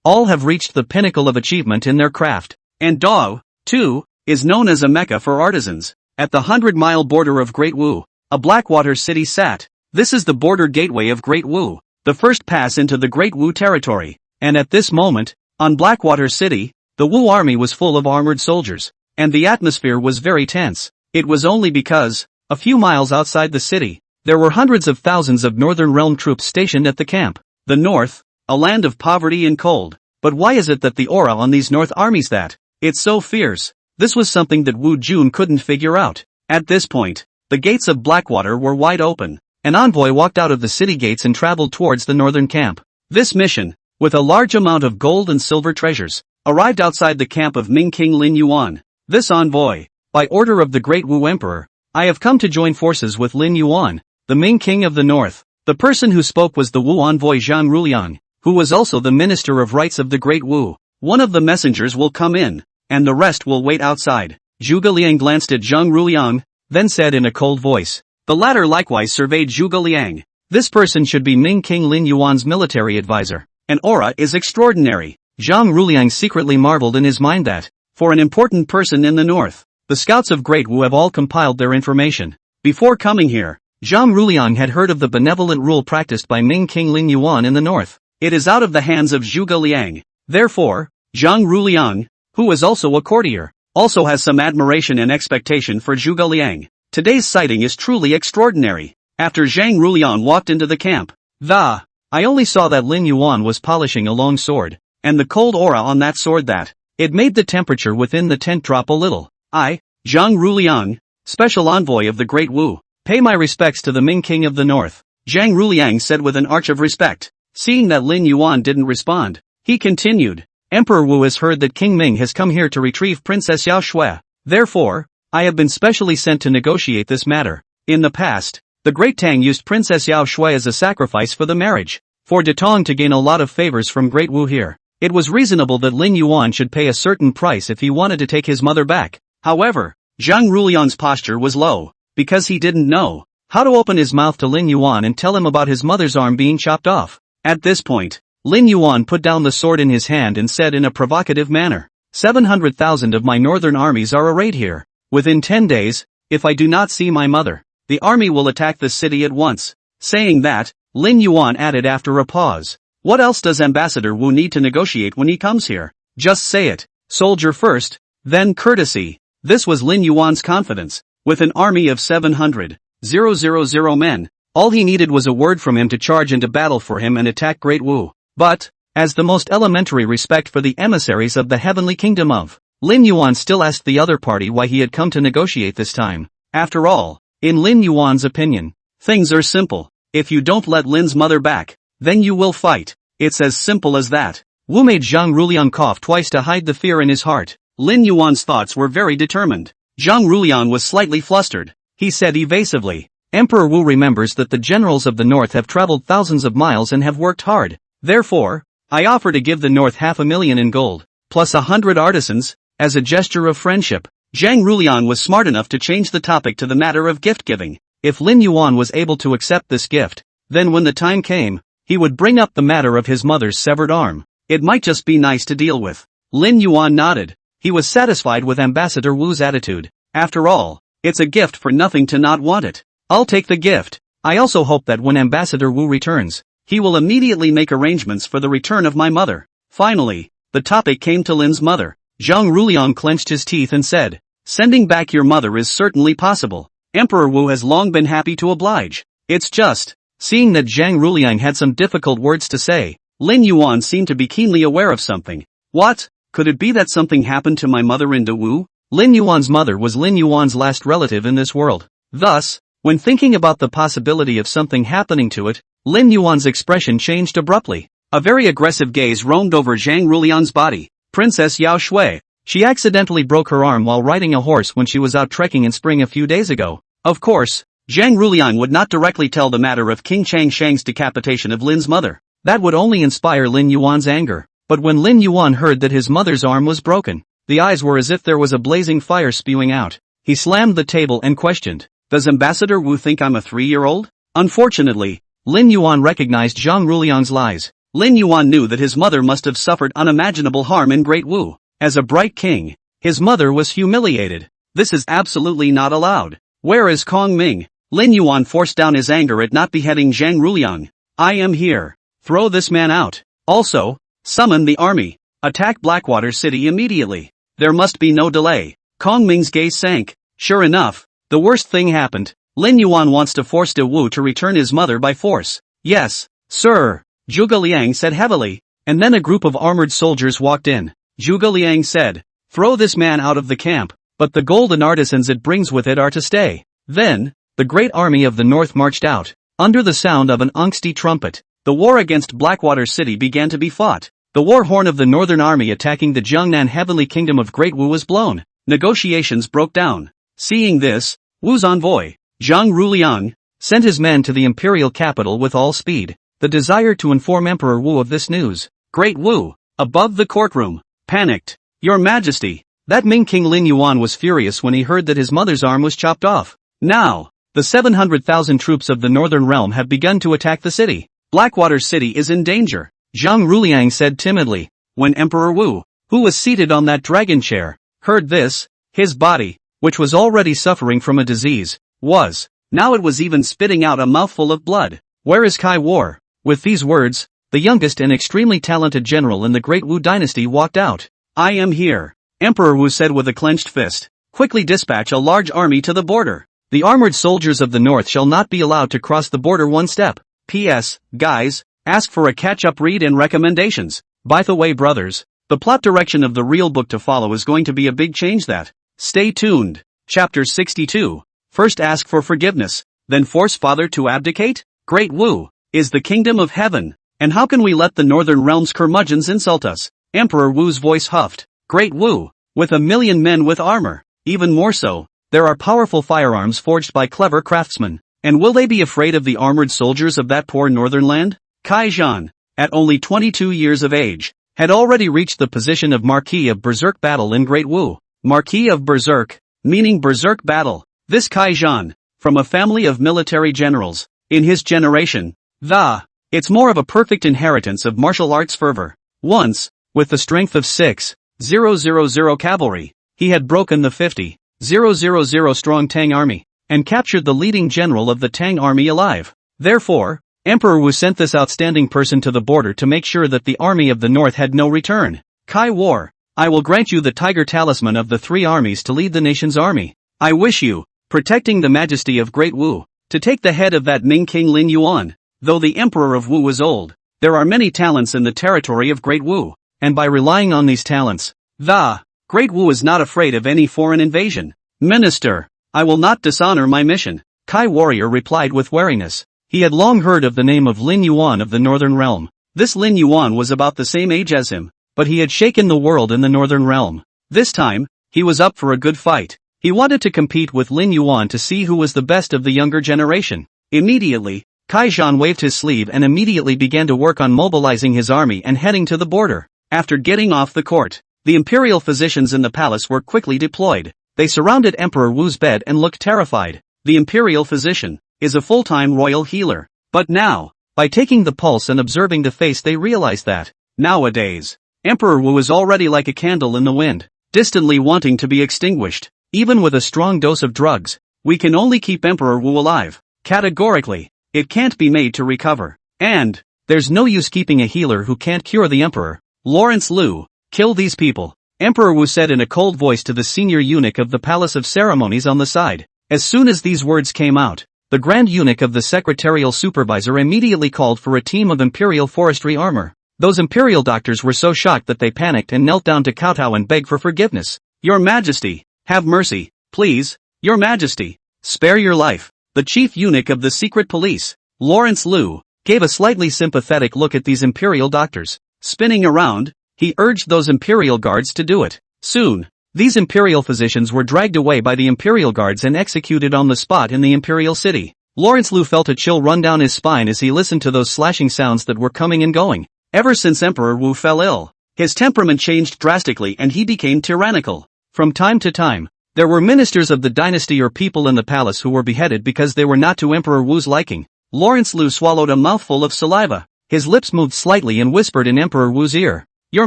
All have reached the pinnacle of achievement in their craft. And Dao, too, is known as a mecca for artisans. At the 100-mile border of Great Wu, a Blackwater city sat. This is the border gateway of Great Wu, the first pass into the Great Wu territory. And at this moment, on Blackwater City, the Wu army was full of armored soldiers, and the atmosphere was very tense. It was only because, a few miles outside the city, there were hundreds of thousands of Northern Realm troops stationed at the camp. The North, a land of poverty and cold. But why is it that the aura on these North armies that it's so fierce? This was something that Wu Jun couldn't figure out. At this point, the gates of Blackwater were wide open. An envoy walked out of the city gates and traveled towards the northern camp. This mission, with a large amount of gold and silver treasures, arrived outside the camp of Ming King Lin Yuan. This envoy, by order of the Great Wu Emperor, I have come to join forces with Lin Yuan, the Ming King of the North. The person who spoke was the Wu envoy Zhang Ruliang, who was also the Minister of Rights of the Great Wu. One of the messengers will come in, and the rest will wait outside. Zhuge Liang glanced at Zhang Ruliang, then said in a cold voice. The latter likewise surveyed Zhuge Liang. This person should be Ming King Lin Yuan's military advisor. An aura is extraordinary. Zhang Ruliang secretly marveled in his mind that, for an important person in the north, the scouts of Great Wu have all compiled their information. Before coming here, Zhang Ruliang had heard of the benevolent rule practiced by Ming King Lin Yuan in the north. It is out of the hands of Zhuge Liang. Therefore, Zhang Ruliang, who is also a courtier, also has some admiration and expectation for Zhuge Liang. Today's sighting is truly extraordinary. After Zhang Ruliang walked into the camp, I only saw that Lin Yuan was polishing a long sword, and the cold aura on that sword that, it made the temperature within the tent drop a little. I, Zhang Ruliang, special envoy of the Great Wu, pay my respects to the Ming King of the North, Zhang Ruliang said with an arch of respect. Seeing that Lin Yuan didn't respond, he continued, Emperor Wu has heard that King Ming has come here to retrieve Princess Yao Shui. Therefore, I have been specially sent to negotiate this matter. In the past, the Great Tang used Princess Yao Shui as a sacrifice for the marriage. For Detong to gain a lot of favors from Great Wu here, it was reasonable that Lin Yuan should pay a certain price if he wanted to take his mother back. However, Zhang Ruliang's posture was low, because he didn't know how to open his mouth to Lin Yuan and tell him about his mother's arm being chopped off. At this point, Lin Yuan put down the sword in his hand and said in a provocative manner, 700,000 of my northern armies are arrayed here. Within 10 days, if I do not see my mother, the army will attack the city at once. Saying that, Lin Yuan added after a pause, what else does Ambassador Wu need to negotiate when he comes here? Just say it. Soldier first, then courtesy. This was Lin Yuan's confidence. With an army of 700,000 men, all he needed was a word from him to charge into battle for him and attack Great Wu. But, as the most elementary respect for the emissaries of the heavenly kingdom of, Lin Yuan still asked the other party why he had come to negotiate this time. After all, in Lin Yuan's opinion, things are simple. If you don't let Lin's mother back, then you will fight. It's as simple as that. Wu made Zhang Ruliang cough twice to hide the fear in his heart. Lin Yuan's thoughts were very determined. Zhang Ruliang was slightly flustered. He said evasively, Emperor Wu remembers that the generals of the north have traveled thousands of miles and have worked hard. Therefore, I offer to give the north 500,000 in gold, plus 100 artisans, as a gesture of friendship. Zhang Ruliang was smart enough to change the topic to the matter of gift-giving. If Lin Yuan was able to accept this gift, then when the time came, he would bring up the matter of his mother's severed arm. It might just be nice to deal with. Lin Yuan nodded. He was satisfied with Ambassador Wu's attitude. After all, it's a gift for nothing to not want it. I'll take the gift. I also hope that when Ambassador Wu returns, he will immediately make arrangements for the return of my mother. Finally, the topic came to Lin's mother. Zhang Ruliang clenched his teeth and said, sending back your mother is certainly possible. Emperor Wu has long been happy to oblige. It's just, seeing that Zhang Ruliang had some difficult words to say, Lin Yuan seemed to be keenly aware of something. What? Could it be that something happened to my mother in Wu? Lin Yuan's mother was Lin Yuan's last relative in this world. Thus, when thinking about the possibility of something happening to it, Lin Yuan's expression changed abruptly. A very aggressive gaze roamed over Zhang Ruliang's body. Princess Yao Shui. She accidentally broke her arm while riding a horse when she was out trekking in spring a few days ago. Of course, Zhang Ruliang would not directly tell the matter of King Chang Shang's decapitation of Lin's mother. That would only inspire Lin Yuan's anger. But when Lin Yuan heard that his mother's arm was broken, the eyes were as if there was a blazing fire spewing out. He slammed the table and questioned, does Ambassador Wu think I'm a 3-year-old? Unfortunately, Lin Yuan recognized Zhang Ruliang's lies. Lin Yuan knew that his mother must have suffered unimaginable harm in Great Wu. As a bright king, his mother was humiliated. This is absolutely not allowed. Where is Kong Ming? Lin Yuan forced down his anger at not beheading Zhang Ruliang. I am here. Throw this man out. Also, summon the army. Attack Blackwater City immediately. There must be no delay. Kong Ming's gaze sank. Sure enough, the worst thing happened. Lin Yuan wants to force De Wu to return his mother by force. Yes, sir, Zhuge Liang said heavily, and then a group of armored soldiers walked in. Zhuge Liang said, throw this man out of the camp, but the golden artisans it brings with it are to stay. Then, the great army of the north marched out. Under the sound of an angsty trumpet, the war against Blackwater City began to be fought. The war horn of the northern army attacking the Jiangnan heavenly kingdom of Great Wu was blown. Negotiations broke down. Seeing this, Wu's envoy, Zhang Ruliang, sent his men to the imperial capital with all speed. The desire to inform Emperor Wu of this news. Great Wu, above the courtroom, panicked. Your Majesty, that Ming King Lin Yuan was furious when he heard that his mother's arm was chopped off. Now, the 700,000 troops of the northern realm have begun to attack the city. Blackwater City is in danger, Zhang Ruliang said timidly. When Emperor Wu, who was seated on that dragon chair, heard this, his body, which was already suffering from a disease, now it was even spitting out a mouthful of blood. Where is Kai War? With these words, the youngest and extremely talented general in the Great Wu dynasty walked out. I am here, Emperor Wu said with a clenched fist. Quickly dispatch a large army to the border. The armored soldiers of the north shall not be allowed to cross the border one step. P.S. Guys, ask for a catch-up read and recommendations. By the way brothers, the plot direction of the real book to follow is going to be a big change that. Stay tuned. Chapter 62. First ask for forgiveness, then force father to abdicate? Great Wu is the kingdom of heaven, and how can we let the northern realm's curmudgeons insult us? Emperor Wu's voice huffed. Great Wu, with 1,000,000 men with armor, even more so, there are powerful firearms forged by clever craftsmen, and will they be afraid of the armored soldiers of that poor northern land? Kai Zhan, at only 22 years of age, had already reached the position of Marquis of Berserk Battle in Great Wu. Marquis of Berserk, meaning Berserk Battle. This Kai Zhan, from a family of military generals, in his generation, the It's more of a perfect inheritance of martial arts fervor. Once, with the strength of 6,000 cavalry, he had broken the 50,000 strong Tang army, and captured the leading general of the Tang army alive. Therefore, Emperor Wu sent this outstanding person to the border to make sure that the army of the north had no return. Kai War, I will grant you the tiger talisman of the three armies to lead the nation's army. I wish you, protecting the majesty of Great Wu, to take the head of that Ming King Lin Yuan. Though the Emperor of Wu was old, there are many talents in the territory of Great Wu, and by relying on these talents, the Great Wu is not afraid of any foreign invasion. Minister, I will not dishonor my mission, Kai Warrior replied with wariness. He had long heard of the name of Lin Yuan of the Northern Realm. This Lin Yuan was about the same age as him, but he had shaken the world in the Northern Realm. This time, he was up for a good fight. He wanted to compete with Lin Yuan to see who was the best of the younger generation. Immediately, Kai Zhan waved his sleeve and immediately began to work on mobilizing his army and heading to the border. After getting off the court, the imperial physicians in the palace were quickly deployed. They surrounded Emperor Wu's bed and looked terrified. The imperial physician is a full-time royal healer. But now, by taking the pulse and observing the face, they realized that, nowadays, Emperor Wu is already like a candle in the wind, distantly wanting to be extinguished. Even with a strong dose of drugs, we can only keep Emperor Wu alive. Categorically, it can't be made to recover. And there's no use keeping a healer who can't cure the emperor. Lawrence Liu, kill these people, Emperor Wu said in a cold voice to the senior eunuch of the Palace of Ceremonies on the side. As soon as these words came out, the Grand Eunuch of the Secretarial Supervisor immediately called for a team of Imperial forestry armor. Those Imperial doctors were so shocked that they panicked and knelt down to kowtow and beg for forgiveness. Your Majesty, have mercy, please, Your Majesty, spare your life. The chief eunuch of the secret police, Lawrence Liu, gave a slightly sympathetic look at these Imperial doctors. Spinning around, he urged those Imperial guards to do it. Soon, these Imperial physicians were dragged away by the Imperial guards and executed on the spot in the Imperial city. Lawrence Liu felt a chill run down his spine as he listened to those slashing sounds that were coming and going. Ever since Emperor Wu fell ill, his temperament changed drastically and he became tyrannical. From time to time, there were ministers of the dynasty or people in the palace who were beheaded because they were not to Emperor Wu's liking. Lawrence Liu swallowed a mouthful of saliva. His lips moved slightly and whispered in Emperor Wu's ear. Your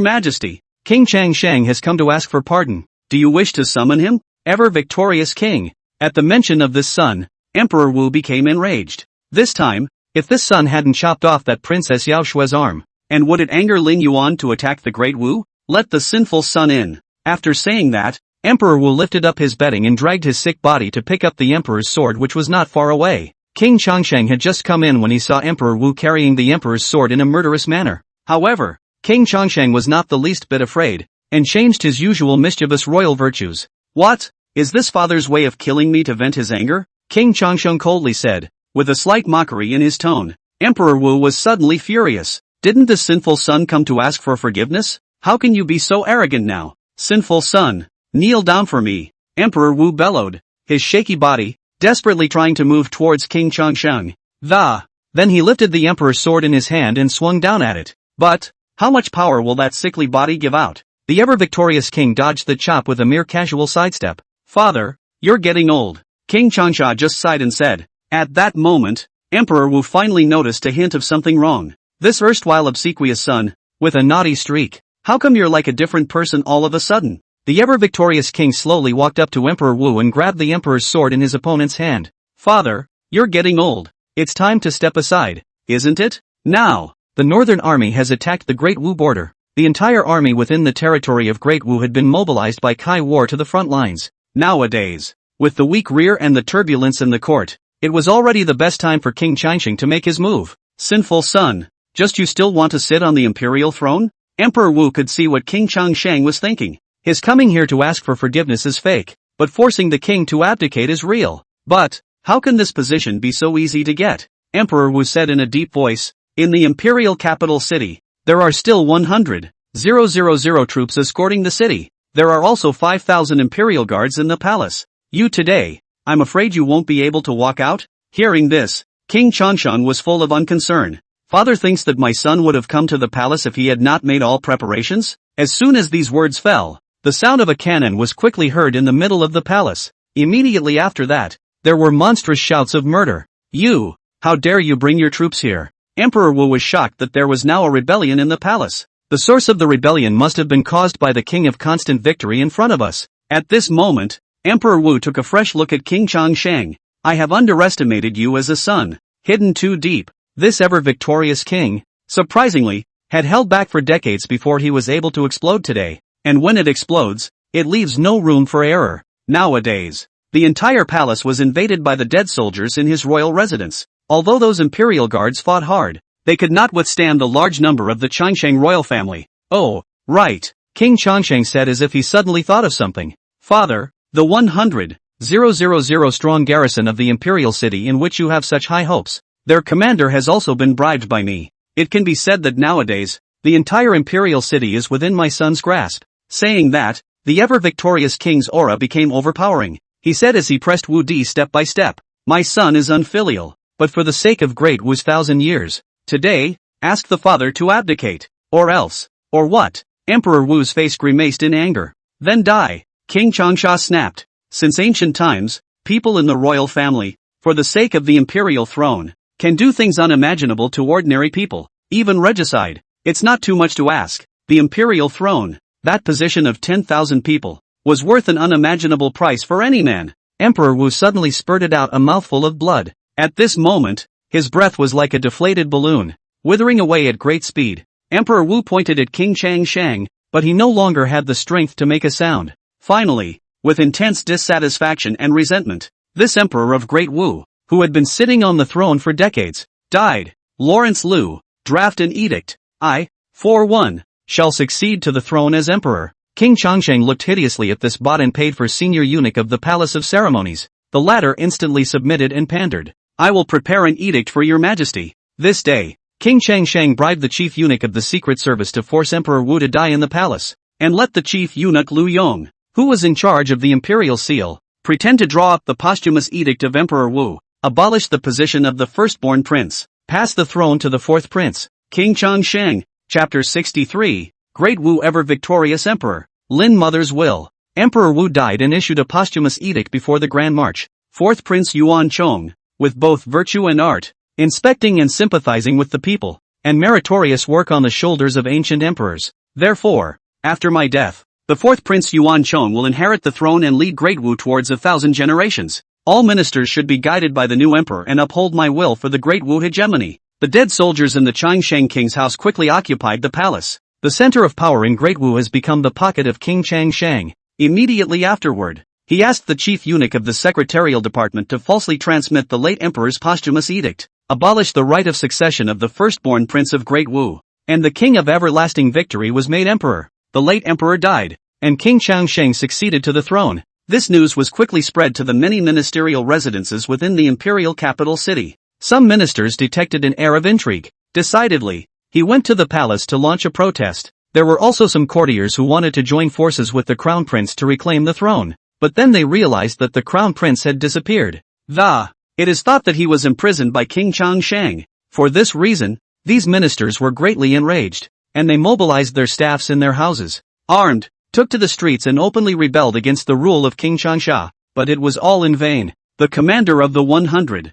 Majesty, King Changsheng has come to ask for pardon. Do you wish to summon him? Ever victorious king. At the mention of this son, Emperor Wu became enraged. This time, if this son hadn't chopped off that Princess Yao Shue's arm, and would it anger Lin Yuan to attack the Great Wu? Let the sinful son in. After saying that, Emperor Wu lifted up his bedding and dragged his sick body to pick up the emperor's sword, which was not far away. King Changsheng had just come in when he saw Emperor Wu carrying the emperor's sword in a murderous manner. However, King Changsheng was not the least bit afraid, and changed his usual mischievous royal virtues. What? Is this father's way of killing me to vent his anger? King Changsheng coldly said, with a slight mockery in his tone. Emperor Wu was suddenly furious. Didn't the sinful son come to ask for forgiveness? How can you be so arrogant now? Sinful son, kneel down for me, Emperor Wu bellowed, his shaky body, desperately trying to move towards King Changsheng. Then he lifted the emperor's sword in his hand and swung down at it. But, how much power will that sickly body give out? The ever-victorious king dodged the chop with a mere casual sidestep. Father, you're getting old, King Changsha just sighed and said. At that moment, Emperor Wu finally noticed a hint of something wrong. This erstwhile obsequious son, with a naughty streak. How come you're like a different person all of a sudden? The ever-victorious king slowly walked up to Emperor Wu and grabbed the emperor's sword in his opponent's hand. Father, you're getting old. It's time to step aside, isn't it? Now, the Northern Army has attacked the Great Wu border. The entire army within the territory of Great Wu had been mobilized by Kai War to the front lines. Nowadays, with the weak rear and the turbulence in the court, it was already the best time for King Changsheng to make his move. Sinful son, just you still want to sit on the imperial throne? Emperor Wu could see what King Changsheng was thinking. His coming here to ask for forgiveness is fake, but forcing the king to abdicate is real. But, how can this position be so easy to get? Emperor Wu said in a deep voice. In the imperial capital city, there are still 100,000 troops escorting the city. There are also 5,000 imperial guards in the palace. You today, I'm afraid you won't be able to walk out? Hearing this, King Changshan was full of unconcern. Father thinks that my son would have come to the palace if he had not made all preparations? As soon as these words fell, the sound of a cannon was quickly heard in the middle of the palace. Immediately after that, there were monstrous shouts of murder. You, how dare you bring your troops here? Emperor Wu was shocked that there was now a rebellion in the palace. The source of the rebellion must have been caused by the king of constant victory in front of us. At this moment, Emperor Wu took a fresh look at King Changsheng. I have underestimated you as a son, hidden too deep. This ever-victorious king, surprisingly, had held back for decades before he was able to explode today, and when it explodes, it leaves no room for error. Nowadays, the entire palace was invaded by the dead soldiers in his royal residence. Although those imperial guards fought hard, they could not withstand the large number of the Changsheng royal family. Oh, right, King Changsheng said as if he suddenly thought of something. Father, the 100,000 strong garrison of the imperial city in which you have such high hopes, their commander has also been bribed by me. It can be said that nowadays, the entire imperial city is within my son's grasp. Saying that, the ever-victorious king's aura became overpowering. He said as he pressed Wu Di step by step, my son is unfilial, but for the sake of great Wu's 1,000 years, today, ask the father to abdicate, or else, or what? Emperor Wu's face grimaced in anger. Then die, King Changsha snapped. Since ancient times, people in the royal family, for the sake of the imperial throne, can do things unimaginable to ordinary people, even regicide. It's not too much to ask. The imperial throne, that position of 10,000 people, was worth an unimaginable price for any man. Emperor Wu suddenly spurted out a mouthful of blood. At this moment, his breath was like a deflated balloon, withering away at great speed. Emperor Wu pointed at King Changsheng, but he no longer had the strength to make a sound. Finally, with intense dissatisfaction and resentment, this emperor of Great Wu, who had been sitting on the throne for decades, died. Lawrence Liu, draft an edict. I, for one, shall succeed to the throne as emperor. King Changsheng looked hideously at this bought and paid for senior eunuch of the Palace of Ceremonies. The latter instantly submitted and pandered. I will prepare an edict for your majesty. This day, King Changsheng bribed the chief eunuch of the secret service to force Emperor Wu to die in the palace, and let the chief eunuch Liu Yong, who was in charge of the imperial seal, pretend to draw up the posthumous edict of Emperor Wu, abolish the position of the firstborn prince, pass the throne to the fourth prince. King Changsheng, Chapter 63, Great Wu Ever-Victorious Emperor, Lin Mother's Will. Emperor Wu died and issued a posthumous edict before the Grand March. Fourth Prince Yuan Chong, with both virtue and art, inspecting and sympathizing with the people, and meritorious work on the shoulders of ancient emperors. Therefore, after my death, the fourth Prince Yuan Chong will inherit the throne and lead Great Wu towards 1,000 generations. All ministers should be guided by the new emperor and uphold my will for the Great Wu hegemony. The dead soldiers in the Changsheng king's house quickly occupied the palace. The center of power in Great Wu has become the pocket of King Changsheng. Immediately afterward, he asked the chief eunuch of the secretarial department to falsely transmit the late emperor's posthumous edict, abolish the right of succession of the firstborn prince of Great Wu, and the king of everlasting victory was made emperor. The late emperor died, and King Changsheng succeeded to the throne. This news was quickly spread to the many ministerial residences within the imperial capital city. Some ministers detected an air of intrigue. Decidedly, he went to the palace to launch a protest. There were also some courtiers who wanted to join forces with the crown prince to reclaim the throne, but then they realized that the crown prince had disappeared. It is thought that he was imprisoned by King Changsheng. For this reason, these ministers were greatly enraged, and they mobilized their staffs in their houses, armed, took to the streets and openly rebelled against the rule of King Changsha. But it was all in vain. The commander of the 100,000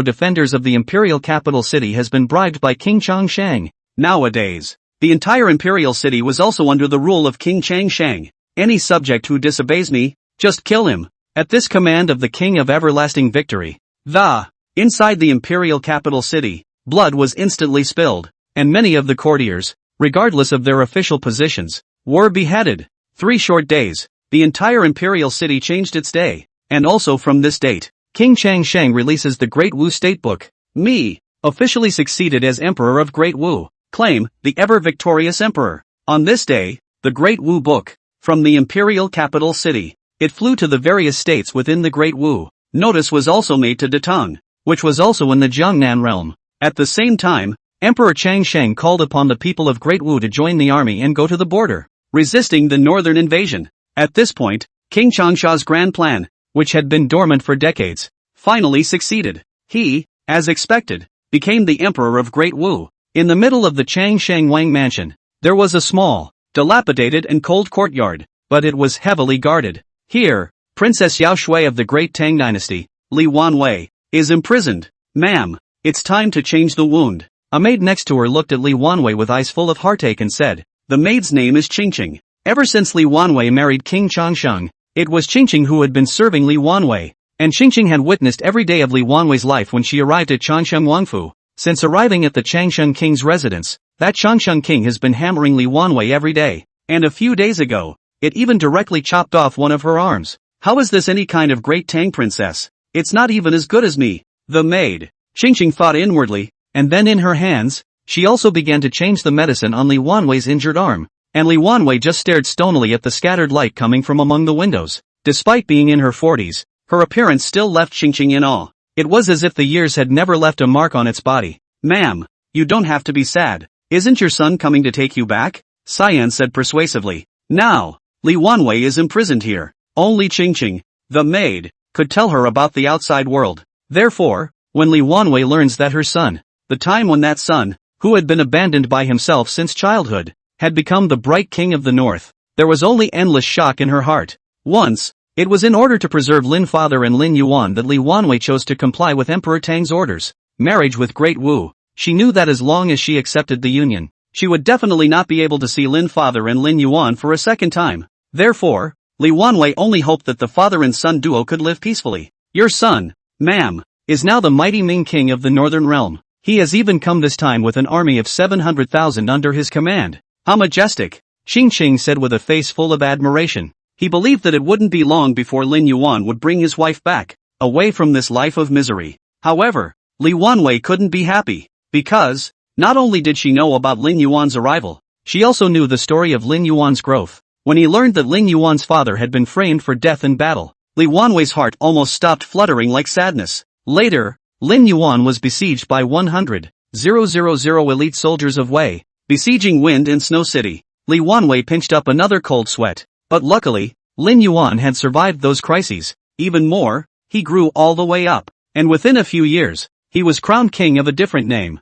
defenders of the imperial capital city has been bribed by King Changsheng. Nowadays, the entire imperial city was also under the rule of King Changsheng. Any subject who disobeys me, just kill him. At this command of the king of everlasting victory, inside the imperial capital city, blood was instantly spilled, and many of the courtiers, regardless of their official positions, were beheaded. 3 short days, the entire imperial city changed its day, and also from this date, King Changsheng releases the Great Wu Statebook. Me, officially succeeded as Emperor of Great Wu. Claim, the ever-victorious Emperor. On this day, the Great Wu Book, from the imperial capital city, it flew to the various states within the Great Wu. Notice was also made to Datong, which was also in the Jiangnan realm. At the same time, Emperor Changsheng called upon the people of Great Wu to join the army and go to the border, resisting the northern invasion. At this point, King Changsha's grand plan, which had been dormant for decades, finally succeeded. He, as expected, became the Emperor of Great Wu. In the middle of the Changsheng Wang mansion, there was a small, dilapidated and cold courtyard, but it was heavily guarded. Here, Princess Yao Shui of the Great Tang Dynasty, Li Wanwei, is imprisoned. Ma'am, It's time to change the wound. A maid next to her looked at Li Wanwei with eyes full of heartache and said, the maid's name is Qingqing. Ever since Li Wanwei married King Changsheng, it was Qingqing who had been serving Li Wanwei, and Qingqing had witnessed every day of Li Wanwei's life when she arrived at Changsheng Wangfu. Since arriving at the Changsheng King's residence, that Changsheng King has been hammering Li Wanwei every day, and a few days ago, it even directly chopped off one of her arms. How is this any kind of great Tang princess? It's not even as good as me, the maid. Qingqing thought inwardly, and then in her hands, she also began to change the medicine on Li Wanwei's injured arm, and Li Wanwei just stared stonily at the scattered light coming from among the windows. Despite being in her 40s, her appearance still left Qingqing in awe. It was as if the years had never left a mark on its body. Ma'am, you don't have to be sad. Isn't your son coming to take you back? Cyan said persuasively. Now, Li Wanwei is imprisoned here. Only Qingqing, the maid, could tell her about the outside world. Therefore, when Li Wanwei learns that her son, the time when that son, who had been abandoned by himself since childhood, had become the bright king of the north, there was only endless shock in her heart. Once, it was in order to preserve Lin Father and Lin Yuan that Li Wanwei chose to comply with Emperor Tang's orders. Marriage with Great Wu. She knew that as long as she accepted the union, she would definitely not be able to see Lin Father and Lin Yuan for a second time. Therefore, Li Wanwei only hoped that the father and son duo could live peacefully. Your son, ma'am, is now the mighty Ming King of the Northern Realm. He has even come this time with an army of 700,000 under his command. How majestic, Qingqing said with a face full of admiration. He believed that it wouldn't be long before Lin Yuan would bring his wife back, away from this life of misery. However, Li Wanwei couldn't be happy, because, not only did she know about Lin Yuan's arrival, she also knew the story of Lin Yuan's growth. When he learned that Lin Yuan's father had been framed for death in battle, Li Wanwei's heart almost stopped fluttering like sadness. Later, Lin Yuan was besieged by 100,000 elite soldiers of Wei, besieging Wind and Snow City. Li Wanwei pinched up another cold sweat. But luckily, Lin Yuan had survived those crises. Even more, he grew all the way up, and within a few years, he was crowned king of a different name.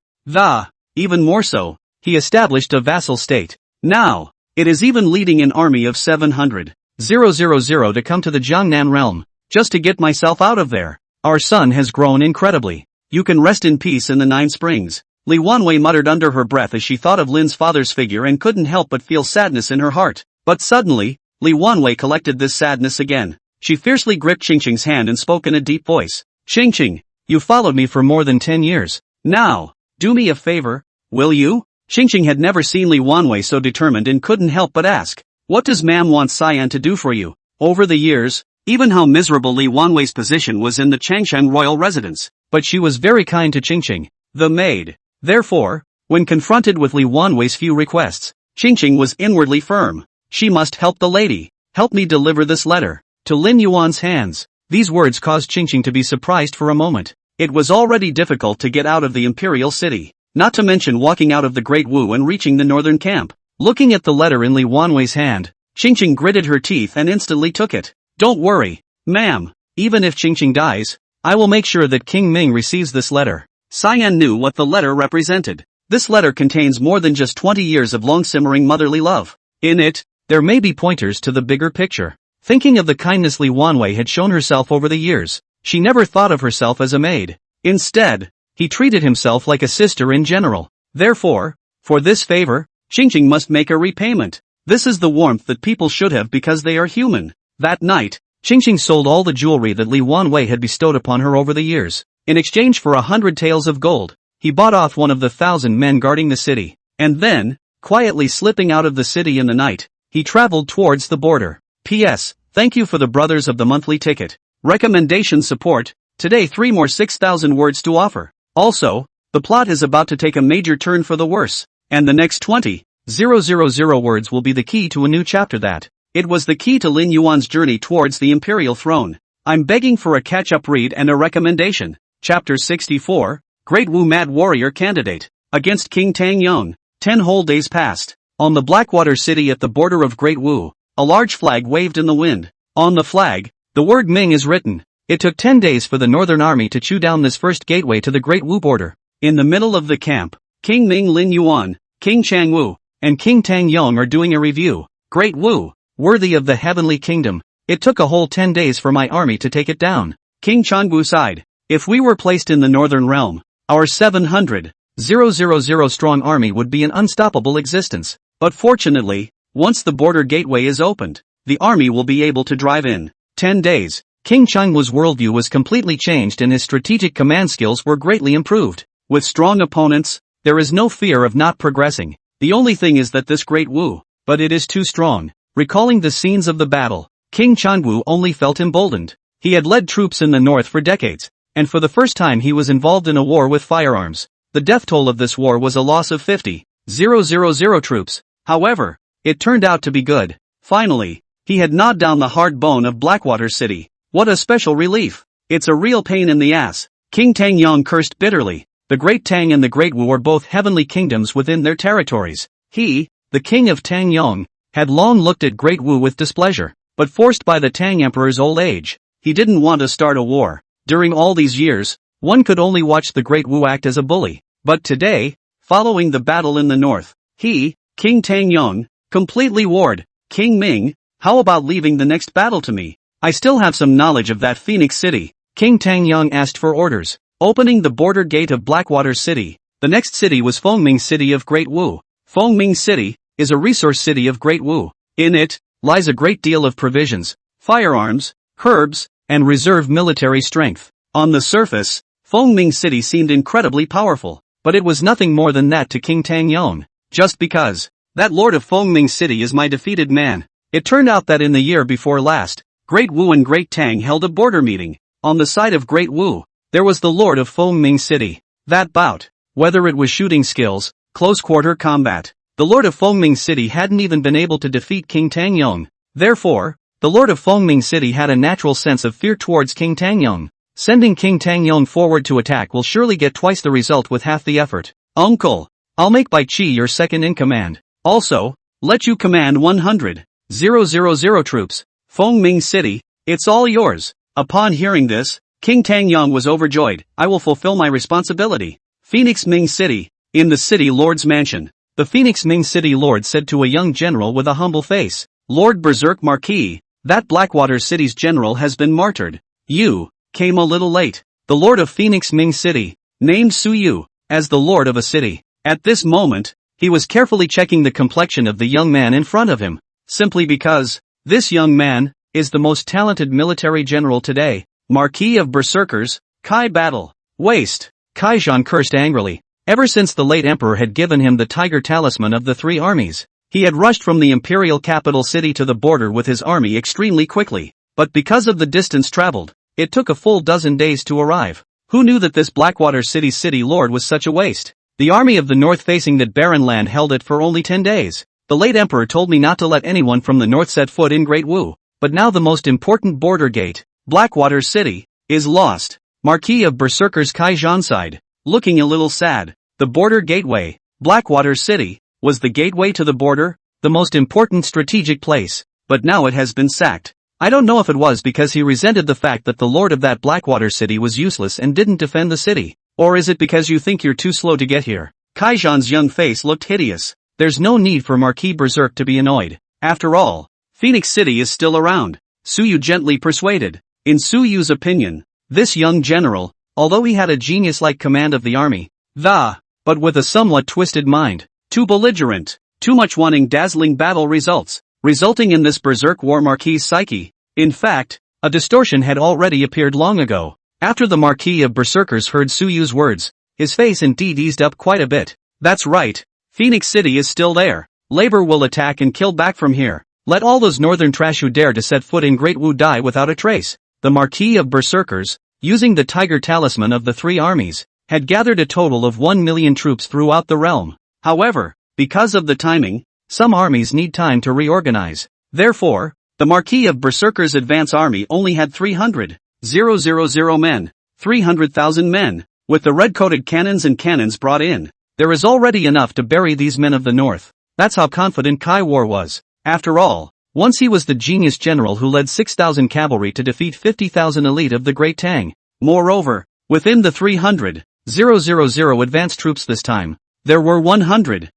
Even more so, he established a vassal state. Now, it is even leading an army of 700,000 to come to the Jiangnan realm, just to get myself out of there. Our son has grown incredibly. You can rest in peace in the 9 springs. Li Wanwei muttered under her breath as she thought of Lin's father's figure and couldn't help but feel sadness in her heart. But suddenly, Li Wanwei collected this sadness again. She fiercely gripped Qingqing's hand and spoke in a deep voice. Qingqing, you followed me for more than 10 years. Now, do me a favor, will you? Qingqing had never seen Li Wanwei so determined and couldn't help but ask. What does Ma'am want Cyan to do for you? Over the years, even how miserable Li Wanwei's position was in the Changsheng royal residence, but she was very kind to Qingqing, the maid. Therefore, when confronted with Li Wanwei's few requests, Qingqing was inwardly firm. She must help the lady. Help me deliver this letter to Lin Yuan's hands. These words caused Qingqing to be surprised for a moment. It was already difficult to get out of the Imperial city, not to mention walking out of the Great Wu and reaching the northern camp. Looking at the letter in Li Wanwei's hand, Qingqing gritted her teeth and instantly took it. Don't worry, ma'am, even if Qingqing dies, I will make sure that King Ming receives this letter. Cyan knew what the letter represented. This letter contains more than just 20 years of long-simmering motherly love. In it, there may be pointers to the bigger picture. Thinking of the kindness Li Wanwei had shown herself over the years, she never thought of herself as a maid. Instead, he treated himself like a sister in general. Therefore, for this favor, Qingqing must make a repayment. This is the warmth that people should have because they are human. That night, Qingqing sold all the jewelry that Li Wanwei had bestowed upon her over the years. In exchange for 100 taels of gold, he bought off one of the 1,000 men guarding the city. And then, quietly slipping out of the city in the night, he traveled towards the border. P.S. Thank you for the brothers of the monthly ticket. Recommendation support. Today 3 more 6,000 words to offer. Also, the plot is about to take a major turn for the worse. And the next 20,000 words will be the key to a new chapter that. It was the key to Lin Yuan's journey towards the imperial throne. I'm begging for a catch-up read and a recommendation. Chapter 64, Great Wu Mad Warrior Candidate. Against King Tang Yong. 10 whole days passed. On the Blackwater City at the border of Great Wu, a large flag waved in the wind. On the flag, the word Ming is written. It took 10 days for the Northern Army to chew down this first gateway to the Great Wu border. In the middle of the camp, King Ming Lin Yuan, King Chang Wu, and King Tang Yong are doing a review. Great Wu, worthy of the heavenly kingdom. It took a whole 10 days for my army to take it down. King Changwu sighed. If we were placed in the northern realm, Our 700,000 strong army would be an unstoppable existence. But fortunately, once the border gateway is opened, the army will be able to drive in 10 days. King Chengwu's worldview was completely changed and his strategic command skills were greatly improved. With strong opponents, there is no fear of not progressing. The only thing is that this Great Wu, but it is too strong. Recalling the scenes of the battle, King Chengwu only felt emboldened. He had led troops in the north for decades, and for the first time he was involved in a war with firearms. The death toll of this war was a loss of 50,000 troops. However, it turned out to be good. Finally, he had gnawed down the hard bone of Blackwater City. What a special relief. It's a real pain in the ass. King Tangyong cursed bitterly. The Great Tang and the Great Wu were both heavenly kingdoms within their territories. He, the king of Tangyong, had long looked at Great Wu with displeasure, but forced by the Tang Emperor's old age, he didn't want to start a war. During all these years, one could only watch the Great Wu act as a bully. But today, following the battle in the north, he, King Tangyong, completely warred. King Ming, how about leaving the next battle to me? I still have some knowledge of that Phoenix City. King Tangyong asked for orders, opening the border gate of Blackwater City. The next city was Fengming City of Great Wu. Fengming City is a resource city of Great Wu. In it lies a great deal of provisions, firearms, herbs, and reserve military strength. On the surface, Fengming City seemed incredibly powerful, but it was nothing more than that to King Tangyong. Just because that lord of Fengming City is my defeated man. It turned out that in the year before last, Great Wu and Great Tang held a border meeting. On the side of Great Wu, there was the lord of Fengming City. That bout, whether it was shooting skills, close-quarter combat, the lord of Fengming City hadn't even been able to defeat King Tangyong. Therefore, the lord of Fengming City had a natural sense of fear towards King Tangyong. Sending King Tangyong forward to attack will surely get twice the result with half the effort. Uncle, I'll make Bai Qi your second in command. Also, let you command 100,000 troops. Fengming City, it's all yours. Upon hearing this, King Tangyong was overjoyed. I will fulfill my responsibility. Phoenix Ming City, in the city lord's mansion. The Phoenix Ming City lord said to a young general with a humble face, Lord Berserk Marquis, that Blackwater City's general has been martyred. You came a little late. The lord of Phoenix Ming City, named Su Yu, as the lord of a city. At this moment, he was carefully checking the complexion of the young man in front of him, simply because this young man is the most talented military general today. Marquis of Berserkers, Kai Battle. Waste. Kai Zhan cursed angrily. Ever since the late emperor had given him the tiger talisman of the three armies, he had rushed from the imperial capital city to the border with his army extremely quickly. But because of the distance traveled, it took a full dozen days to arrive. Who knew that this Blackwater City's city lord was such a waste? The army of the north facing that barren land held it for only 10 days. The late emperor told me not to let anyone from the north set foot in Great Wu. But now the most important border gate, Blackwater City, is lost. Marquis of Berserkers Kai Zhan sighed, looking a little sad. The border gateway, Blackwater City, was the gateway to the border, the most important strategic place, but now it has been sacked. I don't know if it was because he resented the fact that the lord of that Blackwater City was useless and didn't defend the city, or is it because you think you're too slow to get here? Kai Zhan's young face looked hideous. There's no need for Marquis Berserk to be annoyed. After all, Phoenix City is still around. Su Yu gently persuaded. In Su Yu's opinion, this young general, although he had a genius-like command of the army, but with a somewhat twisted mind, too belligerent, too much wanting dazzling battle results, resulting in this berserk war Marquis' psyche. In fact, a distortion had already appeared long ago. After the Marquis of Berserkers heard Su Yu's words, his face indeed eased up quite a bit. That's right, Phoenix City is still there. Labor will attack and kill back from here. Let all those northern trash who dare to set foot in Great Wu die without a trace. The Marquis of Berserkers, using the tiger talisman of the three armies, had gathered a total of 1 million troops throughout the realm. However, because of the timing, some armies need time to reorganize. Therefore, the Marquis of Berserkers' advance army only had 300,000 men, 300,000 men. With the red-coated cannons brought in, there is already enough to bury these men of the north. That's how confident Kai War was. After all, once he was the genius general who led 6,000 cavalry to defeat 50,000 elite of the Great Tang. Moreover, within the 300,000 advance troops this time, there were 100,000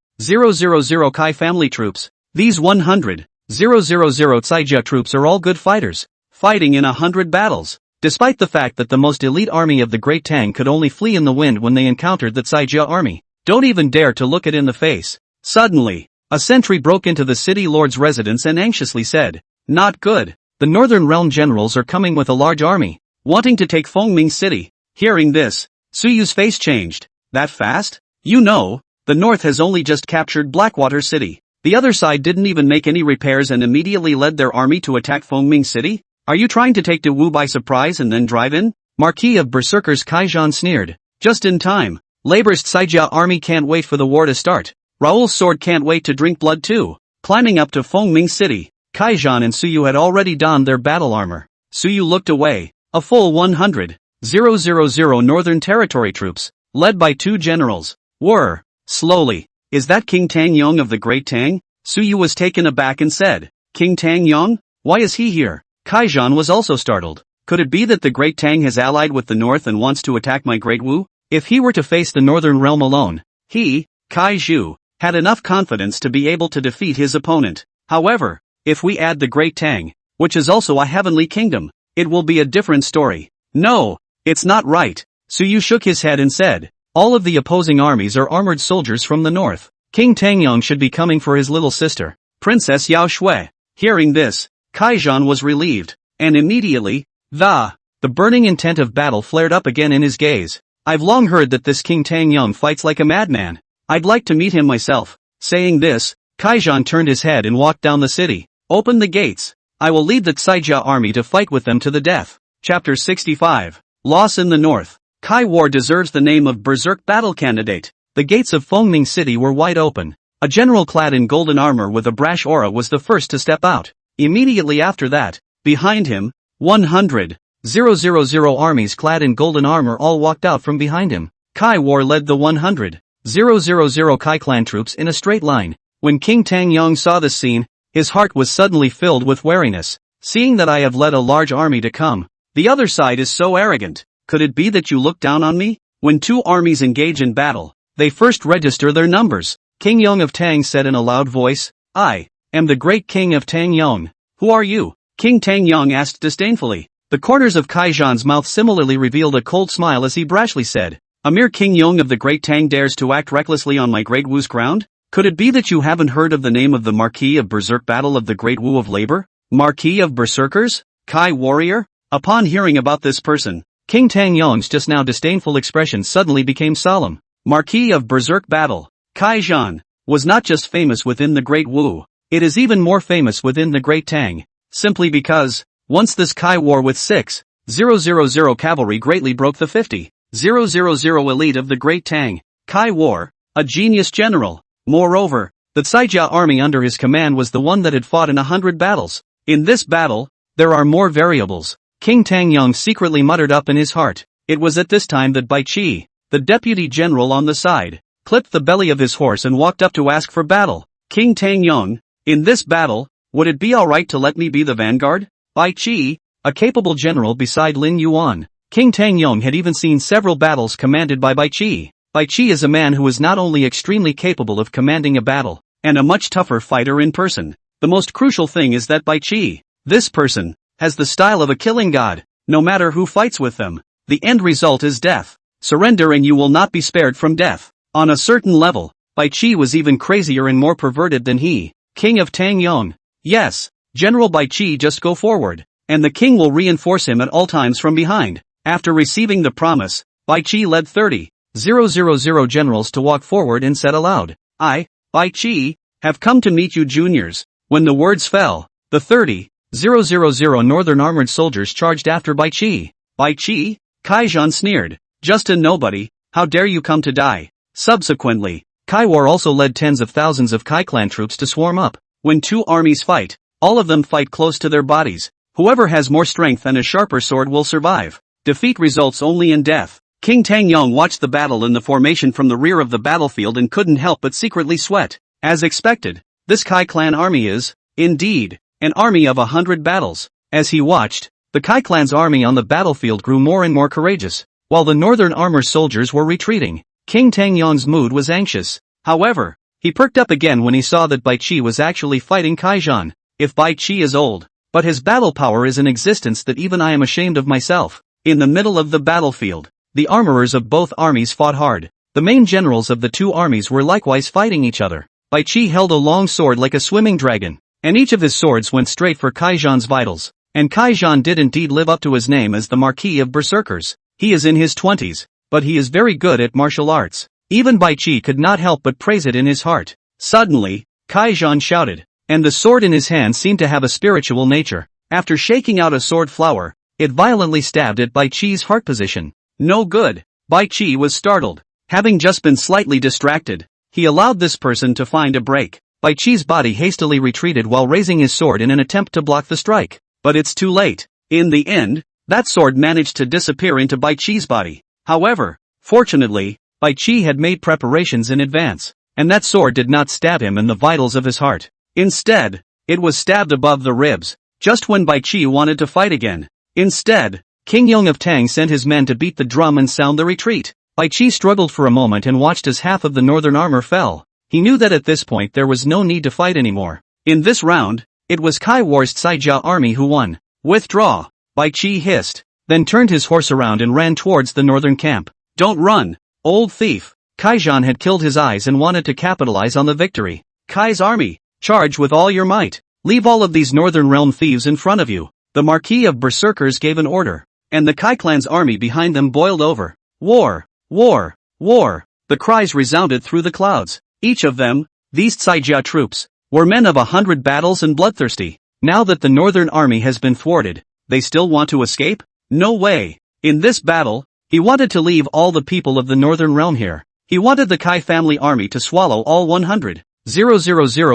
Kai family troops. These 100,000 Caijia troops are all good fighters, fighting in 100 battles. despite the fact that the most elite army of the Great Tang could only flee in the wind when they encountered the Caijia army. Don't even dare to look it in the face. Suddenly, a sentry broke into the city lord's residence and anxiously said, "Not good. The Northern Realm generals are coming with a large army, wanting to take Fengming City." Hearing this, Suyu's face changed. That fast? You know, the North has only just captured Blackwater City. The other side didn't even make any repairs and immediately led their army to attack Fengming City? Are you trying to take Dawu by surprise and then drive in? Marquis of Berserkers Kaijan sneered. Just in time. Labor's Caijia army can't wait for the war to start. Raoul's sword can't wait to drink blood too. Climbing up to Fengming City, Kaijan and Suyu had already donned their battle armor. Suyu looked away. A full 100,000 Northern Territory troops, led by 2 generals, were, slowly, "Is that King Tang Yong of the Great Tang?" Suyu was taken aback and said, "King Tang Yong? Why is he here?" Kaijan was also startled. Could it be that the Great Tang has allied with the North and wants to attack my Great Wu? If he were to face the Northern Realm alone, he, Kaiju, had enough confidence to be able to defeat his opponent. However, if we add the Great Tang, which is also a heavenly kingdom, it will be a different story. No, it's not right. Suyu shook his head and said, "All of the opposing armies are armored soldiers from the north. King Tangyong should be coming for his little sister, Princess Yao Shui." Hearing this, Kaijan was relieved, and immediately, the burning intent of battle flared up again in his gaze. "I've long heard that this King Tangyong fights like a madman. I'd like to meet him myself." Saying this, Kaijan turned his head and walked down the city. "Open the gates. I will lead the Caijia army to fight with them to the death." Chapter 65. Loss in the North. Kai War deserves the name of Berserk battle candidate. The gates of Fengming City were wide open. A general clad in golden armor with a brash aura was the first to step out. Immediately after that, behind him, 100,000 armies clad in golden armor all walked out from behind him. Kai War led the 100,000 Kai clan troops in a straight line. When King Tangyong saw this scene, his heart was suddenly filled with wariness. "Seeing that I have led a large army to come, the other side is so arrogant. Could it be that you look down on me?" When 2 armies engage in battle, they first register their numbers. King Yong of Tang said in a loud voice, "I am the great king of Tang Yong. Who are you?" King Tang Yong asked disdainfully. The corners of Kaijan's mouth similarly revealed a cold smile as he brashly said, "A mere King Yong of the Great Tang dares to act recklessly on my Great Wu's ground? Could it be that you haven't heard of the name of the Marquis of Berserk Battle of the Great Wu of Labor? Marquis of Berserkers? Kai Warrior?" Upon hearing about this person, King Tang Yong's just now disdainful expression suddenly became solemn. Marquis of Berserk Battle. Kaijan was not just famous within the Great Wu, it is even more famous within the Great Tang. Simply because, once this Kai War with 6,000 cavalry greatly broke the 50,000 elite of the Great Tang. Kai War, a genius general. Moreover, the Caijia army under his command was the one that had fought in 100 battles. In this battle, there are more variables. King Tangyong secretly muttered up in his heart. It was at this time that Bai Qi, the deputy general on the side, clipped the belly of his horse and walked up to ask for battle. "King Tangyong, in this battle, would it be alright to let me be the vanguard?" Bai Qi, a capable general beside Lin Yuan. King Tangyong had even seen several battles commanded by Bai Qi. Bai Qi is a man who is not only extremely capable of commanding a battle, and a much tougher fighter in person. The most crucial thing is that Bai Qi, this person, has the style of a killing god. No matter who fights with them, the end result is death. Surrender and you will not be spared from death. On a certain level, Bai Qi was even crazier and more perverted than he. King of Tangyong. Yes, General Bai Qi, just go forward, and the king will reinforce him at all times from behind. After receiving the promise, Bai Qi led 30,000 generals to walk forward and said aloud, "I, Bai Qi, have come to meet you juniors." When the words fell, the 30,000 northern armored soldiers charged after Bai Qi. "Bai Qi?" Kaijan sneered. "Just a nobody, how dare you come to die?" Subsequently, Kai War also led tens of thousands of Kai clan troops to swarm up. When 2 armies fight, all of them fight close to their bodies. Whoever has more strength and a sharper sword will survive. Defeat results only in death. King Tangyong watched the battle in the formation from the rear of the battlefield and couldn't help but secretly sweat. As expected, this Kai clan army is, indeed, an army of 100 battles. As he watched, the Kai clan's army on the battlefield grew more and more courageous, while the northern armor soldiers were retreating. King Tangyong's mood was anxious. However, he perked up again when he saw that Bai Qi was actually fighting Kaijan. If Bai Qi is old, but his battle power is an existence that even I am ashamed of myself. In the middle of the battlefield, the armorers of both armies fought hard. The main generals of the two armies were likewise fighting each other. Bai Qi held a long sword like a swimming dragon, and each of his swords went straight for Kaijian's vitals. And Kaijian did indeed live up to his name as the Marquis of Berserkers. He is in his 20s, but he is very good at martial arts. Even Bai Qi could not help but praise it in his heart. Suddenly, Kaijian shouted, and the sword in his hand seemed to have a spiritual nature. After shaking out a sword flower, it violently stabbed at Bai Qi's heart position. No good. Bai Qi was startled. Having just been slightly distracted, he allowed this person to find a break. Bai Qi's body hastily retreated while raising his sword in an attempt to block the strike. But it's too late. In the end, that sword managed to disappear into Bai Qi's body. However, fortunately, Bai Qi had made preparations in advance, and that sword did not stab him in the vitals of his heart. Instead, it was stabbed above the ribs, just when Bai Qi wanted to fight again. Instead, King Yong of Tang sent his men to beat the drum and sound the retreat. Bai Qi struggled for a moment and watched as half of the northern armor fell. He knew that at this point there was no need to fight anymore. In this round, it was Kai War's Caijia army who won. Withdraw, Bai Qi hissed, then turned his horse around and ran towards the northern camp. Don't run, old thief. Kaijian had killed his eyes and wanted to capitalize on the victory. Kai's army, charge with all your might. Leave all of these northern realm thieves in front of you. The Marquis of Berserkers gave an order, and the Kai clan's army behind them boiled over. War, war, war. The cries resounded through the clouds. Each of them, these Caijia troops, were men of 100 battles and bloodthirsty. Now that the northern army has been thwarted, they still want to escape? No way. In this battle, he wanted to leave all the people of the northern realm here. He wanted the Kai family army to swallow all 100,000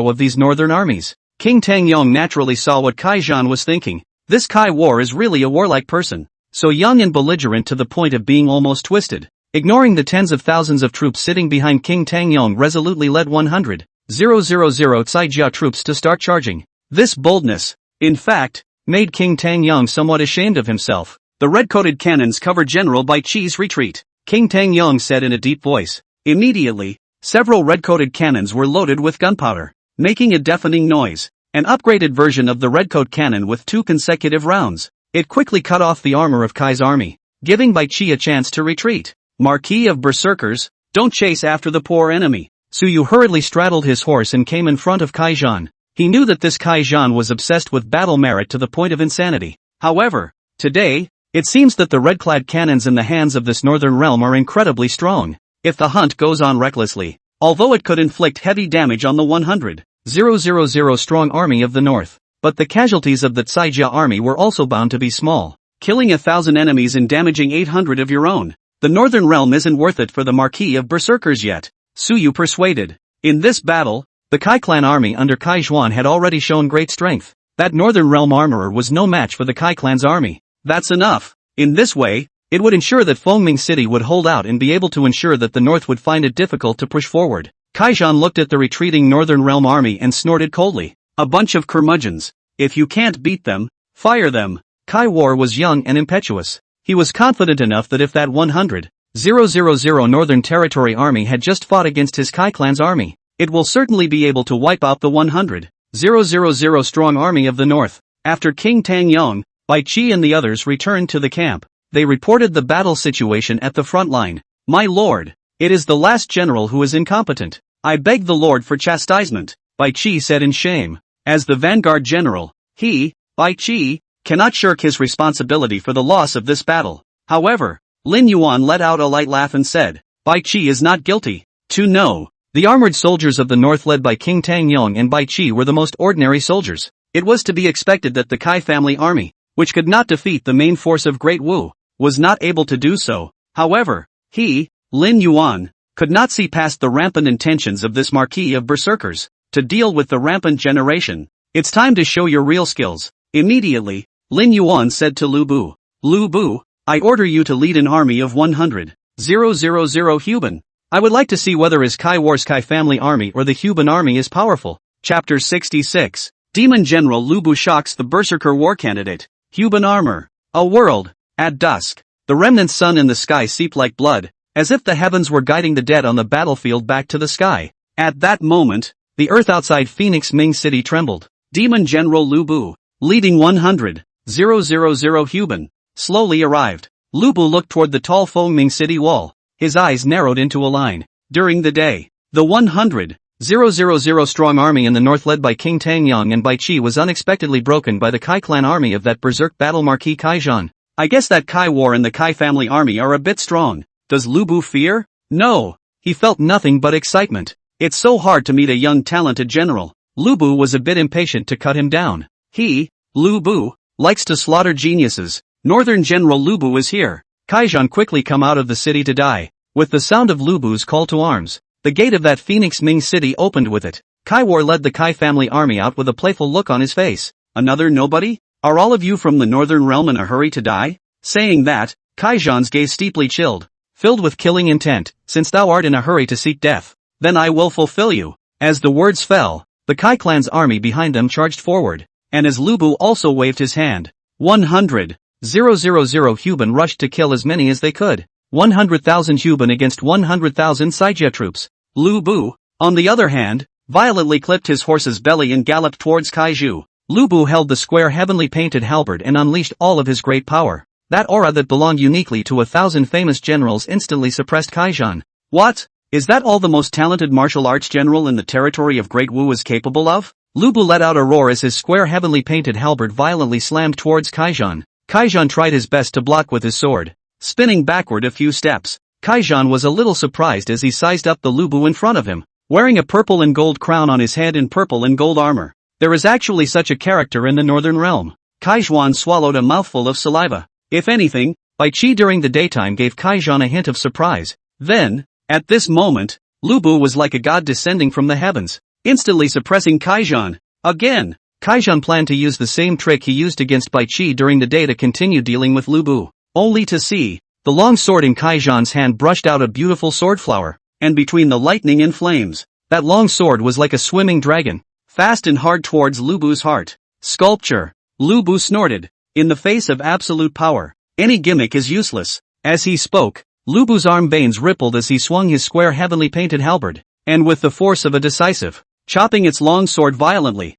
of these northern armies. King Tang Yong naturally saw what Kaijian was thinking. This Kai War is really a warlike person, so young and belligerent to the point of being almost twisted. Ignoring the tens of thousands of troops sitting behind King Tang Yong resolutely led 100,000 Caijia troops to start charging. This boldness, in fact, made King Tang Yong somewhat ashamed of himself. The red-coated cannons covered General Bai Qi's retreat, King Tang Yong said in a deep voice. Immediately, several red-coated cannons were loaded with gunpowder, making a deafening noise. An upgraded version of the redcoat cannon with 2 consecutive rounds. It quickly cut off the armor of Kai's army, giving Bai Qi a chance to retreat. Marquis of Berserkers, don't chase after the poor enemy. Su Yu hurriedly straddled his horse and came in front of Kaijian. He knew that this Kaijian was obsessed with battle merit to the point of insanity. However, today, it seems that the red-clad cannons in the hands of this northern realm are incredibly strong. If the hunt goes on recklessly, although it could inflict heavy damage on the 100,000 strong army of the north, but the casualties of the Caijia army were also bound to be small. Killing 1,000 enemies and damaging 800 of your own. The northern realm isn't worth it for the Marquis of Berserkers yet. Su Yu persuaded. In this battle, the Kai clan army under Kai Zhuan had already shown great strength. That northern realm armorer was no match for the Kai clan's army. That's enough. In this way, it would ensure that Fengming City would hold out and be able to ensure that the north would find it difficult to push forward. Kaijian looked at the retreating northern realm army and snorted coldly. A bunch of curmudgeons. If you can't beat them, fire them. Kai War was young and impetuous. He was confident enough that if that 100,000 Northern Territory army had just fought against his Kai clan's army, it will certainly be able to wipe out the 100,000 strong army of the north. After King Tang Yong, Bai Qi and the others returned to the camp, they reported the battle situation at the front line. My lord, it is the last general who is incompetent. I beg the lord for chastisement, Bai Qi said in shame. As the vanguard general, he, Bai Qi, cannot shirk his responsibility for the loss of this battle. However, Lin Yuan let out a light laugh and said, Bai Qi is not guilty. No. The armored soldiers of the north led by King Tang Yong and Bai Qi were the most ordinary soldiers. It was to be expected that the Kai family army, which could not defeat the main force of Great Wu, was not able to do so. However, he, Lin Yuan, could not see past the rampant intentions of this Marquis of Berserkers. To deal with the rampant generation, it's time to show your real skills. Immediately, Lin Yuan said to Lu Bu, Lu Bu, I order you to lead an army of 100,000 Huban. I would like to see whether his Kai War's Kai family army or the Huban army is powerful. Chapter 66. Demon General Lu Bu shocks the Berserker war candidate. Huban armor. A world. At dusk, the remnant sun in the sky seeped like blood, as if the heavens were guiding the dead on the battlefield back to the sky. At that moment, the earth outside Phoenix Ming City trembled. Demon General Lu Bu, leading 100,000 Huban, slowly arrived. Lu Bu looked toward the tall Fengming city wall, his eyes narrowed into a line. During the day, the 100,000 strong army in the north led by King Tangyang and Bai Qi was unexpectedly broken by the Kai clan army of that berserk battle Marquis Kaijan. I guess that Kai war and the Kai family army are a bit strong. Does Lu Bu fear? No. He felt nothing but excitement. It's so hard to meet a young talented general. Lu Bu was a bit impatient to cut him down. He, Lu Bu, likes to slaughter geniuses. Northern General Lu Bu is here. Kaijan quickly come out of the city to die. With the sound of Lu Bu's call to arms, the gate of that Phoenix Ming city opened with it. Kai War led the Kai family army out with a playful look on his face. Another nobody? Are all of you from the northern realm in a hurry to die? Saying that, Kaijan's gaze steeply chilled, filled with killing intent. Since thou art in a hurry to seek death, then I will fulfill you. As the words fell, the Kai clan's army behind them charged forward, and as Lu Bu also waved his hand, 100,000 Huban rushed to kill as many as they could. 100,000 Huban against 100,000 Saijia troops. Lu Bu, on the other hand, violently clipped his horse's belly and galloped towards Kaiju. Lu Bu held the square heavenly painted halberd and unleashed all of his great power. That aura that belonged uniquely to 1,000 famous generals instantly suppressed Kaijan. What? Is that all the most talented martial arts general in the territory of Great Wu is capable of? Lu Bu let out a roar as his square heavenly painted halberd violently slammed towards Kaijan. Kaijan tried his best to block with his sword, spinning backward a few steps. Kaijan was a little surprised as he sized up the Lu Bu in front of him, wearing a purple and gold crown on his head and purple and gold armor. There is actually such a character in the northern realm. Kaijuan swallowed a mouthful of saliva. If anything, Bai Qi during the daytime gave Kaijan a hint of surprise. Then, at this moment, Lu Bu was like a god descending from the heavens, instantly suppressing Kaijan. Again, Kaijan planned to use the same trick he used against Bai Qi during the day to continue dealing with Lu Bu, only to see, the long sword in Kaijan's hand brushed out a beautiful sword flower, and between the lightning and flames, that long sword was like a swimming dragon, fast and hard towards Lu Bu's heart. Sculpture. Lu Bu snorted. In the face of absolute power, any gimmick is useless. As he spoke, Lu Bu's arm veins rippled as he swung his square heavenly painted halberd, and with the force of a decisive, chopping its long sword violently.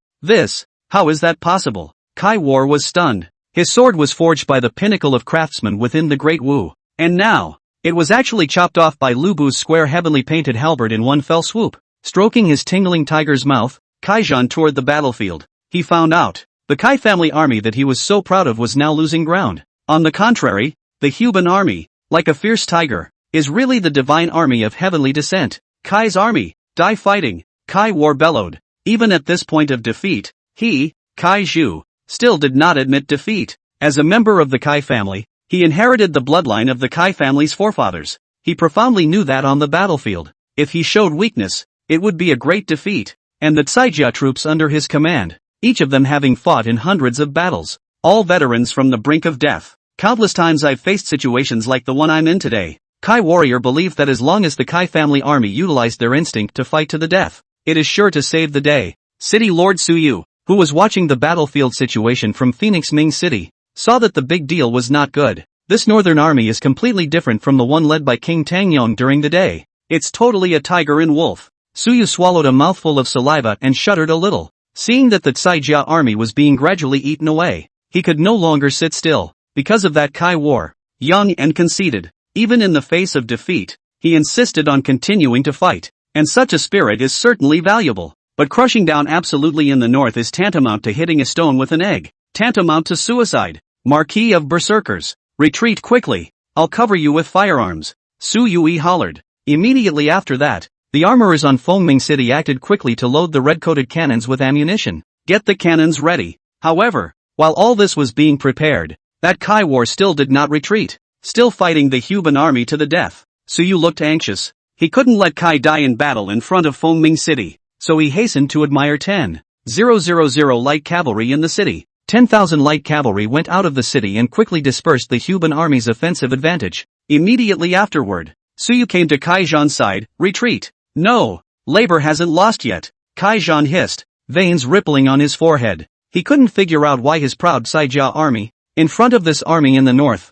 How is that possible? Kai War was stunned. His sword was forged by the pinnacle of craftsmen within the Great Wu, and now, it was actually chopped off by Lu Bu's square heavenly painted halberd in one fell swoop. Stroking his tingling tiger's mouth, Kaijan toured the battlefield. He found out, the Kai family army that he was so proud of was now losing ground. On the contrary, the Huban army, like a fierce tiger, is really the divine army of heavenly descent. Kai's army, die fighting, Kai War bellowed. Even at this point of defeat, he, Kai Zhu, still did not admit defeat. As a member of the Kai family, he inherited the bloodline of the Kai family's forefathers. He profoundly knew that on the battlefield, if he showed weakness, it would be a great defeat. And the Saijia troops under his command, each of them having fought in hundreds of battles, all veterans from the brink of death. Countless times I've faced situations like the one I'm in today. Kai warrior believed that as long as the Kai family army utilized their instinct to fight to the death, it is sure to save the day. City Lord Suyu, who was watching the battlefield situation from Phoenix Ming City, saw that the big deal was not good. This northern army is completely different from the one led by King Tangyong during the day. It's totally a tiger and wolf. Suyu swallowed a mouthful of saliva and shuddered a little. Seeing that the Saijia army was being gradually eaten away, he could no longer sit still. Because of that Kai War, young and conceited, even in the face of defeat, he insisted on continuing to fight. And such a spirit is certainly valuable. But crushing down absolutely in the north is tantamount to hitting a stone with an egg. Tantamount to suicide. Marquis of Berserkers, retreat quickly. I'll cover you with firearms. Su Yui hollered. Immediately after that, the armorers on Fengming City acted quickly to load the red-coated cannons with ammunition. Get the cannons ready. However, while all this was being prepared, that Kai War still did not retreat, still fighting the Huban army to the death. Suyu looked anxious. He couldn't let Kai die in battle in front of Fengming City, so he hastened to admire 10,000 light cavalry in the city. 10,000 light cavalry went out of the city and quickly dispersed the Huban army's offensive advantage. Immediately afterward, Suyu came to Kaijan's side. Retreat. No, labor hasn't lost yet, Kaijan hissed, veins rippling on his forehead. He couldn't figure out why his proud Saijia army, in front of this army in the north,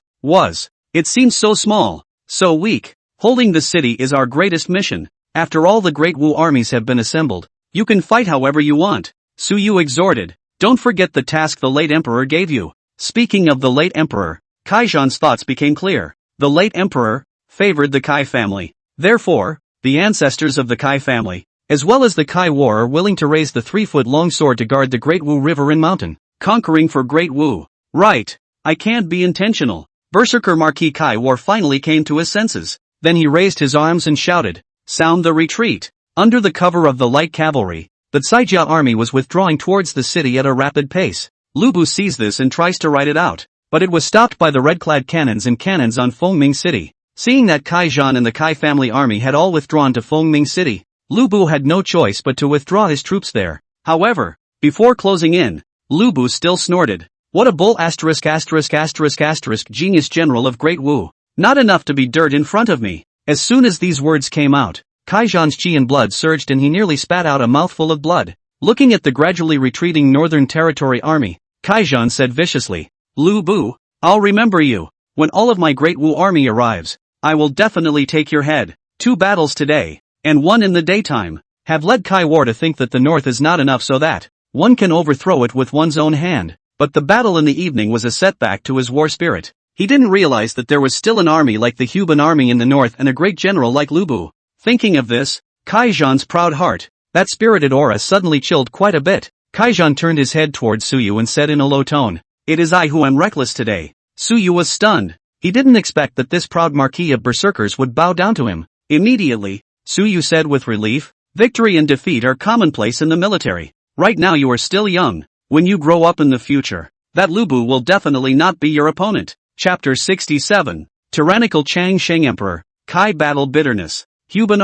it seemed so small, so weak. Holding the city is our greatest mission. After all the great Wu armies have been assembled, you can fight however you want, Suyu exhorted. Don't forget the task the late emperor gave you. Speaking of the late emperor, Kaijan's thoughts became clear. The late emperor favored the Kai family. Therefore, the ancestors of the Kai family, as well as the Kai War, are willing to raise the 3-foot-long sword to guard the Great Wu River and Mountain, conquering for Great Wu. Right. I can't be intentional. Berserker Marquis Kai War finally came to his senses. Then he raised his arms and shouted, "Sound the retreat!" Under the cover of the light cavalry, the Caijia army was withdrawing towards the city at a rapid pace. Lu Bu sees this and tries to ride it out, but it was stopped by the red-clad cannons and cannons on Fengming City. Seeing that Kaijan and the Kai family army had all withdrawn to Fengming City, Lu Bu had no choice but to withdraw his troops there. However, before closing in, Lu Bu still snorted, "What a bull ***** genius general of Great Wu. Not enough to be dirt in front of me." As soon as these words came out, Kaijan's chi and blood surged and he nearly spat out a mouthful of blood. Looking at the gradually retreating Northern Territory army, Kaijan said viciously, "Lu Bu, I'll remember you. When all of my Great Wu army arrives, I will definitely take your head." 2 battles today, and 1 in the daytime, have led Kai War to think that the north is not enough so that one can overthrow it with one's own hand. But the battle in the evening was a setback to his war spirit. He didn't realize that there was still an army like the Huban Army in the north and a great general like Lu Bu. Thinking of this, Kaijan's proud heart, that spirited aura, suddenly chilled quite a bit. Kaijan turned his head towards Suyu and said in a low tone, "It is I who am reckless today." Suyu was stunned. He didn't expect that this proud marquis of berserkers would bow down to him. Immediately, Suyu said with relief, "Victory and defeat are commonplace in the military. Right now you are still young. When you grow up in the future, that Lu Bu will definitely not be your opponent." Chapter 67. Tyrannical Changsheng Emperor, Kai Battle Bitterness, Huban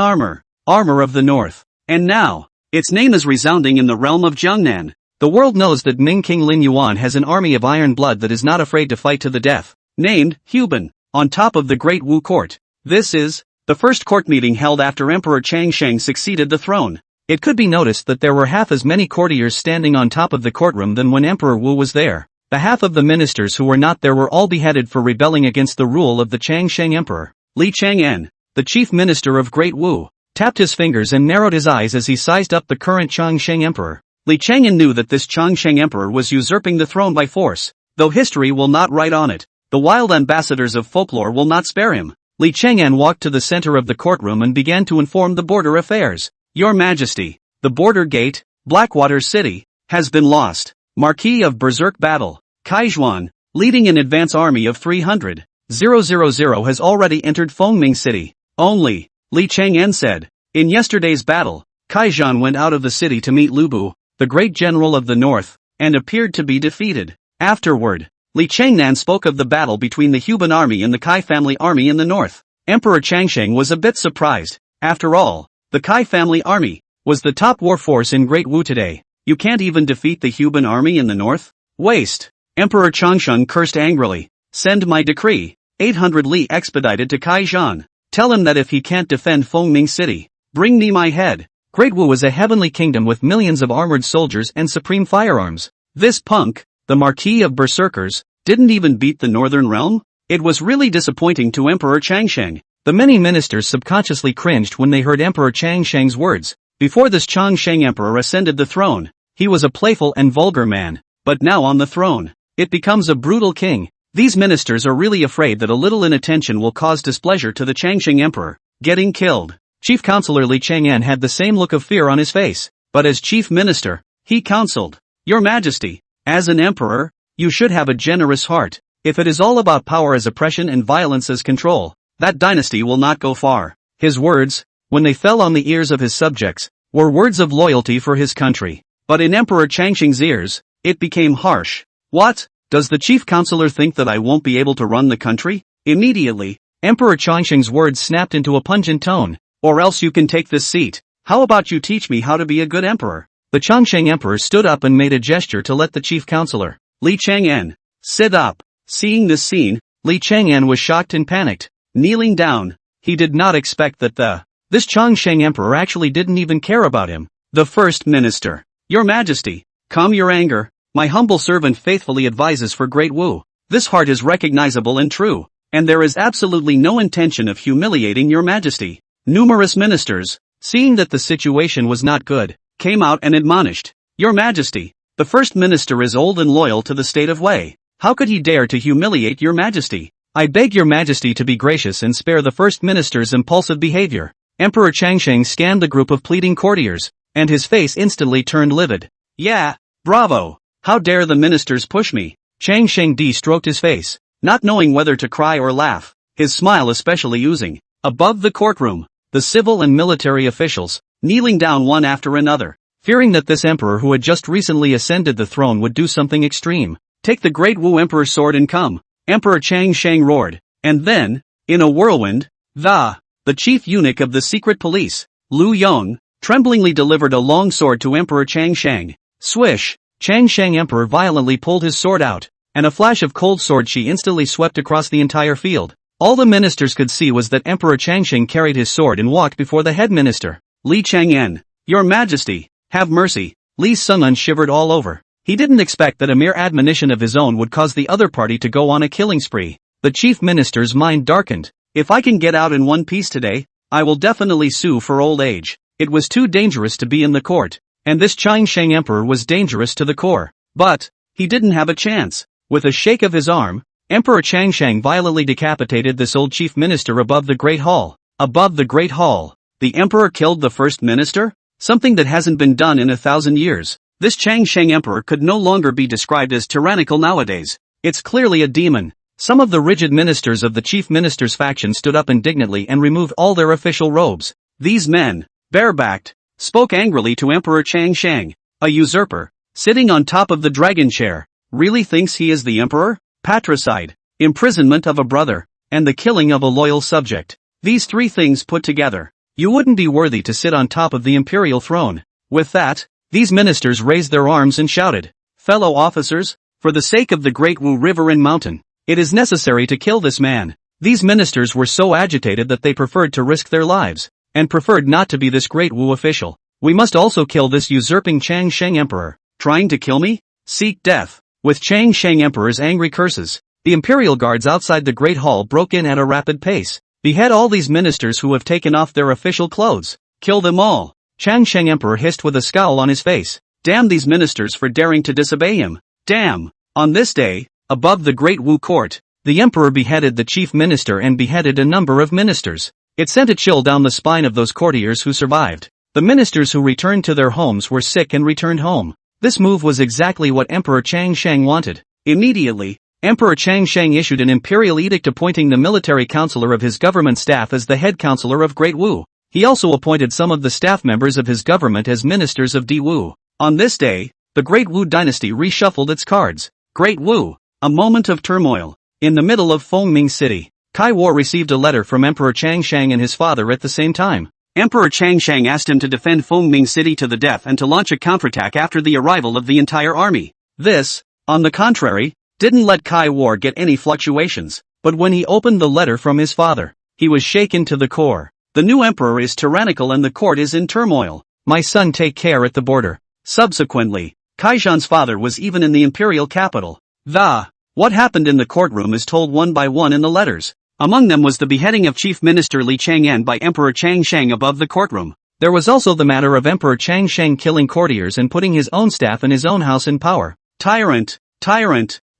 Armor of the North. And now, its name is resounding in the realm of Jiangnan. The world knows that Ming King Lin Yuan has an army of iron blood that is not afraid to fight to the death, named Huban, on top of the Great Wu court. This is the first court meeting held after Emperor Changsheng succeeded the throne. It could be noticed that there were half as many courtiers standing on top of the courtroom than when Emperor Wu was there. The half of the ministers who were not there were all beheaded for rebelling against the rule of the Changsheng Emperor. Li Chang'an, the chief minister of Great Wu, tapped his fingers and narrowed his eyes as he sized up the current Changsheng Emperor. Li Chang'an knew that this Changsheng Emperor was usurping the throne by force, though history will not write on it. The wild ambassadors of folklore will not spare him. Li Chang'an walked to the center of the courtroom and began to inform the border affairs. "Your Majesty, the border gate, Blackwater City, has been lost. Marquis of Berserk Battle, Kaijuan, leading an advance army of 300,000 has already entered Fengming City." "Only," Li Chang'an said. "In yesterday's battle, Kaijuan went out of the city to meet Lu Bu, the great general of the north, and appeared to be defeated." Afterward, Li Chang'an spoke of the battle between the Huban army and the Kai family army in the north. Emperor Changsheng was a bit surprised. After all, the Kai family army was the top war force in Great Wu today. You can't even defeat the Huban army in the north? Waste. Emperor Changsheng cursed angrily. "Send my decree, 800 li expedited to Kaijan. Tell him that if he can't defend Fengming City, bring me my head." Great Wu is a heavenly kingdom with millions of armored soldiers and supreme firearms. This punk, the Marquis of Berserkers, didn't even beat the Northern Realm? It was really disappointing to Emperor Changsheng. The many ministers subconsciously cringed when they heard Emperor Changsheng's words. Before this Changsheng Emperor ascended the throne, he was a playful and vulgar man, but now on the throne, it becomes a brutal king. These ministers are really afraid that a little inattention will cause displeasure to the Changsheng Emperor, getting killed. Chief Counselor Li Chang'an had the same look of fear on his face, but as chief minister, he counseled, "Your Majesty, as an emperor, you should have a generous heart. If it is all about power as oppression and violence as control, that dynasty will not go far." His words, when they fell on the ears of his subjects, were words of loyalty for his country. But in Emperor Changsheng's ears, it became harsh. "What? Does the chief counselor think that I won't be able to run the country?" Immediately, Emperor Changsheng's words snapped into a pungent tone. "Or else you can take this seat. How about you teach me how to be a good emperor?" The Changsheng Emperor stood up and made a gesture to let the chief counselor, Li Chang'an, sit up. Seeing this scene, Li Chang'an was shocked and panicked. Kneeling down, he did not expect that this Changsheng Emperor actually didn't even care about him. The first minister. "Your Majesty, calm your anger. My humble servant faithfully advises for Great Wu. This heart is recognizable and true, and there is absolutely no intention of humiliating your Majesty." Numerous ministers, seeing that the situation was not good, came out and admonished, "Your Majesty, The first minister is old and loyal to the state of Wei. How could he dare to humiliate your majesty? I beg your majesty to be gracious and spare the first minister's impulsive behavior. Emperor Changsheng scanned the group of pleading courtiers, and his face instantly turned livid. Yeah, bravo! How dare the ministers push me? Changsheng stroked his face, not knowing whether to cry or laugh, his smile especially oozing. Above the courtroom, the civil and military officials, kneeling down one after another, fearing that this emperor who had just recently ascended the throne would do something extreme. Take the great Wu Emperor's sword and come, Emperor Changsheng roared, and then, in a whirlwind, the chief eunuch of the secret police, Liu Yong, tremblingly delivered a long sword to Emperor Changsheng. Swish! Changsheng Emperor violently pulled his sword out, and a flash of cold sword chi instantly swept across the entire field. All the ministers could see was that Emperor Changsheng carried his sword and walked before the head minister. Li Chang'an, your majesty, have mercy. Li Sung'un shivered all over. He didn't expect that a mere admonition of his own would cause the other party to go on a killing spree. The chief minister's mind darkened. If I can get out in one piece today, I will definitely sue for old age. It was too dangerous to be in the court, and this Changsheng emperor was dangerous to the core. But he didn't have a chance. With a shake of his arm, Emperor Changsheng violently decapitated this old chief minister above the Great Hall. Above the Great Hall, the emperor killed the first minister? Something that hasn't been done in 1,000 years. This Changsheng emperor could no longer be described as tyrannical nowadays. It's clearly a demon. Some of the rigid ministers of the chief minister's faction stood up indignantly and removed all their official robes. These men, barebacked, spoke angrily to Emperor Changsheng, a usurper, sitting on top of the dragon chair, really thinks he is the emperor? Patricide, imprisonment of a brother, and the killing of a loyal subject. These three things put together, you wouldn't be worthy to sit on top of the imperial throne. With that, these ministers raised their arms and shouted, fellow officers, for the sake of the great Wu River and mountain, it is necessary to kill this man. These ministers were so agitated that they preferred to risk their lives, and preferred not to be this great Wu official. We must also kill this usurping Changsheng emperor. Trying to kill me? Seek death. With Changsheng emperor's angry curses, the imperial guards outside the great hall broke in at a rapid pace. Behead all these ministers who have taken off their official clothes. Kill them all. Changsheng emperor hissed with a scowl on his face. Damn these ministers for daring to disobey him. Damn. On this day, above the great Wu court, the emperor beheaded the chief minister and beheaded a number of ministers. It sent a chill down the spine of those courtiers who survived. The ministers who returned to their homes were sick and returned home. This move was exactly what Emperor Changsheng wanted. Immediately, Emperor Changsheng issued an imperial edict appointing the military counselor of his government staff as the head counselor of Great Wu. He also appointed some of the staff members of his government as ministers of Di Wu. On this day, the Great Wu dynasty reshuffled its cards. Great Wu, a moment of turmoil. In the middle of Fengming City, Kai War received a letter from Emperor Changsheng and his father at the same time. Emperor Changsheng asked him to defend Fengming City to the death and to launch a counterattack after the arrival of the entire army. This, on the contrary, didn't let Kai War get any fluctuations, but when he opened the letter from his father, he was shaken to the core. The new emperor is tyrannical and the court is in turmoil. My son, take care at the border. Subsequently, Kaijan's father was even in the imperial capital. What happened in the courtroom is told one by one in the letters. Among them was the beheading of Chief Minister Li Chang'an by Emperor Changsheng above the courtroom. There was also the matter of Emperor Changsheng killing courtiers and putting his own staff in his own house in power. Tyrant!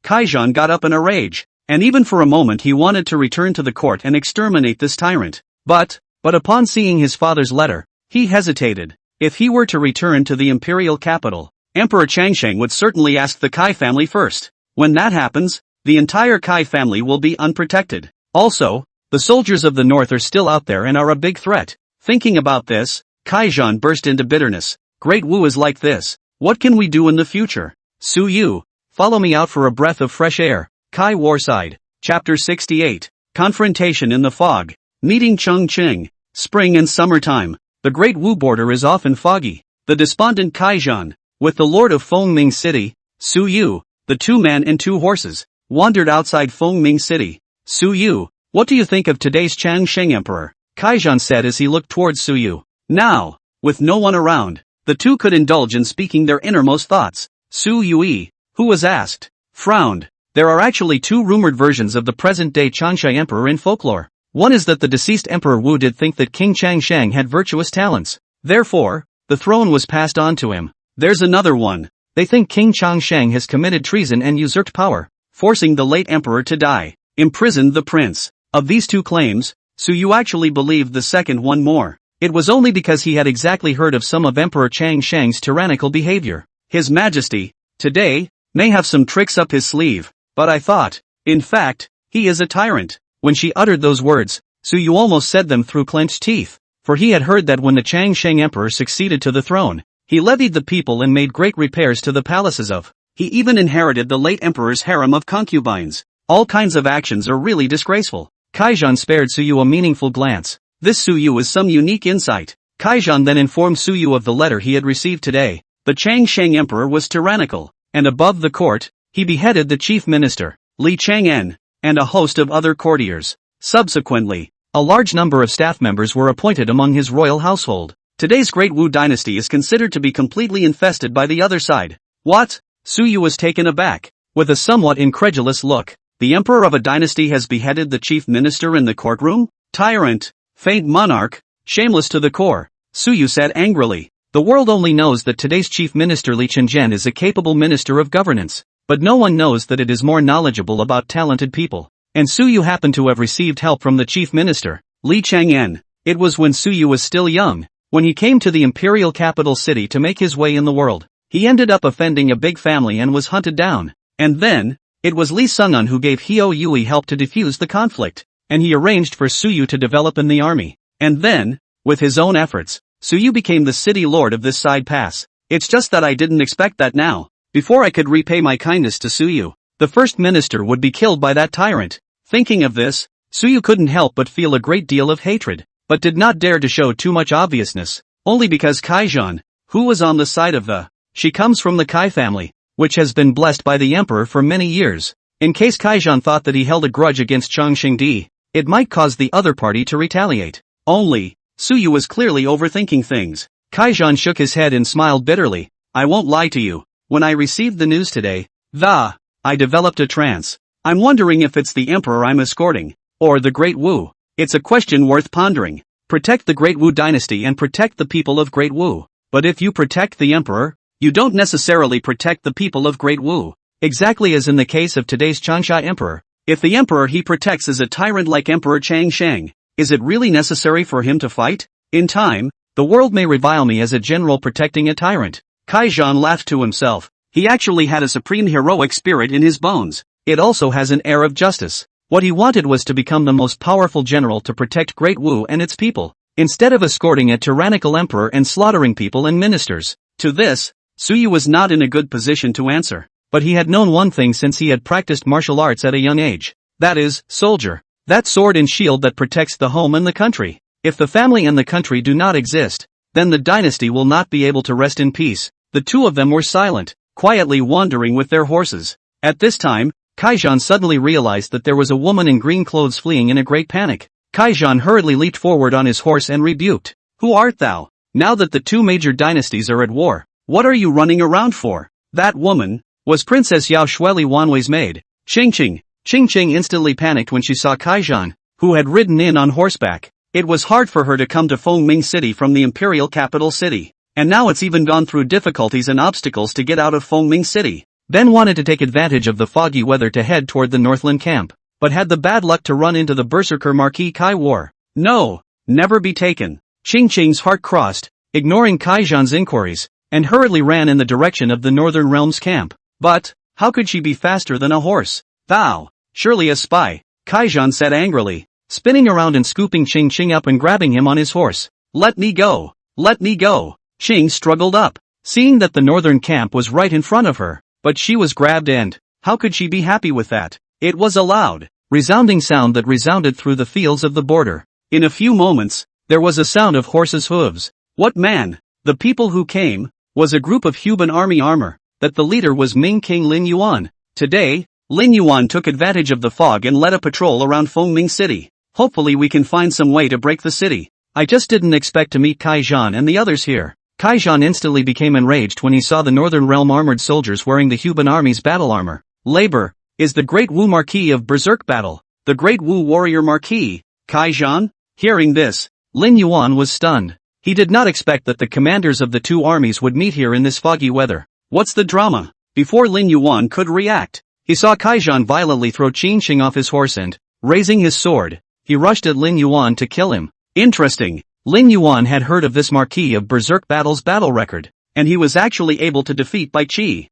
Kaijan got up in a rage, and even for a moment he wanted to return to the court and exterminate this tyrant. But upon seeing his father's letter, he hesitated. If he were to return to the imperial capital, Emperor Changsheng would certainly ask the Kai family first. When that happens, the entire Kai family will be unprotected. Also, the soldiers of the north are still out there and are a big threat. Thinking about this, Kaijan burst into bitterness. Great Wu is like this. What can we do in the future? Su Yu, follow me out for a breath of fresh air. Kai War sighed. Chapter 68. Confrontation in the fog. Meeting Chongqing. Spring and summertime. The Great Wu border is often foggy. The despondent Kaijan, with the lord of Fengming City, Su Yu, the 2 men and 2 horses, wandered outside Fengming City. Su Yu, what do you think of today's Changsheng emperor? Kaijan said as he looked towards Su Yu. Now, with no one around, the two could indulge in speaking their innermost thoughts. Su Yui, who was asked, frowned. There are actually 2 rumored versions of the present-day Changsha emperor in folklore. One is that the deceased Emperor Wu did think that King Changsheng had virtuous talents. Therefore, the throne was passed on to him. There's another one. They think King Changsheng has committed treason and usurped power, forcing the late emperor to die, imprisoned the prince. Of these two claims, Su Yu actually believed the second one more. It was only because he had exactly heard of some of Emperor Changsheng's tyrannical behavior. His Majesty, today, may have some tricks up his sleeve, but I thought, in fact, he is a tyrant. When she uttered those words, Su Yu almost said them through clenched teeth, for he had heard that when the Changsheng emperor succeeded to the throne, he levied the people and made great repairs to the palaces of. He even inherited the late emperor's harem of concubines. All kinds of actions are really disgraceful. Kaijan spared Su Yu a meaningful glance. This Su Yu is some unique insight. Kaijan then informed Su Yu of the letter he had received today. The Changsheng emperor was tyrannical, and above the court, he beheaded the chief minister, Li Chang'en, and a host of other courtiers. Subsequently, a large number of staff members were appointed among his royal household. Today's Great Wu dynasty is considered to be completely infested by the other side. What? Su Yu was taken aback. With a somewhat incredulous look, the emperor of a dynasty has beheaded the chief minister in the courtroom? Tyrant! Faint monarch, shameless to the core, Su Yu said angrily. The world only knows that today's chief minister Li Chenzhen is a capable minister of governance, but no one knows that it is more knowledgeable about talented people. And Su Yu happened to have received help from the chief minister, Li Chang'en. It was when Su Yu was still young, when he came to the imperial capital city to make his way in the world. He ended up offending a big family and was hunted down. And then, it was Li Sungun who gave Hio Yui help to defuse the conflict. And he arranged for Su Yu to develop in the army. And then, with his own efforts, Su Yu became the city lord of this side pass. It's just that I didn't expect that now. Before I could repay my kindness to Su Yu, the first minister would be killed by that tyrant. Thinking of this, Su Yu couldn't help but feel a great deal of hatred, but did not dare to show too much obviousness, only because Kaijan, who was on the side of the. She comes from the Kai family, which has been blessed by the emperor for many years. In case Kaijan thought that he held a grudge against Changshengdi, it might cause the other party to retaliate. Only, Su Yu was clearly overthinking things. Kaijan shook his head and smiled bitterly. I won't lie to you, when I received the news today, I developed a trance. I'm wondering if it's the emperor I'm escorting, or the Great Wu. It's a question worth pondering. Protect the Great Wu dynasty and protect the people of Great Wu. But if you protect the emperor, you don't necessarily protect the people of Great Wu. Exactly as in the case of today's Changsha emperor. If the emperor he protects is a tyrant like Emperor Changsheng, is it really necessary for him to fight? In time, the world may revile me as a general protecting a tyrant. Kaijan laughed to himself. He actually had a supreme heroic spirit in his bones. It also has an air of justice. What he wanted was to become the most powerful general to protect Great Wu and its people, instead of escorting a tyrannical emperor and slaughtering people and ministers. To this, Su Yu was not in a good position to answer. But he had known one thing since he had practiced martial arts at a young age. That is, soldier. That sword and shield that protects the home and the country. If the family and the country do not exist, then the dynasty will not be able to rest in peace. The two of them were silent, quietly wandering with their horses. At this time, Kaijan suddenly realized that there was a woman in green clothes fleeing in a great panic. Kaijan hurriedly leaped forward on his horse and rebuked. Who art thou? Now that the two major dynasties are at war, what are you running around for? That woman was Princess Yao Shueli Wanwei's maid, Qingqing. Qingqing instantly panicked when she saw Kaijan, who had ridden in on horseback. It was hard for her to come to Fengming City from the imperial capital city, and now it's even gone through difficulties and obstacles to get out of Fengming City. Ben wanted to take advantage of the foggy weather to head toward the Northland camp, but had the bad luck to run into the berserker Marquis Kai War. No, never be taken. Qingqing's heart crossed, ignoring Kaijan's inquiries, and hurriedly ran in the direction of the Northern Realms camp. But, how could she be faster than a horse? Thou, surely a spy, Kaijan said angrily, spinning around and scooping Qingqing up and grabbing him on his horse. Let me go! Let me go! Qing struggled up, seeing that the northern camp was right in front of her, but she was grabbed and, how could she be happy with that? It was a loud, resounding sound that resounded through the fields of the border. In a few moments, there was a sound of horses' hooves. What man? The people who came, was a group of Huban Army armor. That the leader was Ming King Lin Yuan. Today, Lin Yuan took advantage of the fog and led a patrol around Fengming City. Hopefully we can find some way to break the city. I just didn't expect to meet Kaijan and the others here. Kaijan instantly became enraged when he saw the Northern Realm armored soldiers wearing the Huban Army's battle armor. Labor is the Great Wu Marquis of Berserk Battle. The Great Wu Warrior Marquis. Kaijan? Hearing this, Lin Yuan was stunned. He did not expect that the commanders of the two armies would meet here in this foggy weather. What's the drama? Before Lin Yuan could react, he saw Kaijan violently throw Yingxiang off his horse and, raising his sword, he rushed at Lin Yuan to kill him. Interesting. Lin Yuan had heard of this Marquis of Berserk Battle's battle record, and he was actually able to defeat Bai Qi.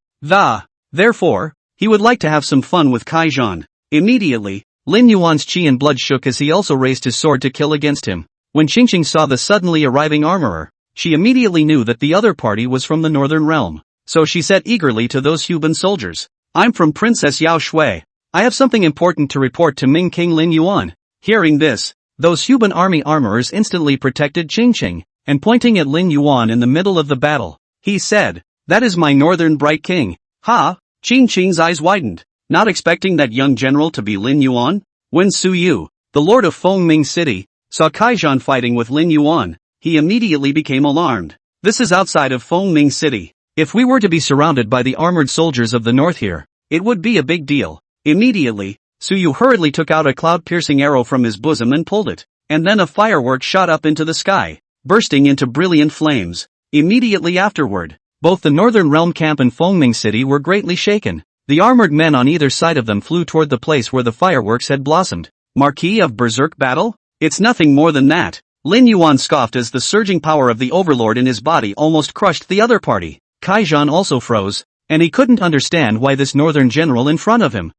Therefore, he would like to have some fun with Kaijan. Immediately, Lin Yuan's chi and blood shook as he also raised his sword to kill against him. When Yingxiang saw the suddenly arriving armorer, she immediately knew that the other party was from the northern realm. So she said eagerly to those Huban soldiers, "I'm from Princess Yao Shui. I have something important to report to Ming King Lin Yuan." Hearing this, those Huban army armorers instantly protected Yingxiang, and pointing at Lin Yuan in the middle of the battle, he said, "That is my northern bright king." Ha! Yingxiang's eyes widened, not expecting that young general to be Lin Yuan. When Su Yu, the lord of Fengming City, saw Kaijan fighting with Lin Yuan, he immediately became alarmed. This is outside of Fengming City. If we were to be surrounded by the armored soldiers of the north here, it would be a big deal. Immediately, Su Yu hurriedly took out a cloud-piercing arrow from his bosom and pulled it, and then a firework shot up into the sky, bursting into brilliant flames. Immediately afterward, both the Northern Realm camp and Fengming City were greatly shaken. The armored men on either side of them flew toward the place where the fireworks had blossomed. Marquis of Berserk Battle? It's nothing more than that. Lin Yuan scoffed as the surging power of the overlord in his body almost crushed the other party. Kaijan also froze, and he couldn't understand why this northern general in front of him,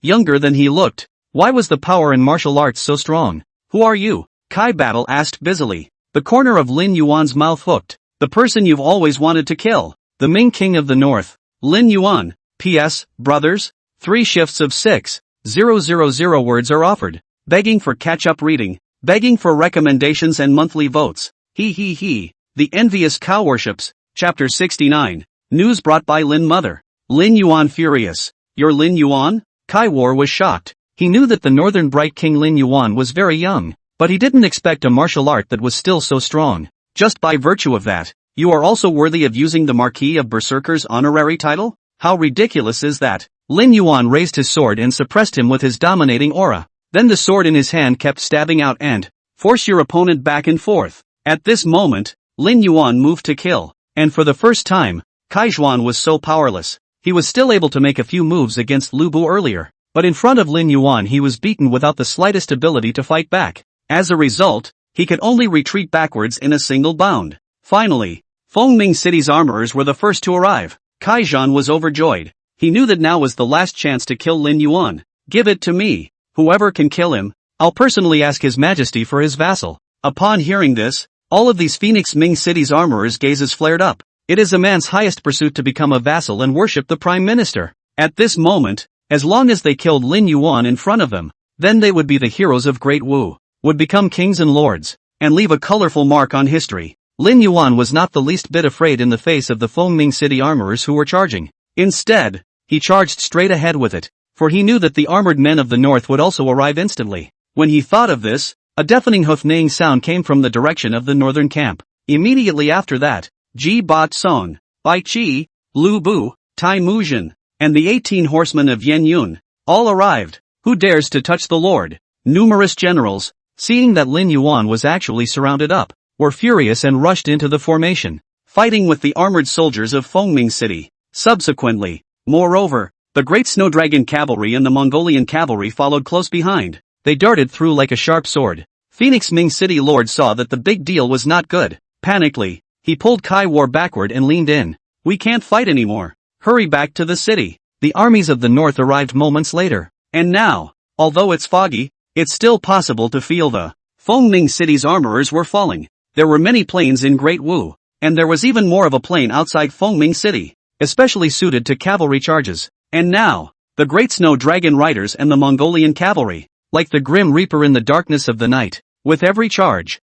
younger than he looked. Why was the power in martial arts so strong? "Who are you?" Kai Battle asked busily. The corner of Lin Yuan's mouth hooked. "The person you've always wanted to kill. The Ming King of the North, Lin Yuan. P.S. Brothers, 3 shifts of 6,000 words are offered. Begging for catch-up reading. Begging for recommendations and monthly votes. He. The Envious Cow Worships. Chapter 69. News brought by Lin Mother. Lin Yuan furious. You're Lin Yuan? Kai War was shocked. He knew that the northern bright king Lin Yuan was very young, but he didn't expect a martial art that was still so strong. Just by virtue of that, you are also worthy of using the Marquis of Berserker's honorary title? How ridiculous is that? Lin Yuan raised his sword and suppressed him with his dominating aura. Then the sword in his hand kept stabbing out and force your opponent back and forth. At this moment, Lin Yuan moved to kill, and for the first time, Kaijuan was so powerless. He was still able to make a few moves against Lu Bu earlier, but in front of Lin Yuan he was beaten without the slightest ability to fight back. As a result, he could only retreat backwards in a single bound. Finally, Fengming City's armorers were the first to arrive. Kaijuan was overjoyed. He knew that now was the last chance to kill Lin Yuan. "Give it to me. Whoever can kill him, I'll personally ask His Majesty for his vassal." Upon hearing this, all of these Phoenix Ming City's armorers' gazes flared up. It is a man's highest pursuit to become a vassal and worship the Prime Minister. At this moment, as long as they killed Lin Yuan in front of them, then they would be the heroes of Great Wu, would become kings and lords, and leave a colorful mark on history. Lin Yuan was not the least bit afraid in the face of the Fengming City armorers who were charging. Instead, he charged straight ahead with it, for he knew that the armored men of the north would also arrive instantly. When he thought of this, a deafening hoof-neighing sound came from the direction of the northern camp. Immediately after that, Ji Bat Song, Bai Qi, Lu Bu, Tai Muzhen, and the 18 horsemen of Yan Yun, all arrived. Who dares to touch the Lord? Numerous generals, seeing that Lin Yuan was actually surrounded up, were furious and rushed into the formation, fighting with the armored soldiers of Fengming City. Subsequently, moreover, the great Snow Dragon Cavalry and the Mongolian Cavalry followed close behind. They darted through like a sharp sword. Phoenix Ming City Lord saw that the big deal was not good. Panically, he pulled Kai War backward and leaned in. "We can't fight anymore. Hurry back to the city." The armies of the north arrived moments later. And now, although it's foggy, it's still possible to feel the Fengming City's armorers were falling. There were many plains in Great Wu, and there was even more of a plain outside Fengming City, especially suited to cavalry charges. And now, the great Snow Dragon Riders and the Mongolian Cavalry, like the Grim Reaper in the darkness of the night, with every charge,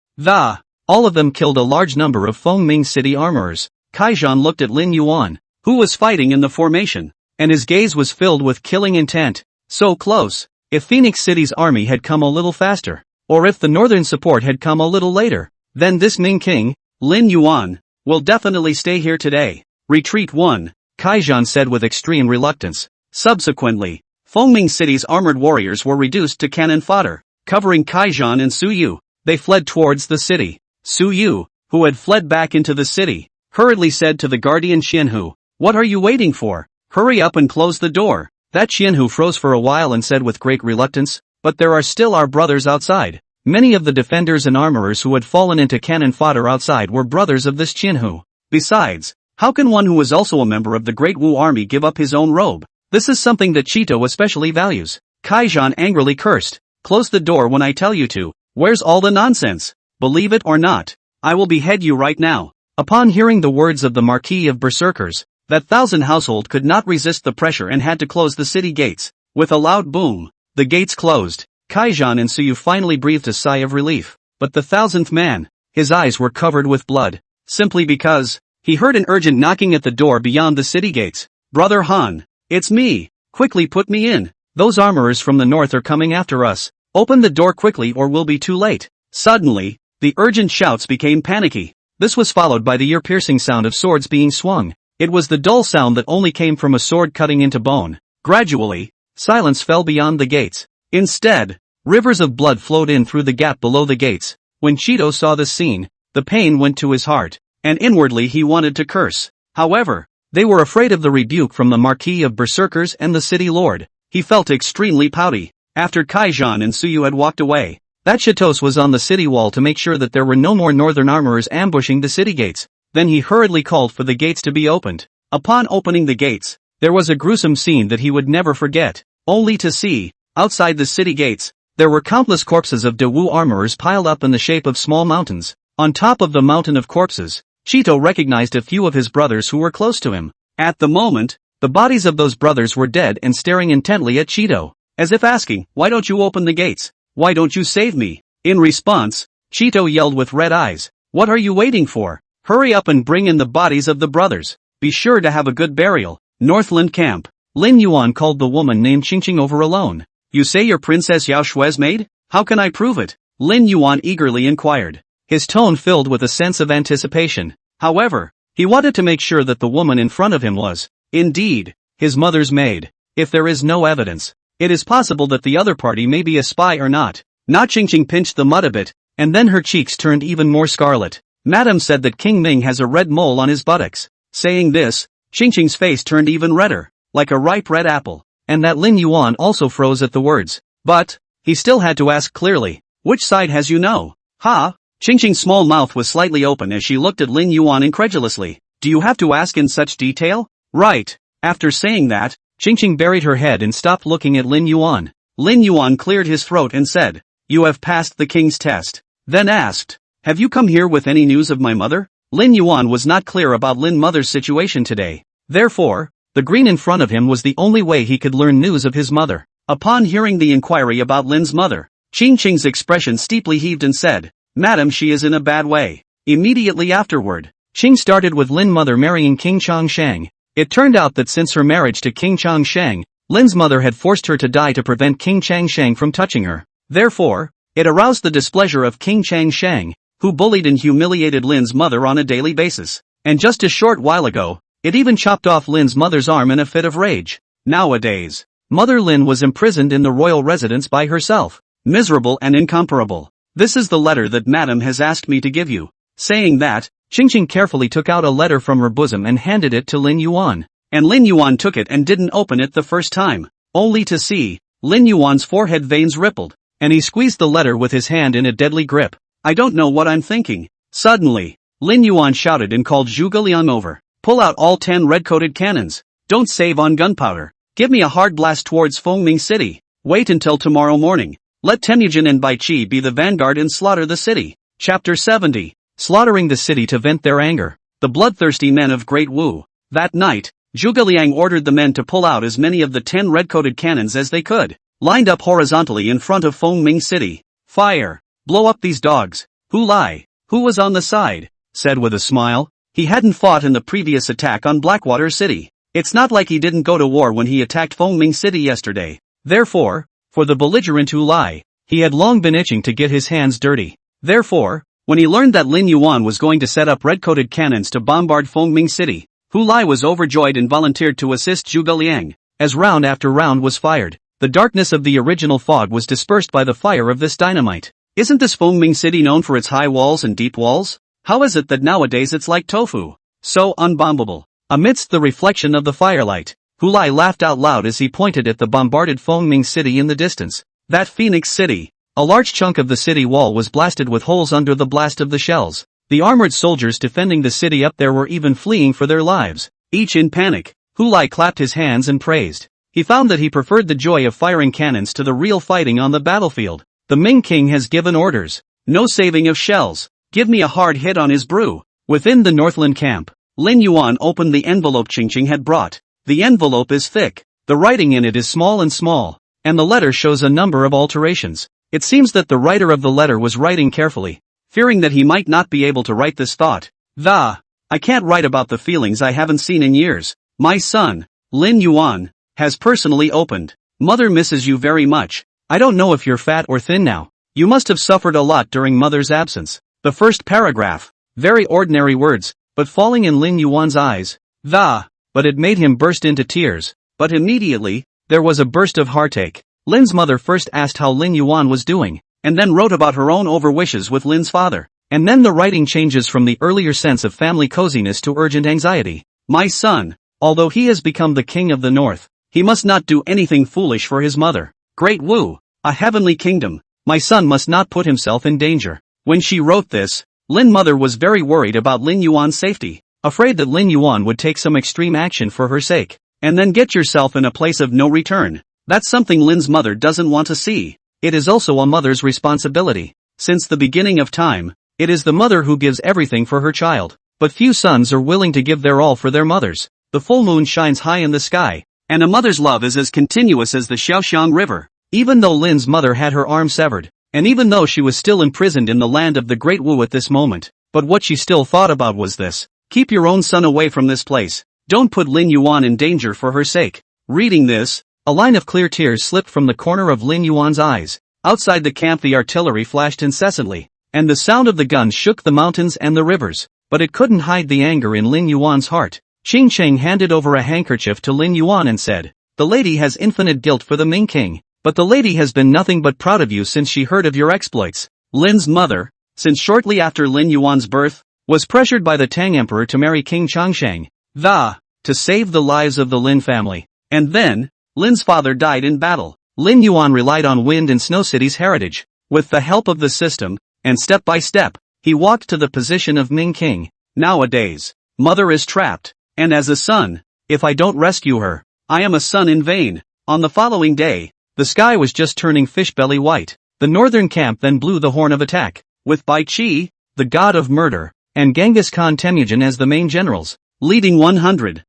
all of them killed a large number of Fengming City armorers. Kaijuan looked at Lin Yuan, who was fighting in the formation, and his gaze was filled with killing intent. So close. If Phoenix City's army had come a little faster, or if the northern support had come a little later, then this Ming King, Lin Yuan, will definitely stay here today. Retreat 1, Kaijuan said with extreme reluctance. Subsequently, Fengming City's armored warriors were reduced to cannon fodder, covering Kaijuan and Su Yu. They fled towards the city. Su Yu, who had fled back into the city, hurriedly said to the guardian Xianhu, What are you waiting for? Hurry up and close the door. That Qianhu froze for a while and said with great reluctance, but there are still our brothers outside. Many of the defenders and armorers who had fallen into cannon fodder outside were brothers of this Qianhu. Besides, how can one who is also a member of the Great Wu Army give up his own robe? This is something that Cheeto especially values. Kaijan angrily cursed. Close the door when I tell you to. Where's all the nonsense? Believe it or not, I will behead you right now. Upon hearing the words of the Marquis of Berserkers, that 1,000 household could not resist the pressure and had to close the city gates. With a loud boom, the gates closed. Kaijan and Suyu finally breathed a sigh of relief. But the 1,000th man, his eyes were covered with blood. Simply because, he heard an urgent knocking at the door beyond the city gates. Brother Han, it's me. Quickly put me in. Those armorers from the north are coming after us. Open the door quickly or we'll be too late. Suddenly, the urgent shouts became panicky. This was followed by the ear-piercing sound of swords being swung. It was the dull sound that only came from a sword cutting into bone. Gradually, silence fell beyond the gates. Instead, rivers of blood flowed in through the gap below the gates. When Cheeto saw this scene, the pain went to his heart, and inwardly he wanted to curse. However, they were afraid of the rebuke from the Marquis of Berserkers and the city lord. He felt extremely pouty. After Kaijan and Suyu had walked away, that Chitos was on the city wall to make sure that there were no more northern armorers ambushing the city gates. Then he hurriedly called for the gates to be opened. Upon opening the gates, there was a gruesome scene that he would never forget. Only to see, outside the city gates, there were countless corpses of Dawu armorers piled up in the shape of small mountains. On top of the mountain of corpses, Cheeto recognized a few of his brothers who were close to him. At the moment, the bodies of those brothers were dead and staring intently at Cheeto, as if asking, why don't you open the gates? Why don't you save me? In response, Cheeto yelled with red eyes, what are you waiting for? Hurry up and bring in the bodies of the brothers. Be sure to have a good burial. Northland Camp. Lin Yuan called the woman named Yingxiang over alone. You say you're Princess Yao Shui's maid? How can I prove it? Lin Yuan eagerly inquired. His tone filled with a sense of anticipation. However, he wanted to make sure that the woman in front of him was, indeed, his mother's maid. If there is no evidence, it is possible that the other party may be a spy or not. Yingxiang pinched the mud a bit, and then her cheeks turned even more scarlet. Madam said that King Ming has a red mole on his buttocks. Saying this, Yingxiang's face turned even redder, like a ripe red apple, and that Lin Yuan also froze at the words. But, he still had to ask clearly, which side has you know? Ha? Yingxiang's small mouth was slightly open as she looked at Lin Yuan incredulously. Do you have to ask in such detail? Right. After saying that, Yingxiang buried her head and stopped looking at Lin Yuan. Lin Yuan cleared his throat and said, you have passed the king's test. Then asked, have you come here with any news of my mother? Lin Yuan was not clear about Lin mother's situation today. Therefore, the green in front of him was the only way he could learn news of his mother. Upon hearing the inquiry about Lin's mother, Yingxiang's expression steeply heaved and said, Madam, she is in a bad way. Immediately afterward, Qing started with Lin mother marrying King Changshang. It turned out that since her marriage to King Changshang, Lin's mother had forced her to die to prevent King Changshang from touching her. Therefore, it aroused the displeasure of King Changshang, who bullied and humiliated Lin's mother on a daily basis. And just a short while ago, it even chopped off Lin's mother's arm in a fit of rage. Nowadays, Mother Lin was imprisoned in the royal residence by herself. Miserable and incomparable. This is the letter that Madam has asked me to give you. Saying that, Yingxiang carefully took out a letter from her bosom and handed it to Lin Yuan. And Lin Yuan took it and didn't open it the first time, only to see, Lin Yuan's forehead veins rippled, and he squeezed the letter with his hand in a deadly grip. I don't know what I'm thinking. Suddenly, Lin Yuan shouted and called Zhuge Liang over. Pull out all 10 red-coated cannons. Don't save on gunpowder. Give me a hard blast towards Fengming City. Wait until tomorrow morning. Let Temujin and Bai Qi be the vanguard and slaughter the city. Chapter 70. Slaughtering the city to vent their anger. The bloodthirsty men of Great Wu. That night, Zhuge Liang ordered the men to pull out as many of the 10 red-coated cannons as they could, lined up horizontally in front of Fengming City. Fire! Blow up these dogs. Who lie? Who was on the side? Said with a smile. He hadn't fought in the previous attack on Blackwater City. It's not like he didn't go to war when he attacked Fengming City yesterday. Therefore, for the belligerent who lie, he had long been itching to get his hands dirty. Therefore, when he learned that Lin Yuan was going to set up red-coated cannons to bombard Fengming City, Hu Lai was overjoyed and volunteered to assist Zhuge Liang. As round after round was fired, the darkness of the original fog was dispersed by the fire of this dynamite. Isn't this Fengming City known for its high walls and deep walls? How is it that nowadays it's like tofu? So unbombable. Amidst the reflection of the firelight, Hulai laughed out loud as he pointed at the bombarded Fengming city in the distance. That Phoenix City. A large chunk of the city wall was blasted with holes under the blast of the shells. The armored soldiers defending the city up there were even fleeing for their lives, each in panic. Hulai clapped his hands and praised. He found that he preferred the joy of firing cannons to the real fighting on the battlefield. The Ming king has given orders. No saving of shells. Give me a hard hit on his brew. Within the Northland camp, Lin Yuan opened the envelope Yingxiang had brought. The envelope is thick. The writing in it is small, and the letter shows a number of alterations. It seems that the writer of the letter was writing carefully, fearing that he might not be able to write this thought. I can't write about the feelings I haven't seen in years. My son, Lin Yuan, has personally opened. Mother misses you very much. I don't know if you're fat or thin now. You must have suffered a lot during mother's absence. The first paragraph. Very ordinary words, but falling in Lin Yuan's eyes. But it made him burst into tears. But immediately, there was a burst of heartache. Lin's mother first asked how Lin Yuan was doing, and then wrote about her own overwishes with Lin's father. And then the writing changes from the earlier sense of family coziness to urgent anxiety. My son, although he has become the king of the north, he must not do anything foolish for his mother. Great Wu, a heavenly kingdom. My son must not put himself in danger. When she wrote this, Lin mother was very worried about Lin Yuan's safety, afraid that Lin Yuan would take some extreme action for her sake, and then get yourself in a place of no return. That's something Lin's mother doesn't want to see. It is also a mother's responsibility. Since the beginning of time, it is the mother who gives everything for her child, but few sons are willing to give their all for their mothers. The full moon shines high in the sky, and a mother's love is as continuous as the Xiaoxiang River. Even though Lin's mother had her arm severed, and even though she was still imprisoned in the land of the Great Wu at this moment, but what she still thought about was this. Keep your own son away from this place. Don't put Lin Yuan in danger for her sake. Reading this, a line of clear tears slipped from the corner of Lin Yuan's eyes. Outside the camp the artillery flashed incessantly, and the sound of the guns shook the mountains and the rivers, but it couldn't hide the anger in Lin Yuan's heart. Yingxiang handed over a handkerchief to Lin Yuan and said, "The lady has infinite guilt for the Ming king, but the lady has been nothing but proud of you since she heard of your exploits." Lin's mother, since shortly after Lin Yuan's birth, was pressured by the Tang emperor to marry King Changsheng, to save the lives of the Lin family. And then, Lin's father died in battle. Lin Yuan relied on Wind and Snow City's heritage. With the help of the system, and step by step, he walked to the position of Ming king. Nowadays, mother is trapped, and as a son, if I don't rescue her, I am a son in vain. On the following day, the sky was just turning fish-belly white. The northern camp then blew the horn of attack, with Bai Qi, the god of murder, and Genghis Khan Temujin as the main generals, leading 100,000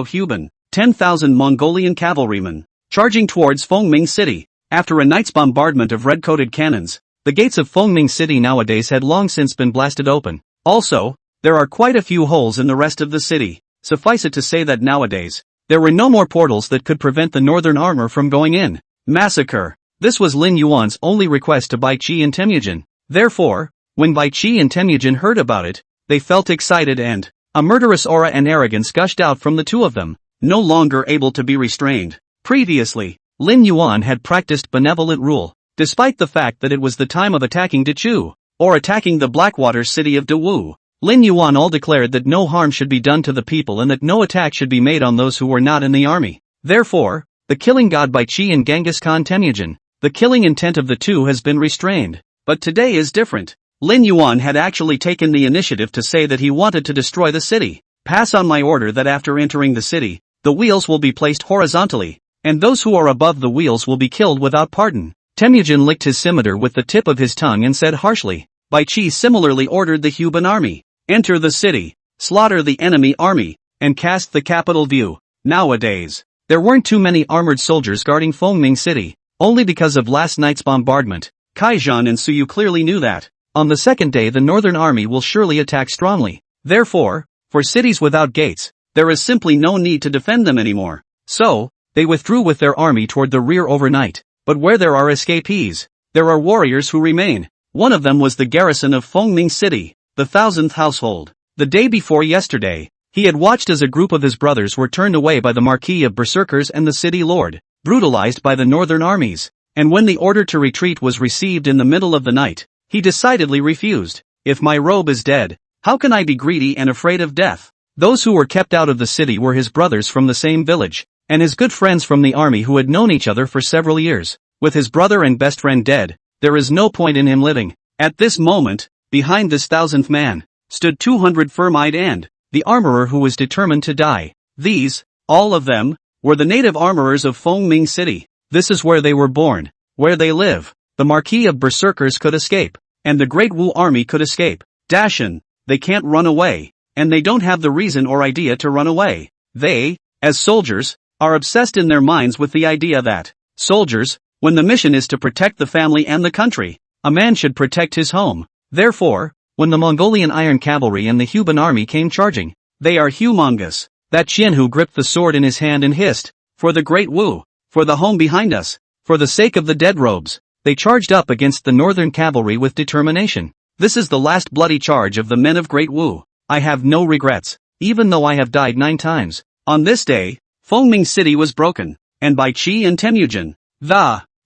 Huban, 10,000 Mongolian cavalrymen, charging towards Fengming city. After a night's bombardment of red-coated cannons, the gates of Fengming city nowadays had long since been blasted open. Also, there are quite a few holes in the rest of the city. Suffice it to say that nowadays, there were no more portals that could prevent the northern armor from going in. Massacre. This was Lin Yuan's only request to Bai Qi and Temujin. Therefore, when Bai Qi and Temujin heard about it, they felt excited and a murderous aura and arrogance gushed out from the two of them, no longer able to be restrained. Previously, Lin Yuan had practiced benevolent rule, despite the fact that it was the time of attacking Dechu, or attacking the Blackwater city of Dewu. Lin Yuan all declared that no harm should be done to the people and that no attack should be made on those who were not in the army. Therefore, the killing god Bai Qi and Genghis Khan Temujin, the killing intent of the two has been restrained. But today is different. Lin Yuan had actually taken the initiative to say that he wanted to destroy the city. Pass on my order that after entering the city, the wheels will be placed horizontally, and those who are above the wheels will be killed without pardon. Temujin licked his scimitar with the tip of his tongue and said harshly. Bai Qi similarly ordered the Huban Army, enter the city, slaughter the enemy army, and cast the capital view. Nowadays, there weren't too many armored soldiers guarding Fengming city, only because of last night's bombardment. Kaijan and Suyu clearly knew that. On the second day the northern army will surely attack strongly. Therefore, for cities without gates, there is simply no need to defend them anymore. So, they withdrew with their army toward the rear overnight. But where there are escapees, there are warriors who remain. One of them was the garrison of Fengming city, the 1000th household. The day before yesterday, he had watched as a group of his brothers were turned away by the Marquis of Berserkers and the city lord, brutalized by the northern armies. And when the order to retreat was received in the middle of the night, he decidedly refused. If my robe is dead, how can I be greedy and afraid of death? Those who were kept out of the city were his brothers from the same village, and his good friends from the army who had known each other for several years. With his brother and best friend dead, there is no point in him living. At this moment, behind this 1000th man, stood 200 firm-eyed and the armorer who was determined to die. These, all of them, were the native armorers of Fengming City. This is where they were born, where they live. The Marquis of Berserkers could escape, and the Great Wu army could escape. Dashin, they can't run away, and they don't have the reason or idea to run away. They, as soldiers, are obsessed in their minds with the idea that soldiers, when the mission is to protect the family and the country, a man should protect his home. Therefore, when the Mongolian Iron Cavalry and the Huban Army came charging, they are humongous. That Qian who gripped the sword in his hand and hissed, "For the Great Wu, for the home behind us, for the sake of the dead robes." They charged up against the northern cavalry with determination. This is the last bloody charge of the men of Great Wu. I have no regrets, even though I have died 9 times. On this day, Fengming City was broken, and by Qi and Temujin.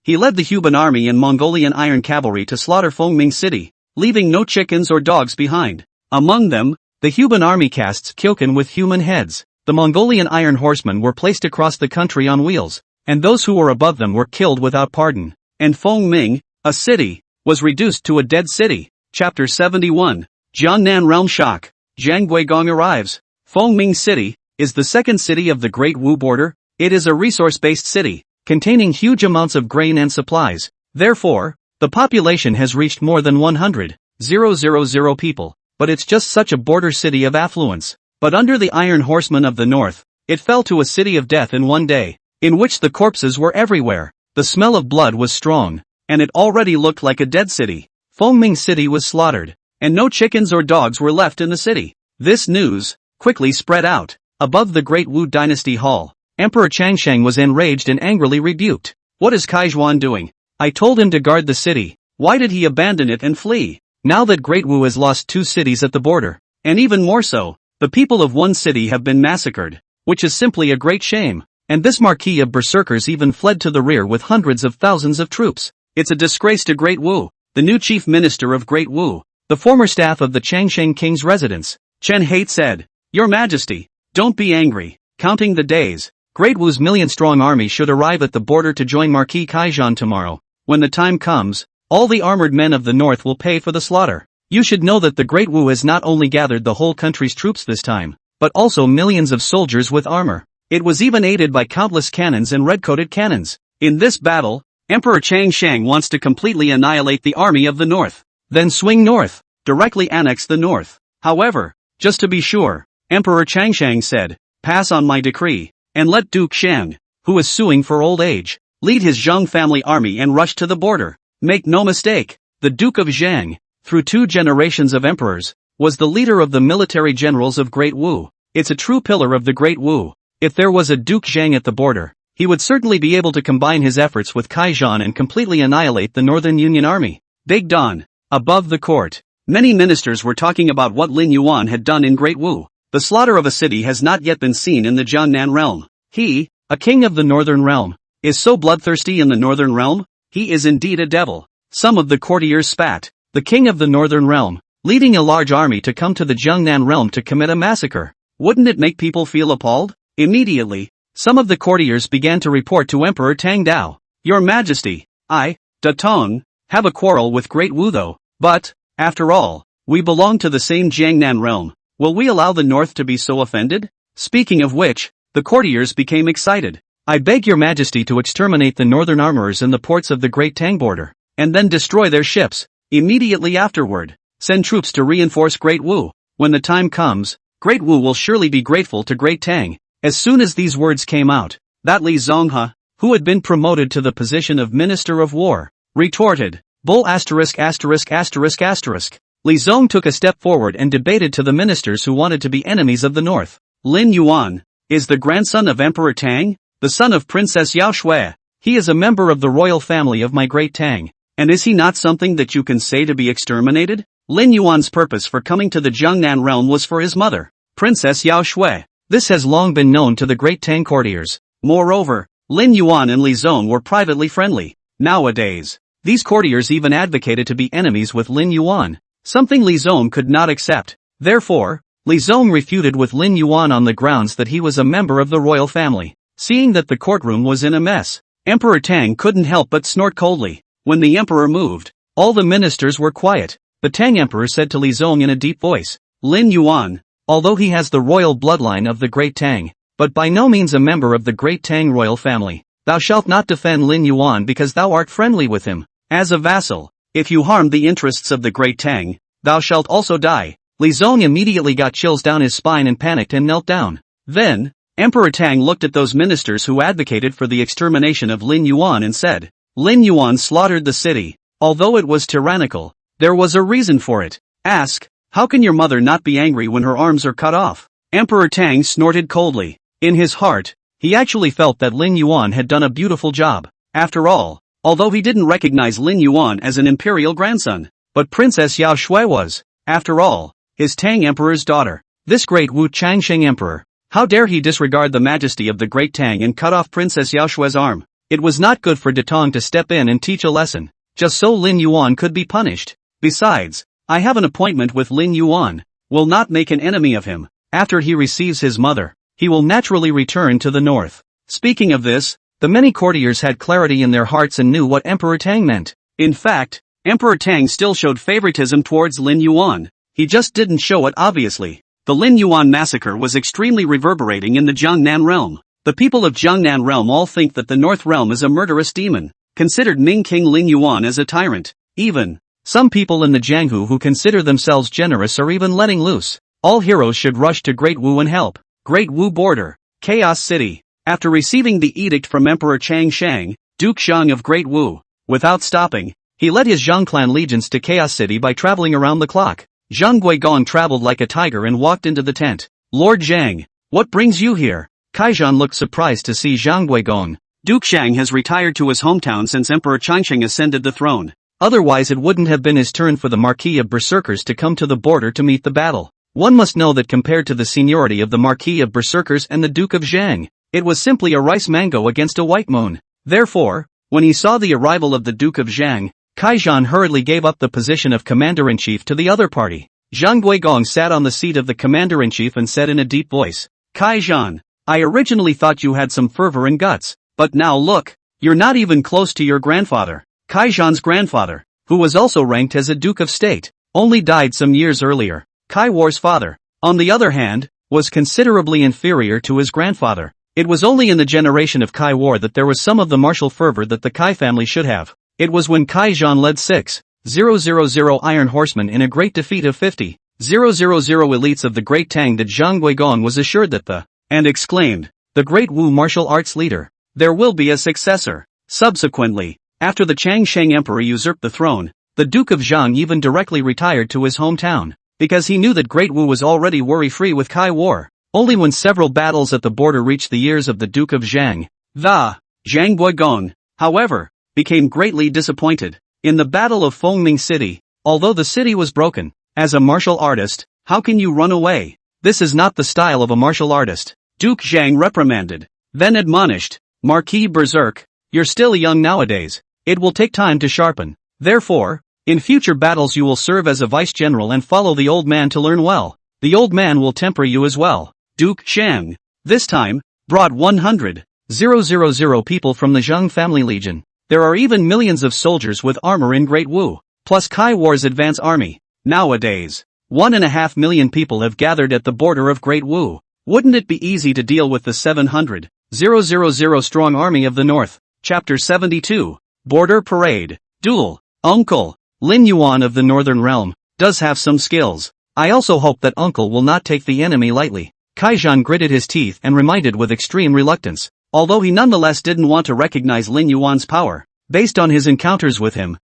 He led the Huban Army and Mongolian Iron Cavalry to slaughter Fengming City, leaving no chickens or dogs behind. Among them, the Huban Army casts Kyokan with human heads. The Mongolian Iron Horsemen were placed across the country on wheels, and those who were above them were killed without pardon. And Fengming, a city, was reduced to a dead city. Chapter 71. Jiangnan Realm Shock. Zhang Guigong arrives. Fengming City is the second city of the Great Wu border. It is a resource-based city, containing huge amounts of grain and supplies. Therefore, the population has reached more than 100,000 people, but it's just such a border city of affluence. But under the Iron Horsemen of the North, it fell to a city of death in one day, in which the corpses were everywhere. The smell of blood was strong, and it already looked like a dead city. Fengming City was slaughtered, and no chickens or dogs were left in the city. This news quickly spread out. Above the Great Wu Dynasty Hall, Emperor Yingxiang was enraged and angrily rebuked. "What is Kaizhuan doing? I told him to guard the city. Why did he abandon it and flee? Now that Great Wu has lost 2 cities at the border, and even more so, the people of one city have been massacred, which is simply a great shame. And this Marquis of Berserkers even fled to the rear with hundreds of thousands of troops. It's a disgrace to Great Wu." The new chief minister of Great Wu, the former staff of the Changsheng king's residence, Chen Hate said, "Your Majesty, don't be angry. Counting the days, Great Wu's million-strong army should arrive at the border to join Marquis Kaizhan tomorrow. When the time comes, all the armored men of the north will pay for the slaughter. You should know that the Great Wu has not only gathered the whole country's troops this time, but also millions of soldiers with armor. It was even aided by countless cannons and red-coated cannons. In this battle, Emperor Changsheng wants to completely annihilate the army of the north. Then swing north, directly annex the north. However, just to be sure, Emperor Changsheng said, "Pass on my decree, and let Duke Shang, who is suing for old age, lead his Zheng family army and rush to the border." Make no mistake, the Duke of Zhang, through 2 generations of emperors, was the leader of the military generals of Great Wu. It's a true pillar of the Great Wu. If there was a Duke Zhang at the border, he would certainly be able to combine his efforts with Kaizhan and completely annihilate the Northern Union Army. Big Dawn. Above the court, many ministers were talking about what Lin Yuan had done in Great Wu. The slaughter of a city has not yet been seen in the Jiangnan realm. He, a king of the Northern realm, is so bloodthirsty in the Northern realm? He is indeed a devil. Some of the courtiers spat. The king of the Northern realm, leading a large army to come to the Jiangnan realm to commit a massacre. Wouldn't it make people feel appalled? Immediately, some of the courtiers began to report to Emperor Tang Dao, "Your Majesty, I, Da Tong, have a quarrel with Great Wu though, but, after all, we belong to the same Jiangnan realm. Will we allow the north to be so offended?" Speaking of which, the courtiers became excited. "I beg your Majesty to exterminate the northern armorers in the ports of the Great Tang border, and then destroy their ships. Immediately afterward, send troops to reinforce Great Wu. When the time comes, Great Wu will surely be grateful to Great Tang." As soon as these words came out, that Li Zonghe, who had been promoted to the position of Minister of War, retorted, "Bull asterisk asterisk asterisk asterisk." Li Zong took a step forward and debated to the ministers who wanted to be enemies of the north. "Lin Yuan is the grandson of Emperor Tang, the son of Princess Yao Shui. He is a member of the royal family of my great Tang, and is he not something that you can say to be exterminated?" Lin Yuan's purpose for coming to the Jiangnan realm was for his mother, Princess Yao Shui. This has long been known to the great Tang courtiers. Moreover, Lin Yuan and Li Zong were privately friendly. Nowadays, these courtiers even advocated to be enemies with Lin Yuan, something Li Zong could not accept. Therefore, Li Zong refuted with Lin Yuan on the grounds that he was a member of the royal family. Seeing that the courtroom was in a mess, Emperor Tang couldn't help but snort coldly. When the emperor moved, all the ministers were quiet. The Tang emperor said to Li Zong in a deep voice, "Lin Yuan, although he has the royal bloodline of the great Tang, but by no means a member of the great Tang royal family, thou shalt not defend Lin Yuan because thou art friendly with him. As a vassal, if you harm the interests of the great Tang, thou shalt also die." Li Zong immediately got chills down his spine and panicked and knelt down. Then, Emperor Tang looked at those ministers who advocated for the extermination of Lin Yuan and said, "Lin Yuan slaughtered the city. Although it was tyrannical, there was a reason for it. Ask, how can your mother not be angry when her arms are cut off?" Emperor Tang snorted coldly. In his heart, he actually felt that Lin Yuan had done a beautiful job. After all, although he didn't recognize Lin Yuan as an imperial grandson, but Princess Yao Shui was, after all, his Tang emperor's daughter. This great Wu Changsheng emperor, how dare he disregard the majesty of the great Tang and cut off Princess Yao Shui's arm? It was not good for Detong to step in and teach a lesson, just so Lin Yuan could be punished. Besides, I have an appointment with Lin Yuan, will not make an enemy of him. After he receives his mother, he will naturally return to the north. Speaking of this, the many courtiers had clarity in their hearts and knew what Emperor Tang meant. In fact, Emperor Tang still showed favoritism towards Lin Yuan. He just didn't show it obviously. The Lin Yuan massacre was extremely reverberating in the Jiangnan realm. The people of Jiangnan realm all think that the North realm is a murderous demon, considered Ming King Lin Yuan as a tyrant. Even, some people in the Jianghu who consider themselves generous are even letting loose. All heroes should rush to Great Wu and help. Great Wu border, Chaos City. After receiving the edict from Emperor Changshang, Duke Xiang of Great Wu, without stopping, he led his Zhang clan legions to Chaos City by traveling around the clock. Zhang Guigong traveled like a tiger and walked into the tent. "Lord Zhang, what brings you here?" Kaizhan looked surprised to see Zhang Guigong. Duke Xiang has retired to his hometown since Emperor Changsheng ascended the throne. Otherwise it wouldn't have been his turn for the Marquis of Berserkers to come to the border to meet the battle. One must know that compared to the seniority of the Marquis of Berserkers and the Duke of Zhang, it was simply a rice mango against a white moon. Therefore, when he saw the arrival of the Duke of Zhang, Kaizhan hurriedly gave up the position of commander-in-chief to the other party. Zhang Guigong sat on the seat of the commander-in-chief and said in a deep voice, "Kaizhan, I originally thought you had some fervor and guts, but now look, you're not even close to your grandfather." Kaizhan's grandfather, who was also ranked as a Duke of State, only died some years earlier. Kai War's father, on the other hand, was considerably inferior to his grandfather. It was only in the generation of Kai War that there was some of the martial fervor that the Kai family should have. It was when Kaizhan led 6,000 Iron Horsemen in a great defeat of 50,000 elites of the Great Tang that Zhang Guigong was assured that and exclaimed, "The great Wu martial arts leader, there will be a successor." Subsequently, after the Changsheng Emperor usurped the throne, the Duke of Zhang even directly retired to his hometown, because he knew that Great Wu was already worry-free with Kai War. Only when several battles at the border reached the ears of the Duke of Zhang, the Zhang Guigong, however, became greatly disappointed. In the Battle of Fengming City, although the city was broken, as a martial artist, how can you run away? This is not the style of a martial artist. Duke Zhang reprimanded, then admonished, "Marquis Berserk, you're still young nowadays. It will take time to sharpen. Therefore, in future battles you will serve as a vice-general and follow the old man to learn well. The old man will temper you as well." Duke Zhang, this time, brought 100,000 people from the Zhang family legion. There are even millions of soldiers with armor in Great Wu, plus Kai War's advance army. Nowadays, 1.5 million people have gathered at the border of Great Wu. Wouldn't it be easy to deal with the 700,000 strong army of the north? Chapter 72, Border Parade. Duel. Uncle, Lin Yuan of the Northern Realm, does have some skills. I also hope that Uncle will not take the enemy lightly. Kaizhan gritted his teeth and reminded with extreme reluctance, although he nonetheless didn't want to recognize Lin Yuan's power, based on his encounters with him.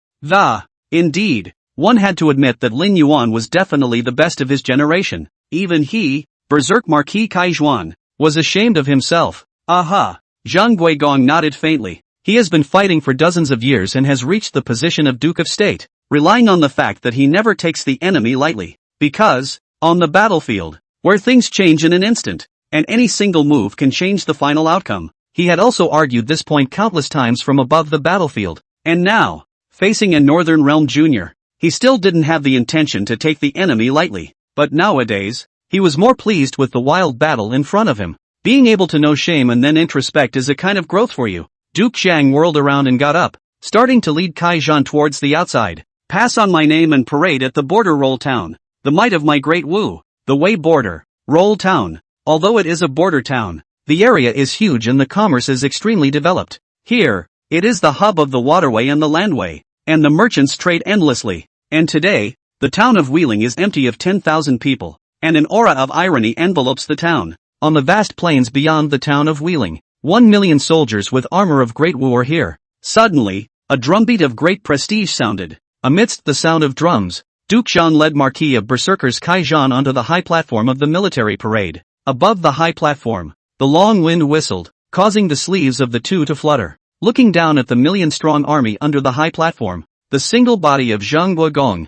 Indeed, one had to admit that Lin Yuan was definitely the best of his generation. Even he, Berserk Marquis Kaizhan, was ashamed of himself. Aha! Zhang Guigong nodded faintly. He has been fighting for dozens of years and has reached the position of Duke of State, relying on the fact that he never takes the enemy lightly. Because, on the battlefield, where things change in an instant, and any single move can change the final outcome, he had also argued this point countless times from above the battlefield. And now, facing a Northern Realm junior, he still didn't have the intention to take the enemy lightly. But nowadays, He was more pleased with the wild battle in front of him. Being able to know shame and then introspect is a kind of growth for you. Duke Zhang whirled around and got up, starting to lead Kai Zhan towards the outside. Pass on my name and parade at the border roll town. The might of my great Wu. The Wei border. Roll town. Although it is a border town, the area is huge and the commerce is extremely developed. Here, it is the hub of the waterway and the landway, and the merchants trade endlessly. And today, the town of Wheeling is empty of 10,000 people, and an aura of irony envelopes the town. On the vast plains beyond the town of Wheeling, 1 million soldiers with armor of great Wu are here. Suddenly, a drumbeat of great prestige sounded. Amidst the sound of drums, Duke Zhan led Marquis of Berserkers Kai Zhan onto the high platform of the military parade. Above the high platform, the long wind whistled, causing the sleeves of the two to flutter. Looking down at the million-strong army under the high platform, the single body of Zhang Guogong.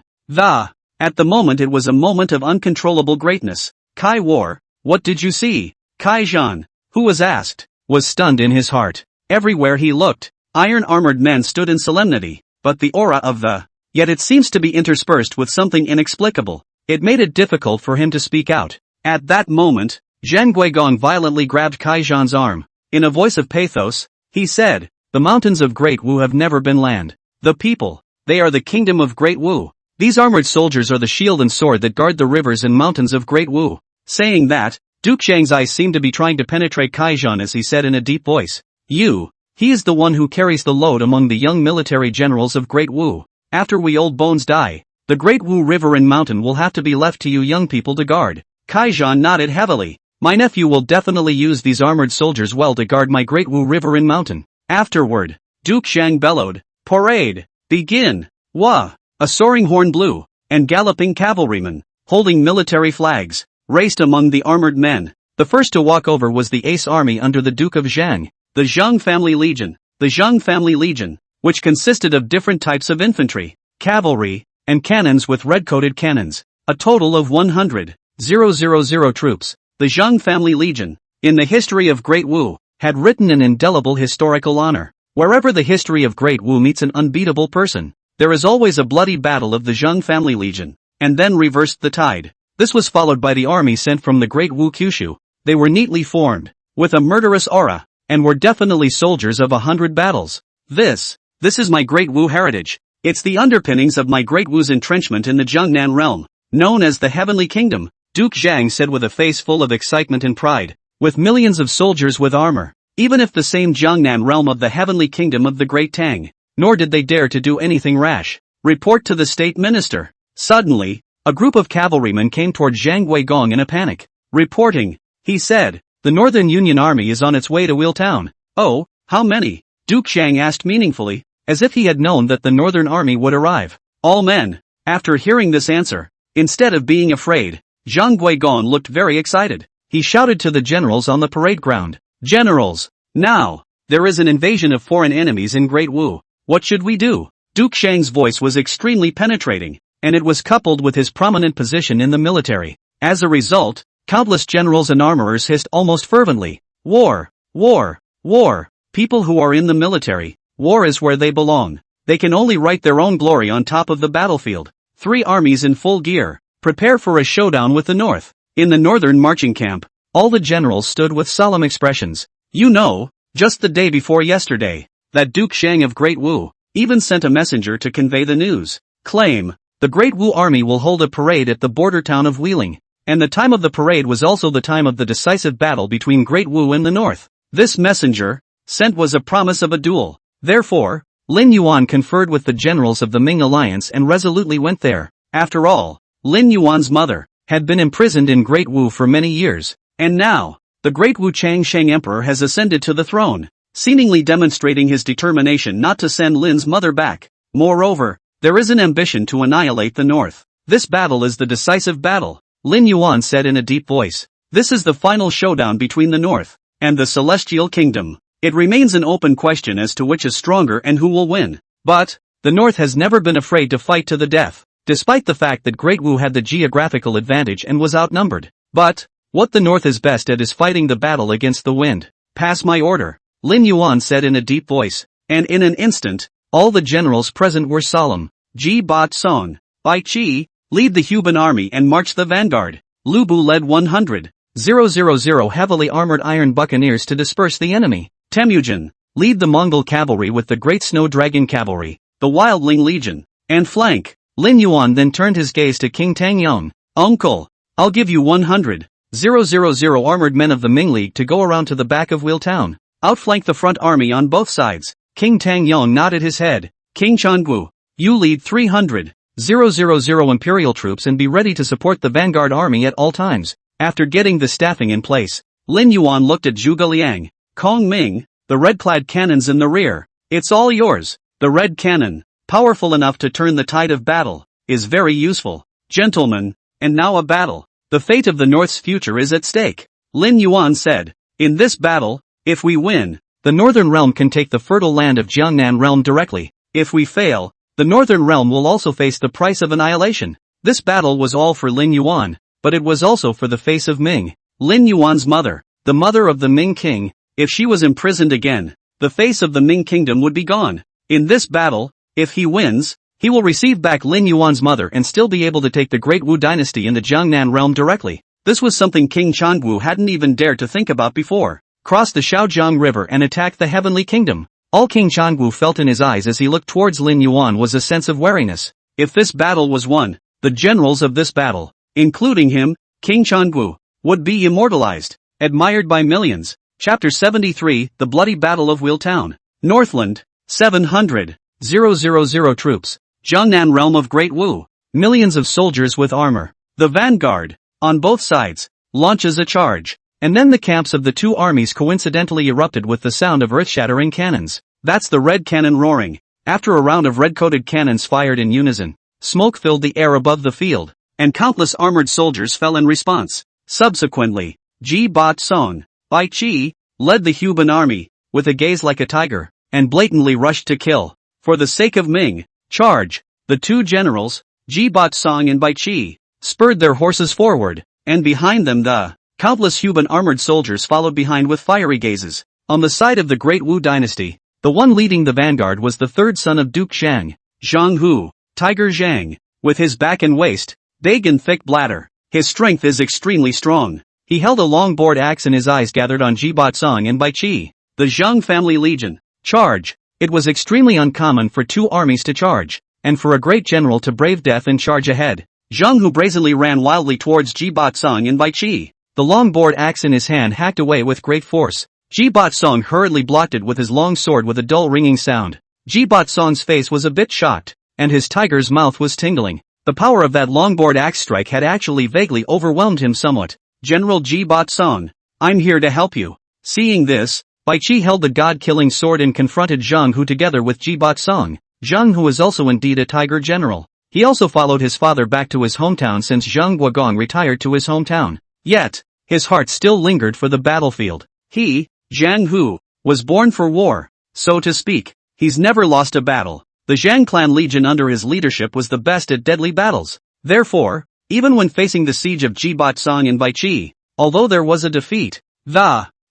At the moment it was a moment of uncontrollable greatness. Kai War, what did you see? Kai Zhan, who was asked, was stunned in his heart. Everywhere he looked, iron-armored men stood in solemnity, but the aura of the... Yet it seems to be interspersed with something inexplicable. It made it difficult for him to speak out. At that moment, Zhang Guigong violently grabbed Kai Zhan's arm. In a voice of pathos, he said, "The mountains of Great Wu have never been land. The people, they are the kingdom of Great Wu. These armored soldiers are the shield and sword that guard the rivers and mountains of Great Wu." Saying that, Duke Zhang's eyes seemed to be trying to penetrate Kai Zhan as he said in a deep voice, "You, he is the one who carries the load among the young military generals of Great Wu. After we old bones die, the Great Wu River and mountain will have to be left to you young people to guard." Kai Zhan nodded heavily. "My nephew will definitely use these armored soldiers well to guard my Great Wu River and mountain." Afterward, Duke Zhang bellowed, "Parade! Begin!" Wah! A soaring horn blew, and galloping cavalrymen, holding military flags, raced among the armored men. The first to walk over was the Ace Army under the Duke of Zhang, the Zhang Family Legion. The Zhang Family Legion, which consisted of different types of infantry, cavalry, and cannons with red-coated cannons, a total of 100,000 troops. The Zhang Family Legion, in the history of Great Wu, had written an indelible historical honor. Wherever the history of Great Wu meets an unbeatable person, there is always a bloody battle of the Zhang Family Legion, and then reversed the tide. This was followed by the army sent from the Great Wu Kyushu. They were neatly formed, with a murderous aura, and were definitely soldiers of 100 battles. This is my Great Wu heritage. It's the underpinnings of my Great Wu's entrenchment in the Jiangnan realm, known as the Heavenly Kingdom, Duke Zhang said with a face full of excitement and pride. With millions of soldiers with armor, even if the same Jiangnan realm of the Heavenly Kingdom of the Great Tang, nor did they dare to do anything rash. Report to the state minister. Suddenly, a group of cavalrymen came toward Zhang Guigong in a panic. Reporting, he said, "The Northern Union Army is on its way to Wheel Town." "Oh, how many?" Duke Zhang asked meaningfully, as if he had known that the Northern Army would arrive. "All men." After hearing this answer, instead of being afraid, Zhang Guigong looked very excited. He shouted to the generals on the parade ground, "Generals, now, there is an invasion of foreign enemies in Great Wu. What should we do?" Duke Zhang's voice was extremely penetrating, and it was coupled with his prominent position in the military. As a result, countless generals and armorers hissed almost fervently, "War! War! War!" People who are in the military, war is where they belong. They can only write their own glory on top of the battlefield. 3 armies in full gear, prepare for a showdown with the North. In the northern marching camp, all the generals stood with solemn expressions. You know, just the day before yesterday, that Duke Zhang of Great Wu even sent a messenger to convey the news. Claim, the Great Wu army will hold a parade at the border town of Wheeling, and the time of the parade was also the time of the decisive battle between Great Wu and the North. This messenger sent was a promise of a duel. Therefore, Lin Yuan conferred with the generals of the Ming alliance and resolutely went there. After all, Lin Yuan's mother had been imprisoned in Great Wu for many years, and now, the great Wu Changsheng Emperor has ascended to the throne, seemingly demonstrating his determination not to send Lin's mother back. Moreover, there is an ambition to annihilate the North. This battle is the decisive battle, Lin Yuan said in a deep voice. This is the final showdown between the North and the Celestial Kingdom. It remains an open question as to which is stronger and who will win. But, the North has never been afraid to fight to the death, despite the fact that Great Wu had the geographical advantage and was outnumbered. But, what the North is best at is fighting the battle against the wind. Pass my order, Lin Yuan said in a deep voice, and in an instant, all the generals present were solemn. Ji Bat Song, Bai Chi, lead the Huban Army and march the vanguard. Lu Bu led 100,000 heavily armored iron buccaneers to disperse the enemy. Temujin, lead the Mongol cavalry with the Great Snow Dragon Cavalry, the Wildling Legion, and flank. Lin Yuan then turned his gaze to King Tangyong. Uncle, I'll give you 100,000 armored men of the Ming League to go around to the back of Wheel Town. Outflank the front army on both sides. King Tangyong nodded his head. King Changu, you lead 300,000 Imperial troops and be ready to support the vanguard army at all times. After getting the staffing in place, Lin Yuan looked at Zhuge Liang. Kong Ming, the red-clad cannons in the rear. It's all yours. The red cannon, powerful enough to turn the tide of battle, is very useful. Gentlemen, and now a battle. The fate of the North's future is at stake. Lin Yuan said. In this battle, if we win, the Northern Realm can take the fertile land of Jiangnan Realm directly. If we fail, the Northern Realm will also face the price of annihilation. This battle was all for Lin Yuan, but it was also for the face of Ming. Lin Yuan's mother, the mother of the Ming king, if she was imprisoned again, the face of the Ming kingdom would be gone. In this battle, if he wins, he will receive back Lin Yuan's mother and still be able to take the Great Wu dynasty in the Jiangnan realm directly. This was something King Changwu hadn't even dared to think about before. Cross the Shaojiang River and attack the Heavenly Kingdom. All King Changwu felt in his eyes as he looked towards Lin Yuan was a sense of wariness. If this battle was won, the generals of this battle, including him, King Changwu, would be immortalized, admired by millions. Chapter 73, The Bloody Battle of Wheel Town. Northland, 700,000 troops. Jiangnan Realm of Great Wu. Millions of soldiers with armor. The vanguard, on both sides, launches a charge. And then the camps of the two armies coincidentally erupted with the sound of earth-shattering cannons. That's the red cannon roaring. After a round of red-coated cannons fired in unison, smoke filled the air above the field, and countless armored soldiers fell in response. Subsequently, Ji Bat Song, Bai Qi, led the Huban Army, with a gaze like a tiger, and blatantly rushed to kill. For the sake of Ming, charge! The two generals, Ji Bat Song and Bai Qi, spurred their horses forward, and behind them the countless Huban armored soldiers followed behind with fiery gazes. On the side of the Great Wu dynasty, the one leading the vanguard was the third son of Duke Zhang, Zhang Hu, Tiger Zhang, with his back and waist, big and thick bladder. His strength is extremely strong. He held a long board axe and his eyes gathered on Ji Bat Song and Bai Qi. The Zhang family legion. Charge! It was extremely uncommon for two armies to charge, and for a great general to brave death and charge ahead. Zhang Hu brazenly ran wildly towards Ji Bat Song and Bai Qi. The long board axe in his hand hacked away with great force. Ji Bat Song hurriedly blocked it with his long sword with a dull ringing sound. Ji Bat Song's face was a bit shocked, and his tiger's mouth was tingling. The power of that long board axe strike had actually vaguely overwhelmed him somewhat. General Ji Bat Song, I'm here to help you. Seeing this, Bai Qi held the god-killing sword and confronted Zhang Hu together with Ji Bat Song. Zhang Hu was also indeed a tiger general. He also followed his father back to his hometown since Zhang Guogong retired to his hometown. Yet, his heart still lingered for the battlefield. He, Zhang Hu, was born for war, so to speak. He's never lost a battle. The Zhang clan legion under his leadership was the best at deadly battles. Therefore, even when facing the siege of Ji Bat Song and Bai Qi, although there was a defeat,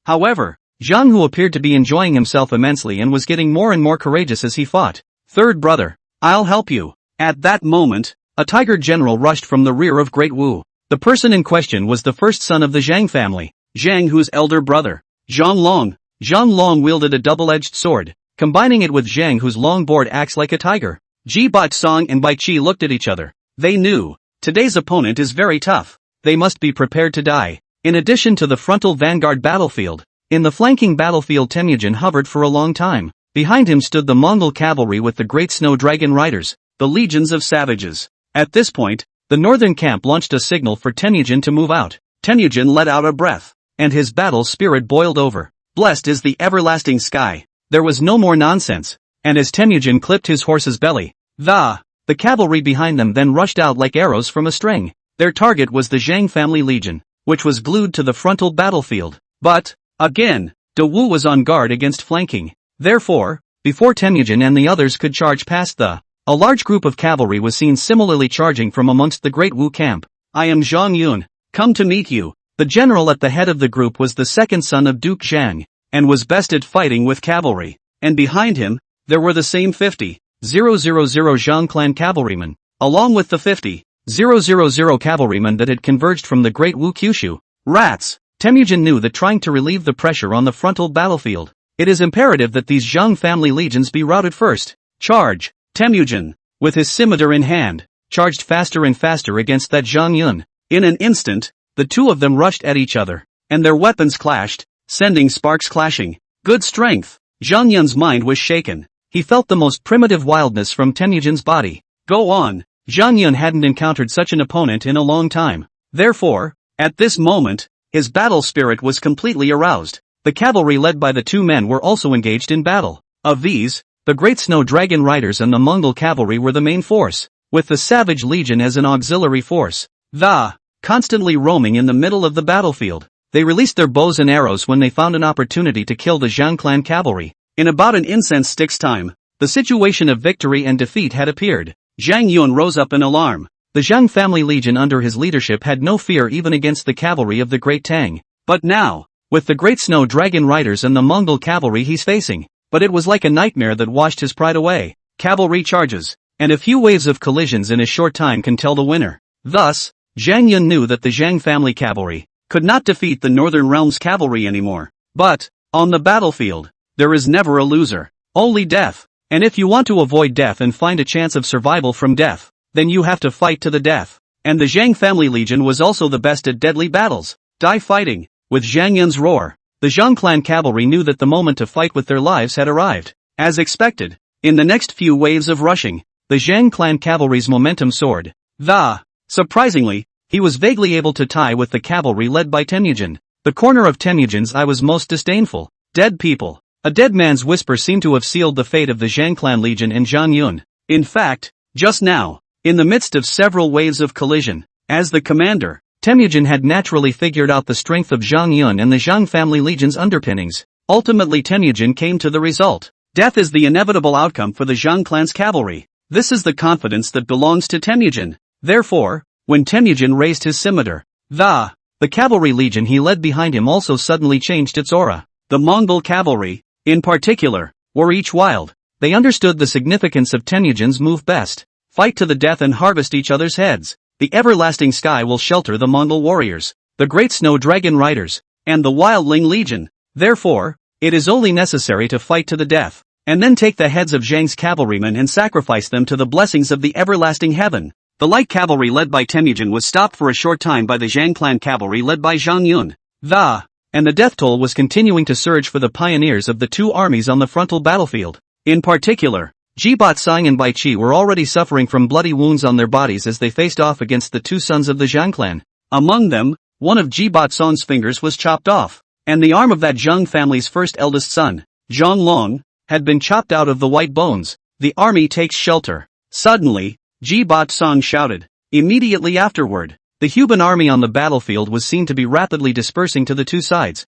however, Zhang Hu appeared to be enjoying himself immensely and was getting more and more courageous as he fought. Third brother, I'll help you. At that moment, a tiger general rushed from the rear of Great Wu. The person in question was the first son of the Zhang family, Zhang Hu's elder brother, Zhang Long. Zhang Long wielded a double-edged sword, combining it with Zhang Hu's long board axe like a tiger. Ji Bat Song and Bai Qi looked at each other. They knew, today's opponent is very tough. They must be prepared to die. In addition to the frontal vanguard battlefield, in the flanking battlefield Temujin hovered for a long time. Behind him stood the Mongol cavalry with the great snow dragon riders, the legions of savages. At this point, the northern camp launched a signal for Temujin to move out. Temujin let out a breath, and his battle spirit boiled over. Blessed is the everlasting sky. There was no more nonsense, and as Temujin clipped his horse's belly, the cavalry behind them then rushed out like arrows from a string. Their target was the Zhang family legion, which was glued to the frontal battlefield. But, again, De Wu was on guard against flanking. Therefore, before Temujin and the others could charge past a large group of cavalry was seen similarly charging from amongst the Great Wu camp. I am Zhang Yun, come to meet you. The general at the head of the group was the second son of Duke Zhang, and was best at fighting with cavalry. And behind him, there were the same 50,000 Zhang clan cavalrymen, along with the 50,000 cavalrymen that had converged from the Great Wu Kyushu. Rats! Temujin knew that trying to relieve the pressure on the frontal battlefield, it is imperative that these Zhang family legions be routed first. Charge! Temujin, with his scimitar in hand, charged faster and faster against that Zhang Yun. In an instant, the two of them rushed at each other, and their weapons clashed, sending sparks clashing. Good strength! Zhang Yun's mind was shaken. He felt the most primitive wildness from Temujin's body. Go on! Zhang Yun hadn't encountered such an opponent in a long time. Therefore, at this moment, his battle spirit was completely aroused. The cavalry led by the two men were also engaged in battle. Of these, the Great Snow Dragon Riders and the Mongol cavalry were the main force, with the Savage Legion as an auxiliary force. Constantly roaming in the middle of the battlefield, they released their bows and arrows when they found an opportunity to kill the Zhang clan cavalry. In about an incense stick's time, the situation of victory and defeat had appeared. Zhang Yun rose up in alarm. The Zhang family legion under his leadership had no fear even against the cavalry of the Great Tang. But now, with the Great Snow Dragon Riders and the Mongol cavalry he's facing, but it was like a nightmare that washed his pride away. Cavalry charges, and a few waves of collisions in a short time can tell the winner. Thus, Zhang Yun knew that the Zhang family cavalry could not defeat the Northern Realms cavalry anymore. But, on the battlefield, there is never a loser, only death. And if you want to avoid death and find a chance of survival from death, then you have to fight to the death. And the Zhang family legion was also the best at deadly battles. Die fighting. With Zhang Yun's roar, the Zhang clan cavalry knew that the moment to fight with their lives had arrived. As expected, in the next few waves of rushing, the Zhang clan cavalry's momentum soared. Surprisingly, he was vaguely able to tie with the cavalry led by Temujin. The corner of Temujin's eye was most disdainful. Dead people. A dead man's whisper seemed to have sealed the fate of the Zhang clan legion and Zhang Yun. In fact, just now, in the midst of several waves of collision, as the commander, Temujin had naturally figured out the strength of Zhang Yun and the Zhang family legion's underpinnings. Ultimately Temujin came to the result. Death is the inevitable outcome for the Zhang clan's cavalry. This is the confidence that belongs to Temujin. Therefore, when Temujin raised his scimitar, the cavalry legion he led behind him also suddenly changed its aura. The Mongol cavalry, in particular, were each wild. They understood the significance of Temujin's move best. Fight to the death and harvest each other's heads. The everlasting sky will shelter the Mongol warriors, the Great Snow Dragon Riders, and the Wildling Legion. Therefore, it is only necessary to fight to the death, and then take the heads of Zhang's cavalrymen and sacrifice them to the blessings of the everlasting heaven. The light cavalry led by Temujin was stopped for a short time by the Zhang clan cavalry led by Zhang Yun. And the death toll was continuing to surge for the pioneers of the two armies on the frontal battlefield. In particular, Jibat Sang and Bai Qi were already suffering from bloody wounds on their bodies as they faced off against the two sons of the Zhang clan. Among them, one of Jibat Sang's fingers was chopped off, and the arm of that Zhang family's first eldest son, Zhang Long, had been chopped out of the white bones. The army takes shelter. Suddenly, Jibat Sang shouted. Immediately afterward, the Huban army on the battlefield was seen to be rapidly dispersing to the two sides,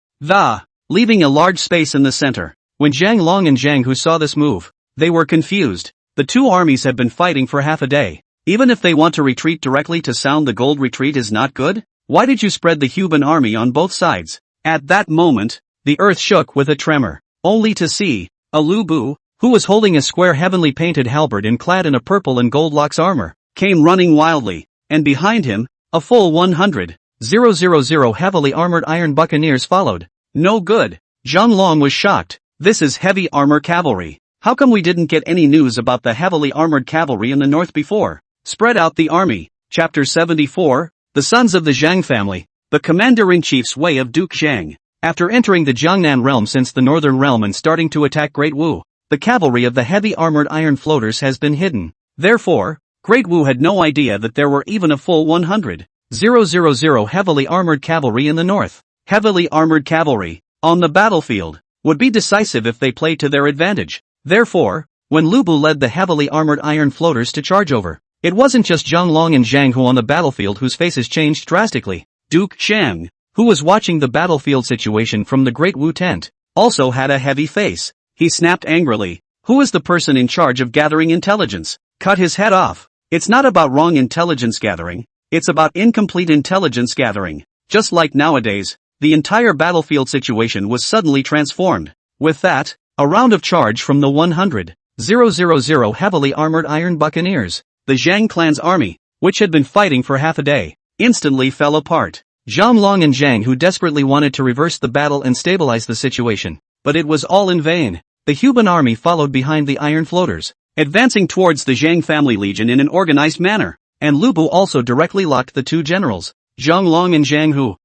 leaving a large space in the center. When Zhang Long and Zhang Hu saw this move, they were confused. The two armies have been fighting for half a day. Even if they want to retreat directly to sound the gold retreat is not good? Why did you spread the Huban army on both sides? At that moment, the earth shook with a tremor, only to see a Lu Bu, who was holding a square heavenly painted halberd and clad in a purple and gold locks armor, came running wildly, and behind him, a full 100,000 heavily armored iron buccaneers followed. No good. Zhang Long was shocked. This is heavy armor cavalry. How come we didn't get any news about the heavily armored cavalry in the north before? Spread out the army. Chapter 74, The Sons of the Zhang Family. The Commander-in-Chief's Way of Duke Zhang. After entering the Jiangnan realm since the Northern Realm and starting to attack Great Wu, the cavalry of the heavy armored iron floaters has been hidden. Therefore, Great Wu had no idea that there were even a full 100,000 heavily armored cavalry in the north. Heavily armored cavalry, on the battlefield, would be decisive if they played to their advantage. Therefore, when Lu Bu led the heavily armored iron floaters to charge over, it wasn't just Zhang Long and Zhang Hu on the battlefield whose faces changed drastically. Duke Zhang, who was watching the battlefield situation from the Great Wu tent, also had a heavy face. He snapped angrily. Who is the person in charge of gathering intelligence? Cut his head off. It's not about wrong intelligence gathering, it's about incomplete intelligence gathering. Just like nowadays, the entire battlefield situation was suddenly transformed. With that, a round of charge from the 100,000 heavily armored iron buccaneers, the Zhang clan's army, which had been fighting for half a day, instantly fell apart. Zhang Long and Zhang Hu desperately wanted to reverse the battle and stabilize the situation, but it was all in vain. The Huban army followed behind the iron floaters, advancing towards the Zhang family legion in an organized manner, and Lu Bu also directly locked the two generals, Zhang Long and Zhang Hu.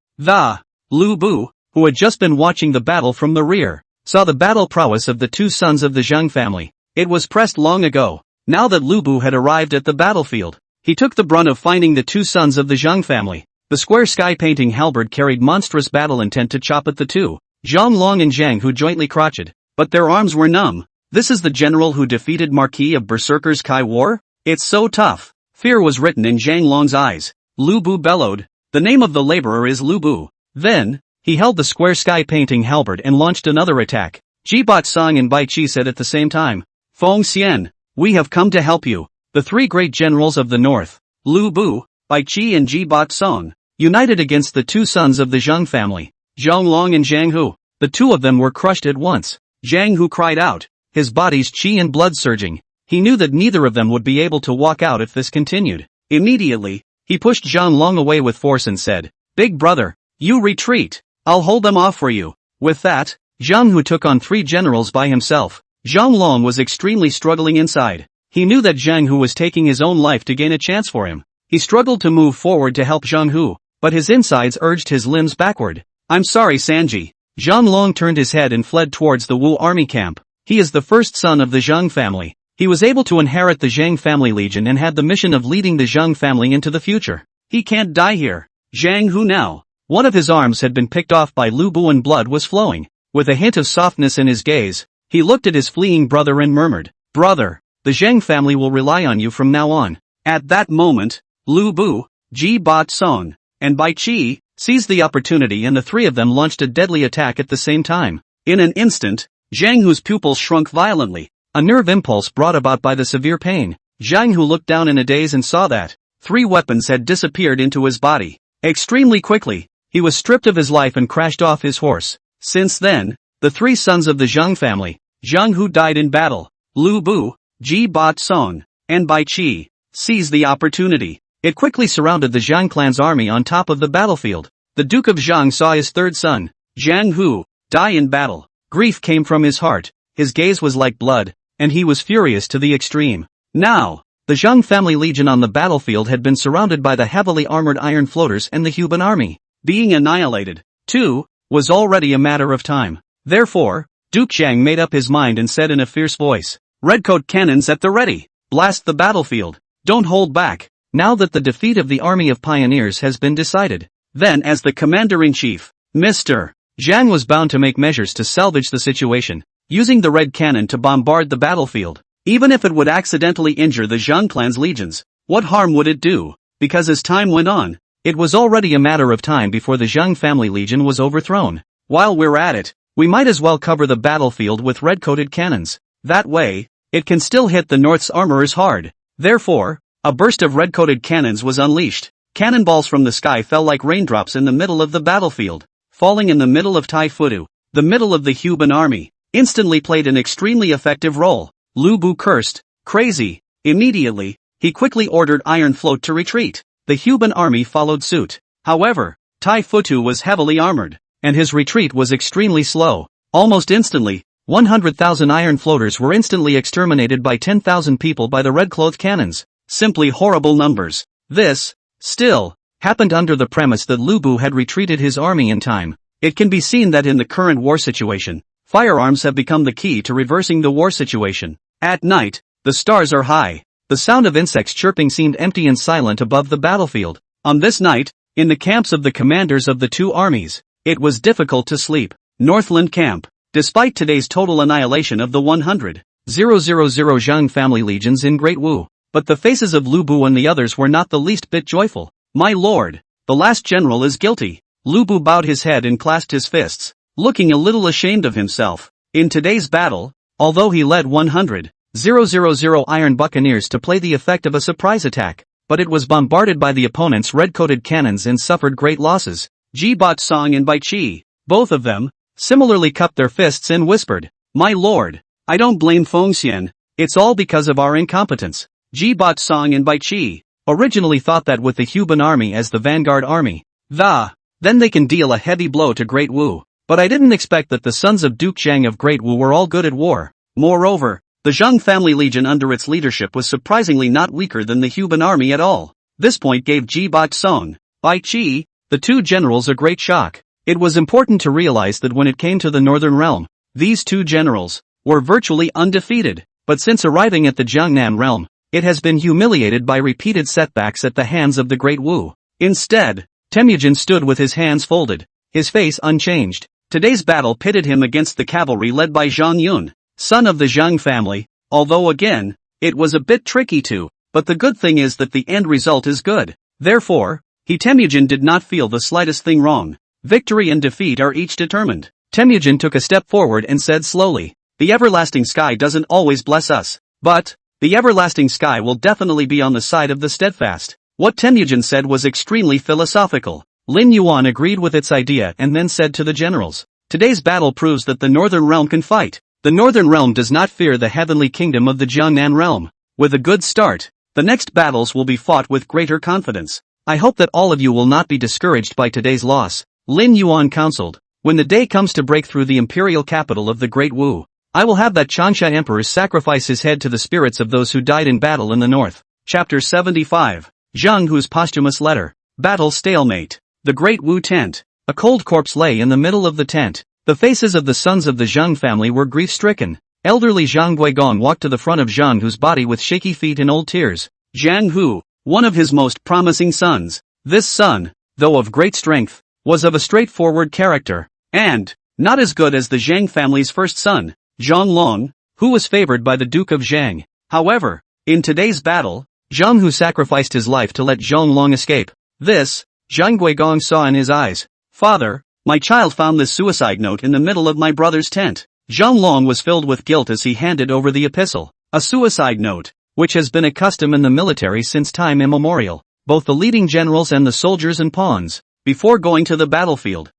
Lu Bu, who had just been watching the battle from the rear, saw the battle prowess of the two sons of the Zhang family. It was pressed long ago. Now that Lu Bu had arrived at the battlefield, he took the brunt of finding the two sons of the Zhang family. The square sky painting halberd carried monstrous battle intent to chop at the two, Zhang Long and Zhang Hu jointly crotched, but their arms were numb. This is the general who defeated Marquis of Berserkers Kai War? It's so tough. Fear was written in Zhang Long's eyes. Lu Bu bellowed. The name of the laborer is Lu Bu. Then, he held the square sky painting halberd and launched another attack. Jibat Song and Bai Qi said at the same time, Feng Xian, we have come to help you. The three great generals of the north, Lu Bu, Bai Qi and Jibat Song, united against the two sons of the Zhang family, Zhang Long and Zhang Hu. The two of them were crushed at once. Zhang Hu cried out, his body's qi and blood surging. He knew that neither of them would be able to walk out if this continued. Immediately, he pushed Zhang Long away with force and said, Big brother, you retreat. I'll hold them off for you. With that, Zhang Hu took on three generals by himself. Zhang Long was extremely struggling inside. He knew that Zhang Hu was taking his own life to gain a chance for him. He struggled to move forward to help Zhang Hu, but his insides urged his limbs backward. I'm sorry, Sanji. Zhang Long turned his head and fled towards the Wu army camp. He is the first son of the Zhang family. He was able to inherit the Zhang family legion and had the mission of leading the Zhang family into the future. He can't die here. Zhang Hu now. One of his arms had been picked off by Lu Bu and blood was flowing. With a hint of softness in his gaze, he looked at his fleeing brother and murmured, Brother, the Zhang family will rely on you from now on. At that moment, Lu Bu, Ji Bat Song, and Bai Qi seized the opportunity and the three of them launched a deadly attack at the same time. In an instant, Zhang Hu's pupils shrunk violently, a nerve impulse brought about by the severe pain. Zhang Hu looked down in a daze and saw that three weapons had disappeared into his body. Extremely quickly, he was stripped of his life and crashed off his horse. Since then, the three sons of the Zhang family, Zhang Hu died in battle. Lu Bu, Ji Bat Song, and Bai Qi seized the opportunity. It quickly surrounded the Zhang clan's army on top of the battlefield. The Duke of Zhang saw his third son, Zhang Hu, die in battle. Grief came from his heart, his gaze was like blood, and he was furious to the extreme. Now, the Zhang family legion on the battlefield had been surrounded by the heavily armored iron floaters and the Huban army. Being annihilated, too, was already a matter of time. Therefore, Duke Zhang made up his mind and said in a fierce voice, Redcoat cannons at the ready. Blast the battlefield. Don't hold back. Now that the defeat of the army of pioneers has been decided. Then as the commander-in-chief, Mr. Zhang was bound to make measures to salvage the situation, using the red cannon to bombard the battlefield. Even if it would accidentally injure the Zhang clan's legions, what harm would it do? Because as time went on, it was already a matter of time before the Zhang family legion was overthrown. While we're at it, we might as well cover the battlefield with red-coated cannons. That way, it can still hit the North's armorers hard. Therefore, a burst of red-coated cannons was unleashed. Cannonballs from the sky fell like raindrops in the middle of the battlefield. Falling in the middle of Tai Futu, the middle of the Huban army, instantly played an extremely effective role. Lu Bu cursed, crazy. Immediately, he quickly ordered Iron Float to retreat. The Huban army followed suit. However, Tai Futu was heavily armored, and his retreat was extremely slow. Almost instantly, 100,000 iron floaters were instantly exterminated by 10,000 people by the red-clothed cannons. Simply horrible numbers. This, still, happened under the premise that Lu Bu had retreated his army in time. It can be seen that in the current war situation, firearms have become the key to reversing the war situation. At night, the stars are high. The sound of insects chirping seemed empty and silent above the battlefield. On this night, in the camps of the commanders of the two armies, it was difficult to sleep. Northland Camp. Despite today's total annihilation of the 100,000 Zhang family legions in Great Wu, but the faces of Lu Bu and the others were not the least bit joyful. My lord, the last general is guilty. Lu Bu bowed his head and clasped his fists, looking a little ashamed of himself. In today's battle, although he led 100,000 iron buccaneers to play the effect of a surprise attack, but it was bombarded by the opponent's red-coated cannons and suffered great losses. Ji Bat Song and Bai Qi, both of them, similarly cupped their fists and whispered, My lord, I don't blame Feng Xian, it's all because of our incompetence. Ji Bat Song and Bai Qi, Originally thought that with the Huban Army as the vanguard army, then they can deal a heavy blow to Great Wu. But I didn't expect that the sons of Duke Zhang of Great Wu were all good at war. Moreover, the Zhang family legion under its leadership was surprisingly not weaker than the Huban army at all. This point gave Ji Baisong, Bai Qi, the two generals a great shock. It was important to realize that when it came to the Northern Realm, these two generals were virtually undefeated, but since arriving at the Jiangnan realm, it has been humiliated by repeated setbacks at the hands of the Great Wu. Instead, Temujin stood with his hands folded, his face unchanged. Today's battle pitted him against the cavalry led by Zhang Yun, son of the Zhang family, although again, it was a bit tricky too, but the good thing is that the end result is good. Therefore, Temujin did not feel the slightest thing wrong. Victory and defeat are each determined. Temujin took a step forward and said slowly, "The everlasting sky doesn't always bless us, but the everlasting sky will definitely be on the side of the steadfast." What Temujin said was extremely philosophical. Lin Yuan agreed with its idea and then said to the generals, "Today's battle proves that the Northern Realm can fight. The Northern Realm does not fear the heavenly kingdom of the Jiangnan realm. With a good start, the next battles will be fought with greater confidence. I hope that all of you will not be discouraged by today's loss." Lin Yuan counseled, "When the day comes to break through the imperial capital of the Great Wu, I will have that Changsha emperor sacrifice his head to the spirits of those who died in battle in the north." Chapter 75. Zhang Hu's posthumous letter. Battle stalemate. The Great Wu tent. A cold corpse lay in the middle of the tent. The faces of the sons of the Zhang family were grief-stricken. Elderly Zhang Guigong walked to the front of Zhang Hu's body with shaky feet and old tears. Zhang Hu, one of his most promising sons. This son, though of great strength, was of a straightforward character, and not as good as the Zhang family's first son, Zhang Long, who was favored by the Duke of Zhang. However, in today's battle, Zhang Hu sacrificed his life to let Zhang Long escape. This, Zhang Guigong saw in his eyes. "Father, my child found this suicide note in the middle of my brother's tent." Zhang Long was filled with guilt as he handed over the epistle. A suicide note, which has been a custom in the military since time immemorial. Both the leading generals and the soldiers and pawns, before going to the battlefield,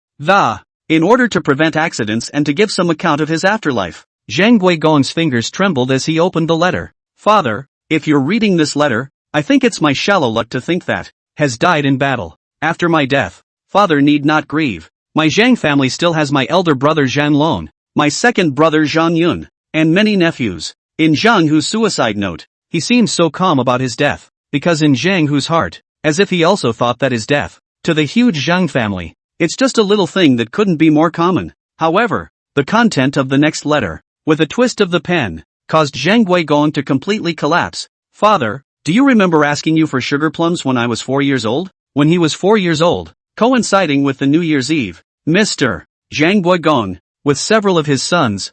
in order to prevent accidents and to give some account of his afterlife. Zhang Guigong's fingers trembled as he opened the letter. "Father, if you're reading this letter, I think it's my shallow luck to think that has died in battle. After my death, father need not grieve. My Zhang family still has my elder brother Zhang Long, my second brother Zhang Yun, and many nephews." In Zhang Hu's suicide note, he seems so calm about his death, because in Zhang Hu's heart, as if he also thought that his death, to the huge Zhang family, it's just a little thing that couldn't be more common. However, the content of the next letter, with a twist of the pen, caused Zhang Guigong to completely collapse. "Father, do you remember asking you for sugar plums when I was 4 years old?" When he was 4 years old, coinciding with the New Year's Eve, Mr. Zhang Guigong, with several of his sons,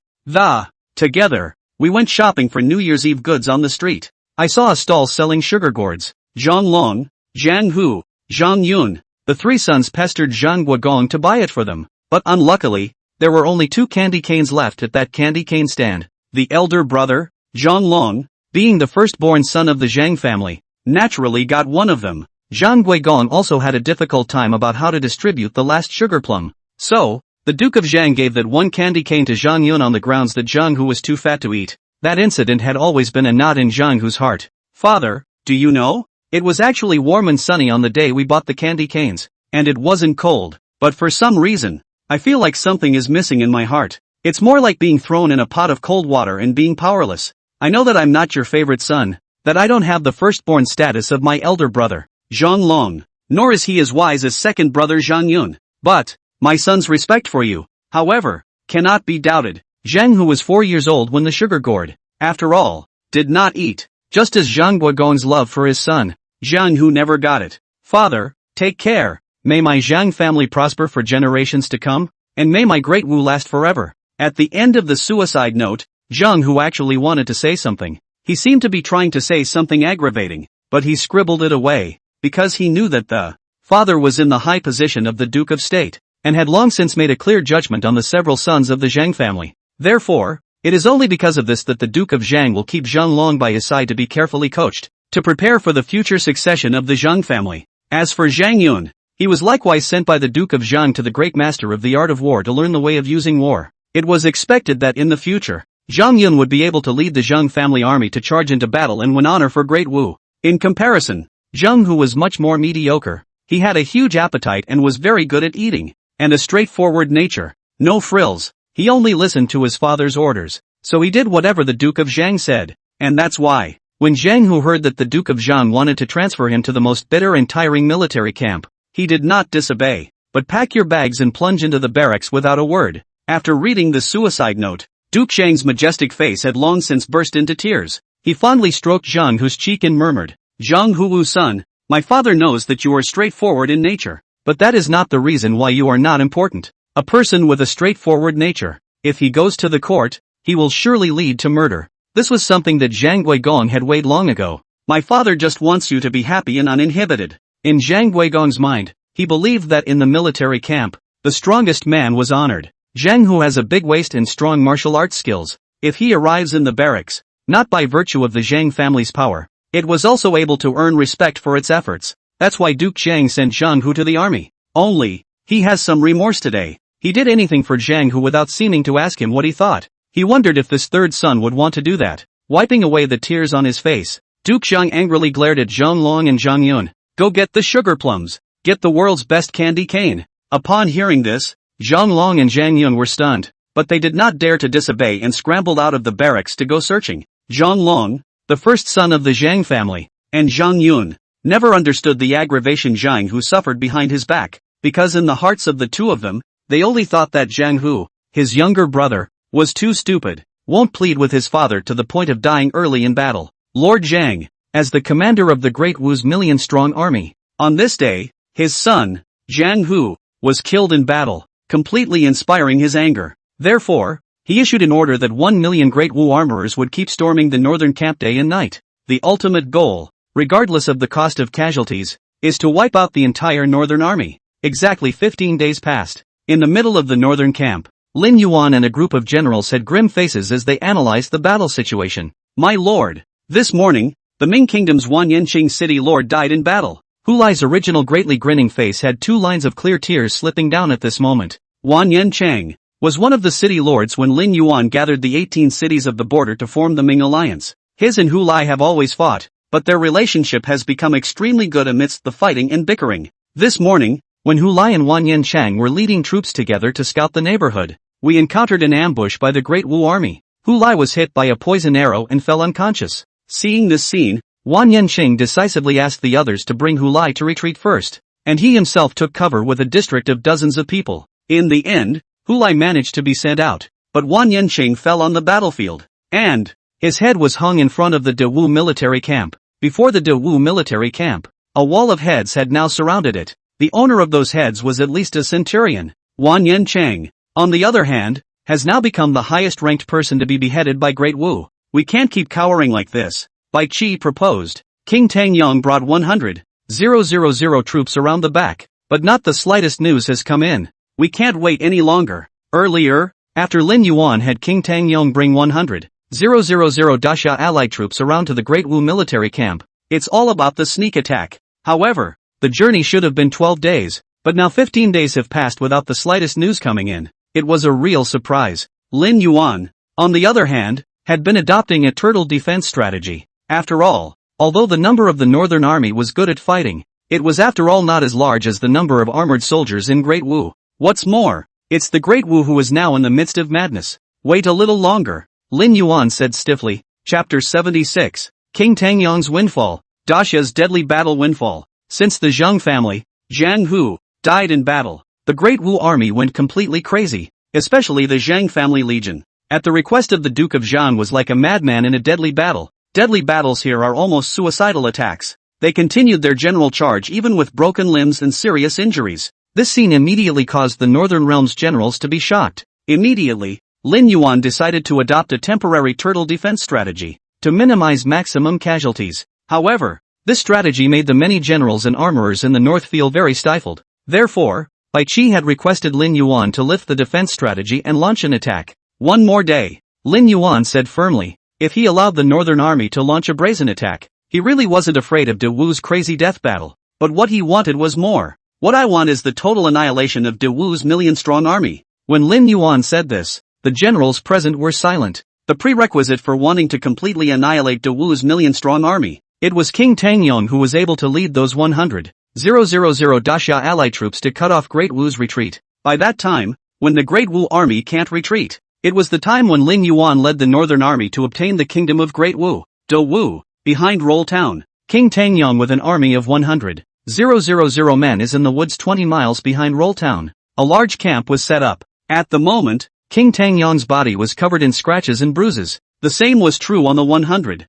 together, we went shopping for New Year's Eve goods on the street. I saw a stall selling sugar gourds. Zhang Long, Zhang Hu, Zhang Yun, the three sons pestered Zhang Guigong to buy it for them, but unluckily, there were only 2 candy canes left at that candy cane stand. The elder brother, Zhang Long, being the firstborn son of the Zhang family, naturally got one of them. Zhang Guigong also had a difficult time about how to distribute the last sugar plum. So, the Duke of Zhang gave that one candy cane to Zhang Yun on the grounds that Zhang Hu was too fat to eat. That incident had always been a knot in Zhang Hu's heart. "Father, do you know? It was actually warm and sunny on the day we bought the candy canes, and it wasn't cold, but for some reason, I feel like something is missing in my heart. It's more like being thrown in a pot of cold water and being powerless. I know that I'm not your favorite son, that I don't have the firstborn status of my elder brother, Zhang Long, nor is he as wise as second brother Zhang Yun, but my son's respect for you, however, cannot be doubted." Zhang Hu was 4 years old when the sugar gourd, after all, did not eat, just as Zhang Guigong's love for his son, Zhang Hu never got it. "Father, take care, may my Zhang family prosper for generations to come, and may my Great Wu last forever." At the end of the suicide note, Zhang Hu actually wanted to say something. He seemed to be trying to say something aggravating, but he scribbled it away, because he knew that the father was in the high position of the Duke of State, and had long since made a clear judgment on the several sons of the Zhang family. Therefore, it is only because of this that the Duke of Zhang will keep Zhang Long by his side to be carefully coached, to prepare for the future succession of the Zhang family. As for Zhang Yun, he was likewise sent by the Duke of Zhang to the great master of the art of war to learn the way of using war. It was expected that in the future, Zhang Yun would be able to lead the Zhang family army to charge into battle and win honor for Great Wu. In comparison, Zheng Hu was much more mediocre. He had a huge appetite and was very good at eating, and a straightforward nature. No frills. He only listened to his father's orders, so he did whatever the Duke of Zhang said. And that's why, when Zhang Hu heard that the Duke of Zhang wanted to transfer him to the most bitter and tiring military camp, he did not disobey, but pack your bags and plunge into the barracks without a word. After reading the suicide note, Duke Zhang's majestic face had long since burst into tears. He fondly stroked Zhang Hu's cheek and murmured, "Zhang Hu son, my father knows that you are straightforward in nature, but that is not the reason why you are not important. A person with a straightforward nature, if he goes to the court, he will surely lead to murder." This was something that Zhang Guigong had weighed long ago. My father just wants you to be happy and uninhibited. In Zhang Guigong's mind, he believed that in the military camp, the strongest man was honored. Zhang Hu has a big waist and strong martial arts skills. If he arrives in the barracks, not by virtue of the Zhang family's power, it was also able to earn respect for its efforts. That's why Duke Zhang sent Zhang Hu to the army. Only, he has some remorse today. He did anything for Zhang Hu without seeming to ask him what he thought. He wondered if this third son would want to do that. Wiping away the tears on his face, Duke Zhang angrily glared at Zhang Long and Zhang Yun. "Go get the sugar plums. Get the world's best candy cane." Upon hearing this, Zhang Long and Zhang Yun were stunned, but they did not dare to disobey and scrambled out of the barracks to go searching. Zhang Long, the first son of the Zhang family, and Zhang Yun, never understood the aggravation Zhang Hu suffered behind his back, because in the hearts of the two of them, they only thought that Zhang Hu, his younger brother, was too stupid, won't plead with his father to the point of dying early in battle. Lord Zhang, as the commander of the Great Wu's million-strong army, on this day, his son, Zhang Hu, was killed in battle, completely inspiring his anger. Therefore, he issued an order that 1 million Great Wu armorers would keep storming the northern camp day and night. The ultimate goal, regardless of the cost of casualties, is to wipe out the entire northern army. Exactly 15 days passed. In the middle of the northern camp, Lin Yuan and a group of generals had grim faces as they analyzed the battle situation. "My lord, this morning, the Ming Kingdom's Yingxiang city lord died in battle." Hu Lai's original greatly grinning face had 2 lines of clear tears slipping down at this moment. Yingxiang was one of the city lords when Lin Yuan gathered the 18 cities of the border to form the Ming alliance. His and Hu Lai have always fought, but their relationship has become extremely good amidst the fighting and bickering. This morning, when Hu Lai and Yingxiang were leading troops together to scout the neighborhood, we encountered an ambush by the Great Wu army. Hu Lai was hit by a poison arrow and fell unconscious. Seeing this scene, Yingxiang decisively asked the others to bring Hu Lai to retreat first, and he himself took cover with a district of dozens of people. In the end, Hu Lai managed to be sent out, but Yingxiang fell on the battlefield, and his head was hung in front of the De Wu military camp. Before the De Wu military camp, a wall of heads had now surrounded it. The owner of those heads was at least a centurion. Yingxiang, on the other hand, has now become the highest-ranked person to be beheaded by Great Wu. "We can't keep cowering like this," Bai Qi proposed. King Tangyong brought 100,000 troops around the back, but not the slightest news has come in. "We can't wait any longer." Earlier, after Lin Yuan had King Tangyong bring 100,000 Dasha allied troops around to the Great Wu military camp, it's all about the sneak attack. However, the journey should have been 12 days, but now 15 days have passed without the slightest news coming in. It was a real surprise. Lin Yuan, on the other hand, had been adopting a turtle defense strategy. After all, although the number of the northern army was good at fighting, it was after all not as large as the number of armored soldiers in Great Wu. What's more, it's the Great Wu who is now in the midst of madness. "Wait a little longer," Lin Yuan said stiffly. Chapter 76, King Tangyong's Windfall, Dasha's Deadly Battle Windfall. Since the Zhang family, Zhang Hu, died in battle, the Great Wu army went completely crazy, especially the Zhang family legion. At the request of the Duke of Zhang was like a madman in a deadly battle. Deadly battles here are almost suicidal attacks. They continued their general charge even with broken limbs and serious injuries. This scene immediately caused the Northern Realm's generals to be shocked. Immediately, Lin Yuan decided to adopt a temporary turtle defense strategy, to minimize maximum casualties. However, this strategy made the many generals and armorers in the north feel very stifled. Therefore, Bai Qi had requested Lin Yuan to lift the defense strategy and launch an attack. "One more day," Lin Yuan said firmly. If he allowed the northern army to launch a brazen attack, he really wasn't afraid of De Wu's crazy death battle. But what he wanted was more. "What I want is the total annihilation of De Wu's million-strong army." When Lin Yuan said this, the generals present were silent. The prerequisite for wanting to completely annihilate De Wu's million-strong army It was King Tangyong who was able to lead those 100,000 Daxia ally troops to cut off Great Wu's retreat. By that time, when the Great Wu army can't retreat, it was the time when Lin Yuan led the northern army to obtain the kingdom of Great Wu, De Wu, behind Roll Town. King Tangyong with an army of 100,000 men is in the woods 20 miles behind Roll Town. A large camp was set up. At the moment, King Tangyong's body was covered in scratches and bruises. The same was true on the 100,000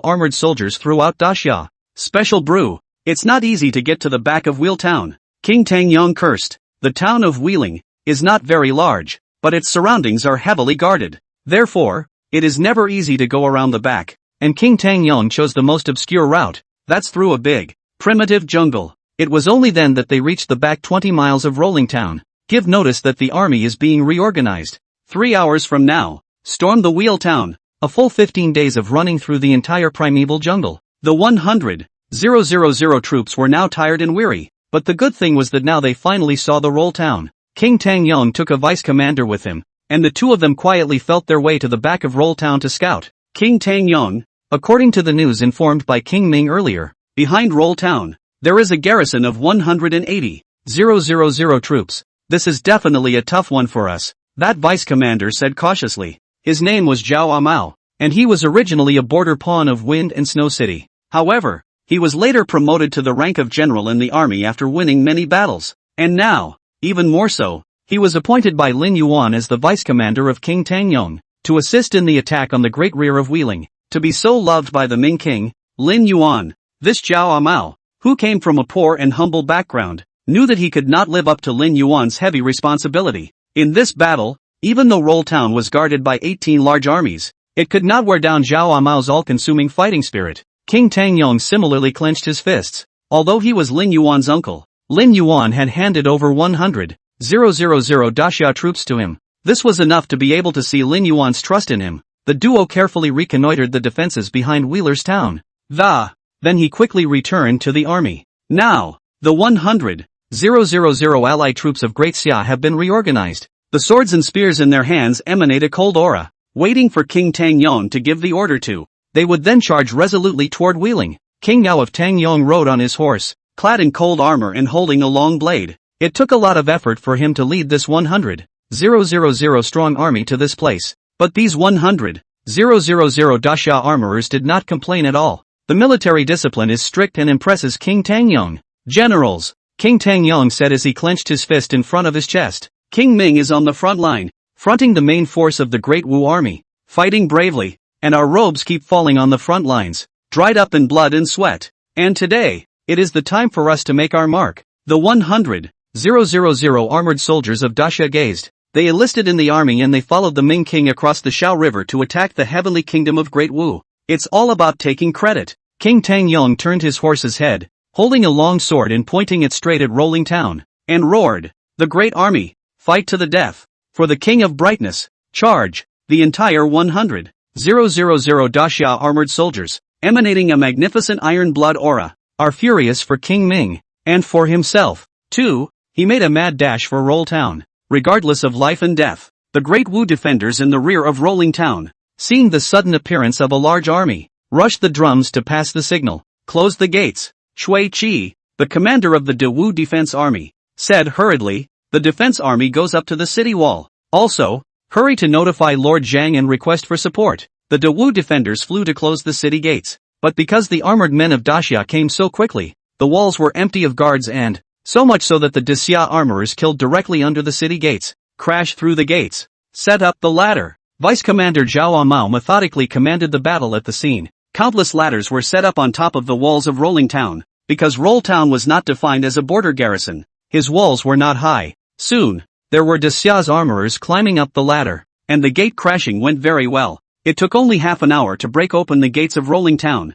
armored soldiers throughout Daxia. Special brew. It's not easy to get to the back of Wheel Town. King Tangyong cursed. The town of Wheeling is not very large, but its surroundings are heavily guarded. Therefore, it is never easy to go around the back, and King Tangyong chose the most obscure route. That's through a big, primitive jungle. It was only then that they reached the back 20 miles of Rolling Town. Give notice that the army is being reorganized. 3 hours from now, storm the Wheel Town. A full 15 days of running through the entire primeval jungle. The 100,000 troops were now tired and weary, but the good thing was that now they finally saw the Roll Town. King Tangyong took a vice commander with him, and the two of them quietly felt their way to the back of Roll Town to scout. King Tangyong, according to the news informed by King Ming earlier, behind Roll Town, there is a garrison of 180,000 troops. This is definitely a tough one for us, that vice commander said cautiously. His name was Zhao Amao, and he was originally a border pawn of Wind and Snow City. However, he was later promoted to the rank of general in the army after winning many battles. And now, even more so, he was appointed by Lin Yuan as the vice commander of King Tangyong, to assist in the attack on the great rear of Wheeling. To be so loved by the Ming king, Lin Yuan, this Zhao Amao, who came from a poor and humble background, knew that he could not live up to Lin Yuan's heavy responsibility. In this battle, even though Roll Town was guarded by 18 large armies, it could not wear down Zhao Amao's all-consuming fighting spirit. King Tangyong similarly clenched his fists. Although he was Lin Yuan's uncle, Lin Yuan had handed over 100,000 Daxia troops to him. This was enough to be able to see Lin Yuan's trust in him. The duo carefully reconnoitered the defenses behind Wheeler's Town. Then he quickly returned to the army. Now, the 100,000 allied troops of Great Xia have been reorganized. The swords and spears in their hands emanate a cold aura, waiting for King Tangyong to give the order to. They would then charge resolutely toward Wheeling. King Yao of Tangyong rode on his horse, clad in cold armor and holding a long blade. It took a lot of effort for him to lead this 100,000 strong army to this place. But these 100,000 Daxia armorers did not complain at all. The military discipline is strict and impresses King Tangyong. Generals, King Tangyong said as he clenched his fist in front of his chest. King Ming is on the front line, fronting the main force of the Great Wu army, fighting bravely, and our robes keep falling on the front lines, dried up in blood and sweat. And today, it is the time for us to make our mark. The 100,000 armored soldiers of Daxia gazed. They enlisted in the army and they followed the Ming king across the Shao River to attack the heavenly kingdom of Great Wu. It's all about taking credit. King Tangyong turned his horse's head, holding a long sword and pointing it straight at Rolling Town, and roared, "The great army, fight to the death. For the King of Brightness, charge!" The entire 100,000 Daxia armored soldiers, emanating a magnificent iron blood aura, are furious for King Ming, and for himself, too. He made a mad dash for Roll Town, regardless of life and death. The Great Wu defenders in the rear of Rolling Town, seeing the sudden appearance of a large army, rushed the drums to pass the signal, close the gates. Cui Chi, the commander of the De Wu defense army, said hurriedly, "The defense army goes up to the city wall. Also, hurry to notify Lord Zhang and request for support." The De Wu defenders flew to close the city gates, but because the armored men of Daxia came so quickly, the walls were empty of guards and, so much so that the Daxia armorers killed directly under the city gates, crashed through the gates. Set up the ladder. Vice Commander Zhao Amao methodically commanded the battle at the scene. Countless ladders were set up on top of the walls of Rolling Town, because Roll Town was not defined as a border garrison. His walls were not high. Soon, there were Daxia's armorers climbing up the ladder, and the gate crashing went very well. It took only half an hour to break open the gates of Rolling Town.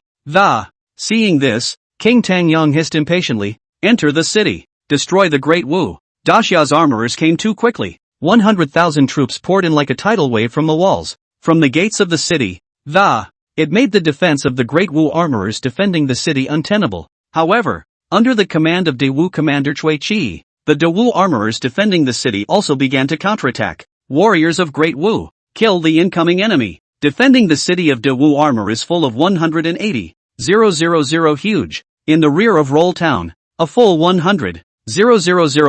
Seeing this, King Tangyong hissed impatiently, "Enter the city, destroy the Great Wu." Daxia's armorers came too quickly. 100,000 troops poured in like a tidal wave from the walls, from the gates of the city. It made the defense of the Great Wu armorers defending the city untenable. However, under the command of De Wu commander Cui Chi, the De Wu armorers defending the city also began to counterattack. Warriors of Great Wu, kill the incoming enemy. Defending the city of De Wu armor is full of 180,000 000 huge. In the rear of Roll Town, a full 100, 000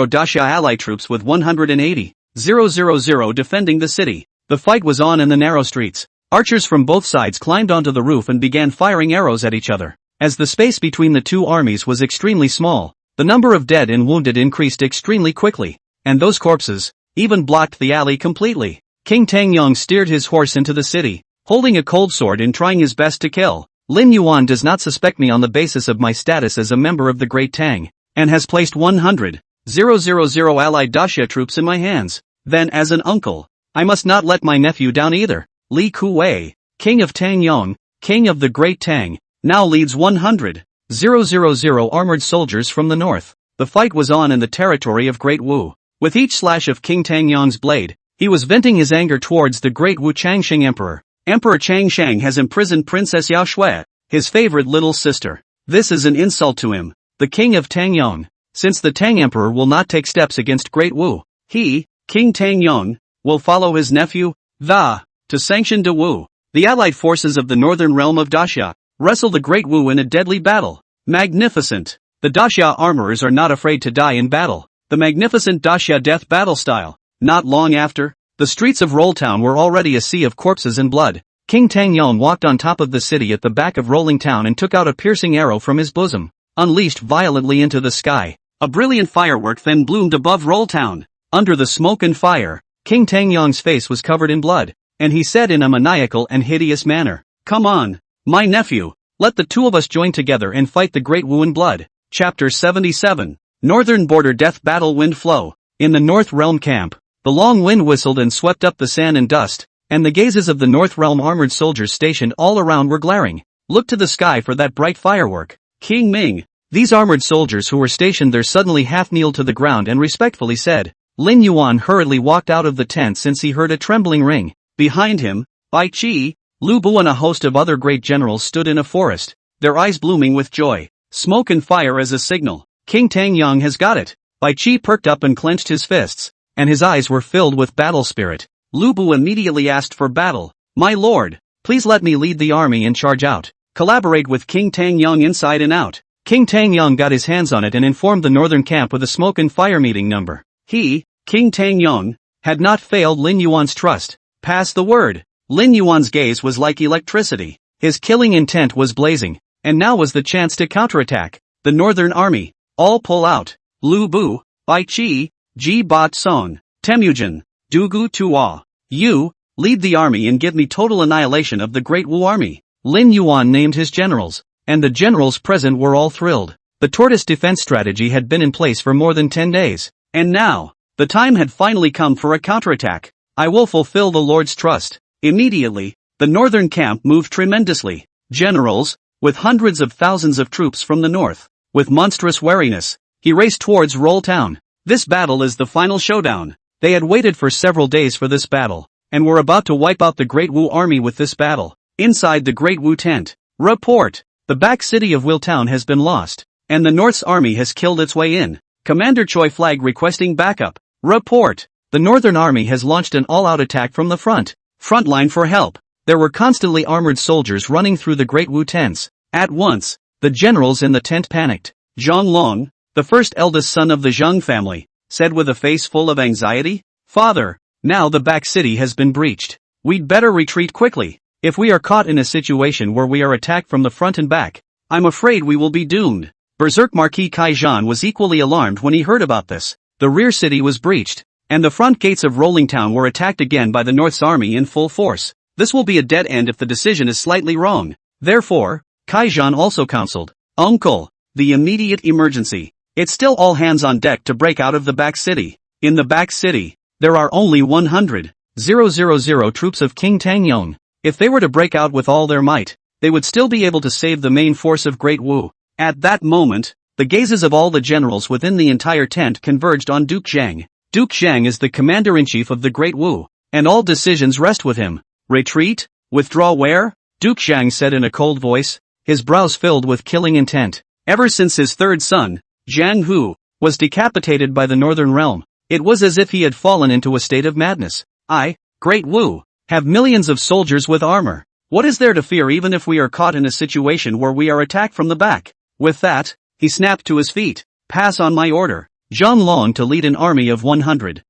Daxia ally troops with 180, 000 defending the city. The fight was on in the narrow streets. Archers from both sides climbed onto the roof and began firing arrows at each other. As the space between the two armies was extremely small, the number of dead and wounded increased extremely quickly, and those corpses even blocked the alley completely. King Tangyong steered his horse into the city, holding a cold sword and trying his best to kill. Lin Yuan does not suspect me on the basis of my status as a member of the Great Tang, and has placed 100, 000 allied daxia troops in my hands. Then as an uncle, I must not let my nephew down either. Li Kuwei, King of Tangyong, King of the Great Tang, now leads 100, 000 armored soldiers from the north. The fight was on in the territory of Great Wu. With each slash of King Tangyong's blade, he was venting his anger towards the Great Wu Changsheng Emperor. Emperor Changsheng has imprisoned Princess Yao Shui, his favorite little sister. This is an insult to him, the King of Tangyong, since the Tang Emperor will not take steps against Great Wu. He, King Tangyong, will follow his nephew, to sanction De Wu. The allied forces of the northern realm of Daxia wrestle the Great Wu in a deadly battle. Magnificent. The Daxia armorers are not afraid to die in battle. The magnificent Daxia death battle style. Not long after, the streets of Roll Town were already a sea of corpses and blood. King Tangyong walked on top of the city at the back of Rolling Town and took out a piercing arrow from his bosom, unleashed violently into the sky. A brilliant firework then bloomed above Roll Town. Under the smoke and fire, King Tangyong's face was covered in blood, and he said in a maniacal and hideous manner, "Come on, my nephew, let the two of us join together and fight the Great Wu in blood." Chapter 77. Northern Border Death Battle Wind Flow. In the North Realm camp, the long wind whistled and swept up the sand and dust, and the gazes of the North Realm armored soldiers stationed all around were glaring. Look to the sky for that bright firework. King Ming. These armored soldiers who were stationed there suddenly half-kneeled to the ground and respectfully said. Lin Yuan hurriedly walked out of the tent since he heard a trembling ring. Behind him, Bai Qi, Lu Bu and a host of other great generals stood in a forest, their eyes blooming with joy. Smoke and fire as a signal. King Tangyong has got it. Bai Qi perked up and clenched his fists, and his eyes were filled with battle spirit. Lu Bu immediately asked for battle. My lord, please let me lead the army and charge out. Collaborate with King Tangyong inside and out. King Tangyong got his hands on it and informed the northern camp with a smoke and fire meeting number. He, King Tangyong, had not failed Lin Yuan's trust. Pass the word. Lin Yuan's gaze was like electricity. His killing intent was blazing, and now was the chance to counterattack. The northern army, all pull out. Lu Bu, Bai Qi, Ji Bat Song, Temujin, Dugu Tua. You, lead the army and give me total annihilation of the Great Wu army. Lin Yuan named his generals, and the generals present were all thrilled. The tortoise defense strategy had been in place for more than 10 days, and now, the time had finally come for a counterattack. I will fulfill the Lord's trust. Immediately, the northern camp moved tremendously. Generals, with hundreds of thousands of troops from the north, with monstrous wariness, he raced towards Roll Town. This battle is the final showdown. They had waited for several days for this battle, and were about to wipe out the Great Wu army with this battle. Inside the Great Wu tent. Report. The back city of Will Town has been lost, and the North's army has killed its way in. Commander Choi Flag requesting backup. Report. The Northern army has launched an all-out attack from the front. Frontline for help. There were constantly armored soldiers running through the Great Wu tents. At once, the generals in the tent panicked. Zhang Long, the first eldest son of the Zheng family, said with a face full of anxiety, Father, now the back city has been breached. We'd better retreat quickly. If we are caught in a situation where we are attacked from the front and back, I'm afraid we will be doomed. Berserk Marquis Kaijan was equally alarmed when he heard about this. The rear city was breached, and the front gates of Rolling Town were attacked again by the North's army in full force. This will be a dead end if the decision is slightly wrong. Therefore, Kaijan also counseled, Uncle, the immediate emergency. It's still all hands on deck to break out of the back city. In the back city, there are only 100,000 troops of King Tangyong. If they were to break out with all their might, they would still be able to save the main force of Great Wu. At that moment, the gazes of all the generals within the entire tent converged on Duke Zhang. Duke Zhang is the commander-in-chief of the Great Wu, and all decisions rest with him. Retreat? Withdraw where? Duke Zhang said in a cold voice, his brows filled with killing intent. Ever since his third son, Zhang Hu, was decapitated by the Northern Realm, it was as if he had fallen into a state of madness. I, Great Wu, have millions of soldiers with armor. What is there to fear even if we are caught in a situation where we are attacked from the back? With that, he snapped to his feet. Pass on my order. Zhang Long to lead an army of 100,000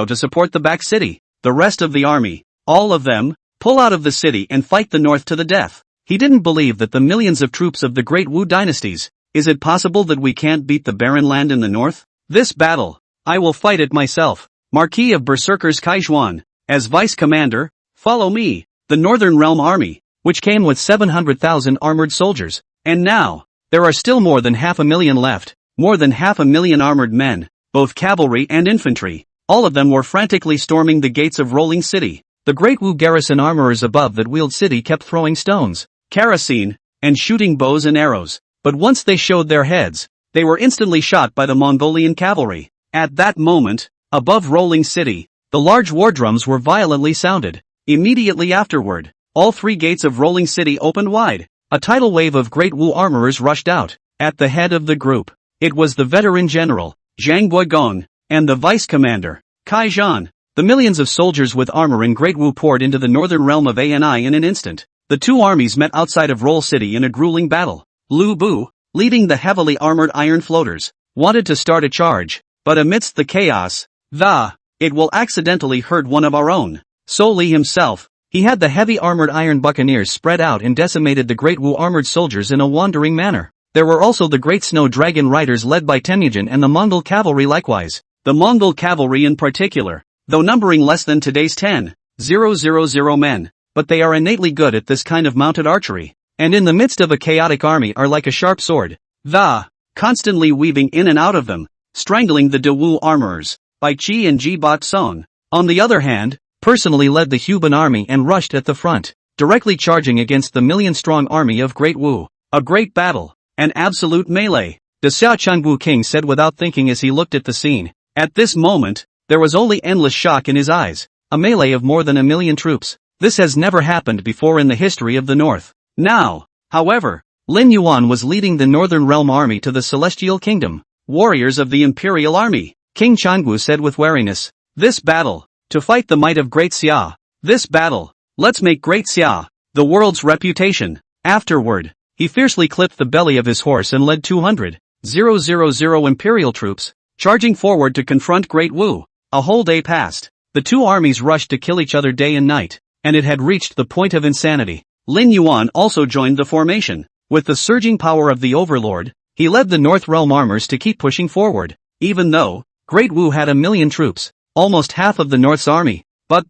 to support the back city. The rest of the army, all of them, pull out of the city and fight the north to the death. He didn't believe that the millions of troops of the great Wu dynasties. Is it possible that we can't beat the barren land in the north? This battle, I will fight it myself. Marquis of Berserkers Kai Zhuan, as vice commander, follow me. The Northern Realm Army, which came with 700,000 armored soldiers, and now, there are still more than 500,000 left, more than 500,000 armored men, both cavalry and infantry. All of them were frantically storming the gates of Rolling City. The great Wu garrison armorers above that wheeled city kept throwing stones, kerosene, and shooting bows and arrows, but once they showed their heads, they were instantly shot by the Mongolian cavalry. At that moment, above Rolling City, the large war drums were violently sounded. Immediately afterward, all three gates of Rolling City opened wide. A tidal wave of great Wu armorers rushed out. At the head of the group, it was the veteran general, Zhang Guigong, and the vice commander, Kai Zhan. The millions of soldiers with armor in Great Wu poured into the northern realm of Ani in an instant. The two armies met outside of Roll City in a grueling battle. Lu Bu, leading the heavily armored iron floaters, wanted to start a charge, but amidst the chaos, it will accidentally hurt one of our own. So Li himself, he had the heavy armored iron buccaneers spread out and decimated the great Wu armored soldiers in a wandering manner. There were also the great snow dragon riders led by Temujin and the Mongol cavalry likewise. The Mongol cavalry in particular, though numbering less than today's 10,000 men, but they are innately good at this kind of mounted archery, and in the midst of a chaotic army are like a sharp sword, constantly weaving in and out of them, strangling the De Wu armorers. Bai Qi and Ji Bat Song, on the other hand, personally led the Huban Army and rushed at the front, directly charging against the million-strong army of Great Wu. A great battle, an absolute melee, the Xiaochengwu king said without thinking as he looked at the scene. At this moment, there was only endless shock in his eyes. A melee of more than 1 million troops. This has never happened before in the history of the North. Now, however, Lin Yuan was leading the Northern Realm Army to the Celestial Kingdom. Warriors of the Imperial Army, King Changwu said with wariness. This battle, to fight the might of Great Xia. This battle, let's make Great Xia, the world's reputation. Afterward, he fiercely clipped the belly of his horse and led 200,000 Imperial troops, charging forward to confront Great Wu. A whole day passed. The two armies rushed to kill each other day and night, and it had reached the point of insanity. Lin Yuan also joined the formation. With the surging power of the Overlord, he led the North Realm armors to keep pushing forward, even though Great Wu had 1 million troops, almost half of the North's army. But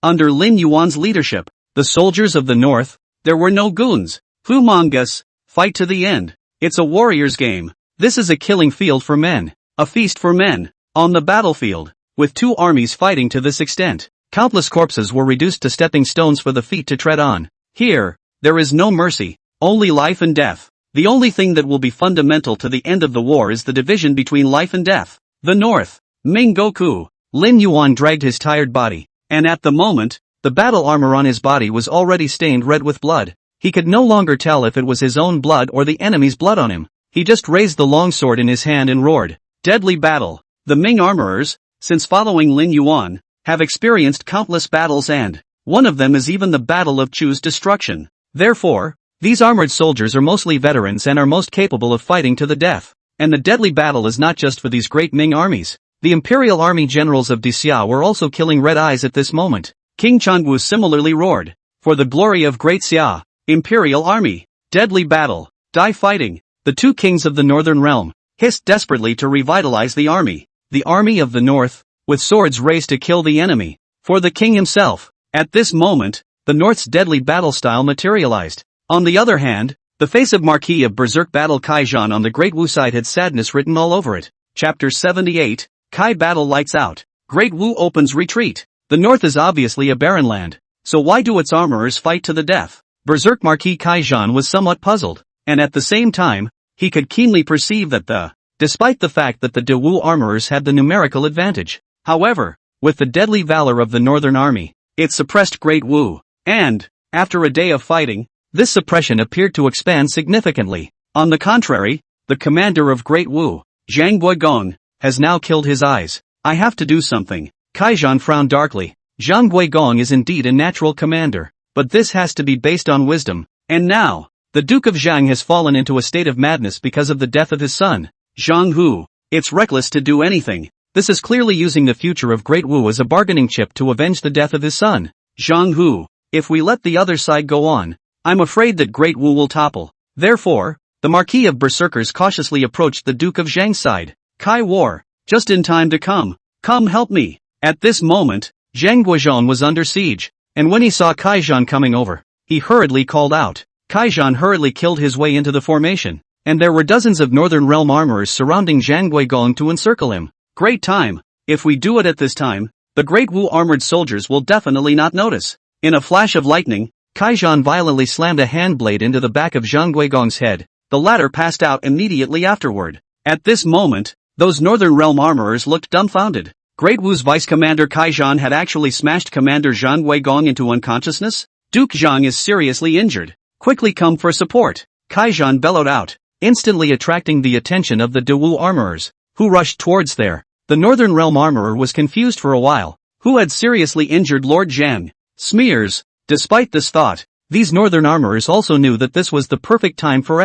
under Lin Yuan's leadership, the soldiers of the North, there were no goons. Humongus, fight to the end. It's a warrior's game. This is a killing field for men, a feast for men. On the battlefield, with two armies fighting to this extent, countless corpses were reduced to stepping stones for the feet to tread on. Here, there is no mercy, only life and death. The only thing that will be fundamental to the end of the war is the division between life and death. The North, Ming Goku. Lin Yuan dragged his tired body, and at the moment, the battle armor on his body was already stained red with blood. He could no longer tell if it was his own blood or the enemy's blood on him. He just raised the longsword in his hand and roared. Deadly battle. The Ming armorers, since following Lin Yuan, have experienced countless battles and, one of them is even the Battle of Chu's destruction. Therefore, these armored soldiers are mostly veterans and are most capable of fighting to the death. And the deadly battle is not just for these great Ming armies. The Imperial Army generals of Xia were also killing red eyes at this moment. King Changwu similarly roared. For the glory of Great Xia, Imperial Army, deadly battle, die fighting. The two kings of the Northern Realm hissed desperately to revitalize the army of the North, with swords raised to kill the enemy. For the king himself, at this moment, the North's deadly battle style materialized. On the other hand, the face of Marquis of Berserk Battle Kai Zhan on the Great Wu side had sadness written all over it. Chapter 78, Kai Battle Lights Out. Great Wu opens retreat. The North is obviously a barren land, so why do its armorers fight to the death? Berserk Marquis Kai Zhan was somewhat puzzled, and at the same time, he could keenly perceive that despite the fact that the De Wu armorers had the numerical advantage, however, with the deadly valor of the Northern Army, it suppressed Great Wu, and, after a day of fighting, this suppression appeared to expand significantly. On the contrary, the commander of Great Wu, Zhang Guigong, has now killed his eyes. I have to do something. Kai Zhan frowned darkly. Zhang Guigong is indeed a natural commander. but this has to be based on wisdom. And now, the Duke of Zhang has fallen into a state of madness because of the death of his son, Zhang Hu. It's reckless to do anything. This is clearly using the future of Great Wu as a bargaining chip to avenge the death of his son, Zhang Hu. If we let the other side go on, I'm afraid that Great Wu will topple. Therefore, the Marquis of Berserkers cautiously approached the Duke of Zhang's side. Kai War, just in time to come. Come help me. At this moment, Zhang Guizhong was under siege, and when he saw Kaizhan coming over, he hurriedly called out. Kaizhan hurriedly killed his way into the formation, and there were dozens of Northern Realm armorers surrounding Zhang Guigong to encircle him. Great time. If we do it at this time, the Great Wu armored soldiers will definitely not notice. In a flash of lightning, Kaizhan violently slammed a hand blade into the back of Zhang Guigong's head. The latter passed out immediately afterward. At this moment, those Northern Realm armorers looked dumbfounded. Great Wu's vice commander Kaizhan had actually smashed Commander Zhang Guigong into unconsciousness? Duke Zhang is seriously injured. Quickly come for support. Kaizhan bellowed out, instantly attracting the attention of the Dawu armorers, who rushed towards there. The Northern Realm armorer was confused for a while. Who had seriously injured Lord Zhang? Smears. Despite this thought, these Northern armorers also knew that this was the perfect time for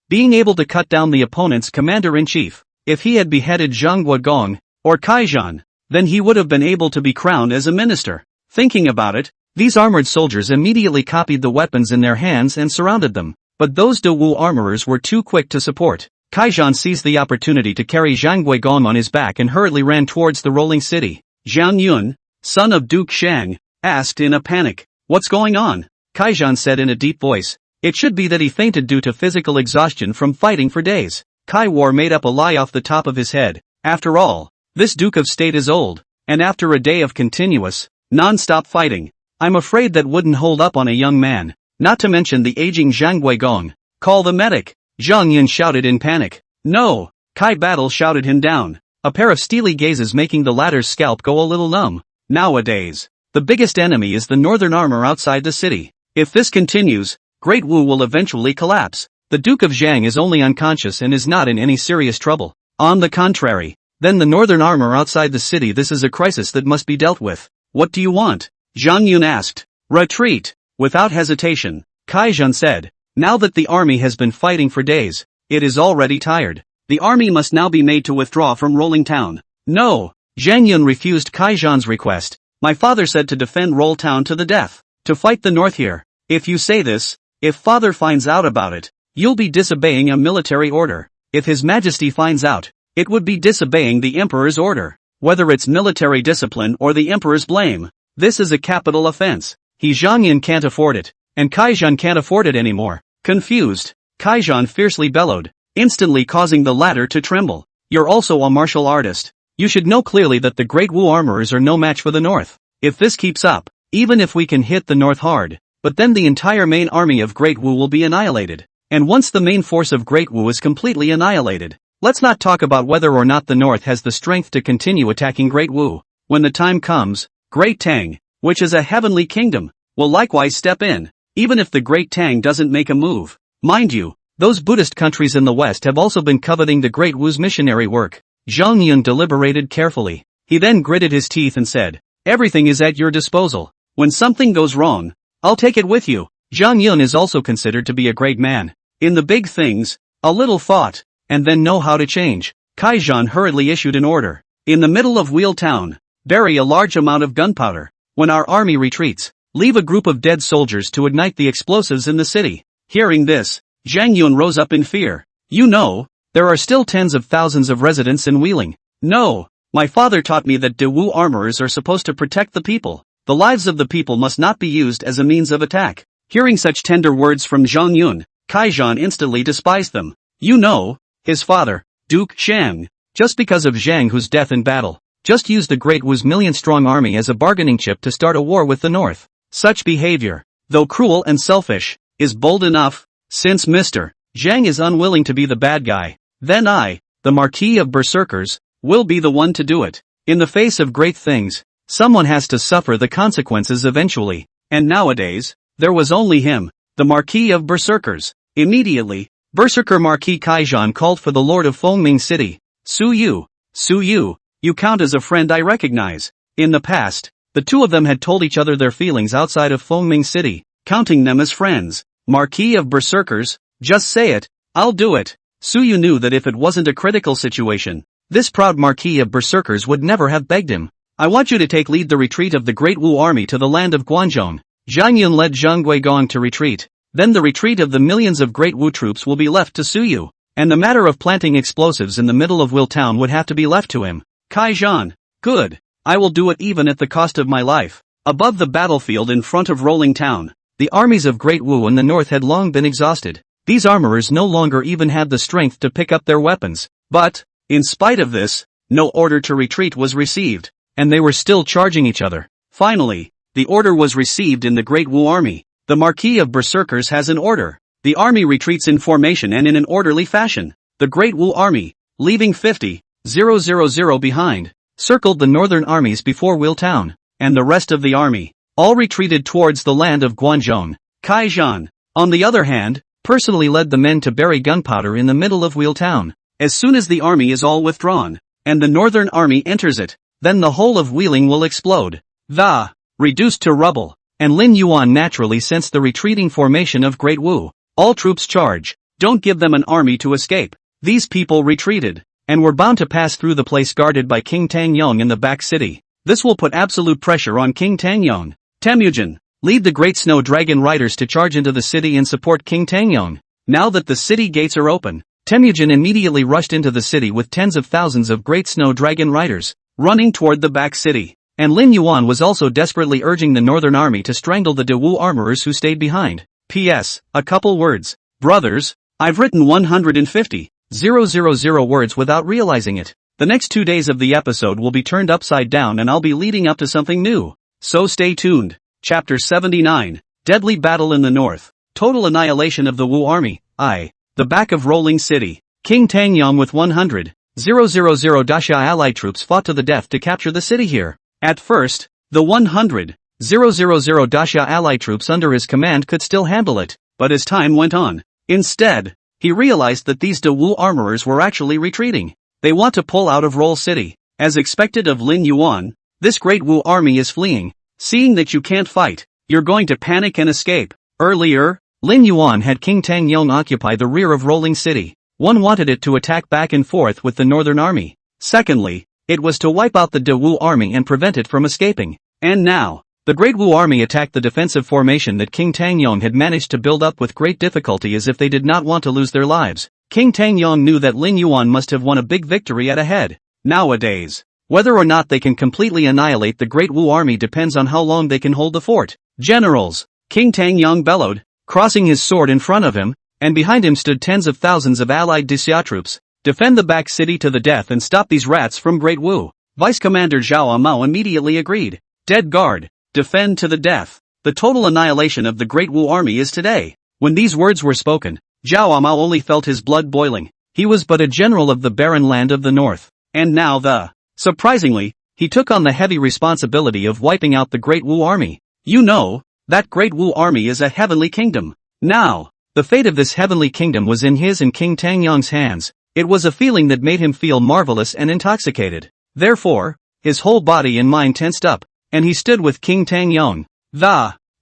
being able to cut down the opponent's commander-in-chief. If he had beheaded Zhang Guigong, or Kaizhan, then he would have been able to be crowned as a minister. Thinking about it, these armored soldiers immediately copied the weapons in their hands and surrounded them, but those Dawu armorers were too quick to support. Kaizhan seized the opportunity to carry Zhang Guigong on his back and hurriedly ran towards the rolling city. Zhang Yun, son of Duke Shang, asked in a panic, "What's going on?" Kaizhan said in a deep voice. It should be that he fainted due to physical exhaustion from fighting for days. Kai War made up a lie off the top of his head. After all, this Duke of State is old, and after a day of continuous, non-stop fighting, I'm afraid that wouldn't hold up on a young man, not to mention the aging Zhang Guigong. Call the medic. Zhang Yun shouted in panic. No! Kai Battle shouted him down, a pair of steely gazes making the latter's scalp go a little numb. Nowadays, the biggest enemy is the northern armor outside the city. If this continues, Great Wu will eventually collapse. The Duke of Zhang is only unconscious and is not in any serious trouble. On the contrary, then the northern armor outside the city, this is a crisis that must be dealt with. What do you want? Zhang Yun asked. Retreat. Without hesitation, Kaizhan said. Now that the army has been fighting for days, it is already tired. The army must now be made to withdraw from Rolling Town. No! Zhang Yun refused Kaizhan's request. My father said to defend Roll Town to the death. To fight the north here. If you say this, if father finds out about it, you'll be disobeying a military order. If His Majesty finds out, it would be disobeying the Emperor's order. Whether it's military discipline or the Emperor's blame, this is a capital offense. Zhang Yun can't afford it, and Kaizhan can't afford it anymore. Confused, Kaizhan fiercely bellowed, instantly causing the latter to tremble. You're also a martial artist. You should know clearly that the Great Wu armorers are no match for the north. If this keeps up, even if we can hit the north hard, but then the entire main army of Great Wu will be annihilated. And once the main force of Great Wu is completely annihilated, let's not talk about whether or not the north has the strength to continue attacking Great Wu. When the time comes, Great Tang, which is a heavenly kingdom, will likewise step in, even if the Great Tang doesn't make a move. Mind you, those Buddhist countries in the west have also been coveting the Great Wu's missionary work. Zhang Yun deliberated carefully. He then gritted his teeth and said, everything is at your disposal. When something goes wrong, I'll take it with you. Zhang Yun is also considered to be a great man. In the big things, a little thought, and then know how to change. Kaizhan hurriedly issued an order. In the middle of Wheel Town, bury a large amount of gunpowder. When our army retreats, leave a group of dead soldiers to ignite the explosives in the city. Hearing this, Zhang Yun rose up in fear. You know, there are still tens of thousands of residents in Wheeling. No, my father taught me that Dawu armorers are supposed to protect the people. The lives of the people must not be used as a means of attack. Hearing such tender words from Zhang Yun, Kaizhan instantly despised them. You know, his father, Duke Shang, just because of Zhang Hu's death in battle, just used the Great Wu's million-strong army as a bargaining chip to start a war with the North. Such behavior, though cruel and selfish, is bold enough. Since Mr. Zhang is unwilling to be the bad guy, then I, the Marquis of Berserkers, will be the one to do it. In the face of great things, someone has to suffer the consequences eventually, and nowadays, there was only him, the Marquis of Berserkers. Immediately, Berserker Marquis Kaizhan called for the Lord of Fengming City. Su Yu, you count as a friend I recognize. In the past, the two of them had told each other their feelings outside of Fengming City. counting them as friends. Marquis of Berserkers, just say it, I'll do it. Suyu knew that if it wasn't a critical situation, this proud Marquis of Berserkers would never have begged him. I want you to lead the retreat of the Great Wu Army to the land of Guanzhong. Zhang Yun led Zhang Guigong to retreat. Then the retreat of the millions of Great Wu troops will be left to Suyu, and the matter of planting explosives in the middle of Will Town would have to be left to him. Kai Zhan. Good. I will do it even at the cost of my life. Above the battlefield in front of Rolling Town, the armies of Great Wu in the north had long been exhausted. These armorers no longer even had the strength to pick up their weapons. But, in spite of this, no order to retreat was received, and they were still charging each other. Finally, the order was received in the Great Wu Army. The Marquis of Berserkers has an order. The army retreats in formation and in an orderly fashion. The Great Wu Army, leaving 50,000 behind, circled the northern armies before Will Town, and the rest of the army, all retreated towards the land of Guanzhong. Kai Zhan, on the other hand, personally led the men to bury gunpowder in the middle of Will Town. As soon as the army is all withdrawn, and the northern army enters it, then the whole of Wheeling will explode. Reduced to rubble, and Lin Yuan naturally sensed the retreating formation of Great Wu. All troops charge. Don't give them an army to escape. These people retreated, and were bound to pass through the place guarded by King Tangyong in the back city. This will put absolute pressure on King Tangyong. Temujin, lead the great snow dragon riders to charge into the city and support King Tangyong. Now that the city gates are open, Temujin immediately rushed into the city with tens of thousands of great snow dragon riders, running toward the back city. And Lin Yuan was also desperately urging the northern army to strangle the Dewu armorers who stayed behind. P.S. A couple words. Brothers, I've written 150,000 words without realizing it. The next 2 days of the episode will be turned upside down and I'll be leading up to something new. So stay tuned. Chapter 79. Deadly Battle in the North. Total annihilation of the Wu Army. The back of Rolling City. King Tangyong with 100,000 Daxia allied troops fought to the death to capture the city here. At first, the 100,000 Daxia allied troops under his command could still handle it, but as time went on, instead, he realized that these Dewu armorers were actually retreating. They want to pull out of Roll City. As expected of Lin Yuan, this Great Wu army is fleeing. Seeing that you can't fight, you're going to panic and escape. Earlier, Lin Yuan had King Tangyong occupy the rear of Rolling City. One wanted it to attack back and forth with the northern army. Secondly, it was to wipe out the Dewu army and prevent it from escaping. And now, the Great Wu army attacked the defensive formation that King Tangyong had managed to build up with great difficulty as if they did not want to lose their lives. King Tangyong knew that Lin Yuan must have won a big victory at ahead. Nowadays, whether or not they can completely annihilate the Great Wu army depends on how long they can hold the fort. Generals, King Tangyong bellowed, crossing his sword in front of him, and behind him stood tens of thousands of allied Daxia troops. Defend the back city to the death and stop these rats from Great Wu. Vice Commander Zhao Mao immediately agreed. Dead guard, defend to the death. The total annihilation of the Great Wu army is today. When these words were spoken, Zhao Mao only felt his blood boiling. He was but a general of the barren land of the north. And now surprisingly, he took on the heavy responsibility of wiping out the Great Wu army. You know, that Great Wu army is a heavenly kingdom. Now, the fate of this heavenly kingdom was in his and King Tangyong's hands. It was a feeling that made him feel marvelous and intoxicated. Therefore, his whole body and mind tensed up, and he stood with King Tangyong,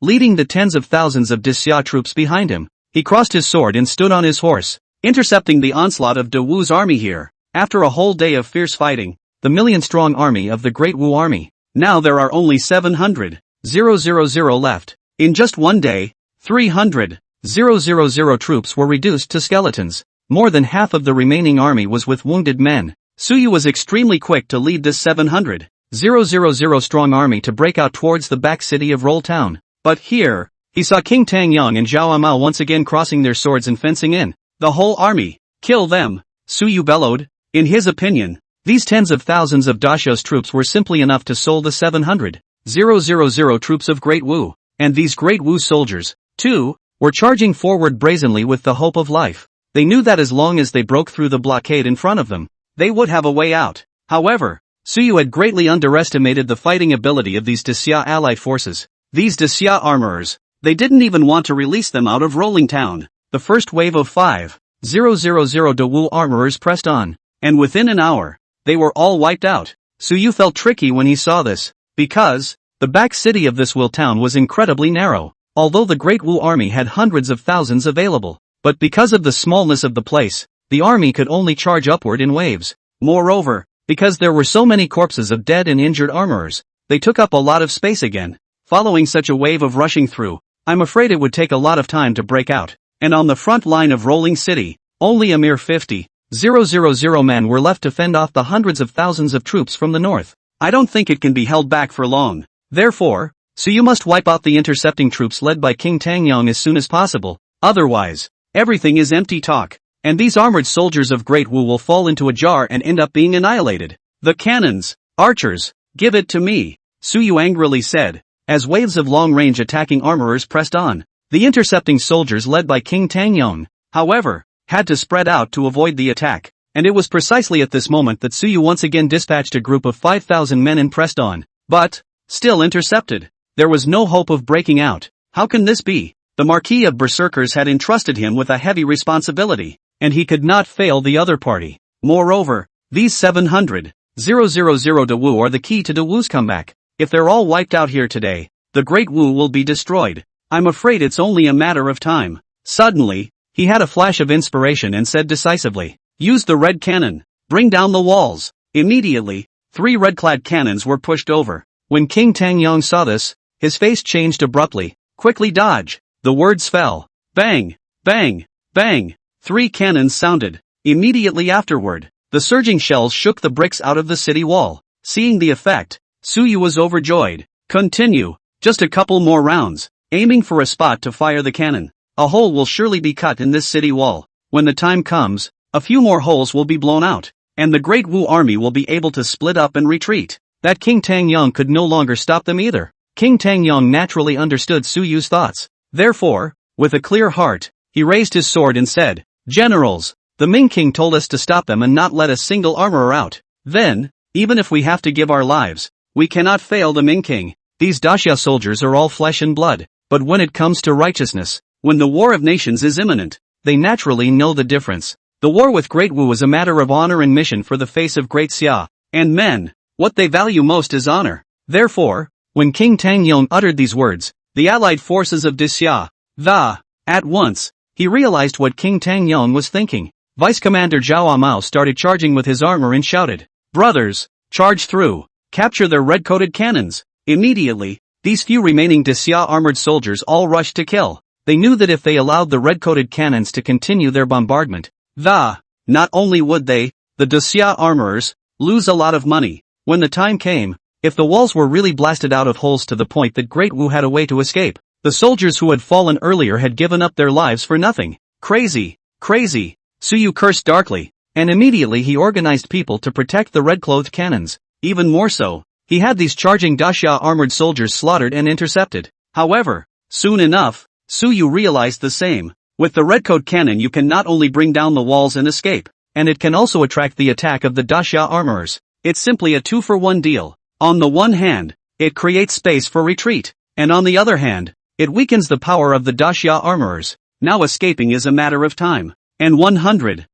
leading the tens of thousands of Daxia troops behind him. He crossed his sword and stood on his horse, intercepting the onslaught of Dewu's army here. After a whole day of fierce fighting, the million-strong army of the Great Wu army, now there are only 700,000 left. In just one day, 300,000 troops were reduced to skeletons. More than half of the remaining army was with wounded men. Suyu was extremely quick to lead this 700,000 strong army to break out towards the back city of Roll Town. But here, he saw King Tangyong and Zhao Mao once again crossing their swords and fencing in. The whole army, kill them, Suyu bellowed. In his opinion, these tens of thousands of Daxia's troops were simply enough to soul the 700,000 troops of Great Wu. And these Great Wu soldiers, too, were charging forward brazenly with the hope of life. They knew that as long as they broke through the blockade in front of them, they would have a way out. However, Suyu had greatly underestimated the fighting ability of these Daxia allied forces. These Daxia armorers, they didn't even want to release them out of Rolling Town. The first wave of 5,000 Dewu armorers pressed on, and within an hour, they were all wiped out. Suyu felt tricky when he saw this, because the back city of this Will town was incredibly narrow. although the Great Wu army had hundreds of thousands available. But because of the smallness of the place, the army could only charge upward in waves. Moreover, because there were so many corpses of dead and injured armorers, they took up a lot of space again. Following such a wave of rushing through, I'm afraid it would take a lot of time to break out. And on the front line of Rolling City, only a mere 50,000 men were left to fend off the hundreds of thousands of troops from the north. I don't think it can be held back for long. Therefore, so you must wipe out the intercepting troops led by King Tangyong as soon as possible. Otherwise, everything is empty talk, and these armored soldiers of Great Wu will fall into a jar and end up being annihilated. The cannons, archers, give it to me, Su Yu angrily said, as waves of long-range attacking armorers pressed on. The intercepting soldiers led by King Tangyong, however, had to spread out to avoid the attack, and it was precisely at this moment that Su Yu once again dispatched a group of 5,000 men and pressed on. But, still intercepted. There was no hope of breaking out. How can this be? The Marquis of Berserkers had entrusted him with a heavy responsibility, and he could not fail the other party. Moreover, these 700,000 De Wu are the key to De Wu's comeback. If they're all wiped out here today, the Great Wu will be destroyed. I'm afraid it's only a matter of time. Suddenly, he had a flash of inspiration and said decisively, "Use the red cannon. Bring down the walls." Immediately, 3 red-clad cannons were pushed over. When King Tangyong saw this, his face changed abruptly. Quickly dodge. The words fell. Bang! Bang! Bang! 3 cannons sounded. Immediately afterward, the surging shells shook the bricks out of the city wall. Seeing the effect, Su Yu was overjoyed. Continue. Just a couple more rounds. Aiming for a spot to fire the cannon. A hole will surely be cut in this city wall. When the time comes, a few more holes will be blown out, and the Great Wu army will be able to split up and retreat. That King Tangyong could no longer stop them either. King Tangyong naturally understood Su Yu's thoughts. Therefore, with a clear heart, he raised his sword and said, "Generals, the Ming King told us to stop them and not let a single armorer out. Then, even if we have to give our lives, we cannot fail the Ming King. These Daxia soldiers are all flesh and blood, but when it comes to righteousness, when the war of nations is imminent, they naturally know the difference. The war with Great Wu is a matter of honor and mission for the face of Great Xia, and men, what they value most is honor." Therefore, when King Tangyong uttered these words, the allied forces of Xia, at once, he realized what King Tangyong was thinking. Vice Commander Zhao Mao started charging with his armor and shouted, "Brothers, charge through, capture their red-coated cannons." Immediately, these few remaining Xia armored soldiers all rushed to kill. They knew that if they allowed the red-coated cannons to continue their bombardment, not only would they, the Xia armorers, lose a lot of money. When the time came, if the walls were really blasted out of holes to the point that Great Wu had a way to escape, the soldiers who had fallen earlier had given up their lives for nothing. Crazy, crazy, Su Yu cursed darkly, and immediately he organized people to protect the red-clothed cannons. Even more so, he had these charging Daxia armored soldiers slaughtered and intercepted. However, soon enough, Su Yu realized the same. With the red-coat cannon you can not only bring down the walls and escape, and it can also attract the attack of the Daxia armorers. It's simply a 2-for-1 deal. On the one hand, it creates space for retreat, and on the other hand, it weakens the power of the Daxia armorers. Now escaping is a matter of time. And 100,000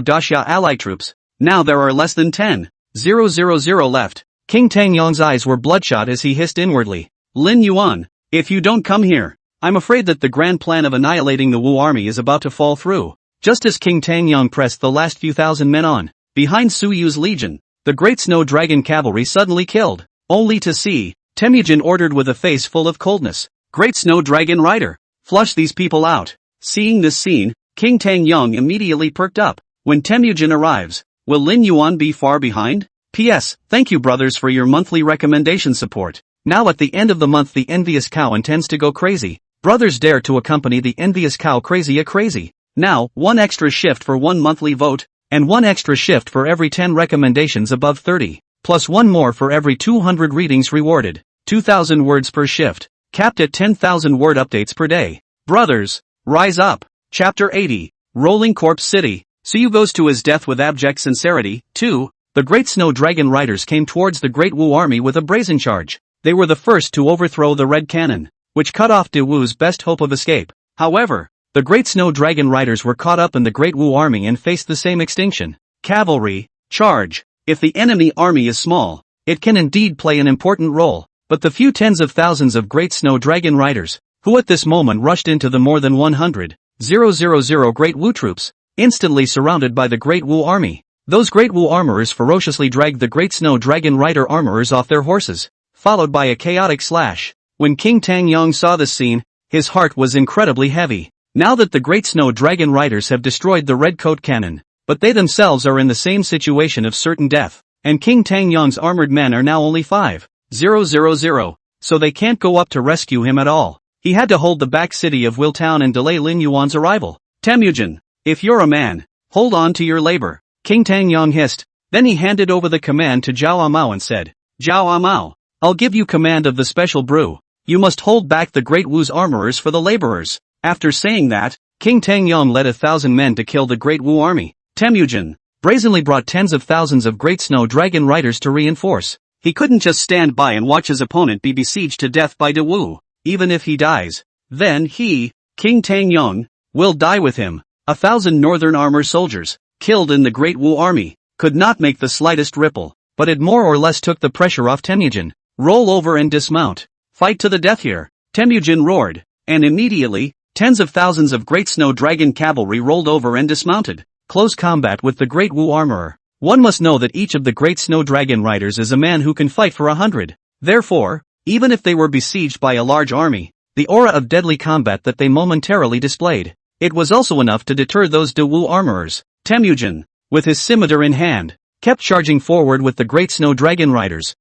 Daxia ally troops. Now there are less than 10,000 left. King Tangyong's eyes were bloodshot as he hissed inwardly, "Lin Yuan, if you don't come here, I'm afraid that the grand plan of annihilating the Wu army is about to fall through." Just as King Tangyong pressed the last few thousand men on, behind Su Yu's legion, the great snow dragon cavalry suddenly killed, only to see, Temujin ordered with a face full of coldness, "Great snow dragon rider, flush these people out." Seeing this scene, King Tangyong immediately perked up. When Temujin arrives, will Lin Yuan be far behind? P.S. Thank you brothers for your monthly recommendation support. Now at the end of the month the envious cow intends to go crazy. Brothers dare to accompany the envious cow crazy. Now, 1 extra shift for 1 monthly vote, and 1 extra shift for every 10 recommendations above 30, plus 1 more for every 200 readings rewarded. 2,000 words per shift, capped at 10,000 word updates per day. Brothers, rise up. Chapter 80, Rolling Corpse City. Su Yu goes to his death with abject sincerity. 2. The great snow dragon riders came towards the Great Wu army with a brazen charge. They were the first to overthrow the red cannon, which cut off De Wu's best hope of escape. However, the great snow dragon riders were caught up in the Great Wu army and faced the same extinction. Cavalry, charge. If the enemy army is small, it can indeed play an important role, but the few tens of thousands of great snow dragon riders, who at this moment rushed into the more than 100,000 Great Wu troops, instantly surrounded by the Great Wu army. Those Great Wu armorers ferociously dragged the Great Snow Dragon Rider armorers off their horses, followed by a chaotic slash. When King Tangyong saw this scene, his heart was incredibly heavy. Now that the Great Snow Dragon Riders have destroyed the Red Coat Cannon, but they themselves are in the same situation of certain death, and King Tangyong's armored men are now only 5,000, so they can't go up to rescue him at all. He had to hold the back city of Will Town and delay Lin Yuan's arrival. Temujin, if you're a man, hold on to your labor, King Tangyong hissed. Then he handed over the command to Zhao Amao and said, Zhao Amao, I'll give you command of the special brew. You must hold back the Great Wu's armorers for the laborers. After saying that, King Tangyong led 1,000 men to kill the Great Wu army. Temujin brazenly brought tens of thousands of Great Snow Dragon Riders to reinforce. He couldn't just stand by and watch his opponent be besieged to death by De Wu. Even if he dies, then he, King Tangyong, will die with him. 1,000 northern armor soldiers, killed in the Great Wu army, could not make the slightest ripple, but it more or less took the pressure off Temujin. Roll over and dismount. Fight to the death here, Temujin roared, and immediately, tens of thousands of Great Snow Dragon Cavalry rolled over and dismounted. Close combat with the Great Wu armorer. One must know that each of the Great Snow Dragon Riders is a man who can fight for 100. Therefore, even if they were besieged by a large army, the aura of deadly combat that they momentarily displayed, it was also enough to deter those De Wu armorers. Temujin, with his scimitar in hand, kept charging forward with the Great Snow Dragon Riders.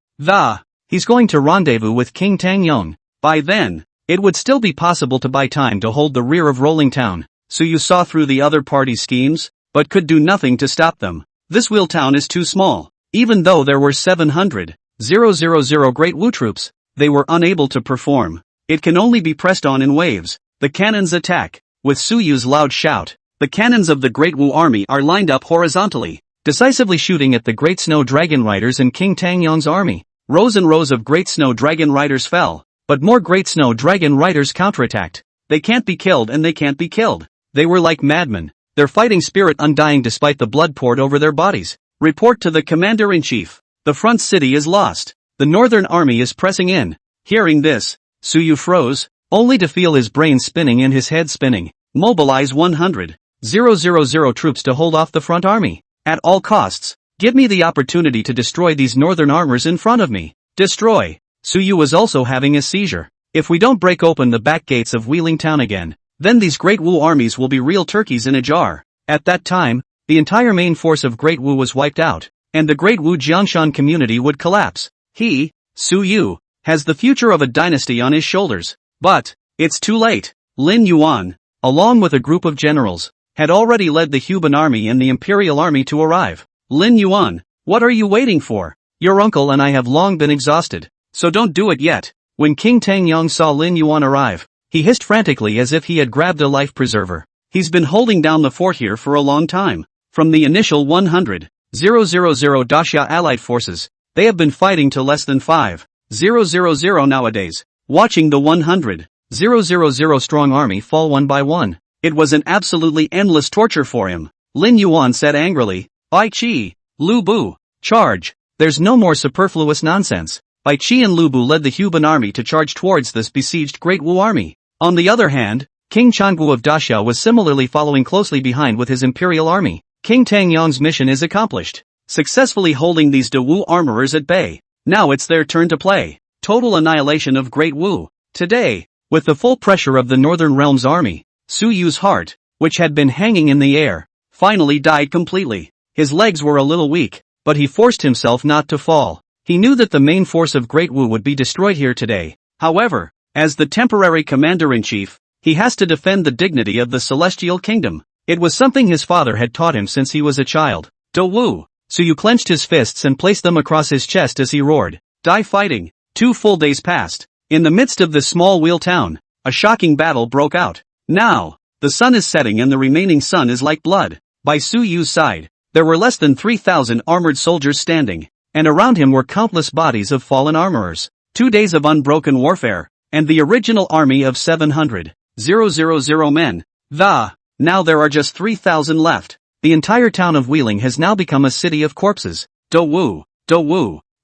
He's going to rendezvous with King Tangyong. By then, it would still be possible to buy time to hold the rear of Rolling Town, so you saw through the other party's schemes, but could do nothing to stop them. This Will Town is too small. Even though there were 700,000 Great Wu troops, they were unable to perform. It can only be pressed on in waves. The cannons attack. With Su Yu's loud shout, the cannons of the Great Wu army are lined up horizontally, decisively shooting at the Great Snow Dragon Riders and King Tangyong's army. Rows and rows of Great Snow Dragon Riders fell, but more Great Snow Dragon Riders counterattacked. They can't be killed and they can't be killed. They were like madmen, their fighting spirit undying despite the blood poured over their bodies. Report to the Commander-in-Chief. The front city is lost. The northern army is pressing in. Hearing this, Su Yu froze, only to feel his brain spinning and his head spinning. Mobilize 100,000 troops to hold off the front army. At all costs, give me the opportunity to destroy these northern armors in front of me. Destroy. Su Yu was also having a seizure. If we don't break open the back gates of Wheeling Town again, then these Great Wu armies will be real turkeys in a jar. At that time, the entire main force of Great Wu was wiped out, and the Great Wu Jiangshan community would collapse. He, Su Yu, has the future of a dynasty on his shoulders. But, it's too late. Lin Yuan, along with a group of generals, had already led the Huban Army and the Imperial Army to arrive. Lin Yuan, what are you waiting for? Your uncle and I have long been exhausted, so don't do it yet. When King Tangyong saw Lin Yuan arrive, he hissed frantically as if he had grabbed a life preserver. He's been holding down the fort here for a long time. From the initial 100,000 Daxia allied forces, they have been fighting to less than 5,000 nowadays, watching the 100,000 strong army fall one by one. It was an absolutely endless torture for him. Lin Yuan said angrily, Bai Qi, Lu Bu, charge. There's no more superfluous nonsense. Bai Qi and Lu Bu led the Huban army to charge towards this besieged Great Wu army. On the other hand, King Changgu of Daxia was similarly following closely behind with his imperial army. King Tangyong's mission is accomplished, successfully holding these De Wu armorers at bay. Now it's their turn to play. Total annihilation of Great Wu. Today, with the full pressure of the Northern Realm's army, Su Yu's heart, which had been hanging in the air, finally died completely. His legs were a little weak, but he forced himself not to fall. He knew that the main force of Great Wu would be destroyed here today. However, as the temporary commander-in-chief, he has to defend the dignity of the Celestial Kingdom. It was something his father had taught him since he was a child. De Wu. Su Yu clenched his fists and placed them across his chest as he roared, Die fighting. 2 full days passed. In the midst of this small wheel town, a shocking battle broke out. Now, the sun is setting and the remaining sun is like blood. By Su Yu's side, there were less than 3,000 armored soldiers standing, and around him were countless bodies of fallen armorers. 2 days of unbroken warfare, and the original army of 700,000 men. Now there are just 3,000 left. The entire town of Wheeling has now become a city of corpses. Do Wu.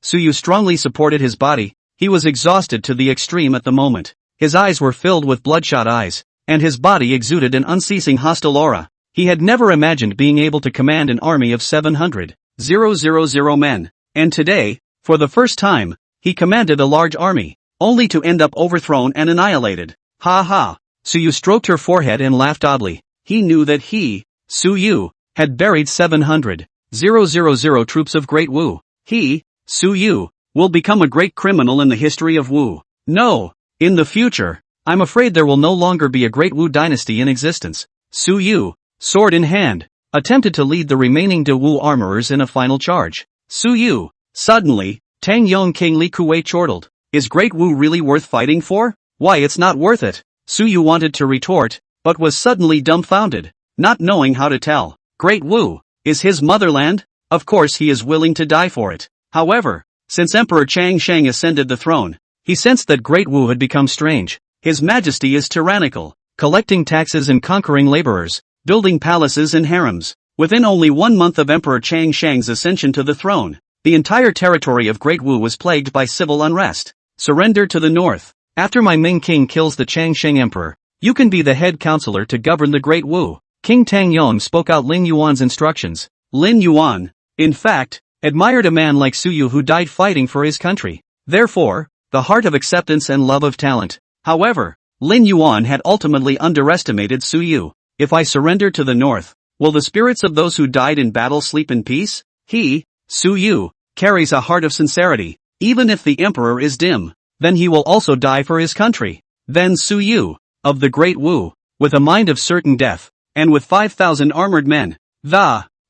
Su Yu strongly supported his body. He was exhausted to the extreme at the moment. His eyes were filled with bloodshot eyes, and his body exuded an unceasing hostile aura. He had never imagined being able to command an army of 700,000 men. And today, for the first time, he commanded a large army, only to end up overthrown and annihilated. Ha ha. Su Yu stroked her forehead and laughed oddly. He knew that he, Su Yu, had buried 700,000 troops of Great Wu. He, Su Yu, will become a great criminal in the history of Wu. No, in the future, I'm afraid there will no longer be a Great Wu dynasty in existence. Su Yu, sword in hand, attempted to lead the remaining De Wu armorers in a final charge. Su Yu. Suddenly, Tang Yong King Li Kuei chortled. Is Great Wu really worth fighting for? Why, it's not worth it. Su Yu wanted to retort, but was suddenly dumbfounded, not knowing how to tell. Great Wu is his motherland? Of course he is willing to die for it. However, since Emperor Changsheng ascended the throne, he sensed that Great Wu had become strange. His majesty is tyrannical, collecting taxes and conquering laborers, building palaces and harems. Within only 1 month of Emperor Changsheng's ascension to the throne, the entire territory of Great Wu was plagued by civil unrest. Surrender to the north. After my Ming king kills the Changsheng emperor, you can be the head counselor to govern the Great Wu. King Tang Yong spoke out Lin Yuan's instructions. Lin Yuan, in fact, admired a man like Su Yu who died fighting for his country. Therefore, the heart of acceptance and love of talent. However, Lin Yuan had ultimately underestimated Su Yu. If I surrender to the north, will the spirits of those who died in battle sleep in peace? He, Su Yu, carries a heart of sincerity. Even if the emperor is dim, then he will also die for his country. Then Su Yu, of the Great Wu, with a mind of certain death, and with 5,000 armored men,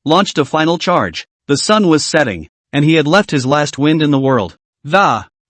launched a final charge. The sun was setting, and he had left his last wind in the world.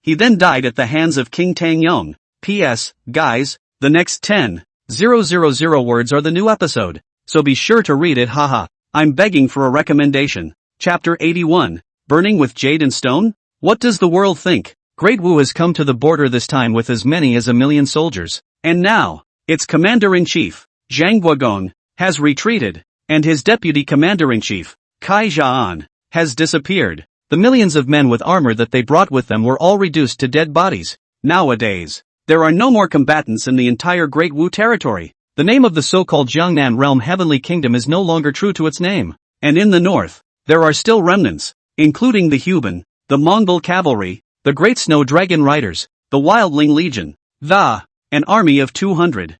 He then died at the hands of King Tang Yong. P.S. Guys, the next 10,000 words are the new episode, so be sure to read it. Haha. I'm begging for a recommendation. Chapter 81, Burning with Jade and Stone? What does the world think? Great Wu has come to the border this time with as many as 1 million soldiers. And now, its commander-in-chief, Zhang Guogong, has retreated, and his deputy commander-in-chief, Kai Zhaan, has disappeared. The millions of men with armor that they brought with them were all reduced to dead bodies. Nowadays, there are no more combatants in the entire Great Wu territory. The name of the so-called Jiangnan realm Heavenly Kingdom is no longer true to its name. And in the north, there are still remnants, including the Huban, the Mongol cavalry, the Great Snow Dragon Riders, the Wildling Legion, an army of 200,000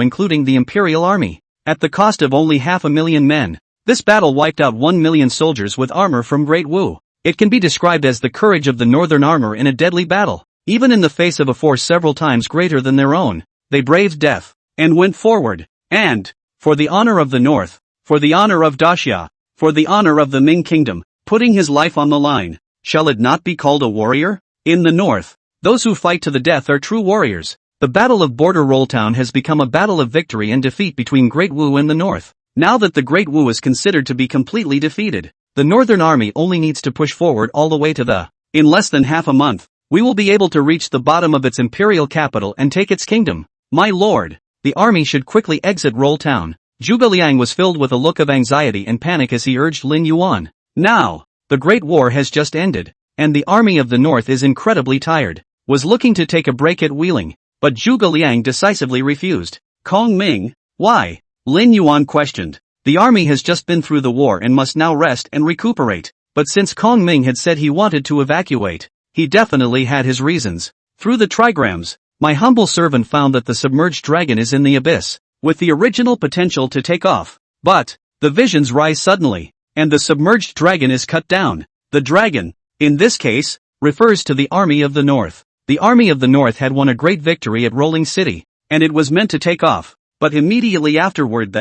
including the Imperial Army. At the cost of only 500,000 men, this battle wiped out 1 million soldiers with armor from Great Wu. It can be described as the courage of the northern armor in a deadly battle. Even in the face of a force several times greater than their own, they braved death, and went forward. And, for the honor of the north, for the honor of Daxia, for the honor of the Ming kingdom, putting his life on the line, shall it not be called a warrior? In the north, those who fight to the death are true warriors. The Battle of Border Roll Town has become a battle of victory and defeat between Great Wu and the north. Now that the Great Wu is considered to be completely defeated, the northern army only needs to push forward all the way to in less than half a month, we will be able to reach the bottom of its imperial capital and take its kingdom. My lord, the army should quickly exit Roll Town. Zhuge Liang was filled with a look of anxiety and panic as he urged Lin Yuan. Now, the Great War has just ended, and the army of the north is incredibly tired, was looking to take a break at Wheeling, but Zhuge Liang decisively refused. Kong Ming, why? Lin Yuan questioned. The army has just been through the war and must now rest and recuperate, but since Kong Ming had said he wanted to evacuate, he definitely had his reasons. Through the trigrams, my humble servant found that the submerged dragon is in the abyss, with the original potential to take off. But, the visions rise suddenly, and the submerged dragon is cut down. The dragon, in this case, refers to the army of the north. The army of the north had won a great victory at Rolling City, and it was meant to take off. But immediately afterward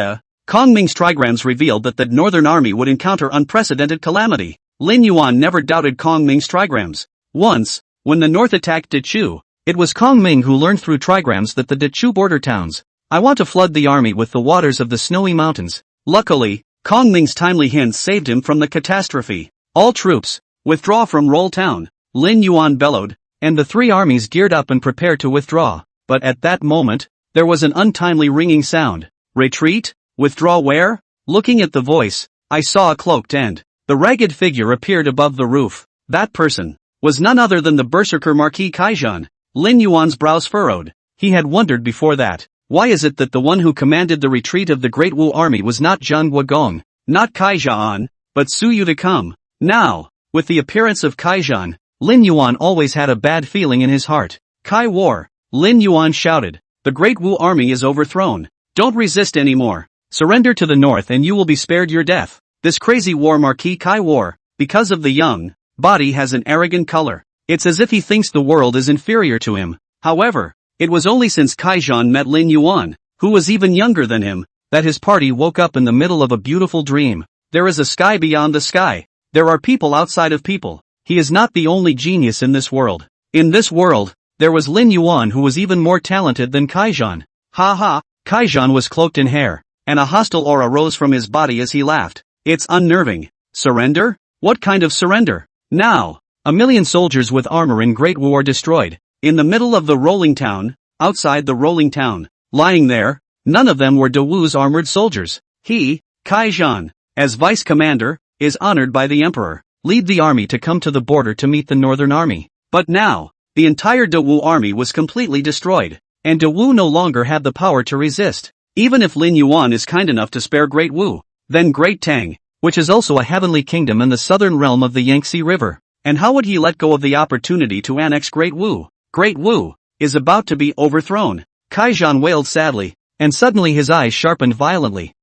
Kong Ming's trigrams revealed that the northern army would encounter unprecedented calamity. Lin Yuan never doubted Kong Ming's trigrams. Once, when the north attacked Dechu, it was Kong Ming who learned through trigrams that the Dechu border towns, I want to flood the army with the waters of the snowy mountains. Luckily, Kong Ming's timely hints saved him from the catastrophe. All troops, withdraw from Roll Town, Lin Yuan bellowed, and the three armies geared up and prepared to withdraw. But at that moment, there was an untimely ringing sound. Retreat? Withdraw where? Looking at the voice, I saw a cloaked and the ragged figure appeared above the roof. That person was none other than the berserker Marquis Kaizhan. Lin Yuan's brows furrowed. He had wondered before that. Why is it that the one who commanded the retreat of the Great Wu army was not Zhang Guogong, not Kaijian, but Su Yu to come? Now, with the appearance of Kaijian, Lin Yuan always had a bad feeling in his heart. Kai War, Lin Yuan shouted. The Great Wu army is overthrown. Don't resist anymore. Surrender to the north and you will be spared your death. This crazy war Marquis Kai War, because of the young body has an arrogant color. It's as if he thinks the world is inferior to him. However, it was only since Kaijian met Lin Yuan, who was even younger than him, that his party woke up in the middle of a beautiful dream. There is a sky beyond the sky. There are people outside of people. He is not the only genius in this world. In this world, there was Lin Yuan who was even more talented than Kaijian. Ha ha, Kaijian was cloaked in hair, and a hostile aura rose from his body as he laughed. It's unnerving. Surrender? What kind of surrender? Now, 1,000,000 soldiers with armor in Great Wu are destroyed. In the middle of the rolling town, outside the rolling town, lying there, none of them were De Wu's armored soldiers. He, Kaijian, as vice commander, is honored by the emperor. Lead the army to come to the border to meet the northern army. But now, the entire De Wu army was completely destroyed, and De Wu no longer had the power to resist. Even if Lin Yuan is kind enough to spare Great Wu, then Great Tang, which is also a heavenly kingdom in the southern realm of the Yangtze River, and how would he let go of the opportunity to annex Great Wu? Great Wu is about to be overthrown. Kaijian wailed sadly, and suddenly his eyes sharpened violently.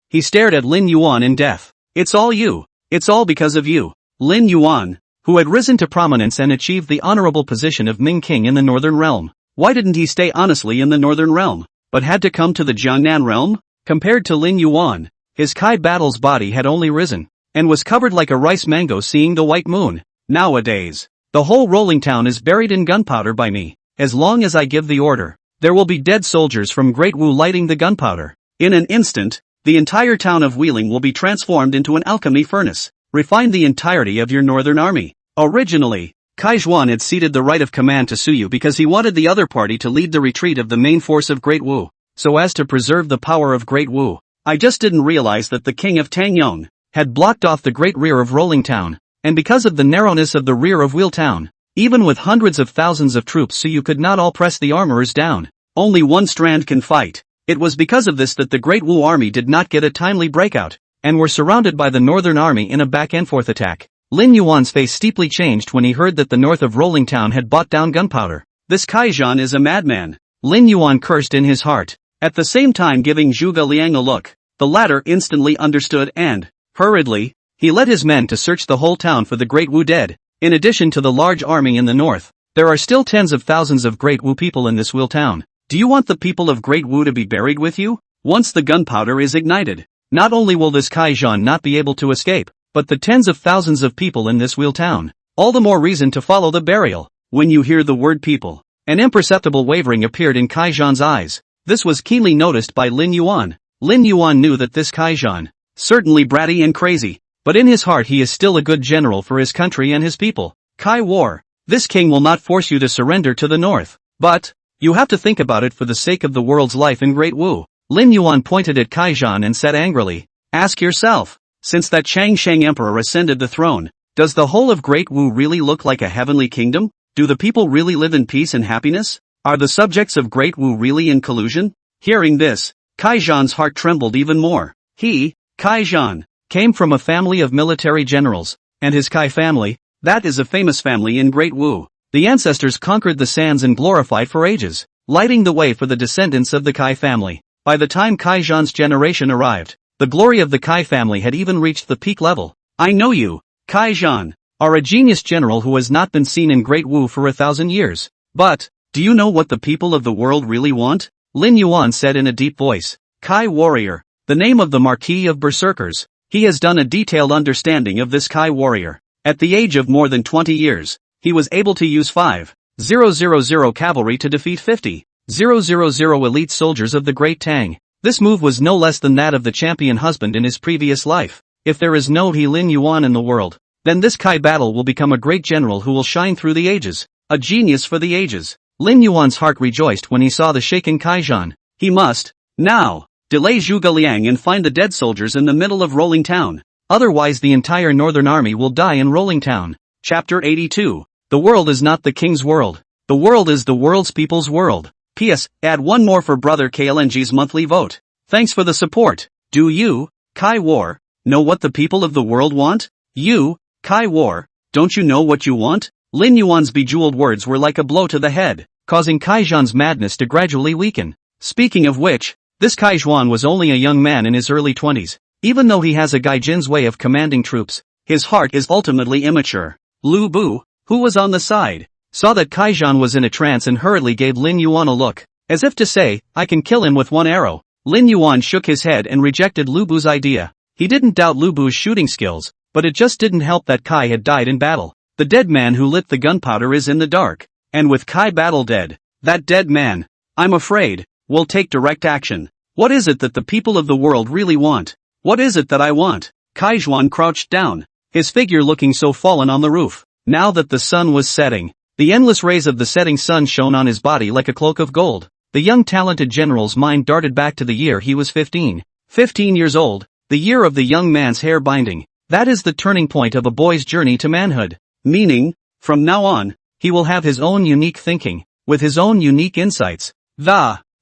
He stared at Lin Yuan in death. It's all you. It's all because of you. Lin Yuan, who had risen to prominence and achieved the honorable position of Ming King in the northern realm. Why didn't he stay honestly in the northern realm, but had to come to the Jiangnan realm? Compared to Lin Yuan, his Kai battle's body had only risen, and was covered like a rice mango seeing the white moon. Nowadays, the whole rolling town is buried in gunpowder by me. As long as I give the order, there will be dead soldiers from Great Wu lighting the gunpowder. In an instant, the entire town of Wheeling will be transformed into an alchemy furnace. Refine the entirety of your northern army. Originally, Kaijuan had ceded the right of command to Su Yu because he wanted the other party to lead the retreat of the main force of Great Wu, so as to preserve the power of Great Wu. I just didn't realize that the king of Tangyong had blocked off the great rear of Rolling Town, and because of the narrowness of the rear of Wheel Town, even with hundreds of thousands of troops Su Yu could not all press the armorers down. Only one strand can fight. It was because of this that the Great Wu army did not get a timely breakout, and were surrounded by the northern army in a back-and-forth attack. Lin Yuan's face steeply changed when he heard that the north of Rolling Town had bought down gunpowder. This Kaijian is a madman. Lin Yuan cursed in his heart, at the same time giving Zhuge Liang a look. The latter instantly understood and, hurriedly, he led his men to search the whole town for the Great Wu dead. In addition to the large army in the north, there are still tens of thousands of Great Wu people in this Wheel Town. Do you want the people of Great Wu to be buried with you? Once the gunpowder is ignited, not only will this Kaijian not be able to escape, but the tens of thousands of people in this Wheel Town. All the more reason to follow the burial. When you hear the word people, an imperceptible wavering appeared in Kaijian's eyes. This was keenly noticed by Lin Yuan. Lin Yuan knew that this Kaijian, certainly bratty and crazy, but in his heart he is still a good general for his country and his people. Kai War, this king will not force you to surrender to the north, but you have to think about it for the sake of the world's life in Great Wu. Lin Yuan pointed at Kaijian and said angrily, ask yourself, since that Changsheng emperor ascended the throne, does the whole of Great Wu really look like a heavenly kingdom? Do the people really live in peace and happiness? Are the subjects of Great Wu really in collusion? Hearing this, Kaijian's heart trembled even more. He, Kaijian, came from a family of military generals, and his Kai family, that is a famous family in Great Wu. The ancestors conquered the sands and glorified for ages, lighting the way for the descendants of the Kai family. By the time Kaijian's generation arrived, the glory of the Kai family had even reached the peak level. I know you, Kaijian, are a genius general who has not been seen in Great Wu for 1,000 years. But, do you know what the people of the world really want? Lin Yuan said in a deep voice. Kai warrior, the name of the Marquis of Berserkers. He has done a detailed understanding of this Kai warrior. At the age of more than 20 years, he was able to use 5,000 cavalry to defeat 50,000 elite soldiers of the Great Tang. This move was no less than that of the champion husband in his previous life. If there is no Lin Yuan in the world, then this Kai battle will become a great general who will shine through the ages. A genius for the ages. Lin Yuan's heart rejoiced when he saw the shaken Kaijian. He must, now, delay Zhuge Liang and find the dead soldiers in the middle of Rolling Town. Otherwise the entire northern army will die in Rolling Town. Chapter 82. The world is not the king's world. The world is the world's people's world. P.S. Add one more for brother KLNG's monthly vote. Thanks for the support. Do you, Kai War, know what the people of the world want? You, Kai War, don't you know what you want? Lin Yuan's bejeweled words were like a blow to the head, causing Kai Zhan's madness to gradually weaken. Speaking of which, this Kai Zhan was only a young man in his early 20s. Even though he has a gaijin's way of commanding troops, his heart is ultimately immature. Lu Bu, who was on the side, saw that Kai Zhan was in a trance and hurriedly gave Lin Yuan a look, as if to say, I can kill him with one arrow. Lin Yuan shook his head and rejected Lu Bu's idea. He didn't doubt Lu Bu's shooting skills, but it just didn't help that Kai had died in battle. The dead man who lit the gunpowder is in the dark, and with Kai battle dead, that dead man, I'm afraid, will take direct action. What is it that the people of the world really want? What is it that I want? Kai Zhan crouched down, his figure looking so fallen on the roof. Now that the sun was setting, the endless rays of the setting sun shone on his body like a cloak of gold. The young talented general's mind darted back to the year he was 15. 15 years old, the year of the young man's hair binding. That is the turning point of a boy's journey to manhood. Meaning, from now on, he will have his own unique thinking, with his own unique insights.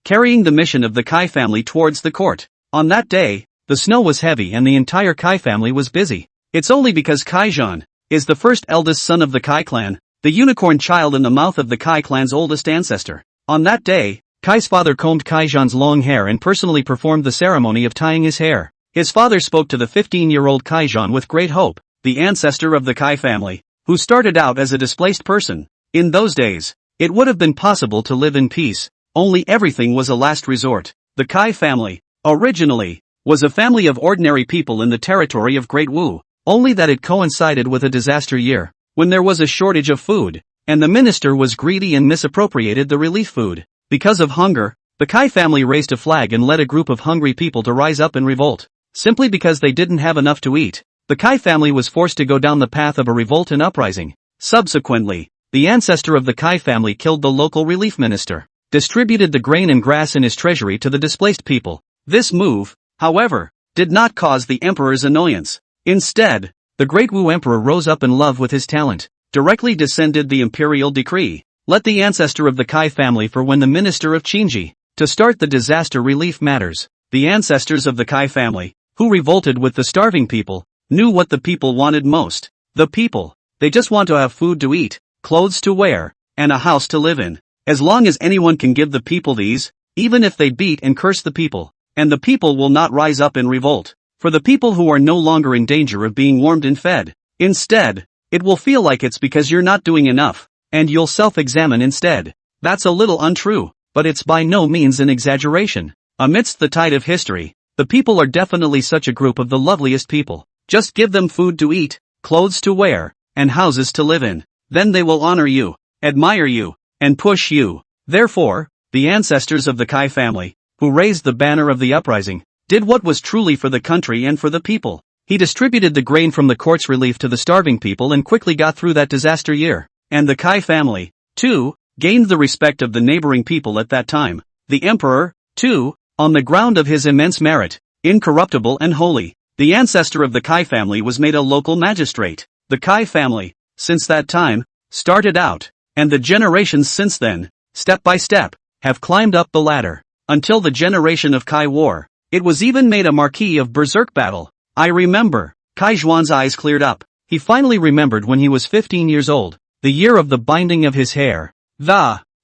Carrying the mission of the Kai family towards the court. On that day, the snow was heavy and the entire Kai family was busy. It's only because Kai Zhan is the first eldest son of the Kai clan, the unicorn child in the mouth of the Kai clan's oldest ancestor. On that day, Kai's father combed Kai Zhan's long hair and personally performed the ceremony of tying his hair. His father spoke to the 15-year-old Kai Zhan with great hope, the ancestor of the Kai family, who started out as a displaced person. In those days, it would have been possible to live in peace, only everything was a last resort. The Kai family, originally, was a family of ordinary people in the territory of Great Wu, only that it coincided with a disaster year, when there was a shortage of food, and the minister was greedy and misappropriated the relief food. Because of hunger, the Kai family raised a flag and led a group of hungry people to rise up in revolt. Simply because they didn't have enough to eat, the Kai family was forced to go down the path of a revolt and uprising. Subsequently, the ancestor of the Kai family killed the local relief minister, distributed the grain and grass in his treasury to the displaced people. This move, however, did not cause the emperor's annoyance. Instead, the great Wu emperor rose up in love with his talent. Directly descended the imperial decree. Let the ancestor of the Kai family for when the minister of Qingji, to start the disaster relief matters. The ancestors of the Kai family, who revolted with the starving people, knew what the people wanted most. The people, they just want to have food to eat, clothes to wear, and a house to live in. As long as anyone can give the people these, even if they beat and curse the people, and the people will not rise up in revolt. For the people who are no longer in danger of being warmed and fed. Instead, it will feel like it's because you're not doing enough, and you'll self-examine instead. That's a little untrue, but it's by no means an exaggeration. Amidst the tide of history, the people are definitely such a group of the loveliest people. Just give them food to eat, clothes to wear, and houses to live in. Then they will honor you, admire you, and push you. Therefore, the ancestors of the Kai family, who raised the banner of the uprising, did what was truly for the country and for the people. He distributed the grain from the court's relief to the starving people and quickly got through that disaster year. And the Kai family, too, gained the respect of the neighboring people at that time. The emperor, too, on the ground of his immense merit, incorruptible and holy. The ancestor of the Kai family was made a local magistrate. The Kai family, since that time, started out, and the generations since then, step by step, have climbed up the ladder, until the generation of Kai War. It was even made a marquee of berserk battle. I remember. Kai Zhuan's eyes cleared up. He finally remembered when he was 15 years old, the year of the binding of his hair.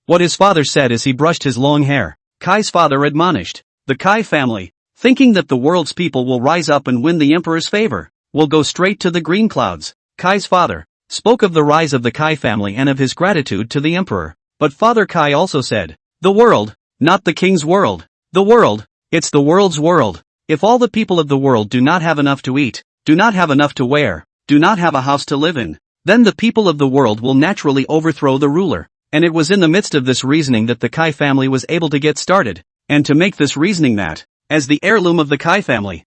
What his father said as he brushed his long hair. Kai's father admonished. The Kai family, thinking that the world's people will rise up and win the emperor's favor, will go straight to the green clouds. Kai's father spoke of the rise of the Kai family and of his gratitude to the emperor. But Father Kai also said, the world, not the king's world. The world, it's the world's world. If all the people of the world do not have enough to eat, do not have enough to wear, do not have a house to live in, then the people of the world will naturally overthrow the ruler. And it was in the midst of this reasoning that the Kai family was able to get started. And to make this reasoning that, as the heirloom of the Kai family,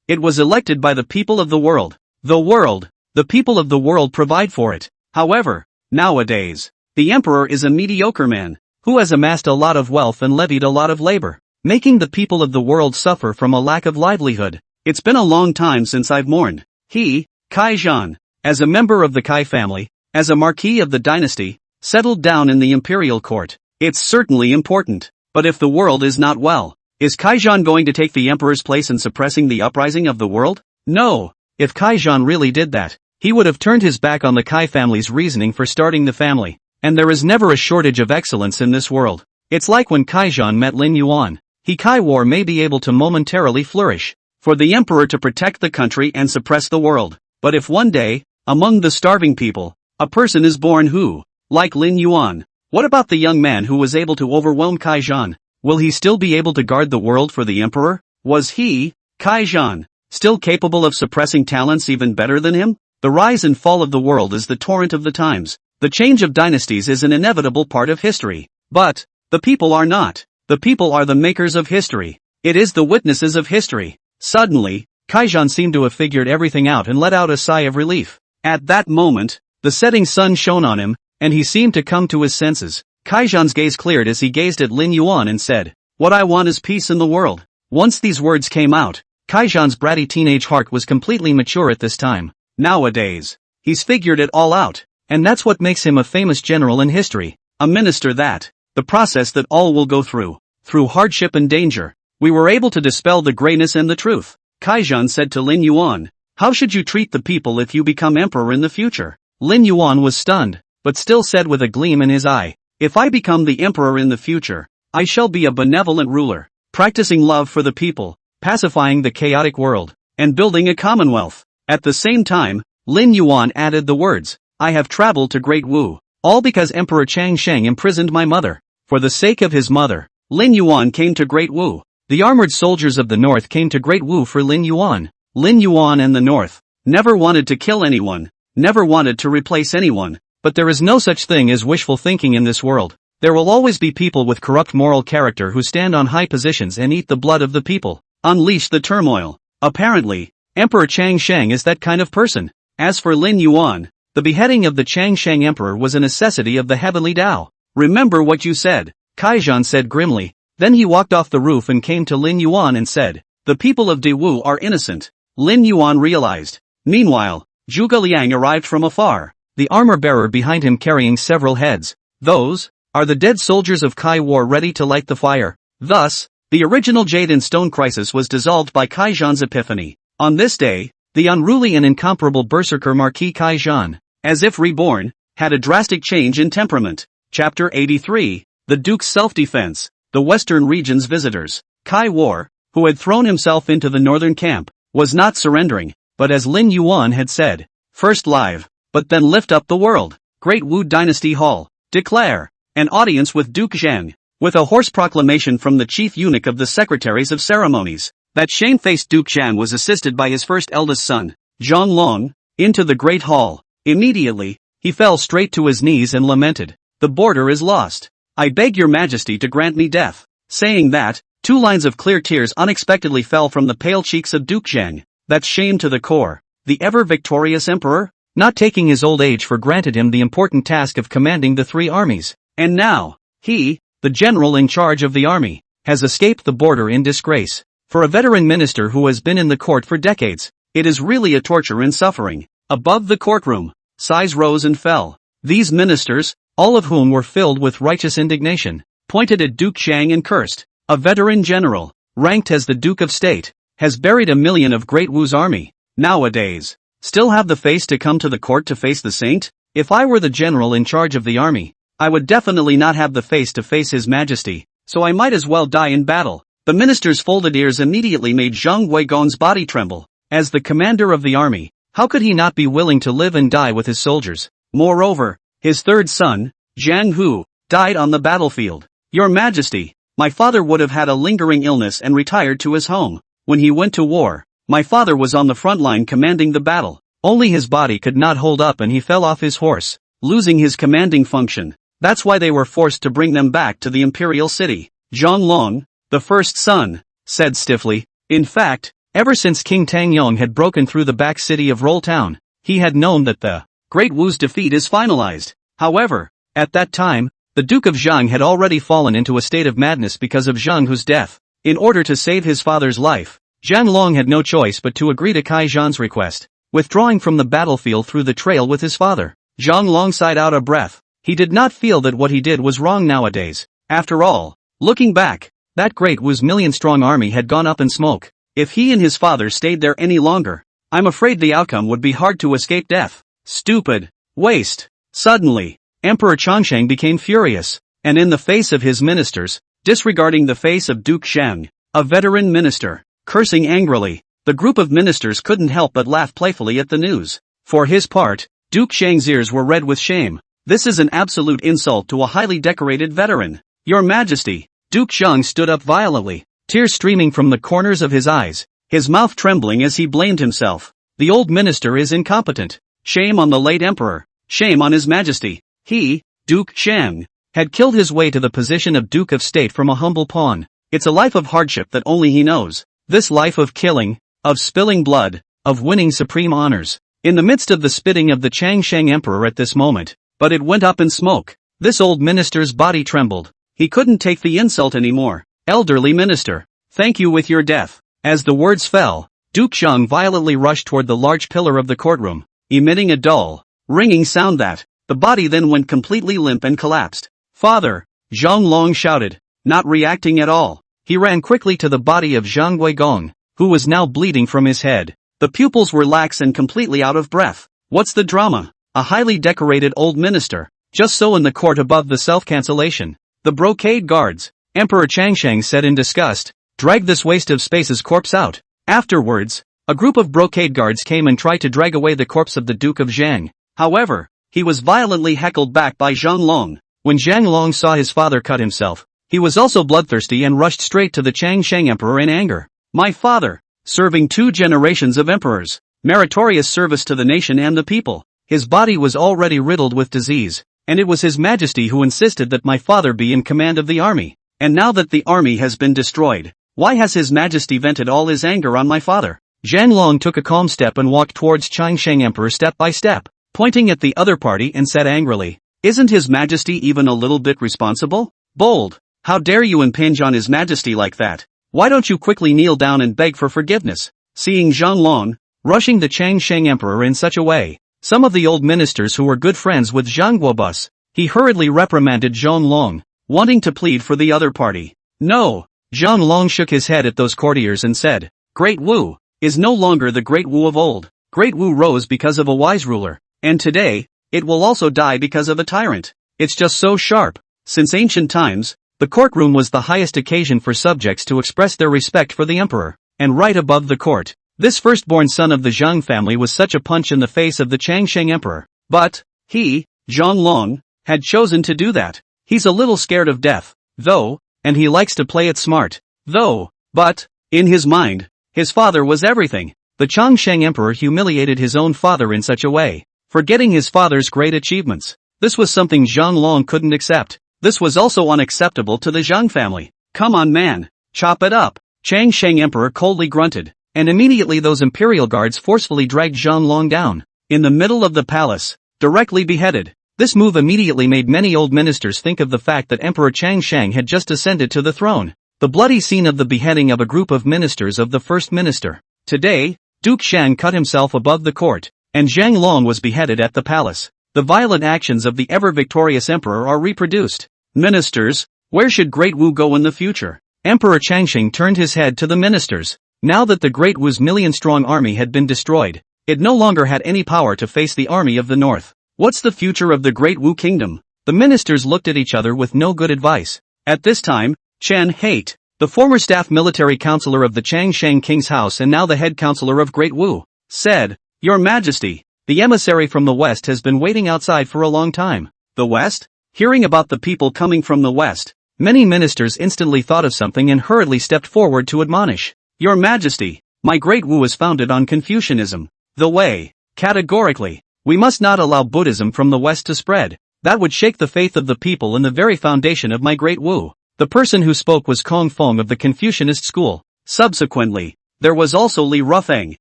it was elected by the people of the world. The people of the world provide for it. However, nowadays, the emperor is a mediocre man, who has amassed a lot of wealth and levied a lot of labor, making the people of the world suffer from a lack of livelihood. It's been a long time since I've mourned. He, Kai Zhan, as a member of the Kai family, as a marquis of the dynasty, settled down in the Imperial court. It's certainly important. But if the world is not well, is Kaijan going to take the emperor's place in suppressing the uprising of the world? No. If Kaijan really did that, he would have turned his back on the Kai family's reasoning for starting the family. And there is never a shortage of excellence in this world. It's like when Kaijan met Lin Yuan. Kai war may be able to momentarily flourish, for the emperor to protect the country and suppress the world. But if one day, among the starving people, a person is born who, like Lin Yuan, what about the young man who was able to overwhelm Kaijan? Will he still be able to guard the world for the emperor? Was he, Kaijan, still capable of suppressing talents even better than him? The rise and fall of the world is the torrent of the times. The change of dynasties is an inevitable part of history. But the people are not. The people are the makers of history. It is the witnesses of history. Suddenly, Kaijan seemed to have figured everything out and let out a sigh of relief. At that moment, the setting sun shone on him, and he seemed to come to his senses. Kaijan's gaze cleared as he gazed at Lin Yuan and said, "What I want is peace in the world." Once these words came out, Kaijan's bratty teenage heart was completely mature at this time. Nowadays, he's figured it all out. And that's what makes him a famous general in history. A minister that, the process that all will go through hardship and danger. We were able to dispel the grayness and the truth. Kaijan said to Lin Yuan, "How should you treat the people if you become emperor in the future?" Lin Yuan was stunned, but still said with a gleam in his eye, "If I become the emperor in the future, I shall be a benevolent ruler, practicing love for the people, pacifying the chaotic world, and building a commonwealth." At the same time, Lin Yuan added the words, "I have traveled to Great Wu, all because Emperor Changsheng imprisoned my mother." For the sake of his mother, Lin Yuan came to Great Wu. The armored soldiers of the north came to Great Wu for Lin Yuan. Lin Yuan and the north never wanted to kill anyone, never wanted to replace anyone. But there is no such thing as wishful thinking in this world. There will always be people with corrupt moral character who stand on high positions and eat the blood of the people, unleash the turmoil. Apparently, Emperor Changsheng is that kind of person. As for Lin Yuan, the beheading of the Changsheng emperor was a necessity of the heavenly Tao. "Remember what you said," Kaijan said grimly. Then he walked off the roof and came to Lin Yuan and said, "The people of Dewu are innocent." Lin Yuan realized. Meanwhile, Zhuge Liang arrived from afar, the armor-bearer behind him carrying several heads. Those are the dead soldiers of Kai War ready to light the fire. Thus, the original Jade and Stone crisis was dissolved by Kaijan's epiphany. On this day, the unruly and incomparable berserker Marquis Kaijan, as if reborn, had a drastic change in temperament. Chapter 83, The Duke's Self-Defense. The Western region's visitors. Kai War, who had thrown himself into the northern camp, was not surrendering, but as Lin Yuan had said, first live, but then lift up the world. Great Wu Dynasty Hall. Declare an audience with Duke Zhang, with a hoarse proclamation from the chief eunuch of the secretaries of ceremonies. That shamefaced Duke Zhang was assisted by his first eldest son, Zhang Long, into the great hall. Immediately, he fell straight to his knees and lamented, "The border is lost. I beg your majesty to grant me death." Saying that, 2 lines of clear tears unexpectedly fell from the pale cheeks of Duke Zhang. That's shame to the core. The ever-victorious emperor, not taking his old age for granted him the important task of commanding the 3 armies. And now, he, the general in charge of the army, has escaped the border in disgrace. For a veteran minister who has been in the court for decades, it is really a torture and suffering. Above the courtroom, sighs rose and fell. These ministers, all of whom were filled with righteous indignation, pointed at Duke Zhang and cursed. A veteran general, ranked as the Duke of State, has buried 1 million of Great Wu's army. Nowadays, still have the face to come to the court to face the saint? If I were the general in charge of the army, I would definitely not have the face to face his majesty, so I might as well die in battle. The minister's folded ears immediately made Zhang Weigong's body tremble. As the commander of the army, how could he not be willing to live and die with his soldiers? Moreover, his third son, Zhang Hu, died on the battlefield. "Your Majesty, my father would have had a lingering illness and retired to his home. When he went to war, my father was on the front line commanding the battle. Only his body could not hold up and he fell off his horse, losing his commanding function. That's why they were forced to bring them back to the imperial city." Zhang Long, the first son, said stiffly. In fact, ever since King Tangyong had broken through the back city of Roll Town, he had known that the Great Wu's defeat is finalized. However, at that time, the Duke of Zhang had already fallen into a state of madness because of Zhang Hu's death. In order to save his father's life, Zhang Long had no choice but to agree to Kaijan's request, withdrawing from the battlefield through the trail with his father. Zhang Long sighed out a breath. He did not feel that what he did was wrong nowadays. After all, looking back, that Great Wu's million-strong army had gone up in smoke. If he and his father stayed there any longer, I'm afraid the outcome would be hard to escape death. Stupid. Waste. Suddenly, Emperor Changsheng became furious, and in the face of his ministers, disregarding the face of Duke Shang, a veteran minister, cursing angrily, the group of ministers couldn't help but laugh playfully at the news. For his part, Duke Shang's ears were red with shame. This is an absolute insult to a highly decorated veteran. Your Majesty. Duke Shang stood up violently, tears streaming from the corners of his eyes, his mouth trembling as he blamed himself. The old minister is incompetent. Shame on the late emperor. Shame on his majesty. He, Duke Shang, had killed his way to the position of Duke of State from a humble pawn. It's a life of hardship that only he knows. This life of killing, of spilling blood, of winning supreme honors. In the midst of the spitting of the Changsheng emperor at this moment, but it went up in smoke. This old minister's body trembled. He couldn't take the insult anymore. Elderly minister, thank you with your death. As the words fell, Duke Shang violently rushed toward the large pillar of the courtroom, emitting a dull, ringing sound that, the body then went completely limp and collapsed. Father, Zhang Long shouted, not reacting at all. He ran quickly to the body of Zhang Guigong, who was now bleeding from his head. The pupils were lax and completely out of breath. What's the drama? A highly decorated old minister. Just so in the court above the self-cancellation. The brocade guards, Emperor Changsheng said in disgust, drag this waste of space's corpse out. Afterwards, a group of brocade guards came and tried to drag away the corpse of the Duke of Zhang. However, he was violently heckled back by Zhang Long. When Zhang Long saw his father cut himself, he was also bloodthirsty and rushed straight to the Changsheng emperor in anger. My father, serving 2 generations of emperors, meritorious service to the nation and the people. His body was already riddled with disease, and it was his majesty who insisted that my father be in command of the army. And now that the army has been destroyed, why has his majesty vented all his anger on my father? Zhang Long took a calm step and walked towards Changsheng emperor step by step, pointing at the other party and said angrily, isn't his majesty even a little bit responsible? Bold, how dare you impinge on his majesty like that? Why don't you quickly kneel down and beg for forgiveness? Seeing Zhang Long rushing the Changsheng emperor in such a way, some of the old ministers who were good friends with Zhang Guobus, he hurriedly reprimanded Zhang Long, wanting to plead for the other party. No, Zhang Long shook his head at those courtiers and said, Great Wu is no longer the Great Wu of old. Great Wu rose because of a wise ruler, and today, it will also die because of a tyrant. It's just so sharp. Since ancient times, the courtroom was the highest occasion for subjects to express their respect for the emperor, and right above the court, this firstborn son of the Zhang family was such a punch in the face of the Changsheng emperor. But, he, Zhang Long, had chosen to do that. He's a little scared of death, though, and he likes to play it smart, though, but, in his mind, his father was everything. The Changsheng emperor humiliated his own father in such a way, forgetting his father's great achievements. This was something Zhang Long couldn't accept. This was also unacceptable to the Zhang family. Come on man, chop it up. Changsheng emperor coldly grunted, and immediately those imperial guards forcefully dragged Zhang Long down, in the middle of the palace, directly beheaded. This move immediately made many old ministers think of the fact that Emperor Changsheng had just ascended to the throne. The bloody scene of the beheading of a group of ministers of the first minister. Today, Duke Shang cut himself above the court, and Zhang Long was beheaded at the palace. The violent actions of the ever-victorious emperor are reproduced. Ministers, where should Great Wu go in the future? Emperor Changsheng turned his head to the ministers. Now that the Great Wu's million-strong army had been destroyed, it no longer had any power to face the army of the north. What's the future of the Great Wu kingdom? The ministers looked at each other with no good advice. At this time, Chen Haight, the former staff military counselor of the Changsheng king's house and now the head counselor of Great Wu, said, Your Majesty, the emissary from the west has been waiting outside for a long time. The west? Hearing about the people coming from the west, many ministers instantly thought of something and hurriedly stepped forward to admonish. Your Majesty, my Great Wu is founded on Confucianism. The way, categorically, we must not allow Buddhism from the west to spread. That would shake the faith of the people in the very foundation of my Great Wu. The person who spoke was Kong Feng of the Confucianist school. Subsequently, there was also Li Rufeng,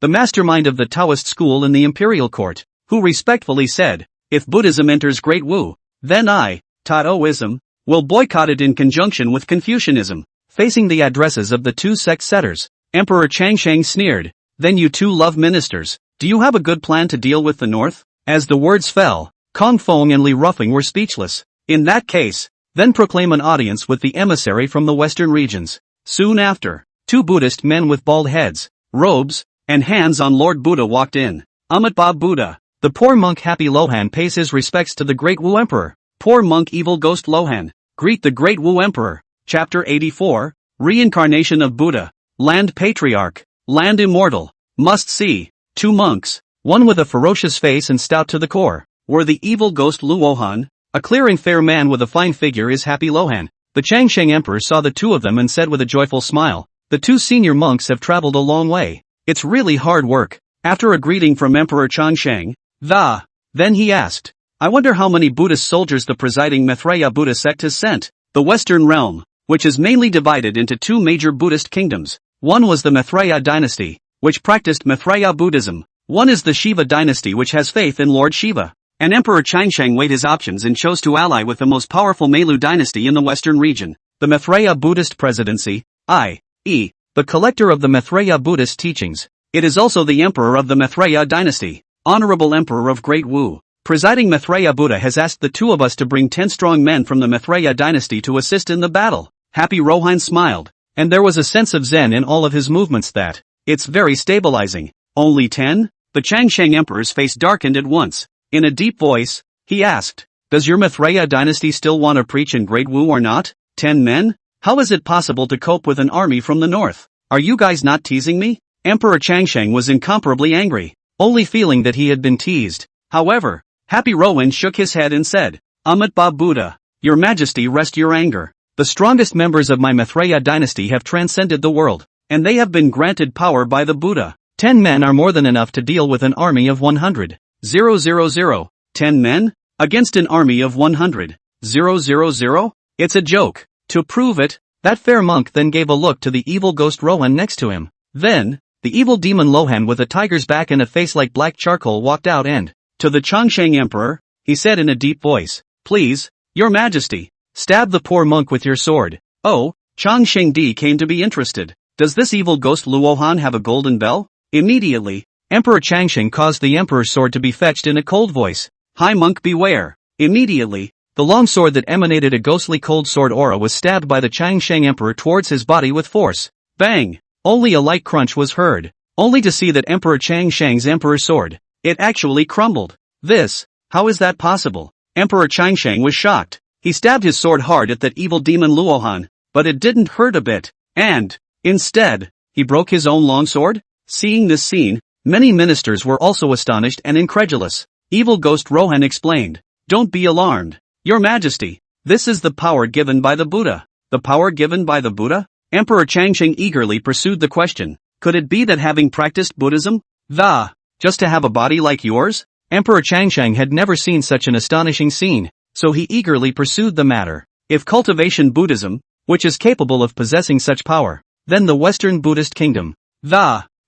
the mastermind of the Taoist school in the imperial court, who respectfully said, if Buddhism enters Great Wu, then I, Taoism, will boycott it in conjunction with Confucianism. Facing the addresses of the two sect setters, Emperor Changsheng sneered, then you two love ministers, do you have a good plan to deal with the north? As the words fell, Kong Fong and Li Ruffing were speechless. In that case, then proclaim an audience with the emissary from the western regions. Soon after, 2 Buddhist men with bald heads, robes, and hands on Lord Buddha walked in. Amitabha Buddha. The poor monk Happy Lohan pays his respects to the great Wu Emperor. Poor monk Evil Ghost Lohan. Greet the great Wu Emperor. Chapter 84, Reincarnation of Buddha. Land Patriarch. Land Immortal. Must see. 2 monks, one with a ferocious face and stout to the core, were the evil ghost Luohan. A clear and fair man with a fine figure is Happy Lohan. The Changsheng Emperor saw the 2 of them and said with a joyful smile, "The 2 senior monks have traveled a long way. It's really hard work." After a greeting from Emperor Changsheng, then he asked, "I wonder how many Buddhist soldiers the presiding Maitreya Buddha sect has sent." The Western realm, which is mainly divided into 2 major Buddhist kingdoms. One was the Maitreya dynasty, which practiced Maitreya Buddhism. One is the Shiva dynasty, which has faith in Lord Shiva. And Emperor Changsheng weighed his options and chose to ally with the most powerful Melu dynasty in the western region. The Maitreya Buddhist presidency, i.e., the collector of the Maitreya Buddhist teachings. It is also the emperor of the Maitreya dynasty, honorable emperor of Great Wu. Presiding Maitreya Buddha has asked the 2 of us to bring 10 strong men from the Maitreya dynasty to assist in the battle. Happy Rohan smiled, and there was a sense of zen in all of his movements that, it's very stabilizing. Only 10? The Changsheng emperor's face darkened at once. In a deep voice, he asked, "Does your Maitreya dynasty still want to preach in Great Wu or not? 10 men? How is it possible to cope with an army from the north? Are you guys not teasing me?" Emperor Changsheng was incomparably angry, only feeling that he had been teased. However, Happy Rowan shook his head and said, "Amitabha Buddha, your majesty rest your anger. The strongest members of my Maitreya dynasty have transcended the world, and they have been granted power by the Buddha. 10 men are more than enough to deal with an army of 100. 000. 10 men? Against an army of 100. 000? It's a joke." To prove it, that fair monk then gave a look to the evil ghost Rohan next to him. Then, the evil demon Lohan with a tiger's back and a face like black charcoal walked out and, to the Changsheng Emperor, he said in a deep voice, "Please, your majesty, stab the poor monk with your sword." Oh, Changsheng Di came to be interested. Does this evil ghost Luohan have a golden bell? Immediately, Emperor Changsheng caused the emperor's sword to be fetched in a cold voice. "High monk beware." Immediately, the long sword that emanated a ghostly cold sword aura was stabbed by the Changsheng emperor towards his body with force. Bang! Only a light crunch was heard, only to see that Emperor Changsheng's emperor's sword, it actually crumbled. How is that possible? Emperor Changsheng was shocked. He stabbed his sword hard at that evil demon Luohan, but it didn't hurt a bit, and, instead, he broke his own long sword? Seeing this scene, many ministers were also astonished and incredulous. Evil Ghost Rohan explained, "Don't be alarmed, your majesty. This is the power given by the Buddha." The power given by the Buddha? Emperor Changsheng eagerly pursued the question. Could it be that having practiced Buddhism, just to have a body like yours? Emperor Changsheng had never seen such an astonishing scene, so he eagerly pursued the matter. If cultivation Buddhism, which is capable of possessing such power, then the Western Buddhist kingdom,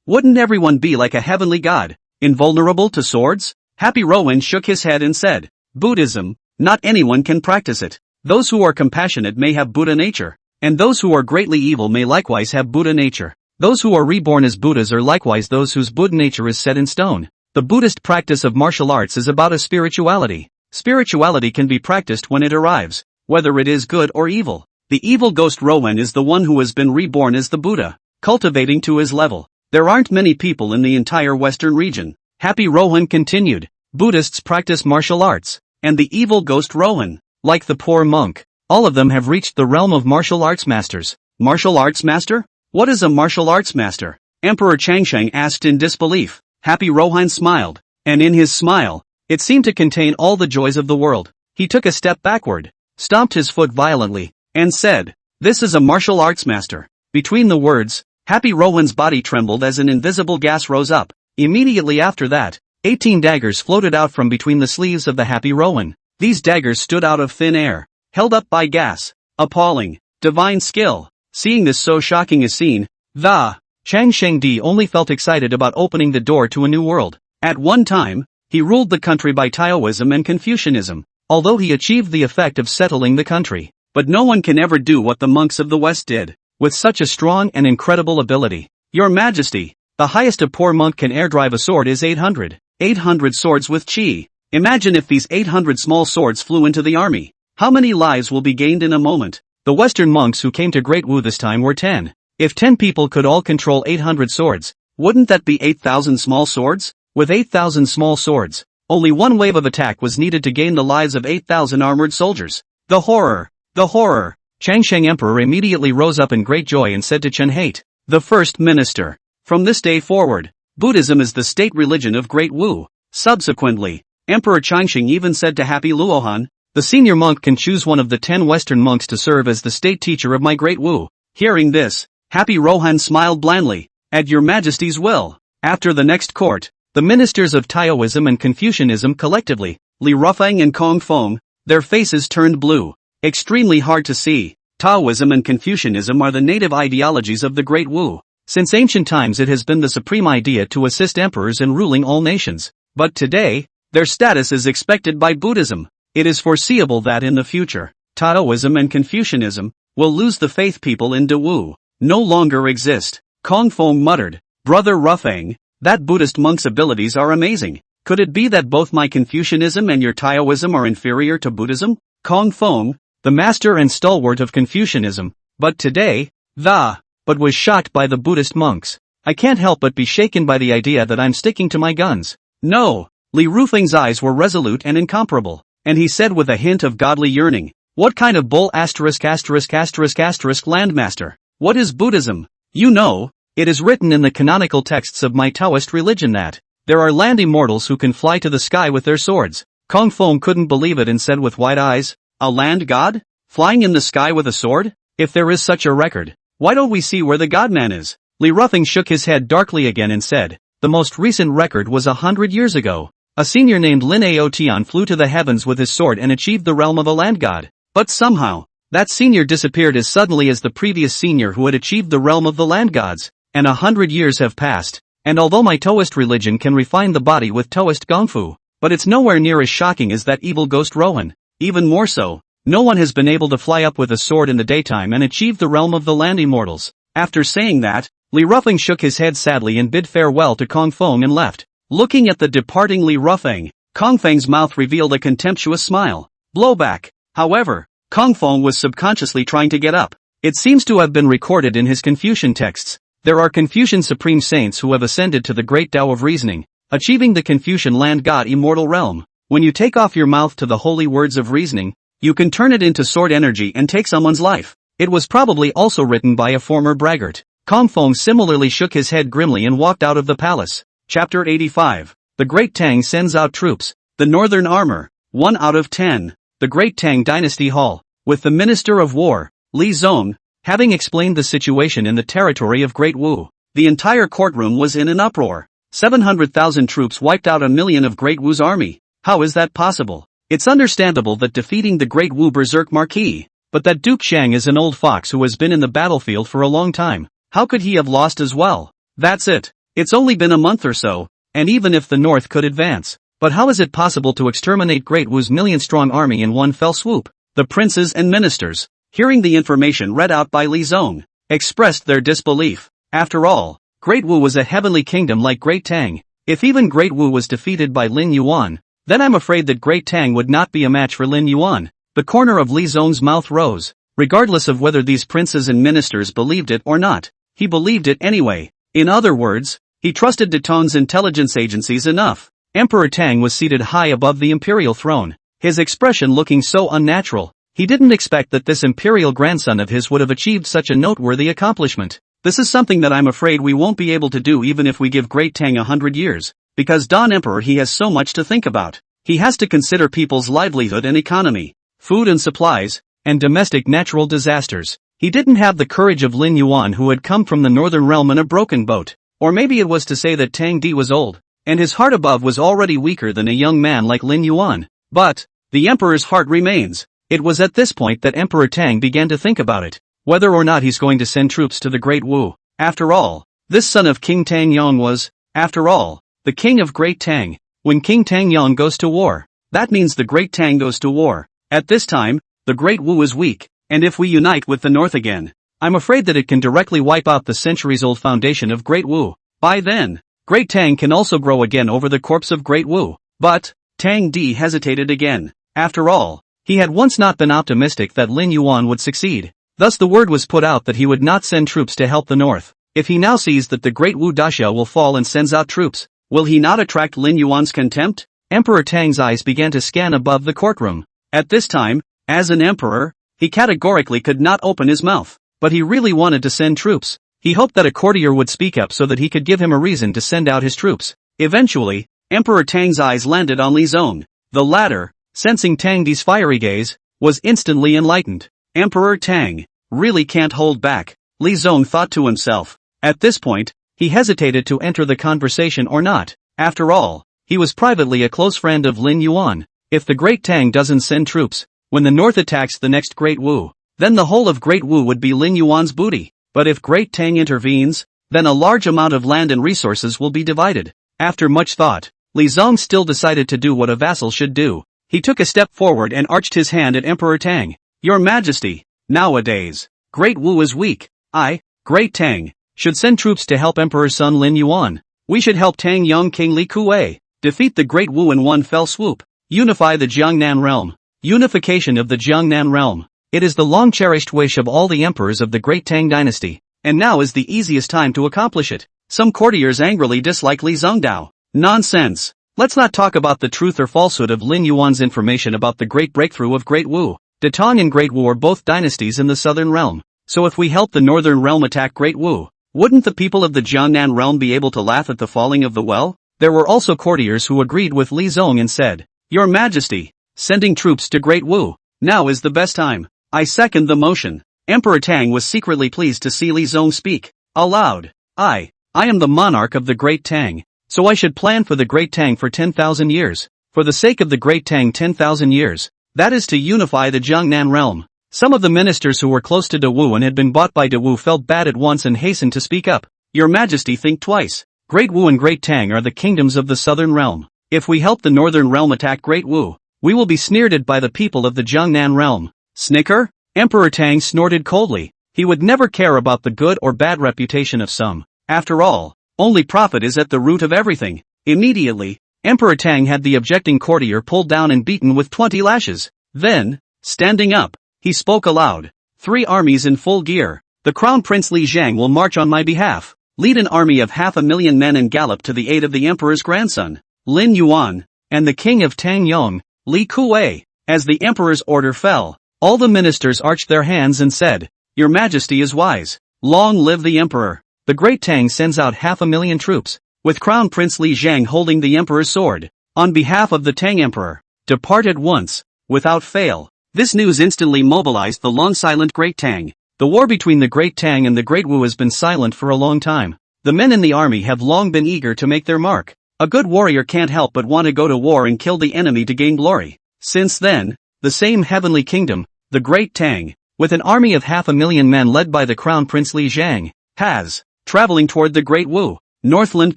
wouldn't everyone be like a heavenly god, invulnerable to swords? Happy Rowan shook his head and said, "Buddhism, not anyone can practice it. Those who are compassionate may have Buddha nature, and those who are greatly evil may likewise have Buddha nature. Those who are reborn as Buddhas are likewise those whose Buddha nature is set in stone." The Buddhist practice of martial arts is about a spirituality. Spirituality can be practiced when it arrives, whether it is good or evil. The evil ghost Rowan is the one who has been reborn as the Buddha, cultivating to his level. There aren't many people in the entire Western region. Happy Rowan continued. Buddhists practice martial arts, and the evil ghost Rowan, like the poor monk, all of them have reached the realm of martial arts masters. Martial arts master? What is a martial arts master? Emperor Changsheng asked in disbelief. Happy Rohan smiled, and in his smile, it seemed to contain all the joys of the world. He took a step backward, stomped his foot violently, and said, "This is a martial arts master." Between the words, Happy Rowan's body trembled as an invisible gas rose up. Immediately after that, 18 daggers floated out from between the sleeves of the Happy Rowan. These daggers stood out of thin air, held up by gas. Appalling, divine skill. Seeing this so shocking a scene, Changsheng Di only felt excited about opening the door to a new world. At one time, he ruled the country by Taoism and Confucianism, although he achieved the effect of settling the country. But no one can ever do what the monks of the West did, with such a strong and incredible ability. Your Majesty, the highest a poor monk can air drive a sword is 800. 800 swords with chi. Imagine if these 800 small swords flew into the army. How many lives will be gained in a moment? The Western monks who came to Great Wu this time were 10. If 10 people could all control 800 swords, wouldn't that be 8,000 small swords? With 8,000 small swords, only one wave of attack was needed to gain the lives of 8,000 armored soldiers. The horror! The horror! Yingxiang Emperor immediately rose up in great joy and said to Chen Hate, the first minister, from this day forward, Buddhism is the state religion of Great Wu. Subsequently, Emperor Yingxiang even said to Happy Luohan, the senior monk can choose one of the 10 Western monks to serve as the state teacher of my Great Wu. Hearing this, Happy Rohan smiled blandly, at your majesty's will. After the next court, the ministers of Taoism and Confucianism collectively, Li Rufang and Kong Feng, their faces turned blue. Extremely hard to see, Taoism and Confucianism are the native ideologies of the Great Wu. Since ancient times it has been the supreme idea to assist emperors in ruling all nations. But today, their status is expected by Buddhism. It is foreseeable that in the future, Taoism and Confucianism will lose the faith. People in De Wu no longer exist. Kong Feng muttered, Brother Rufang, that Buddhist monk's abilities are amazing. Could it be that both my Confucianism and your Taoism are inferior to Buddhism? Kong Feng, the master and stalwart of Confucianism, but today, but was shocked by the Buddhist monks. I can't help but be shaken by the idea that I'm sticking to my guns. No, Li Rufang's eyes were resolute and incomparable, and he said with a hint of godly yearning, what kind of bull ***** landmaster? What is Buddhism? You know, it is written in the canonical texts of my Taoist religion that there are land immortals who can fly to the sky with their swords. Kong Feng couldn't believe it and said with wide eyes, a land god? Flying in the sky with a sword? If there is such a record, why don't we see where the godman is? Li Rufang shook his head darkly again and said, the most recent record was 100 years ago. A senior named Lin Aotian flew to the heavens with his sword and achieved the realm of a land god. But somehow, that senior disappeared as suddenly as the previous senior who had achieved the realm of the land gods, and 100 years have passed. And although my Taoist religion can refine the body with Taoist Gongfu, but it's nowhere near as shocking as that evil ghost Rohan. Even more so, no one has been able to fly up with a sword in the daytime and achieve the realm of the land immortals. After saying that, Li Rufang shook his head sadly and bid farewell to Kong Feng and left. Looking at the departing Li Rufang, Kong Feng's mouth revealed a contemptuous smile. Blowback. However, Kong Feng was subconsciously trying to get up. It seems to have been recorded in his Confucian texts. There are Confucian supreme saints who have ascended to the great Tao of reasoning, achieving the Confucian land god immortal realm. When you take off your mouth to the holy words of reasoning, you can turn it into sword energy and take someone's life. It was probably also written by a former braggart. Kong Feng similarly shook his head grimly and walked out of the palace. Chapter 85. The Great Tang sends out troops. The Northern Armor. 1 out of 10. The Great Tang Dynasty Hall. With the Minister of War, Li Zong, having explained the situation in the territory of Great Wu, the entire courtroom was in an uproar. 700,000 troops wiped out 1 million of Great Wu's army. How is that possible? It's understandable that defeating the Great Wu Berserk Marquis, but that Duke Shang is an old fox who has been in the battlefield for a long time. How could he have lost as well? That's it. It's only been a month or so, and even if the North could advance. But how is it possible to exterminate Great Wu's million-strong army in one fell swoop? The princes and ministers, hearing the information read out by Li Zong, expressed their disbelief. After all, Great Wu was a heavenly kingdom like Great Tang. If even Great Wu was defeated by Lin Yuan, then I'm afraid that Great Tang would not be a match for Lin Yuan. The corner of Li Zong's mouth rose. Regardless of whether these princes and ministers believed it or not, he believed it anyway. In other words, he trusted Daton's intelligence agencies enough. Emperor Tang was seated high above the imperial throne, his expression looking so unnatural. He didn't expect that this imperial grandson of his would have achieved such a noteworthy accomplishment. This is something that I'm afraid we won't be able to do even if we give Great Tang 100 years. Because Don Emperor he has so much to think about. He has to consider people's livelihood and economy, food and supplies, and domestic natural disasters. He didn't have the courage of Lin Yuan who had come from the northern realm in a broken boat. Or maybe it was to say that Tang Di was old, and his heart above was already weaker than a young man like Lin Yuan. But, the emperor's heart remains. It was at this point that Emperor Tang began to think about it, whether or not he's going to send troops to the Great Wu. After all, this son of King Tang Yong was, after all, the king of Great Tang. When King Tang Yong goes to war, that means the Great Tang goes to war. At this time, the Great Wu is weak, and if we unite with the North again, I'm afraid that it can directly wipe out the centuries-old foundation of Great Wu. By then, Great Tang can also grow again over the corpse of Great Wu. But, Tang Di hesitated again. After all, he had once not been optimistic that Lin Yuan would succeed. Thus the word was put out that he would not send troops to help the north. If he now sees that the great Wu Daxia will fall and sends out troops, will he not attract Lin Yuan's contempt? Emperor Tang's eyes began to scan above the courtroom. At this time, as an emperor, he categorically could not open his mouth. But he really wanted to send troops. He hoped that a courtier would speak up so that he could give him a reason to send out his troops. Eventually, Emperor Tang's eyes landed on Li Zong. The latter, sensing Tang Di's fiery gaze, was instantly enlightened. Emperor Tang really can't hold back, Li Zong thought to himself. At this point, he hesitated to enter the conversation or not. After all, he was privately a close friend of Lin Yuan. If the Great Tang doesn't send troops, when the north attacks the next Great Wu, then the whole of Great Wu would be Lin Yuan's booty. But if Great Tang intervenes, then a large amount of land and resources will be divided. After much thought, Li Zong still decided to do what a vassal should do. He took a step forward and arched his hand at Emperor Tang. Your Majesty, nowadays, Great Wu is weak. I, Great Tang, should send troops to help Emperor's son Lin Yuan. We should help Tang Yong King Li Kuei defeat the Great Wu in one fell swoop. Unify the Jiangnan realm. Unification of the Jiangnan realm. It is the long-cherished wish of all the emperors of the Great Tang dynasty, and now is the easiest time to accomplish it. Some courtiers angrily dislike Li Zongdao. Nonsense. Let's not talk about the truth or falsehood of Lin Yuan's information about the great breakthrough of Great Wu. Detong and Great Wu are both dynasties in the southern realm, so if we help the northern realm attack Great Wu, wouldn't the people of the Jiangnan realm be able to laugh at the falling of the well? There were also courtiers who agreed with Li Zong and said, Your Majesty, sending troops to Great Wu, now is the best time. I second the motion. Emperor Tang was secretly pleased to see Li Zong speak aloud. I am the monarch of the Great Tang, so I should plan for the Great Tang for 10,000 years. For the sake of the Great Tang 10,000 years, that is to unify the Jiangnan realm. Some of the ministers who were close to De Wu and had been bought by De Wu felt bad at once and hastened to speak up. Your Majesty, think twice. Great Wu and Great Tang are the kingdoms of the southern realm. If we help the northern realm attack Great Wu, we will be sneered at by the people of the Jiangnan realm. Snicker? Emperor Tang snorted coldly. He would never care about the good or bad reputation of some. After all, only profit is at the root of everything. Immediately, Emperor Tang had the objecting courtier pulled down and beaten with 20 lashes. Then, standing up, he spoke aloud. 3 armies in full gear. The Crown Prince Li Jiang will march on my behalf. Lead an army of 500,000 men and gallop to the aid of the emperor's grandson, Lin Yuan, and the king of Tang Yong, Li Kuei. As the emperor's order fell, all the ministers arched their hands and said, Your Majesty is wise. Long live the emperor. The Great Tang sends out 500,000 troops, with Crown Prince Li Jiang holding the emperor's sword, on behalf of the Tang emperor. Depart at once, without fail. This news instantly mobilized the long-silent Great Tang. The war between the Great Tang and the Great Wu has been silent for a long time. The men in the army have long been eager to make their mark. A good warrior can't help but want to go to war and kill the enemy to gain glory. Since then, the same heavenly kingdom, the Great Tang, with an army of 500,000 men led by the Crown Prince Li Jiang, has, traveling toward the Great Wu, Northland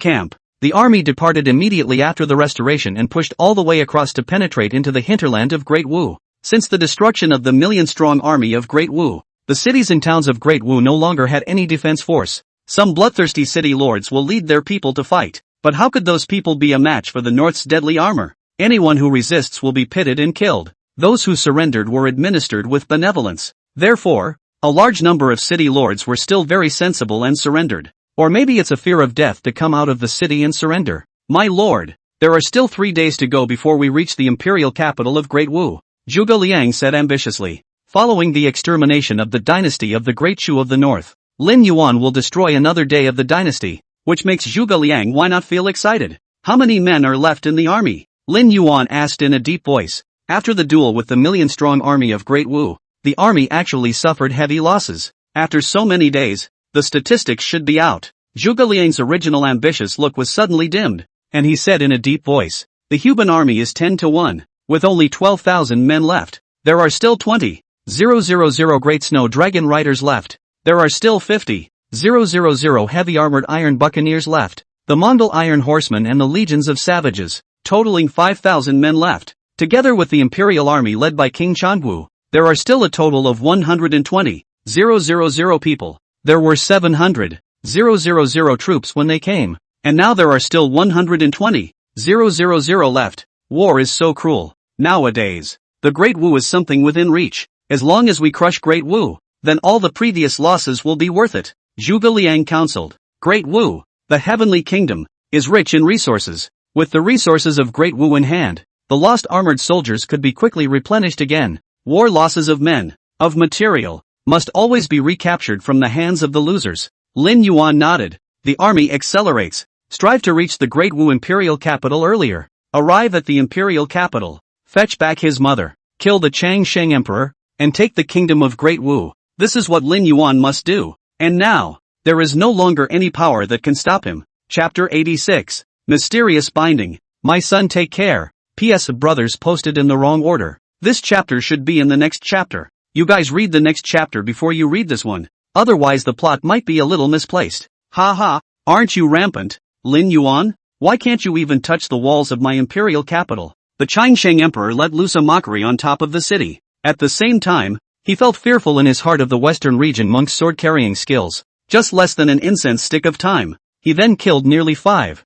camp. The army departed immediately after the restoration and pushed all the way across to penetrate into the hinterland of Great Wu. Since the destruction of the million-strong army of Great Wu, the cities and towns of Great Wu no longer had any defense force. Some bloodthirsty city lords will lead their people to fight, but how could those people be a match for the North's deadly armor? Anyone who resists will be pitted and killed. Those who surrendered were administered with benevolence. Therefore, a large number of city lords were still very sensible and surrendered. Or maybe it's a fear of death to come out of the city and surrender. My lord, there are still 3 days to go before we reach the imperial capital of Great Wu, Zhuge Liang said ambitiously. Following the extermination of the dynasty of the Great Shu of the North, Lin Yuan will destroy another day of the dynasty, which makes Zhuge Liang why not feel excited. How many men are left in the army? Lin Yuan asked in a deep voice. After the duel with the million-strong army of Great Wu, the army actually suffered heavy losses. After so many days, the statistics should be out. Zhuge Liang's original ambitious look was suddenly dimmed, and he said in a deep voice, The Huban Army is 10-1, with only 12,000 men left. There are still 20,000 Great Snow Dragon Riders left. There are still 50,000 heavy-armored Iron Buccaneers left. The Mongol Iron Horsemen and the legions of savages, totaling 5,000 men left. Together with the Imperial Army led by King Changwu, there are still a total of 120,000 people. There were 700,000 troops when they came, and now there are still 120,000 left. War is so cruel. Nowadays, the Great Wu is something within reach. As long as we crush Great Wu, then all the previous losses will be worth it. Zhuge Liang counseled. Great Wu, the heavenly kingdom, is rich in resources. With the resources of Great Wu in hand, the lost armored soldiers could be quickly replenished again. War losses of men, of material, must always be recaptured from the hands of the losers. Lin Yuan nodded. The army accelerates. Strive to reach the Great Wu Imperial capital earlier. Arrive at the Imperial capital. Fetch back his mother. Kill the Changsheng Emperor, and take the kingdom of Great Wu. This is what Lin Yuan must do. And now, there is no longer any power that can stop him. Chapter 86. Mysterious Binding. My son, take care. P.S. Brothers posted in the wrong order. This chapter should be in the next chapter. You guys read the next chapter before you read this one. Otherwise the plot might be a little misplaced. Ha, aren't you rampant, Lin Yuan? Why can't you even touch the walls of my imperial capital? The Changsheng Emperor let loose a mockery on top of the city. At the same time, he felt fearful in his heart of the western region monk's sword-carrying skills. Just less than an incense stick of time. He then killed nearly 5,000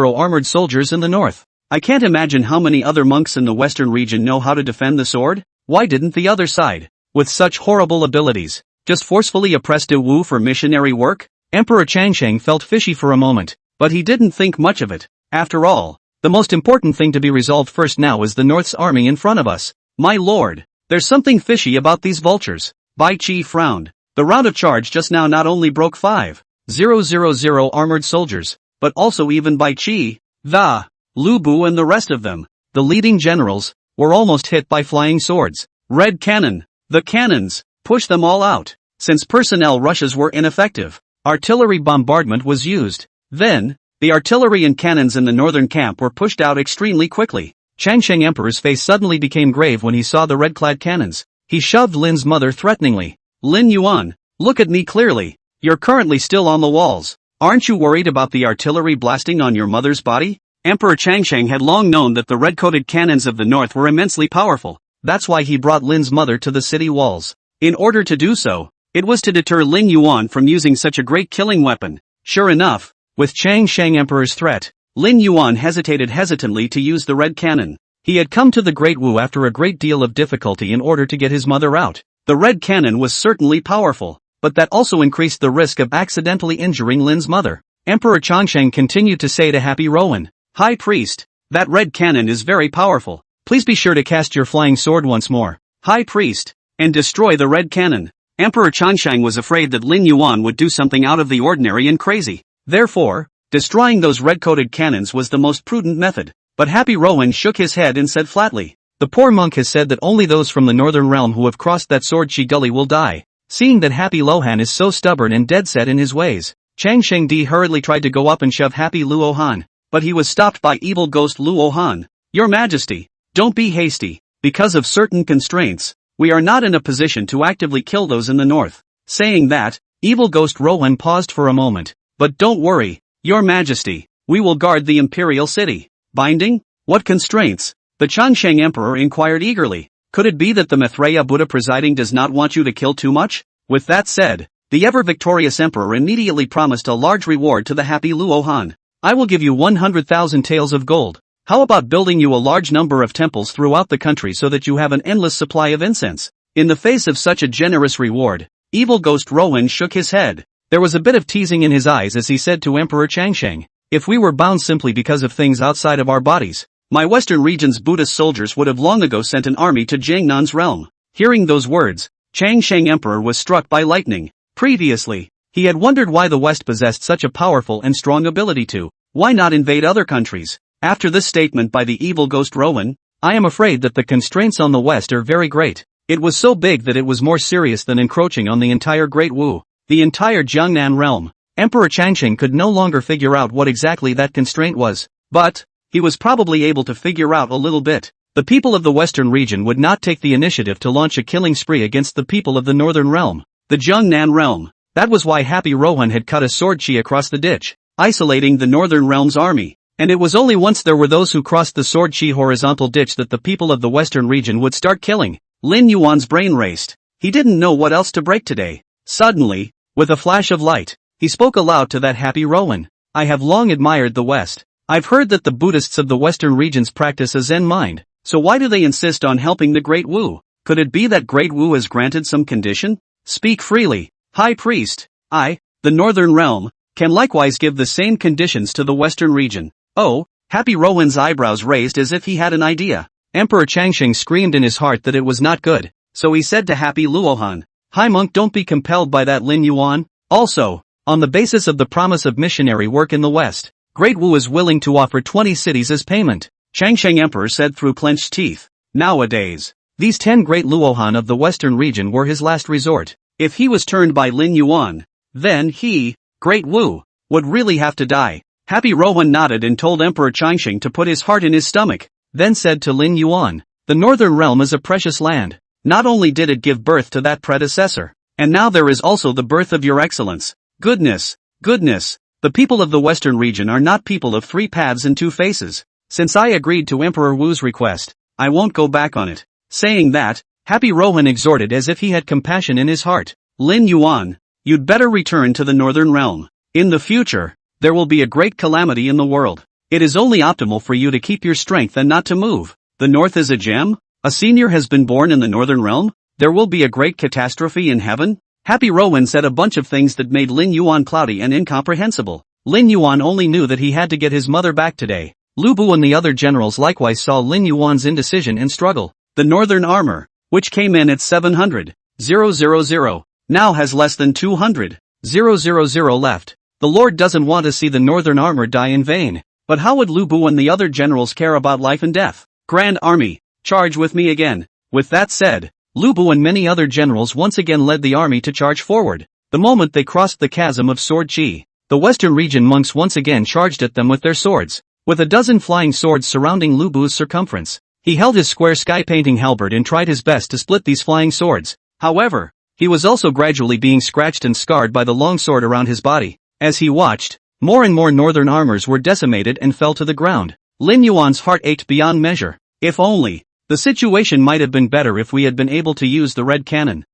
armored soldiers in the north. I can't imagine how many other monks in the western region know how to defend the sword. Why didn't the other side, with such horrible abilities, just forcefully oppress De Wu for missionary work? Emperor Changsheng felt fishy for a moment, but he didn't think much of it. After all, the most important thing to be resolved first now is the North's army in front of us. My lord, there's something fishy about these vultures. Bai Qi frowned. The round of charge just now not only broke 5,000 armored soldiers, but also even Bai Qi, the Lu Bu and the rest of them, the leading generals, were almost hit by flying swords. Red cannon. The cannons. Push them all out. Since personnel rushes were ineffective, artillery bombardment was used. Then, the artillery and cannons in the northern camp were pushed out extremely quickly. Changsheng Emperor's face suddenly became grave when he saw the red-clad cannons. He shoved Lin's mother threateningly. Lin Yuan, look at me clearly. You're currently still on the walls. Aren't you worried about the artillery blasting on your mother's body? Emperor Changsheng had long known that the red-coated cannons of the north were immensely powerful. That's why he brought Lin's mother to the city walls. In order to do so, it was to deter Lin Yuan from using such a great killing weapon. Sure enough, with Changsheng Emperor's threat, Lin Yuan hesitated hesitantly to use the red cannon. He had come to the Great Wu after a great deal of difficulty in order to get his mother out. The red cannon was certainly powerful, but that also increased the risk of accidentally injuring Lin's mother. Emperor Changsheng continued to say to Happy Rowan, High Priest, that red cannon is very powerful. Please be sure to cast your flying sword once more, High Priest, and destroy the red cannon. Emperor Changsheng was afraid that Lin Yuan would do something out of the ordinary and crazy. Therefore, destroying those red-coated cannons was the most prudent method. But Happy Rowan shook his head and said flatly, The poor monk has said that only those from the northern realm who have crossed that sword-chi gully will die. Seeing that Happy Lohan is so stubborn and dead-set in his ways, Changsheng Di hurriedly tried to go up and shove Happy Luohan, but he was stopped by evil ghost Luohan. Your Majesty, don't be hasty. Because of certain constraints, we are not in a position to actively kill those in the north. Saying that, evil ghost Rowan paused for a moment. But don't worry, Your Majesty, we will guard the imperial city. Binding? What constraints? The Changsheng Emperor inquired eagerly. Could it be that the Maitreya Buddha presiding does not want you to kill too much? With that said, the ever-victorious emperor immediately promised a large reward to the happy Luohan. I will give you 100,000 taels of gold. How about building you a large number of temples throughout the country so that you have an endless supply of incense? In the face of such a generous reward, evil ghost Rowan shook his head. There was a bit of teasing in his eyes as he said to Emperor Changsheng, if we were bound simply because of things outside of our bodies, my western region's Buddhist soldiers would have long ago sent an army to Jiangnan's realm. Hearing those words, Changsheng Emperor was struck by lightning. Previously, he had wondered why the West possessed such a powerful and strong ability to, why not invade other countries? After this statement by the evil ghost Rowan, I am afraid that the constraints on the West are very great. It was so big that it was more serious than encroaching on the entire Great Wu, the entire Jiangnan realm. Emperor Changsheng could no longer figure out what exactly that constraint was, but he was probably able to figure out a little bit. The people of the western region would not take the initiative to launch a killing spree against the people of the northern realm, the Jiangnan realm. That was why Happy Rohan had cut a sword chi across the ditch, isolating the northern realm's army. And it was only once there were those who crossed the sword chi horizontal ditch that the people of the western region would start killing. Lin Yuan's brain raced. He didn't know what else to break today. Suddenly, with a flash of light, he spoke aloud to that Happy Rowan. I have long admired the West. I've heard that the Buddhists of the Western regions practice a Zen mind, so why do they insist on helping the Great Wu? Could it be that Great Wu has granted some condition? Speak freely, High Priest. I, the Northern Realm, can likewise give the same conditions to the Western region. Oh, Happy Rowan's eyebrows raised as if he had an idea. Emperor Changsheng screamed in his heart that it was not good, so he said to Happy Luohan, High Monk, don't be compelled by that Lin Yuan. Also, on the basis of the promise of missionary work in the West, Great Wu is willing to offer 20 cities as payment. Changsheng Emperor said through clenched teeth. Nowadays, these 10 great Luohan of the Western region were his last resort. If he was turned by Lin Yuan, then he, Great Wu, would really have to die. Happy Rowan nodded and told Emperor Changsheng to put his heart in his stomach, then said to Lin Yuan, the Northern Realm is a precious land. Not only did it give birth to that predecessor, and now there is also the birth of your excellence. Goodness, goodness, the people of the Western region are not people of 3 paths and 2 faces. Since I agreed to Emperor Wu's request, I won't go back on it. Saying that, Happy Rowan exhorted as if he had compassion in his heart. Lin Yuan, you'd better return to the Northern Realm. In the future, there will be a great calamity in the world. It is only optimal for you to keep your strength and not to move. The North is a gem? A senior has been born in the Northern Realm? There will be a great catastrophe in heaven? Happy Rowan said a bunch of things that made Lin Yuan cloudy and incomprehensible. Lin Yuan only knew that he had to get his mother back today. Lu Bu and the other generals likewise saw Lin Yuan's indecision and struggle. The Northern Armor, which came in at 700,000, now has less than 200,000 left. The Lord doesn't want to see the Northern Armor die in vain. But how would Lu Bu and the other generals care about life and death? Grand Army, charge with me again. With that said, Lu Bu and many other generals once again led the army to charge forward. The moment they crossed the chasm of Sword Chi, the Western region monks once again charged at them with their swords. With a dozen flying swords surrounding Lu Bu's circumference, he held his square sky-painting halberd and tried his best to split these flying swords. However, he was also gradually being scratched and scarred by the long sword around his body. As he watched, more and more northern armors were decimated and fell to the ground. Lin Yuan's heart ached beyond measure. If only, the situation might have been better if we had been able to use the red cannon.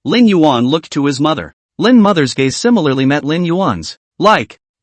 Lin Yuan looked to his mother. Lin Mother's gaze similarly met Lin Yuan's.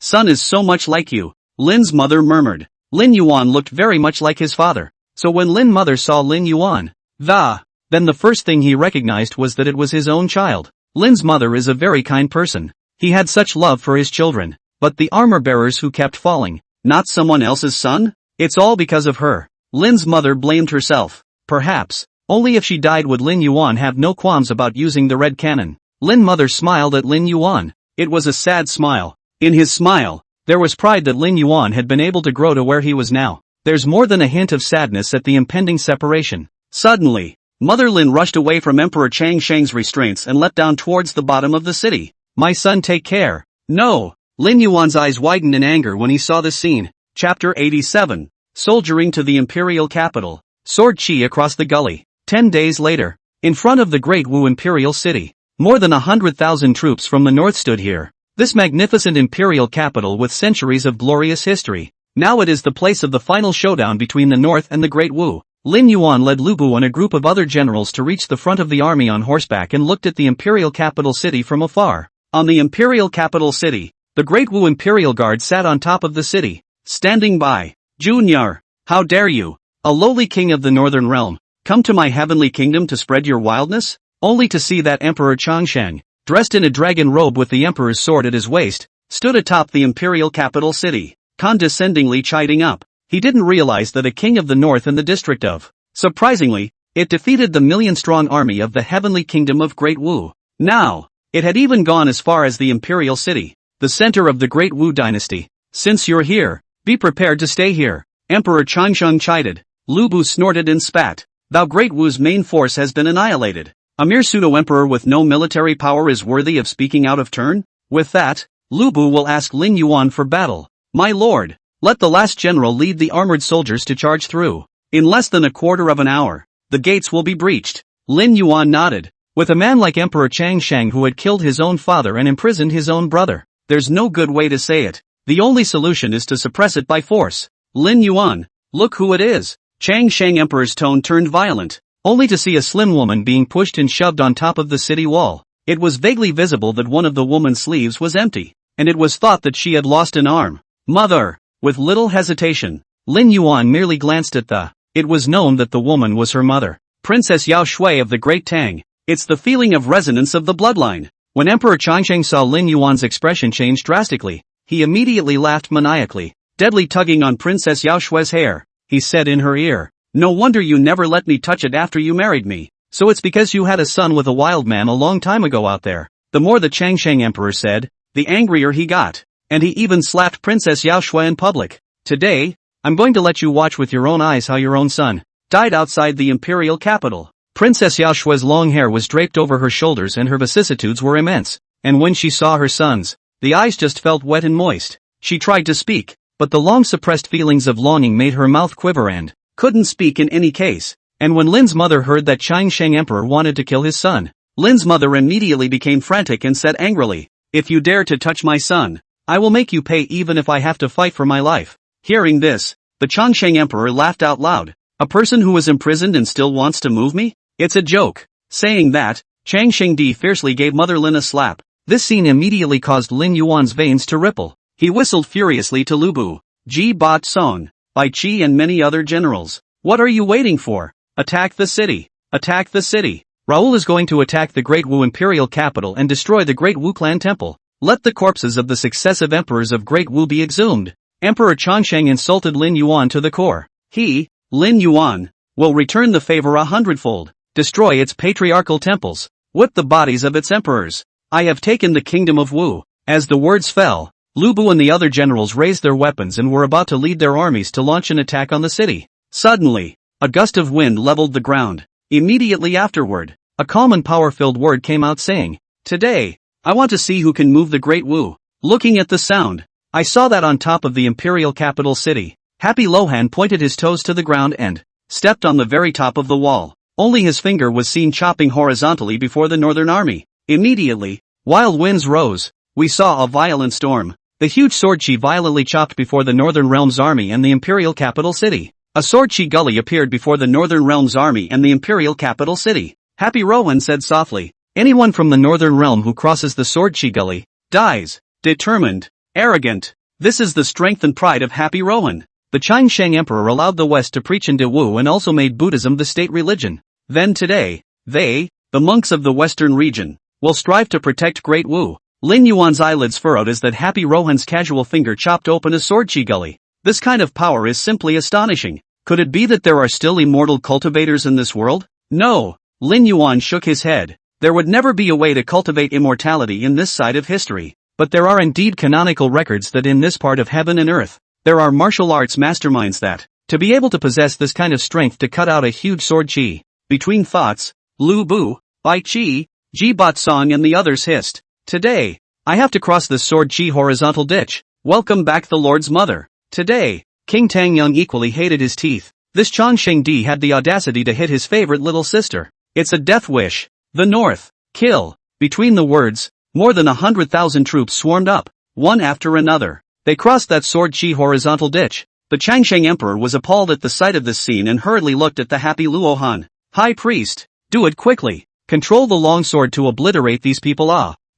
Son is so much like you, Lin's mother murmured. Lin Yuan looked very much like his father. So when Lin Mother saw Lin Yuan, then the first thing he recognized was that it was his own child. Lin's mother is a very kind person. He had such love for his children. But the armor bearers who kept falling, not someone else's son? It's all because of her. Lin's mother blamed herself. Perhaps, only if she died would Lin Yuan have no qualms about using the red cannon. Lin Mother smiled at Lin Yuan. It was a sad smile. In his smile, there was pride that Lin Yuan had been able to grow to where he was now. There's more than a hint of sadness at the impending separation. Suddenly, Mother Lin rushed away from Emperor Changsheng's restraints and leapt down towards the bottom of the city. My son, take care. No. Lin Yuan's eyes widened in anger when he saw this scene. Chapter 87. Soldiering to the Imperial capital. Sword Chi across the gully. 10 days later, in front of the Great Wu Imperial city, more than 100,000 troops from the north stood here. This magnificent imperial capital with centuries of glorious history. Now it is the place of the final showdown between the north and the Great Wu. Lin Yuan led Lu Bu and a group of other generals to reach the front of the army on horseback and looked at the imperial capital city from afar. On the imperial capital city, the Great Wu Imperial Guard sat on top of the city, standing by. Junior, how dare you, a lowly king of the Northern Realm, come to my heavenly kingdom to spread your wildness? Only to see that Emperor Changsheng, dressed in a dragon robe with the emperor's sword at his waist, stood atop the imperial capital city, condescendingly chiding up. He didn't realize that a king of the north in the district of, surprisingly, it defeated the million-strong army of the heavenly kingdom of Great Wu. Now, it had even gone as far as the imperial city, the center of the Great Wu dynasty. Since you're here, be prepared to stay here. Emperor Changsheng chided. Lu Bu snorted and spat. Thou Great Wu's main force has been annihilated. A mere pseudo-emperor with no military power is worthy of speaking out of turn? With that, Lu Bu will ask Lin Yuan for battle. My lord, let the last general lead the armored soldiers to charge through. In less than a quarter of an hour, the gates will be breached. Lin Yuan nodded. With a man like Emperor Changsheng who had killed his own father and imprisoned his own brother, there's no good way to say it. The only solution is to suppress it by force. Lin Yuan, look who it is. Changsheng Emperor's tone turned violent, only to see a slim woman being pushed and shoved on top of the city wall. It was vaguely visible that one of the woman's sleeves was empty, and it was thought that she had lost an arm. Mother, With little hesitation, Lin Yuan merely glanced at the. It was known that the woman was her mother, Princess Yao Shui of the Great Tang. It's the feeling of resonance of the bloodline. When Emperor Yingxiang saw Lin Yuan's expression change drastically, he immediately laughed maniacally, deadly tugging on Princess Yao Shui's hair. He said in her ear, "No wonder you never let me touch it after you married me. So it's because you had a son with a wild man a long time ago out there." The more the Yingxiang emperor said, the angrier he got. And he even slapped Princess Yao Shui in public. "Today, I'm going to let you watch with your own eyes how your own son died outside the imperial capital." Princess Yao Shui's long hair was draped over her shoulders and her vicissitudes were immense. And when she saw her sons, the eyes just felt wet and moist. She tried to speak, but the long-suppressed feelings of longing made her mouth quiver and couldn't speak in any case. And when Lin's mother heard that Yingxiang emperor wanted to kill his son, Lin's mother immediately became frantic and said angrily, "If you dare to touch my son, I will make you pay even if I have to fight for my life." Hearing this, the Yingxiang emperor laughed out loud. "A person who was imprisoned and still wants to move me? It's a joke." Saying that, Yingxiang fiercely gave Mother Lin a slap. This scene immediately caused Lin Yuan's veins to ripple. He whistled furiously to Lu Bu, Ji Bat Song, Bai Qi and many other generals. "What are you waiting for? Attack the city! Attack the city! Raoul is going to attack the Great Wu Imperial capital and destroy the Great Wu Clan Temple. Let the corpses of the successive emperors of Great Wu be exhumed." Emperor Yingxiang insulted Lin Yuan to the core. He, Lin Yuan, will return the favor 100-fold, destroy its patriarchal temples, whip the bodies of its emperors. "I have taken the kingdom of Wu." As the words fell, Lu Bu and the other generals raised their weapons and were about to lead their armies to launch an attack on the city. Suddenly, a gust of wind leveled the ground. Immediately afterward, a calm and power-filled word came out saying, "Today, I want to see who can move the Great Wu." Looking at the sound, I saw that on top of the imperial capital city, Happy Lohan pointed his toes to the ground and stepped on the very top of the wall. Only his finger was seen chopping horizontally before the Northern Army. Immediately, wild winds rose. We saw a violent storm. The huge sword chi violently chopped before the Northern Realms Army and the imperial capital city. A sword chi gully appeared before the Northern Realms Army and the imperial capital city. Happy Rowan said softly, "Anyone from the Northern Realm who crosses the sword chi gully dies." Determined, arrogant. This is the strength and pride of Happy Rowan. The Yingxiang emperor allowed the West to preach in Wu and also made Buddhism the state religion. Then today, they, the monks of the Western region, will strive to protect Great Wu. Lin Yuan's eyelids furrowed as that Happy Rohan's casual finger chopped open a sword chi gully. This kind of power is simply astonishing. Could it be that there are still immortal cultivators in this world? No. Lin Yuan shook his head. There would never be a way to cultivate immortality in this side of history. But there are indeed canonical records that in this part of heaven and earth, there are martial arts masterminds that, to be able to possess this kind of strength to cut out a huge sword chi. Between thoughts, Lu Bu, Bai Qi, Ji Bat Song and the others hissed, "Today, I have to cross this sword chi horizontal ditch. Welcome back the Lord's mother." Today, King Tang Young equally hated his teeth. This Yingxiang Di had the audacity to hit his favorite little sister. It's a death wish. The North, kill. Between the words, more than 100,000 troops swarmed up, one after another. They crossed that sword chi horizontal ditch. The Yingxiang emperor was appalled at the sight of this scene and hurriedly looked at the happy Luohan. "High priest, do it quickly. Control the long sword to obliterate these people."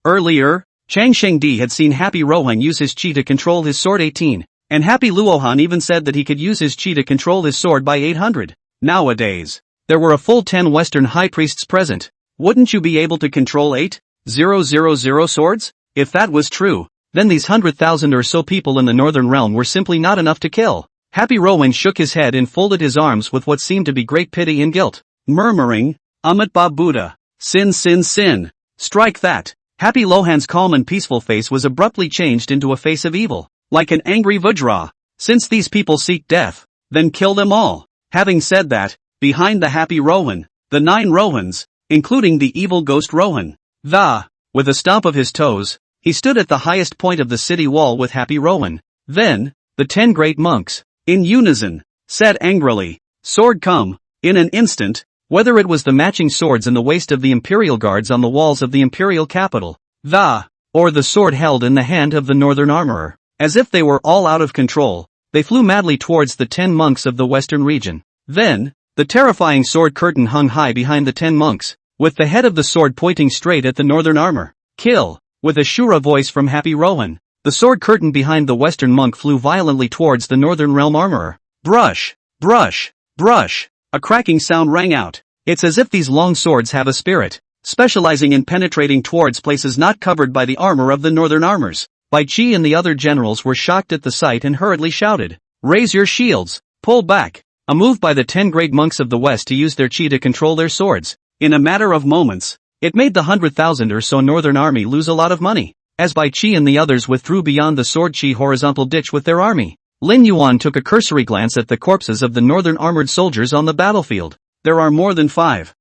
Earlier, Yingxiang Di had seen Happy Rohan use his chi to control his sword 18, and Happy Luohan even said that he could use his chi to control his sword by 800. Nowadays, there were a full 10 Western high priests present. Wouldn't you be able to control 8,000 swords? If that was true, then these 100,000 or so people in the Northern Realm were simply not enough to kill. Happy Rowan shook his head and folded his arms with what seemed to be great pity and guilt, murmuring, "Amat Ba Buddha, sin sin sin, strike that." Happy Lohan's calm and peaceful face was abruptly changed into a face of evil, like an angry Vajra. "Since these people seek death, then kill them all." Having said that, behind the Happy Rowan, the 9 Rohans, including the evil ghost Rohan, with a stomp of his toes, he stood at the highest point of the city wall with Happy Rowan. Then, the 10 great monks, in unison, said angrily, "Sword come." In an instant, whether it was the matching swords in the waist of the imperial guards on the walls of the imperial capital, or the sword held in the hand of the northern armorer, as if they were all out of control, they flew madly towards the 10 monks of the western region. Then, the terrifying sword curtain hung high behind the 10 monks, with the head of the sword pointing straight at the northern armor. "Kill!" With a Shura voice from Happy Rowan, The sword curtain behind the western monk flew violently towards the northern realm armorer. Brush! Brush! Brush! A cracking sound rang out. It's as if these long swords have a spirit, specializing in penetrating towards places not covered by the armor of the northern armors. Bai Qi and the other generals were shocked at the sight and hurriedly shouted, "Raise your shields! Pull back!" A move by the 10 great monks of the west to use their qi to control their swords. In a matter of moments, it made the 100,000 or so northern army lose a lot of money. As Bai Qi and the others withdrew beyond the sword qi horizontal ditch with their army, Lin Yuan took a cursory glance at the corpses of the northern armored soldiers on the battlefield. There are more than 5,000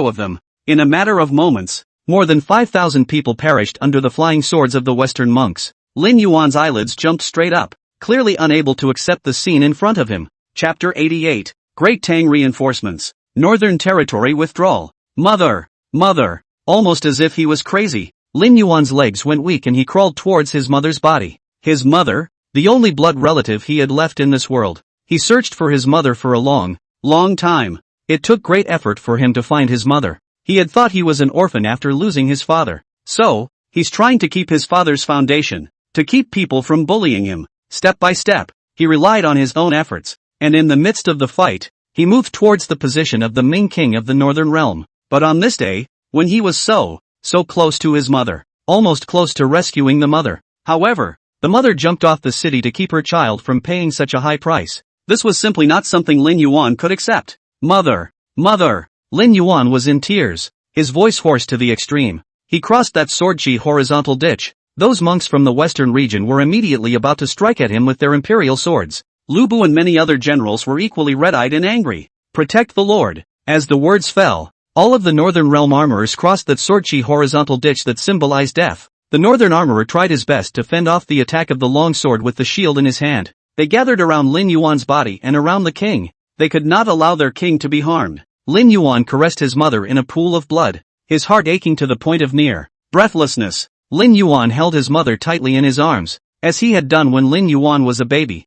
of them. In a matter of moments, more than 5,000 people perished under the flying swords of the western monks. Lin Yuan's eyelids jumped straight up, clearly unable to accept the scene in front of him. Chapter 88. Great Tang Reinforcements. Northern Territory Withdrawal. Mother! Mother! Almost as if he was crazy, Lin Yuan's legs went weak and he crawled towards his mother's body. His mother? The only blood relative he had left in this world. He searched for his mother for a long time. It took great effort for him to find his mother. He had thought he was an orphan after losing his father. So, he's trying to keep his father's foundation, to keep people from bullying him. Step by step, he relied on his own efforts, and in the midst of the fight, he moved towards the position of the Ming king of the northern realm. But on this day, when he was so close to his mother, almost close to rescuing the mother. However, the mother jumped off the city to keep her child from paying such a high price. This was simply not something Lin Yuan could accept. Mother! Mother! Lin Yuan was in tears, his voice hoarse to the extreme. He crossed that sword qi horizontal ditch. Those monks from the western region were immediately about to strike at him with their imperial swords. Lu Bu and many other generals were equally red-eyed and angry. Protect the Lord. As the words fell, all of the northern realm armorers crossed that sword qi horizontal ditch that symbolized death. The northern armorer tried his best to fend off the attack of the long sword with the shield in his hand. They gathered around Lin Yuan's body and around the king. They could not allow their king to be harmed. Lin Yuan caressed his mother in a pool of blood, his heart aching to the point of near breathlessness. Lin Yuan held his mother tightly in his arms, as he had done when Lin Yuan was a baby.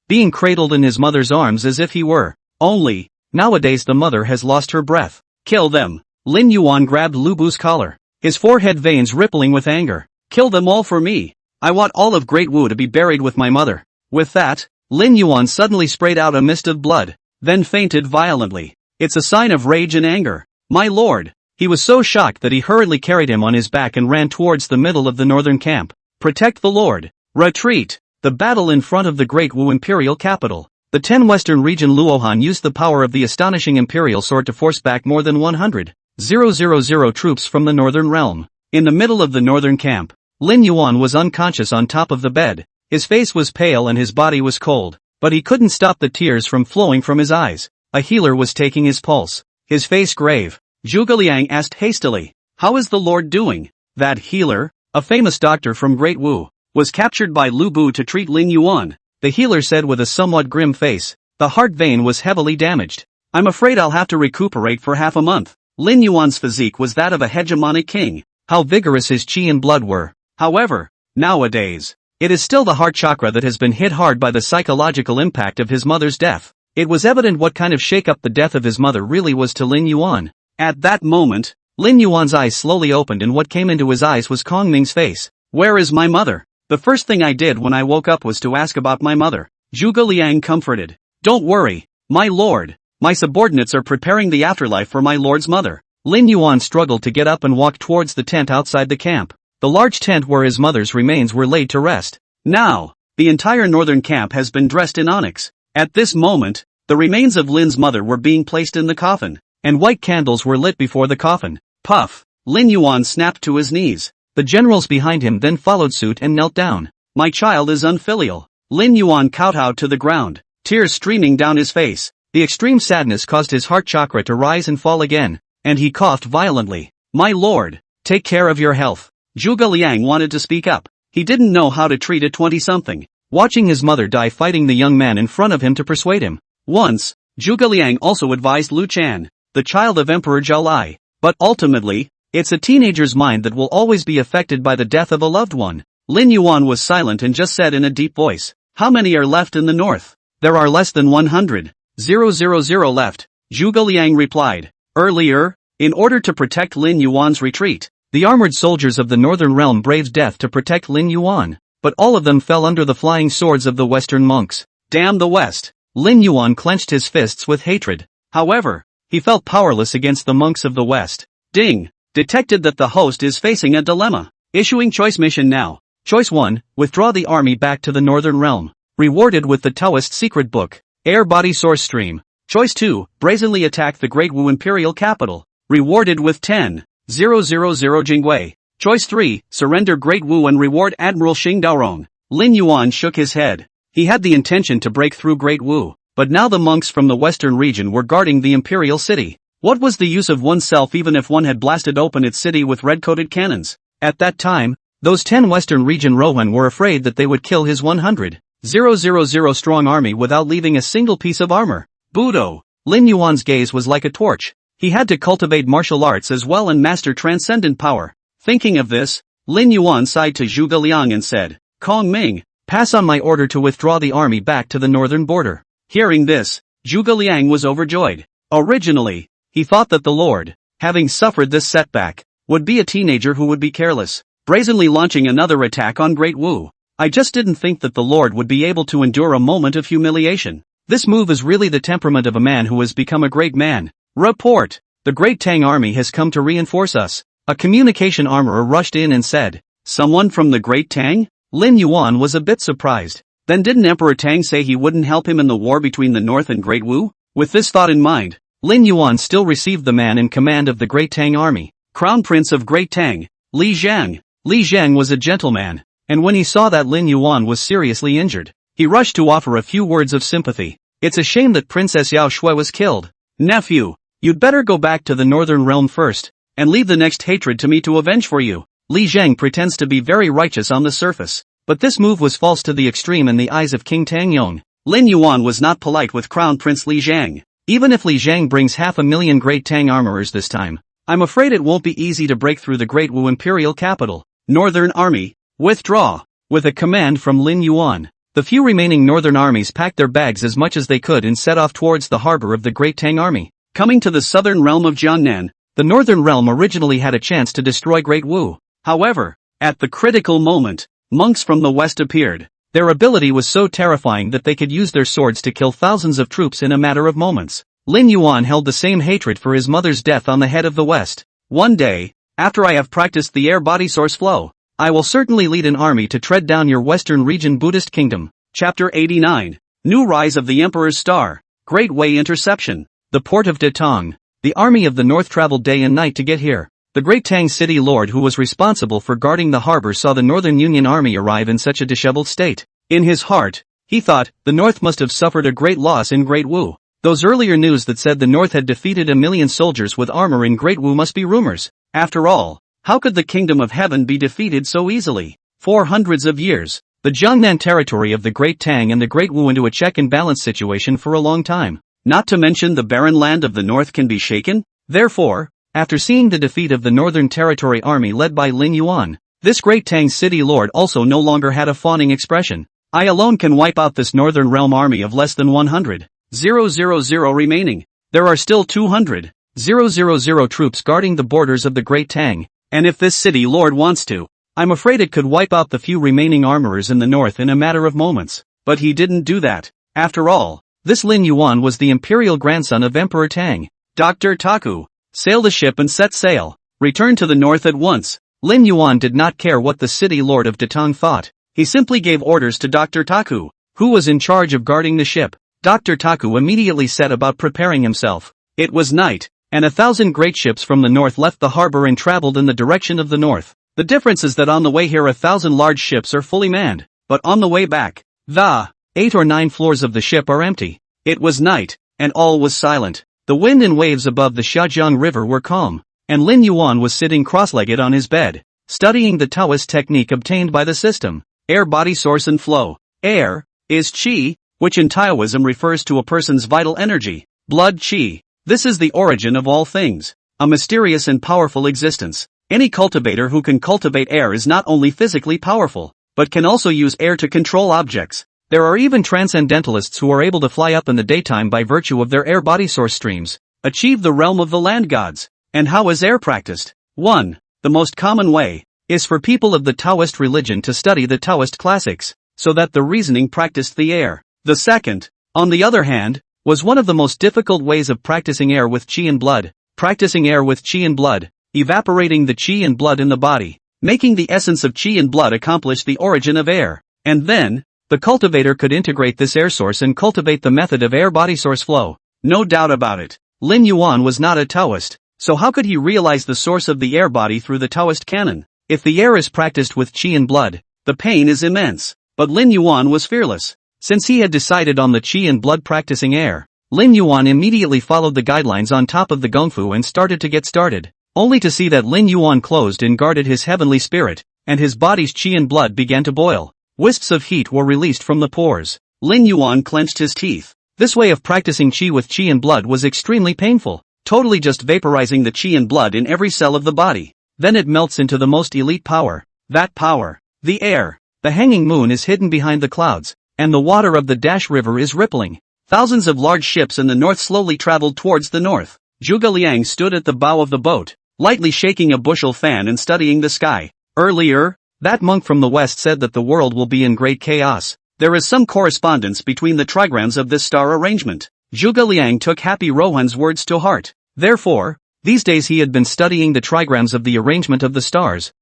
Being cradled in his mother's arms as if he were. Only, nowadays the mother has lost her breath. Kill them. Lin Yuan grabbed Lu Bu's collar, his forehead veins rippling with anger. Kill them all for me. I want all of Great Wu to be buried with my mother. With that, Lin Yuan suddenly sprayed out a mist of blood, then fainted violently. It's a sign of rage and anger. My lord! He was so shocked that he hurriedly carried him on his back and ran towards the middle of the northern camp. Protect the Lord. Retreat. The battle in front of the Great Wu Imperial capital. The 10 Western region Luohan used the power of the astonishing Imperial sword to force back more than 100,000 troops from the northern realm. In the middle of the northern camp, Lin Yuan was unconscious on top of the bed. His face was pale and his body was cold, but he couldn't stop the tears from flowing from his eyes. A healer was taking his pulse, his face grave. Zhuge Liang asked hastily, "How is the Lord doing?" That healer, a famous doctor from Great Wu, was captured by Lu Bu to treat Lin Yuan. The healer said with a somewhat grim face, "The heart vein was heavily damaged. I'm afraid I'll have to recuperate for half a month." Lin Yuan's physique was that of a hegemonic king. How vigorous his qi and blood were. However, nowadays, it is still the heart chakra that has been hit hard by the psychological impact of his mother's death. It was evident what kind of shake-up the death of his mother really was to Lin Yuan. At that moment, Lin Yuan's eyes slowly opened and what came into his eyes was Kong Ming's face. "Where is my mother? The first thing I did when I woke up was to ask about my mother." Zhuge Liang comforted. "Don't worry, my lord. My subordinates are preparing the afterlife for my lord's mother." Lin Yuan struggled to get up and walk towards the tent outside the camp. The large tent where his mother's remains were laid to rest. Now, the entire northern camp has been dressed in onyx. At this moment, the remains of Lin's mother were being placed in the coffin, and white candles were lit before the coffin. Puff! Lin Yuan snapped to his knees. The generals behind him then followed suit and knelt down. "My child is unfilial." Lin Yuan kowtowed to the ground, tears streaming down his face. The extreme sadness caused his heart chakra to rise and fall again, and he coughed violently. "My lord, take care of your health." Zhuge Liang wanted to speak up. He didn't know how to treat a 20-something, watching his mother die fighting the young man in front of him to persuade him. Once, Zhuge Liang also advised Lu Chan, the child of Emperor Zhao Lai. But ultimately, it's a teenager's mind that will always be affected by the death of a loved one. Lin Yuan was silent and just said in a deep voice, "How many are left in the north?" "There are less than 100,000 left," Zhuge Liang replied. Earlier, in order to protect Lin Yuan's retreat, The armored soldiers of the northern realm braved death to protect Lin Yuan, but all of them fell under the flying swords of the western monks. Damn the West! Lin Yuan clenched his fists with hatred. However, he felt powerless against the monks of the West. Ding! Detected that the host is facing a dilemma. Issuing choice mission now. Choice 1, withdraw the army back to the northern realm. Rewarded with the Taoist secret book. Air body source stream. Choice 2, brazenly attack the Great Wu Imperial capital. Rewarded with 10,000 Jingwei. Choice 3, surrender Great Wu and reward Admiral Xing Daorong. Lin Yuan shook his head. He had the intention to break through Great Wu, but now the monks from the western region were guarding the imperial city. What was the use of oneself even if one had blasted open its city with red-coated cannons? At that time, those 10 western region Rohan were afraid that they would kill his 100,000 strong army without leaving a single piece of armor. Budo! Lin Yuan's gaze was like a torch. He had to cultivate martial arts as well and master transcendent power. Thinking of this, Lin Yuan sighed to Zhuge Liang and said, Kong Ming, pass on my order to withdraw the army back to the northern border. Hearing this, Zhuge Liang was overjoyed. Originally, he thought that the Lord, having suffered this setback, would be a teenager who would be careless, brazenly launching another attack on Great Wu. I just didn't think that the Lord would be able to endure a moment of humiliation. This move is really the temperament of a man who has become a great man. Report! The Great Tang army has come to reinforce us. A communication armorer rushed in and said, Someone from the Great Tang? Lin Yuan was a bit surprised. Then didn't Emperor Tang say he wouldn't help him in the war between the North and Great Wu? With this thought in mind, Lin Yuan still received the man in command of the Great Tang army, Crown Prince of Great Tang, Liang. Liang was a gentleman, and when he saw that Lin Yuan was seriously injured, he rushed to offer a few words of sympathy. It's a shame that Princess Yao Shui was killed. Nephew, you'd better go back to the northern realm first, and leave the next hatred to me to avenge for you. Liang pretends to be very righteous on the surface, but this move was false to the extreme in the eyes of King Tangyong. Lin Yuan was not polite with Crown Prince Liang. Even if Liang brings 500,000 Great Tang armorers this time, I'm afraid it won't be easy to break through the Great Wu Imperial capital. Northern Army, withdraw! With a command from Lin Yuan, the few remaining northern armies packed their bags as much as they could and set off towards the harbor of the Great Tang army. Coming to the southern realm of Jiangnan, the northern realm originally had a chance to destroy Great Wu. However, at the critical moment, monks from the west appeared. Their ability was so terrifying that they could use their swords to kill thousands of troops in a matter of moments. Lin Yuan held the same hatred for his mother's death on the head of the West. One day, after I have practiced the air body source flow, I will certainly lead an army to tread down your western region Buddhist kingdom. Chapter 89. New Rise of the Emperor's Star. Great Way Interception. The port of Datong. The army of the north traveled day and night to get here. The Great Tang city lord who was responsible for guarding the harbor saw the Northern Union army arrive in such a disheveled state. In his heart, he thought, the North must have suffered a great loss in Great Wu. Those earlier news that said the North had defeated 1,000,000 soldiers with armor in Great Wu must be rumors. After all, how could the Kingdom of Heaven be defeated so easily? For hundreds of years, the Jiangnan territory of the Great Tang and the Great Wu into a check and balance situation for a long time. Not to mention the barren land of the North can be shaken. Therefore, after seeing the defeat of the Northern Territory army led by Lin Yuan, this Great Tang city lord also no longer had a fawning expression. I alone can wipe out this Northern Realm army of less than 100,000 remaining. There are still 200,000 troops guarding the borders of the Great Tang, and if this city lord wants to, I'm afraid it could wipe out the few remaining armorers in the north in a matter of moments. But he didn't do that. After all, this Lin Yuan was the imperial grandson of Emperor Tang. Dr. Taku, sail the ship and set sail. Return to the north at once. Lin Yuan did not care what the city lord of Datong thought. He simply gave orders to Dr. Taku, who was in charge of guarding the ship. Dr. Taku immediately set about preparing himself. It was night, and 1,000 great ships from the north left the harbor and traveled in the direction of the north. The difference is that on the way here 1,000 large ships are fully manned, but on the way back, the 8 or 9 floors of the ship are empty. It was night, and all was silent. The wind and waves above the Xiajiang River were calm, and Lin Yuan was sitting cross-legged on his bed, studying the Taoist technique obtained by the system. Air body source and flow. Air is qi, which in Taoism refers to a person's vital energy. Blood qi. This is the origin of all things. A mysterious and powerful existence. Any cultivator who can cultivate air is not only physically powerful, but can also use air to control objects. There are even transcendentalists who are able to fly up in the daytime by virtue of their air body source streams, achieve the realm of the land gods. And how is air practiced? 1. The most common way is for people of the Taoist religion to study the Taoist classics, so that the reasoning practiced the air. The second, on the other hand, was one of the most difficult ways of practicing air with qi and blood. Practicing air with qi and blood, evaporating the qi and blood in the body, making the essence of qi and blood accomplish the origin of air. And then, the cultivator could integrate this air source and cultivate the method of air-body source flow. No doubt about it. Lin Yuan was not a Taoist, so how could he realize the source of the air body through the Taoist canon? If the air is practiced with qi and blood, the pain is immense. But Lin Yuan was fearless. Since he had decided on the qi and blood practicing air, Lin Yuan immediately followed the guidelines on top of the gongfu and started to get started, only to see that Lin Yuan closed and guarded his heavenly spirit, and his body's qi and blood began to boil. Wisps of heat were released from the pores. Lin Yuan clenched his teeth. This way of practicing qi with qi and blood was extremely painful, totally just vaporizing the qi and blood in every cell of the body. Then it melts into the most elite power. That power, the air. The hanging moon is hidden behind the clouds, and the water of the Dash River is rippling. Thousands of large ships in the north slowly traveled towards the north. Zhuge Liang stood at the bow of the boat, lightly shaking a bushel fan and studying the sky. Earlier, that monk from the west said that the world will be in great chaos. There is some correspondence between the trigrams of this star arrangement. Zhuge Liang took Happy Rohan's words to heart. Therefore, these days he had been studying the trigrams of the arrangement of the stars.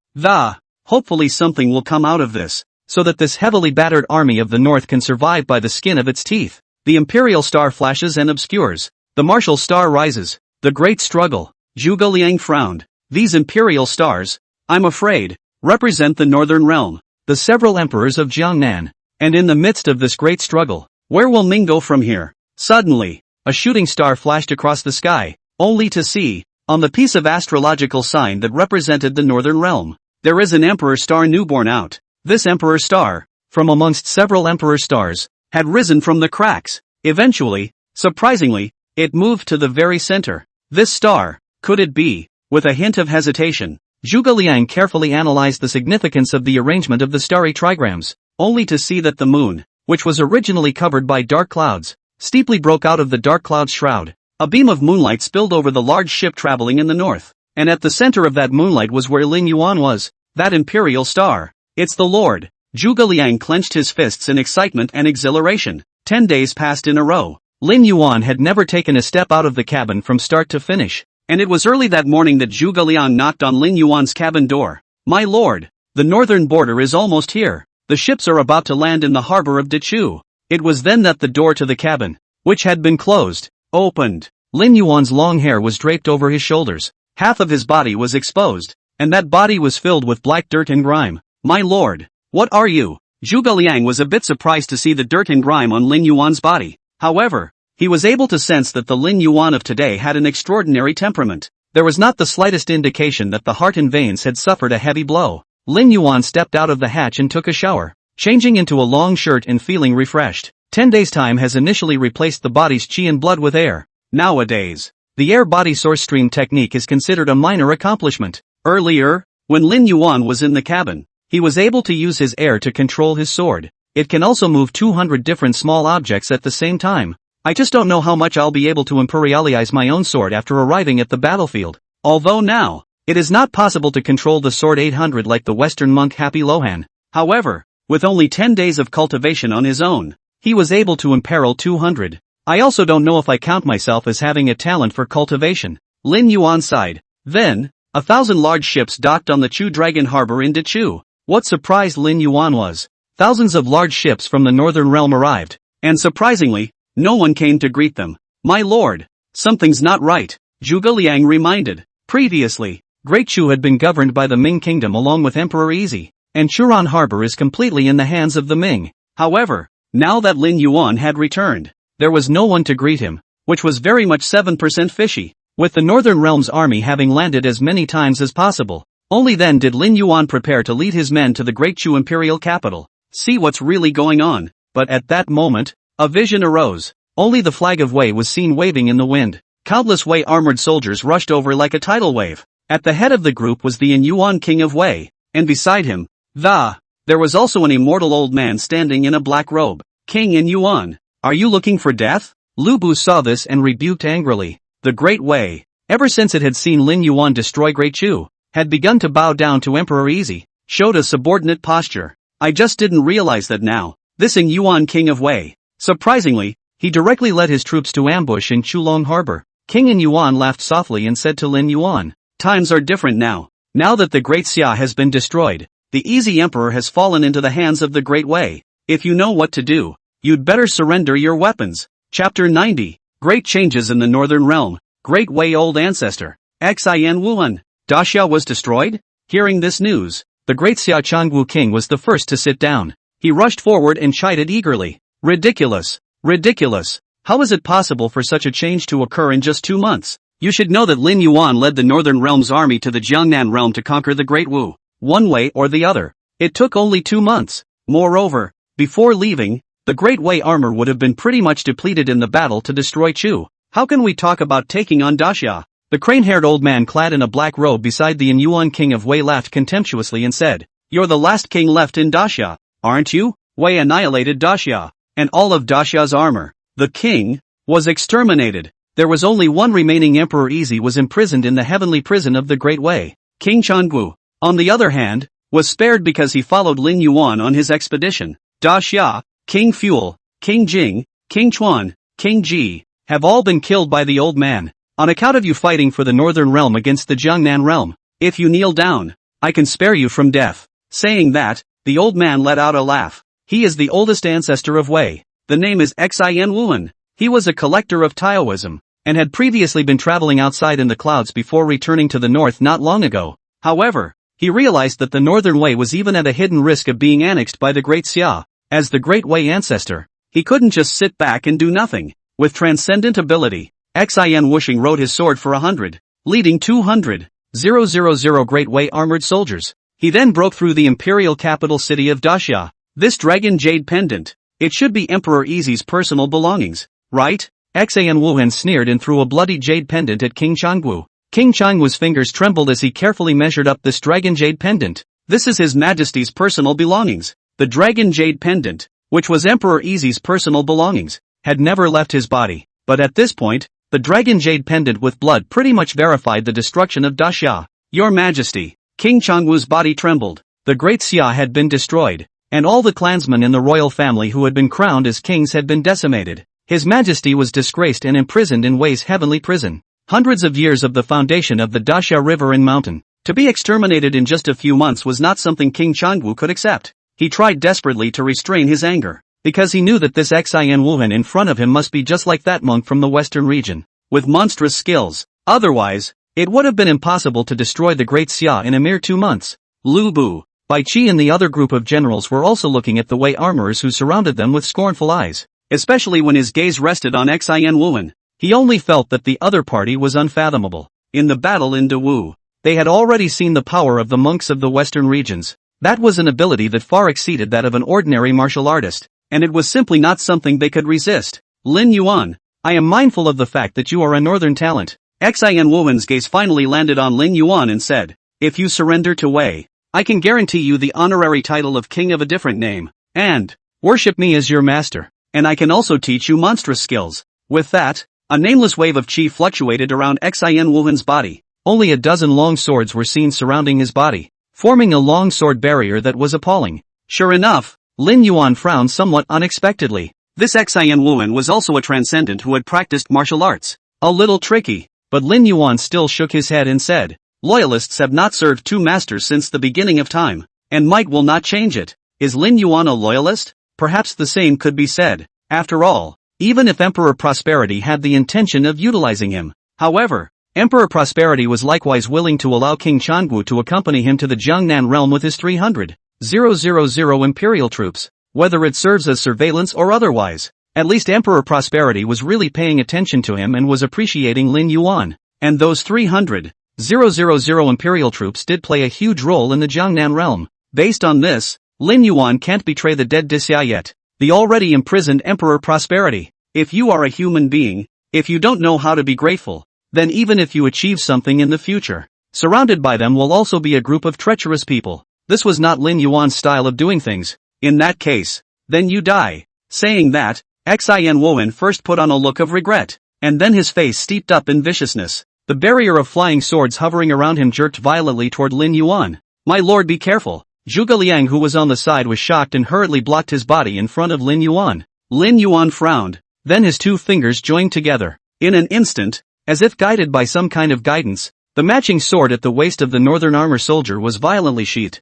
Hopefully something will come out of this, so that this heavily battered army of the north can survive by the skin of its teeth. The Imperial star flashes and obscures. The martial star rises. The great struggle. Zhuge Liang frowned. These Imperial stars, I'm afraid, represent the northern realm, the several emperors of Jiangnan. And in the midst of this great struggle, where will Ming go from here? Suddenly, a shooting star flashed across the sky, only to see, on the piece of astrological sign that represented the northern realm, there is an emperor star newborn out. This emperor star, from amongst several emperor stars, had risen from the cracks. Eventually, surprisingly, it moved to the very center. This star, could it be? With a hint of hesitation, Zhuge Liang carefully analyzed the significance of the arrangement of the starry trigrams, only to see that the moon, which was originally covered by dark clouds, steeply broke out of the dark cloud's shroud. A beam of moonlight spilled over the large ship traveling in the north, and at the center of that moonlight was where Lin Yuan was, that Imperial star. It's the Lord. Zhuge Liang clenched his fists in excitement and exhilaration. 10 days passed in a row. Lin Yuan had never taken a step out of the cabin from start to finish, and it was early that morning that Zhuge Liang knocked on Lin Yuan's cabin door. My lord, the northern border is almost here. The ships are about to land in the harbor of Dechu. It was then that the door to the cabin, which had been closed, opened. Lin Yuan's long hair was draped over his shoulders. Half of his body was exposed, and that body was filled with black dirt and grime. My lord, what are you? Zhuge Liang was a bit surprised to see the dirt and grime on Lin Yuan's body. However, he was able to sense that the Lin Yuan of today had an extraordinary temperament. There was not the slightest indication that the heart and veins had suffered a heavy blow. Lin Yuan stepped out of the hatch and took a shower, changing into a long shirt and feeling refreshed. 10 days' time has initially replaced the body's qi and blood with air. Nowadays, the air-body source stream technique is considered a minor accomplishment. Earlier, when Lin Yuan was in the cabin, he was able to use his air to control his sword. It can also move 200 different small objects at the same time. I just don't know how much I'll be able to imperialize my own sword after arriving at the battlefield. Although now, it is not possible to control the sword 800 like the Western monk Happy Lohan. However, with only 10 days of cultivation on his own, he was able to imperil 200. I also don't know if I count myself as having a talent for cultivation. Lin Yuan sighed. Then, 1,000 large ships docked on the Chu Dragon Harbor in Dechu. What surprised Lin Yuan was, thousands of large ships from the northern realm arrived, and surprisingly, no one came to greet them. My lord, something's not right, Zhuge Liang reminded. Previously, Great Chu had been governed by the Ming kingdom along with Emperor Easy, and Churan Harbor is completely in the hands of the Ming. However, now that Lin Yuan had returned, there was no one to greet him, which was very much 7% fishy. With the Northern Realm's army having landed as many times as possible, only then did Lin Yuan prepare to lead his men to the Great Chu imperial capital. See what's really going on. But at that moment, a vision arose. Only the flag of Wei was seen waving in the wind. Countless Wei armored soldiers rushed over like a tidal wave. At the head of the group was the Yin Yuan king of Wei, and beside him, there was also an immortal old man standing in a black robe. King Yin Yuan, are you looking for death? Lu Bu saw this and rebuked angrily. The Great Wei, ever since it had seen Lin Yuan destroy Great Chu, had begun to bow down to Emperor Easy, showed a subordinate posture. I just didn't realize that now. This Lin Yuan, king of Wei. Surprisingly, he directly led his troops to ambush in Chulong harbor. King Lin Yuan laughed softly and said to Lin Yuan, "Times are different now. Now that the Great Xia has been destroyed, the Easy Emperor has fallen into the hands of the Great Wei. If you know what to do, you'd better surrender your weapons." Chapter 90. Great changes in the Northern Realm. Great Wei old ancestor. Xin Wuan. Daxia was destroyed? Hearing this news, the great Xia Changwu king was the first to sit down. He rushed forward and chided eagerly. Ridiculous. Ridiculous. How is it possible for such a change to occur in just 2 months? You should know that Lin Yuan led the Northern Realm's army to the Jiangnan realm to conquer the Great Wu. One way or the other. It took only 2 months. Moreover, before leaving, the Great Wei armor would have been pretty much depleted in the battle to destroy Chu. How can we talk about taking on Daxia? The crane-haired old man clad in a black robe beside the Lin Yuan king of Wei laughed contemptuously and said, "You're the last king left in Daxia, aren't you?" Wei annihilated Daxia, and all of Daxia's armor. The king was exterminated. There was only one remaining Emperor Easy was imprisoned in the heavenly prison of the Great Wei. King Changwu, on the other hand, was spared because he followed Lin Yuan on his expedition. Daxia, King Fuel, King Jing, King Chuan, King Ji, have all been killed by the old man. On account of you fighting for the Northern Realm against the Jiangnan Realm, if you kneel down, I can spare you from death. Saying that, the old man let out a laugh. He is the oldest ancestor of Wei. The name is Xin Wuan. He was a collector of Taoism, and had previously been traveling outside in the clouds before returning to the north not long ago. However, he realized that the Northern Wei was even at a hidden risk of being annexed by the Great Xia. As the Great Wei ancestor, he couldn't just sit back and do nothing. With transcendent ability, Xin Wuxing rode his sword for 100, leading 200,000 Great Wei armored soldiers. He then broke through the imperial capital city of Daxia. This dragon jade pendant, it should be Emperor Easy's personal belongings, right? Xin Wuhan sneered and threw a bloody jade pendant at King Changwu. King Changwu's fingers trembled as he carefully measured up this dragon jade pendant. This is His Majesty's personal belongings. The dragon jade pendant, which was Emperor Easy's personal belongings, had never left his body, but at this point, the dragon jade pendant with blood pretty much verified the destruction of Daxia. Your Majesty, King Changwu's body trembled. The Great Xia had been destroyed, and all the clansmen in the royal family who had been crowned as kings had been decimated. His Majesty was disgraced and imprisoned in Wei's heavenly prison. Hundreds of years of the foundation of the Daxia river and mountain, to be exterminated in just a few months was not something King Changwu could accept. He tried desperately to restrain his anger, because he knew that this Xin Wuhan in front of him must be just like that monk from the western region, with monstrous skills. Otherwise, it would have been impossible to destroy the Great Xia in a mere 2 months. Lu Bu, Bai Qi and the other group of generals were also looking at the Wei armorers who surrounded them with scornful eyes, especially when his gaze rested on Xin Wuhan. He only felt that the other party was unfathomable. In the battle in Dawu, they had already seen the power of the monks of the western regions. That was an ability that far exceeded that of an ordinary martial artist, and it was simply not something they could resist. Lin Yuan, I am mindful of the fact that you are a northern talent. Xin Wuhan's gaze finally landed on Lin Yuan and said, if you surrender to Wei, I can guarantee you the honorary title of king of a different name, and worship me as your master, and I can also teach you monstrous skills. With that, a nameless wave of chi fluctuated around Xin Wuhan's body. Only a dozen long swords were seen surrounding his body, forming a long sword barrier that was appalling. Sure enough, Lin Yuan frowned somewhat unexpectedly. This Xin Wuhan was also a transcendent who had practiced martial arts. A little tricky, but Lin Yuan still shook his head and said, loyalists have not served 2 masters since the beginning of time, and might will not change it. Is Lin Yuan a loyalist? Perhaps the same could be said. After all, even if Emperor Prosperity had the intention of utilizing him. However, Emperor Prosperity was likewise willing to allow King Changwu to accompany him to the Jiangnan realm with his 300,000 imperial troops, whether it serves as surveillance or otherwise. At least Emperor Prosperity was really paying attention to him and was appreciating Lin Yuan, and those 300,000 imperial troops did play a huge role in the Jiangnan realm. Based on this, Lin Yuan can't betray the dead Daxia yet, the already imprisoned Emperor Prosperity. If you are a human being, if you don't know how to be grateful, then even if you achieve something in the future, surrounded by them will also be a group of treacherous people. This was not Lin Yuan's style of doing things. In that case, then you die. Saying that, Xin Wuhan first put on a look of regret, and then his face steeped up in viciousness. The barrier of flying swords hovering around him jerked violently toward Lin Yuan. "My lord, be careful." Zhuge Liang, who was on the side, was shocked and hurriedly blocked his body in front of Lin Yuan. Lin Yuan frowned, then his two fingers joined together. In an instant, as if guided by some kind of guidance, the matching sword at the waist of the northern armor soldier was violently sheathed.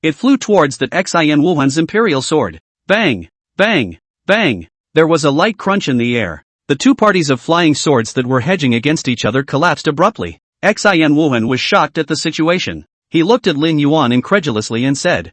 It flew towards that Xin Wuhan's imperial sword. Bang! Bang! Bang! There was a light crunch in the air. The two parties of flying swords that were hedging against each other collapsed abruptly. Xin Wuhan was shocked at the situation. He looked at Lin Yuan incredulously and said,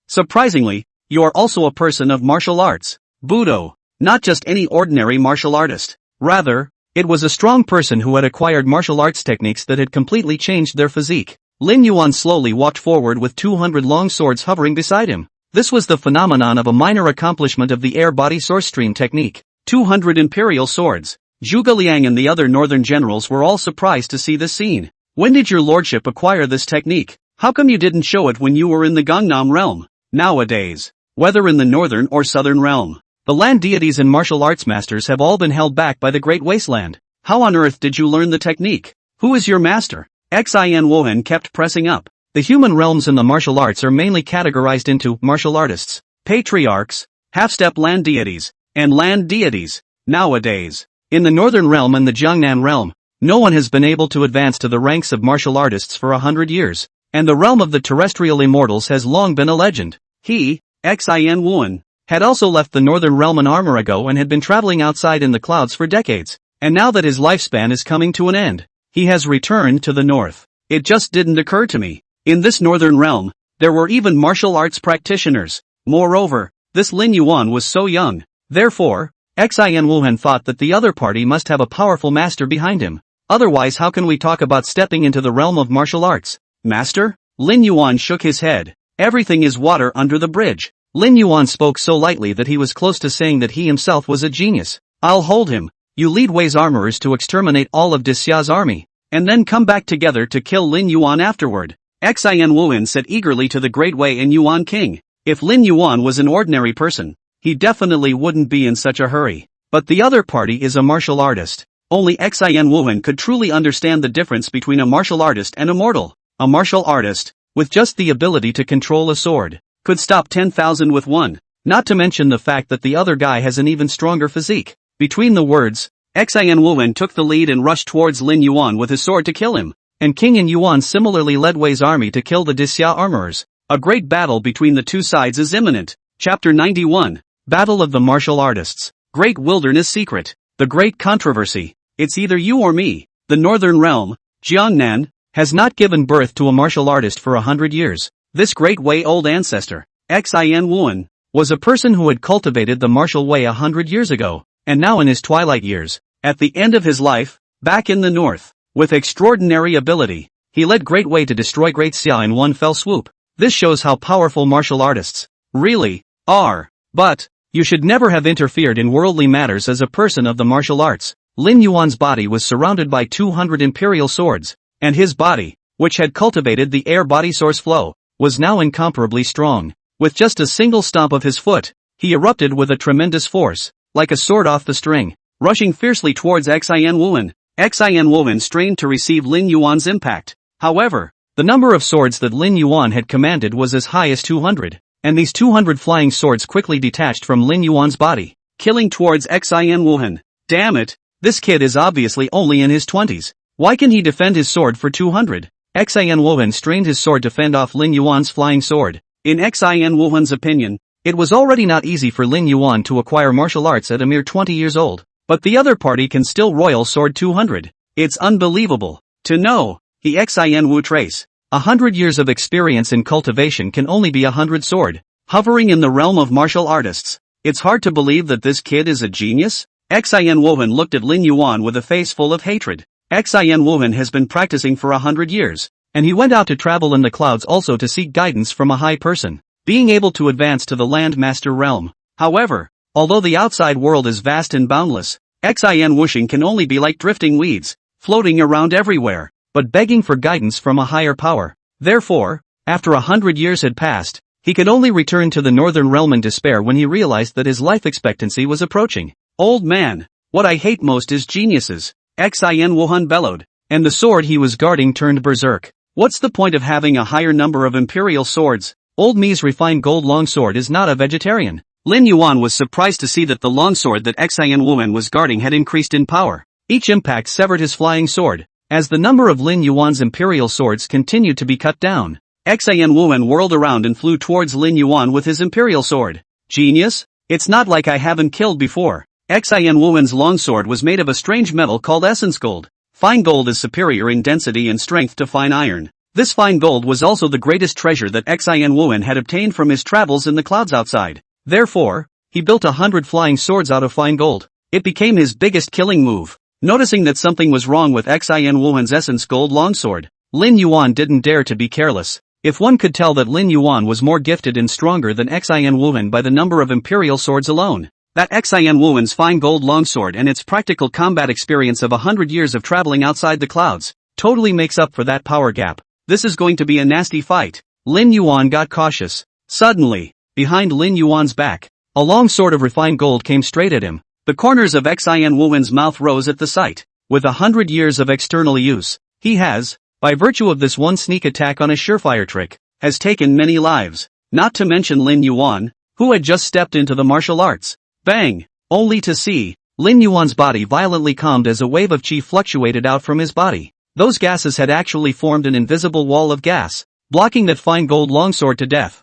Surprisingly, you are also a person of martial arts. Budo. Not just any ordinary martial artist. Rather, it was a strong person who had acquired martial arts techniques that had completely changed their physique. Lin Yuan slowly walked forward with 200 long swords hovering beside him. This was the phenomenon of a minor accomplishment of the air-body source stream technique. 200 imperial swords. Zhuge Liang and the other northern generals were all surprised to see this scene. "When did your lordship acquire this technique? How come you didn't show it when you were in the Gangnam realm?" Nowadays, whether in the northern or southern realm, the land deities and martial arts masters have all been held back by the Great Wasteland. How on earth did you learn the technique? Who is your master? Xin Wuhan kept pressing up. The human realms in the martial arts are mainly categorized into martial artists, patriarchs, half-step land deities, and land deities. Nowadays, in the northern realm and the Jiangnan realm, no one has been able to advance to the ranks of martial artists for 100 years, and the realm of the terrestrial immortals has long been a legend. He, Xin Wuhan, had also left the northern realm an armor ago and had been traveling outside in the clouds for decades, and now that his lifespan is coming to an end, he has returned to the north. It just didn't occur to me. In this northern realm, there were even martial arts practitioners. Moreover, this Lin Yuan was so young. Therefore, Xin Wuhan thought that the other party must have a powerful master behind him. Otherwise, how can we talk about stepping into the realm of martial arts? Master? Lin Yuan shook his head. Everything is water under the bridge. Lin Yuan spoke so lightly that he was close to saying that he himself was a genius. "I'll hold him. You lead Wei's armorers to exterminate all of Dixia's army, and then come back together to kill Lin Yuan afterward." Xin Wuhan said eagerly to the great Wei and Yuan king. If Lin Yuan was an ordinary person, he definitely wouldn't be in such a hurry. But the other party is a martial artist. Only Xin Wuhan could truly understand the difference between a martial artist and a mortal. A martial artist, with just the ability to control a sword, could stop 10,000 with one. Not to mention the fact that the other guy has an even stronger physique. Between the words, Xin Wuhan took the lead and rushed towards Lin Yuan with his sword to kill him. And King and Yuan similarly led Wei's army to kill the Dixia armorers. A great battle between the two sides is imminent. Chapter 91. Battle of the Martial Artists. Great Wilderness Secret. The Great Controversy. It's either you or me. The Northern Realm, Jiangnan, has not given birth to a martial artist for 100 years. This great Wei old ancestor, Xin Wuhan, was a person who had cultivated the martial way 100 years ago, and now in his twilight years, at the end of his life, back in the north, with extraordinary ability, he led Great Wei to destroy Great Xia in one fell swoop. This shows how powerful martial artists really are. But you should never have interfered in worldly matters as a person of the martial arts. Lin Yuan's body was surrounded by 200 imperial swords, and his body, which had cultivated the air body source flow, was now incomparably strong. With just a single stomp of his foot, he erupted with a tremendous force, like a sword off the string, rushing fiercely towards Xin Wuhan. Xin Wuhan strained to receive Lin Yuan's impact. However, the number of swords that Lin Yuan had commanded was as high as 200, and these 200 flying swords quickly detached from Lin Yuan's body, killing towards Xin Wuhan. Damn it, this kid is obviously only in his 20s. Why can he defend his sword for 200? Xin Wuhan strained his sword to fend off Lin Yuan's flying sword. In Xin Wuhan's opinion, it was already not easy for Lin Yuan to acquire martial arts at a mere 20 years old, but the other party can still royal sword 200. It's unbelievable. To know, he Xin Wu trace. 100 years of experience in cultivation can only be 100 sword. Hovering in the realm of martial artists. It's hard to believe that this kid is a genius. Xin Wuhan looked at Lin Yuan with a face full of hatred. Xin Wuhan has been practicing for 100 years, and he went out to travel in the clouds also to seek guidance from a high person, being able to advance to the land master realm. However, although the outside world is vast and boundless, Xin Wuxing can only be like drifting weeds, floating around everywhere, but begging for guidance from a higher power. Therefore, after 100 years had passed, he could only return to the northern realm in despair when he realized that his life expectancy was approaching. Old man, what I hate most is geniuses. Xian Wuhan bellowed, and the sword he was guarding turned berserk. What's the point of having a higher number of imperial swords? Old Mi's refined gold longsword is not a vegetarian. Lin Yuan was surprised to see that the longsword that Xian Wuhan was guarding had increased in power. Each impact severed his flying sword, as the number of Lin Yuan's imperial swords continued to be cut down. Xian Wuhan whirled around and flew towards Lin Yuan with his imperial sword. Genius? It's not like I haven't killed before. Xian Wuhan's longsword was made of a strange metal called essence gold. Fine gold is superior in density and strength to fine iron. This fine gold was also the greatest treasure that Xian Wuhan had obtained from his travels in the clouds outside. Therefore, he built 100 flying swords out of fine gold. It became his biggest killing move. Noticing that something was wrong with Xian Wuhan's essence gold longsword, Lin Yuan didn't dare to be careless. If one could tell that Lin Yuan was more gifted and stronger than Xian Wuhan by the number of imperial swords alone, that Xian Wuhan's fine gold longsword and its practical combat experience of 100 years of traveling outside the clouds totally makes up for that power gap. This is going to be a nasty fight. Lin Yuan got cautious. Suddenly, behind Lin Yuan's back, a long sword of refined gold came straight at him. The corners of Xian Wuhan's mouth rose at the sight. With 100 years of external use, he has, by virtue of this one sneak attack on a surefire trick, has taken many lives. Not to mention Lin Yuan, who had just stepped into the martial arts. Bang! Only to see Lin Yuan's body violently calmed as a wave of qi fluctuated out from his body. Those gases had actually formed an invisible wall of gas, blocking that fine gold longsword to death.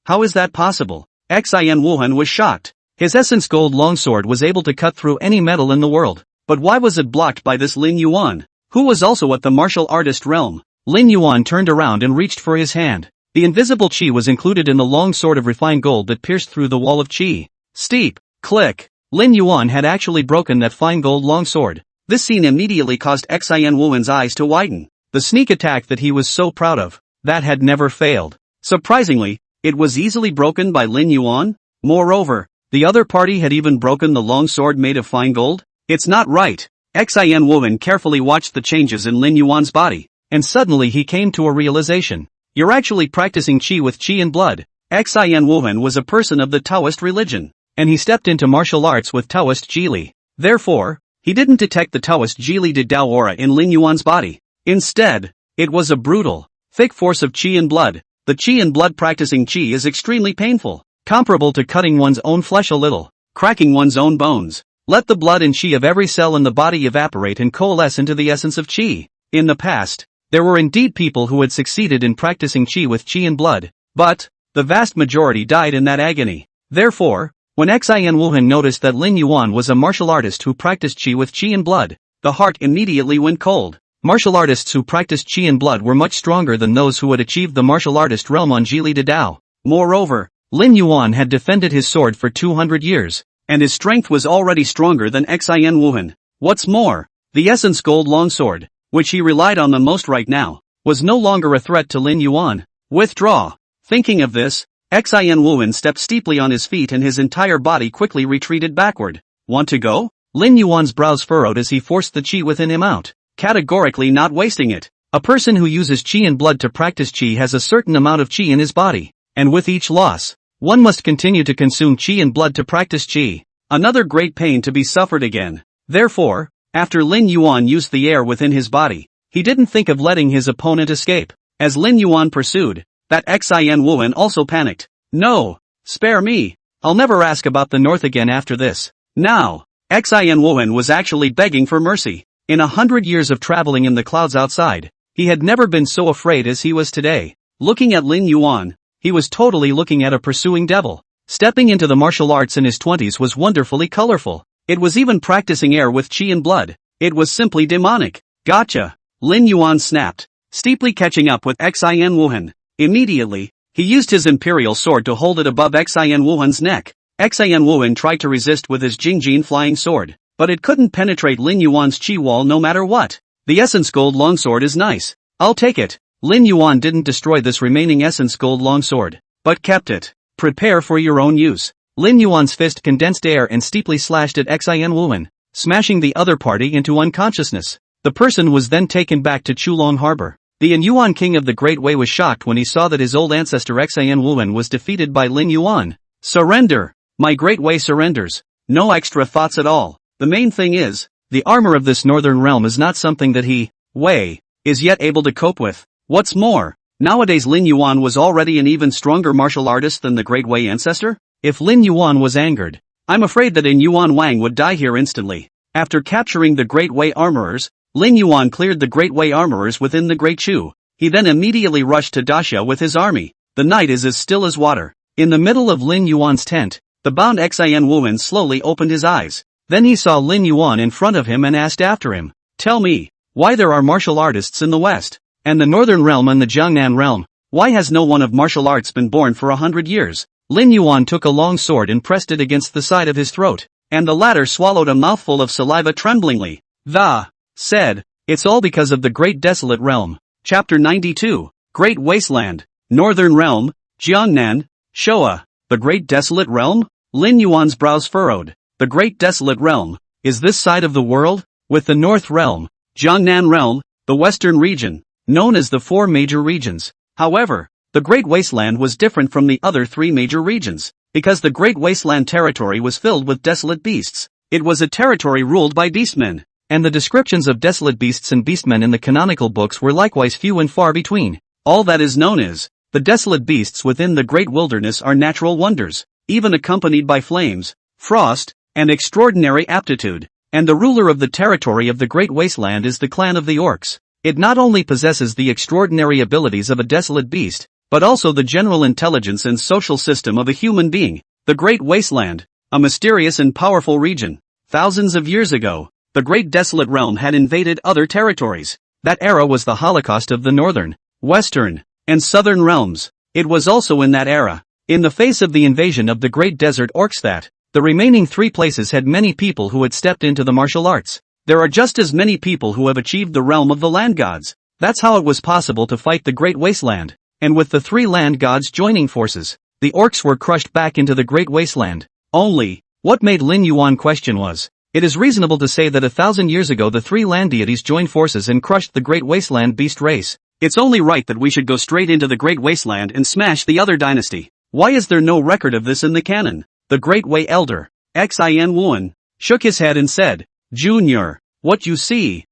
How is that possible? Xian Wuhan was shocked. His essence gold longsword was able to cut through any metal in the world. But why was it blocked by this Lin Yuan, who was also at the martial artist realm? Lin Yuan turned around and reached for his hand. The invisible qi was included in the long sword of refined gold that pierced through the wall of qi. Steep. Click. Lin Yuan had actually broken that fine gold longsword. This scene immediately caused Xian Wuhan's eyes to widen. The sneak attack that he was so proud of, that had never failed. Surprisingly, it was easily broken by Lin Yuan. Moreover, the other party had even broken the long sword made of fine gold. It's not right. Xian Wuhan carefully watched the changes in Lin Yuan's body, and suddenly he came to a realization. You're actually practicing qi with qi and blood. Xian Wuhan was a person of the Taoist religion, and he stepped into martial arts with Taoist Jili. Therefore, he didn't detect the Taoist Jili de Dao aura in Lin Yuan's body. Instead, it was a brutal, thick force of qi and blood. The qi and blood practicing qi is extremely painful, comparable to cutting one's own flesh a little, cracking one's own bones. Let the blood and qi of every cell in the body evaporate and coalesce into the essence of qi. In the past, there were indeed people who had succeeded in practicing qi with qi and blood, but the vast majority died in that agony. Therefore, when Xian Wuhan noticed that Lin Yuan was a martial artist who practiced qi with qi and blood, the heart immediately went cold. Martial artists who practiced qi and blood were much stronger than those who had achieved the martial artist realm on Jili de Dao. Moreover, Lin Yuan had defended his sword for 200 years, and his strength was already stronger than Xian Wuhan. What's more, the essence gold longsword, which he relied on the most right now, was no longer a threat to Lin Yuan. Withdraw. Thinking of this, Xian Wuhan stepped steeply on his feet and his entire body quickly retreated backward. Want to go? Lin Yuan's brows furrowed as he forced the qi within him out, categorically not wasting it. A person who uses qi and blood to practice qi has a certain amount of qi in his body, and with each loss, one must continue to consume qi and blood to practice qi. Another great pain to be suffered again. Therefore, after Lin Yuan used the air within his body, he didn't think of letting his opponent escape. As Lin Yuan pursued, that Xian Wuhan also panicked. No, spare me. I'll never ask about the north again after this. Now, Xian Wuhan was actually begging for mercy. In 100 years of traveling in the clouds outside, he had never been so afraid as he was today. Looking at Lin Yuan, he was totally looking at a pursuing devil. Stepping into the martial arts in his 20s was wonderfully colorful. It was even practicing air with qi and blood. It was simply demonic. Gotcha. Lin Yuan snapped, steeply catching up with Xian Wuhan. Immediately, he used his imperial sword to hold it above Xian Wuhan's neck. Xian Wuhan tried to resist with his Jingjin flying sword, but it couldn't penetrate Lin Yuan's qi wall no matter what. The essence gold longsword is nice. I'll take it. Lin Yuan didn't destroy this remaining essence gold longsword, but kept it. Prepare for your own use. Lin Yuan's fist condensed air and steeply slashed at Xian Wuhan, smashing the other party into unconsciousness. The person was then taken back to Chulong Harbor. The Yuan king of the Great Wei was shocked when he saw that his old ancestor Xian Wuhan was defeated by Lin Yuan. Surrender! My Great Wei surrenders. No extra thoughts at all. The main thing is, the armor of this northern realm is not something that he, Wei, is yet able to cope with. What's more, nowadays Lin Yuan was already an even stronger martial artist than the great Wei ancestor? If Lin Yuan was angered, I'm afraid that in Yuan Wang would die here instantly. After capturing the great Wei armorers, Lin Yuan cleared the great Wei armorers within the Great Chu. He then immediately rushed to Daxia with his army. The night is as still as water. In the middle of Lin Yuan's tent, the bound Xian Wuhan slowly opened his eyes. Then he saw Lin Yuan in front of him and asked after him, "Tell me, why there are martial artists in the West, and the Northern Realm and the Jiangnan Realm? Why has no one of martial arts been born for 100 years? Lin Yuan took a long sword and pressed it against the side of his throat, and the latter swallowed a mouthful of saliva tremblingly. Said, "It's all because of the Great Desolate Realm." Chapter 92, Great Wasteland, Northern Realm, Jiangnan, Showa. The Great Desolate Realm? Lin Yuan's brows furrowed. The Great Desolate Realm, is this side of the world? With the North Realm, Jiangnan Realm, the Western region, known as the four major regions. However, the Great Wasteland was different from the other three major regions, because the Great Wasteland territory was filled with desolate beasts. It was a territory ruled by beastmen, and the descriptions of desolate beasts and beastmen in the canonical books were likewise few and far between. All that is known is, the desolate beasts within the great wilderness are natural wonders, even accompanied by flames, frost, and extraordinary aptitude. And the ruler of the territory of the Great Wasteland is the clan of the Orcs. It not only possesses the extraordinary abilities of a desolate beast, but also the general intelligence and social system of a human being. The Great Wasteland, a mysterious and powerful region. Thousands of years ago, the Great Desolate Realm had invaded other territories. That era was the Holocaust of the Northern, Western, and Southern realms. It was also in that era, in the face of the invasion of the Great Desert Orcs, that the remaining three places had many people who had stepped into the martial arts. There are just as many people who have achieved the realm of the land gods. That's how it was possible to fight the Great Wasteland. And with the three land gods joining forces, the Orcs were crushed back into the Great Wasteland. Only, what made Lin Yuan question was, it is reasonable to say that 1,000 years ago the three land deities joined forces and crushed the Great Wasteland beast race. It's only right that we should go straight into the Great Wasteland and smash the other dynasty. Why is there no record of this in the canon? The Great Wei Elder, Xian Wuhan, shook his head and said, "Junior, what you see,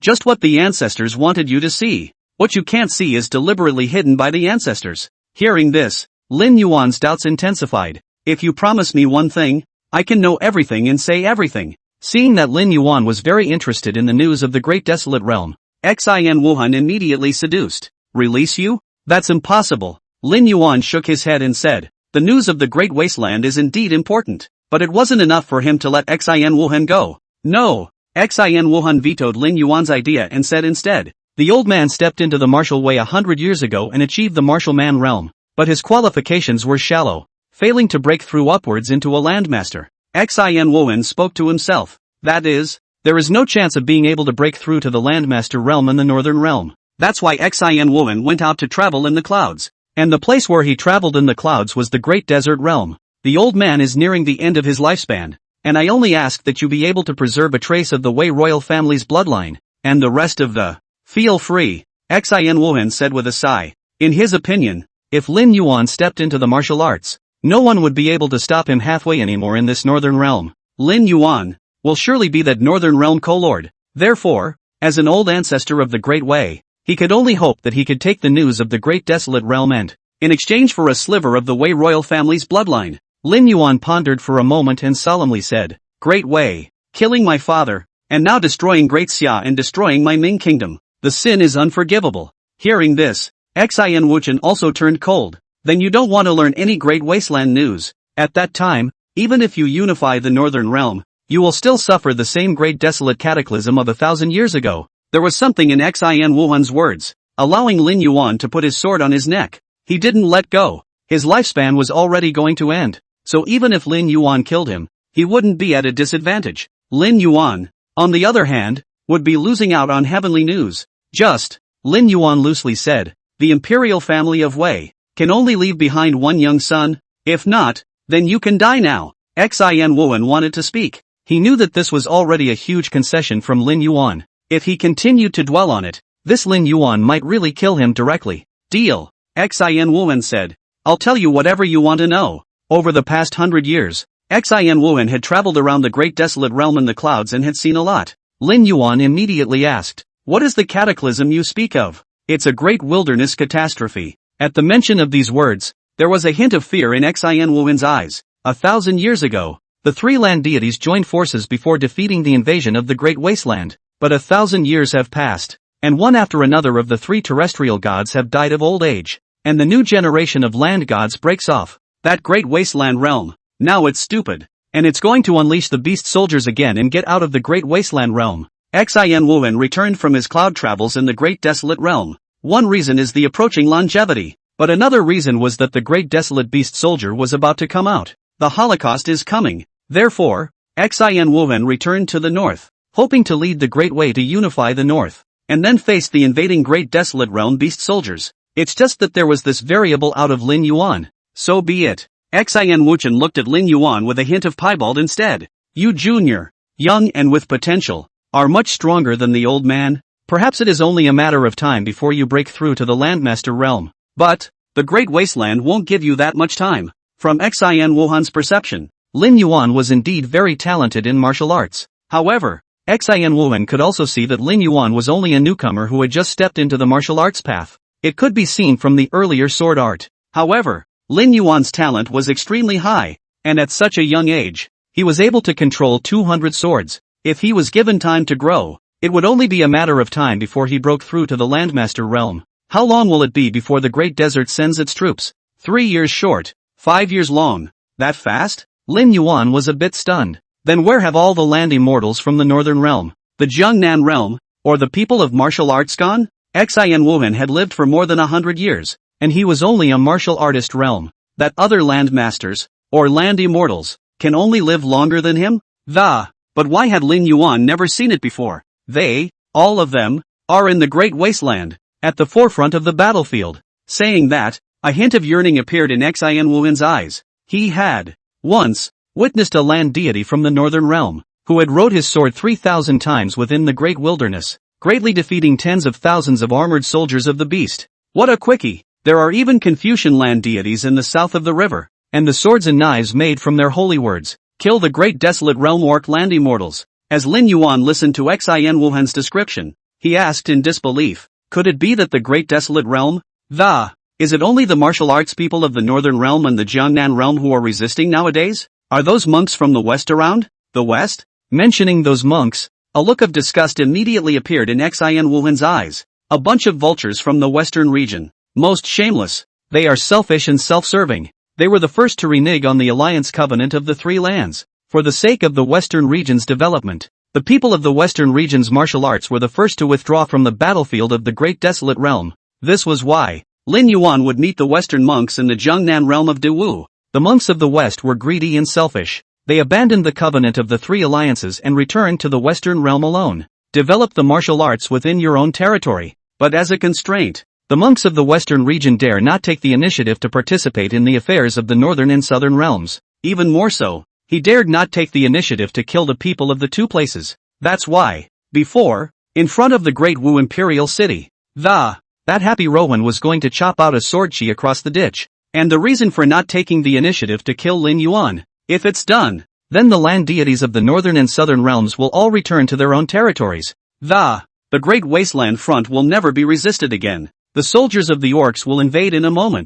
just what the ancestors wanted you to see. What you can't see is deliberately hidden by the ancestors." Hearing this, Lin Yuan's doubts intensified. "If you promise me one thing, I can know everything and say everything." Seeing that Lin Yuan was very interested in the news of the Great Desolate Realm, Xian Wuhan immediately seduced. "Release you? That's impossible." Lin Yuan shook his head and said, "The news of the Great Wasteland is indeed important, but it wasn't enough for him to let Xian Wuhan go. No." Xian Wuhan vetoed Lin Yuan's idea and said instead, "The old man stepped into the martial way 100 years ago and achieved the martial man realm, but his qualifications were shallow, failing to break through upwards into a landmaster." Xian Wuhan spoke to himself. "That is, there is no chance of being able to break through to the landmaster realm in the northern realm. That's why Xian Wuhan went out to travel in the clouds. And the place where he traveled in the clouds was the Great Desert Realm. The old man is nearing the end of his lifespan, and I only ask that you be able to preserve a trace of the Wei royal family's bloodline, and the rest of the..." "Feel free," Xian Wuhan said with a sigh. In his opinion, if Lin Yuan stepped into the martial arts, no one would be able to stop him halfway anymore in this northern realm. Lin Yuan will surely be that northern realm co-lord. Therefore, as an old ancestor of the Great Wei, he could only hope that he could take the news of the Great Desolate Realm and, in exchange for a sliver of the Wei royal family's bloodline. Lin Yuan pondered for a moment and solemnly said, "Great Wei, killing my father, and now destroying Great Xia and destroying my Ming kingdom. The sin is unforgivable." Hearing this, Xian Wuchen also turned cold. "Then you don't want to learn any Great Wasteland news. At that time, even if you unify the Northern Realm, you will still suffer the same great desolate cataclysm of 1,000 years ago." There was something in Xian Wuhan's words, allowing Lin Yuan to put his sword on his neck. He didn't let go. His lifespan was already going to end, so even if Lin Yuan killed him, he wouldn't be at a disadvantage. Lin Yuan, on the other hand, would be losing out on heavenly news. Lin Yuan loosely said, "The Imperial family of Wei can only leave behind one young son. If not, then you can die now." Xian Wuhan wanted to speak. He knew that this was already a huge concession from Lin Yuan. If he continued to dwell on it, this Lin Yuan might really kill him directly. "Deal," Xian Wuhan said. "I'll tell you whatever you want to know. Over the past 100 years, Xin Wuhan had traveled around the great desolate realm in the clouds and had seen a lot. Lin Yuan immediately asked, "What is the cataclysm you speak of?" "It's a great wilderness catastrophe." At the mention of these words, there was a hint of fear in Xin Wuhan's eyes. 1,000 years ago, the three land deities joined forces before defeating the invasion of the Great Wasteland. But 1,000 years have passed, and one after another of the three terrestrial gods have died of old age, and the new generation of land gods breaks off. That Great Wasteland realm, now it's stupid, and it's going to unleash the beast soldiers again and get out of the Great Wasteland realm. Xin Wuhan returned from his cloud travels in the Great Desolate Realm. One reason is the approaching longevity, but another reason was that the Great Desolate Beast Soldier was about to come out. The Holocaust is coming. Therefore, Xin Wuhan returned to the north, hoping to lead the Great Way to unify the north, and then face the invading Great Desolate Realm beast soldiers. It's just that there was this variable out of Lin Yuan. So be it. Xin Wuchen looked at Lin Yuan with a hint of piebald instead. "You junior, young and with potential, are much stronger than the old man. Perhaps it is only a matter of time before you break through to the Landmaster realm. But, the Great Wasteland won't give you that much time." From Xin Wuhan's perception, Lin Yuan was indeed very talented in martial arts. However, Xin Wuhan could also see that Lin Yuan was only a newcomer who had just stepped into the martial arts path. It could be seen from the earlier sword art. However, Lin Yuan's talent was extremely high, and at such a young age, he was able to control 200 swords. If he was given time to grow, it would only be a matter of time before he broke through to the Landmaster realm. How long will it be before the Great Desert sends its troops? 3 years short, 5 years long. That fast? Lin Yuan was a bit stunned. Then where have all the land immortals from the northern realm, the Jiangnan realm, or the people of martial arts gone? Xin Wuhan had lived for more than 100 years, and he was only a martial artist realm. That other land masters, or land immortals, can only live longer than him? But why had Lin Yuan never seen it before? They, all of them, are in the Great Wasteland, at the forefront of the battlefield. Saying that, a hint of yearning appeared in Xin Wuhan's eyes. He had, once, witnessed a land deity from the northern realm, who had rode his sword 3,000 times within the great wilderness, greatly defeating tens of thousands of armored soldiers of the beast. What a quickie! There are even Confucian land deities in the south of the river, and the swords and knives made from their holy words kill the Great Desolate Realm orc land immortals. As Lin Yuan listened to Xin Wuhan's description, he asked in disbelief, could it be that the Great Desolate Realm? Is it only the martial arts people of the Northern Realm and the Jiangnan Realm who are resisting nowadays? Are those monks from the West around? The West? Mentioning those monks, a look of disgust immediately appeared in Xin Wuhan's eyes. A bunch of vultures from the Western region. Most shameless. They are selfish and self-serving. They were the first to renege on the alliance covenant of the three lands. For the sake of the Western region's development, the people of the Western region's martial arts were the first to withdraw from the battlefield of the Great Desolate Realm. This was why Lin Yuan would meet the Western monks in the Jiangnan realm of Dewu. The monks of the West were greedy and selfish. They abandoned the covenant of the three alliances and returned to the Western realm alone. Develop the martial arts within your own territory. But as a constraint, the monks of the Western region dare not take the initiative to participate in the affairs of the Northern and Southern realms. Even more so, he dared not take the initiative to kill the people of the two places. That's why, before, in front of the Great Wu Imperial City, that happy Rowan was going to chop out a sword chi across the ditch. And the reason for not taking the initiative to kill Lin Yuan, if it's done, then the land deities of the Northern and Southern realms will all return to their own territories. The Great Wasteland front will never be resisted again. The soldiers of the orcs will invade in a moment.